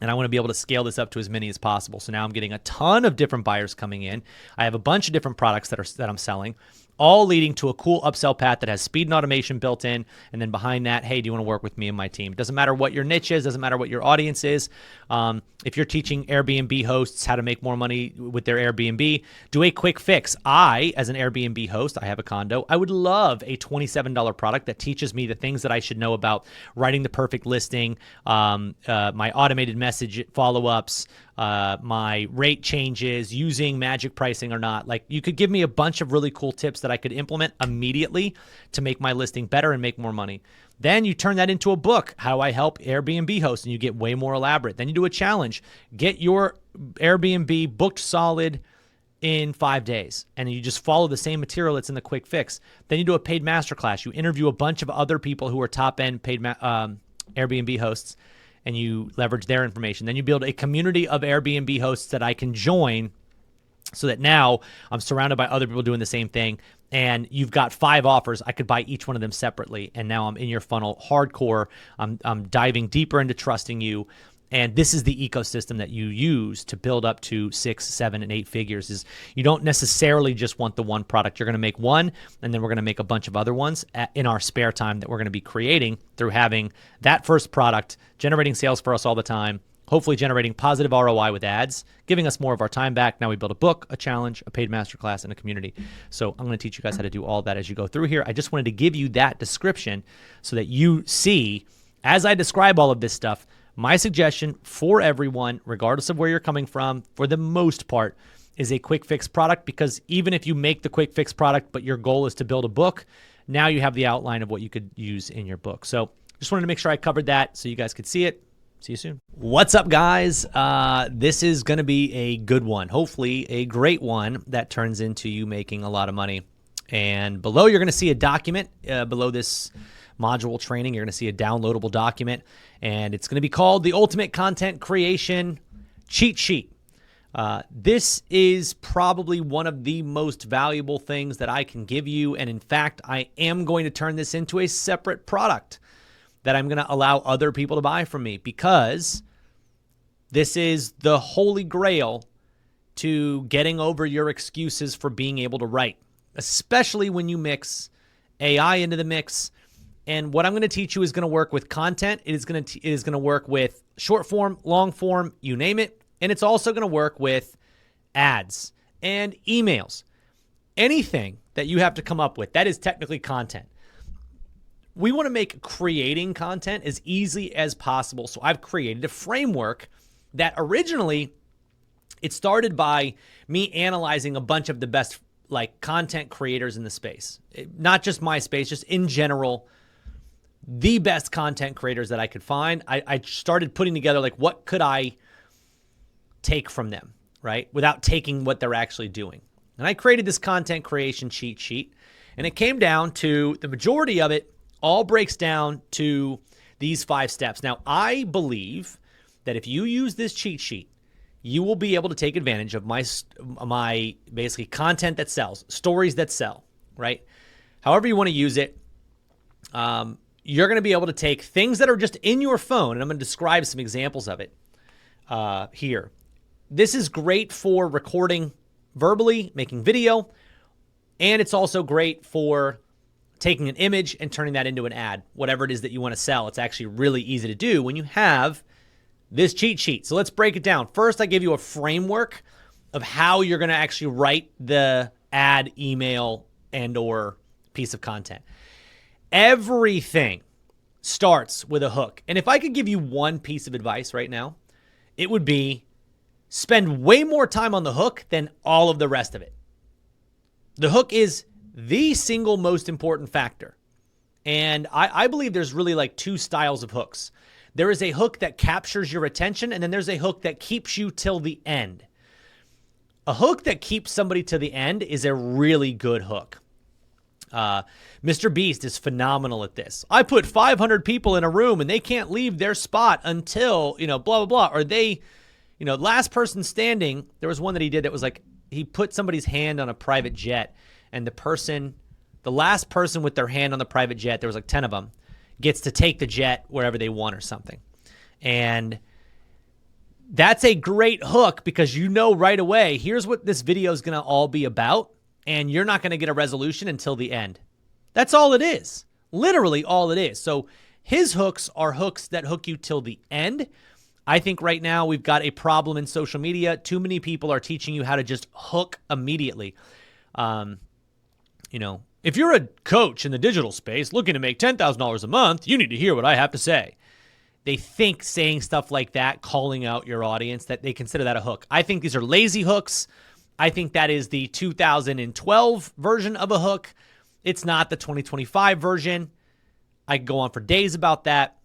and I want to be able to scale this up to as many as possible. So now I'm getting a ton of different buyers coming in. I have a bunch of different products that I'm selling, all leading to a cool upsell path that has speed and automation built in. And then behind that, hey, do you want to work with me and my team? It doesn't matter what your niche is, doesn't matter what your audience is. If you're teaching Airbnb hosts how to make more money with their Airbnb, do a Quick Fix. I, as an Airbnb host, I have a condo. I would love a $27 product that teaches me the things that I should know about writing the perfect listing, my automated message follow-ups, my rate changes, using magic pricing or not. Like you could give me a bunch of really cool tips that I could implement immediately to make my listing better and make more money. Then you turn that into a book, How I Help Airbnb Hosts, and you get way more elaborate. Then you do a challenge. Get your Airbnb booked solid in 5 days, and you just follow the same material that's in the Quick Fix. Then you do a paid masterclass. You interview a bunch of other people who are top-end paid Airbnb hosts, and you leverage their information. Then you build a community of Airbnb hosts that I can join so that now I'm surrounded by other people doing the same thing. And you've got 5 offers. I could buy each one of them separately. And now I'm in your funnel hardcore. I'm diving deeper into trusting you. And this is the ecosystem that you use to build up to 6, 7, and 8 figures. Is you don't necessarily just want the one product. You're going to make one, and then we're going to make a bunch of other ones in our spare time that we're going to be creating through having that first product, generating sales for us all the time, hopefully generating positive ROI with ads, giving us more of our time back. Now we build a book, a challenge, a paid masterclass, and a community. So I'm going to teach you guys how to do all that as you go through here. I just wanted to give you that description so that you see, as I describe all of this stuff, my suggestion for everyone, regardless of where you're coming from, for the most part, is a Quick Fix product, because even if you make the Quick Fix product, but your goal is to build a book, now you have the outline of what you could use in your book. So just wanted to make sure I covered that so you guys could see it. See you soon. What's up, guys? This is going to be a good one, hopefully a great one that turns into you making a lot of money. And below, you're going to see a document below this module training. You're going to see a downloadable document, and it's going to be called the Ultimate Content Creation Cheat Sheet. This is probably one of the most valuable things that I can give you. And in fact, I am going to turn this into a separate product that I'm going to allow other people to buy from me, because this is the holy grail to getting over your excuses for being able to write. especially when you mix AI into the mix. And what I'm going to teach you is going to work with content. It is going to work with short form, long form, you name it. And it's also going to work with ads and emails. Anything that you have to come up with, that is technically content. We want to make creating content as easy as possible. So I've created a framework that originally it started by me analyzing a bunch of the best like content creators in the space. Not just my space, just in general, the best content creators that I could find. I started putting together like what could I take from them, right? Without taking what they're actually doing. And I created this content creation cheat sheet, and it came down to the majority of it all breaks down to these 5 steps. Now, I believe that if you use this cheat sheet, you will be able to take advantage of my basically content that sells, stories that sell, right? However you want to use it, you're going to be able to take things that are just in your phone, and I'm going to describe some examples of it here. This is great for recording verbally, making video, and it's also great for taking an image and turning that into an ad, whatever it is that you want to sell. It's actually really easy to do when you have this cheat sheet. So let's break it down. First, I give you a framework of how you're going to actually write the ad, email, and or piece of content. Everything starts with a hook. And if I could give you one piece of advice right now, it would be spend way more time on the hook than all of the rest of it. The hook is the single most important factor. And I believe there's really like 2 styles of hooks. There is a hook that captures your attention, and then there's a hook that keeps you till the end. A hook that keeps somebody to the end is a really good hook. Mr. Beast is phenomenal at this. I put 500 people in a room and they can't leave their spot until, blah, blah, blah. Or they, last person standing, there was one that he did that was like, he put somebody's hand on a private jet, and the last person with their hand on the private jet, there was like 10 of them, gets to take the jet wherever they want or something. And that's a great hook because right away, here's what this video is going to all be about, and you're not going to get a resolution until the end. That's all it is. Literally all it is. So his hooks are hooks that hook you till the end. I think right now we've got a problem in social media. Too many people are teaching you how to just hook immediately. If you're a coach in the digital space looking to make $10,000 a month, you need to hear what I have to say. They think saying stuff like that, calling out your audience, that they consider that a hook. I think these are lazy hooks. I think that is the 2012 version of a hook. It's not the 2025 version. I can go on for days about that.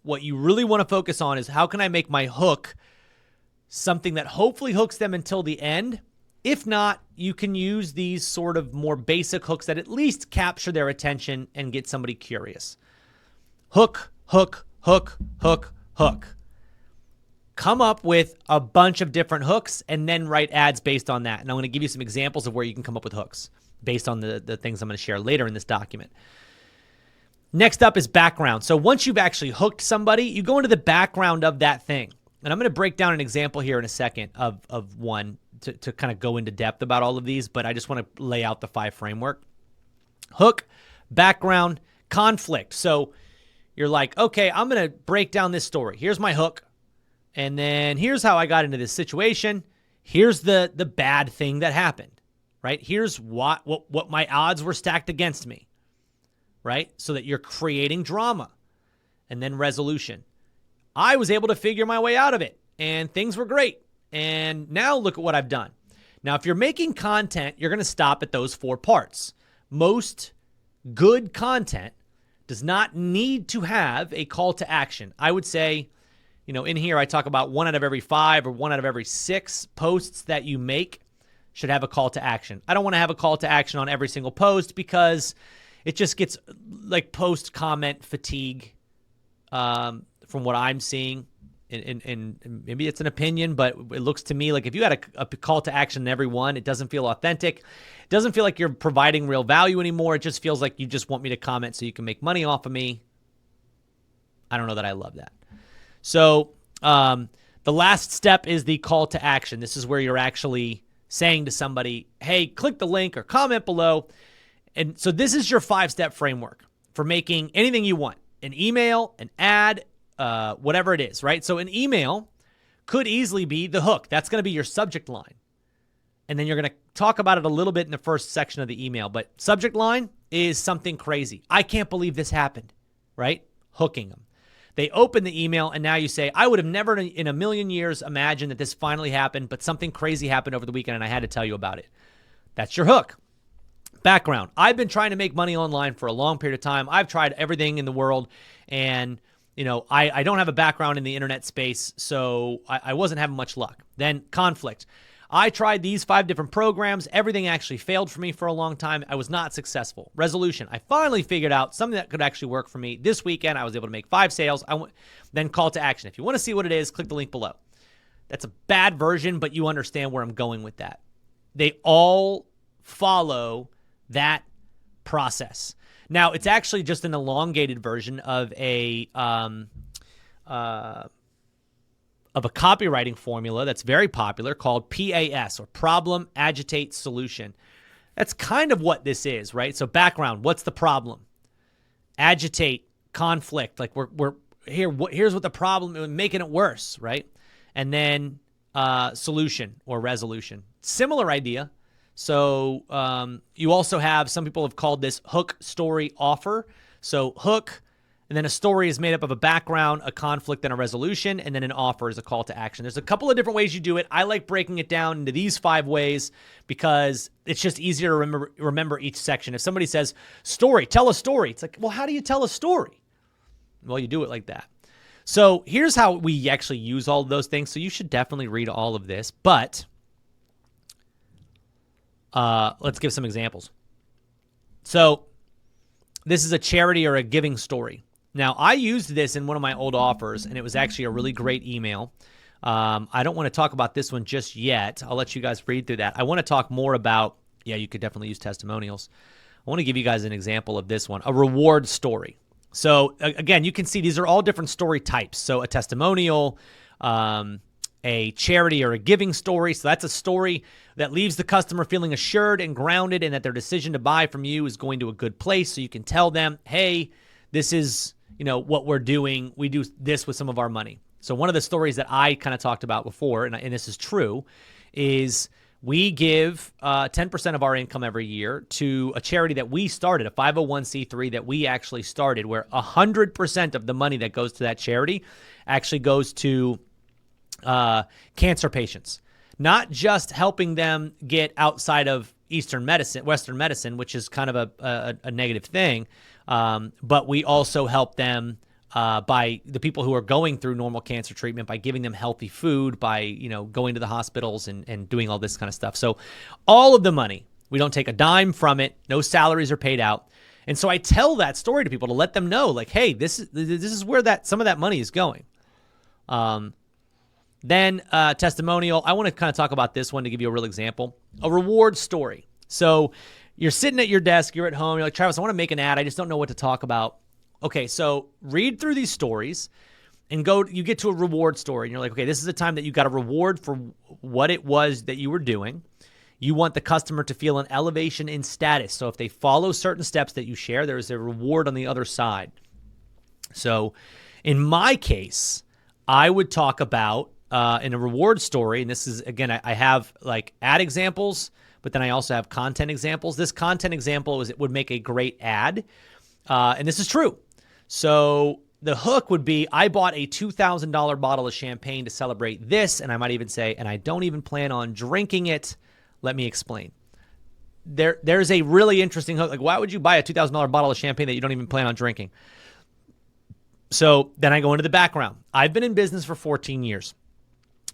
What you really want to focus on is how can I make my hook something that hopefully hooks them until the end. If not, you can use these sort of more basic hooks that at least capture their attention and get somebody curious. Hook, hook, hook, hook, hook. Come up with a bunch of different hooks and then write ads based on that. And I'm going to give you some examples of where you can come up with hooks based on the things I'm going to share later in this document. Next up is background. So once you've actually hooked somebody, you go into the background of that thing. And I'm going to break down an example here in a second of one to kind of go into depth about all of these, but I just want to lay out the 5 framework. Hook, background, conflict. So you're like, okay, I'm going to break down this story. Here's my hook. And then here's how I got into this situation. Here's the bad thing that happened, right? Here's what my odds were stacked against me, right? So that you're creating drama and then resolution. I was able to figure my way out of it and things were great. And now look at what I've done. Now, if you're making content, you're going to stop at those 4 parts. Most good content does not need to have a call to action. I would say, in here I talk about 1 out of every 5 or 1 out of every 6 posts that you make should have a call to action. I don't want to have a call to action on every single post because it just gets like post comment fatigue from what I'm seeing. And maybe it's an opinion, but it looks to me like if you had a call to action in every one, it doesn't feel authentic. It doesn't feel like you're providing real value anymore. It just feels like you just want me to comment so you can make money off of me. I don't know that I love that. So the last step is the call to action. This is where you're actually saying to somebody, hey, click the link or comment below. And so this is your 5-step framework for making anything you want, an email, an ad, whatever it is, right? So an email could easily be the hook. That's going to be your subject line. And then you're going to talk about it a little bit in the first section of the email. But subject line is something crazy. I can't believe this happened, right? Hooking them. They open the email, and now you say, I would have never in a million years imagined that this finally happened, but something crazy happened over the weekend, and I had to tell you about it. That's your hook. Background. I've been trying to make money online for a long period of time. I've tried everything in the world, and I don't have a background in the internet space, so I wasn't having much luck. Then conflict. I tried these 5 different programs. Everything actually failed for me for a long time. I was not successful. Resolution. I finally figured out something that could actually work for me. This weekend, I was able to make 5 sales. Then call to action. If you want to see what it is, click the link below. That's a bad version, but you understand where I'm going with that. They all follow that process. Now, it's actually just an elongated version of a copywriting formula that's very popular called PAS, or Problem, Agitate, Solution. That's kind of what this is, right? So background, what's the problem? Agitate, conflict, like we're here. Here's what the problem is, making it worse, right? And then solution or resolution. Similar idea. So you also have, some people have called this hook, story, offer. So hook, and then a story is made up of a background, a conflict, and a resolution, and then an offer is a call to action. There's a couple of different ways you do it. I like breaking it down into these 5 ways because it's just easier to remember each section. If somebody says, story, tell a story, it's like, well, how do you tell a story? Well, you do it like that. So here's how we actually use all of those things. So you should definitely read all of this, but let's give some examples. So this is a charity or a giving story. Now, I used this in one of my old offers, and it was actually a really great email. I don't want to talk about this one just yet. I'll let you guys read through that. I want to talk more about, you could definitely use testimonials. I want to give you guys an example of this one, a reward story. So, again, you can see these are all different story types. So a testimonial, a charity or a giving story. So that's a story that leaves the customer feeling assured and grounded and that their decision to buy from you is going to a good place. So you can tell them, hey, this is what we're doing. We do this with some of our money. So one of the stories that I kind of talked about before, and this is true, is we give 10% of our income every year to a charity that we started, a 501c3 that we actually started, where 100% of the money that goes to that charity actually goes to cancer patients. Not just helping them get outside of Western medicine, which is kind of a negative thing, but we also help them by the people who are going through normal cancer treatment, by giving them healthy food, by going to the hospitals and doing all this kind of stuff. So all of the money, we don't take a dime from it. No salaries are paid out. And so I tell that story to people to let them know, like, hey, this is where some of that money is going. Then testimonial. I want to kind of talk about this one to give you a real example. A reward story. So you're sitting at your desk, you're at home, you're like, Travis, I want to make an ad. I just don't know what to talk about. Okay, so read through these stories and you get to a reward story. And you're like, okay, this is the time that you got a reward for what it was that you were doing. You want the customer to feel an elevation in status. So if they follow certain steps that you share, there is a reward on the other side. So in my case, I would talk about in a reward story, and this is, again, I have like ad examples, but then I also have content examples. This content example it would make a great ad, and this is true. So the hook would be, I bought a $2,000 bottle of champagne to celebrate this, and I might even say, and I don't even plan on drinking it. Let me explain. There's a really interesting hook. Like, why would you buy a $2,000 bottle of champagne that you don't even plan on drinking? So then I go into the background. I've been in business for 14 years.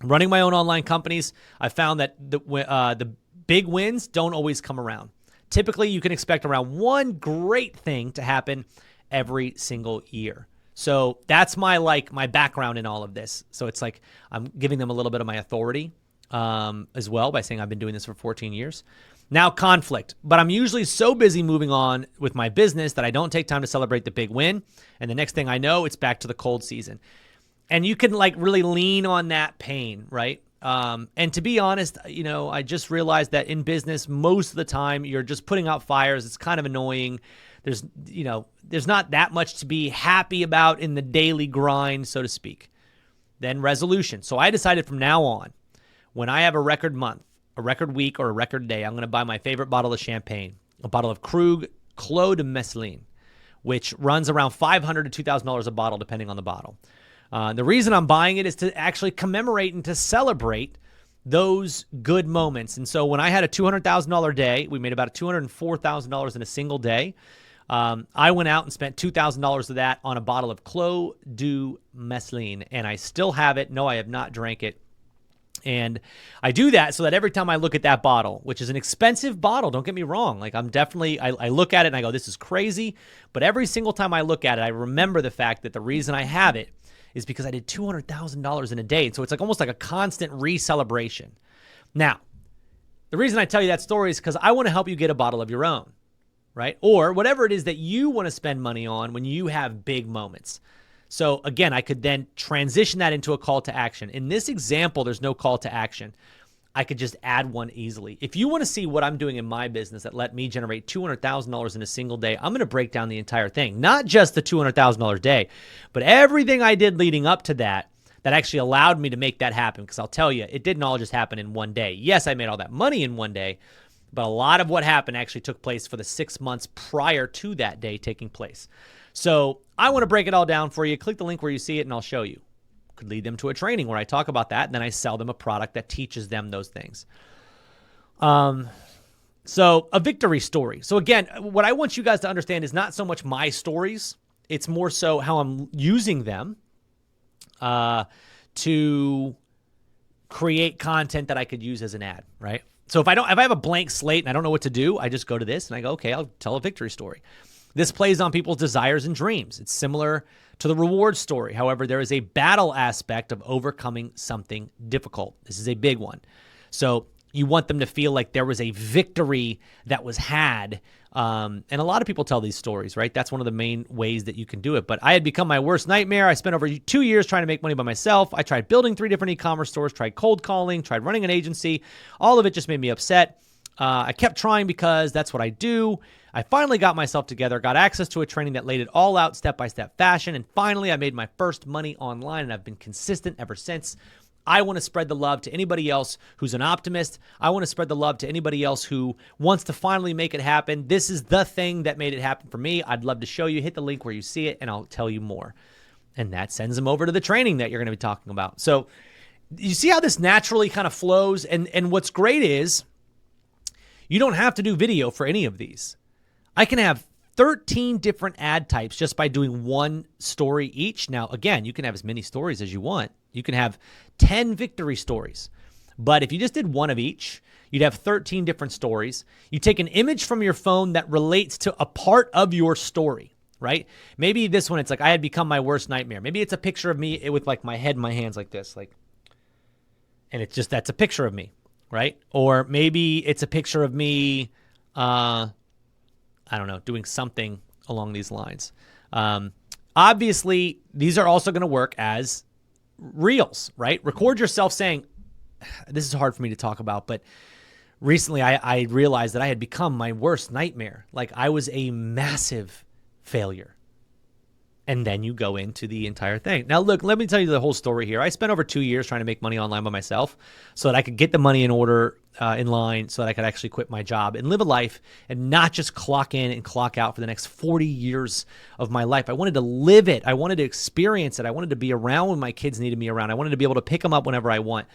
Running my own online companies, I found that the big wins don't always come around. Typically, you can expect around one great thing to happen every single year. So that's my background in all of this. So it's like I'm giving them a little bit of my authority as well by saying I've been doing this for 14 years. Now conflict, but I'm usually so busy moving on with my business that I don't take time to celebrate the big win. And the next thing I know, it's back to the cold season. And you can really lean on that pain, right? And to be honest, I just realized that in business, most of the time you're just putting out fires. It's kind of annoying. There's not that much to be happy about in the daily grind, so to speak. Then resolution. So I decided from now on, when I have a record month, a record week, or a record day, I'm going to buy my favorite bottle of champagne, a bottle of Krug Clos de Messeline, which runs around $500 to $2,000 a bottle, depending on the bottle. The reason I'm buying it is to actually commemorate and to celebrate those good moments. And so when I had a $200,000 day, we made about $204,000 in a single day. I went out and spent $2,000 of that on a bottle of Clos de Messeline, and I still have it. No, I have not drank it. And I do that so that every time I look at that bottle, which is an expensive bottle, don't get me wrong. Like I look at it and I go, this is crazy. But every single time I look at it, I remember the fact that the reason I have it is because I did $200,000 in a day. And so it's like almost like a constant re-celebration. Now, the reason I tell you that story is because I want to help you get a bottle of your own, right? Or whatever it is that you want to spend money on when you have big moments. So again, I could then transition that into a call to action. In this example, there's no call to action. I could just add one easily. If you want to see what I'm doing in my business that let me generate $200,000 in a single day, I'm going to break down the entire thing. Not just the $200,000 day, but everything I did leading up to that actually allowed me to make that happen. Because I'll tell you, it didn't all just happen in one day. Yes, I made all that money in one day, but a lot of what happened actually took place for the 6 months prior to that day taking place. So I want to break it all down for you. Click the link where you see it and I'll show you. Could lead them to a training where I talk about that, and then I sell them a product that teaches them those things. So a victory story. So again, what I want you guys to understand is not so much my stories. It's more so how I'm using them to create content that I could use as an ad, right? So if I have a blank slate and I don't know what to do, I just go to this and I go, okay, I'll tell a victory story. This plays on people's desires and dreams. It's similar to the reward story. However, there is a battle aspect of overcoming something difficult. This is a big one. So you want them to feel like there was a victory that was had. And a lot of people tell these stories, right? That's one of the main ways that you can do it. But I had become my worst nightmare. I spent over 2 years trying to make money by myself. I tried building 3 different e-commerce stores, tried cold calling, tried running an agency. All of it just made me upset. I kept trying because that's what I do. I finally got myself together, got access to a training that laid it all out step-by-step fashion, and finally I made my first money online, and I've been consistent ever since. I want to spread the love to anybody else who's an optimist. I want to spread the love to anybody else who wants to finally make it happen. This is the thing that made it happen for me. I'd love to show you. Hit the link where you see it, and I'll tell you more. And that sends them over to the training that you're going to be talking about. So you see how this naturally kind of flows? And what's great is you don't have to do video for any of these. I can have 13 different ad types just by doing one story each. Now, again, you can have as many stories as you want. You can have 10 victory stories. But if you just did one of each, you'd have 13 different stories. You take an image from your phone that relates to a part of your story, right? Maybe this one, it's like I had become my worst nightmare. Maybe it's a picture of me with like my head in my hands like this, and it's just, that's a picture of me, right? Or maybe it's a picture of me, I don't know, doing something along these lines. Obviously, these are also going to work as reels, right? Record yourself saying, this is hard for me to talk about, but recently I realized that I had become my worst nightmare. Like I was a massive failure. And then you go into the entire thing. Now, look, let me tell you the whole story here. I spent over 2 years trying to make money online by myself so that I could get the money in order, in line, so that I could actually quit my job and live a life and not just clock in and clock out for the next 40 years of my life. I wanted to live it. I wanted to experience it. I wanted to be around when my kids needed me around. I wanted to be able to pick them up whenever I want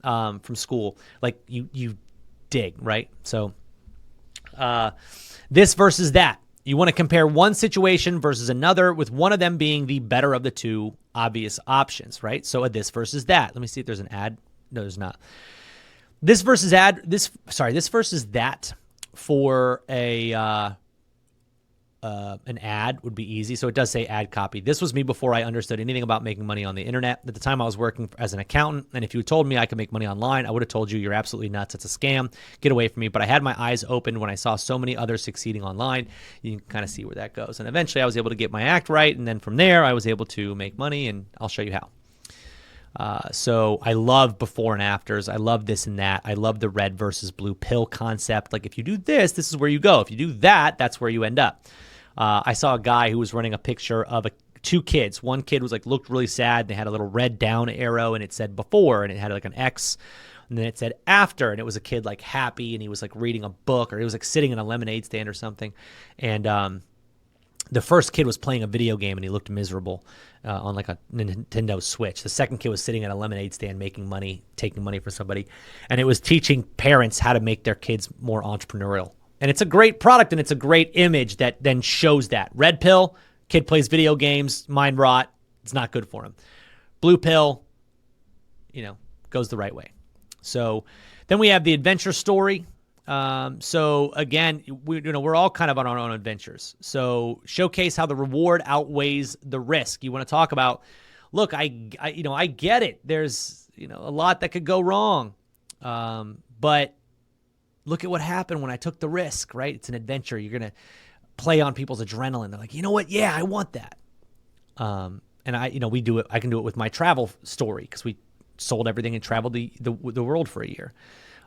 from school. Like you dig, right? So this versus that. You want to compare one situation versus another, with one of them being the better of the two obvious options, right? So a this versus that. Let me see if there's an ad. No, there's not. This versus that for an ad would be easy. So it does say ad copy. This was me before I understood anything about making money on the internet. At the time I was working as an accountant, and if you had told me I could make money online, I would have told you you're absolutely nuts. It's a scam. Get away from me. But I had my eyes open when I saw so many others succeeding online. You can kind of see where that goes. And eventually I was able to get my act right. And then from there I was able to make money, and I'll show you how. So I love before and afters. I love this and that. I love the red versus blue pill concept. Like if you do this, this is where you go. If you do that, that's where you end up. I saw a guy who was running a picture of two kids. One kid was like looked really sad. And they had a little red down arrow and it said before and it had like an X. And then it said after, and it was a kid like happy, and he was like reading a book, or he was like sitting in a lemonade stand or something. And the first kid was playing a video game, and he looked miserable on like a Nintendo Switch. The second kid was sitting at a lemonade stand making money, taking money from somebody, and it was teaching parents how to make their kids more entrepreneurial. And it's a great product, and it's a great image that then shows that. Red pill, kid plays video games, mind rot, it's not good for him. Blue pill, goes the right way. So then we have the adventure story. So again, we're all kind of on our own adventures. So showcase how the reward outweighs the risk. You want to talk about, look, I get it. There's, a lot that could go wrong. But look at what happened when I took the risk, right? It's an adventure. You're going to play on people's adrenaline. They're like, you know what? Yeah, I want that. And we do it. I can do it with my travel story because we sold everything and traveled the world for a year.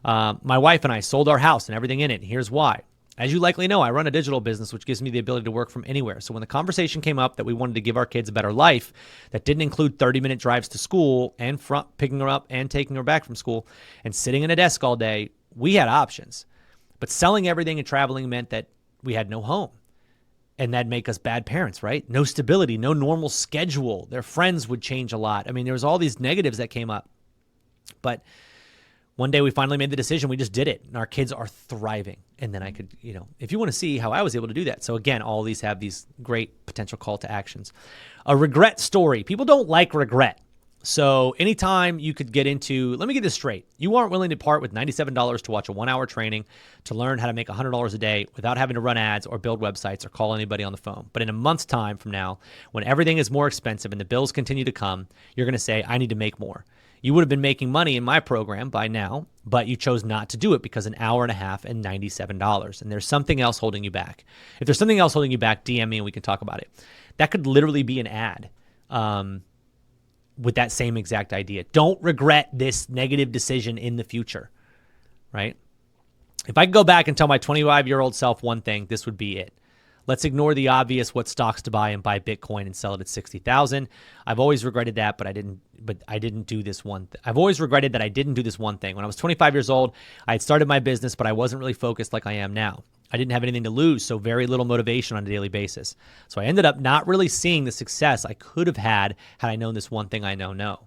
My wife and I sold our house and everything in it. And here's why. As you likely know, I run a digital business, which gives me the ability to work from anywhere. So when the conversation came up that we wanted to give our kids a better life, that didn't include 30-minute drives to school and picking her up and taking her back from school and sitting in a desk all day, we had options. But selling everything and traveling meant that we had no home. And that'd make us bad parents, right? No stability, no normal schedule. Their friends would change a lot. I mean, there was all these negatives that came up. But one day we finally made the decision. We just did it. And our kids are thriving. And then I could, if you want to see how I was able to do that. So again, all these have these great potential call to actions. A regret story. People don't like regret. So anytime you could get into, let me get this straight. You aren't willing to part with $97 to watch a 1-hour training to learn how to make $100 a day without having to run ads or build websites or call anybody on the phone. But in a month's time from now, when everything is more expensive and the bills continue to come, you're going to say, I need to make more. You would have been making money in my program by now, but you chose not to do it because an hour and a half and $97. And there's something else holding you back. If there's something else holding you back, DM me and we can talk about it. That could literally be an ad. With that same exact idea. Don't regret this negative decision in the future, right? If I could go back and tell my 25-year-old self one thing, this would be it. Let's ignore the obvious, what stocks to buy and buy Bitcoin and sell it at 60,000. I've always regretted that, but I didn't do this one. I've always regretted that I didn't do this one thing. When I was 25 years old, I had started my business, but I wasn't really focused like I am now. I didn't have anything to lose, so very little motivation on a daily basis. So I ended up not really seeing the success I could have had I known this one thing I know.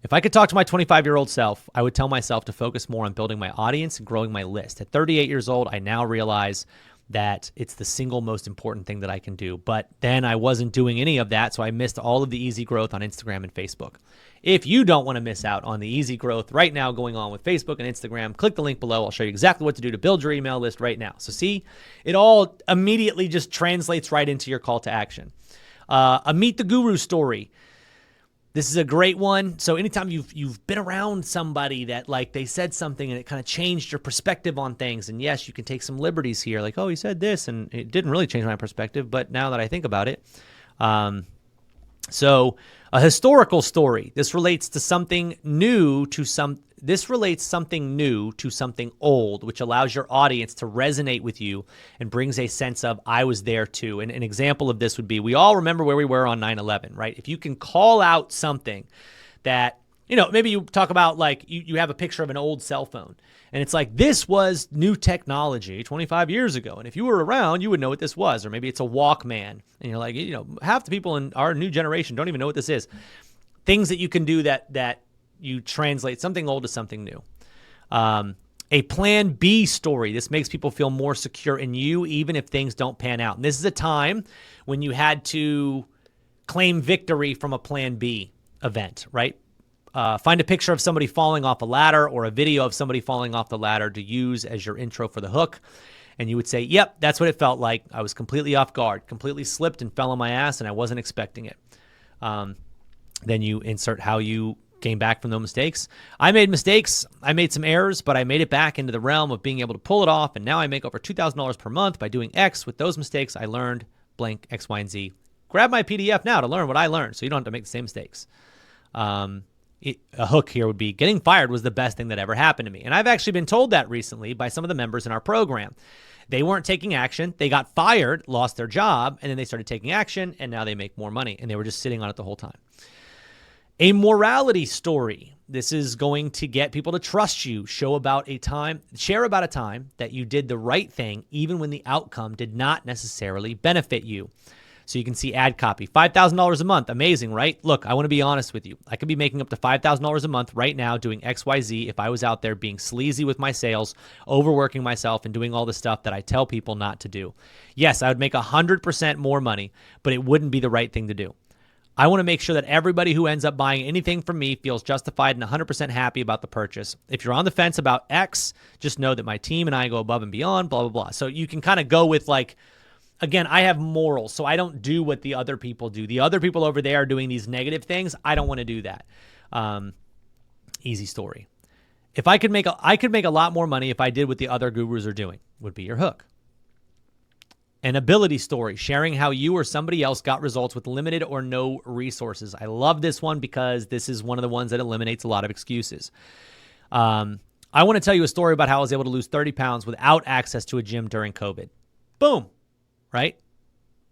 If I could talk to my 25-year-old self, I would tell myself to focus more on building my audience and growing my list. At 38 years old, I now realize that it's the single most important thing that I can do. But then I wasn't doing any of that, so I missed all of the easy growth on Instagram and Facebook. If you don't want to miss out on the easy growth right now going on with Facebook and Instagram, click the link below. I'll show you exactly what to do to build your email list right now. So see, it all immediately just translates right into your call to action. A Meet the Guru story. This is a great one. So anytime you've been around somebody that like they said something and it kind of changed your perspective on things, and yes, you can take some liberties here, like, oh, he said this and it didn't really change my perspective, but now that I think about it, so a historical story. This relates something new to something old, which allows your audience to resonate with you and brings a sense of, I was there too. And an example of this would be, we all remember where we were on 9/11, right? If you can call out something that, maybe you talk about like you have a picture of an old cell phone and it's like, this was new technology 25 years ago. And if you were around, you would know what this was. Or maybe it's a Walkman and you're like, half the people in our new generation don't even know what this is. Things that you can do that you translate something old to something new. A plan B story. This makes people feel more secure in you, even if things don't pan out. And this is a time when you had to claim victory from a plan B event, right? Find a picture of somebody falling off a ladder or a video of somebody falling off the ladder to use as your intro for the hook. And you would say, yep, that's what it felt like. I was completely off guard, completely slipped and fell on my ass, and I wasn't expecting it. Then you insert how you came back from those mistakes. I made mistakes. I made some errors, but I made it back into the realm of being able to pull it off. And now I make over $2,000 per month by doing X. With those mistakes, I learned blank X, Y, and Z. Grab my PDF now to learn what I learned so you don't have to make the same mistakes. a hook here would be getting fired was the best thing that ever happened to me. And I've actually been told that recently by some of the members in our program. They weren't taking action. They got fired, lost their job, and then they started taking action, and now they make more money, and they were just sitting on it the whole time. A morality story. This is going to get people to trust you. Share about a time that you did the right thing, even when the outcome did not necessarily benefit you. So you can see ad copy, $5,000 a month. Amazing, right? Look, I want to be honest with you. I could be making up to $5,000 a month right now doing XYZ if I was out there being sleazy with my sales, overworking myself, and doing all the stuff that I tell people not to do. Yes, I would make 100% more money, but it wouldn't be the right thing to do. I want to make sure that everybody who ends up buying anything from me feels justified and 100% happy about the purchase. If you're on the fence about X, just know that my team and I go above and beyond, blah, blah, blah. So you can kind of go with like, again, I have morals, so I don't do what the other people do. The other people over there are doing these negative things. I don't want to do that. Easy story. If I could make a lot more money if I did what the other gurus are doing, would be your hook. An ability story, sharing how you or somebody else got results with limited or no resources. I love this one because this is one of the ones that eliminates a lot of excuses. I want to tell you a story about how I was able to lose 30 pounds without access to a gym during COVID. Boom. Right?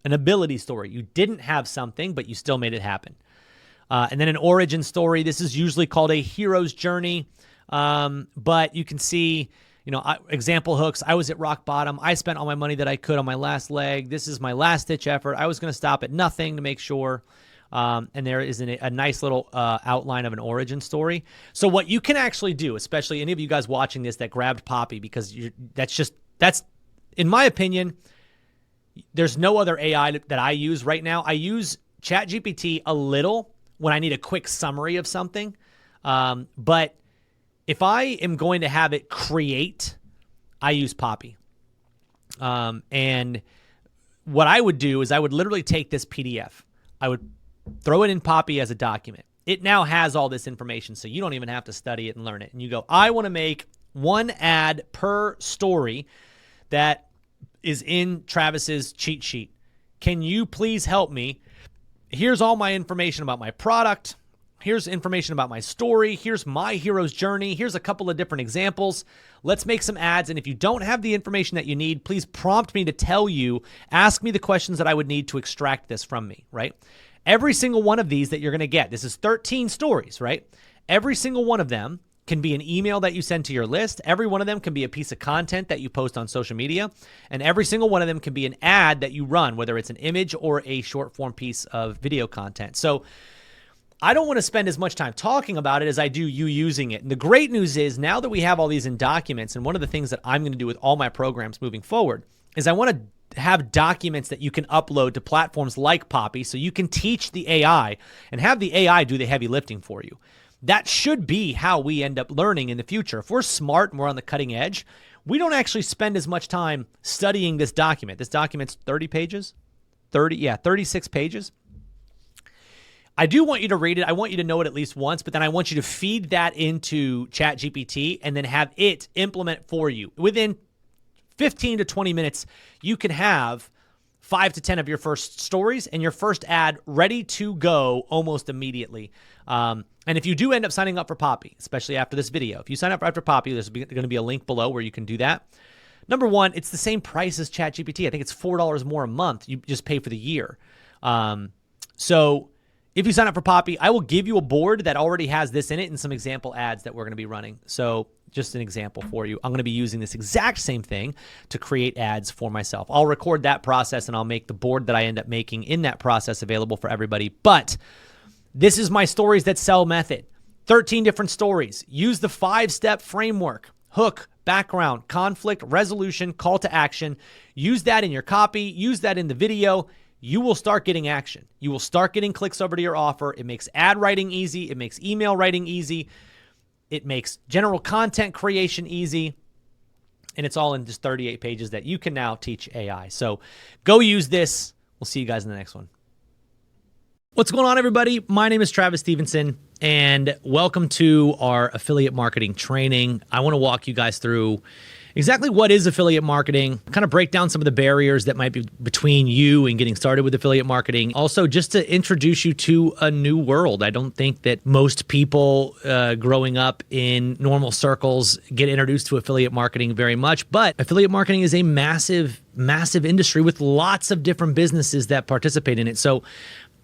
An ability story. You didn't have something, but you still made it happen. And then an origin story. This is usually called a hero's journey. But you can see, example hooks. I was at rock bottom. I spent all my money that I could on my last leg. This is my last ditch effort. I was going to stop at nothing to make sure. And there is a nice little outline of an origin story. So what you can actually do, especially any of you guys watching this that grabbed Poppy, because that's in my opinion, there's no other AI that I use right now. I use ChatGPT a little when I need a quick summary of something. But if I am going to have it create, I use Poppy. And what I would do is I would literally take this PDF. I would throw it in Poppy as a document. It now has all this information, so you don't even have to study it and learn it. And you go, I want to make one ad per story that is in Travis's cheat sheet. Can you please help me? Here's all my information about my product. Here's information about my story. Here's my hero's journey. Here's a couple of different examples. Let's make some ads. And if you don't have the information that you need, please prompt me to tell you, ask me the questions that I would need to extract this from me, right? Every single one of these that you're going to get, this is 13 stories, right? Every single one of them can be an email that you send to your list. Every one of them can be a piece of content that you post on social media. And every single one of them can be an ad that you run, whether it's an image or a short form piece of video content. So I don't want to spend as much time talking about it as I do you using it. And the great news is now that we have all these in documents, and one of the things that I'm going to do with all my programs moving forward is I want to have documents that you can upload to platforms like Poppy so you can teach the AI and have the AI do the heavy lifting for you. That should be how we end up learning in the future. If we're smart and we're on the cutting edge, we don't actually spend as much time studying this document. This document's 30 pages, 36 pages. I do want you to read it. I want you to know it at least once, but then I want you to feed that into ChatGPT and then have it implement for you. Within 15 to 20 minutes, you can have 5 to 10 of your first stories and your first ad ready to go almost immediately. And if you do end up signing up for Poppy, especially after this video, if you sign up after Poppy, there's going to be a link below where you can do that. Number one, it's the same price as ChatGPT. I think it's $4 more a month. You just pay for the year. So if you sign up for Poppy, I will give you a board that already has this in it and some example ads that we're going to be running. So just an example for you. I'm going to be using this exact same thing to create ads for myself. I'll record that process and I'll make the board that I end up making in that process available for everybody. But this is my stories that sell method. 13 different stories. Use the 5-step framework. Hook, background, conflict, resolution, call to action. Use that in your copy. Use that in the video. You will start getting action. You will start getting clicks over to your offer. It makes ad writing easy. It makes email writing easy. It makes general content creation easy. And it's all in just 38 pages that you can now teach AI. So go use this. We'll see you guys in the next one. What's going on, everybody? My name is Travis Stevenson, and welcome to our affiliate marketing training. I want to walk you guys through exactly what is affiliate marketing, kind of break down some of the barriers that might be between you and getting started with affiliate marketing. Also, just to introduce you to a new world. I don't think that most people growing up in normal circles get introduced to affiliate marketing very much, but affiliate marketing is a massive, massive industry with lots of different businesses that participate in it. So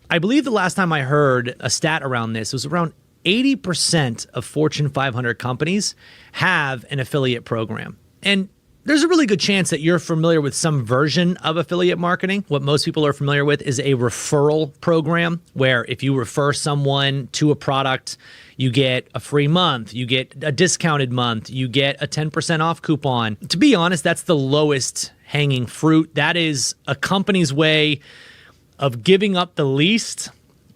I believe the last time I heard a stat around this, it was around 80% of Fortune 500 companies have an affiliate program. And there's a really good chance that you're familiar with some version of affiliate marketing. What most people are familiar with is a referral program, where if you refer someone to a product, you get a free month, you get a discounted month, you get a 10% off coupon. To be honest, that's the lowest hanging fruit. That is a company's way of giving up the least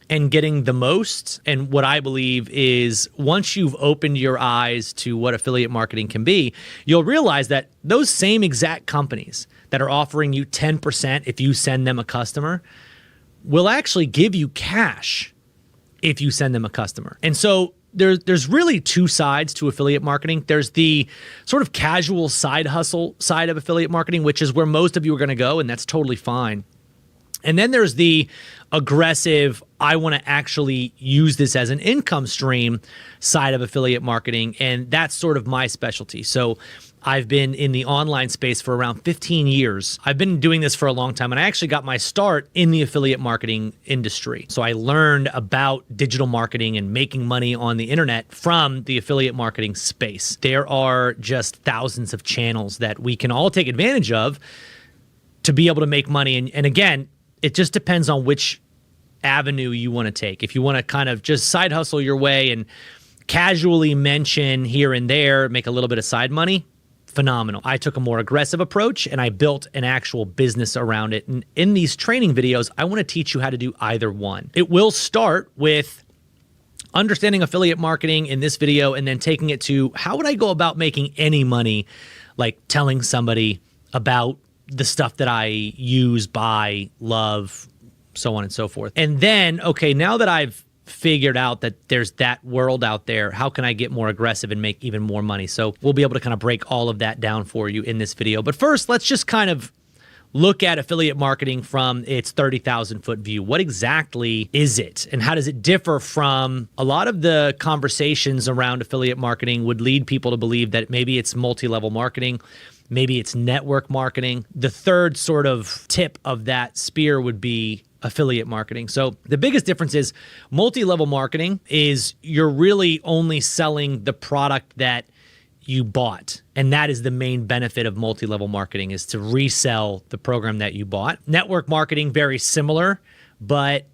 and getting the most. And what I believe is, once you've opened your eyes to what affiliate marketing can be, you'll realize that those same exact companies that are offering you 10% if you send them a customer will actually give you cash if you send them a customer. And so there's really two sides to affiliate marketing. There's the sort of casual side hustle side of affiliate marketing, which is where most of you are going to go, and that's totally fine. And then there's the aggressive, I want to actually use this as an income stream side of affiliate marketing. And that's sort of my specialty. So I've been in the online space for around 15 years. I've been doing this for a long time, and I actually got my start in the affiliate marketing industry. So I learned about digital marketing and making money on the internet from the affiliate marketing space. There are just thousands of channels that we can all take advantage of to be able to make money. And again, it just depends on which avenue you want to take. If you want to kind of just side hustle your way and casually mention here and there, make a little bit of side money, phenomenal. I took a more aggressive approach, and I built an actual business around it. And in these training videos, I want to teach you how to do either one. It will start with understanding affiliate marketing in this video, and then taking it to how would I go about making any money, like telling somebody about the stuff that I use, buy, love, so on and so forth. And then, okay, now that I've figured out that there's that world out there, how can I get more aggressive and make even more money? So we'll be able to kind of break all of that down for you in this video. But first, let's just kind of look at affiliate marketing from its 30,000 foot view. What exactly is it, and how does it differ from a lot of the conversations around affiliate marketing would lead people to believe that maybe it's multi-level marketing, maybe it's network marketing. The third sort of tip of that spear would be affiliate marketing. So the biggest difference is multi-level marketing is you're really only selling the product that you bought. And that is the main benefit of multi-level marketing, is to resell the program that you bought. Network marketing, very similar, but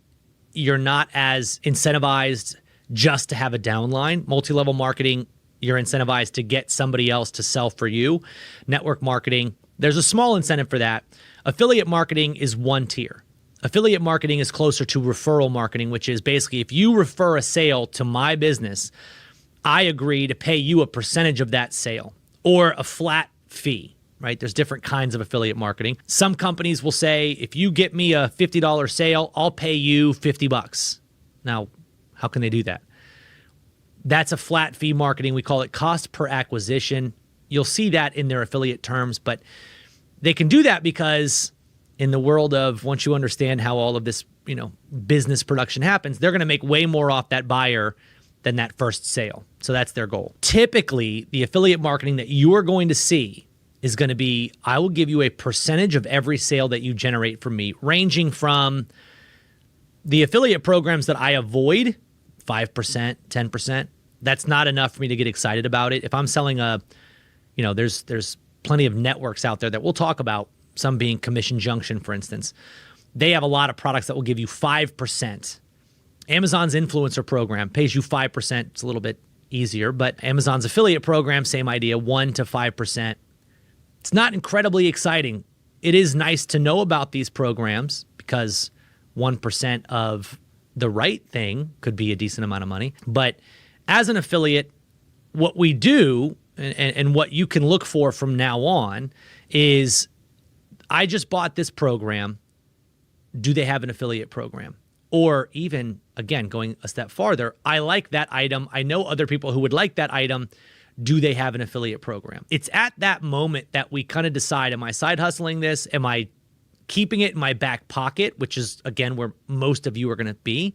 you're not as incentivized just to have a downline. Multi-level marketing, you're incentivized to get somebody else to sell for you. Network marketing, there's a small incentive for that. Affiliate marketing is one tier. Affiliate marketing is closer to referral marketing, which is basically if you refer a sale to my business, I agree to pay you a percentage of that sale or a flat fee, right? There's different kinds of affiliate marketing. Some companies will say, if you get me a $50 sale, I'll pay you $50. Now, how can they do that? That's a flat fee marketing. We call it cost per acquisition. You'll see that in their affiliate terms, but they can do that because in the world of, once you understand how all of this, business production happens, they're going to make way more off that buyer than that first sale. So that's their goal. Typically, the affiliate marketing that you are going to see is going to be, I will give you a percentage of every sale that you generate from me, ranging from the affiliate programs that I avoid, 5%, 10%. That's not enough for me to get excited about it. If I'm selling there's plenty of networks out there that we'll talk about, some being Commission Junction, for instance. They have a lot of products that will give you 5%. Amazon's influencer program pays you 5%. It's a little bit easier, but Amazon's affiliate program, same idea, 1 to 5%. It's not incredibly exciting. It is nice to know about these programs because 1% of the right thing could be a decent amount of money. But as an affiliate, what we do and what you can look for from now on is, I just bought this program. Do they have an affiliate program? Or even, again, going a step farther, I like that item. I know other people who would like that item. Do they have an affiliate program? It's at that moment that we kind of decide, am I side hustling this? Am I keeping it in my back pocket, which is, again, where most of you are going to be?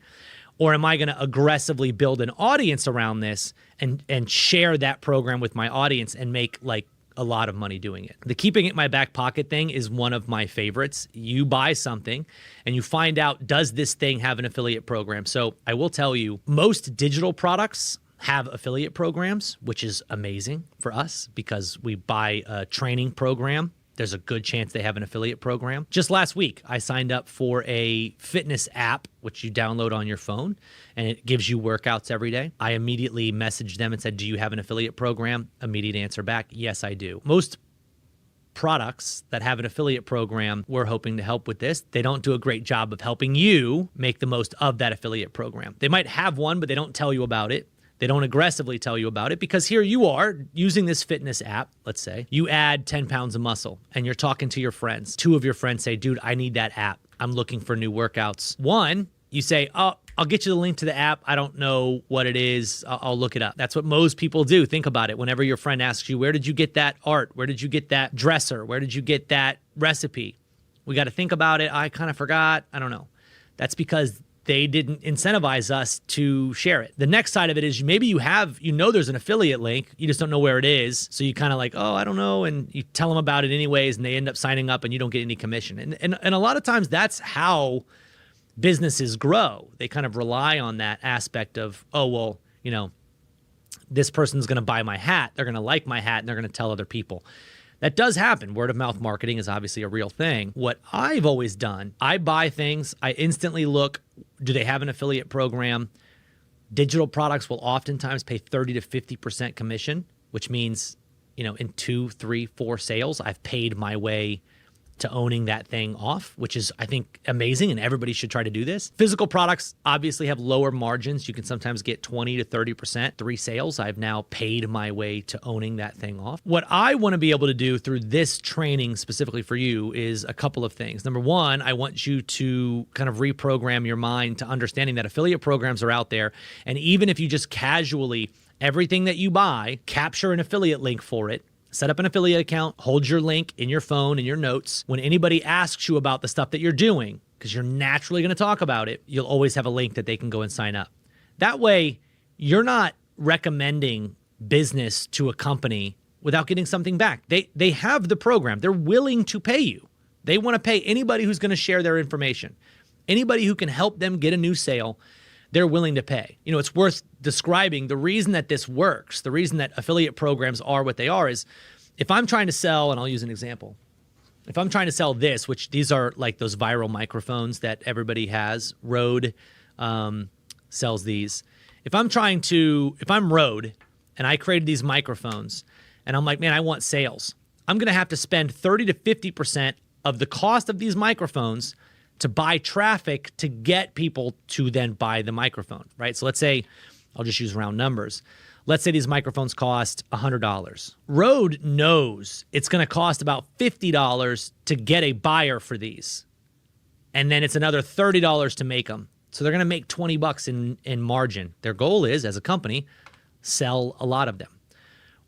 Or am I going to aggressively build an audience around this and share that program with my audience and make like a lot of money doing it? The keeping it in my back pocket thing is one of my favorites. You buy something and you find out, does this thing have an affiliate program? So I will tell you, most digital products have affiliate programs, which is amazing for us because we buy a training program. There's a good chance they have an affiliate program. Just last week, I signed up for a fitness app, which you download on your phone, and it gives you workouts every day. I immediately messaged them and said, do you have an affiliate program? Immediate answer back, yes, I do. Most products that have an affiliate program, we're hoping to help with this. They don't do a great job of helping you make the most of that affiliate program. They might have one, but they don't tell you about it. They don't aggressively tell you about it because here you are using this fitness app, let's say. You add 10 pounds of muscle and you're talking to your friends. 2 of your friends say, dude, I need that app. I'm looking for new workouts. 1, you say, oh, I'll get you the link to the app. I don't know what it is. I'll look it up. That's what most people do. Think about it. Whenever your friend asks you, where did you get that art? Where did you get that dresser? Where did you get that recipe? We got to think about it. I kind of forgot. I don't know. That's because they didn't incentivize us to share it. The next side of it is maybe you know there's an affiliate link, you just don't know where it is. So you kind of like, oh, I don't know. And you tell them about it anyways, and they end up signing up and you don't get any commission. And a lot of times that's how businesses grow. They kind of rely on that aspect of, oh, well, you know, this person's going to buy my hat. They're going to like my hat and they're going to tell other people. That does happen. Word of mouth marketing is obviously a real thing. What I've always done, I buy things, I instantly look, do they have an affiliate program? Digital products will oftentimes pay 30 to 50% commission, which means, you know, in 2, 3, 4 sales, I've paid my way to owning that thing off, which is, I think, amazing, and everybody should try to do this. Physical products obviously have lower margins. You can sometimes get 20 to 30%. 3 sales, I've now paid my way to owning that thing off. What I want to be able to do through this training specifically for you is a couple of things. Number 1, I want you to kind of reprogram your mind to understanding that affiliate programs are out there, and even if you just casually, everything that you buy, capture an affiliate link for it, set up an affiliate account, hold your link in your phone, in your notes. When anybody asks you about the stuff that you're doing, because you're naturally going to talk about it, you'll always have a link that they can go and sign up. That way, you're not recommending business to a company without getting something back. They have the program. They're willing to pay you. They want to pay anybody who's going to share their information. Anybody who can help them get a new sale, they're willing to pay. You know, it's worth describing the reason that this works, the reason that affiliate programs are what they are is if I'm trying to sell, and I'll use an example. If I'm trying to sell this, which these are like those viral microphones that everybody has, Rode sells these. If I'm Rode and I created these microphones and I'm like, man, I want sales, I'm going to have to spend 30 to 50% of the cost of these microphones to buy traffic to get people to then buy the microphone, right? So let's say, I'll just use round numbers. Let's say these microphones cost $100. Rode knows it's going to cost about $50 to get a buyer for these. And then it's another $30 to make them. So they're going to make $20 in margin. Their goal is, as a company, sell a lot of them.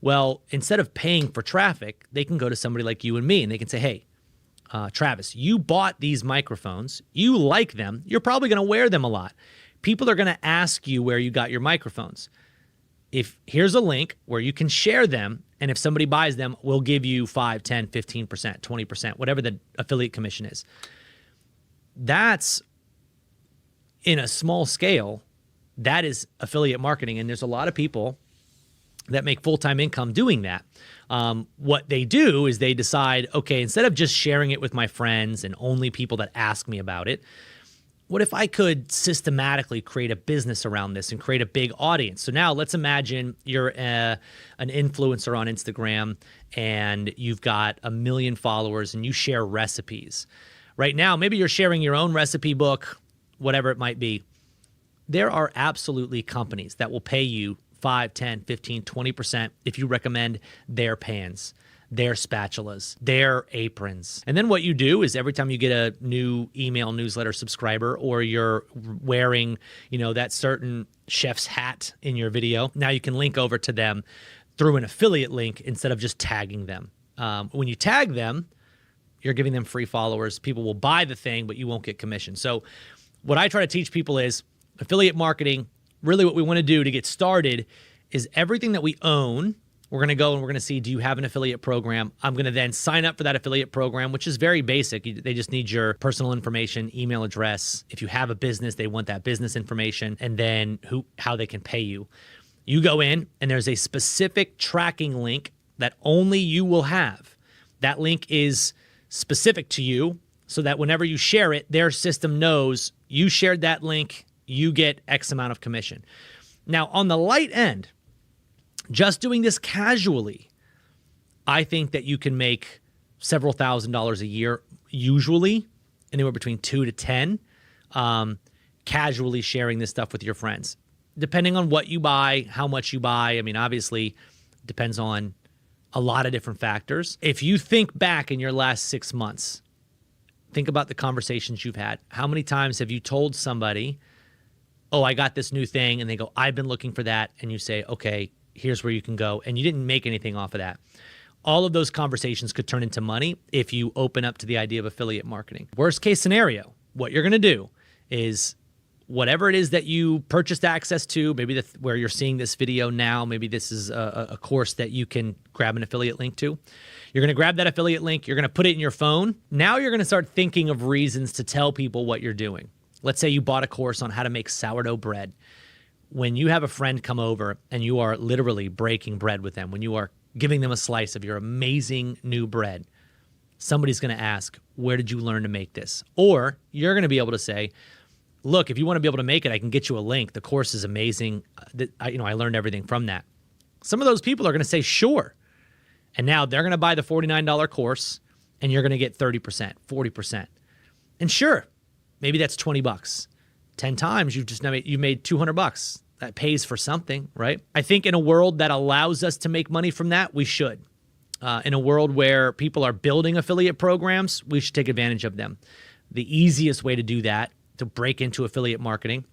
Well, instead of paying for traffic, they can go to somebody like you and me and they can say, hey, Travis, you bought these microphones. You like them. You're probably going to wear them a lot. People are going to ask you where you got your microphones. Here's a link where you can share them, and if somebody buys them, we'll give you 5, 10, 15%, 20%, whatever the affiliate commission is. That's in a small scale. That is affiliate marketing, and there's a lot of people that make full-time income doing that. What they do is they decide, okay, instead of just sharing it with my friends and only people that ask me about it, what if I could systematically create a business around this and create a big audience? So now let's imagine you're an influencer on Instagram and you've got 1 million followers and you share recipes. Right now, maybe you're sharing your own recipe book, whatever it might be. There are absolutely companies that will pay you 5, 10, 15, 20% if you recommend their pans. their spatulas, their aprons. And then what you do is every time you get a new email newsletter subscriber, or you're wearing, that certain chef's hat in your video, now you can link over to them through an affiliate link instead of just tagging them. When you tag them, you're giving them free followers. People will buy the thing, but you won't get commission. So what I try to teach people is affiliate marketing. Really what we want to do to get started is everything that we own, we're going to go and we're going to see, do you have an affiliate program? I'm going to then sign up for that affiliate program, which is very basic. They just need your personal information, email address. If you have a business, they want that business information, and then how they can pay you. You go in and there's a specific tracking link that only you will have. That link is specific to you so that whenever you share it, their system knows you shared that link, you get X amount of commission. Now, on the light end, just doing this casually, I think that you can make several $1,000s a year, usually anywhere between 2 to 10, casually sharing this stuff with your friends. Depending on what you buy, how much you buy, I mean, obviously depends on a lot of different factors. If you think back in your last 6 months, think about the conversations you've had. How many times have you told somebody, oh, I got this new thing, and they go, I've been looking for that, and you say, okay, here's where you can go, and you didn't make anything off of that. All of those conversations could turn into money if you open up to the idea of affiliate marketing. Worst case scenario, what you're going to do is whatever it is that you purchased access to, maybe where you're seeing this video now, maybe this is a course that you can grab an affiliate link to. You're going to grab that affiliate link, you're going to put it in your phone. Now you're going to start thinking of reasons to tell people what you're doing. Let's say you bought a course on how to make sourdough bread. When you have a friend come over and you are literally breaking bread with them, when you are giving them a slice of your amazing new bread, somebody's going to ask, where did you learn to make this? Or you're going to be able to say, look, if you want to be able to make it, I can get you a link. The course is amazing. I learned everything from that. Some of those people are going to say, sure. And now they're going to buy the $49 course and you're going to get 30%, 40%. And sure, maybe that's $20. 10 times you've made $200. That pays for something, right? I think in a world that allows us to make money from that, we should. In a world where people are building affiliate programs, we should take advantage of them. The easiest way to do that, to break into affiliate marketing,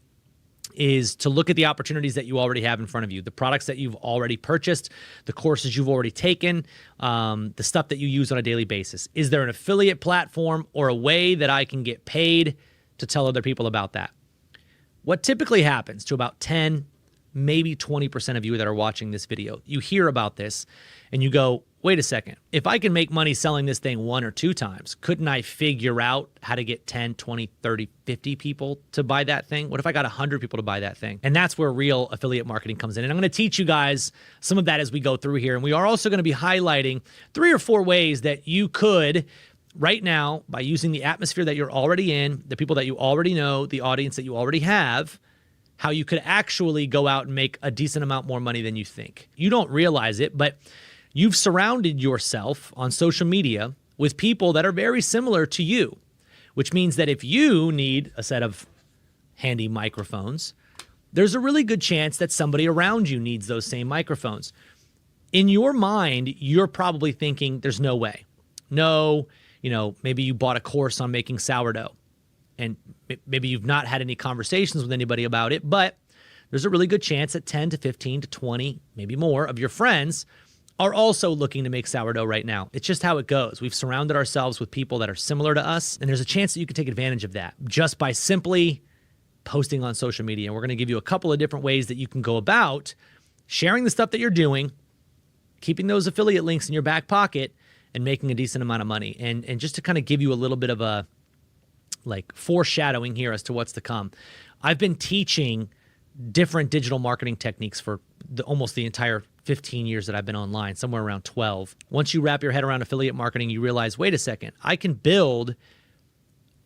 is to look at the opportunities that you already have in front of you, the products that you've already purchased, the courses you've already taken, the stuff that you use on a daily basis. Is there an affiliate platform or a way that I can get paid to tell other people about that? What typically happens to about 10, maybe 20% of you that are watching this video, you hear about this and you go, wait a second, if I can make money selling this thing 1 or 2 times, couldn't I figure out how to get 10, 20, 30, 50 people to buy that thing? What if I got 100 people to buy that thing? And that's where real affiliate marketing comes in. And I'm going to teach you guys some of that as we go through here. And we are also going to be highlighting 3 or 4 ways that you could, right now, by using the atmosphere that you're already in, the people that you already know, the audience that you already have, how you could actually go out and make a decent amount more money than you think. You don't realize it, but you've surrounded yourself on social media with people that are very similar to you, which means that if you need a set of handy microphones, there's a really good chance that somebody around you needs those same microphones. In your mind, you're probably thinking, there's no way. No, maybe you bought a course on making sourdough and maybe you've not had any conversations with anybody about it, but there's a really good chance that 10 to 15 to 20, maybe more of your friends are also looking to make sourdough right now. It's just how it goes. We've surrounded ourselves with people that are similar to us, and there's a chance that you could take advantage of that just by simply posting on social media. And we're going to give you a couple of different ways that you can go about sharing the stuff that you're doing, keeping those affiliate links in your back pocket, and making a decent amount of money. And just to kind of give you a little bit of a foreshadowing here as to what's to come, I've been teaching different digital marketing techniques for almost the entire 15 years that I've been online, somewhere around 12. Once you wrap your head around affiliate marketing, you realize, wait a second, I can build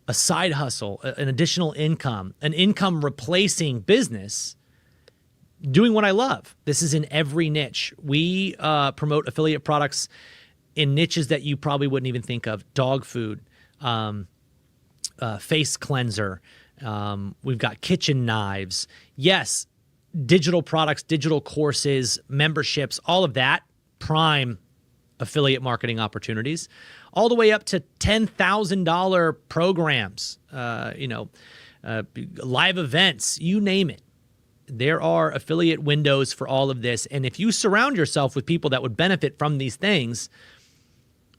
a side hustle, an additional income, an income replacing business doing what I love. This is in every niche. We promote affiliate products in niches that you probably wouldn't even think of. Dog food, face cleanser. We've got kitchen knives. Yes, digital products, digital courses, memberships, all of that, prime affiliate marketing opportunities, all the way up to $10,000 programs, live events, you name it. There are affiliate windows for all of this. And if you surround yourself with people that would benefit from these things,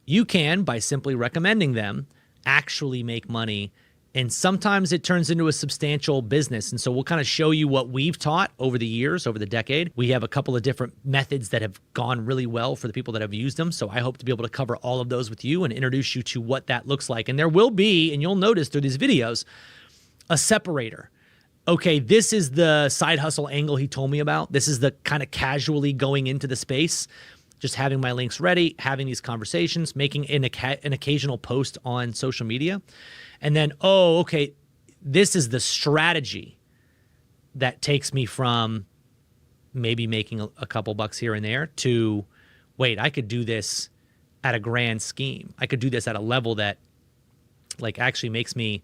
you can, by simply recommending them, actually make money. And sometimes it turns into a substantial business. And so we'll kind of show you what we've taught over the years, over the decade. We have a couple of different methods that have gone really well for the people that have used them. So I hope to be able to cover all of those with you and introduce you to what that looks like. And there will be, and you'll notice through these videos, a separator. Okay, this is the side hustle angle he told me about. This is the kind of casually going into the space, just having my links ready, having these conversations, making an occasional post on social media. And then, oh, okay, this is the strategy that takes me from maybe making a couple bucks here and there to, wait, I could do this at a grand scheme. I could do this at a level that like actually makes me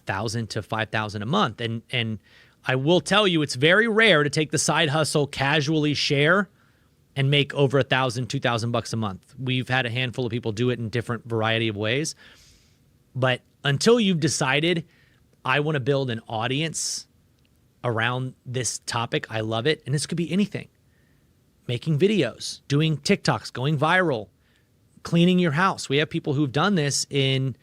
$1,000 to $5,000 a month. And I will tell you, it's very rare to take the side hustle, casually share, and make over $1,000, $2,000 a month. We've had a handful of people do it in different variety of ways. But until you've decided, I want to build an audience around this topic, I love it. And this could be anything. Making videos, doing TikToks, going viral, cleaning your house. We have people who've done this in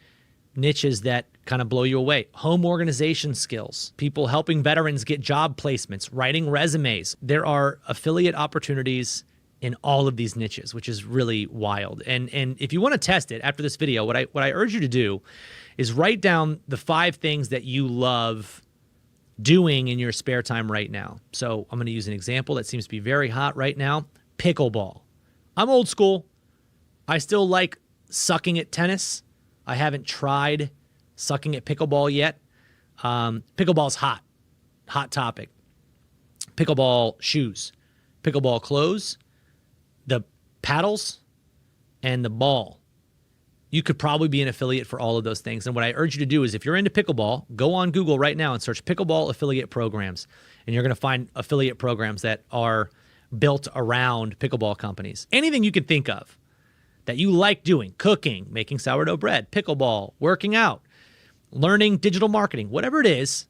niches that kind of blow you away. Home organization skills, people helping veterans get job placements, writing resumes. There are affiliate opportunities in all of these niches, which is really wild. And if you want to test it after this video, what I urge you to do is write down the 5 things that you love doing in your spare time right now. So I'm going to use an example that seems to be very hot right now. Pickleball. I'm old school. I still like sucking at tennis. I haven't tried sucking at pickleball yet. Pickleball's hot topic. Pickleball shoes, pickleball clothes, the paddles, and the ball. You could probably be an affiliate for all of those things. And what I urge you to do is if you're into pickleball, go on Google right now and search pickleball affiliate programs. And you're going to find affiliate programs that are built around pickleball companies. Anything you could think of that you like doing, cooking, making sourdough bread, pickleball, working out, learning digital marketing, whatever it is,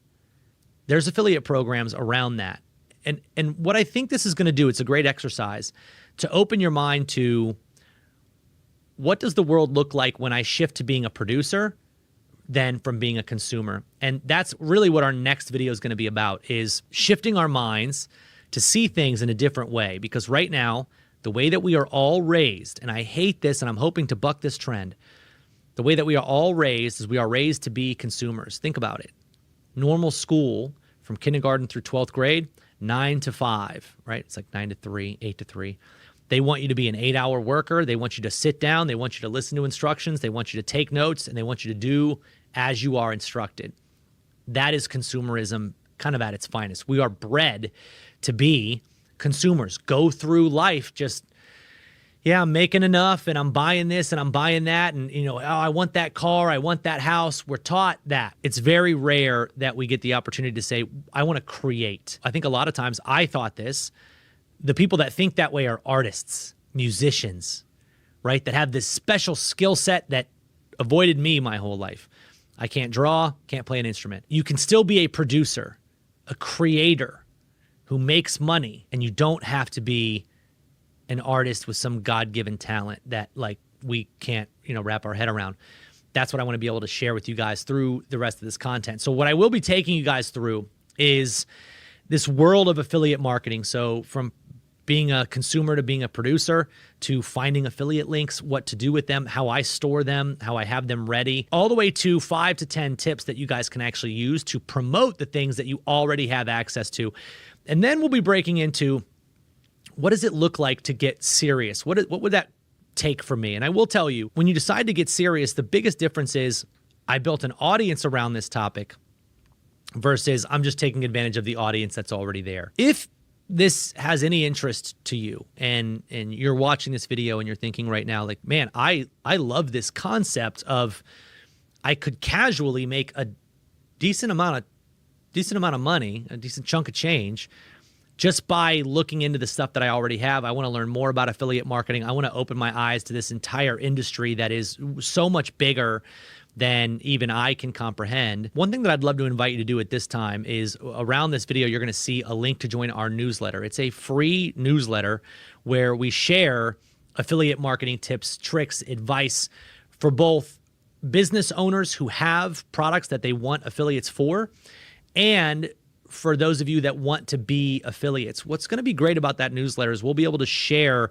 there's affiliate programs around that. And what I think this is going to do, it's a great exercise to open your mind to what does the world look like when I shift to being a producer than from being a consumer. And that's really what our next video is going to be about, is shifting our minds to see things in a different way. Because right now, the way that we are all raised, and I hate this and I'm hoping to buck this trend, the way that we are all raised is we are raised to be consumers. Think about it. Normal school from kindergarten through 12th grade, 9 to 5, right? It's like 9 to 3, 8 to 3. They want you to be an 8-hour worker. They want you to sit down. They want you to listen to instructions. They want you to take notes, and they want you to do as you are instructed. That is consumerism kind of at its finest. We are bred to be consumers. Go through life just, yeah, I'm making enough and I'm buying this and I'm buying that. And, oh, I want that car. I want that house. We're taught that. It's very rare that we get the opportunity to say, I want to create. I think a lot of times I thought this. The people that think that way are artists, musicians, right? That have this special skill set that avoided me my whole life. I can't draw, can't play an instrument. You can still be a producer, a creator who makes money, and you don't have to be an artist with some God-given talent that like we can't, wrap our head around. That's what I want to be able to share with you guys through the rest of this content. So what I will be taking you guys through is this world of affiliate marketing. So from being a consumer to being a producer to finding affiliate links, what to do with them, how I store them, how I have them ready, all the way to 5 to 10 tips that you guys can actually use to promote the things that you already have access to. And then we'll be breaking into what does it look like to get serious? What would that take for me? And I will tell you, when you decide to get serious, the biggest difference is I built an audience around this topic versus I'm just taking advantage of the audience that's already there. If this has any interest to you and you're watching this video and you're thinking right now, like, man, I love this concept of I could casually make a decent amount of money, a decent chunk of change just by looking into the stuff that I already have. I want to learn more about affiliate marketing. I want to open my eyes to this entire industry that is so much bigger than even I can comprehend. One thing that I'd love to invite you to do at this time is around this video, you're going to see a link to join our newsletter. It's a free newsletter where we share affiliate marketing tips, tricks, advice for both business owners who have products that they want affiliates for, and for those of you that want to be affiliates. What's going to be great about that newsletter is we'll be able to share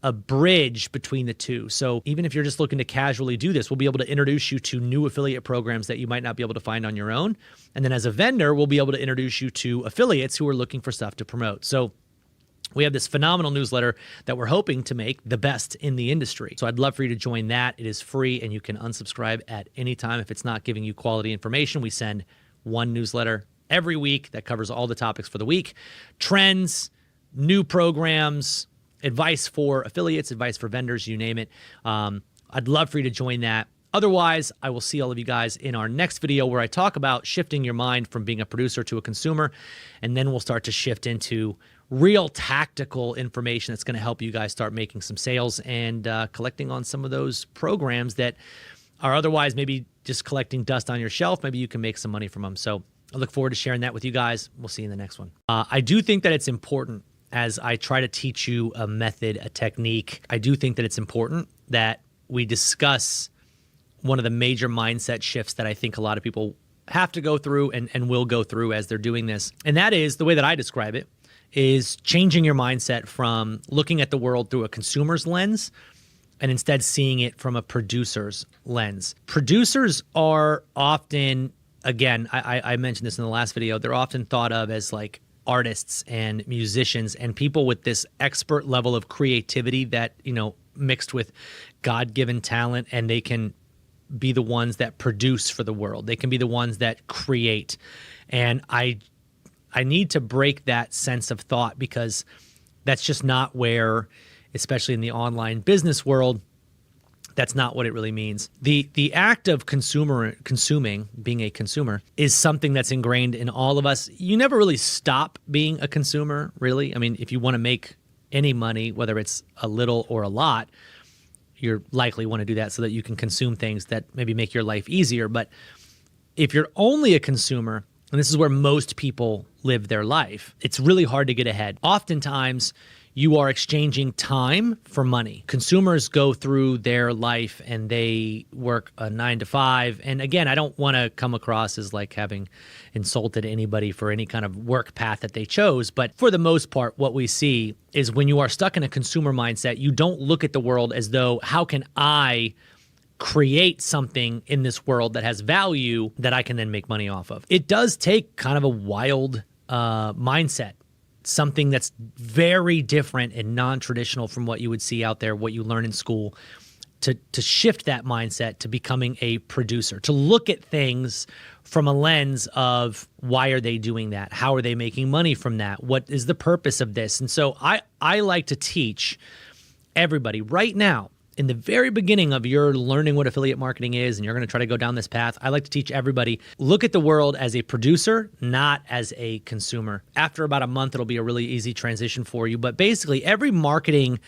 a bridge between the two. So even if you're just looking to casually do this, we'll be able to introduce you to new affiliate programs that you might not be able to find on your own. And then as a vendor, we'll be able to introduce you to affiliates who are looking for stuff to promote. So we have this phenomenal newsletter that we're hoping to make the best in the industry. So I'd love for you to join that. It is free and you can unsubscribe at any time if it's not giving you quality information. We send one newsletter every week that covers all the topics for the week: trends, new programs, advice for affiliates, advice for vendors, you name it. I'd love for you to join that. Otherwise, I will see all of you guys in our next video where I talk about shifting your mind from being a producer to a consumer. And then we'll start to shift into real tactical information that's going to help you guys start making some sales and collecting on some of those programs that are otherwise maybe just collecting dust on your shelf. Maybe you can make some money from them. So I look forward to sharing that with you guys. We'll see you in the next one. I do think that it's important, as I try to teach you a method, a technique, I do think that it's important that we discuss one of the major mindset shifts that I think a lot of people have to go through and will go through as they're doing this. And that is, the way that I describe it, is changing your mindset from looking at the world through a consumer's lens and instead seeing it from a producer's lens. Producers are often, again, I mentioned this in the last video, they're often thought of as like artists and musicians and people with this expert level of creativity that, you know, mixed with God-given talent, and they can be the ones that produce for the world. They can be the ones that create. And I need to break that sense of thought, because that's just not where, especially in the online business world, that's not what it really means. The act of consuming, being a consumer, is something that's ingrained in all of us. You never really stop being a consumer, really. I mean, if you want to make any money, whether it's a little or a lot, you're likely want to do that so that you can consume things that maybe make your life easier. But if you're only a consumer, and this is where most people live their life, it's really hard to get ahead. Oftentimes, you are exchanging time for money. Consumers go through their life and they work a 9 to 5. And again, I don't want to come across as like having insulted anybody for any kind of work path that they chose. But for the most part, what we see is when you are stuck in a consumer mindset, you don't look at the world as though, how can I create something in this world that has value that I can then make money off of? It does take kind of a wild mindset, something that's very different and non-traditional from what you would see out there, what you learn in school, to shift that mindset to becoming a producer, to look at things from a lens of, why are they doing that? How are they making money from that? What is the purpose of this? And so I like to teach everybody right now, in the very beginning of your learning what affiliate marketing is, and you're going to try to go down this path, I like to teach everybody, look at the world as a producer, not as a consumer. After about a month, it'll be a really easy transition for you. But basically, every marketing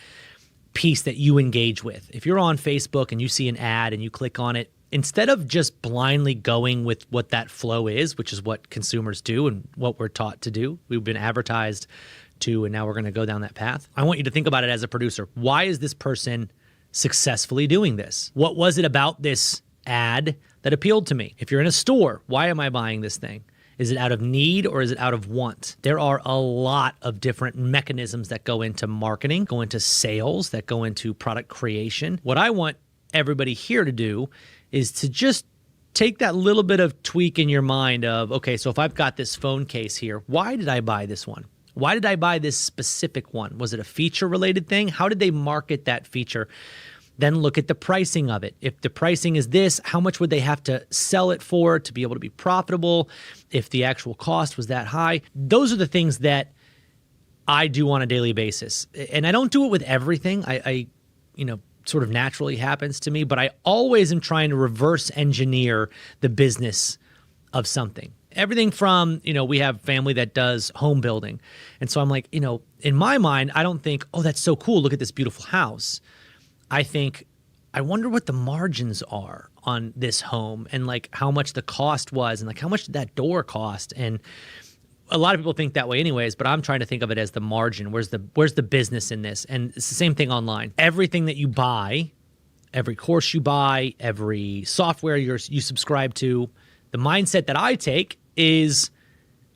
piece that you engage with, if you're on Facebook and you see an ad and you click on it, instead of just blindly going with what that flow is, which is what consumers do and what we're taught to do, we've been advertised to, and now we're going to go down that path. I want you to think about it as a producer. Why is this person successfully doing this? What was it about this ad that appealed to me? If you're in a store, why am I buying this thing? Is it out of need or is it out of want? There are a lot of different mechanisms that go into marketing, go into sales, that go into product creation. What I want everybody here to do is to just take that little bit of tweak in your mind of, okay, so if I've got this phone case here, why did I buy this one? Why did I buy this specific one? Was it a feature-related thing? How did they market that feature? Then look at the pricing of it. If the pricing is this, how much would they have to sell it for to be able to be profitable? If the actual cost was that high? Those are the things that I do on a daily basis. And I don't do it with everything. I sort of naturally happens to me, but I always am trying to reverse engineer the business of something. Everything from, we have family that does home building. And so I'm like, in my mind, I don't think, oh, that's so cool. Look at this beautiful house. I think, I wonder what the margins are on this home and like how much the cost was and like how much did that door cost. And a lot of people think that way anyways, but I'm trying to think of it as the margin. Where's the business in this? And it's the same thing online. Everything that you buy, every course you buy, every software you subscribe to, the mindset that I take is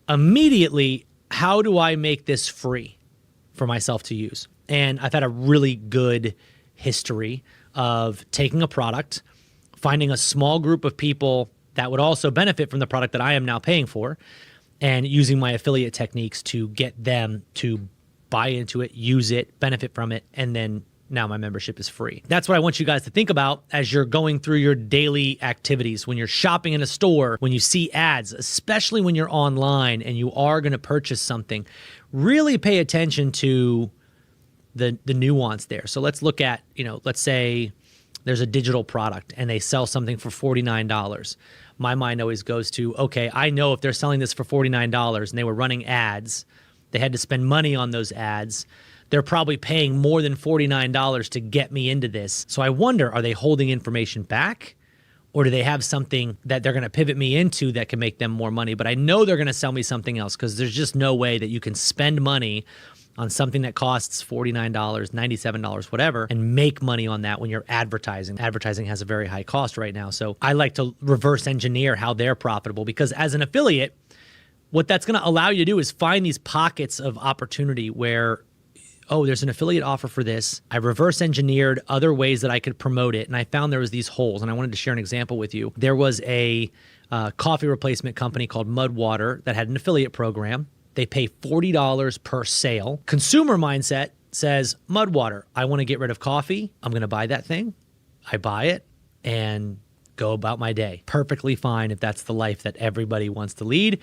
immediately, how do I make this free for myself to use? And I've had a really good history of taking a product, finding a small group of people that would also benefit from the product that I am now paying for, and using my affiliate techniques to get them to buy into it, use it, benefit from it, and then now my membership is free. That's what I want you guys to think about as you're going through your daily activities. When you're shopping in a store, when you see ads, especially when you're online and you are going to purchase something, really pay attention to the nuance there. So let's look at, let's say there's a digital product and they sell something for $49. My mind always goes to, okay, I know if they're selling this for $49 and they were running ads, they had to spend money on those ads, they're probably paying more than $49 to get me into this. So I wonder, are they holding information back? Or do they have something that they're going to pivot me into that can make them more money? But I know they're going to sell me something else, because there's just no way that you can spend money on something that costs $49, $97, whatever, and make money on that when you're advertising. Advertising has a very high cost right now. So I like to reverse engineer how they're profitable, because as an affiliate, what that's going to allow you to do is find these pockets of opportunity where, oh, there's an affiliate offer for this. I reverse engineered other ways that I could promote it, and I found there was these holes, and I wanted to share an example with you. There was a coffee replacement company called Mudwater that had an affiliate program. They pay $40 per sale. Consumer mindset says, Mudwater, I want to get rid of coffee. I'm going to buy that thing. I buy it and go about my day. Perfectly fine if that's the life that everybody wants to lead.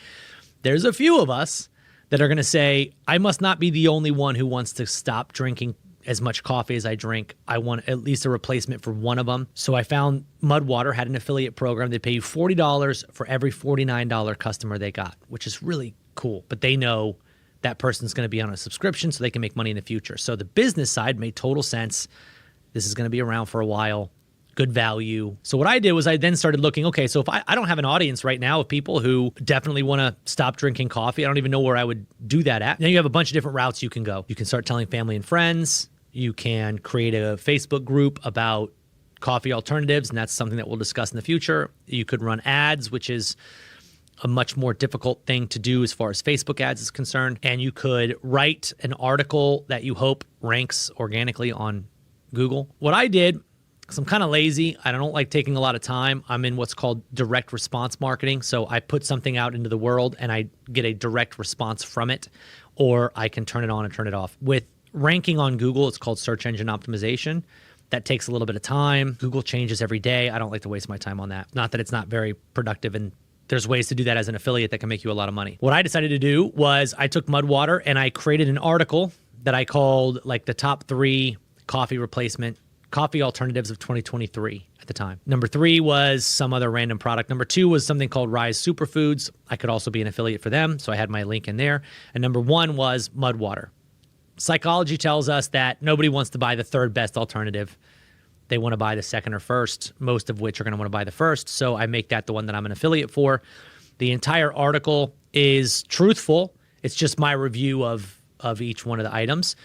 There's a few of us that are going to say, I must not be the only one who wants to stop drinking as much coffee as I drink. I want at least a replacement for one of them. So I found Mudwater had an affiliate program. They pay you $40 for every $49 customer they got, which is really cool. But they know that person's going to be on a subscription so they can make money in the future. So the business side made total sense. This is going to be around for a while. Good value. So what I did was I then started looking, okay, so if I don't have an audience right now of people who definitely want to stop drinking coffee, I don't even know where I would do that at. Then you have a bunch of different routes you can go. You can start telling family and friends. You can create a Facebook group about coffee alternatives, and that's something that we'll discuss in the future. You could run ads, which is a much more difficult thing to do as far as Facebook ads is concerned. And you could write an article that you hope ranks organically on Google. What I did, because I'm kind of lazy, I don't like taking a lot of time, I'm in what's called direct response marketing. So I put something out into the world and I get a direct response from it, or I can turn it on and turn it off. With ranking on Google, it's called search engine optimization. That takes a little bit of time. Google changes every day. I don't like to waste my time on that. Not that it's not very productive, and there's ways to do that as an affiliate that can make you a lot of money. What I decided to do was I took Mudwater and I created an article that I called like the top 3 coffee alternatives of 2023 at the time. Number 3 was some other random product. Number 2 was something called Rise Superfoods. I could also be an affiliate for them, so I had my link in there. And number 1 was Mudwater. Psychology tells us that nobody wants to buy the third best alternative. They want to buy the second or first, most of which are going to want to buy the first. So I make that the one that I'm an affiliate for. The entire article is truthful. It's just my review of each one of the items.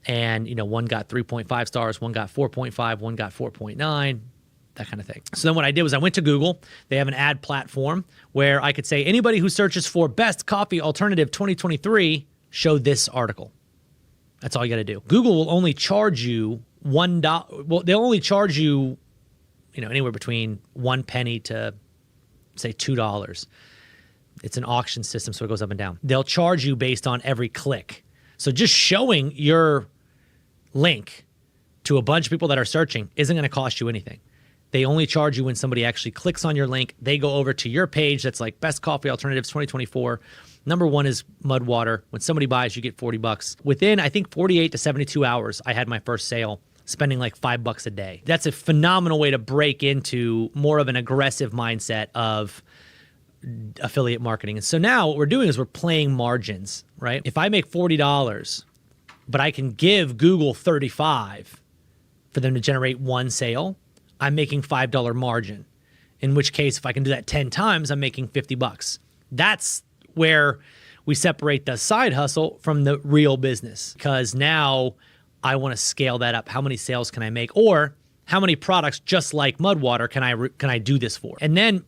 And, one got 3.5 stars, one got 4.5, one got 4.9, that kind of thing. So then what I did was I went to Google. They have an ad platform where I could say, anybody who searches for best coffee alternative 2023, show this article. That's all you got to do. Google will only charge you $1. Well, they'll only charge you, anywhere between 1 penny to say $2. It's an auction system, so it goes up and down. They'll charge you based on every click. So just showing your link to a bunch of people that are searching isn't going to cost you anything. They only charge you when somebody actually clicks on your link. They go over to your page that's like Best Coffee Alternatives 2024. Number 1 is Mudwater. When somebody buys, you get $40. Within, I think, 48 to 72 hours, I had my first sale, spending like $5 a day. That's a phenomenal way to break into more of an aggressive mindset of affiliate marketing. And so now what we're doing is we're playing margins, right? If I make $40, but I can give Google 35 for them to generate one sale, I'm making $5 margin. In which case, if I can do that 10 times, I'm making $50. That's where we separate the side hustle from the real business, because now I want to scale that up. How many sales can I make? Or how many products just like Mudwater can I do this for? And then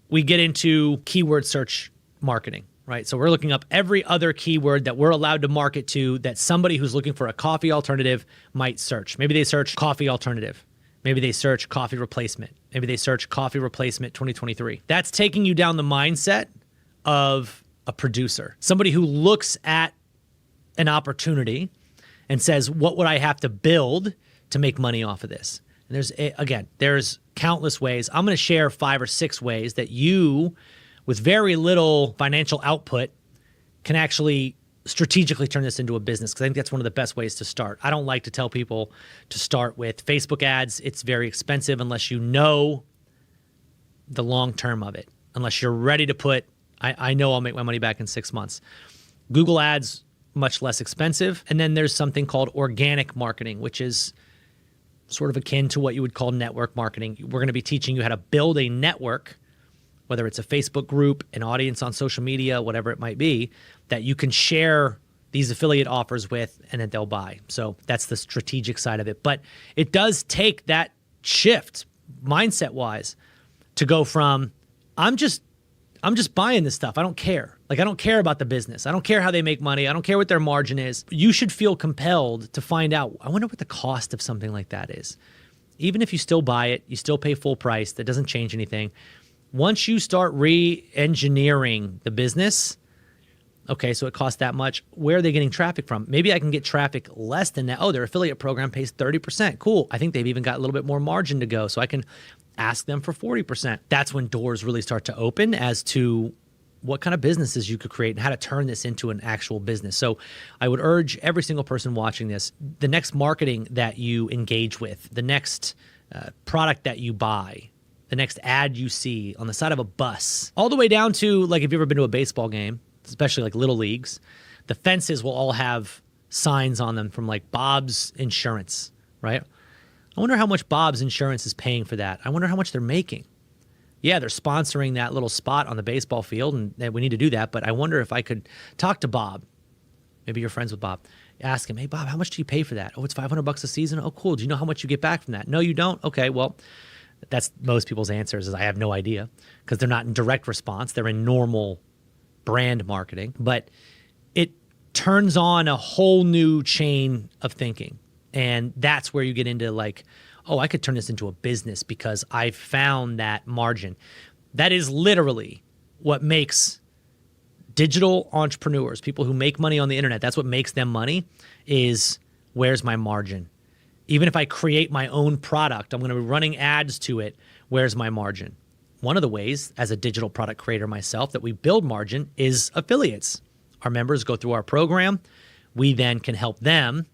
we get into keyword search marketing, right? So we're looking up every other keyword that we're allowed to market to that somebody who's looking for a coffee alternative might search. Maybe they search coffee alternative. Maybe they search coffee replacement. Maybe they search coffee replacement 2023. That's taking you down the mindset of a producer, somebody who looks at an opportunity and says, what would I have to build to make money off of this? And there's countless ways. I'm going to share 5 or 6 ways that you, with very little financial output, can actually strategically turn this into a business, because I think that's one of the best ways to start. I don't like to tell people to start with Facebook ads. It's very expensive unless you know the long term of it, unless you're ready to put, I know I'll make my money back in 6 months. Google ads, much less expensive. And then there's something called organic marketing, which is sort of akin to what you would call network marketing. We're going to be teaching you how to build a network, whether it's a Facebook group, an audience on social media, whatever it might be, that you can share these affiliate offers with and that they'll buy. So that's the strategic side of it. But it does take that shift mindset-wise to go from, I'm just buying this stuff. I don't care. Like, I don't care about the business. I don't care how they make money. I don't care what their margin is. You should feel compelled to find out, I wonder what the cost of something like that is. Even if you still buy it, you still pay full price. That doesn't change anything. Once you start re-engineering the business, okay, so it costs that much. Where are they getting traffic from? Maybe I can get traffic less than that. Oh, their affiliate program pays 30%. Cool. I think they've even got a little bit more margin to go, so I can ask them for 40%. That's when doors really start to open as to what kind of businesses you could create and how to turn this into an actual business. So I would urge every single person watching this, the next marketing that you engage with, the next product that you buy, the next ad you see on the side of a bus, all the way down to, like, if you've ever been to a baseball game, especially like little leagues, the fences will all have signs on them from like Bob's Insurance, right? I wonder how much Bob's Insurance is paying for that. I wonder how much they're making. Yeah, they're sponsoring that little spot on the baseball field, and we need to do that. But I wonder if I could talk to Bob. Maybe you're friends with Bob. Ask him, hey, Bob, how much do you pay for that? Oh, it's $500 a season. Oh, cool. Do you know how much you get back from that? No, you don't? Okay, well, that's most people's answers is I have no idea, because they're not in direct response. They're in normal brand marketing. But it turns on a whole new chain of thinking. And that's where you get into like, oh, I could turn this into a business because I found that margin. That is literally what makes digital entrepreneurs, people who make money on the internet, that's what makes them money, is where's my margin? Even if I create my own product, I'm going to be running ads to it, where's my margin? One of the ways, as a digital product creator myself, that we build margin is affiliates. Our members go through our program. We then can help them.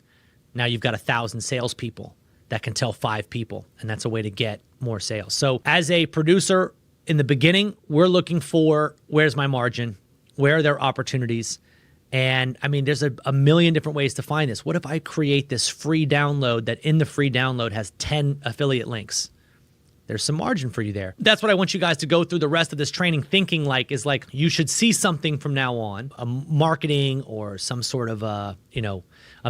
Now you've got 1,000 salespeople that can tell 5 people, and that's a way to get more sales. So as a producer, in the beginning, we're looking for where's my margin? Where are there opportunities? And I mean, there's a million different ways to find this. What if I create this free download that in the free download has 10 affiliate links? There's some margin for you there. That's what I want you guys to go through the rest of this training thinking like, is like, you should see something from now on, a marketing or some sort of a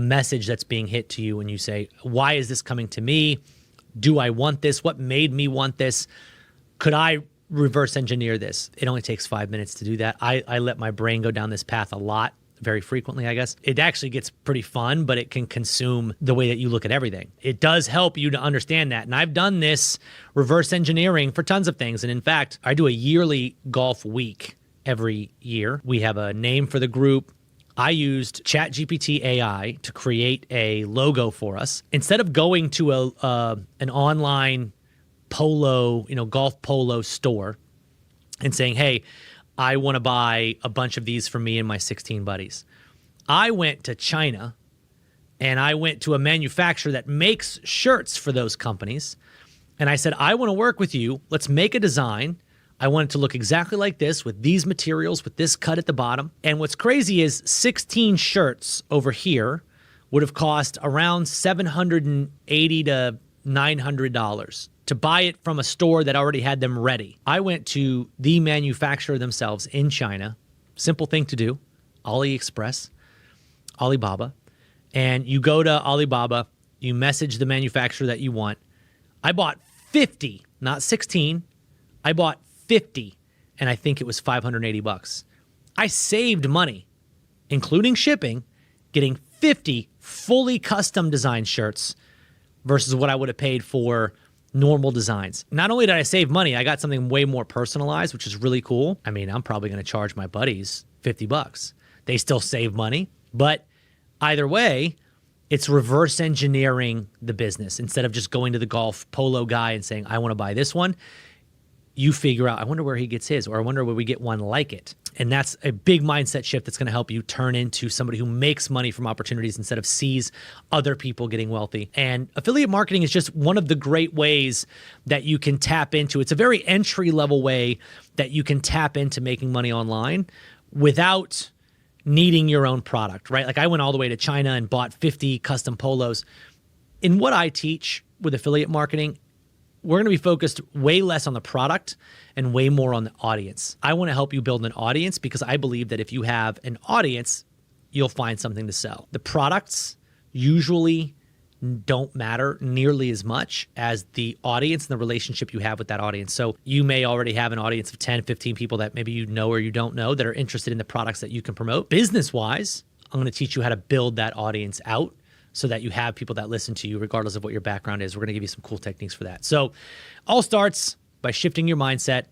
message that's being hit to you, and you say, why is this coming to me? Do I want this? What made me want this? Could I reverse engineer this? It only takes 5 minutes to do that. I let my brain go down this path a lot, very frequently, I guess. It actually gets pretty fun, but it can consume the way that you look at everything. It does help you to understand that. And I've done this reverse engineering for tons of things. And in fact, I do a yearly golf week every year. We have a name for the group. I used ChatGPT AI to create a logo for us. Instead of going to an online polo, golf polo store and saying, hey, I want to buy a bunch of these for me and my 16 buddies. I went to China and I went to a manufacturer that makes shirts for those companies. And I said, I want to work with you. Let's make a design. I want it to look exactly like this with these materials, with this cut at the bottom. And what's crazy is 16 shirts over here would have cost around $780 to $900 to buy it from a store that already had them ready. I went to the manufacturer themselves in China. Simple thing to do. AliExpress, Alibaba. And you go to Alibaba, you message the manufacturer that you want. I bought 50, not 16. I bought 50, and I think it was $580. I saved money, including shipping, getting 50 fully custom designed shirts versus what I would have paid for normal designs. Not only did I save money, I got something way more personalized, which is really cool. I mean, I'm probably going to charge my buddies $50. They still save money, but either way, it's reverse engineering the business. Instead of just going to the golf polo guy and saying, I want to buy this one, you figure out, I wonder where he gets his, or I wonder where we get one like it. And that's a big mindset shift that's going to help you turn into somebody who makes money from opportunities instead of sees other people getting wealthy. And affiliate marketing is just one of the great ways that you can tap into. It's a very entry-level way that you can tap into making money online without needing your own product, right? Like I went all the way to China and bought 50 custom polos. In what I teach with affiliate marketing, we're going to be focused way less on the product and way more on the audience. I want to help you build an audience because I believe that if you have an audience, you'll find something to sell. The products usually don't matter nearly as much as the audience and the relationship you have with that audience. So you may already have an audience of 10, 15 people that maybe you know or you don't know that are interested in the products that you can promote. Business-wise, I'm going to teach you how to build that audience out so that you have people that listen to you regardless of what your background is. We're going to give you some cool techniques for that. So all starts by shifting your mindset.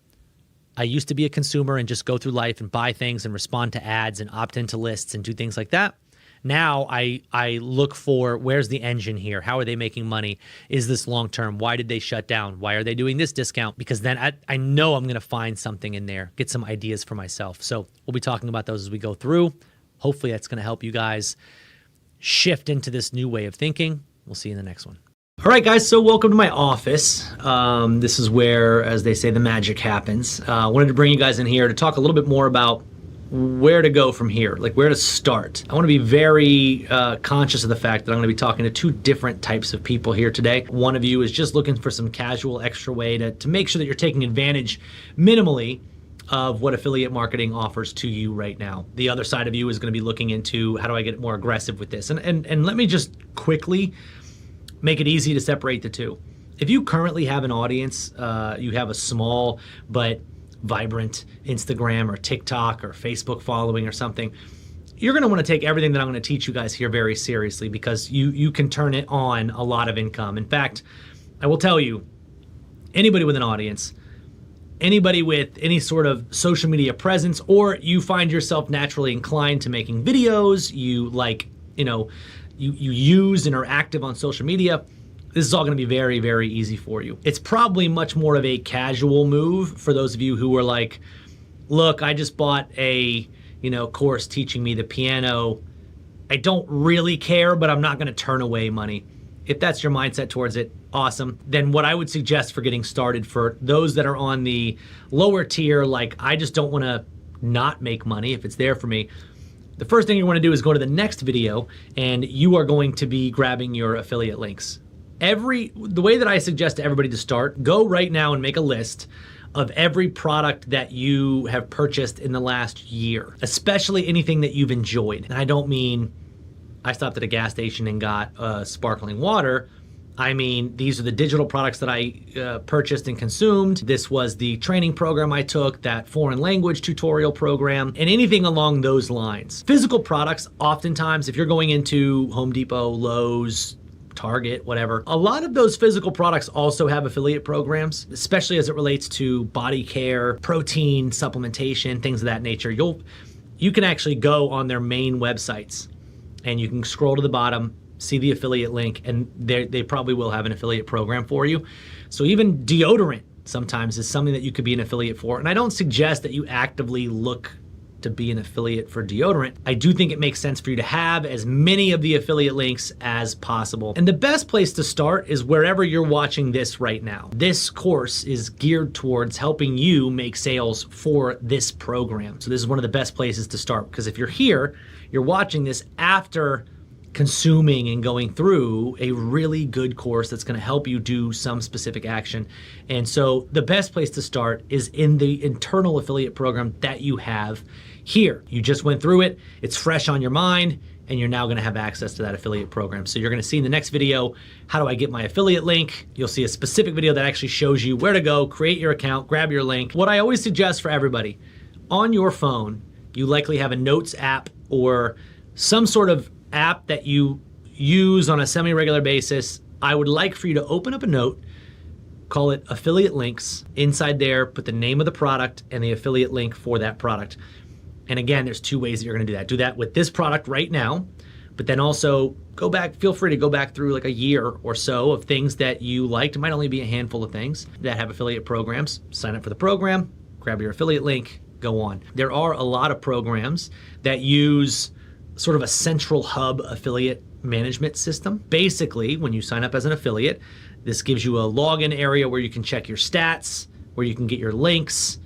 I used to be a consumer and just go through life and buy things and respond to ads and opt into lists and do things like that. Now I look for, where's the engine here? How are they making money? Is this long-term? Why did they shut down? Why are they doing this discount? Because then I know I'm going to find something in there, get some ideas for myself. So we'll be talking about those as we go through. Hopefully that's going to help you guys shift into this new way of thinking. We'll see you in the next one. All right, guys, so welcome to my office. This is where, as they say, the magic happens. I wanted to bring you guys in here to talk a little bit more about where to go from here, like where to start. I want to be very conscious of the fact that I'm going to be talking to two different types of people here today. One of you is just looking for some casual extra way to make sure that you're taking advantage minimally of what affiliate marketing offers to you right now. The other side of you is going to be looking into how do I get more aggressive with this? And let me just quickly make it easy to separate the two. If you currently have an audience, you have a small but vibrant Instagram or TikTok or Facebook following or something, you're going to want to take everything that I'm going to teach you guys here very seriously because you can turn it on a lot of income. In fact, I will tell you, anybody with an audience, anybody with any sort of social media presence, or you find yourself naturally inclined to making videos, you use and are active on social media, this is all going to be very, very easy for you. It's probably much more of a casual move for those of you who are like, look, I just bought a course teaching me the piano. I don't really care, but I'm not going to turn away money. If that's your mindset towards it, awesome. Then what I would suggest for getting started for those that are on the lower tier, like I just don't want to not make money if it's there for me, the first thing you want to do is go to the next video and you are going to be grabbing your affiliate links. The way that I suggest to everybody to start, go right now and make a list of every product that you have purchased in the last year, especially anything that you've enjoyed. And I don't mean I stopped at a gas station and got sparkling water. I mean, these are the digital products that I purchased and consumed. This was the training program I took, that foreign language tutorial program, and anything along those lines. Physical products, oftentimes, if you're going into Home Depot, Lowe's, Target, whatever, a lot of those physical products also have affiliate programs, especially as it relates to body care, protein, supplementation, things of that nature. You can actually go on their main websites and you can scroll to the bottom, see the affiliate link, and they probably will have an affiliate program for you. So even deodorant sometimes is something that you could be an affiliate for. And I don't suggest that you actively look to be an affiliate for deodorant, I do think it makes sense for you to have as many of the affiliate links as possible. And the best place to start is wherever you're watching this right now. This course is geared towards helping you make sales for this program. So this is one of the best places to start, because if you're here, you're watching this after consuming and going through a really good course that's going to help you do some specific action. And so the best place to start is in the internal affiliate program that you have here. You just went through it, it's fresh on your mind, and you're now going to have access to that affiliate program. So you're going to see in the next video, how do I get my affiliate link? You'll see a specific video that actually shows you where to go, create your account, grab your link. What I always suggest for everybody, on your phone, you likely have a notes app or some sort of app that you use on a semi-regular basis. I would like for you to open up a note, call it affiliate links. Inside there, put the name of the product and the affiliate link for that product. And again, there's two ways that you're gonna do that. Do that with this product right now, but then also go back, feel free to go back through like a year or so of things that you liked. It might only be a handful of things that have affiliate programs. Sign up for the program, grab your affiliate link, go on. There are a lot of programs that use sort of a central hub affiliate management system. Basically, when you sign up as an affiliate, this gives you a login area where you can check your stats, where you can get your links.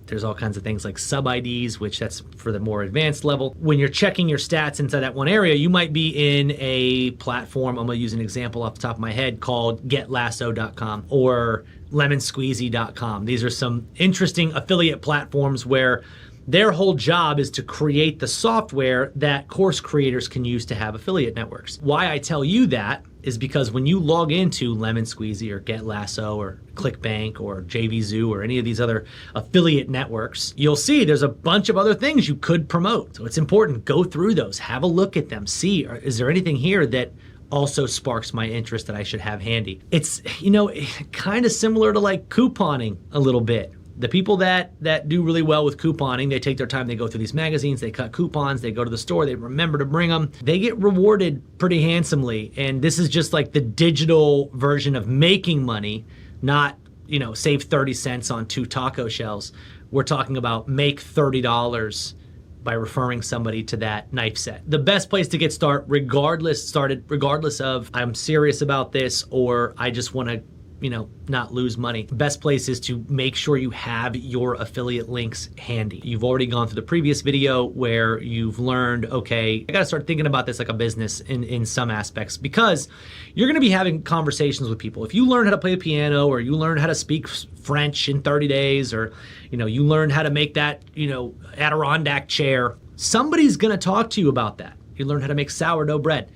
There's all kinds of things like sub IDs, which that's for the more advanced level. When you're checking your stats inside that one area, you might be in a platform, I'm gonna use an example off the top of my head, called getlasso.com or lemonsqueezy.com. These are some interesting affiliate platforms where their whole job is to create the software that course creators can use to have affiliate networks. Why I tell you that is because when you log into Lemon Squeezy or Get Lasso or ClickBank or JVZoo or any of these other affiliate networks, you'll see there's a bunch of other things you could promote. So it's important, go through those, have a look at them, see, is there anything here that also sparks my interest that I should have handy? It's, you know, kind of similar to like couponing a little bit. The people that do really well with couponing, they take their time, they go through these magazines, they cut coupons, they go to the store, they remember to bring them. They get rewarded pretty handsomely. And this is just like the digital version of making money, not, you know, save 30 cents on 2 taco shells. We're talking about make $30 by referring somebody to that knife set. The best place to get started, regardless of I'm serious about this or I just want to, you know, not lose money. Best place is to make sure you have your affiliate links handy. You've already gone through the previous video where you've learned, okay, I gotta start thinking about this like a business in some aspects, because you're gonna be having conversations with people. If you learn how to play the piano or you learn how to speak French in 30 days or, you know, you learn how to make that, you know, Adirondack chair, somebody's gonna talk to you about that. You learn how to make sourdough bread.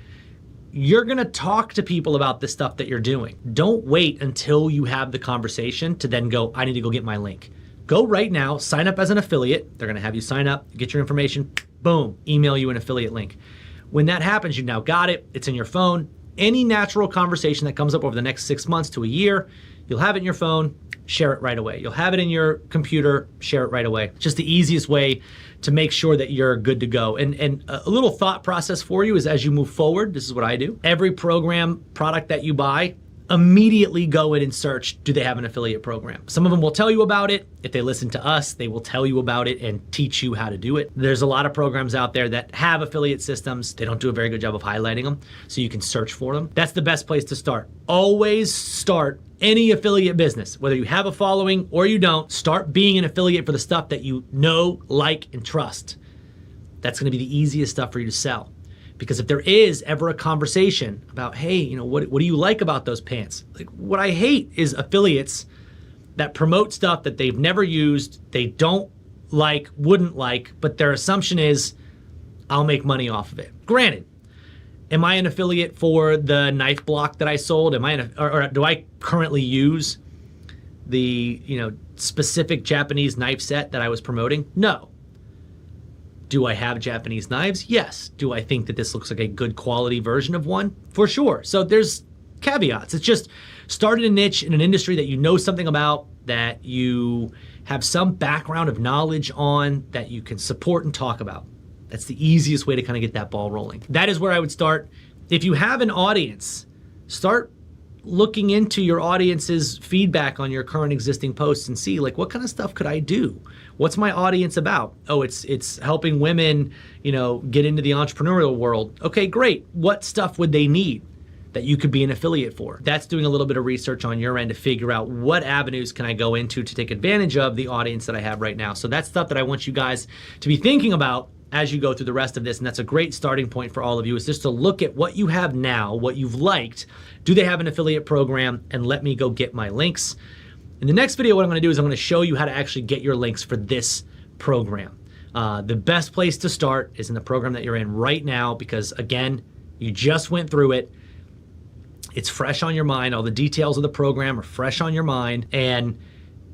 You're gonna talk to people about the stuff that you're doing. Don't wait until you have the conversation to then go, I need to go get my link. Go right now, sign up as an affiliate. They're gonna have you sign up, get your information, boom, email you an affiliate link. When that happens, you now got it, it's in your phone. Any natural conversation that comes up over the next 6 months to a year, you'll have it in your phone, share it right away. You'll have it in your computer, share it right away. Just the easiest way to make sure that you're good to go. And a little thought process for you is as you move forward, this is what I do. Every program, product that you buy, immediately go in and search, do they have an affiliate program? Some of them will tell you about it. If they listen to us, they will tell you about it and teach you how to do it. There's a lot of programs out there that have affiliate systems. They don't do a very good job of highlighting them, so you can search for them. That's the best place to start. Always start any affiliate business, whether you have a following or you don't. Start being an affiliate for the stuff that you know, like, and trust. That's gonna be the easiest stuff for you to sell. Because if there is ever a conversation about, hey, you know, what do you like about those pants? Like, what I hate is affiliates that promote stuff that they've never used, they don't like, wouldn't like, but their assumption is, I'll make money off of it. Granted, am I an affiliate for the knife block that I sold? Am I or do I currently use the, you know, specific Japanese knife set that I was promoting? No. Do I have Japanese knives? Yes. Do I think that this looks like a good quality version of one? For sure. So there's caveats. It's just start in a niche in an industry that you know something about, that you have some background of knowledge on, that you can support and talk about. That's the easiest way to kind of get that ball rolling. That is where I would start. If you have an audience, start looking into your audience's feedback on your current existing posts and see like, what kind of stuff could I do? What's my audience about? Oh, it's helping women, get into the entrepreneurial world. Okay, great. What stuff would they need that you could be an affiliate for? That's doing a little bit of research on your end to figure out what avenues can I go into to take advantage of the audience that I have right now. So that's stuff that I want you guys to be thinking about as you go through the rest of this. And that's a great starting point for all of you, is just to look at what you have now, what you've liked. Do they have an affiliate program? And let me go get my links. In the next video, what I'm gonna do is I'm gonna show you how to actually get your links for this program. The best place to start is in the program that you're in right now, because again, you just went through it. It's fresh on your mind. All the details of the program are fresh on your mind. And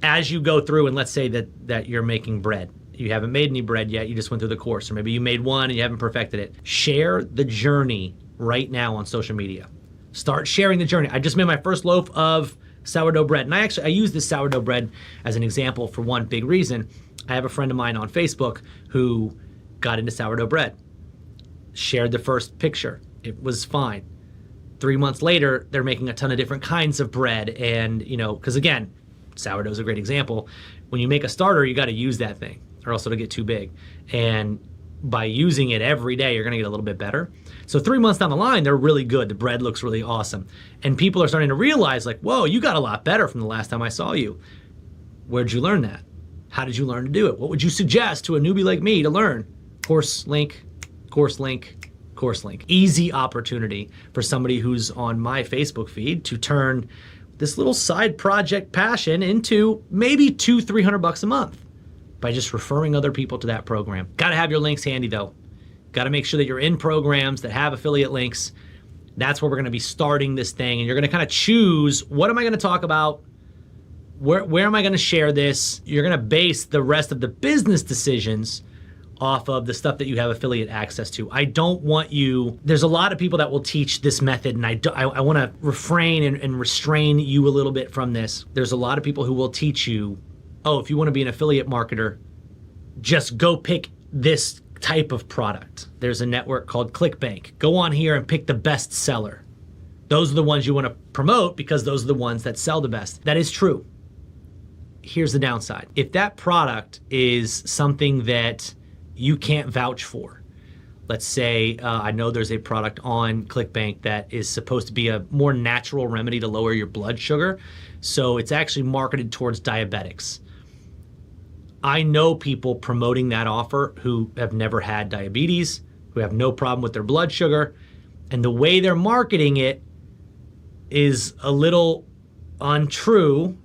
as you go through, and let's say that you're making bread, you haven't made any bread yet, you just went through the course, or maybe you made one and you haven't perfected it. Share the journey right now on social media. Start sharing the journey. I just made my first loaf of sourdough bread. And I use this sourdough bread as an example for one big reason. I have a friend of mine on Facebook who got into sourdough bread, shared the first picture. It was fine. 3 months later, they're making a ton of different kinds of bread. And, because again, sourdough is a great example. When you make a starter, you got to use that thing, or else it'll get too big. And by using it every day, you're going to get a little bit better. So 3 months down the line, they're really good. The bread looks really awesome. And people are starting to realize like, whoa, you got a lot better from the last time I saw you. Where'd you learn that? How did you learn to do it? What would you suggest to a newbie like me to learn? Course link, course link, course link. Easy opportunity for somebody who's on my Facebook feed to turn this little side project passion into maybe $200-300 a month by just referring other people to that program. Got to have your links handy though. Got to make sure that you're in programs that have affiliate links. That's where we're going to be starting this thing. And you're going to kind of choose, what am I going to talk about? Where am I going to share this? You're going to base the rest of the business decisions off of the stuff that you have affiliate access to. I don't want you, there's a lot of people that will teach this method, and I want to refrain and restrain you a little bit from this. There's a lot of people who will teach you, oh, if you want to be an affiliate marketer, just go pick this type of product. There's a network called ClickBank. Go on here and pick the best seller. Those are the ones you want to promote because those are the ones that sell the best. That is true. Here's the downside. If that product is something that you can't vouch for, let's say I know there's a product on ClickBank that is supposed to be a more natural remedy to lower your blood sugar. So it's actually marketed towards diabetics. I know people promoting that offer who have never had diabetes, who have no problem with their blood sugar, and the way they're marketing it is a little untrue,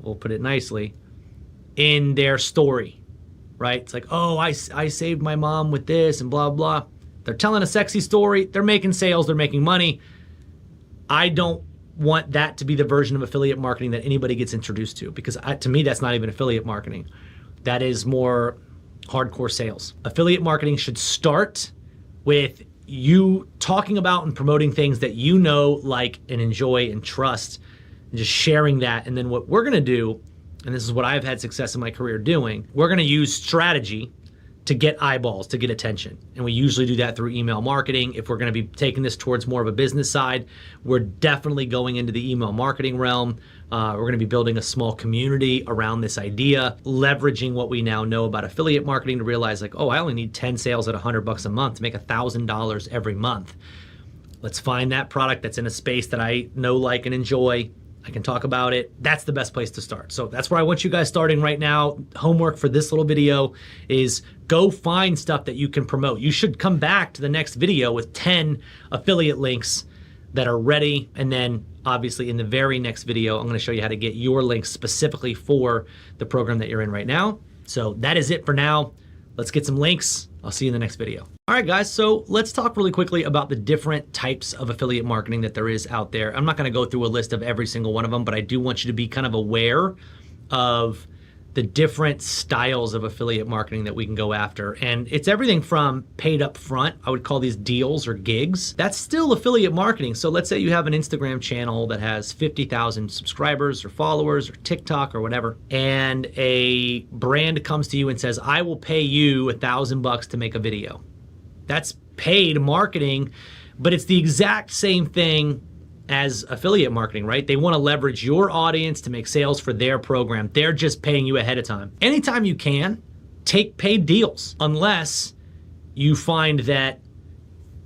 we'll put it nicely, in their story, right? It's like, oh, I saved my mom with this and blah, blah. They're telling a sexy story, they're making sales, they're making money. I don't want that to be the version of affiliate marketing that anybody gets introduced to, because to me, that's not even affiliate marketing. That is more hardcore sales. Affiliate marketing should start with you talking about and promoting things that you know, like, and enjoy and trust, and just sharing that. And then what we're gonna do, and this is what I've had success in my career doing, we're gonna use strategy to get eyeballs, to get attention. And we usually do that through email marketing. If we're gonna be taking this towards more of a business side, we're definitely going into the email marketing realm. We're gonna be building a small community around this idea, leveraging what we now know about affiliate marketing to realize like, oh, I only need 10 sales at $100 a month to make $1,000 every month. Let's find that product that's in a space that I know, like, and enjoy. I can talk about it. That's the best place to start. So that's where I want you guys starting right now. Homework for this little video is go find stuff that you can promote. You should come back to the next video with 10 affiliate links that are ready. And then obviously in the very next video, I'm gonna show you how to get your links specifically for the program that you're in right now. So that is it for now. Let's get some links. I'll see you in the next video. All right, guys, so let's talk really quickly about the different types of affiliate marketing that there is out there. I'm not gonna go through a list of every single one of them, but I do want you to be kind of aware of the different styles of affiliate marketing that we can go after. And it's everything from paid up front, I would call these deals or gigs. That's still affiliate marketing. So let's say you have an Instagram channel that has 50,000 subscribers or followers or TikTok or whatever, and a brand comes to you and says, I will pay you $1,000 to make a video. That's paid marketing, but it's the exact same thing as affiliate marketing, right? They want to leverage your audience to make sales for their program. They're just paying you ahead of time. Anytime you can, take paid deals, unless you find that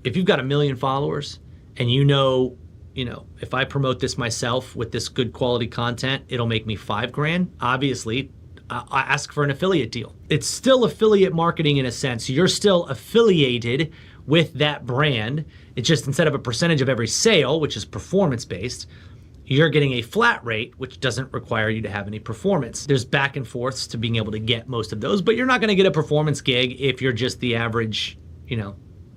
if you've got 1 million followers and you know, if I promote this myself with this good quality content, it'll make me $5,000. Obviously, I ask for an affiliate deal. It's still affiliate marketing in a sense. You're still affiliated with that brand. It's just instead of a percentage of every sale, which is performance-based, you're getting a flat rate, which doesn't require you to have any performance. There's back and forths to being able to get most of those, but you're not gonna get a performance gig if you're just the average,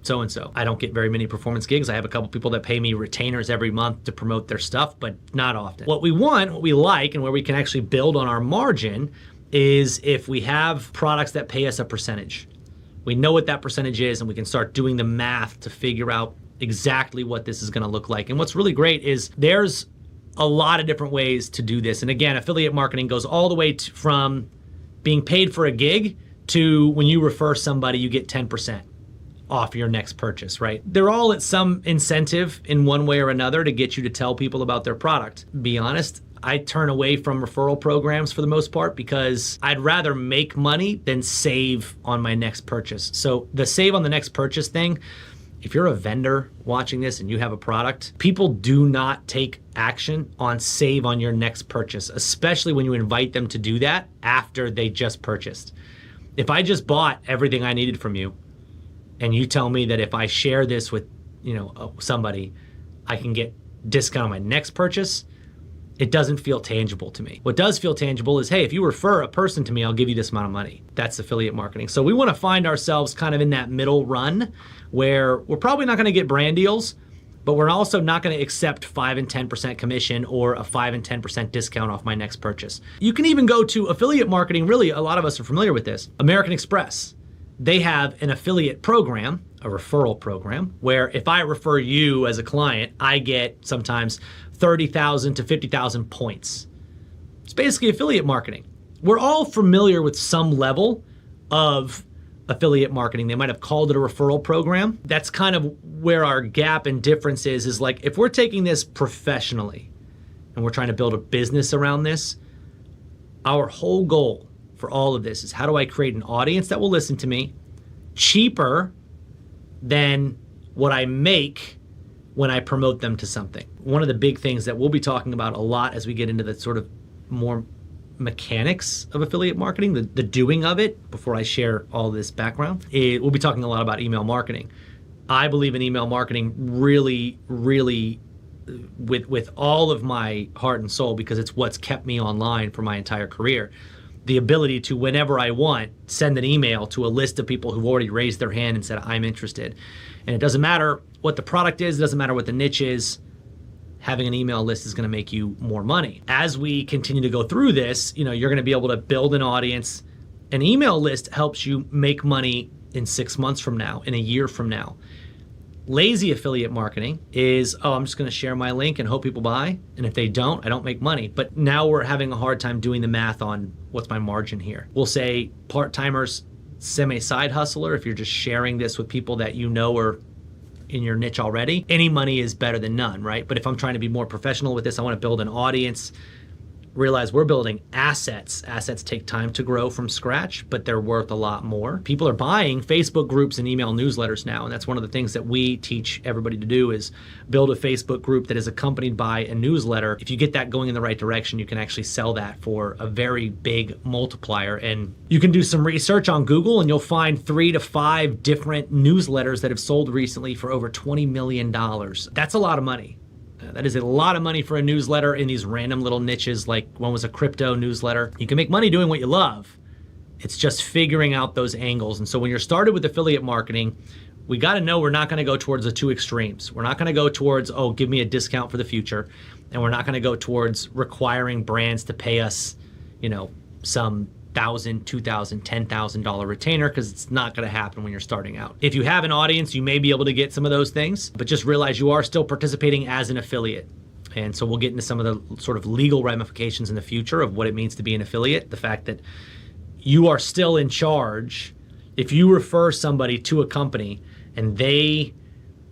so-and-so. I don't get very many performance gigs. I have a couple people that pay me retainers every month to promote their stuff, but not often. What we want, what we like, and where we can actually build on our margin is if we have products that pay us a percentage. We know what that percentage is, and we can start doing the math to figure out exactly what this is gonna look like. And what's really great is there's a lot of different ways to do this. And again, affiliate marketing goes all the way from being paid for a gig to when you refer somebody, you get 10% off your next purchase, right? They're all at some incentive in one way or another to get you to tell people about their product. Be honest, I turn away from referral programs for the most part because I'd rather make money than save on my next purchase. So the save on the next purchase thing, if you're a vendor watching this and you have a product, people do not take action on save on your next purchase, especially when you invite them to do that after they just purchased. If I just bought everything I needed from you and you tell me that if I share this with, somebody, I can get discount on my next purchase, it doesn't feel tangible to me. What does feel tangible is, hey, if you refer a person to me, I'll give you this amount of money. That's affiliate marketing. So we want to find ourselves kind of in that middle run where we're probably not going to get brand deals, but we're also not going to accept 5 and 10% commission or a 5 and 10% discount off my next purchase. You can even go to affiliate marketing. Really, a lot of us are familiar with this. American Express. They have an affiliate program, a referral program, where if I refer you as a client, I get sometimes 30,000 to 50,000 points. It's basically affiliate marketing. We're all familiar with some level of affiliate marketing. They might have called it a referral program. That's kind of where our gap and difference is like if we're taking this professionally and we're trying to build a business around this, our whole goal for all of this is how do I create an audience that will listen to me cheaper than what I make when I promote them to something. One of the big things that we'll be talking about a lot as we get into the sort of more mechanics of affiliate marketing, the doing of it, before I share all this background, we'll be talking a lot about email marketing. I believe in email marketing really, really with all of my heart and soul because it's what's kept me online for my entire career. The ability to, whenever I want, send an email to a list of people who've already raised their hand and said, I'm interested. And it doesn't matter what the product is, it doesn't matter what the niche is, having an email list is gonna make you more money. As we continue to go through this, you're gonna be able to build an audience. An email list helps you make money in 6 months from now, in a year from now. Lazy affiliate marketing is, I'm just gonna share my link and hope people buy. And if they don't, I don't make money. But now we're having a hard time doing the math on what's my margin here. We'll say part-timers, semi-side hustler, if you're just sharing this with people that you know are in your niche already, any money is better than none, right? But if I'm trying to be more professional with this, I wanna build an audience, realize we're building assets. Assets take time to grow from scratch, but they're worth a lot more. People are buying Facebook groups and email newsletters now, and that's one of the things that we teach everybody to do is build a Facebook group that is accompanied by a newsletter. If you get that going in the right direction, you can actually sell that for a very big multiplier. And you can do some research on Google and you'll find 3 to 5 different newsletters that have sold recently for over $20 million. That's a lot of money. That is a lot of money for a newsletter in these random little niches, like one was a crypto newsletter. You can make money doing what you love. It's just figuring out those angles. And so when you're started with affiliate marketing, we got to know we're not going to go towards the two extremes. We're not going to go towards, give me a discount for the future. And we're not going to go towards requiring brands to pay us, some $1,000, $2,000, $10,000 retainer, because it's not going to happen when you're starting out. If you have an audience, you may be able to get some of those things, but just realize you are still participating as an affiliate. And so we'll get into some of the sort of legal ramifications in the future of what it means to be an affiliate. The fact that you are still in charge. If you refer somebody to a company and they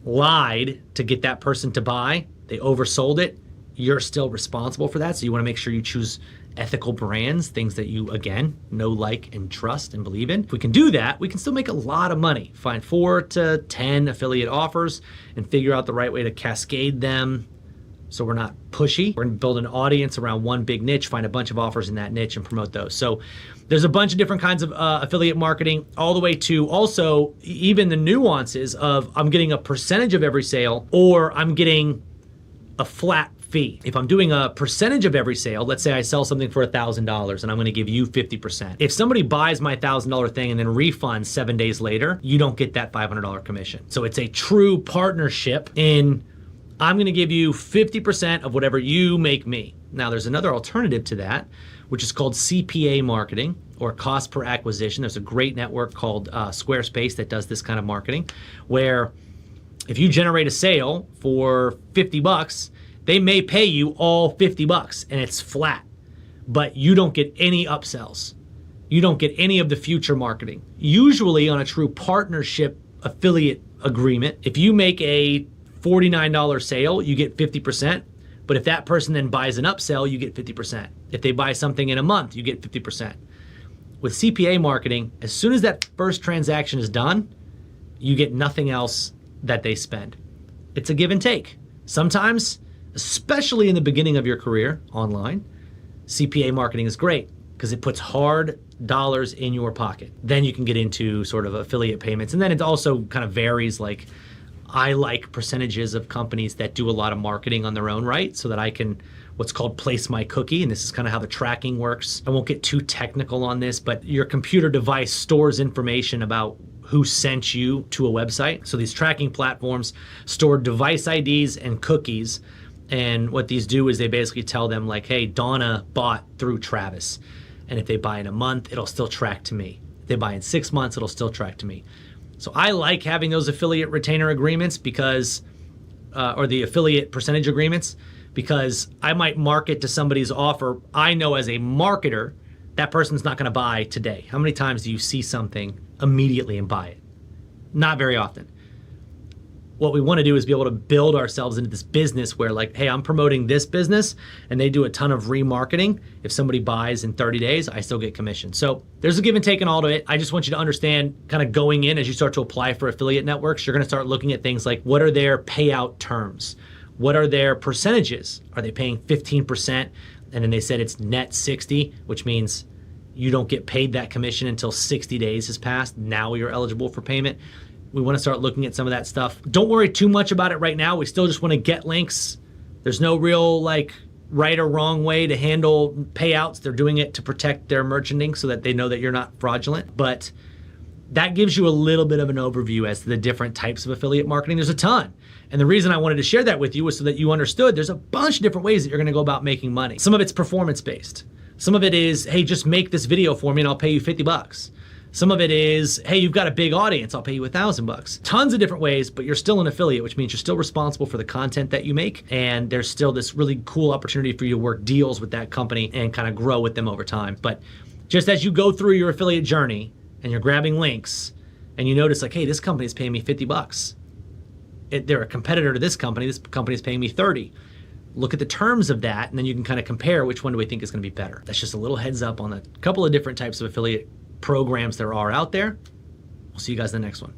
lied to get that person to buy, they oversold it, you're still responsible for that. So you want to make sure you choose ethical brands, things that you, again, know, like, and trust and believe in. If we can do that, we can still make a lot of money. Find 4 to 10 affiliate offers and figure out the right way to cascade them so we're not pushy. We're gonna build an audience around one big niche, find a bunch of offers in that niche and promote those. So there's a bunch of different kinds of affiliate marketing, all the way to also even the nuances of I'm getting a percentage of every sale or I'm getting a flat fee. If I'm doing a percentage of every sale, let's say I sell something for $1,000 and I'm gonna give you 50%. If somebody buys my $1,000 thing and then refunds 7 days later, you don't get that $500 commission. So it's a true partnership in I'm gonna give you 50% of whatever you make me. Now there's another alternative to that, which is called CPA marketing or cost per acquisition. There's a great network called Squarespace that does this kind of marketing, where if you generate a sale for $50, they may pay you all $50 and it's flat, but you don't get any upsells. You don't get any of the future marketing. Usually on a true partnership affiliate agreement, if you make a $49 sale, you get 50%. But if that person then buys an upsell, you get 50%. If they buy something in a month, you get 50%. With CPA marketing, as soon as that first transaction is done, you get nothing else that they spend. It's a give and take. Sometimes, especially in the beginning of your career online, CPA marketing is great because it puts hard dollars in your pocket. Then you can get into sort of affiliate payments. And then it also kind of varies. Like I like percentages of companies that do a lot of marketing on their own right so that I can what's called place my cookie. And this is kind of how the tracking works. I won't get too technical on this, but your computer device stores information about who sent you to a website. So these tracking platforms store device IDs and cookies. And what these do is they basically tell them like, hey, Donna bought through Travis. And if they buy in a month, it'll still track to me. If they buy in 6 months, it'll still track to me. So I like having those affiliate retainer agreements because, or the affiliate percentage agreements, because I might market to somebody's offer. I know as a marketer, that person's not gonna buy today. How many times do you see something immediately and buy it? Not very often. What we wanna do is be able to build ourselves into this business where like, hey, I'm promoting this business and they do a ton of remarketing. If somebody buys in 30 days, I still get commission. So there's a give and take in all of it. I just want you to understand kind of going in as you start to apply for affiliate networks, you're gonna start looking at things like what are their payout terms? What are their percentages? Are they paying 15%? And then they said it's net 60, which means you don't get paid that commission until 60 days has passed. Now you're eligible for payment. We want to start looking at some of that stuff. Don't worry too much about it right now. We still just want to get links. There's no real like right or wrong way to handle payouts. They're doing it to protect their merchandising so that they know that you're not fraudulent. But that gives you a little bit of an overview as to the different types of affiliate marketing. There's a ton. And the reason I wanted to share that with you was so that you understood there's a bunch of different ways that you're going to go about making money. Some of it's performance-based. Some of it is, hey, just make this video for me and I'll pay you $50. Some of it is, hey, you've got a big audience, I'll pay you $1,000. Tons of different ways, but you're still an affiliate, which means you're still responsible for the content that you make. And there's still this really cool opportunity for you to work deals with that company and kind of grow with them over time. But just as you go through your affiliate journey and you're grabbing links and you notice like, hey, this company is paying me $50. They're a competitor to this company is paying me 30. Look at the terms of that, and then you can kind of compare which one do we think is gonna be better. That's just a little heads up on a couple of different types of affiliate programs there are out there. We'll see you guys in the next one.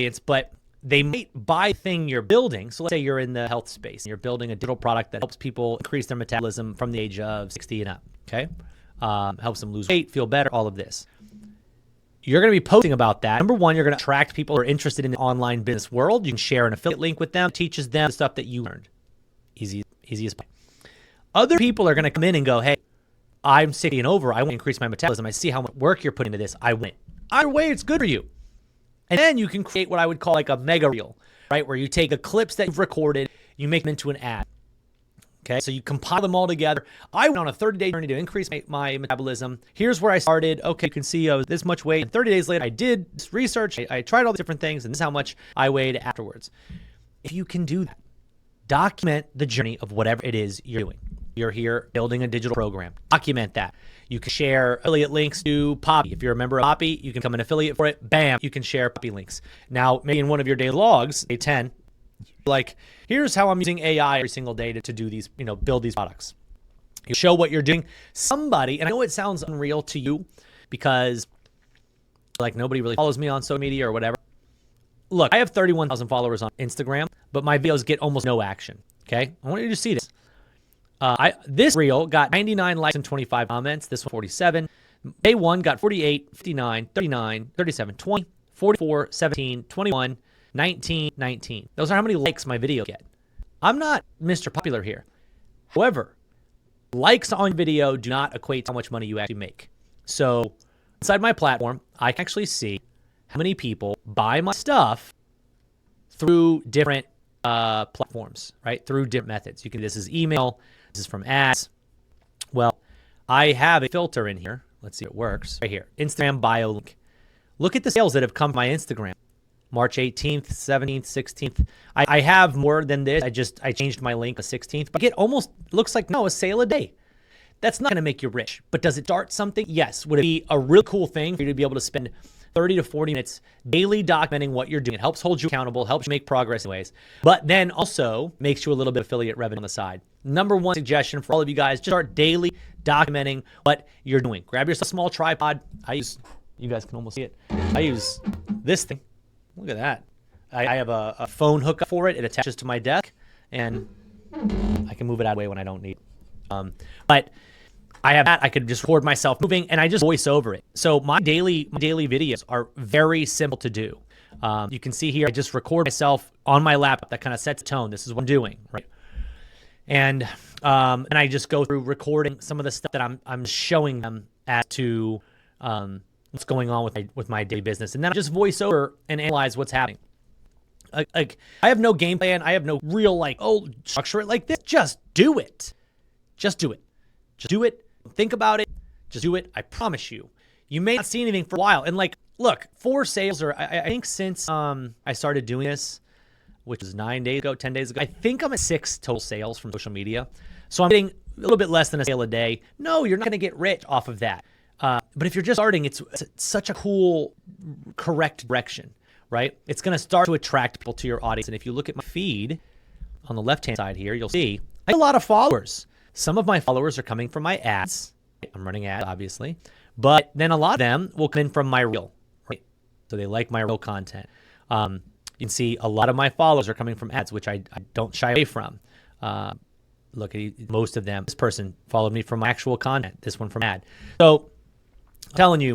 audience, but they might buy the thing you're building. So let's say you're in the health space and you're building a digital product that helps people increase their metabolism from the age of 60 and up. Okay. Helps them lose weight, feel better, all of this. You're going to be posting about that. Number one, you're going to attract people who are interested in the online business world. You can share an affiliate link with them, teaches them the stuff that you learned. Easy as pie. Other people are going to come in and go, hey, I'm 60 and over. I want to increase my metabolism. I see how much work you're putting into this. I want it. Either way, it's good for you. And then you can create what I would call like a mega reel, right? Where you take the clips that you've recorded, you make them into an ad. Okay, so you compile them all together. I went on a 30-day journey to increase my metabolism. Here's where I started. Okay, you can see I was this much weight. And 30 days later, I did this research. I tried all these different things, and this is how much I weighed afterwards. If you can do that, document the journey of whatever it is you're doing. You're here building a digital program. Document that. You can share affiliate links to Poppy. If you're a member of Poppy, you can become an affiliate for it. Bam, you can share Poppy links. Now, maybe in one of your daily logs, day 10, like, here's how I'm using AI every single day to do these, build these products. You show what you're doing. Somebody, and I know it sounds unreal to you because like nobody really follows me on social media or whatever. Look, I have 31,000 followers on Instagram, but my videos get almost no action. Okay. I want you to see this. This reel got 99 likes and 25 comments. This one 47. Day one got 48, 59, 39, 37, 20, 44, 17, 21, 19, 19. Those are how many likes my video get. I'm not Mr. Popular here. However, likes on video do not equate to how much money you actually make. So inside my platform, I can actually see how many people buy my stuff through different platforms, right? Through different methods. This is email. This is from ads. Well, I have a filter in here. Let's see if it works. Right here. Instagram bio link. Look at the sales that have come to my Instagram. March 18th, 17th, 16th. I have more than this. I changed my link to 16th. But I get almost, looks like, a sale a day. That's not going to make you rich. But does it start something? Yes. Would it be a really cool thing for you to be able to spend 30 to 40 minutes daily documenting what you're doing? It helps hold you accountable, helps you make progress in ways, but then also makes you a little bit of affiliate revenue on the side. Number one suggestion for all of you guys, just start daily documenting what you're doing. Grab yourself a small tripod. You guys can almost see it. I use this thing. Look at that. I have a phone hookup for it. It attaches to my desk, and I can move it out of the way when I don't need it. But I have that. I could just record myself moving, and I just voice over it. So my daily videos are very simple to do. You can see here, I just record myself on my laptop. That kind of sets the tone. This is what I'm doing, right? And I just go through recording some of the stuff that I'm showing them as to what's going on with my daily business, and then I just voice over and analyze what's happening. Like I have no game plan. I have no real structure it like this. Just do it. Just do it. Just do it. Think about it. Just do it. I promise you. You may not see anything for a while. And look, 4 sales, or I think since I started doing this, which was 9 days ago, 10 days ago, I think I'm at 6 total sales from social media. So I'm getting a little bit less than a sale a day. No, you're not going to get rich off of that. But if you're just starting, it's such a cool, correct direction, right? It's going to start to attract people to your audience. And if you look at my feed on the left-hand side here, you'll see I have a lot of followers. Some of my followers are coming from my ads. I'm running ads, obviously. But then a lot of them will come in from my reel, right? So they like my real content. You can see a lot of my followers are coming from ads, which I don't shy away from. Look at most of them. This person followed me from my actual content. This one from ad. So I'm telling you,